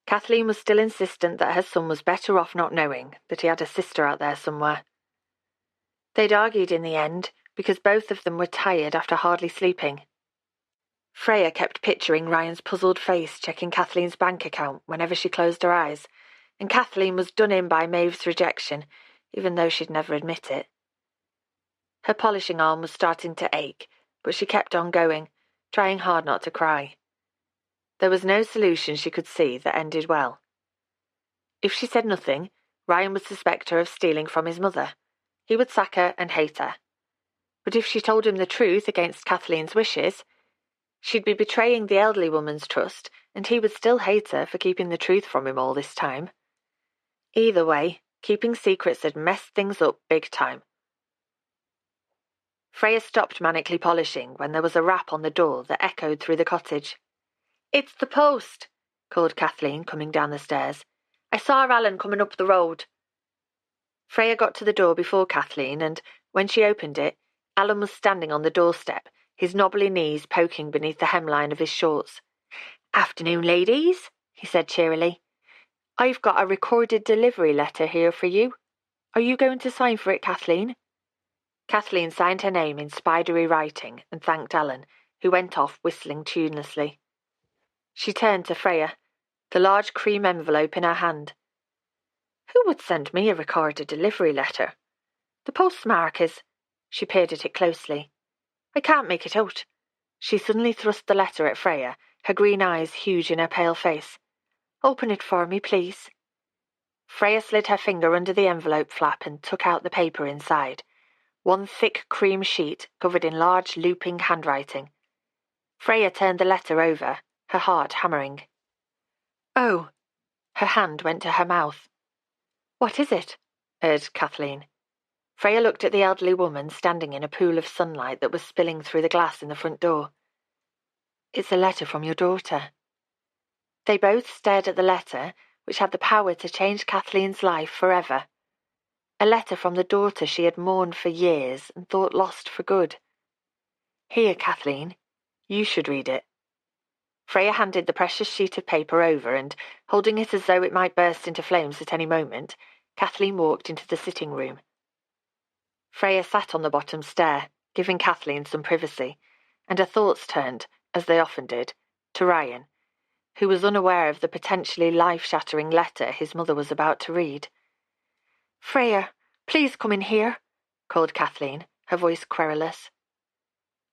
Kathleen was still insistent that her son was better off not knowing that he had a sister out there somewhere. They'd argued in the end because both of them were tired after hardly sleeping. Freya kept picturing Ryan's puzzled face checking Kathleen's bank account whenever she closed her eyes, and Kathleen was done in by Maeve's rejection, even though she'd never admit it. Her polishing arm was starting to ache, but she kept on going, trying hard not to cry. There was no solution she could see that ended well. If she said nothing, Ryan would suspect her of stealing from his mother. He would sack her and hate her. But if she told him the truth against Kathleen's wishes, she'd be betraying the elderly woman's trust, and he would still hate her for keeping the truth from him all this time. Either way, keeping secrets had messed things up big time. Freya stopped manically polishing when there was a rap on the door that echoed through the cottage. "It's the post," called Kathleen, coming down the stairs. "I saw Alan coming up the road." Freya got to the door before Kathleen, and when she opened it, Alan was standing on the doorstep, his knobbly knees poking beneath the hemline of his shorts. "Afternoon, ladies," he said cheerily. "I've got a recorded delivery letter here for you. Are you going to sign for it, Kathleen?" Kathleen signed her name in spidery writing and thanked Alan, who went off whistling tunelessly. She turned to Freya, the large cream envelope in her hand. "Who would send me a recorded delivery letter? The postmark is—" She peered at it closely. "I can't make it out." She suddenly thrust the letter at Freya, her green eyes huge in her pale face. "Open it for me, please." Freya slid her finger under the envelope flap and took out the paper inside, one thick cream sheet covered in large looping handwriting. Freya turned the letter over, her heart hammering. "Oh!" Her hand went to her mouth. "What is it?" urged Kathleen. Freya looked at the elderly woman standing in a pool of sunlight that was spilling through the glass in the front door. "It's a letter from your daughter." They both stared at the letter, which had the power to change Kathleen's life forever. A letter from the daughter she had mourned for years and thought lost for good. "Here, Kathleen, you should read it." Freya handed the precious sheet of paper over and, holding it as though it might burst into flames at any moment, Kathleen walked into the sitting room. Freya sat on the bottom stair, giving Kathleen some privacy, and her thoughts turned, as they often did, to Ryan, who was unaware of the potentially life-shattering letter his mother was about to read. "Freya, please come in here," called Kathleen, her voice querulous.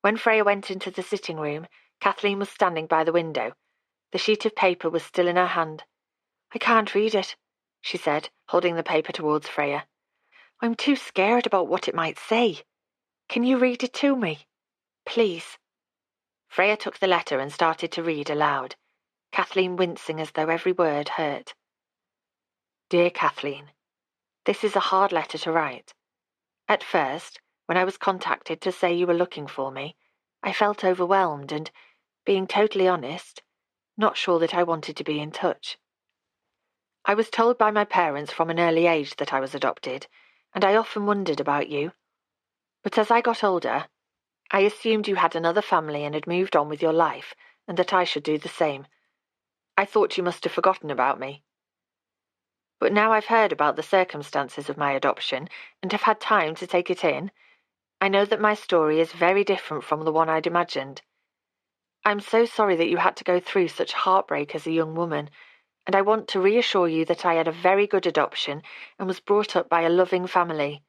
When Freya went into the sitting room, Kathleen was standing by the window. The sheet of paper was still in her hand. "I can't read it," she said, holding the paper towards Freya. "I'm too scared about what it might say. Can you read it to me? Please." Freya took the letter and started to read aloud, Kathleen wincing as though every word hurt. "Dear Kathleen, this is a hard letter to write. At first, when I was contacted to say you were looking for me, I felt overwhelmed and, being totally honest, not sure that I wanted to be in touch. I was told by my parents from an early age that I was adopted, and I often wondered about you. But as I got older, I assumed you had another family and had moved on with your life, and that I should do the same. I thought you must have forgotten about me. But now I've heard about the circumstances of my adoption and have had time to take it in, I know that my story is very different from the one I'd imagined. I'm so sorry that you had to go through such heartbreak as a young woman, and I want to reassure you that I had a very good adoption and was brought up by a loving family.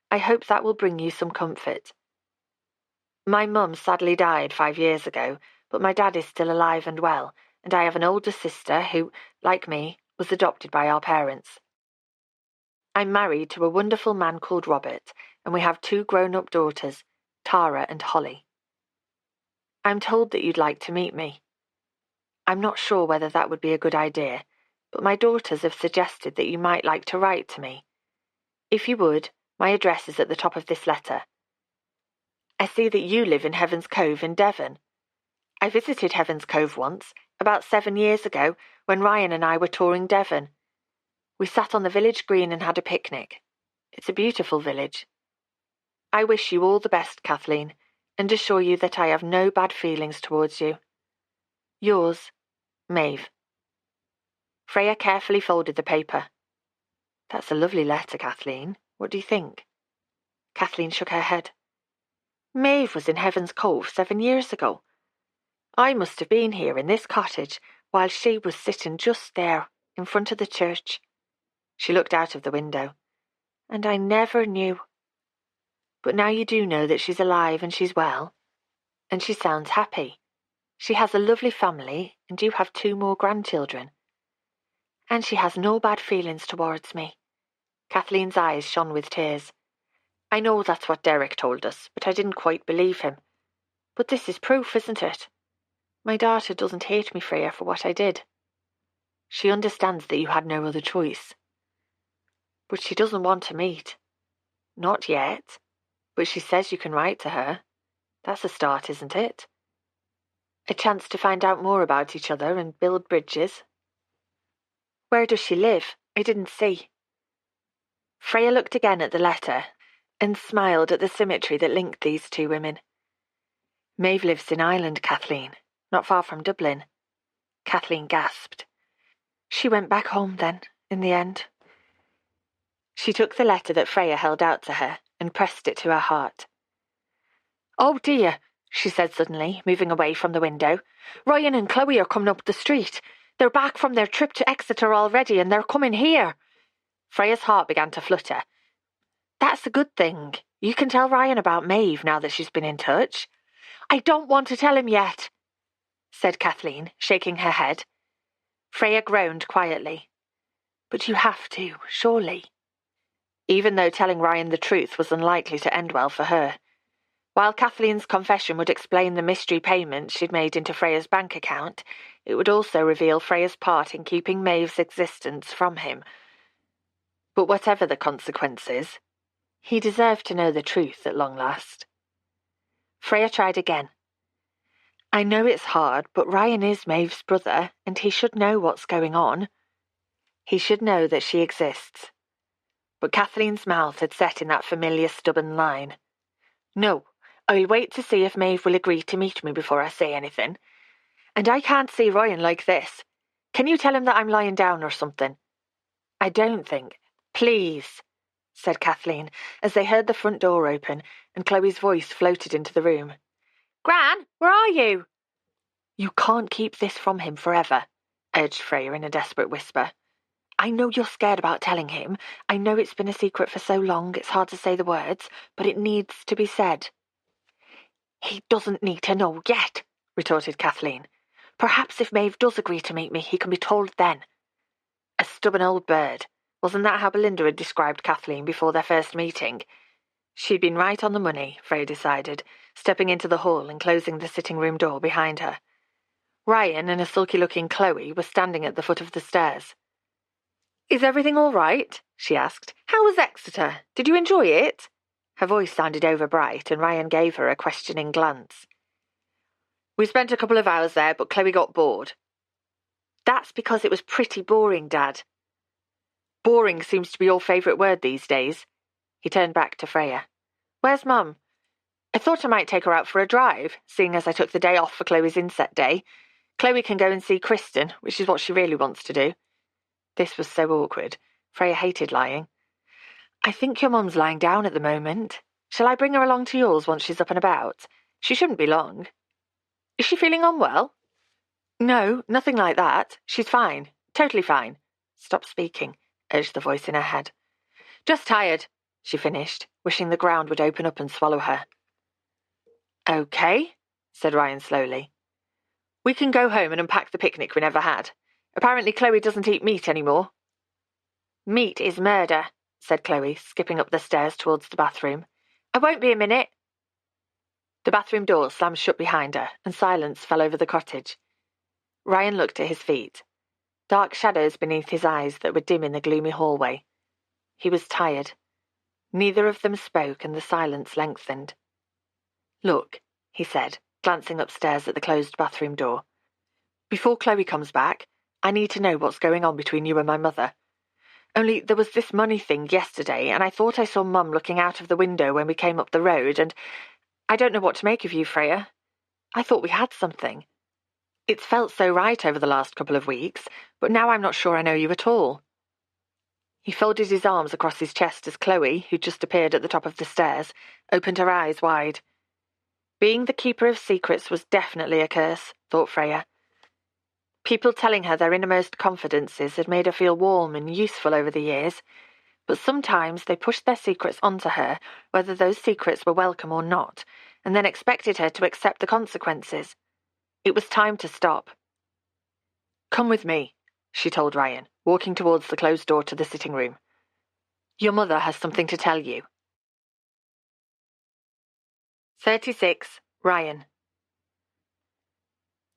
I hope that will bring you some comfort. My mum sadly died 5 years ago, but my dad is still alive and well, and I have an older sister who, like me, was adopted by our parents. I'm married to a wonderful man called Robert, and we have 2 grown-up daughters, Tara and Holly. I'm told that you'd like to meet me. I'm not sure whether that would be a good idea, but my daughters have suggested that you might like to write to me. If you would, my address is at the top of this letter. I see that you live in Heaven's Cove in Devon. I visited Heaven's Cove once, about 7 years ago, when Ryan and I were touring Devon. We sat on the village green and had a picnic. It's a beautiful village. I wish you all the best, Kathleen, and assure you that I have no bad feelings towards you. Yours, Maeve. Freya carefully folded the paper. That's a lovely letter, Kathleen. What do you think? Kathleen shook her head. Maeve was in Heaven's Cove 7 years ago. I must have been here in this cottage while she was sitting just there, in front of the church. She looked out of the window. And I never knew. But now you do know that she's alive and she's well. And she sounds happy. She has a lovely family, and you have 2 more grandchildren. And she has no bad feelings towards me. Kathleen's eyes shone with tears. I know that's what Derek told us, but I didn't quite believe him. But this is proof, isn't it? My daughter doesn't hate me, Freya, for what I did. She understands that you had no other choice. But she doesn't want to meet. Not yet. But she says you can write to her. That's a start, isn't it? A chance to find out more about each other and build bridges. Where does she live? I didn't see. Freya looked again at the letter and smiled at the symmetry that linked these 2 women. Maeve lives in Ireland, Kathleen, not far from Dublin. Kathleen gasped. She went back home then, in the end. She took the letter that Freya held out to her and pressed it to her heart. Oh dear, she said suddenly, moving away from the window. Ryan and Chloe are coming up the street. They're back from their trip to Exeter already and they're coming here. Freya's heart began to flutter. That's a good thing. You can tell Ryan about Maeve now that she's been in touch. I don't want to tell him yet, said Kathleen, shaking her head. Freya groaned quietly. But you have to, surely. Even though telling Ryan the truth was unlikely to end well for her. While Kathleen's confession would explain the mystery payment she'd made into Freya's bank account, it would also reveal Freya's part in keeping Maeve's existence from him. But whatever the consequences, he deserved to know the truth at long last. Freya tried again. I know it's hard, but Ryan is Maeve's brother, and he should know what's going on. He should know that she exists. But Kathleen's mouth had set in that familiar stubborn line. No, I'll wait to see if Maeve will agree to meet me before I say anything. And I can't see Ryan like this. Can you tell him that I'm lying down or something? I don't think. Please, said Kathleen, as they heard the front door open and Chloe's voice floated into the room. Gran, where are you? You can't keep this from him forever, urged Freya in a desperate whisper. I know you're scared about telling him. I know it's been a secret for so long it's hard to say the words, but it needs to be said. He doesn't need to know yet, retorted Kathleen. Perhaps if Maeve does agree to meet me, he can be told then. A stubborn old bird. Wasn't that how Belinda had described Kathleen before their first meeting? She'd been right on the money, Freya decided, stepping into the hall and closing the sitting-room door behind her. Ryan and a sulky-looking Chloe were standing at the foot of the stairs. Is everything all right? She asked. How was Exeter? Did you enjoy it? Her voice sounded overbright, and Ryan gave her a questioning glance. We spent a couple of hours there, but Chloe got bored. That's because it was pretty boring, Dad. Boring seems to be your favourite word these days. He turned back to Freya. Where's Mum? I thought I might take her out for a drive, seeing as I took the day off for Chloe's inset day. Chloe can go and see Kristen, which is what she really wants to do. This was so awkward. Freya hated lying. I think your mum's lying down at the moment. Shall I bring her along to yours once she's up and about? She shouldn't be long. Is she feeling unwell? No, nothing like that. She's fine. Totally fine. Stop speaking, urged the voice in her head. Just tired, she finished, wishing the ground would open up and swallow her. Okay, said Ryan slowly. We can go home and unpack the picnic we never had. Apparently Chloe doesn't eat meat anymore. Meat is murder, said Chloe, skipping up the stairs towards the bathroom. I won't be a minute. The bathroom door slammed shut behind her, and silence fell over the cottage. Ryan looked at his feet. Dark shadows beneath his eyes that were dim in the gloomy hallway. He was tired. Neither of them spoke, and the silence lengthened. Look, he said, glancing upstairs at the closed bathroom door. Before Chloe comes back, I need to know what's going on between you and my mother. Only there was this money thing yesterday, and I thought I saw Mum looking out of the window when we came up the road, and I don't know what to make of you, Freya. I thought we had something. It's felt so right over the last couple of weeks, but now I'm not sure I know you at all." He folded his arms across his chest as Chloe, who'd just appeared at the top of the stairs, opened her eyes wide. Being the keeper of secrets was definitely a curse, thought Freya. People telling her their innermost confidences had made her feel warm and useful over the years, but sometimes they pushed their secrets onto her, whether those secrets were welcome or not, and then expected her to accept the consequences. It was time to stop. "Come with me," she told Ryan, walking towards the closed door to the sitting room. "Your mother has something to tell you." 36. Ryan.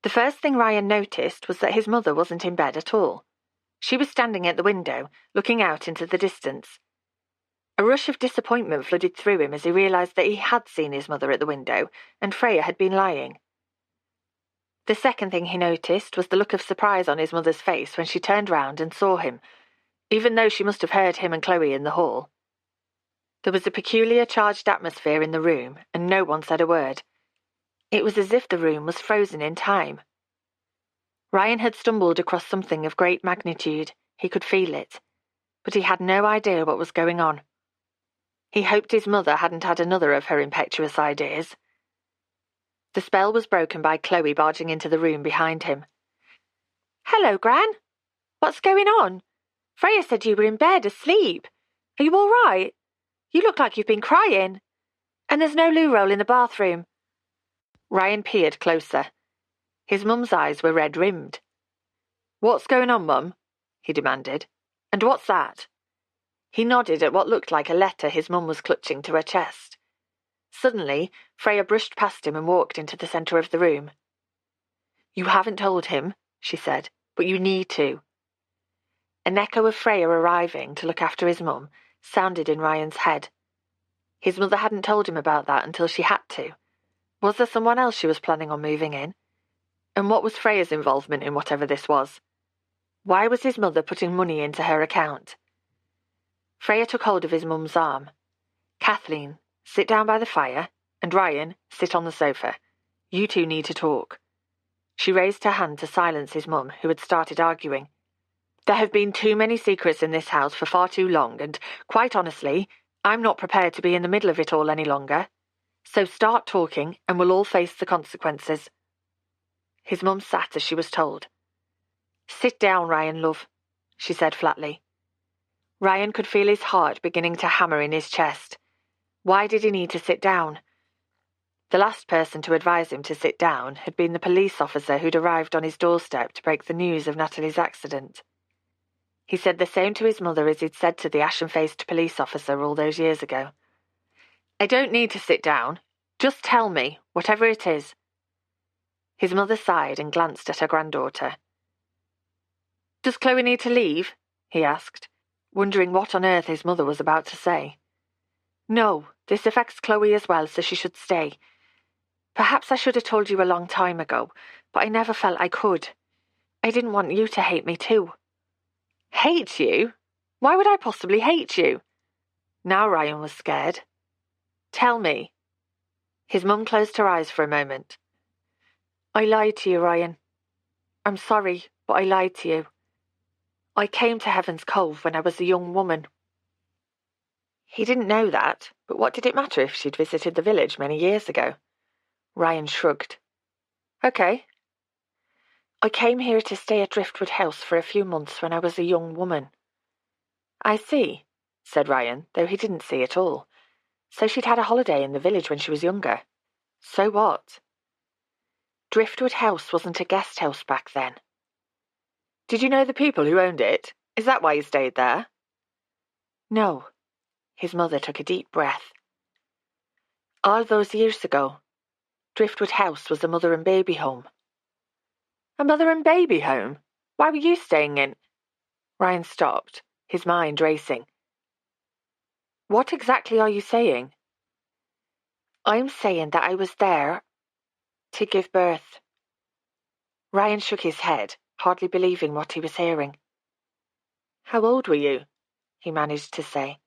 The first thing Ryan noticed was that his mother wasn't in bed at all. She was standing at the window, looking out into the distance. A rush of disappointment flooded through him as he realised that he had seen his mother at the window, and Freya had been lying. The second thing he noticed was the look of surprise on his mother's face when she turned round and saw him, even though she must have heard him and Chloe in the hall. There was a peculiar charged atmosphere in the room, and no one said a word. It was as if the room was frozen in time. Ryan had stumbled across something of great magnitude. He could feel it, but he had no idea what was going on. He hoped his mother hadn't had another of her impetuous ideas. The spell was broken by Chloe barging into the room behind him. "Hello, Gran. What's going on? Freya said you were in bed, asleep. Are you all right? You look like you've been crying. And there's no loo roll in the bathroom." Ryan peered closer. His mum's eyes were red-rimmed. "What's going on, Mum?" he demanded. "And what's that?" He nodded at what looked like a letter his mum was clutching to her chest. Suddenly, Freya brushed past him and walked into the centre of the room. "You haven't told him," she said, "but you need to." An echo of Freya arriving to look after his mum sounded in Ryan's head. His mother hadn't told him about that until she had to. Was there someone else she was planning on moving in? And what was Freya's involvement in whatever this was? Why was his mother putting money into her account? Freya took hold of his mum's arm. "Kathleen, sit down by the fire, and Ryan, sit on the sofa. You two need to talk." She raised her hand to silence his mum, who had started arguing. "There have been too many secrets in this house for far too long, and, quite honestly, I'm not prepared to be in the middle of it all any longer. So start talking, and we'll all face the consequences." His mum sat as she was told. "Sit down, Ryan, love," she said flatly. Ryan could feel his heart beginning to hammer in his chest. Why did he need to sit down? The last person to advise him to sit down had been the police officer who'd arrived on his doorstep to break the news of Natalie's accident. He said the same to his mother as he'd said to the ashen-faced police officer all those years ago. "I don't need to sit down. Just tell me, whatever it is." His mother sighed and glanced at her granddaughter. "Does Chloe need to leave?" he asked, wondering what on earth his mother was about to say. "No, this affects Chloe as well, so she should stay. Perhaps I should have told you a long time ago, but I never felt I could. I didn't want you to hate me too." "Hate you? Why would I possibly hate you?" Now Ryan was scared. "Tell me." His mum closed her eyes for a moment. "I lied to you, Ryan. I'm sorry, but I lied to you. I came to Heaven's Cove when I was a young woman." He didn't know that, but what did it matter if she'd visited the village many years ago? Ryan shrugged. "Okay." "I came here to stay at Driftwood House for a few months when I was a young woman." "I see," said Ryan, though he didn't see at all. So she'd had a holiday in the village when she was younger. So what? Driftwood House wasn't a guest house back then. "Did you know the people who owned it? Is that why you stayed there?" "No." His mother took a deep breath. "All those years ago, Driftwood House was a mother and baby home." "A mother and baby home? Why were you staying in—" Ryan stopped, his mind racing. "What exactly are you saying?" "I'm saying that I was there to give birth." Ryan shook his head, hardly believing what he was hearing. "How old were you?" he managed to say.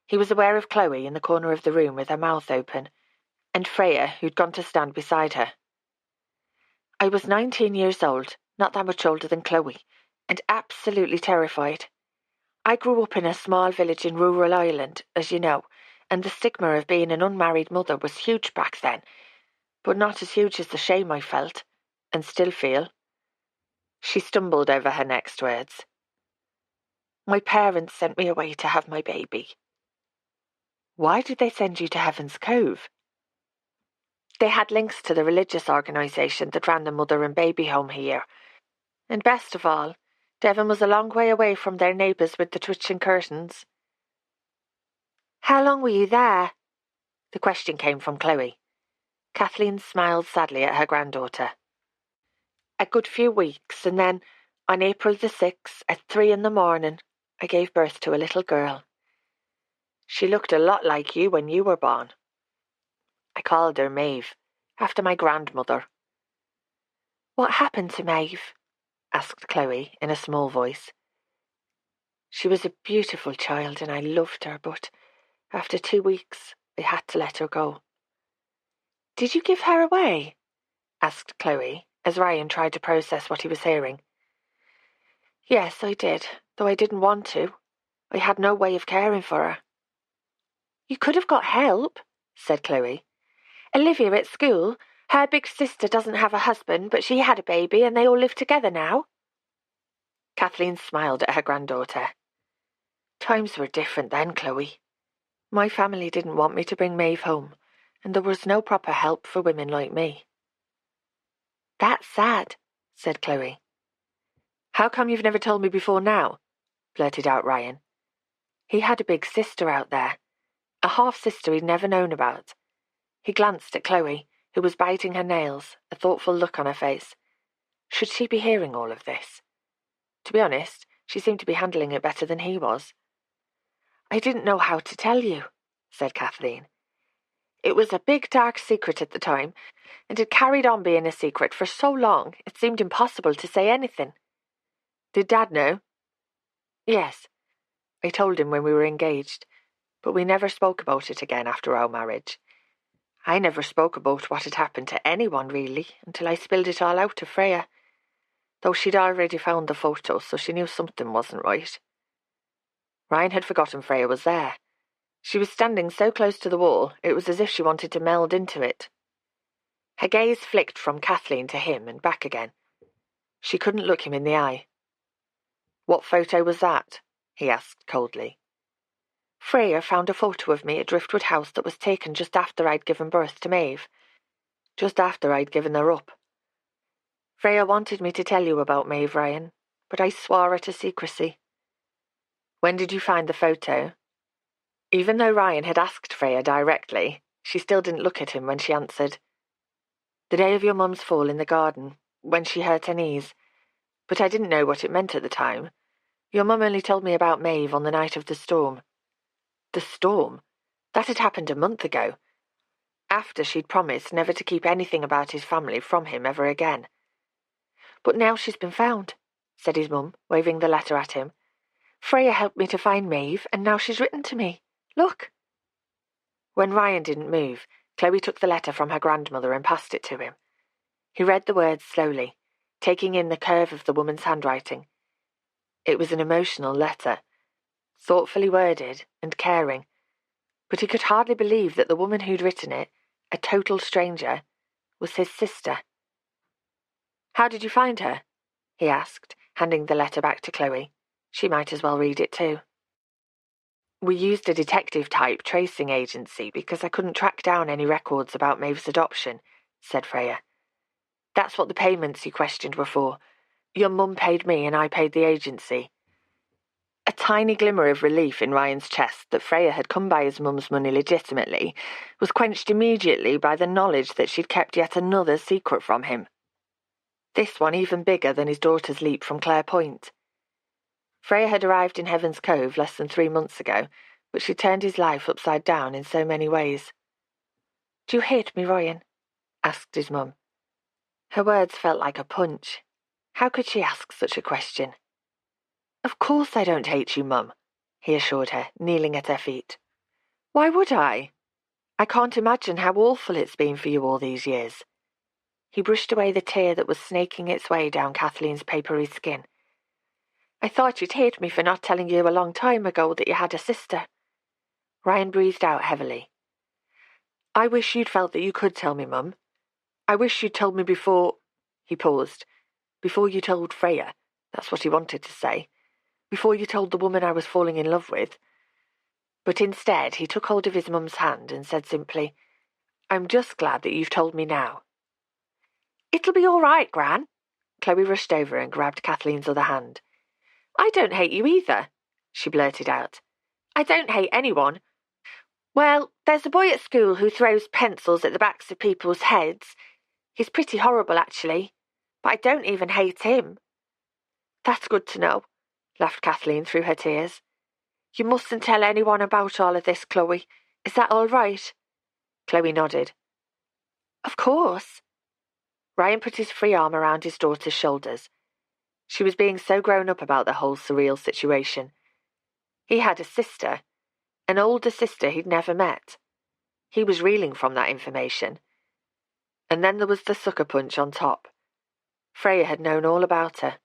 He was aware of Chloe in the corner of the room with her mouth open, and Freya, who'd gone to stand beside her. I was 19 years old, not that much older than Chloe, and absolutely terrified. I grew up in a small village in rural Ireland, as you know, and the stigma of being an unmarried mother was huge back then, but not as huge as the shame I felt, and still feel. She stumbled over her next words. My parents sent me away to have my baby. Why did they send you to Heaven's Cove? They had links to the religious organisation that ran the mother and baby home here. And best of all, Devon was a long way away from their neighbours with the twitching curtains. How long were you there? The question came from Chloe. Kathleen smiled sadly at her granddaughter. A good few weeks, and then, on April the 6th, at 3 a.m, I gave birth to a little girl. She looked a lot like you when you were born. I called her Maeve, after my grandmother. What happened to Maeve? Asked Chloe in a small voice. She was a beautiful child and I loved her, but after 2 weeks, I had to let her go. Did you give her away? Asked Chloe, as Ryan tried to process what he was hearing. Yes, I did, though I didn't want to. I had no way of caring for her. You could have got help, said Chloe. Olivia at school, her big sister doesn't have a husband, but she had a baby and they all live together now. Kathleen smiled at her granddaughter. Times were different then, Chloe. My family didn't want me to bring Maeve home, and there was no proper help for women like me. That's sad, said Chloe. How come you've never told me before now? Blurted out Ryan. He had a big sister out there, a half-sister he'd never known about. He glanced at Chloe, who was biting her nails, a thoughtful look on her face. Should she be hearing all of this? To be honest, she seemed to be handling it better than he was. I didn't know how to tell you, said Kathleen. It was a big dark secret at the time, and it carried on being a secret for so long it seemed impossible to say anything. Did Dad know? Yes. I told him when we were engaged, but we never spoke about it again after our marriage. I never spoke about what had happened to anyone, really, until I spilled it all out to Freya, though she'd already found the photo, so she knew something wasn't right. Ryan had forgotten Freya was there. She was standing so close to the wall, it was as if she wanted to meld into it. Her gaze flicked from Kathleen to him and back again. She couldn't look him in the eye. What photo was that? He asked coldly. Freya found a photo of me at Driftwood House that was taken just after I'd given birth to Maeve. Just after I'd given her up. Freya wanted me to tell you about Maeve, Ryan, but I swore her to secrecy. When did you find the photo? Even though Ryan had asked Freya directly, she still didn't look at him when she answered. The day of your mum's fall in the garden, when she hurt her knees. But I didn't know what it meant at the time. Your mum only told me about Maeve on the night of the storm. The storm? That had happened a month ago, after she'd promised never to keep anything about his family from him ever again. But now she's been found, said his mum, waving the letter at him. Freya helped me to find Maeve, and now she's written to me. Look. When Ryan didn't move, Chloe took the letter from her grandmother and passed it to him. He read the words slowly, taking in the curve of the woman's handwriting. It was an emotional letter, thoughtfully worded and caring, but he could hardly believe that the woman who'd written it, a total stranger, was his sister. How did you find her? He asked, handing the letter back to Chloe. She might as well read it too. We used a detective-type tracing agency because I couldn't track down any records about Maeve's adoption, said Freya. That's what the payments you questioned were for. Your mum paid me and I paid the agency. A tiny glimmer of relief in Ryan's chest that Freya had come by his mum's money legitimately was quenched immediately by the knowledge that she'd kept yet another secret from him. This one even bigger than his daughter's leap from Clare Point. Freya had arrived in Heaven's Cove less than 3 months ago, but she turned his life upside down in so many ways. Do you hate me, Ryan? Asked his mum. Her words felt like a punch. How could she ask such a question? Of course I don't hate you, Mum, he assured her, kneeling at her feet. Why would I? I can't imagine how awful it's been for you all these years. He brushed away the tear that was snaking its way down Kathleen's papery skin. I thought you'd hate me for not telling you a long time ago that you had a sister. Ryan breathed out heavily. I wish you'd felt that you could tell me, Mum. I wish you'd told me before... He paused. Before you told Freya. That's what he wanted to say. Before you told the woman I was falling in love with. But instead, he took hold of his mum's hand and said simply, I'm just glad that you've told me now. It'll be all right, Gran. Chloe rushed over and grabbed Kathleen's other hand. I don't hate you either, she blurted out. I don't hate anyone. Well, there's a boy at school who throws pencils at the backs of people's heads. He's pretty horrible, actually, but I don't even hate him. That's good to know, laughed Kathleen through her tears. You mustn't tell anyone about all of this, Chloe. Is that all right? Chloe nodded. Of course. Ryan put his free arm around his daughter's shoulders. She was being so grown up about the whole surreal situation. He had a sister, an older sister he'd never met. He was reeling from that information. And then there was the sucker punch on top. Freya had known all about her.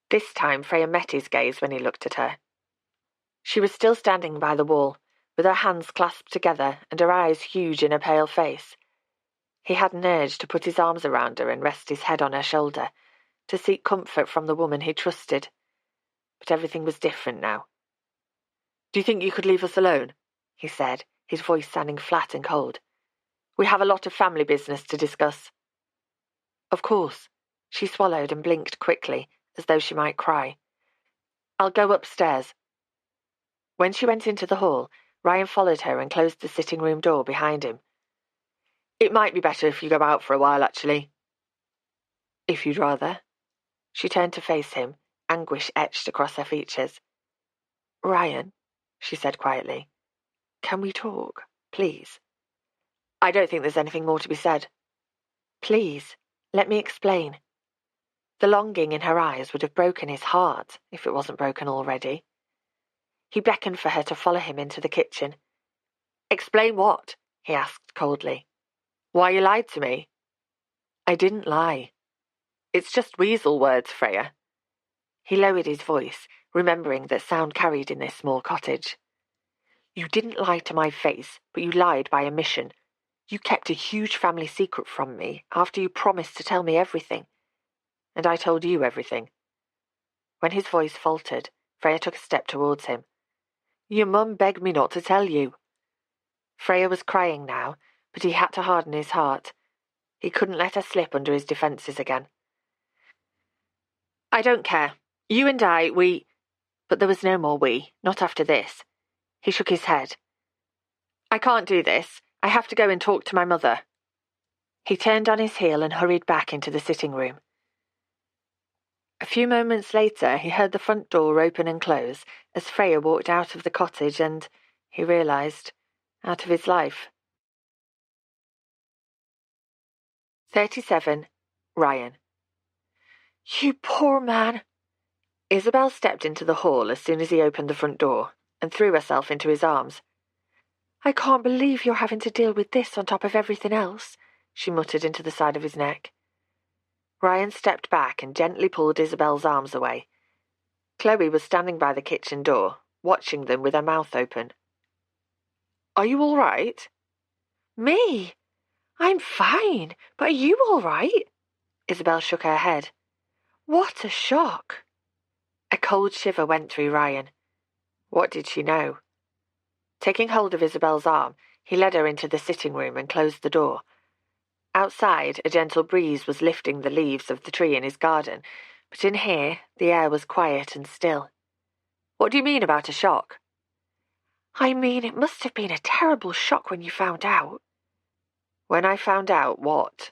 This time Freya met his gaze when he looked at her. She was still standing by the wall, with her hands clasped together and her eyes huge in her pale face. He had an urge to put his arms around her and rest his head on her shoulder, to seek comfort from the woman he trusted. But everything was different now. Do you think you could leave us alone? He said, his voice sounding flat and cold. We have a lot of family business to discuss. Of course. She swallowed and blinked quickly, as though she might cry. I'll go upstairs. When she went into the hall, Ryan followed her and closed the sitting room door behind him. It might be better if you go out for a while, actually. If you'd rather. She turned to face him, anguish etched across her features. Ryan, she said quietly, can we talk, please? I don't think there's anything more to be said. Please, let me explain. The longing in her eyes would have broken his heart if it wasn't broken already. He beckoned for her to follow him into the kitchen. Explain what? He asked coldly. Why you lied to me? I didn't lie. It's just weasel words, Freya. He lowered his voice, remembering that sound carried in this small cottage. You didn't lie to my face, but you lied by omission. You kept a huge family secret from me after you promised to tell me everything. And I told you everything. When his voice faltered, Freya took a step towards him. Your mum begged me not to tell you. Freya was crying now, but he had to harden his heart. He couldn't let her slip under his defences again. I don't care. You and I, we... But there was no more we, not after this. He shook his head. I can't do this. I have to go and talk to my mother. He turned on his heel and hurried back into the sitting room. A few moments later, he heard the front door open and close as Freya walked out of the cottage and, he realised, out of his life. 37. Ryan. You poor man. Isabel stepped into the hall as soon as he opened the front door and threw herself into his arms. I can't believe you're having to deal with this on top of everything else, she muttered into the side of his neck. Ryan stepped back and gently pulled Isabel's arms away. Chloe was standing by the kitchen door, watching them with her mouth open. Are you all right? Me? I'm fine, but are you all right? Isabel shook her head. What a shock. A cold shiver went through Ryan. What did she know? Taking hold of Isabel's arm, he led her into the sitting room and closed the door. Outside, a gentle breeze was lifting the leaves of the tree in his garden, but in here, the air was quiet and still. What do you mean about a shock? I mean, it must have been a terrible shock when you found out. When I found out what?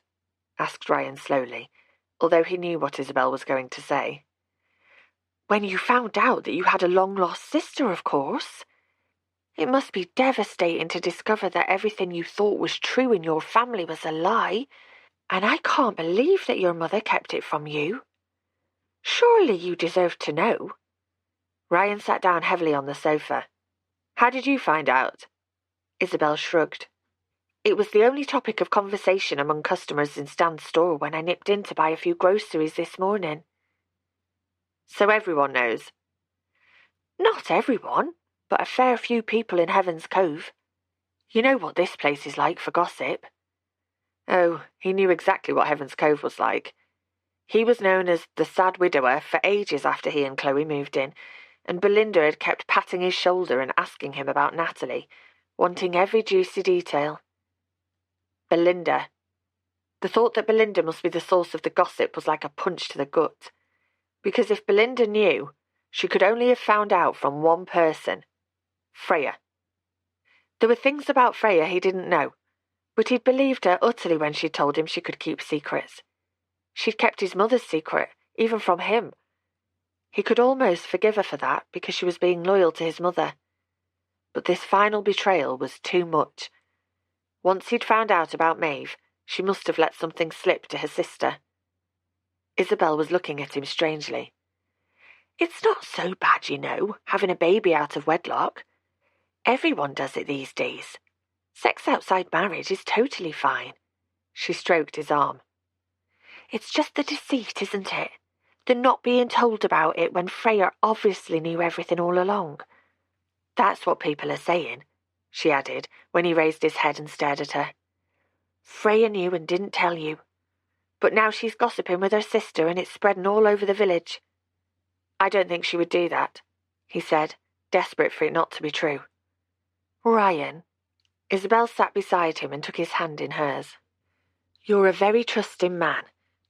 Asked Ryan slowly, although he knew what Isabel was going to say. When you found out that you had a long-lost sister, of course. It must be devastating to discover that everything you thought was true in your family was a lie, and I can't believe that your mother kept it from you. Surely you deserve to know. Ryan sat down heavily on the sofa. How did you find out? Isabel shrugged. It was the only topic of conversation among customers in Stan's store when I nipped in to buy a few groceries this morning. So everyone knows? Not everyone, but a fair few people in Heaven's Cove. You know what this place is like for gossip. Oh, he knew exactly what Heaven's Cove was like. He was known as the sad widower for ages after he and Chloe moved in, and Belinda had kept patting his shoulder and asking him about Natalie, wanting every juicy detail. Belinda. The thought that Belinda must be the source of the gossip was like a punch to the gut. Because if Belinda knew, she could only have found out from one person. Freya. There were things about Freya he didn't know, but he'd believed her utterly when she told him she could keep secrets. She'd kept his mother's secret, even from him. He could almost forgive her for that because she was being loyal to his mother. But this final betrayal was too much. Once he'd found out about Maeve, she must have let something slip to her sister. Isabel was looking at him strangely. It's not so bad, you know, having a baby out of wedlock. Everyone does it these days. Sex outside marriage is totally fine. She stroked his arm. It's just the deceit, isn't it? The not being told about it when Freya obviously knew everything all along. That's what people are saying, she added, when he raised his head and stared at her. Freya knew and didn't tell you. But now she's gossiping with her sister and it's spreading all over the village. I don't think she would do that, he said, desperate for it not to be true. Ryan. Isabel sat beside him and took his hand in hers. You're a very trusting man,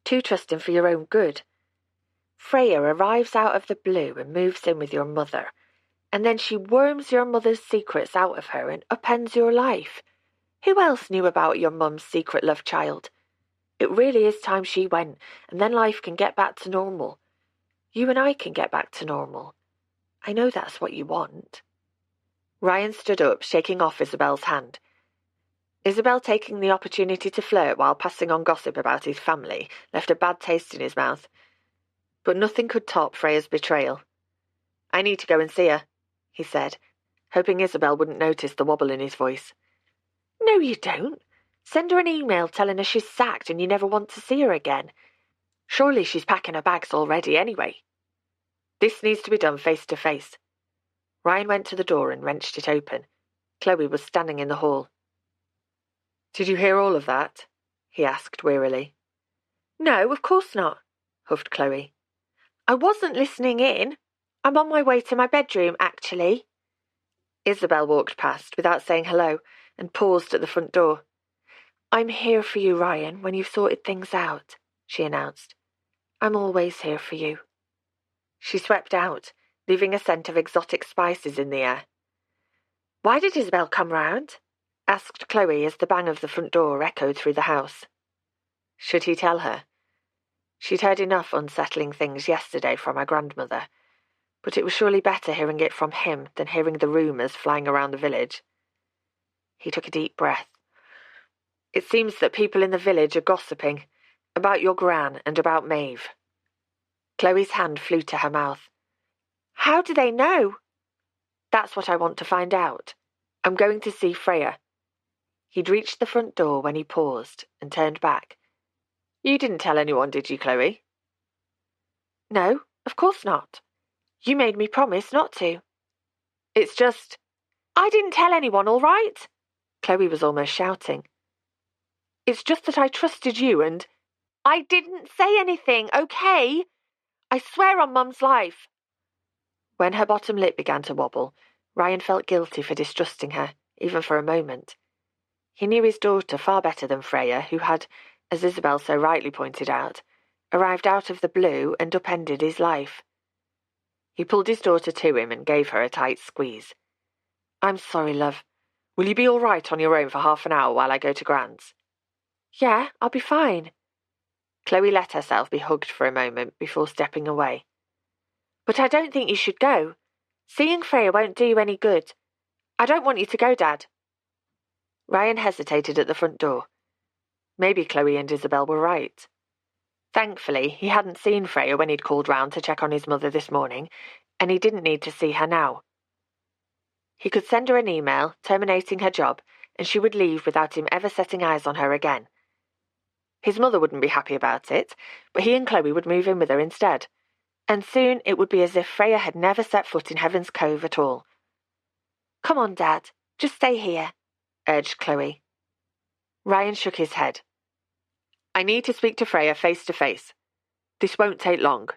too trusting for your own good. Freya arrives out of the blue and moves in with your mother, and then she worms your mother's secrets out of her and upends your life. Who else knew about your mum's secret love child? It really is time she went, and then life can get back to normal. You and I can get back to normal. I know that's what you want. Ryan stood up, shaking off Isabel's hand. Isabel, taking the opportunity to flirt while passing on gossip about his family, left a bad taste in his mouth. But nothing could top Freya's betrayal. I need to go and see her, he said, hoping Isabel wouldn't notice the wobble in his voice. No, you don't. Send her an email telling her she's sacked and you never want to see her again. Surely she's packing her bags already anyway. This needs to be done face to face. Ryan went to the door and wrenched it open. Chloe was standing in the hall. Did you hear all of that? He asked wearily. No, of course not, huffed Chloe. I wasn't listening in. I'm on my way to my bedroom, actually. Isabel walked past without saying hello and paused at the front door. I'm here for you, Ryan, when you've sorted things out, she announced. I'm always here for you. She swept out, leaving a scent of exotic spices in the air. Why did Isabel come round? Asked Chloe as the bang of the front door echoed through the house. Should he tell her? She'd heard enough unsettling things yesterday from her grandmother, but it was surely better hearing it from him than hearing the rumours flying around the village. He took a deep breath. It seems that people in the village are gossiping about your gran and about Maeve. Chloe's hand flew to her mouth. How do they know? That's what I want to find out. I'm going to see Freya. He'd reached the front door when he paused and turned back. You didn't tell anyone, did you, Chloe? No, of course not. You made me promise not to. It's just... I didn't tell anyone, all right? Chloe was almost shouting. It's just that I trusted you and... I didn't say anything, okay? I swear on Mum's life. When her bottom lip began to wobble, Ryan felt guilty for distrusting her, even for a moment. He knew his daughter far better than Freya, who had, as Isabel so rightly pointed out, arrived out of the blue and upended his life. He pulled his daughter to him and gave her a tight squeeze. I'm sorry, love. Will you be all right on your own for half an hour while I go to Grant's? Yeah, I'll be fine. Chloe let herself be hugged for a moment before stepping away. But I don't think you should go. Seeing Freya won't do you any good. I don't want you to go, Dad. Ryan hesitated at the front door. Maybe Chloe and Isabel were right. Thankfully, he hadn't seen Freya when he'd called round to check on his mother this morning, and he didn't need to see her now. He could send her an email terminating her job, and she would leave without him ever setting eyes on her again. His mother wouldn't be happy about it, but he and Chloe would move in with her instead, and soon it would be as if Freya had never set foot in Heaven's Cove at all. "Come on, Dad, just stay here," urged Chloe. Ryan shook his head. "I need to speak to Freya face to face. This won't take long."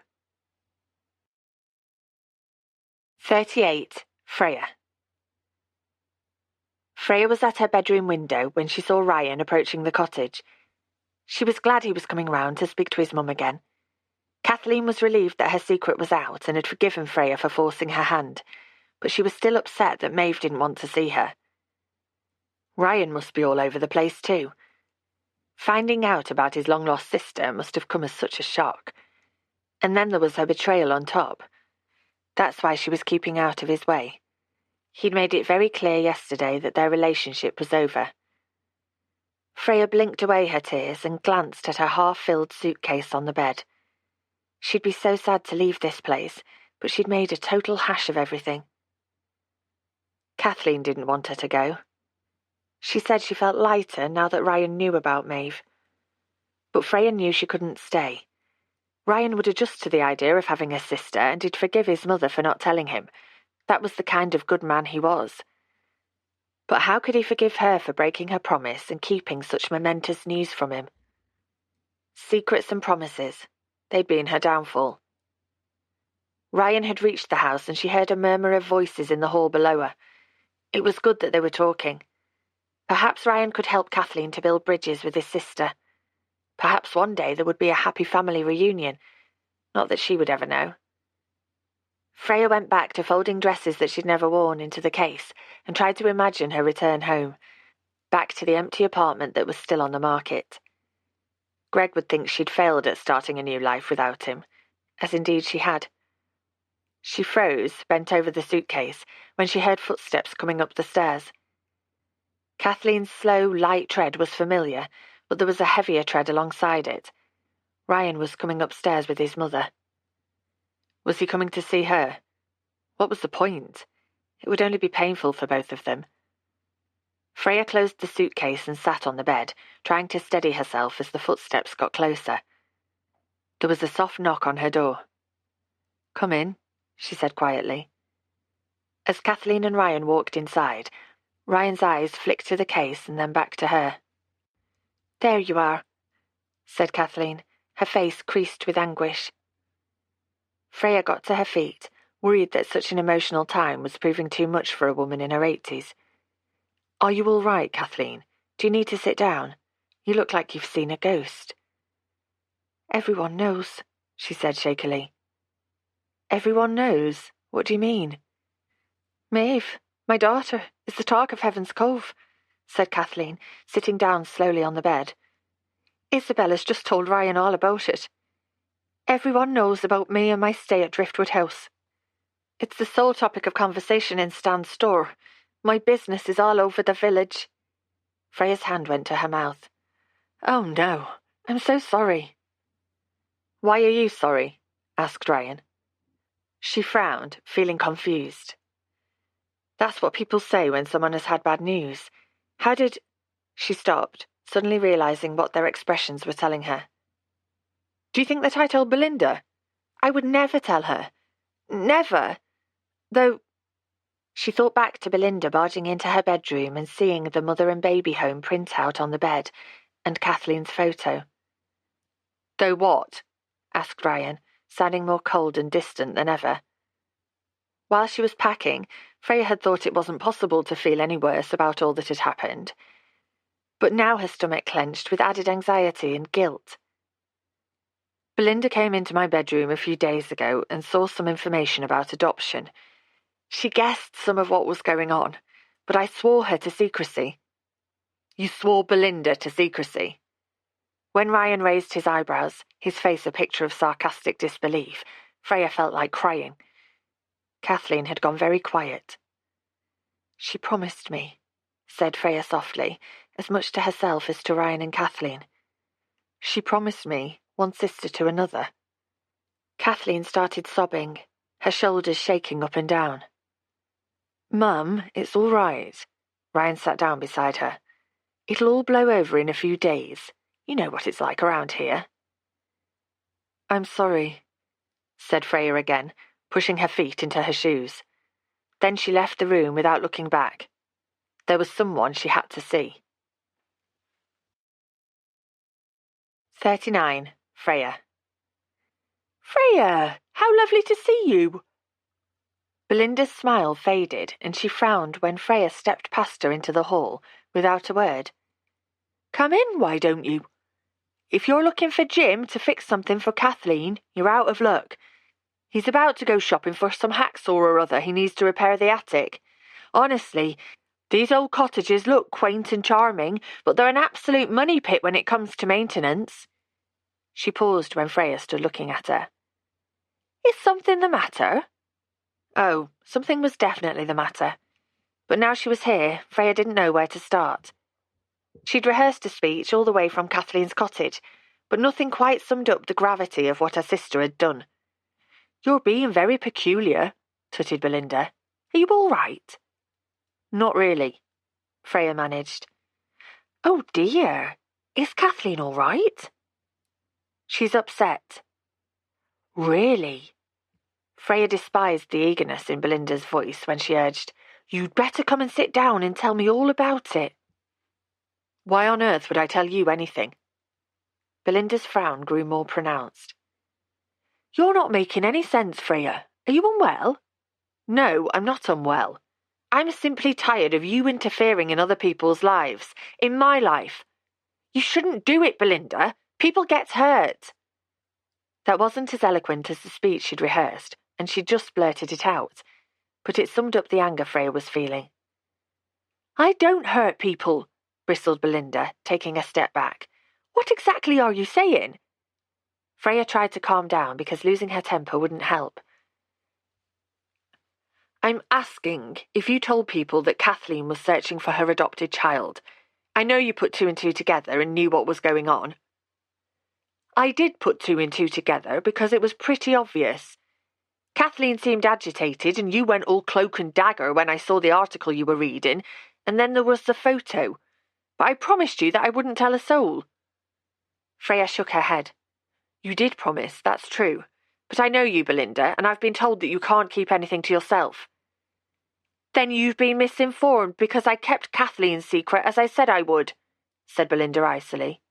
38. Freya. Freya was at her bedroom window when she saw Ryan approaching the cottage. She was glad he was coming round to speak to his mum again. Kathleen was relieved that her secret was out and had forgiven Freya for forcing her hand, but she was still upset that Maeve didn't want to see her. Ryan must be all over the place too. Finding out about his long-lost sister must have come as such a shock. And then there was her betrayal on top. That's why she was keeping out of his way. He'd made it very clear yesterday that their relationship was over. Freya blinked away her tears and glanced at her half-filled suitcase on the bed. She'd be so sad to leave this place, but she'd made a total hash of everything. Kathleen didn't want her to go. She said she felt lighter now that Ryan knew about Maeve. But Freya knew she couldn't stay. Ryan would adjust to the idea of having a sister, and he'd forgive his mother for not telling him. That was the kind of good man he was. But how could he forgive her for breaking her promise and keeping such momentous news from him? Secrets and promises. They'd been her downfall. Ryan had reached the house and she heard a murmur of voices in the hall below her. It was good that they were talking. Perhaps Ryan could help Kathleen to build bridges with his sister. Perhaps one day there would be a happy family reunion. Not that she would ever know. Freya went back to folding dresses that she'd never worn into the case and tried to imagine her return home, back to the empty apartment that was still on the market. Greg would think she'd failed at starting a new life without him, as indeed she had. She froze, bent over the suitcase, when she heard footsteps coming up the stairs. Kathleen's slow, light tread was familiar, but there was a heavier tread alongside it. Ryan was coming upstairs with his mother. Was he coming to see her? What was the point? It would only be painful for both of them. Freya closed the suitcase and sat on the bed, trying to steady herself as the footsteps got closer. There was a soft knock on her door. "Come in," she said quietly. As Kathleen and Ryan walked inside, Ryan's eyes flicked to the case and then back to her. "There you are," said Kathleen, her face creased with anguish. Freya got to her feet, worried that such an emotional time was proving too much for a woman in her 80s. "Are you all right, Kathleen? Do you need to sit down? You look like you've seen a ghost." "Everyone knows," she said shakily. "Everyone knows? What do you mean?" "Maeve, my daughter, is the talk of Heaven's Cove," said Kathleen, sitting down slowly on the bed. "Isabella's just told Ryan all about it. Everyone knows about me and my stay at Driftwood House. It's the sole topic of conversation in Stan's store. My business is all over the village." Freya's hand went to her mouth. "Oh no, I'm so sorry." "Why are you sorry?" asked Ryan. She frowned, feeling confused. "That's what people say when someone has had bad news. How did—" She stopped, suddenly realizing what their expressions were telling her. "Do you think that I told Belinda? I would never tell her. Never. Though—" She thought back to Belinda barging into her bedroom and seeing the mother and baby home print out on the bed, and Kathleen's photo. "Though what?" asked Ryan, sounding more cold and distant than ever. While she was packing, Freya had thought it wasn't possible to feel any worse about all that had happened. But now her stomach clenched with added anxiety and guilt. "Belinda came into my bedroom a few days ago and saw some information about adoption. She guessed some of what was going on, but I swore her to secrecy." "You swore Belinda to secrecy?" When Ryan raised his eyebrows, his face a picture of sarcastic disbelief, Freya felt like crying. Kathleen had gone very quiet. "She promised me," said Freya softly, as much to herself as to Ryan and Kathleen. "She promised me one sister to another. Kathleen started sobbing, her shoulders shaking up and down. "Mum, it's all right." Ryan sat down beside her. "It'll all blow over in a few days. You know what it's like around here." "I'm sorry," said Freya again, pushing her feet into her shoes. Then she left the room without looking back. There was someone she had to see. 39. Freya. "Freya, how lovely to see you." Belinda's smile faded, and she frowned when Freya stepped past her into the hall without a word. "Come in, why don't you? If you're looking for Jim to fix something for Kathleen, you're out of luck. He's about to go shopping for some hacksaw or other he needs to repair the attic. Honestly, these old cottages look quaint and charming, but they're an absolute money pit when it comes to maintenance." She paused when Freya stood looking at her. "Is something the matter?" Oh, something was definitely the matter. But now she was here, Freya didn't know where to start. She'd rehearsed a speech all the way from Kathleen's cottage, but nothing quite summed up the gravity of what her sister had done. "You're being very peculiar," tutted Belinda. "Are you all right?" "Not really," Freya managed. "Oh dear, is Kathleen all right?" "She's upset." "Really?" Freya despised the eagerness in Belinda's voice when she urged, "You'd better come and sit down and tell me all about it." "Why on earth would I tell you anything?" Belinda's frown grew more pronounced. "You're not making any sense, Freya. Are you unwell?" "No, I'm not unwell. I'm simply tired of you interfering in other people's lives, in my life. You shouldn't do it, Belinda. People get hurt." That wasn't as eloquent as the speech she'd rehearsed, and she just blurted it out, but it summed up the anger Freya was feeling. "I don't hurt people," bristled Belinda, taking a step back. "What exactly are you saying?" Freya tried to calm down because losing her temper wouldn't help. "I'm asking if you told people that Kathleen was searching for her adopted child. I know you put two and two together and knew what was going on." "I did put two and two together because it was pretty obvious. Kathleen seemed agitated and you went all cloak and dagger when I saw the article you were reading, and then there was the photo. But I promised you that I wouldn't tell a soul." Freya shook her head. "You did promise, that's true. But I know you, Belinda, and I've been told that you can't keep anything to yourself." "Then you've been misinformed because I kept Kathleen's secret as I said I would," said Belinda icily.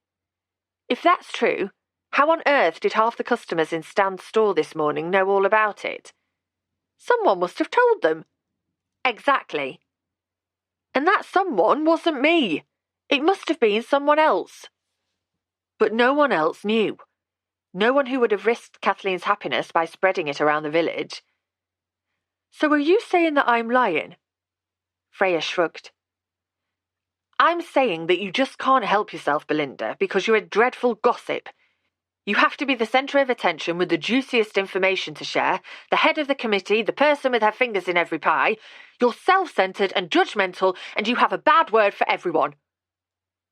"If that's true, how on earth did half the customers in Stan's store this morning know all about it?" "Someone must have told them." "Exactly. And that someone wasn't me. It must have been someone else." "But no one else knew. No one who would have risked Kathleen's happiness by spreading it around the village." "So are you saying that I'm lying?" Freya shrugged. "I'm saying that you just can't help yourself, Belinda, because you're a dreadful gossip. You have to be the centre of attention with the juiciest information to share, the head of the committee, the person with her fingers in every pie. You're self-centred and judgmental, and you have a bad word for everyone."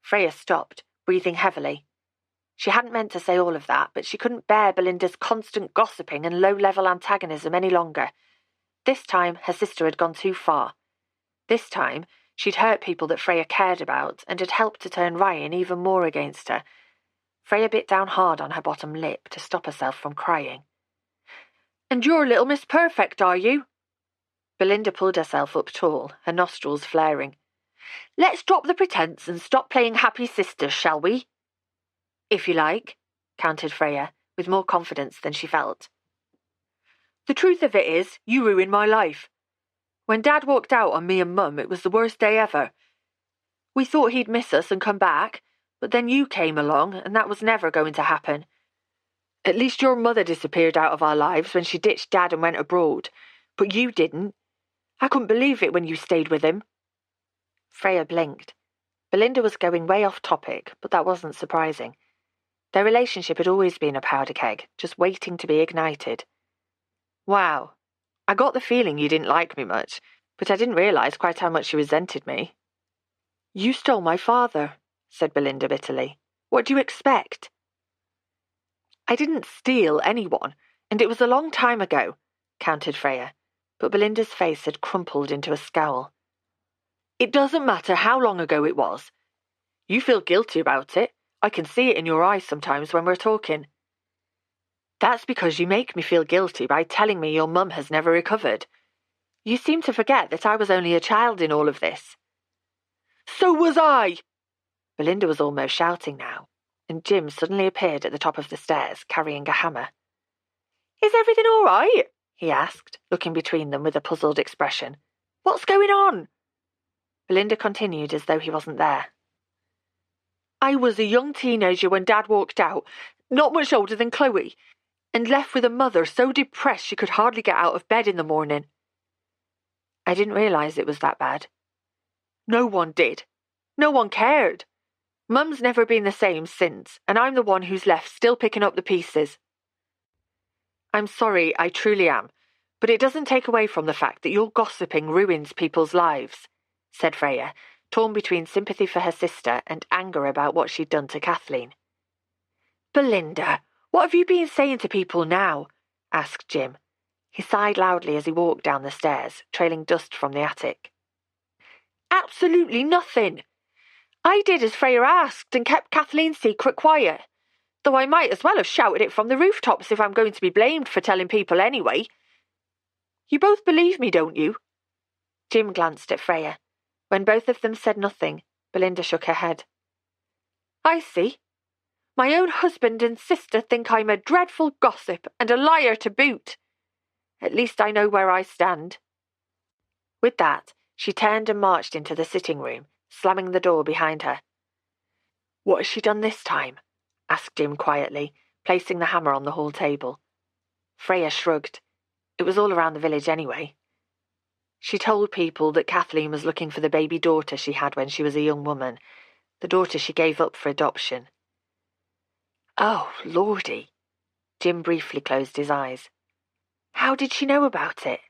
Freya stopped, breathing heavily. She hadn't meant to say all of that, but she couldn't bear Belinda's constant gossiping and low-level antagonism any longer. This time, her sister had gone too far. This time, she'd hurt people that Freya cared about and had helped to turn Ryan even more against her. Freya bit down hard on her bottom lip to stop herself from crying. "And you're little Miss Perfect, are you?" Belinda pulled herself up tall, her nostrils flaring. "Let's drop the pretence and stop playing happy sisters, shall we?" "If you like," countered Freya, with more confidence than she felt. "The truth of it is, you ruined my life. When Dad walked out on me and Mum, it was the worst day ever. We thought he'd miss us and come back, but then you came along, and that was never going to happen. At least your mother disappeared out of our lives when she ditched Dad and went abroad, but you didn't. I couldn't believe it when you stayed with him." Freya blinked. Belinda was going way off topic, but that wasn't surprising. Their relationship had always been a powder keg, just waiting to be ignited. "Wow. I got the feeling you didn't like me much, but I didn't realise quite how much you resented me." "You stole my father," said Belinda bitterly. "What do you expect?" I didn't steal anyone, and it was a long time ago, countered Freya, but Belinda's face had crumpled into a scowl. It doesn't matter how long ago it was. You feel guilty about it. I can see it in your eyes sometimes when we're talking. That's because you make me feel guilty by telling me your mum has never recovered. You seem to forget that I was only a child in all of this. So was I! Belinda was almost shouting now, and Jim suddenly appeared at the top of the stairs, carrying a hammer. Is everything all right? He asked, looking between them with a puzzled expression. What's going on? Belinda continued as though he wasn't there. I was a young teenager when Dad walked out, not much older than Chloe, and left with a mother so depressed she could hardly get out of bed in the morning. I didn't realise it was that bad. No one did. No one cared. Mum's never been the same since, and I'm the one who's left still picking up the pieces. I'm sorry, I truly am, but it doesn't take away from the fact that your gossiping ruins people's lives, said Freya, torn between sympathy for her sister and anger about what she'd done to Kathleen. Belinda, what have you been saying to people now? Asked Jim. He sighed loudly as he walked down the stairs, trailing dust from the attic. Absolutely nothing. I did as Freya asked and kept Kathleen's secret quiet, though I might as well have shouted it from the rooftops if I'm going to be blamed for telling people anyway. You both believe me, don't you? Jim glanced at Freya. When both of them said nothing, Belinda shook her head. I see. My own husband and sister think I'm a dreadful gossip and a liar to boot. At least I know where I stand. With that, she turned and marched into the sitting room, slamming the door behind her. What has she done this time? Asked Jim quietly, placing the hammer on the hall table. Freya shrugged. It was all around the village anyway. She told people that Kathleen was looking for the baby daughter she had when she was a young woman, the daughter she gave up for adoption. Oh, Lordy. Jim briefly closed his eyes. How did she know about it?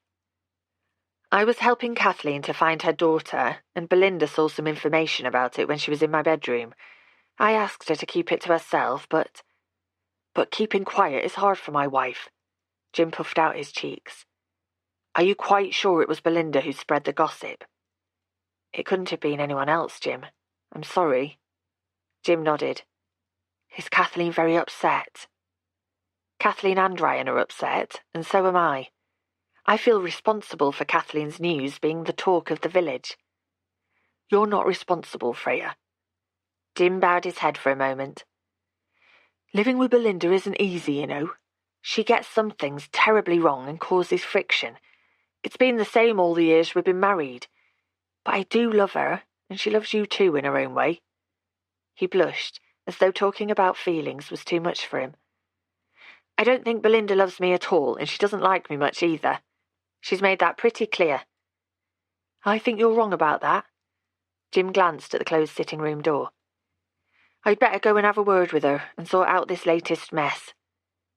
I was helping Kathleen to find her daughter, and Belinda saw some information about it when she was in my bedroom. I asked her to keep it to herself, but keeping quiet is hard for my wife. Jim puffed out his cheeks. Are you quite sure it was Belinda who spread the gossip? It couldn't have been anyone else, Jim. I'm sorry. Jim nodded. Is Kathleen very upset? Kathleen and Ryan are upset, and so am I. I feel responsible for Kathleen's news being the talk of the village. You're not responsible, Freya. Jim bowed his head for a moment. Living with Belinda isn't easy, you know. She gets some things terribly wrong and causes friction. It's been the same all the years we've been married. But I do love her, and she loves you too in her own way. He blushed, as though talking about feelings was too much for him. I don't think Belinda loves me at all, and she doesn't like me much either. She's made that pretty clear. I think you're wrong about that. Jim glanced at the closed sitting room door. I'd better go and have a word with her and sort out this latest mess.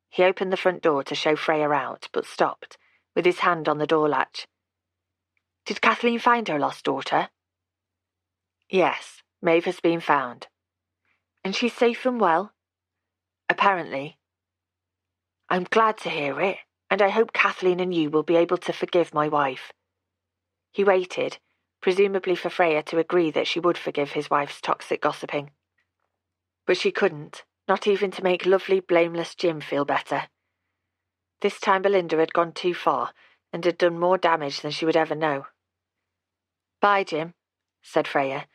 He opened the front door to show Freya out, but stopped, with his hand on the door latch. Did Kathleen find her lost daughter? Yes, Maeve has been found. And she's safe and well? Apparently. I'm glad to hear it, and I hope Kathleen and you will be able to forgive my wife. He waited, presumably for Freya to agree that she would forgive his wife's toxic gossiping. But she couldn't, not even to make lovely, blameless Jim feel better. This time Belinda had gone too far, and had done more damage than she would ever know. Bye, Jim, said Freya,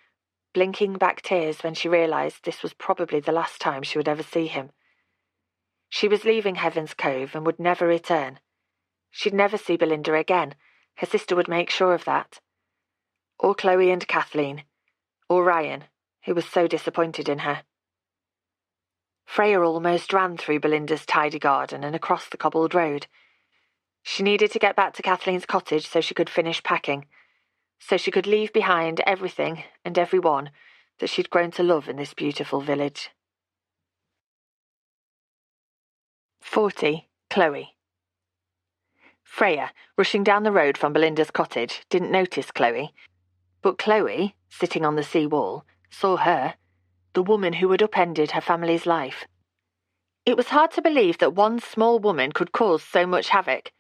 blinking back tears when she realised this was probably the last time she would ever see him. She was leaving Heaven's Cove and would never return. She'd never see Belinda again. Her sister would make sure of that. Or Chloe and Kathleen. Or Ryan, who was so disappointed in her. Freya almost ran through Belinda's tidy garden and across the cobbled road. She needed to get back to Kathleen's cottage so she could finish packing, so she could leave behind everything and everyone that she'd grown to love in this beautiful village. 40. Chloe. Freya, rushing down the road from Belinda's cottage, didn't notice Chloe, but Chloe, sitting on the sea wall, saw her, the woman who had upended her family's life. It was hard to believe that one small woman could cause so much havoc.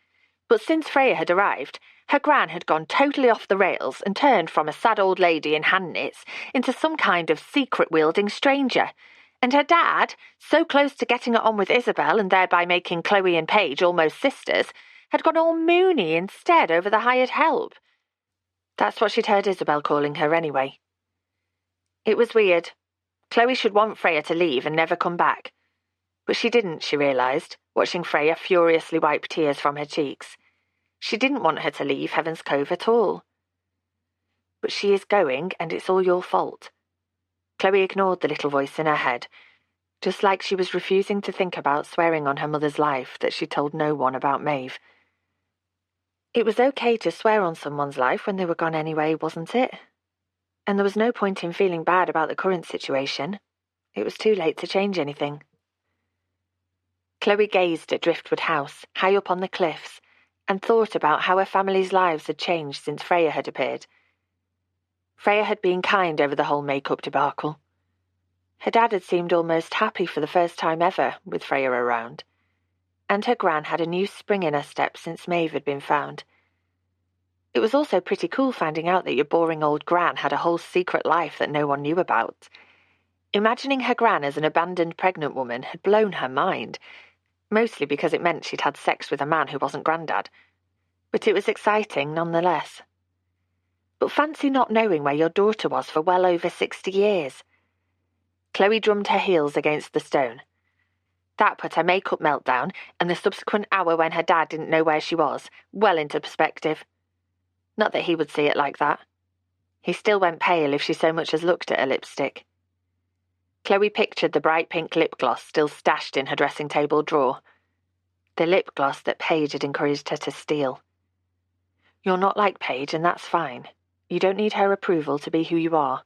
But since Freya had arrived, her gran had gone totally off the rails and turned from a sad old lady in hand knits into some kind of secret-wielding stranger. And her dad, so close to getting it on with Isabel and thereby making Chloe and Paige almost sisters, had gone all moony instead over the hired help. That's what she'd heard Isabel calling her anyway. It was weird. Chloe should want Freya to leave and never come back. But she didn't, she realised, watching Freya furiously wipe tears from her cheeks. She didn't want her to leave Heaven's Cove at all. But she is going, and it's all your fault. Chloe ignored the little voice in her head, just like she was refusing to think about swearing on her mother's life that she told no one about Maeve. It was okay to swear on someone's life when they were gone anyway, wasn't it? And there was no point in feeling bad about the current situation. It was too late to change anything. Chloe gazed at Driftwood House, high up on the cliffs, and thought about how her family's lives had changed since Freya had appeared. Freya had been kind over the whole make-up debacle. Her dad had seemed almost happy for the first time ever with Freya around, and her gran had a new spring in her step since Maeve had been found. It was also pretty cool finding out that your boring old gran had a whole secret life that no one knew about. Imagining her gran as an abandoned pregnant woman had blown her mind, mostly because it meant she'd had sex with a man who wasn't Grandad. But it was exciting nonetheless. But fancy not knowing where your daughter was for well over 60 years. Chloe drummed her heels against the stone. That put her make-up meltdown and the subsequent hour when her dad didn't know where she was well into perspective. Not that he would see it like that. He still went pale if she so much as looked at her lipstick. Chloe pictured the bright pink lip gloss still stashed in her dressing table drawer. The lip gloss that Paige had encouraged her to steal. You're not like Paige, and that's fine. You don't need her approval to be who you are.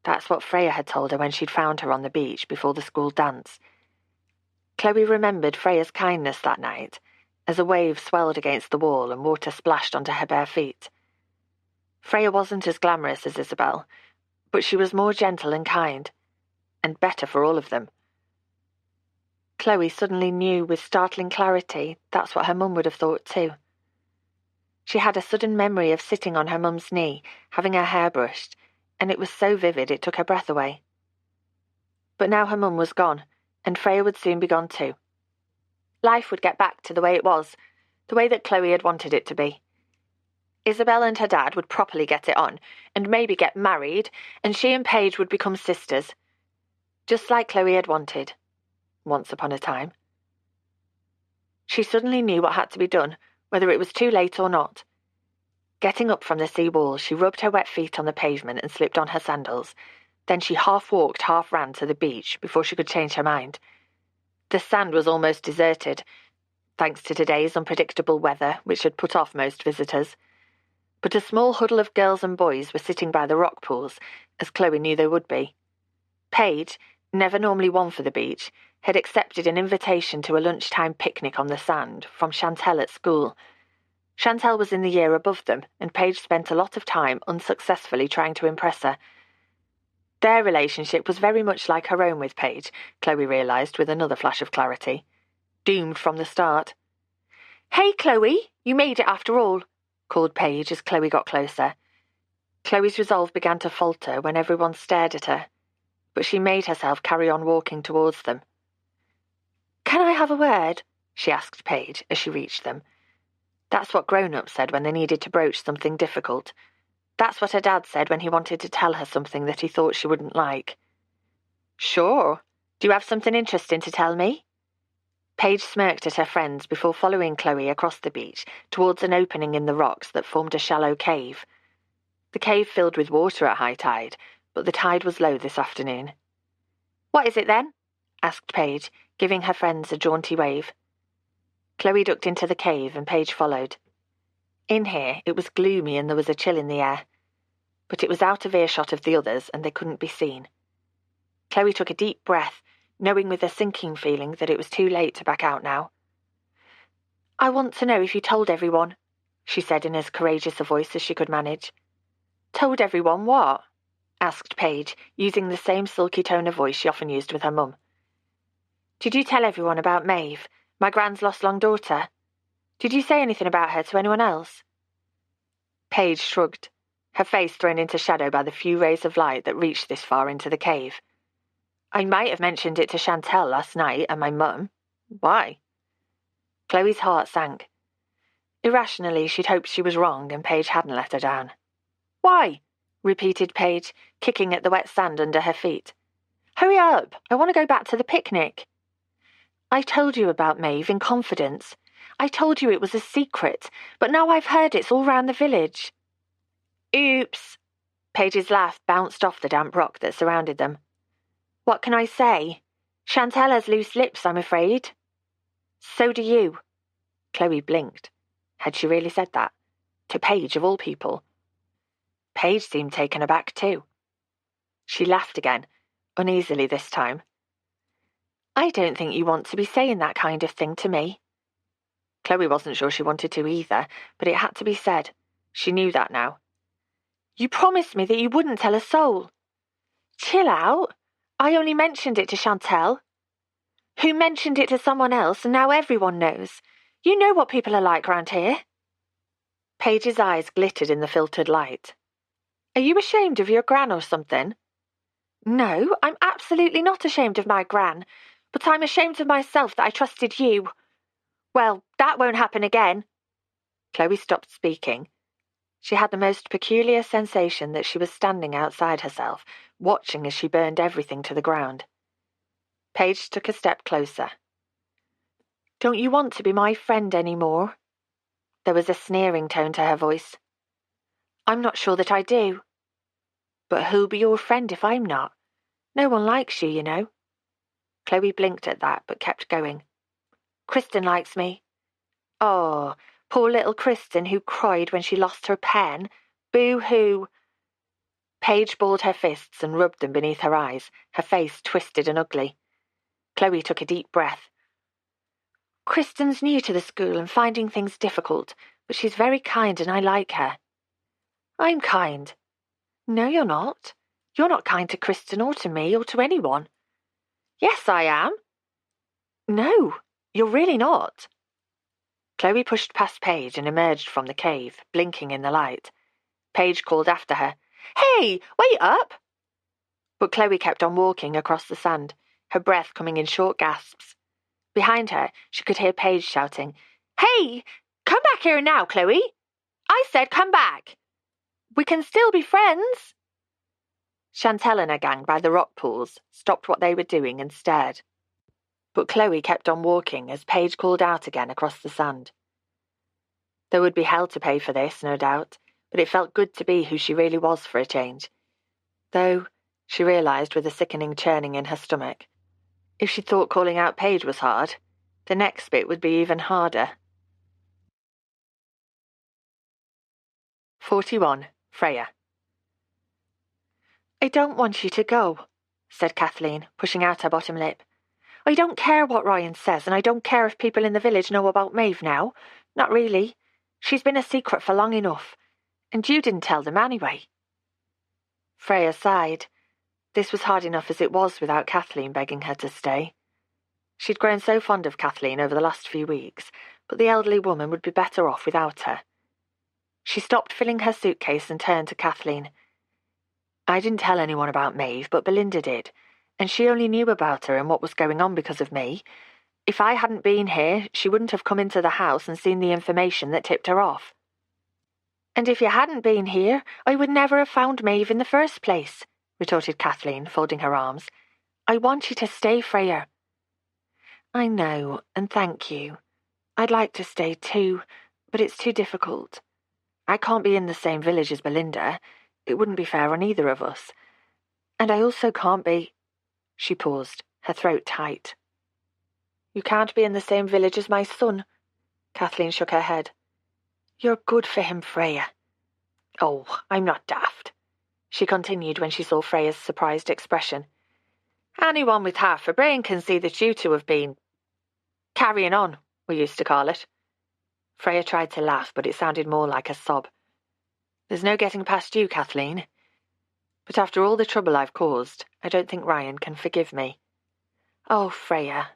That's what Freya had told her when she'd found her on the beach before the school dance. Chloe remembered Freya's kindness that night, as a wave swelled against the wall and water splashed onto her bare feet. Freya wasn't as glamorous as Isabel, but she was more gentle and kind, and better for all of them. Chloe suddenly knew with startling clarity that's what her mum would have thought too. She had a sudden memory of sitting on her mum's knee, having her hair brushed, and it was so vivid it took her breath away. But now her mum was gone, and Freya would soon be gone too. Life would get back to the way it was, the way that Chloe had wanted it to be. Isabel and her dad would properly get it on, and maybe get married, and she and Paige would become sisters. Just like Chloe had wanted, once upon a time. She suddenly knew what had to be done, whether it was too late or not. Getting up from the sea wall, she rubbed her wet feet on the pavement and slipped on her sandals. Then she half walked, half ran to the beach before she could change her mind. The sand was almost deserted, thanks to today's unpredictable weather, which had put off most visitors. But a small huddle of girls and boys were sitting by the rock pools, as Chloe knew they would be. Paige, never normally one for the beach, had accepted an invitation to a lunchtime picnic on the sand from Chantelle at school. Chantelle was in the year above them, and Paige spent a lot of time unsuccessfully trying to impress her. Their relationship was very much like her own with Paige, Chloe realised with another flash of clarity. Doomed from the start. "Hey, Chloe, you made it after all," called Paige as Chloe got closer. Chloe's resolve began to falter when everyone stared at her, but she made herself carry on walking towards them. "Can I have a word?" she asked Paige as she reached them. That's what grown-ups said when they needed to broach something difficult. That's what her dad said when he wanted to tell her something that he thought she wouldn't like. "Sure. Do you have something interesting to tell me?" Paige smirked at her friends before following Chloe across the beach towards an opening in the rocks that formed a shallow cave. The cave filled with water at high tide, but the tide was low this afternoon. "What is it then?" asked Paige, giving her friends a jaunty wave. Chloe ducked into the cave and Paige followed. In here it was gloomy and there was a chill in the air, but it was out of earshot of the others and they couldn't be seen. Chloe took a deep breath, knowing with a sinking feeling that it was too late to back out now. "I want to know if you told everyone," she said in as courageous a voice as she could manage. "Told everyone what?" asked Paige, using the same sulky tone of voice she often used with her mum. Did you tell everyone about Maeve, my gran's lost-long daughter? Did you say anything about her to anyone else? Paige shrugged, her face thrown into shadow by the few rays of light that reached this far into the cave. I might have mentioned it to Chantel last night and my mum. Why? Chloe's heart sank. Irrationally, she'd hoped she was wrong and Paige hadn't let her down. Why? Repeated Paige, kicking at the wet sand under her feet. Hurry up, I want to go back to the picnic. I told you about Maeve in confidence. I told you it was a secret, but now I've heard it's all round the village. Oops. Paige's laugh bounced off the damp rock that surrounded them. What can I say? Chantel has loose lips, I'm afraid. So do you. Chloe blinked. Had she really said that? To Paige, of all people. Paige seemed taken aback too. She laughed again, uneasily this time. I don't think you want to be saying that kind of thing to me. Chloe wasn't sure she wanted to either, but it had to be said. She knew that now. You promised me that you wouldn't tell a soul. Chill out. I only mentioned it to Chantel, who mentioned it to someone else, and now everyone knows. You know what people are like round here. Paige's eyes glittered in the filtered light. Are you ashamed of your gran or something? No, I'm absolutely not ashamed of my gran, but I'm ashamed of myself that I trusted you. Well, that won't happen again. Chloe stopped speaking. She had the most peculiar sensation that she was standing outside herself, watching as she burned everything to the ground. Paige took a step closer. Don't you want to be my friend anymore? There was a sneering tone to her voice. I'm not sure that I do. But who'll be your friend if I'm not? No one likes you, you know. Chloe blinked at that, but kept going. Kristen likes me. Oh, poor little Kristen who cried when she lost her pen. Boo-hoo. Paige balled her fists and rubbed them beneath her eyes, her face twisted and ugly. Chloe took a deep breath. Kristen's new to the school and finding things difficult, but she's very kind and I like her. I'm kind. No, you're not. You're not kind to Kristen or to me or to anyone. Yes, I am. No, you're really not. Chloe pushed past Paige and emerged from the cave, blinking in the light. Paige called after her. Hey, wait up! But Chloe kept on walking across the sand, her breath coming in short gasps. Behind her, she could hear Paige shouting, Hey, come back here now, Chloe. I said come back. We can still be friends. Chantel and her gang by the rock pools stopped what they were doing and stared. But Chloe kept on walking as Paige called out again across the sand. There would be hell to pay for this, no doubt, but it felt good to be who she really was for a change. Though, she realised with a sickening churning in her stomach, if she thought calling out Paige was hard, the next bit would be even harder. 41. Freya. I don't want you to go, said Kathleen, pushing out her bottom lip. I don't care what Ryan says, and I don't care if people in the village know about Maeve now. Not really. She's been a secret for long enough, and you didn't tell them anyway. Freya sighed. This was hard enough as it was without Kathleen begging her to stay. She'd grown so fond of Kathleen over the last few weeks, but the elderly woman would be better off without her. She stopped filling her suitcase and turned to Kathleen. I didn't tell anyone about Maeve, but Belinda did, and she only knew about her and what was going on because of me. If I hadn't been here, she wouldn't have come into the house and seen the information that tipped her off. And if you hadn't been here, I would never have found Maeve in the first place, retorted Kathleen, folding her arms. I want you to stay, Freya. I know, and thank you. I'd like to stay too, but it's too difficult. I can't be in the same village as Belinda. It wouldn't be fair on either of us. And I also can't be... She paused, her throat tight. You can't be in the same village as my son. Kathleen shook her head. You're good for him, Freya. Oh, I'm not daft, she continued when she saw Freya's surprised expression. Anyone with half a brain can see that you two have been... carrying on, we used to call it. Freya tried to laugh, but it sounded more like a sob. There's no getting past you, Kathleen. But after all the trouble I've caused, I don't think Ryan can forgive me. Oh, Freya,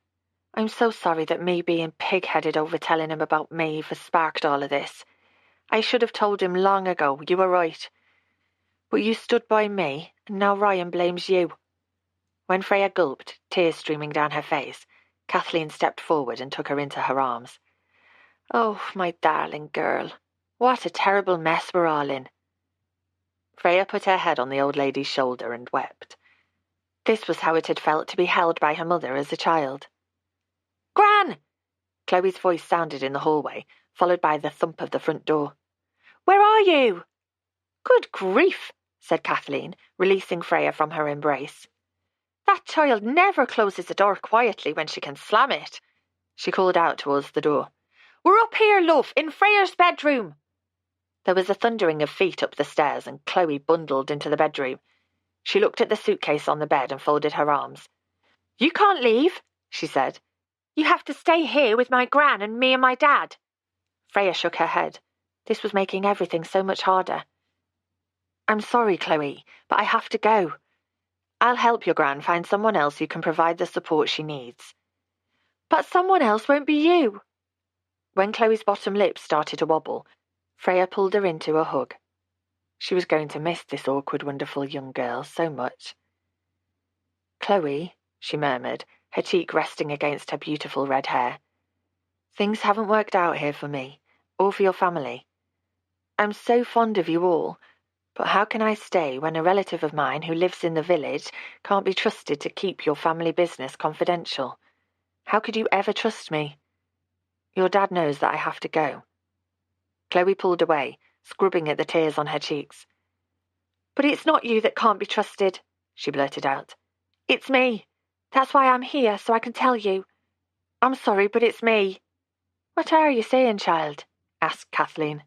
I'm so sorry that me being pig-headed over telling him about Maeve has sparked all of this. I should have told him long ago, you were right. But you stood by me, and now Ryan blames you." When Freya gulped, tears streaming down her face, Kathleen stepped forward and took her into her arms. "Oh, my darling girl, what a terrible mess we're all in." Freya put her head on the old lady's shoulder and wept. This was how it had felt to be held by her mother as a child. "Gran!" Chloe's voice sounded in the hallway, followed by the thump of the front door. "Where are you?" "Good grief," said Kathleen, releasing Freya from her embrace. "That child never closes the door quietly when she can slam it," she called out towards the door. "We're up here, love, in Freya's bedroom." There was a thundering of feet up the stairs, and Chloe bundled into the bedroom. She looked at the suitcase on the bed and folded her arms. "You can't leave," she said. "You have to stay here with my gran and me and my dad." Freya shook her head. This was making everything so much harder. "I'm sorry, Chloe, but I have to go. I'll help your gran find someone else who can provide the support she needs." "But someone else won't be you." When Chloe's bottom lip started to wobble, Freya pulled her into a hug. She was going to miss this awkward, wonderful young girl so much. "Chloe," she murmured, her cheek resting against her beautiful red hair. "Things haven't worked out here for me, or for your family. I'm so fond of you all, but how can I stay when a relative of mine who lives in the village can't be trusted to keep your family business confidential? How could you ever trust me? Your dad knows that I have to go." Chloe pulled away, scrubbing at the tears on her cheeks. "But it's not you that can't be trusted," she blurted out. "It's me. That's why I'm here, so I can tell you. I'm sorry, but it's me." "What are you saying, child?" asked Kathleen.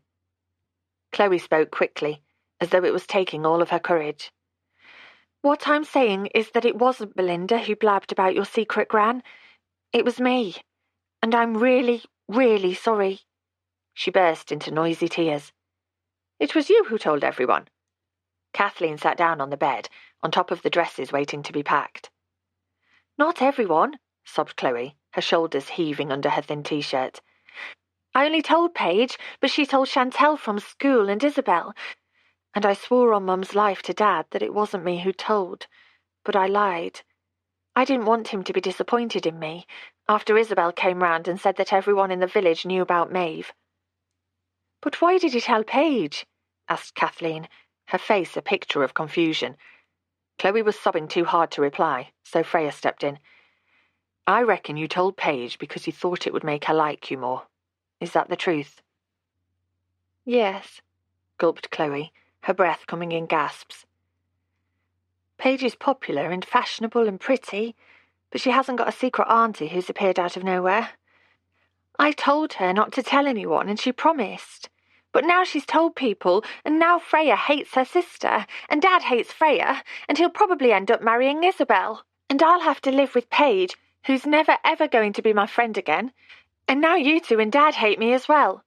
Chloe spoke quickly, as though it was taking all of her courage. "What I'm saying is that it wasn't Belinda who blabbed about your secret, Gran. It was me. And I'm really, really sorry." She burst into noisy tears. "It was you who told everyone." Kathleen sat down on the bed, on top of the dresses waiting to be packed. "Not everyone," sobbed Chloe, her shoulders heaving under her thin t-shirt. "I only told Paige, but she told Chantelle from school and Isabel. And I swore on Mum's life to Dad that it wasn't me who told, but I lied. I didn't want him to be disappointed in me, after Isabel came round and said that everyone in the village knew about Maeve." "But why did you tell Paige?" asked Kathleen, her face a picture of confusion. Chloe was sobbing too hard to reply, so Freya stepped in. "I reckon you told Paige because you thought it would make her like you more. Is that the truth?" "Yes," gulped Chloe, her breath coming in gasps. "Paige is popular and fashionable and pretty, but she hasn't got a secret auntie who's appeared out of nowhere. I told her not to tell anyone, and she promised. But now she's told people, and now Freya hates her sister, and Dad hates Freya, and he'll probably end up marrying Isabel. And I'll have to live with Paige, who's never ever going to be my friend again. And now you two and Dad hate me as well."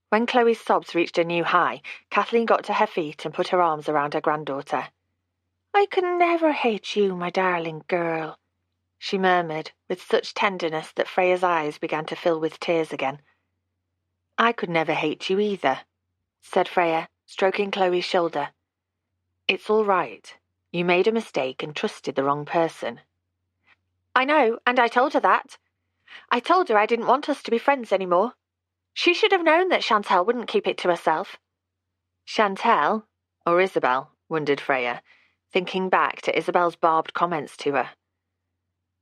When Chloe's sobs reached a new high, Kathleen got to her feet and put her arms around her granddaughter. "I could never hate you, my darling girl," she murmured, with such tenderness that Freya's eyes began to fill with tears again. "I could never hate you either," said Freya, stroking Chloe's shoulder. "It's all right. You made a mistake and trusted the wrong person." "I know, and I told her that. I told her I didn't want us to be friends anymore. She should have known that Chantelle wouldn't keep it to herself." "Chantelle? Or Isabel?" wondered Freya, thinking back to Isabel's barbed comments to her.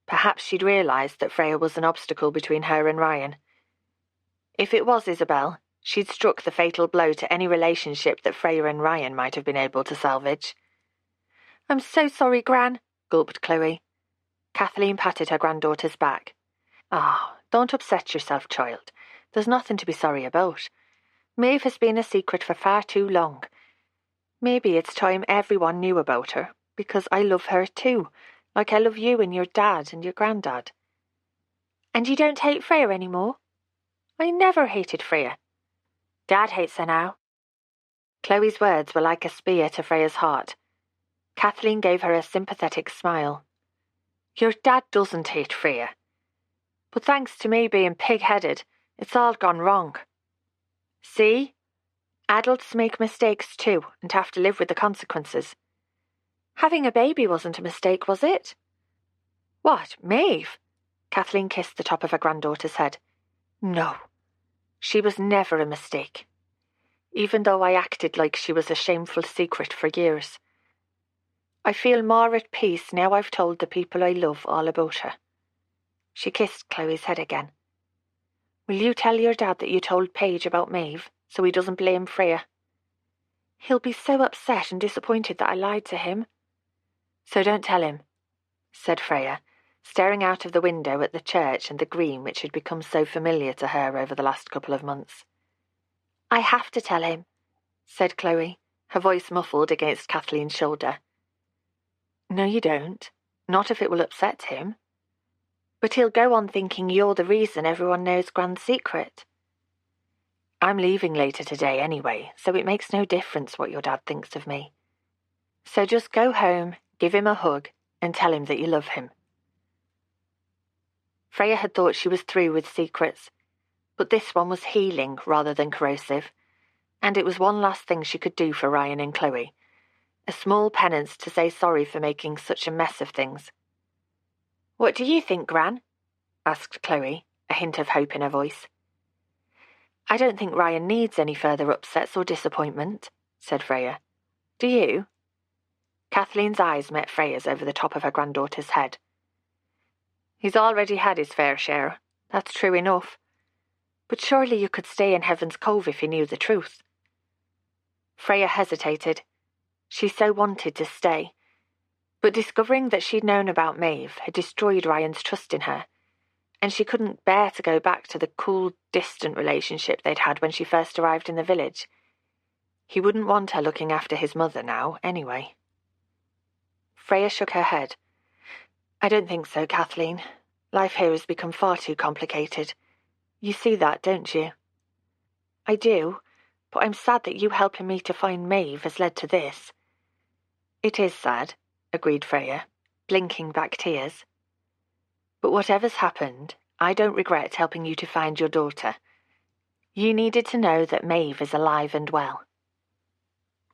Perhaps she'd realised that Freya was an obstacle between her and Ryan. If it was Isabel, she'd struck the fatal blow to any relationship that Freya and Ryan might have been able to salvage. "I'm so sorry, Gran," gulped Chloe. Kathleen patted her granddaughter's back. "Ah, don't upset yourself, child. There's nothing to be sorry about. Maeve has been a secret for far too long. Maybe it's time everyone knew about her, because I love her too, like I love you and your dad and your granddad." "And you don't hate Freya anymore?" "I never hated Freya. Dad hates her now." Chloe's words were like a spear to Freya's heart. Kathleen gave her a sympathetic smile. "Your dad doesn't hate Freya. But thanks to me being pig-headed, it's all gone wrong. See? Adults make mistakes too and have to live with the consequences. Having a baby wasn't a mistake, was it? What, Maeve? Kathleen kissed the top of her granddaughter's head. No, she was never a mistake. Even though I acted like she was a shameful secret for years. I feel more at peace now I've told the people I love all about her. She kissed Chloe's head again. Will you tell your dad that you told Paige about Maeve, so he doesn't blame Freya? He'll be so upset and disappointed that I lied to him. So don't tell him, said Freya, staring out of the window at the church and the green which had become so familiar to her over the last couple of months. I have to tell him, said Chloe, her voice muffled against Kathleen's shoulder. No, you don't. Not if it will upset him. But he'll go on thinking you're the reason everyone knows Gran's secret. I'm leaving later today anyway, so it makes no difference what your dad thinks of me. So just go home, give him a hug, and tell him that you love him. Freya had thought she was through with secrets, but this one was healing rather than corrosive, and it was one last thing she could do for Ryan and Chloe, a small penance to say sorry for making such a mess of things. What do you think, Gran? Asked Chloe, a hint of hope in her voice. I don't think Ryan needs any further upsets or disappointment, said Freya. Do you? Kathleen's eyes met Freya's over the top of her granddaughter's head. He's already had his fair share, that's true enough. But surely you could stay in Heaven's Cove if you knew the truth. Freya hesitated. She so wanted to stay. But discovering that she'd known about Maeve had destroyed Ryan's trust in her, and she couldn't bear to go back to the cool, distant relationship they'd had when she first arrived in the village. He wouldn't want her looking after his mother now, anyway. Freya shook her head. I don't think so, Kathleen. Life here has become far too complicated. You see that, don't you? I do, but I'm sad that you helping me to find Maeve has led to this. It is sad, agreed Freya, blinking back tears. But whatever's happened, I don't regret helping you to find your daughter. You needed to know that Maeve is alive and well.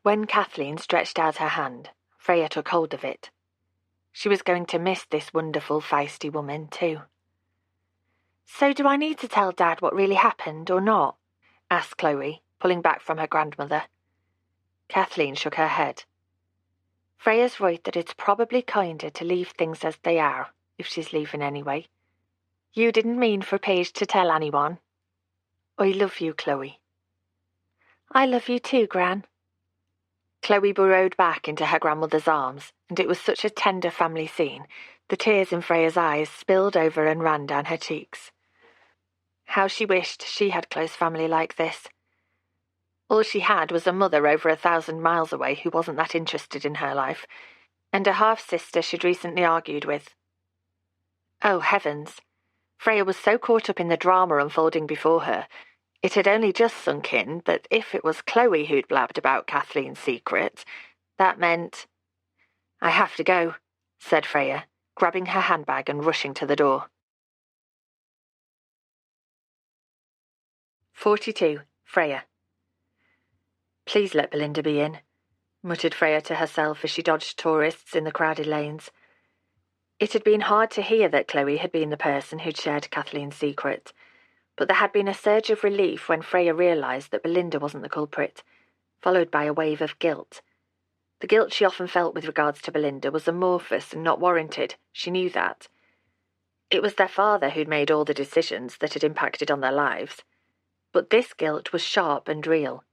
When Kathleen stretched out her hand, Freya took hold of it. She was going to miss this wonderful, feisty woman, too. So do I need to tell Dad what really happened, or not? Asked Chloe, pulling back from her grandmother. Kathleen shook her head. Freya's right that it's probably kinder to leave things as they are, if she's leaving anyway. You didn't mean for Paige to tell anyone. I love you, Chloe. I love you too, Gran. Chloe burrowed back into her grandmother's arms, and it was such a tender family scene, the tears in Freya's eyes spilled over and ran down her cheeks. How she wished she had close family like this. All she had was a mother over 1,000 miles away who wasn't that interested in her life, and a half-sister she'd recently argued with. Oh, heavens! Freya was so caught up in the drama unfolding before her, it had only just sunk in that if it was Chloe who'd blabbed about Kathleen's secret, that meant... I have to go, said Freya, grabbing her handbag and rushing to the door. 42. Freya. Please let Belinda be in, muttered Freya to herself as she dodged tourists in the crowded lanes. It had been hard to hear that Chloe had been the person who'd shared Kathleen's secret, but there had been a surge of relief when Freya realised that Belinda wasn't the culprit, followed by a wave of guilt. The guilt she often felt with regards to Belinda was amorphous and not warranted, she knew that. It was their father who'd made all the decisions that had impacted on their lives, but this guilt was sharp and real.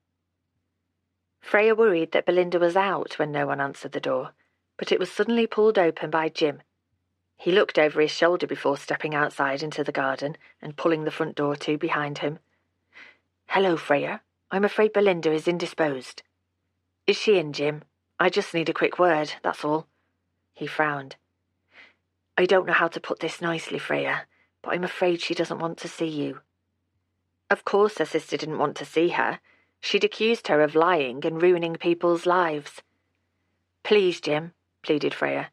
Freya worried that Belinda was out when no one answered the door, but it was suddenly pulled open by Jim. He looked over his shoulder before stepping outside into the garden and pulling the front door to behind him. Hello, Freya. I'm afraid Belinda is indisposed. Is she in, Jim? I just need a quick word, that's all. He frowned. I don't know how to put this nicely, Freya, but I'm afraid she doesn't want to see you. Of course her sister didn't want to see her. She'd accused her of lying and ruining people's lives. Please, Jim, pleaded Freya.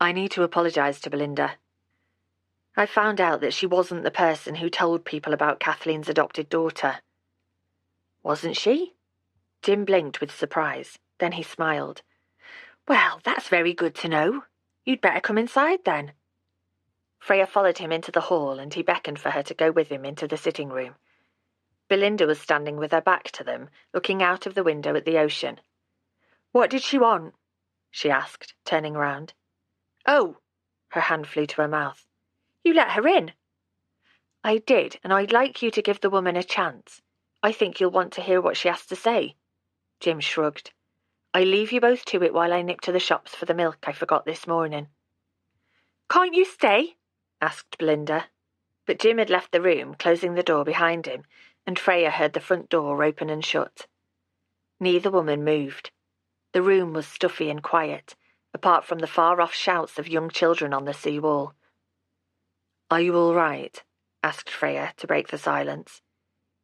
I need to apologise to Belinda. I found out that she wasn't the person who told people about Kathleen's adopted daughter. Wasn't she? Jim blinked with surprise. Then he smiled. Well, that's very good to know. You'd better come inside then. Freya followed him into the hall and he beckoned for her to go with him into the sitting room. Belinda was standing with her back to them, looking out of the window at the ocean. What did she want? She asked, turning round. Oh! Her hand flew to her mouth. You let her in. I did, and I'd like you to give the woman a chance. I think you'll want to hear what she has to say. Jim shrugged. I leave you both to it while I nip to the shops for the milk I forgot this morning. Can't you stay? Asked Belinda. But Jim had left the room, closing the door behind him, and Freya heard the front door open and shut. Neither woman moved. The room was stuffy and quiet, apart from the far-off shouts of young children on the sea wall. Are you all right? Asked Freya to break the silence.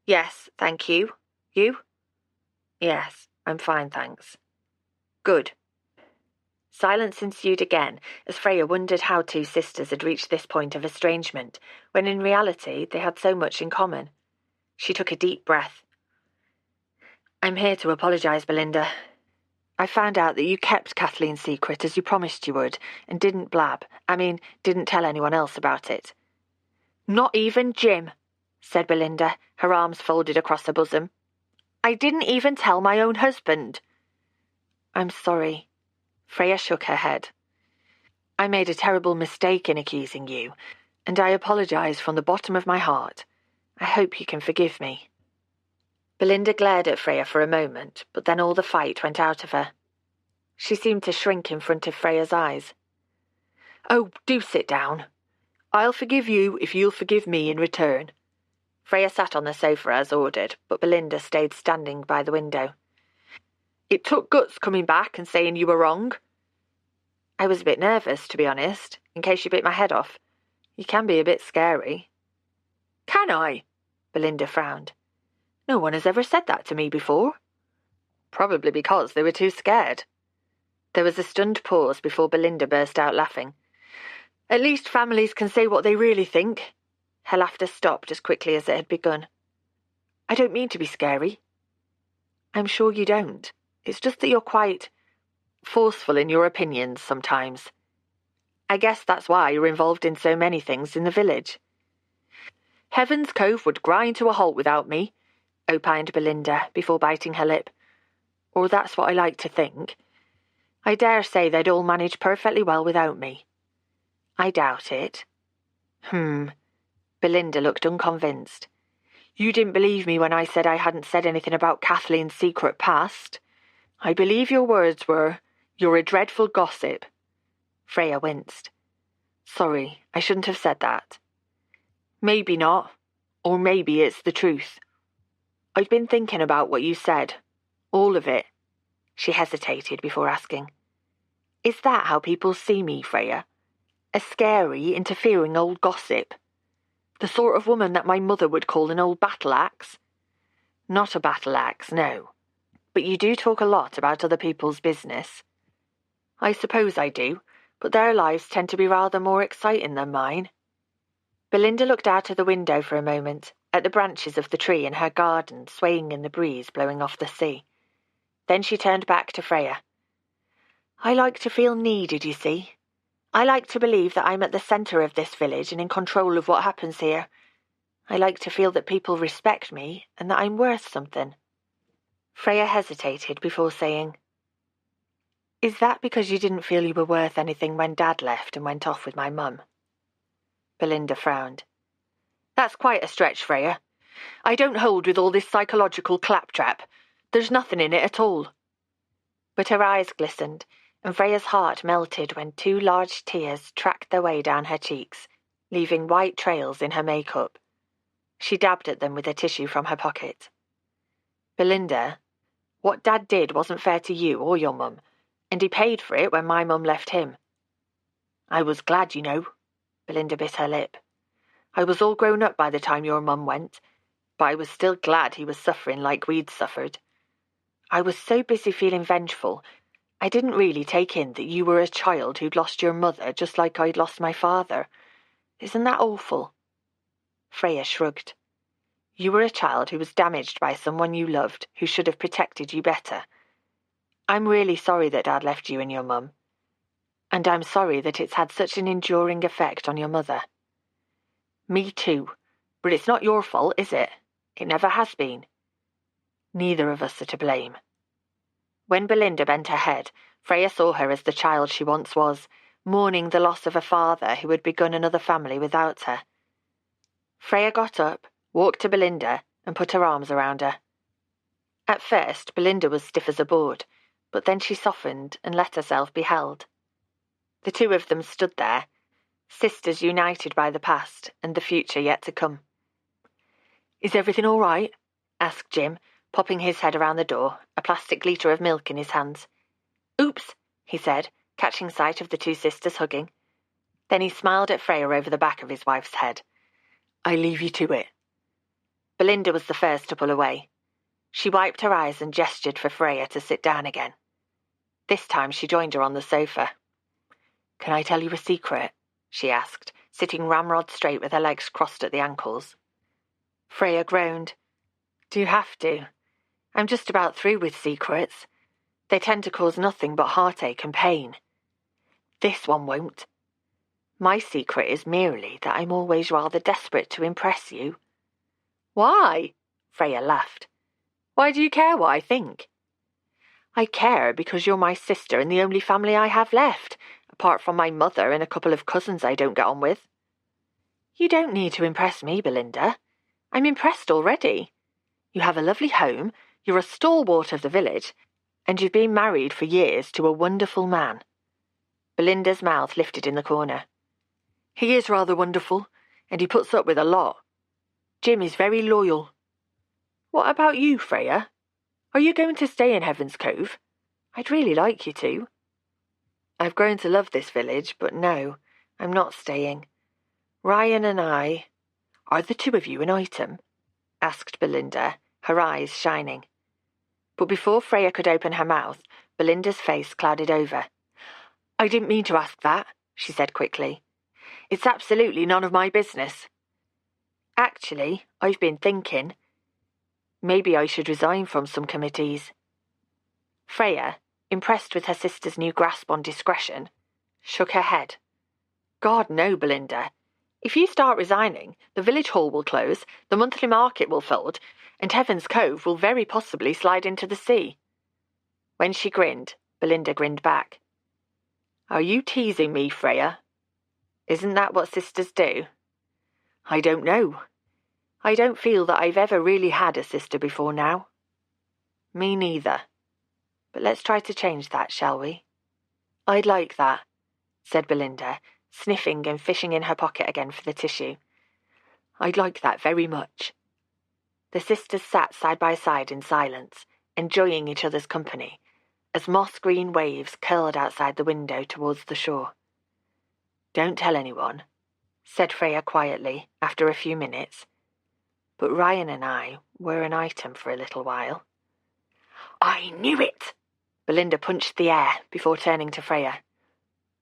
Yes, thank you. You? Yes, I'm fine, thanks. Good. Silence ensued again, as Freya wondered how two sisters had reached this point of estrangement, when in reality they had so much in common. She took a deep breath. I'm here to apologise, Belinda. I found out that you kept Kathleen's secret as you promised you would, and didn't didn't tell anyone else about it. Not even Jim, said Belinda, her arms folded across her bosom. I didn't even tell my own husband. I'm sorry. Freya shook her head. I made a terrible mistake in accusing you, and I apologise from the bottom of my heart. I hope you can forgive me. Belinda glared at Freya for a moment, but then all the fight went out of her. She seemed to shrink in front of Freya's eyes. Oh, do sit down. I'll forgive you if you'll forgive me in return. Freya sat on the sofa as ordered, but Belinda stayed standing by the window. It took guts coming back and saying you were wrong. I was a bit nervous, to be honest, in case you bit my head off. You can be a bit scary. Can I? Belinda frowned. No one has ever said that to me before. Probably because they were too scared. There was a stunned pause before Belinda burst out laughing. At least families can say what they really think. Her laughter stopped as quickly as it had begun. I don't mean to be scary. I'm sure you don't. It's just that you're quite forceful in your opinions sometimes. I guess that's why you're involved in so many things in the village. Heaven's Cove would grind to a halt without me, opined Belinda before biting her lip. Or that's what I like to think. I dare say they'd all manage perfectly well without me. I doubt it. Belinda looked unconvinced. You didn't believe me when I said I hadn't said anything about Kathleen's secret past. I believe your words were, you're a dreadful gossip. Freya winced. Sorry, I shouldn't have said that. Maybe not, or maybe it's the truth. I've been thinking about what you said. All of it. She hesitated before asking. Is that how people see me, Freya? A scary, interfering old gossip? The sort of woman that my mother would call an old battle-axe? Not a battle-axe, no. But you do talk a lot about other people's business. I suppose I do, but their lives tend to be rather more exciting than mine. Belinda looked out of the window for a moment, at the branches of the tree in her garden swaying in the breeze blowing off the sea. Then she turned back to Freya. I like to feel needed, you see. I like to believe that I'm at the centre of this village and in control of what happens here. I like to feel that people respect me and that I'm worth something. Freya hesitated before saying, Is that because you didn't feel you were worth anything when Dad left and went off with my mum? Belinda frowned. That's quite a stretch, Freya. I don't hold with all this psychological claptrap. There's nothing in it at all. But her eyes glistened, and Freya's heart melted when two large tears tracked their way down her cheeks, leaving white trails in her makeup. She dabbed at them with a tissue from her pocket. Belinda, what Dad did wasn't fair to you or your mum, and he paid for it when my mum left him. I was glad, you know. Belinda bit her lip. I was all grown up by the time your mum went, but I was still glad he was suffering like we'd suffered. I was so busy feeling vengeful, I didn't really take in that you were a child who'd lost your mother just like I'd lost my father, Isn't that awful?" Freya shrugged. "You were a child who was damaged by someone you loved who should have protected you better. I'm really sorry that Dad left you and your mum. And I'm sorry that it's had such an enduring effect on your mother." "Me too. But it's not your fault, is it? It never has been. Neither of us are to blame." When Belinda bent her head, Freya saw her as the child she once was, mourning the loss of a father who had begun another family without her. Freya got up, walked to Belinda, and put her arms around her. At first, Belinda was stiff as a board, but then she softened and let herself be held. The two of them stood there, sisters united by the past and the future yet to come. "Is everything all right?" asked Jim, popping his head around the door, a plastic litre of milk in his hands. "Oops," he said, catching sight of the two sisters hugging. Then he smiled at Freya over the back of his wife's head. "I leave you to it." Belinda was the first to pull away. She wiped her eyes and gestured for Freya to sit down again. This time she joined her on the sofa. "Can I tell you a secret?" she asked, sitting ramrod straight with her legs crossed at the ankles. Freya groaned. "Do you have to? I'm just about through with secrets. They tend to cause nothing but heartache and pain. This one won't. My secret is merely that I'm always rather desperate to impress you." "Why?" Freya laughed. "Why do you care what I think?" "I care because you're my sister and the only family I have left, apart from my mother and a couple of cousins I don't get on with." "You don't need to impress me, Belinda. I'm impressed already. You have a lovely home, you're a stalwart of the village, and you've been married for years to a wonderful man." Belinda's mouth lifted in the corner. "He is rather wonderful, and he puts up with a lot. Jim is very loyal. What about you, Freya? Are you going to stay in Heaven's Cove? I'd really like you to." "I've grown to love this village, but no, I'm not staying. Ryan and I—" "Are the two of you an item?" asked Belinda, her eyes shining. But before Freya could open her mouth, Belinda's face clouded over. "I didn't mean to ask that," she said quickly. "It's absolutely none of my business. Actually, I've been thinking, maybe I should resign from some committees." Freya, impressed with her sister's new grasp on discretion, shook her head. "God, no, Belinda. If you start resigning, the village hall will close, the monthly market will fold, and Heaven's Cove will very possibly slide into the sea." When she grinned, Belinda grinned back. "Are you teasing me, Freya? Isn't that what sisters do?" "I don't know. I don't feel that I've ever really had a sister before now." "Me neither. But let's try to change that, shall we?" "I'd like that," said Belinda, sniffing and fishing in her pocket again for the tissue. "I'd like that very much." The sisters sat side by side in silence, enjoying each other's company, as moss-green waves curled outside the window towards the shore. "Don't tell anyone," said Freya quietly after a few minutes. "But Ryan and I were an item for a little while." "I knew it!" Belinda punched the air before turning to Freya.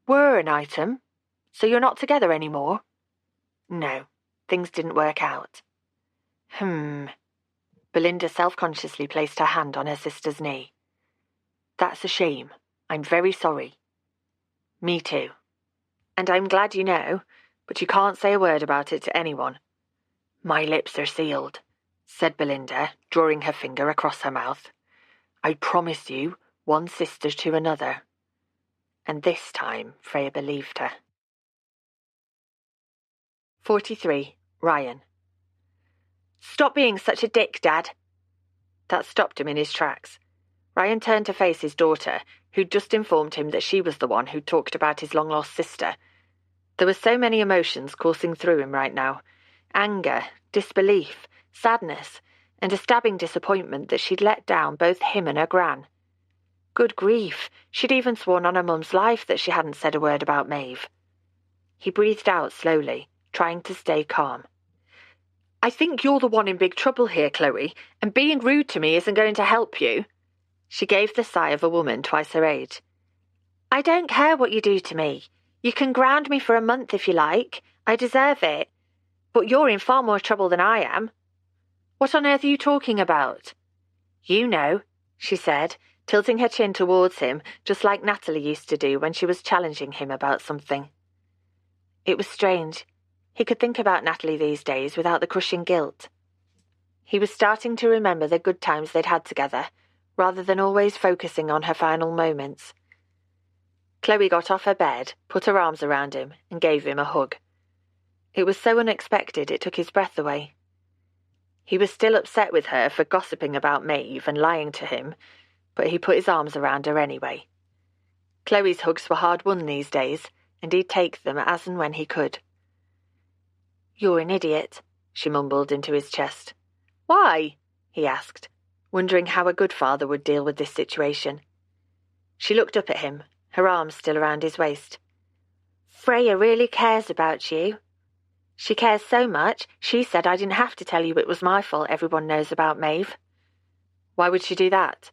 "Were an item? So you're not together anymore?" "No, things didn't work out." Belinda self-consciously placed her hand on her sister's knee. "That's a shame. I'm very sorry." "Me too. And I'm glad you know, but you can't say a word about it to anyone." "My lips are sealed," said Belinda, drawing her finger across her mouth. "I promise you, one sister to another." And this time Freya believed her. 43. Ryan. "Stop being such a dick, Dad." That stopped him in his tracks. Ryan turned to face his daughter, who'd just informed him that she was the one who talked about his long-lost sister. There were so many emotions coursing through him right now. Anger, disbelief, sadness, and a stabbing disappointment that she'd let down both him and her gran. Good grief, she'd even sworn on her mum's life that she hadn't said a word about Maeve. He breathed out slowly, trying to stay calm. "I think you're the one in big trouble here, Chloe, and being rude to me isn't going to help you." She gave the sigh of a woman twice her age. "I don't care what you do to me. You can ground me for a month if you like. I deserve it. But you're in far more trouble than I am. What on earth are you talking about? You know, she said, tilting her chin towards him, just like Natalie used to do when she was challenging him about something. It was strange. He could think about Natalie these days without the crushing guilt. He was starting to remember the good times they'd had together, rather than always focusing on her final moments. Chloe got off her bed, put her arms around him, and gave him a hug. It was so unexpected it took his breath away. He was still upset with her for gossiping about Maeve and lying to him, but he put his arms around her anyway. Chloe's hugs were hard won these days, and he'd take them as and when he could. "You're an idiot," she mumbled into his chest. "Why?" he asked, wondering how a good father would deal with this situation. She looked up at him, her arms still around his waist. "Freya really cares about you. She cares so much, she said I didn't have to tell you it was my fault everyone knows about Maeve." "Why would she do that?"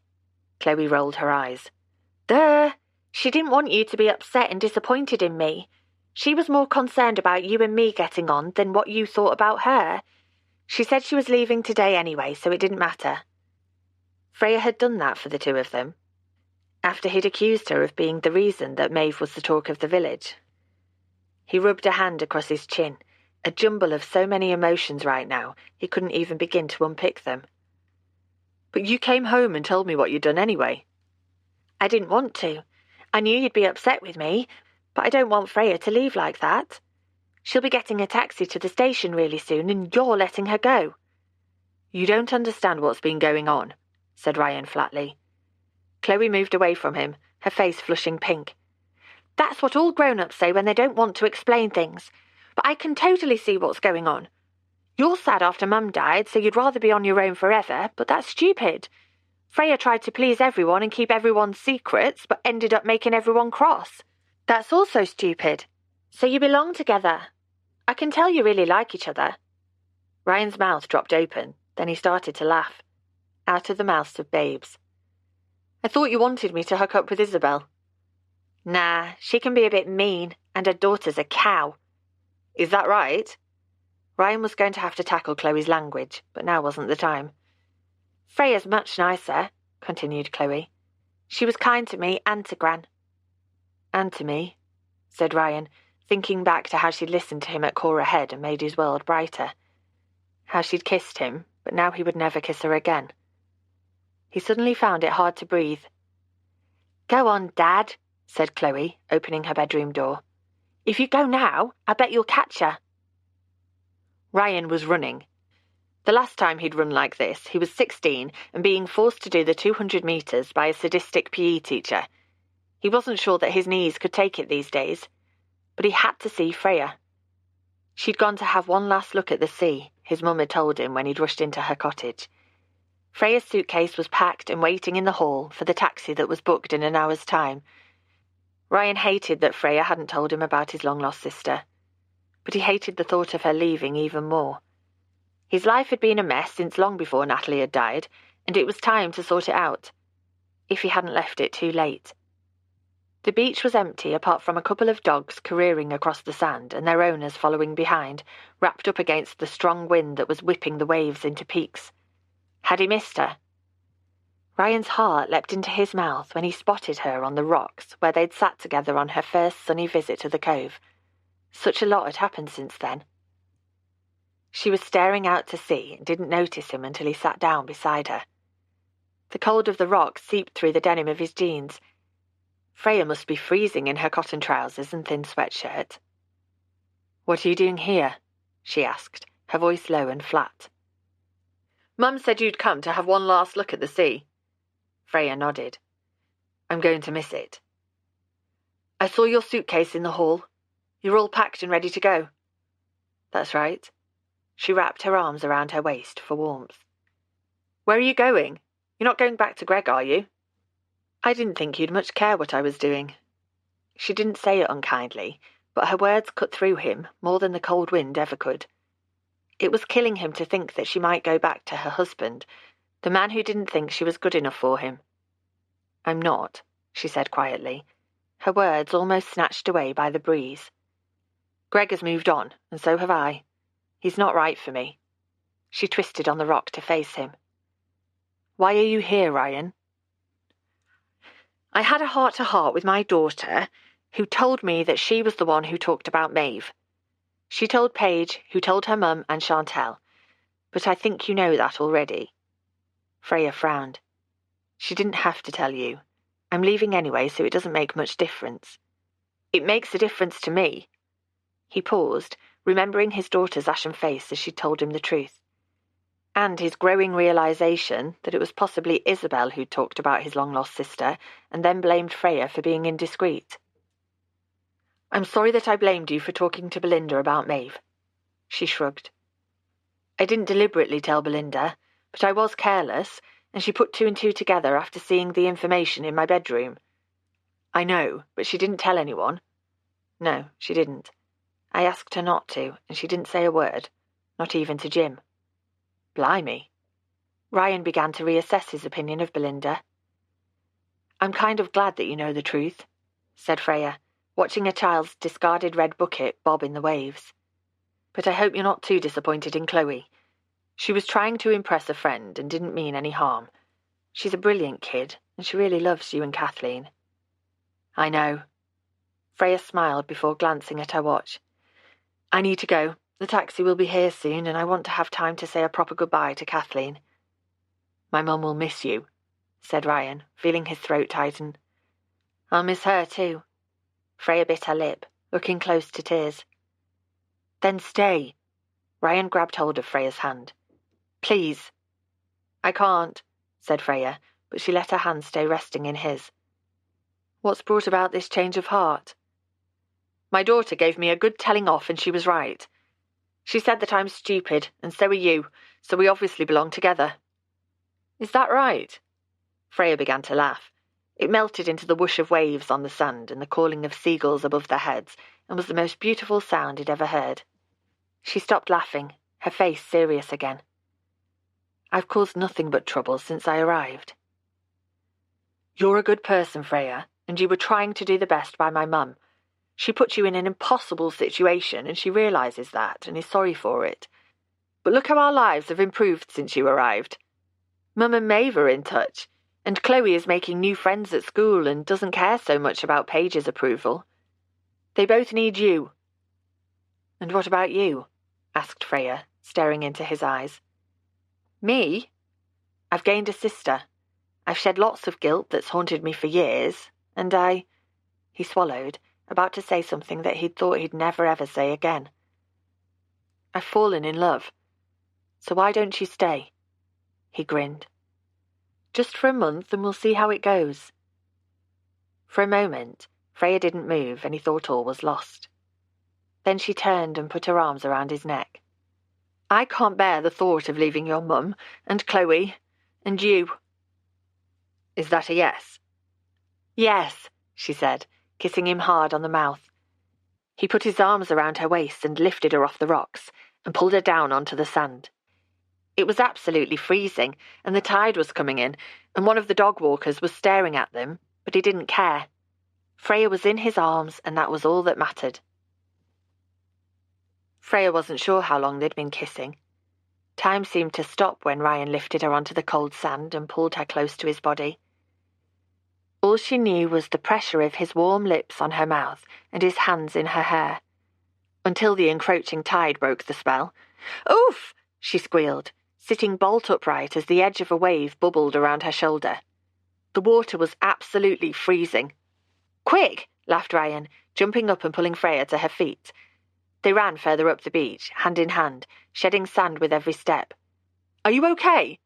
Chloe rolled her eyes. "Duh! She didn't want you to be upset and disappointed in me. She was more concerned about you and me getting on than what you thought about her. She said she was leaving today anyway, so it didn't matter." Freya had done that for the two of them, after he'd accused her of being the reason that Maeve was the talk of the village. He rubbed a hand across his chin, a jumble of so many emotions right now, he couldn't even begin to unpick them. "But you came home and told me what you'd done anyway." "I didn't want to. I knew you'd be upset with me, but I don't want Freya to leave like that. She'll be getting a taxi to the station really soon, and you're letting her go." "You don't understand what's been going on," said Ryan flatly. Chloe moved away from him, her face flushing pink. "That's what all grown-ups say when they don't want to explain things. But I can totally see what's going on. You're sad after Mum died, so you'd rather be on your own forever, but that's stupid. Freya tried to please everyone and keep everyone's secrets, but ended up making everyone cross. That's also stupid. So you belong together. I can tell you really like each other." Ryan's mouth dropped open, then he started to laugh, out of the mouths of babes. "I thought you wanted me to hook up with Isabel." "Nah, she can be a bit mean, and her daughter's a cow." "Is that right?" Ryan was going to have to tackle Chloe's language, but now wasn't the time. "Freya's much nicer," continued Chloe. "She was kind to me and to Gran." "And to me," said Ryan, thinking back to how she'd listened to him at Cora Head and made his world brighter. How she'd kissed him, but now he would never kiss her again. He suddenly found it hard to breathe. "Go on, Dad," said Chloe, opening her bedroom door. "If you go now, I bet you'll catch her." Ryan was running. The last time he'd run like this, he was 16 and being forced to do the 200 metres by a sadistic PE teacher. He wasn't sure that his knees could take it these days, but he had to see Freya. She'd gone to have one last look at the sea, his mum had told him when he'd rushed into her cottage. Freya's suitcase was packed and waiting in the hall for the taxi that was booked in an hour's time. Ryan hated that Freya hadn't told him about his long-lost sister, but he hated the thought of her leaving even more. His life had been a mess since long before Natalie had died, and it was time to sort it out, if he hadn't left it too late. The beach was empty apart from a couple of dogs careering across the sand and their owners following behind, wrapped up against the strong wind that was whipping the waves into peaks. Had he missed her? Ryan's heart leapt into his mouth when he spotted her on the rocks where they'd sat together on her first sunny visit to the Cove. Such a lot had happened since then. She was staring out to sea and didn't notice him until he sat down beside her. The cold of the rocks seeped through the denim of his jeans. Freya must be freezing in her cotton trousers and thin sweatshirt. "What are you doing here?" she asked, her voice low and flat. "Mum said you'd come to have one last look at the sea." Freya nodded. "I'm going to miss it." "I saw your suitcase in the hall. You're all packed and ready to go." "That's right." She wrapped her arms around her waist for warmth. "Where are you going? You're not going back to Greg, are you?" "I didn't think you'd much care what I was doing." She didn't say it unkindly, but her words cut through him more than the cold wind ever could. It was killing him to think that she might go back to her husband, the man who didn't think she was good enough for him. "I'm not," she said quietly, her words almost snatched away by the breeze. Greg has moved on, and so have I. He's not right for me. She twisted on the rock to face him. Why are you here, Ryan? I had a heart-to-heart with my daughter, who told me that she was the one who talked about Maeve. She told Paige, who told her mum and Chantel. But I think you know that already. Freya frowned. She didn't have to tell you. I'm leaving anyway, so it doesn't make much difference. It makes a difference to me. He paused, remembering his daughter's ashen face as she told him the truth. And his growing realization that it was possibly Isabel who'd talked about his long-lost sister and then blamed Freya for being indiscreet. I'm sorry that I blamed you for talking to Belinda about Maeve. She shrugged. I didn't deliberately tell Belinda, but I was careless, and she put two and two together after seeing the information in my bedroom. I know, but she didn't tell anyone. No, she didn't. I asked her not to, and she didn't say a word, not even to Jim. Blimey. Ryan began to reassess his opinion of Belinda. I'm kind of glad that you know the truth, said Freya, watching a child's discarded red bucket bob in the waves. But I hope you're not too disappointed in Chloe. She was trying to impress a friend and didn't mean any harm. She's a brilliant kid, and she really loves you and Kathleen. I know. Freya smiled before glancing at her watch. I need to go. The taxi will be here soon, and I want to have time to say a proper goodbye to Kathleen. My mum will miss you, said Ryan, feeling his throat tighten. I'll miss her too. Freya bit her lip, looking close to tears. Then stay. Ryan grabbed hold of Freya's hand. Please. I can't, said Freya, but she let her hand stay resting in his. What's brought about this change of heart? My daughter gave me a good telling off, and she was right. She said that I'm stupid, and so are you, so we obviously belong together. Is that right? Freya began to laugh. It melted into the whoosh of waves on the sand and the calling of seagulls above their heads, and was the most beautiful sound he'd ever heard. She stopped laughing, her face serious again. I've caused nothing but trouble since I arrived. You're a good person, Freya, and you were trying to do the best by my mum. She put you in an impossible situation, and she realises that and is sorry for it. But look how our lives have improved since you arrived. Mum and Maeve are in touch, and Chloe is making new friends at school and doesn't care so much about Paige's approval. They both need you. And what about you? Asked Freya, staring into his eyes. Me? I've gained a sister. I've shed lots of guilt that's haunted me for years, and He swallowed, about to say something that he'd thought he'd never ever say again. I've fallen in love. So why don't you stay? He grinned. Just for a month, and we'll see how it goes. For a moment, Freya didn't move, and he thought all was lost. Then she turned and put her arms around his neck. I can't bear the thought of leaving your mum, and Chloe, and you. Is that a yes? Yes, she said, kissing him hard on the mouth. He put his arms around her waist and lifted her off the rocks and pulled her down onto the sand. It was absolutely freezing, and the tide was coming in, and one of the dog walkers was staring at them, but he didn't care. Freya was in his arms, and that was all that mattered. Freya wasn't sure how long they'd been kissing. Time seemed to stop when Ryan lifted her onto the cold sand and pulled her close to his body. All she knew was the pressure of his warm lips on her mouth and his hands in her hair, until the encroaching tide broke the spell. Oof! She squealed, sitting bolt upright as the edge of a wave bubbled around her shoulder. The water was absolutely freezing. Quick! Laughed Ryan, jumping up and pulling Freya to her feet. They ran further up the beach, hand in hand, shedding sand with every step. Are you okay?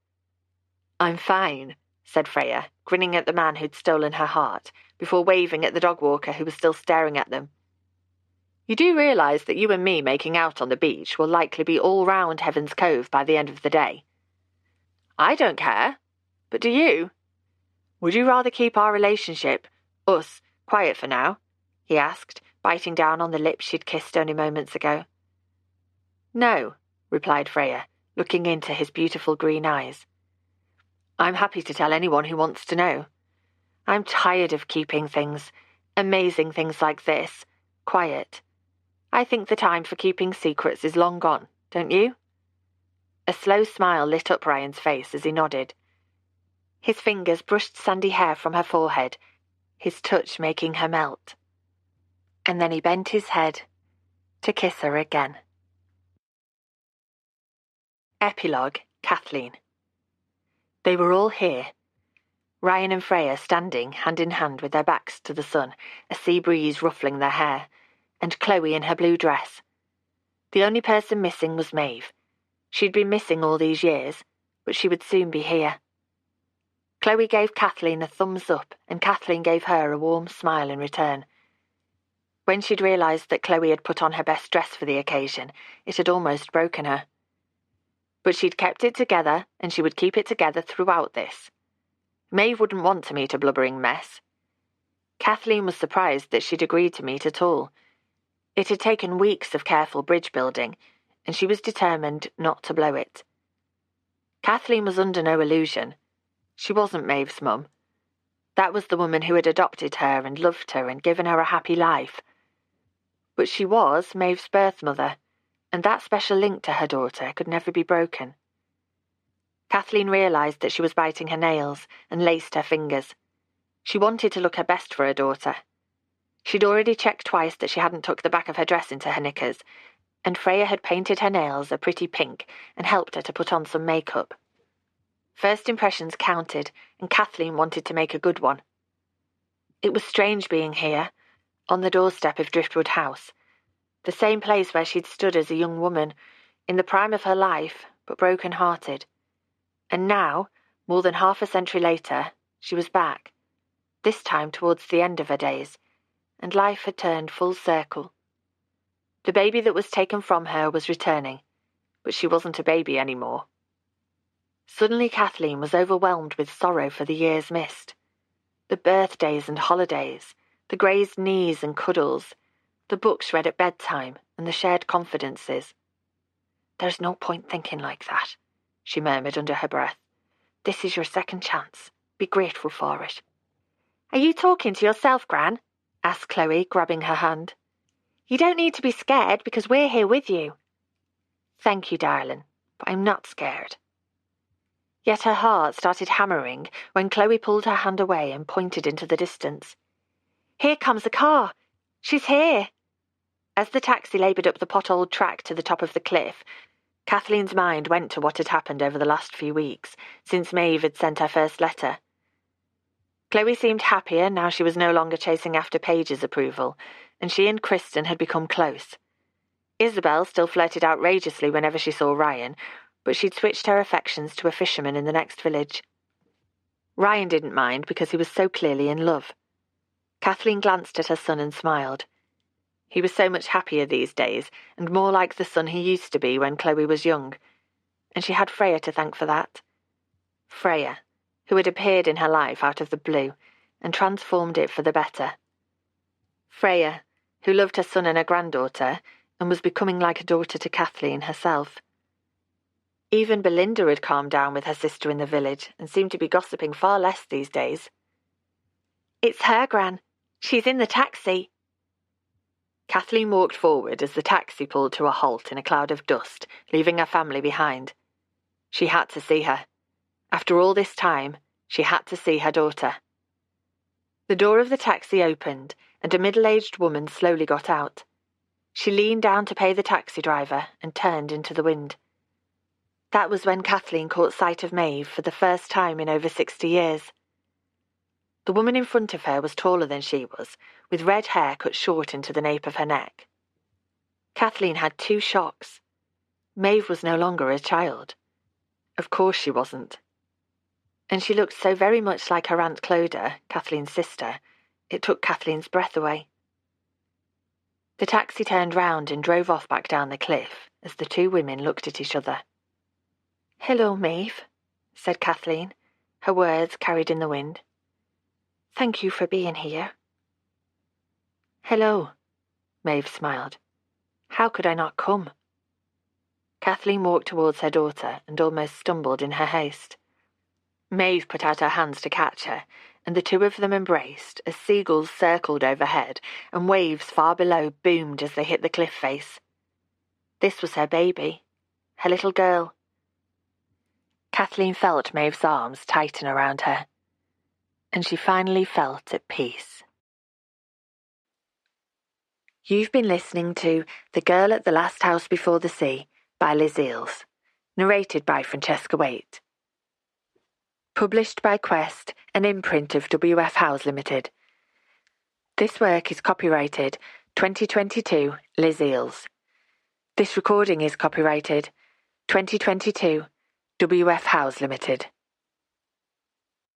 I'm fine, said Freya, grinning at the man who'd stolen her heart, before waving at the dog walker who was still staring at them. You do realise that you and me making out on the beach will likely be all round Heaven's Cove by the end of the day? I don't care. But do you? Would you rather keep our relationship, us, quiet for now? He asked, biting down on the lips she'd kissed only moments ago. No, replied Freya, looking into his beautiful green eyes. I'm happy to tell anyone who wants to know. I'm tired of keeping things, amazing things like this, quiet. I think the time for keeping secrets is long gone, don't you? A slow smile lit up Ryan's face as he nodded. His fingers brushed sandy hair from her forehead, his touch making her melt. And then he bent his head to kiss her again. Epilogue, Kathleen. They were all here. Ryan and Freya standing hand in hand with their backs to the sun, a sea breeze ruffling their hair, and Chloe in her blue dress. The only person missing was Maeve. She'd been missing all these years, but she would soon be here. Chloe gave Kathleen a thumbs up, and Kathleen gave her a warm smile in return. When she'd realised that Chloe had put on her best dress for the occasion, it had almost broken her. But she'd kept it together, and she would keep it together throughout this. Maeve wouldn't want to meet a blubbering mess. Kathleen was surprised that she'd agreed to meet at all. It had taken weeks of careful bridge building, and she was determined not to blow it. Kathleen was under no illusion. She wasn't Maeve's mum. That was the woman who had adopted her and loved her and given her a happy life. But she was Maeve's birth mother, and that special link to her daughter could never be broken. Kathleen realised that she was biting her nails and laced her fingers. She wanted to look her best for her daughter. She'd already checked twice that she hadn't tucked the back of her dress into her knickers, and Freya had painted her nails a pretty pink and helped her to put on some makeup. First impressions counted, and Kathleen wanted to make a good one. It was strange being here, on the doorstep of Driftwood House, the same place where she'd stood as a young woman, in the prime of her life, but broken-hearted. And now, more than half a century later, she was back, this time towards the end of her days, and life had turned full circle. The baby that was taken from her was returning, but she wasn't a baby anymore. Suddenly Kathleen was overwhelmed with sorrow for the years missed. The birthdays and holidays, the grazed knees and cuddles, the books read at bedtime and the shared confidences. "There's no point thinking like that," she murmured under her breath. "This is your second chance. Be grateful for it." "Are you talking to yourself, Gran?" asked Chloe, grabbing her hand. "You don't need to be scared because we're here with you." "Thank you, darling, but I'm not scared." Yet her heart started hammering when Chloe pulled her hand away and pointed into the distance. "Here comes a car. She's here." As the taxi laboured up the potholed track to the top of the cliff, Kathleen's mind went to what had happened over the last few weeks, since Maeve had sent her first letter. Chloe seemed happier now she was no longer chasing after Paige's approval, and she and Kristen had become close. Isabel still flirted outrageously whenever she saw Ryan, but she'd switched her affections to a fisherman in the next village. Ryan didn't mind because he was so clearly in love. Kathleen glanced at her son and smiled. He was so much happier these days, and more like the son he used to be when Chloe was young, and she had Freya to thank for that. Freya, who had appeared in her life out of the blue and transformed it for the better. Freya, who loved her son and her granddaughter and was becoming like a daughter to Kathleen herself. Even Belinda had calmed down with her sister in the village and seemed to be gossiping far less these days. "It's her, Gran. She's in the taxi." Kathleen walked forward as the taxi pulled to a halt in a cloud of dust, leaving her family behind. She had to see her. After all this time, she had to see her daughter. The door of the taxi opened, and a middle-aged woman slowly got out. She leaned down to pay the taxi driver and turned into the wind. That was when Kathleen caught sight of Maeve for the first time in over 60 years. The woman in front of her was taller than she was, with red hair cut short into the nape of her neck. Kathleen had two shocks. Maeve was no longer a child. Of course she wasn't. And she looked so very much like her Aunt Clodagh, Kathleen's sister, it took Kathleen's breath away. The taxi turned round and drove off back down the cliff as the two women looked at each other. "Hello, Maeve," said Kathleen, her words carried in the wind. "Thank you for being here." "Hello," Maeve smiled. "How could I not come?" Kathleen walked towards her daughter and almost stumbled in her haste. Maeve put out her hands to catch her, and the two of them embraced as seagulls circled overhead and waves far below boomed as they hit the cliff face. This was her baby, her little girl. Kathleen felt Maeve's arms tighten around her, and she finally felt at peace. You've been listening to The Girl at the Last House Before the Sea by Liz Eeles, narrated by Francesca Waite. Published by Quest, an imprint of W.F. Howes Limited. This work is copyrighted 2022 Liz Eeles. This recording is copyrighted 2022 W.F. Howes Limited.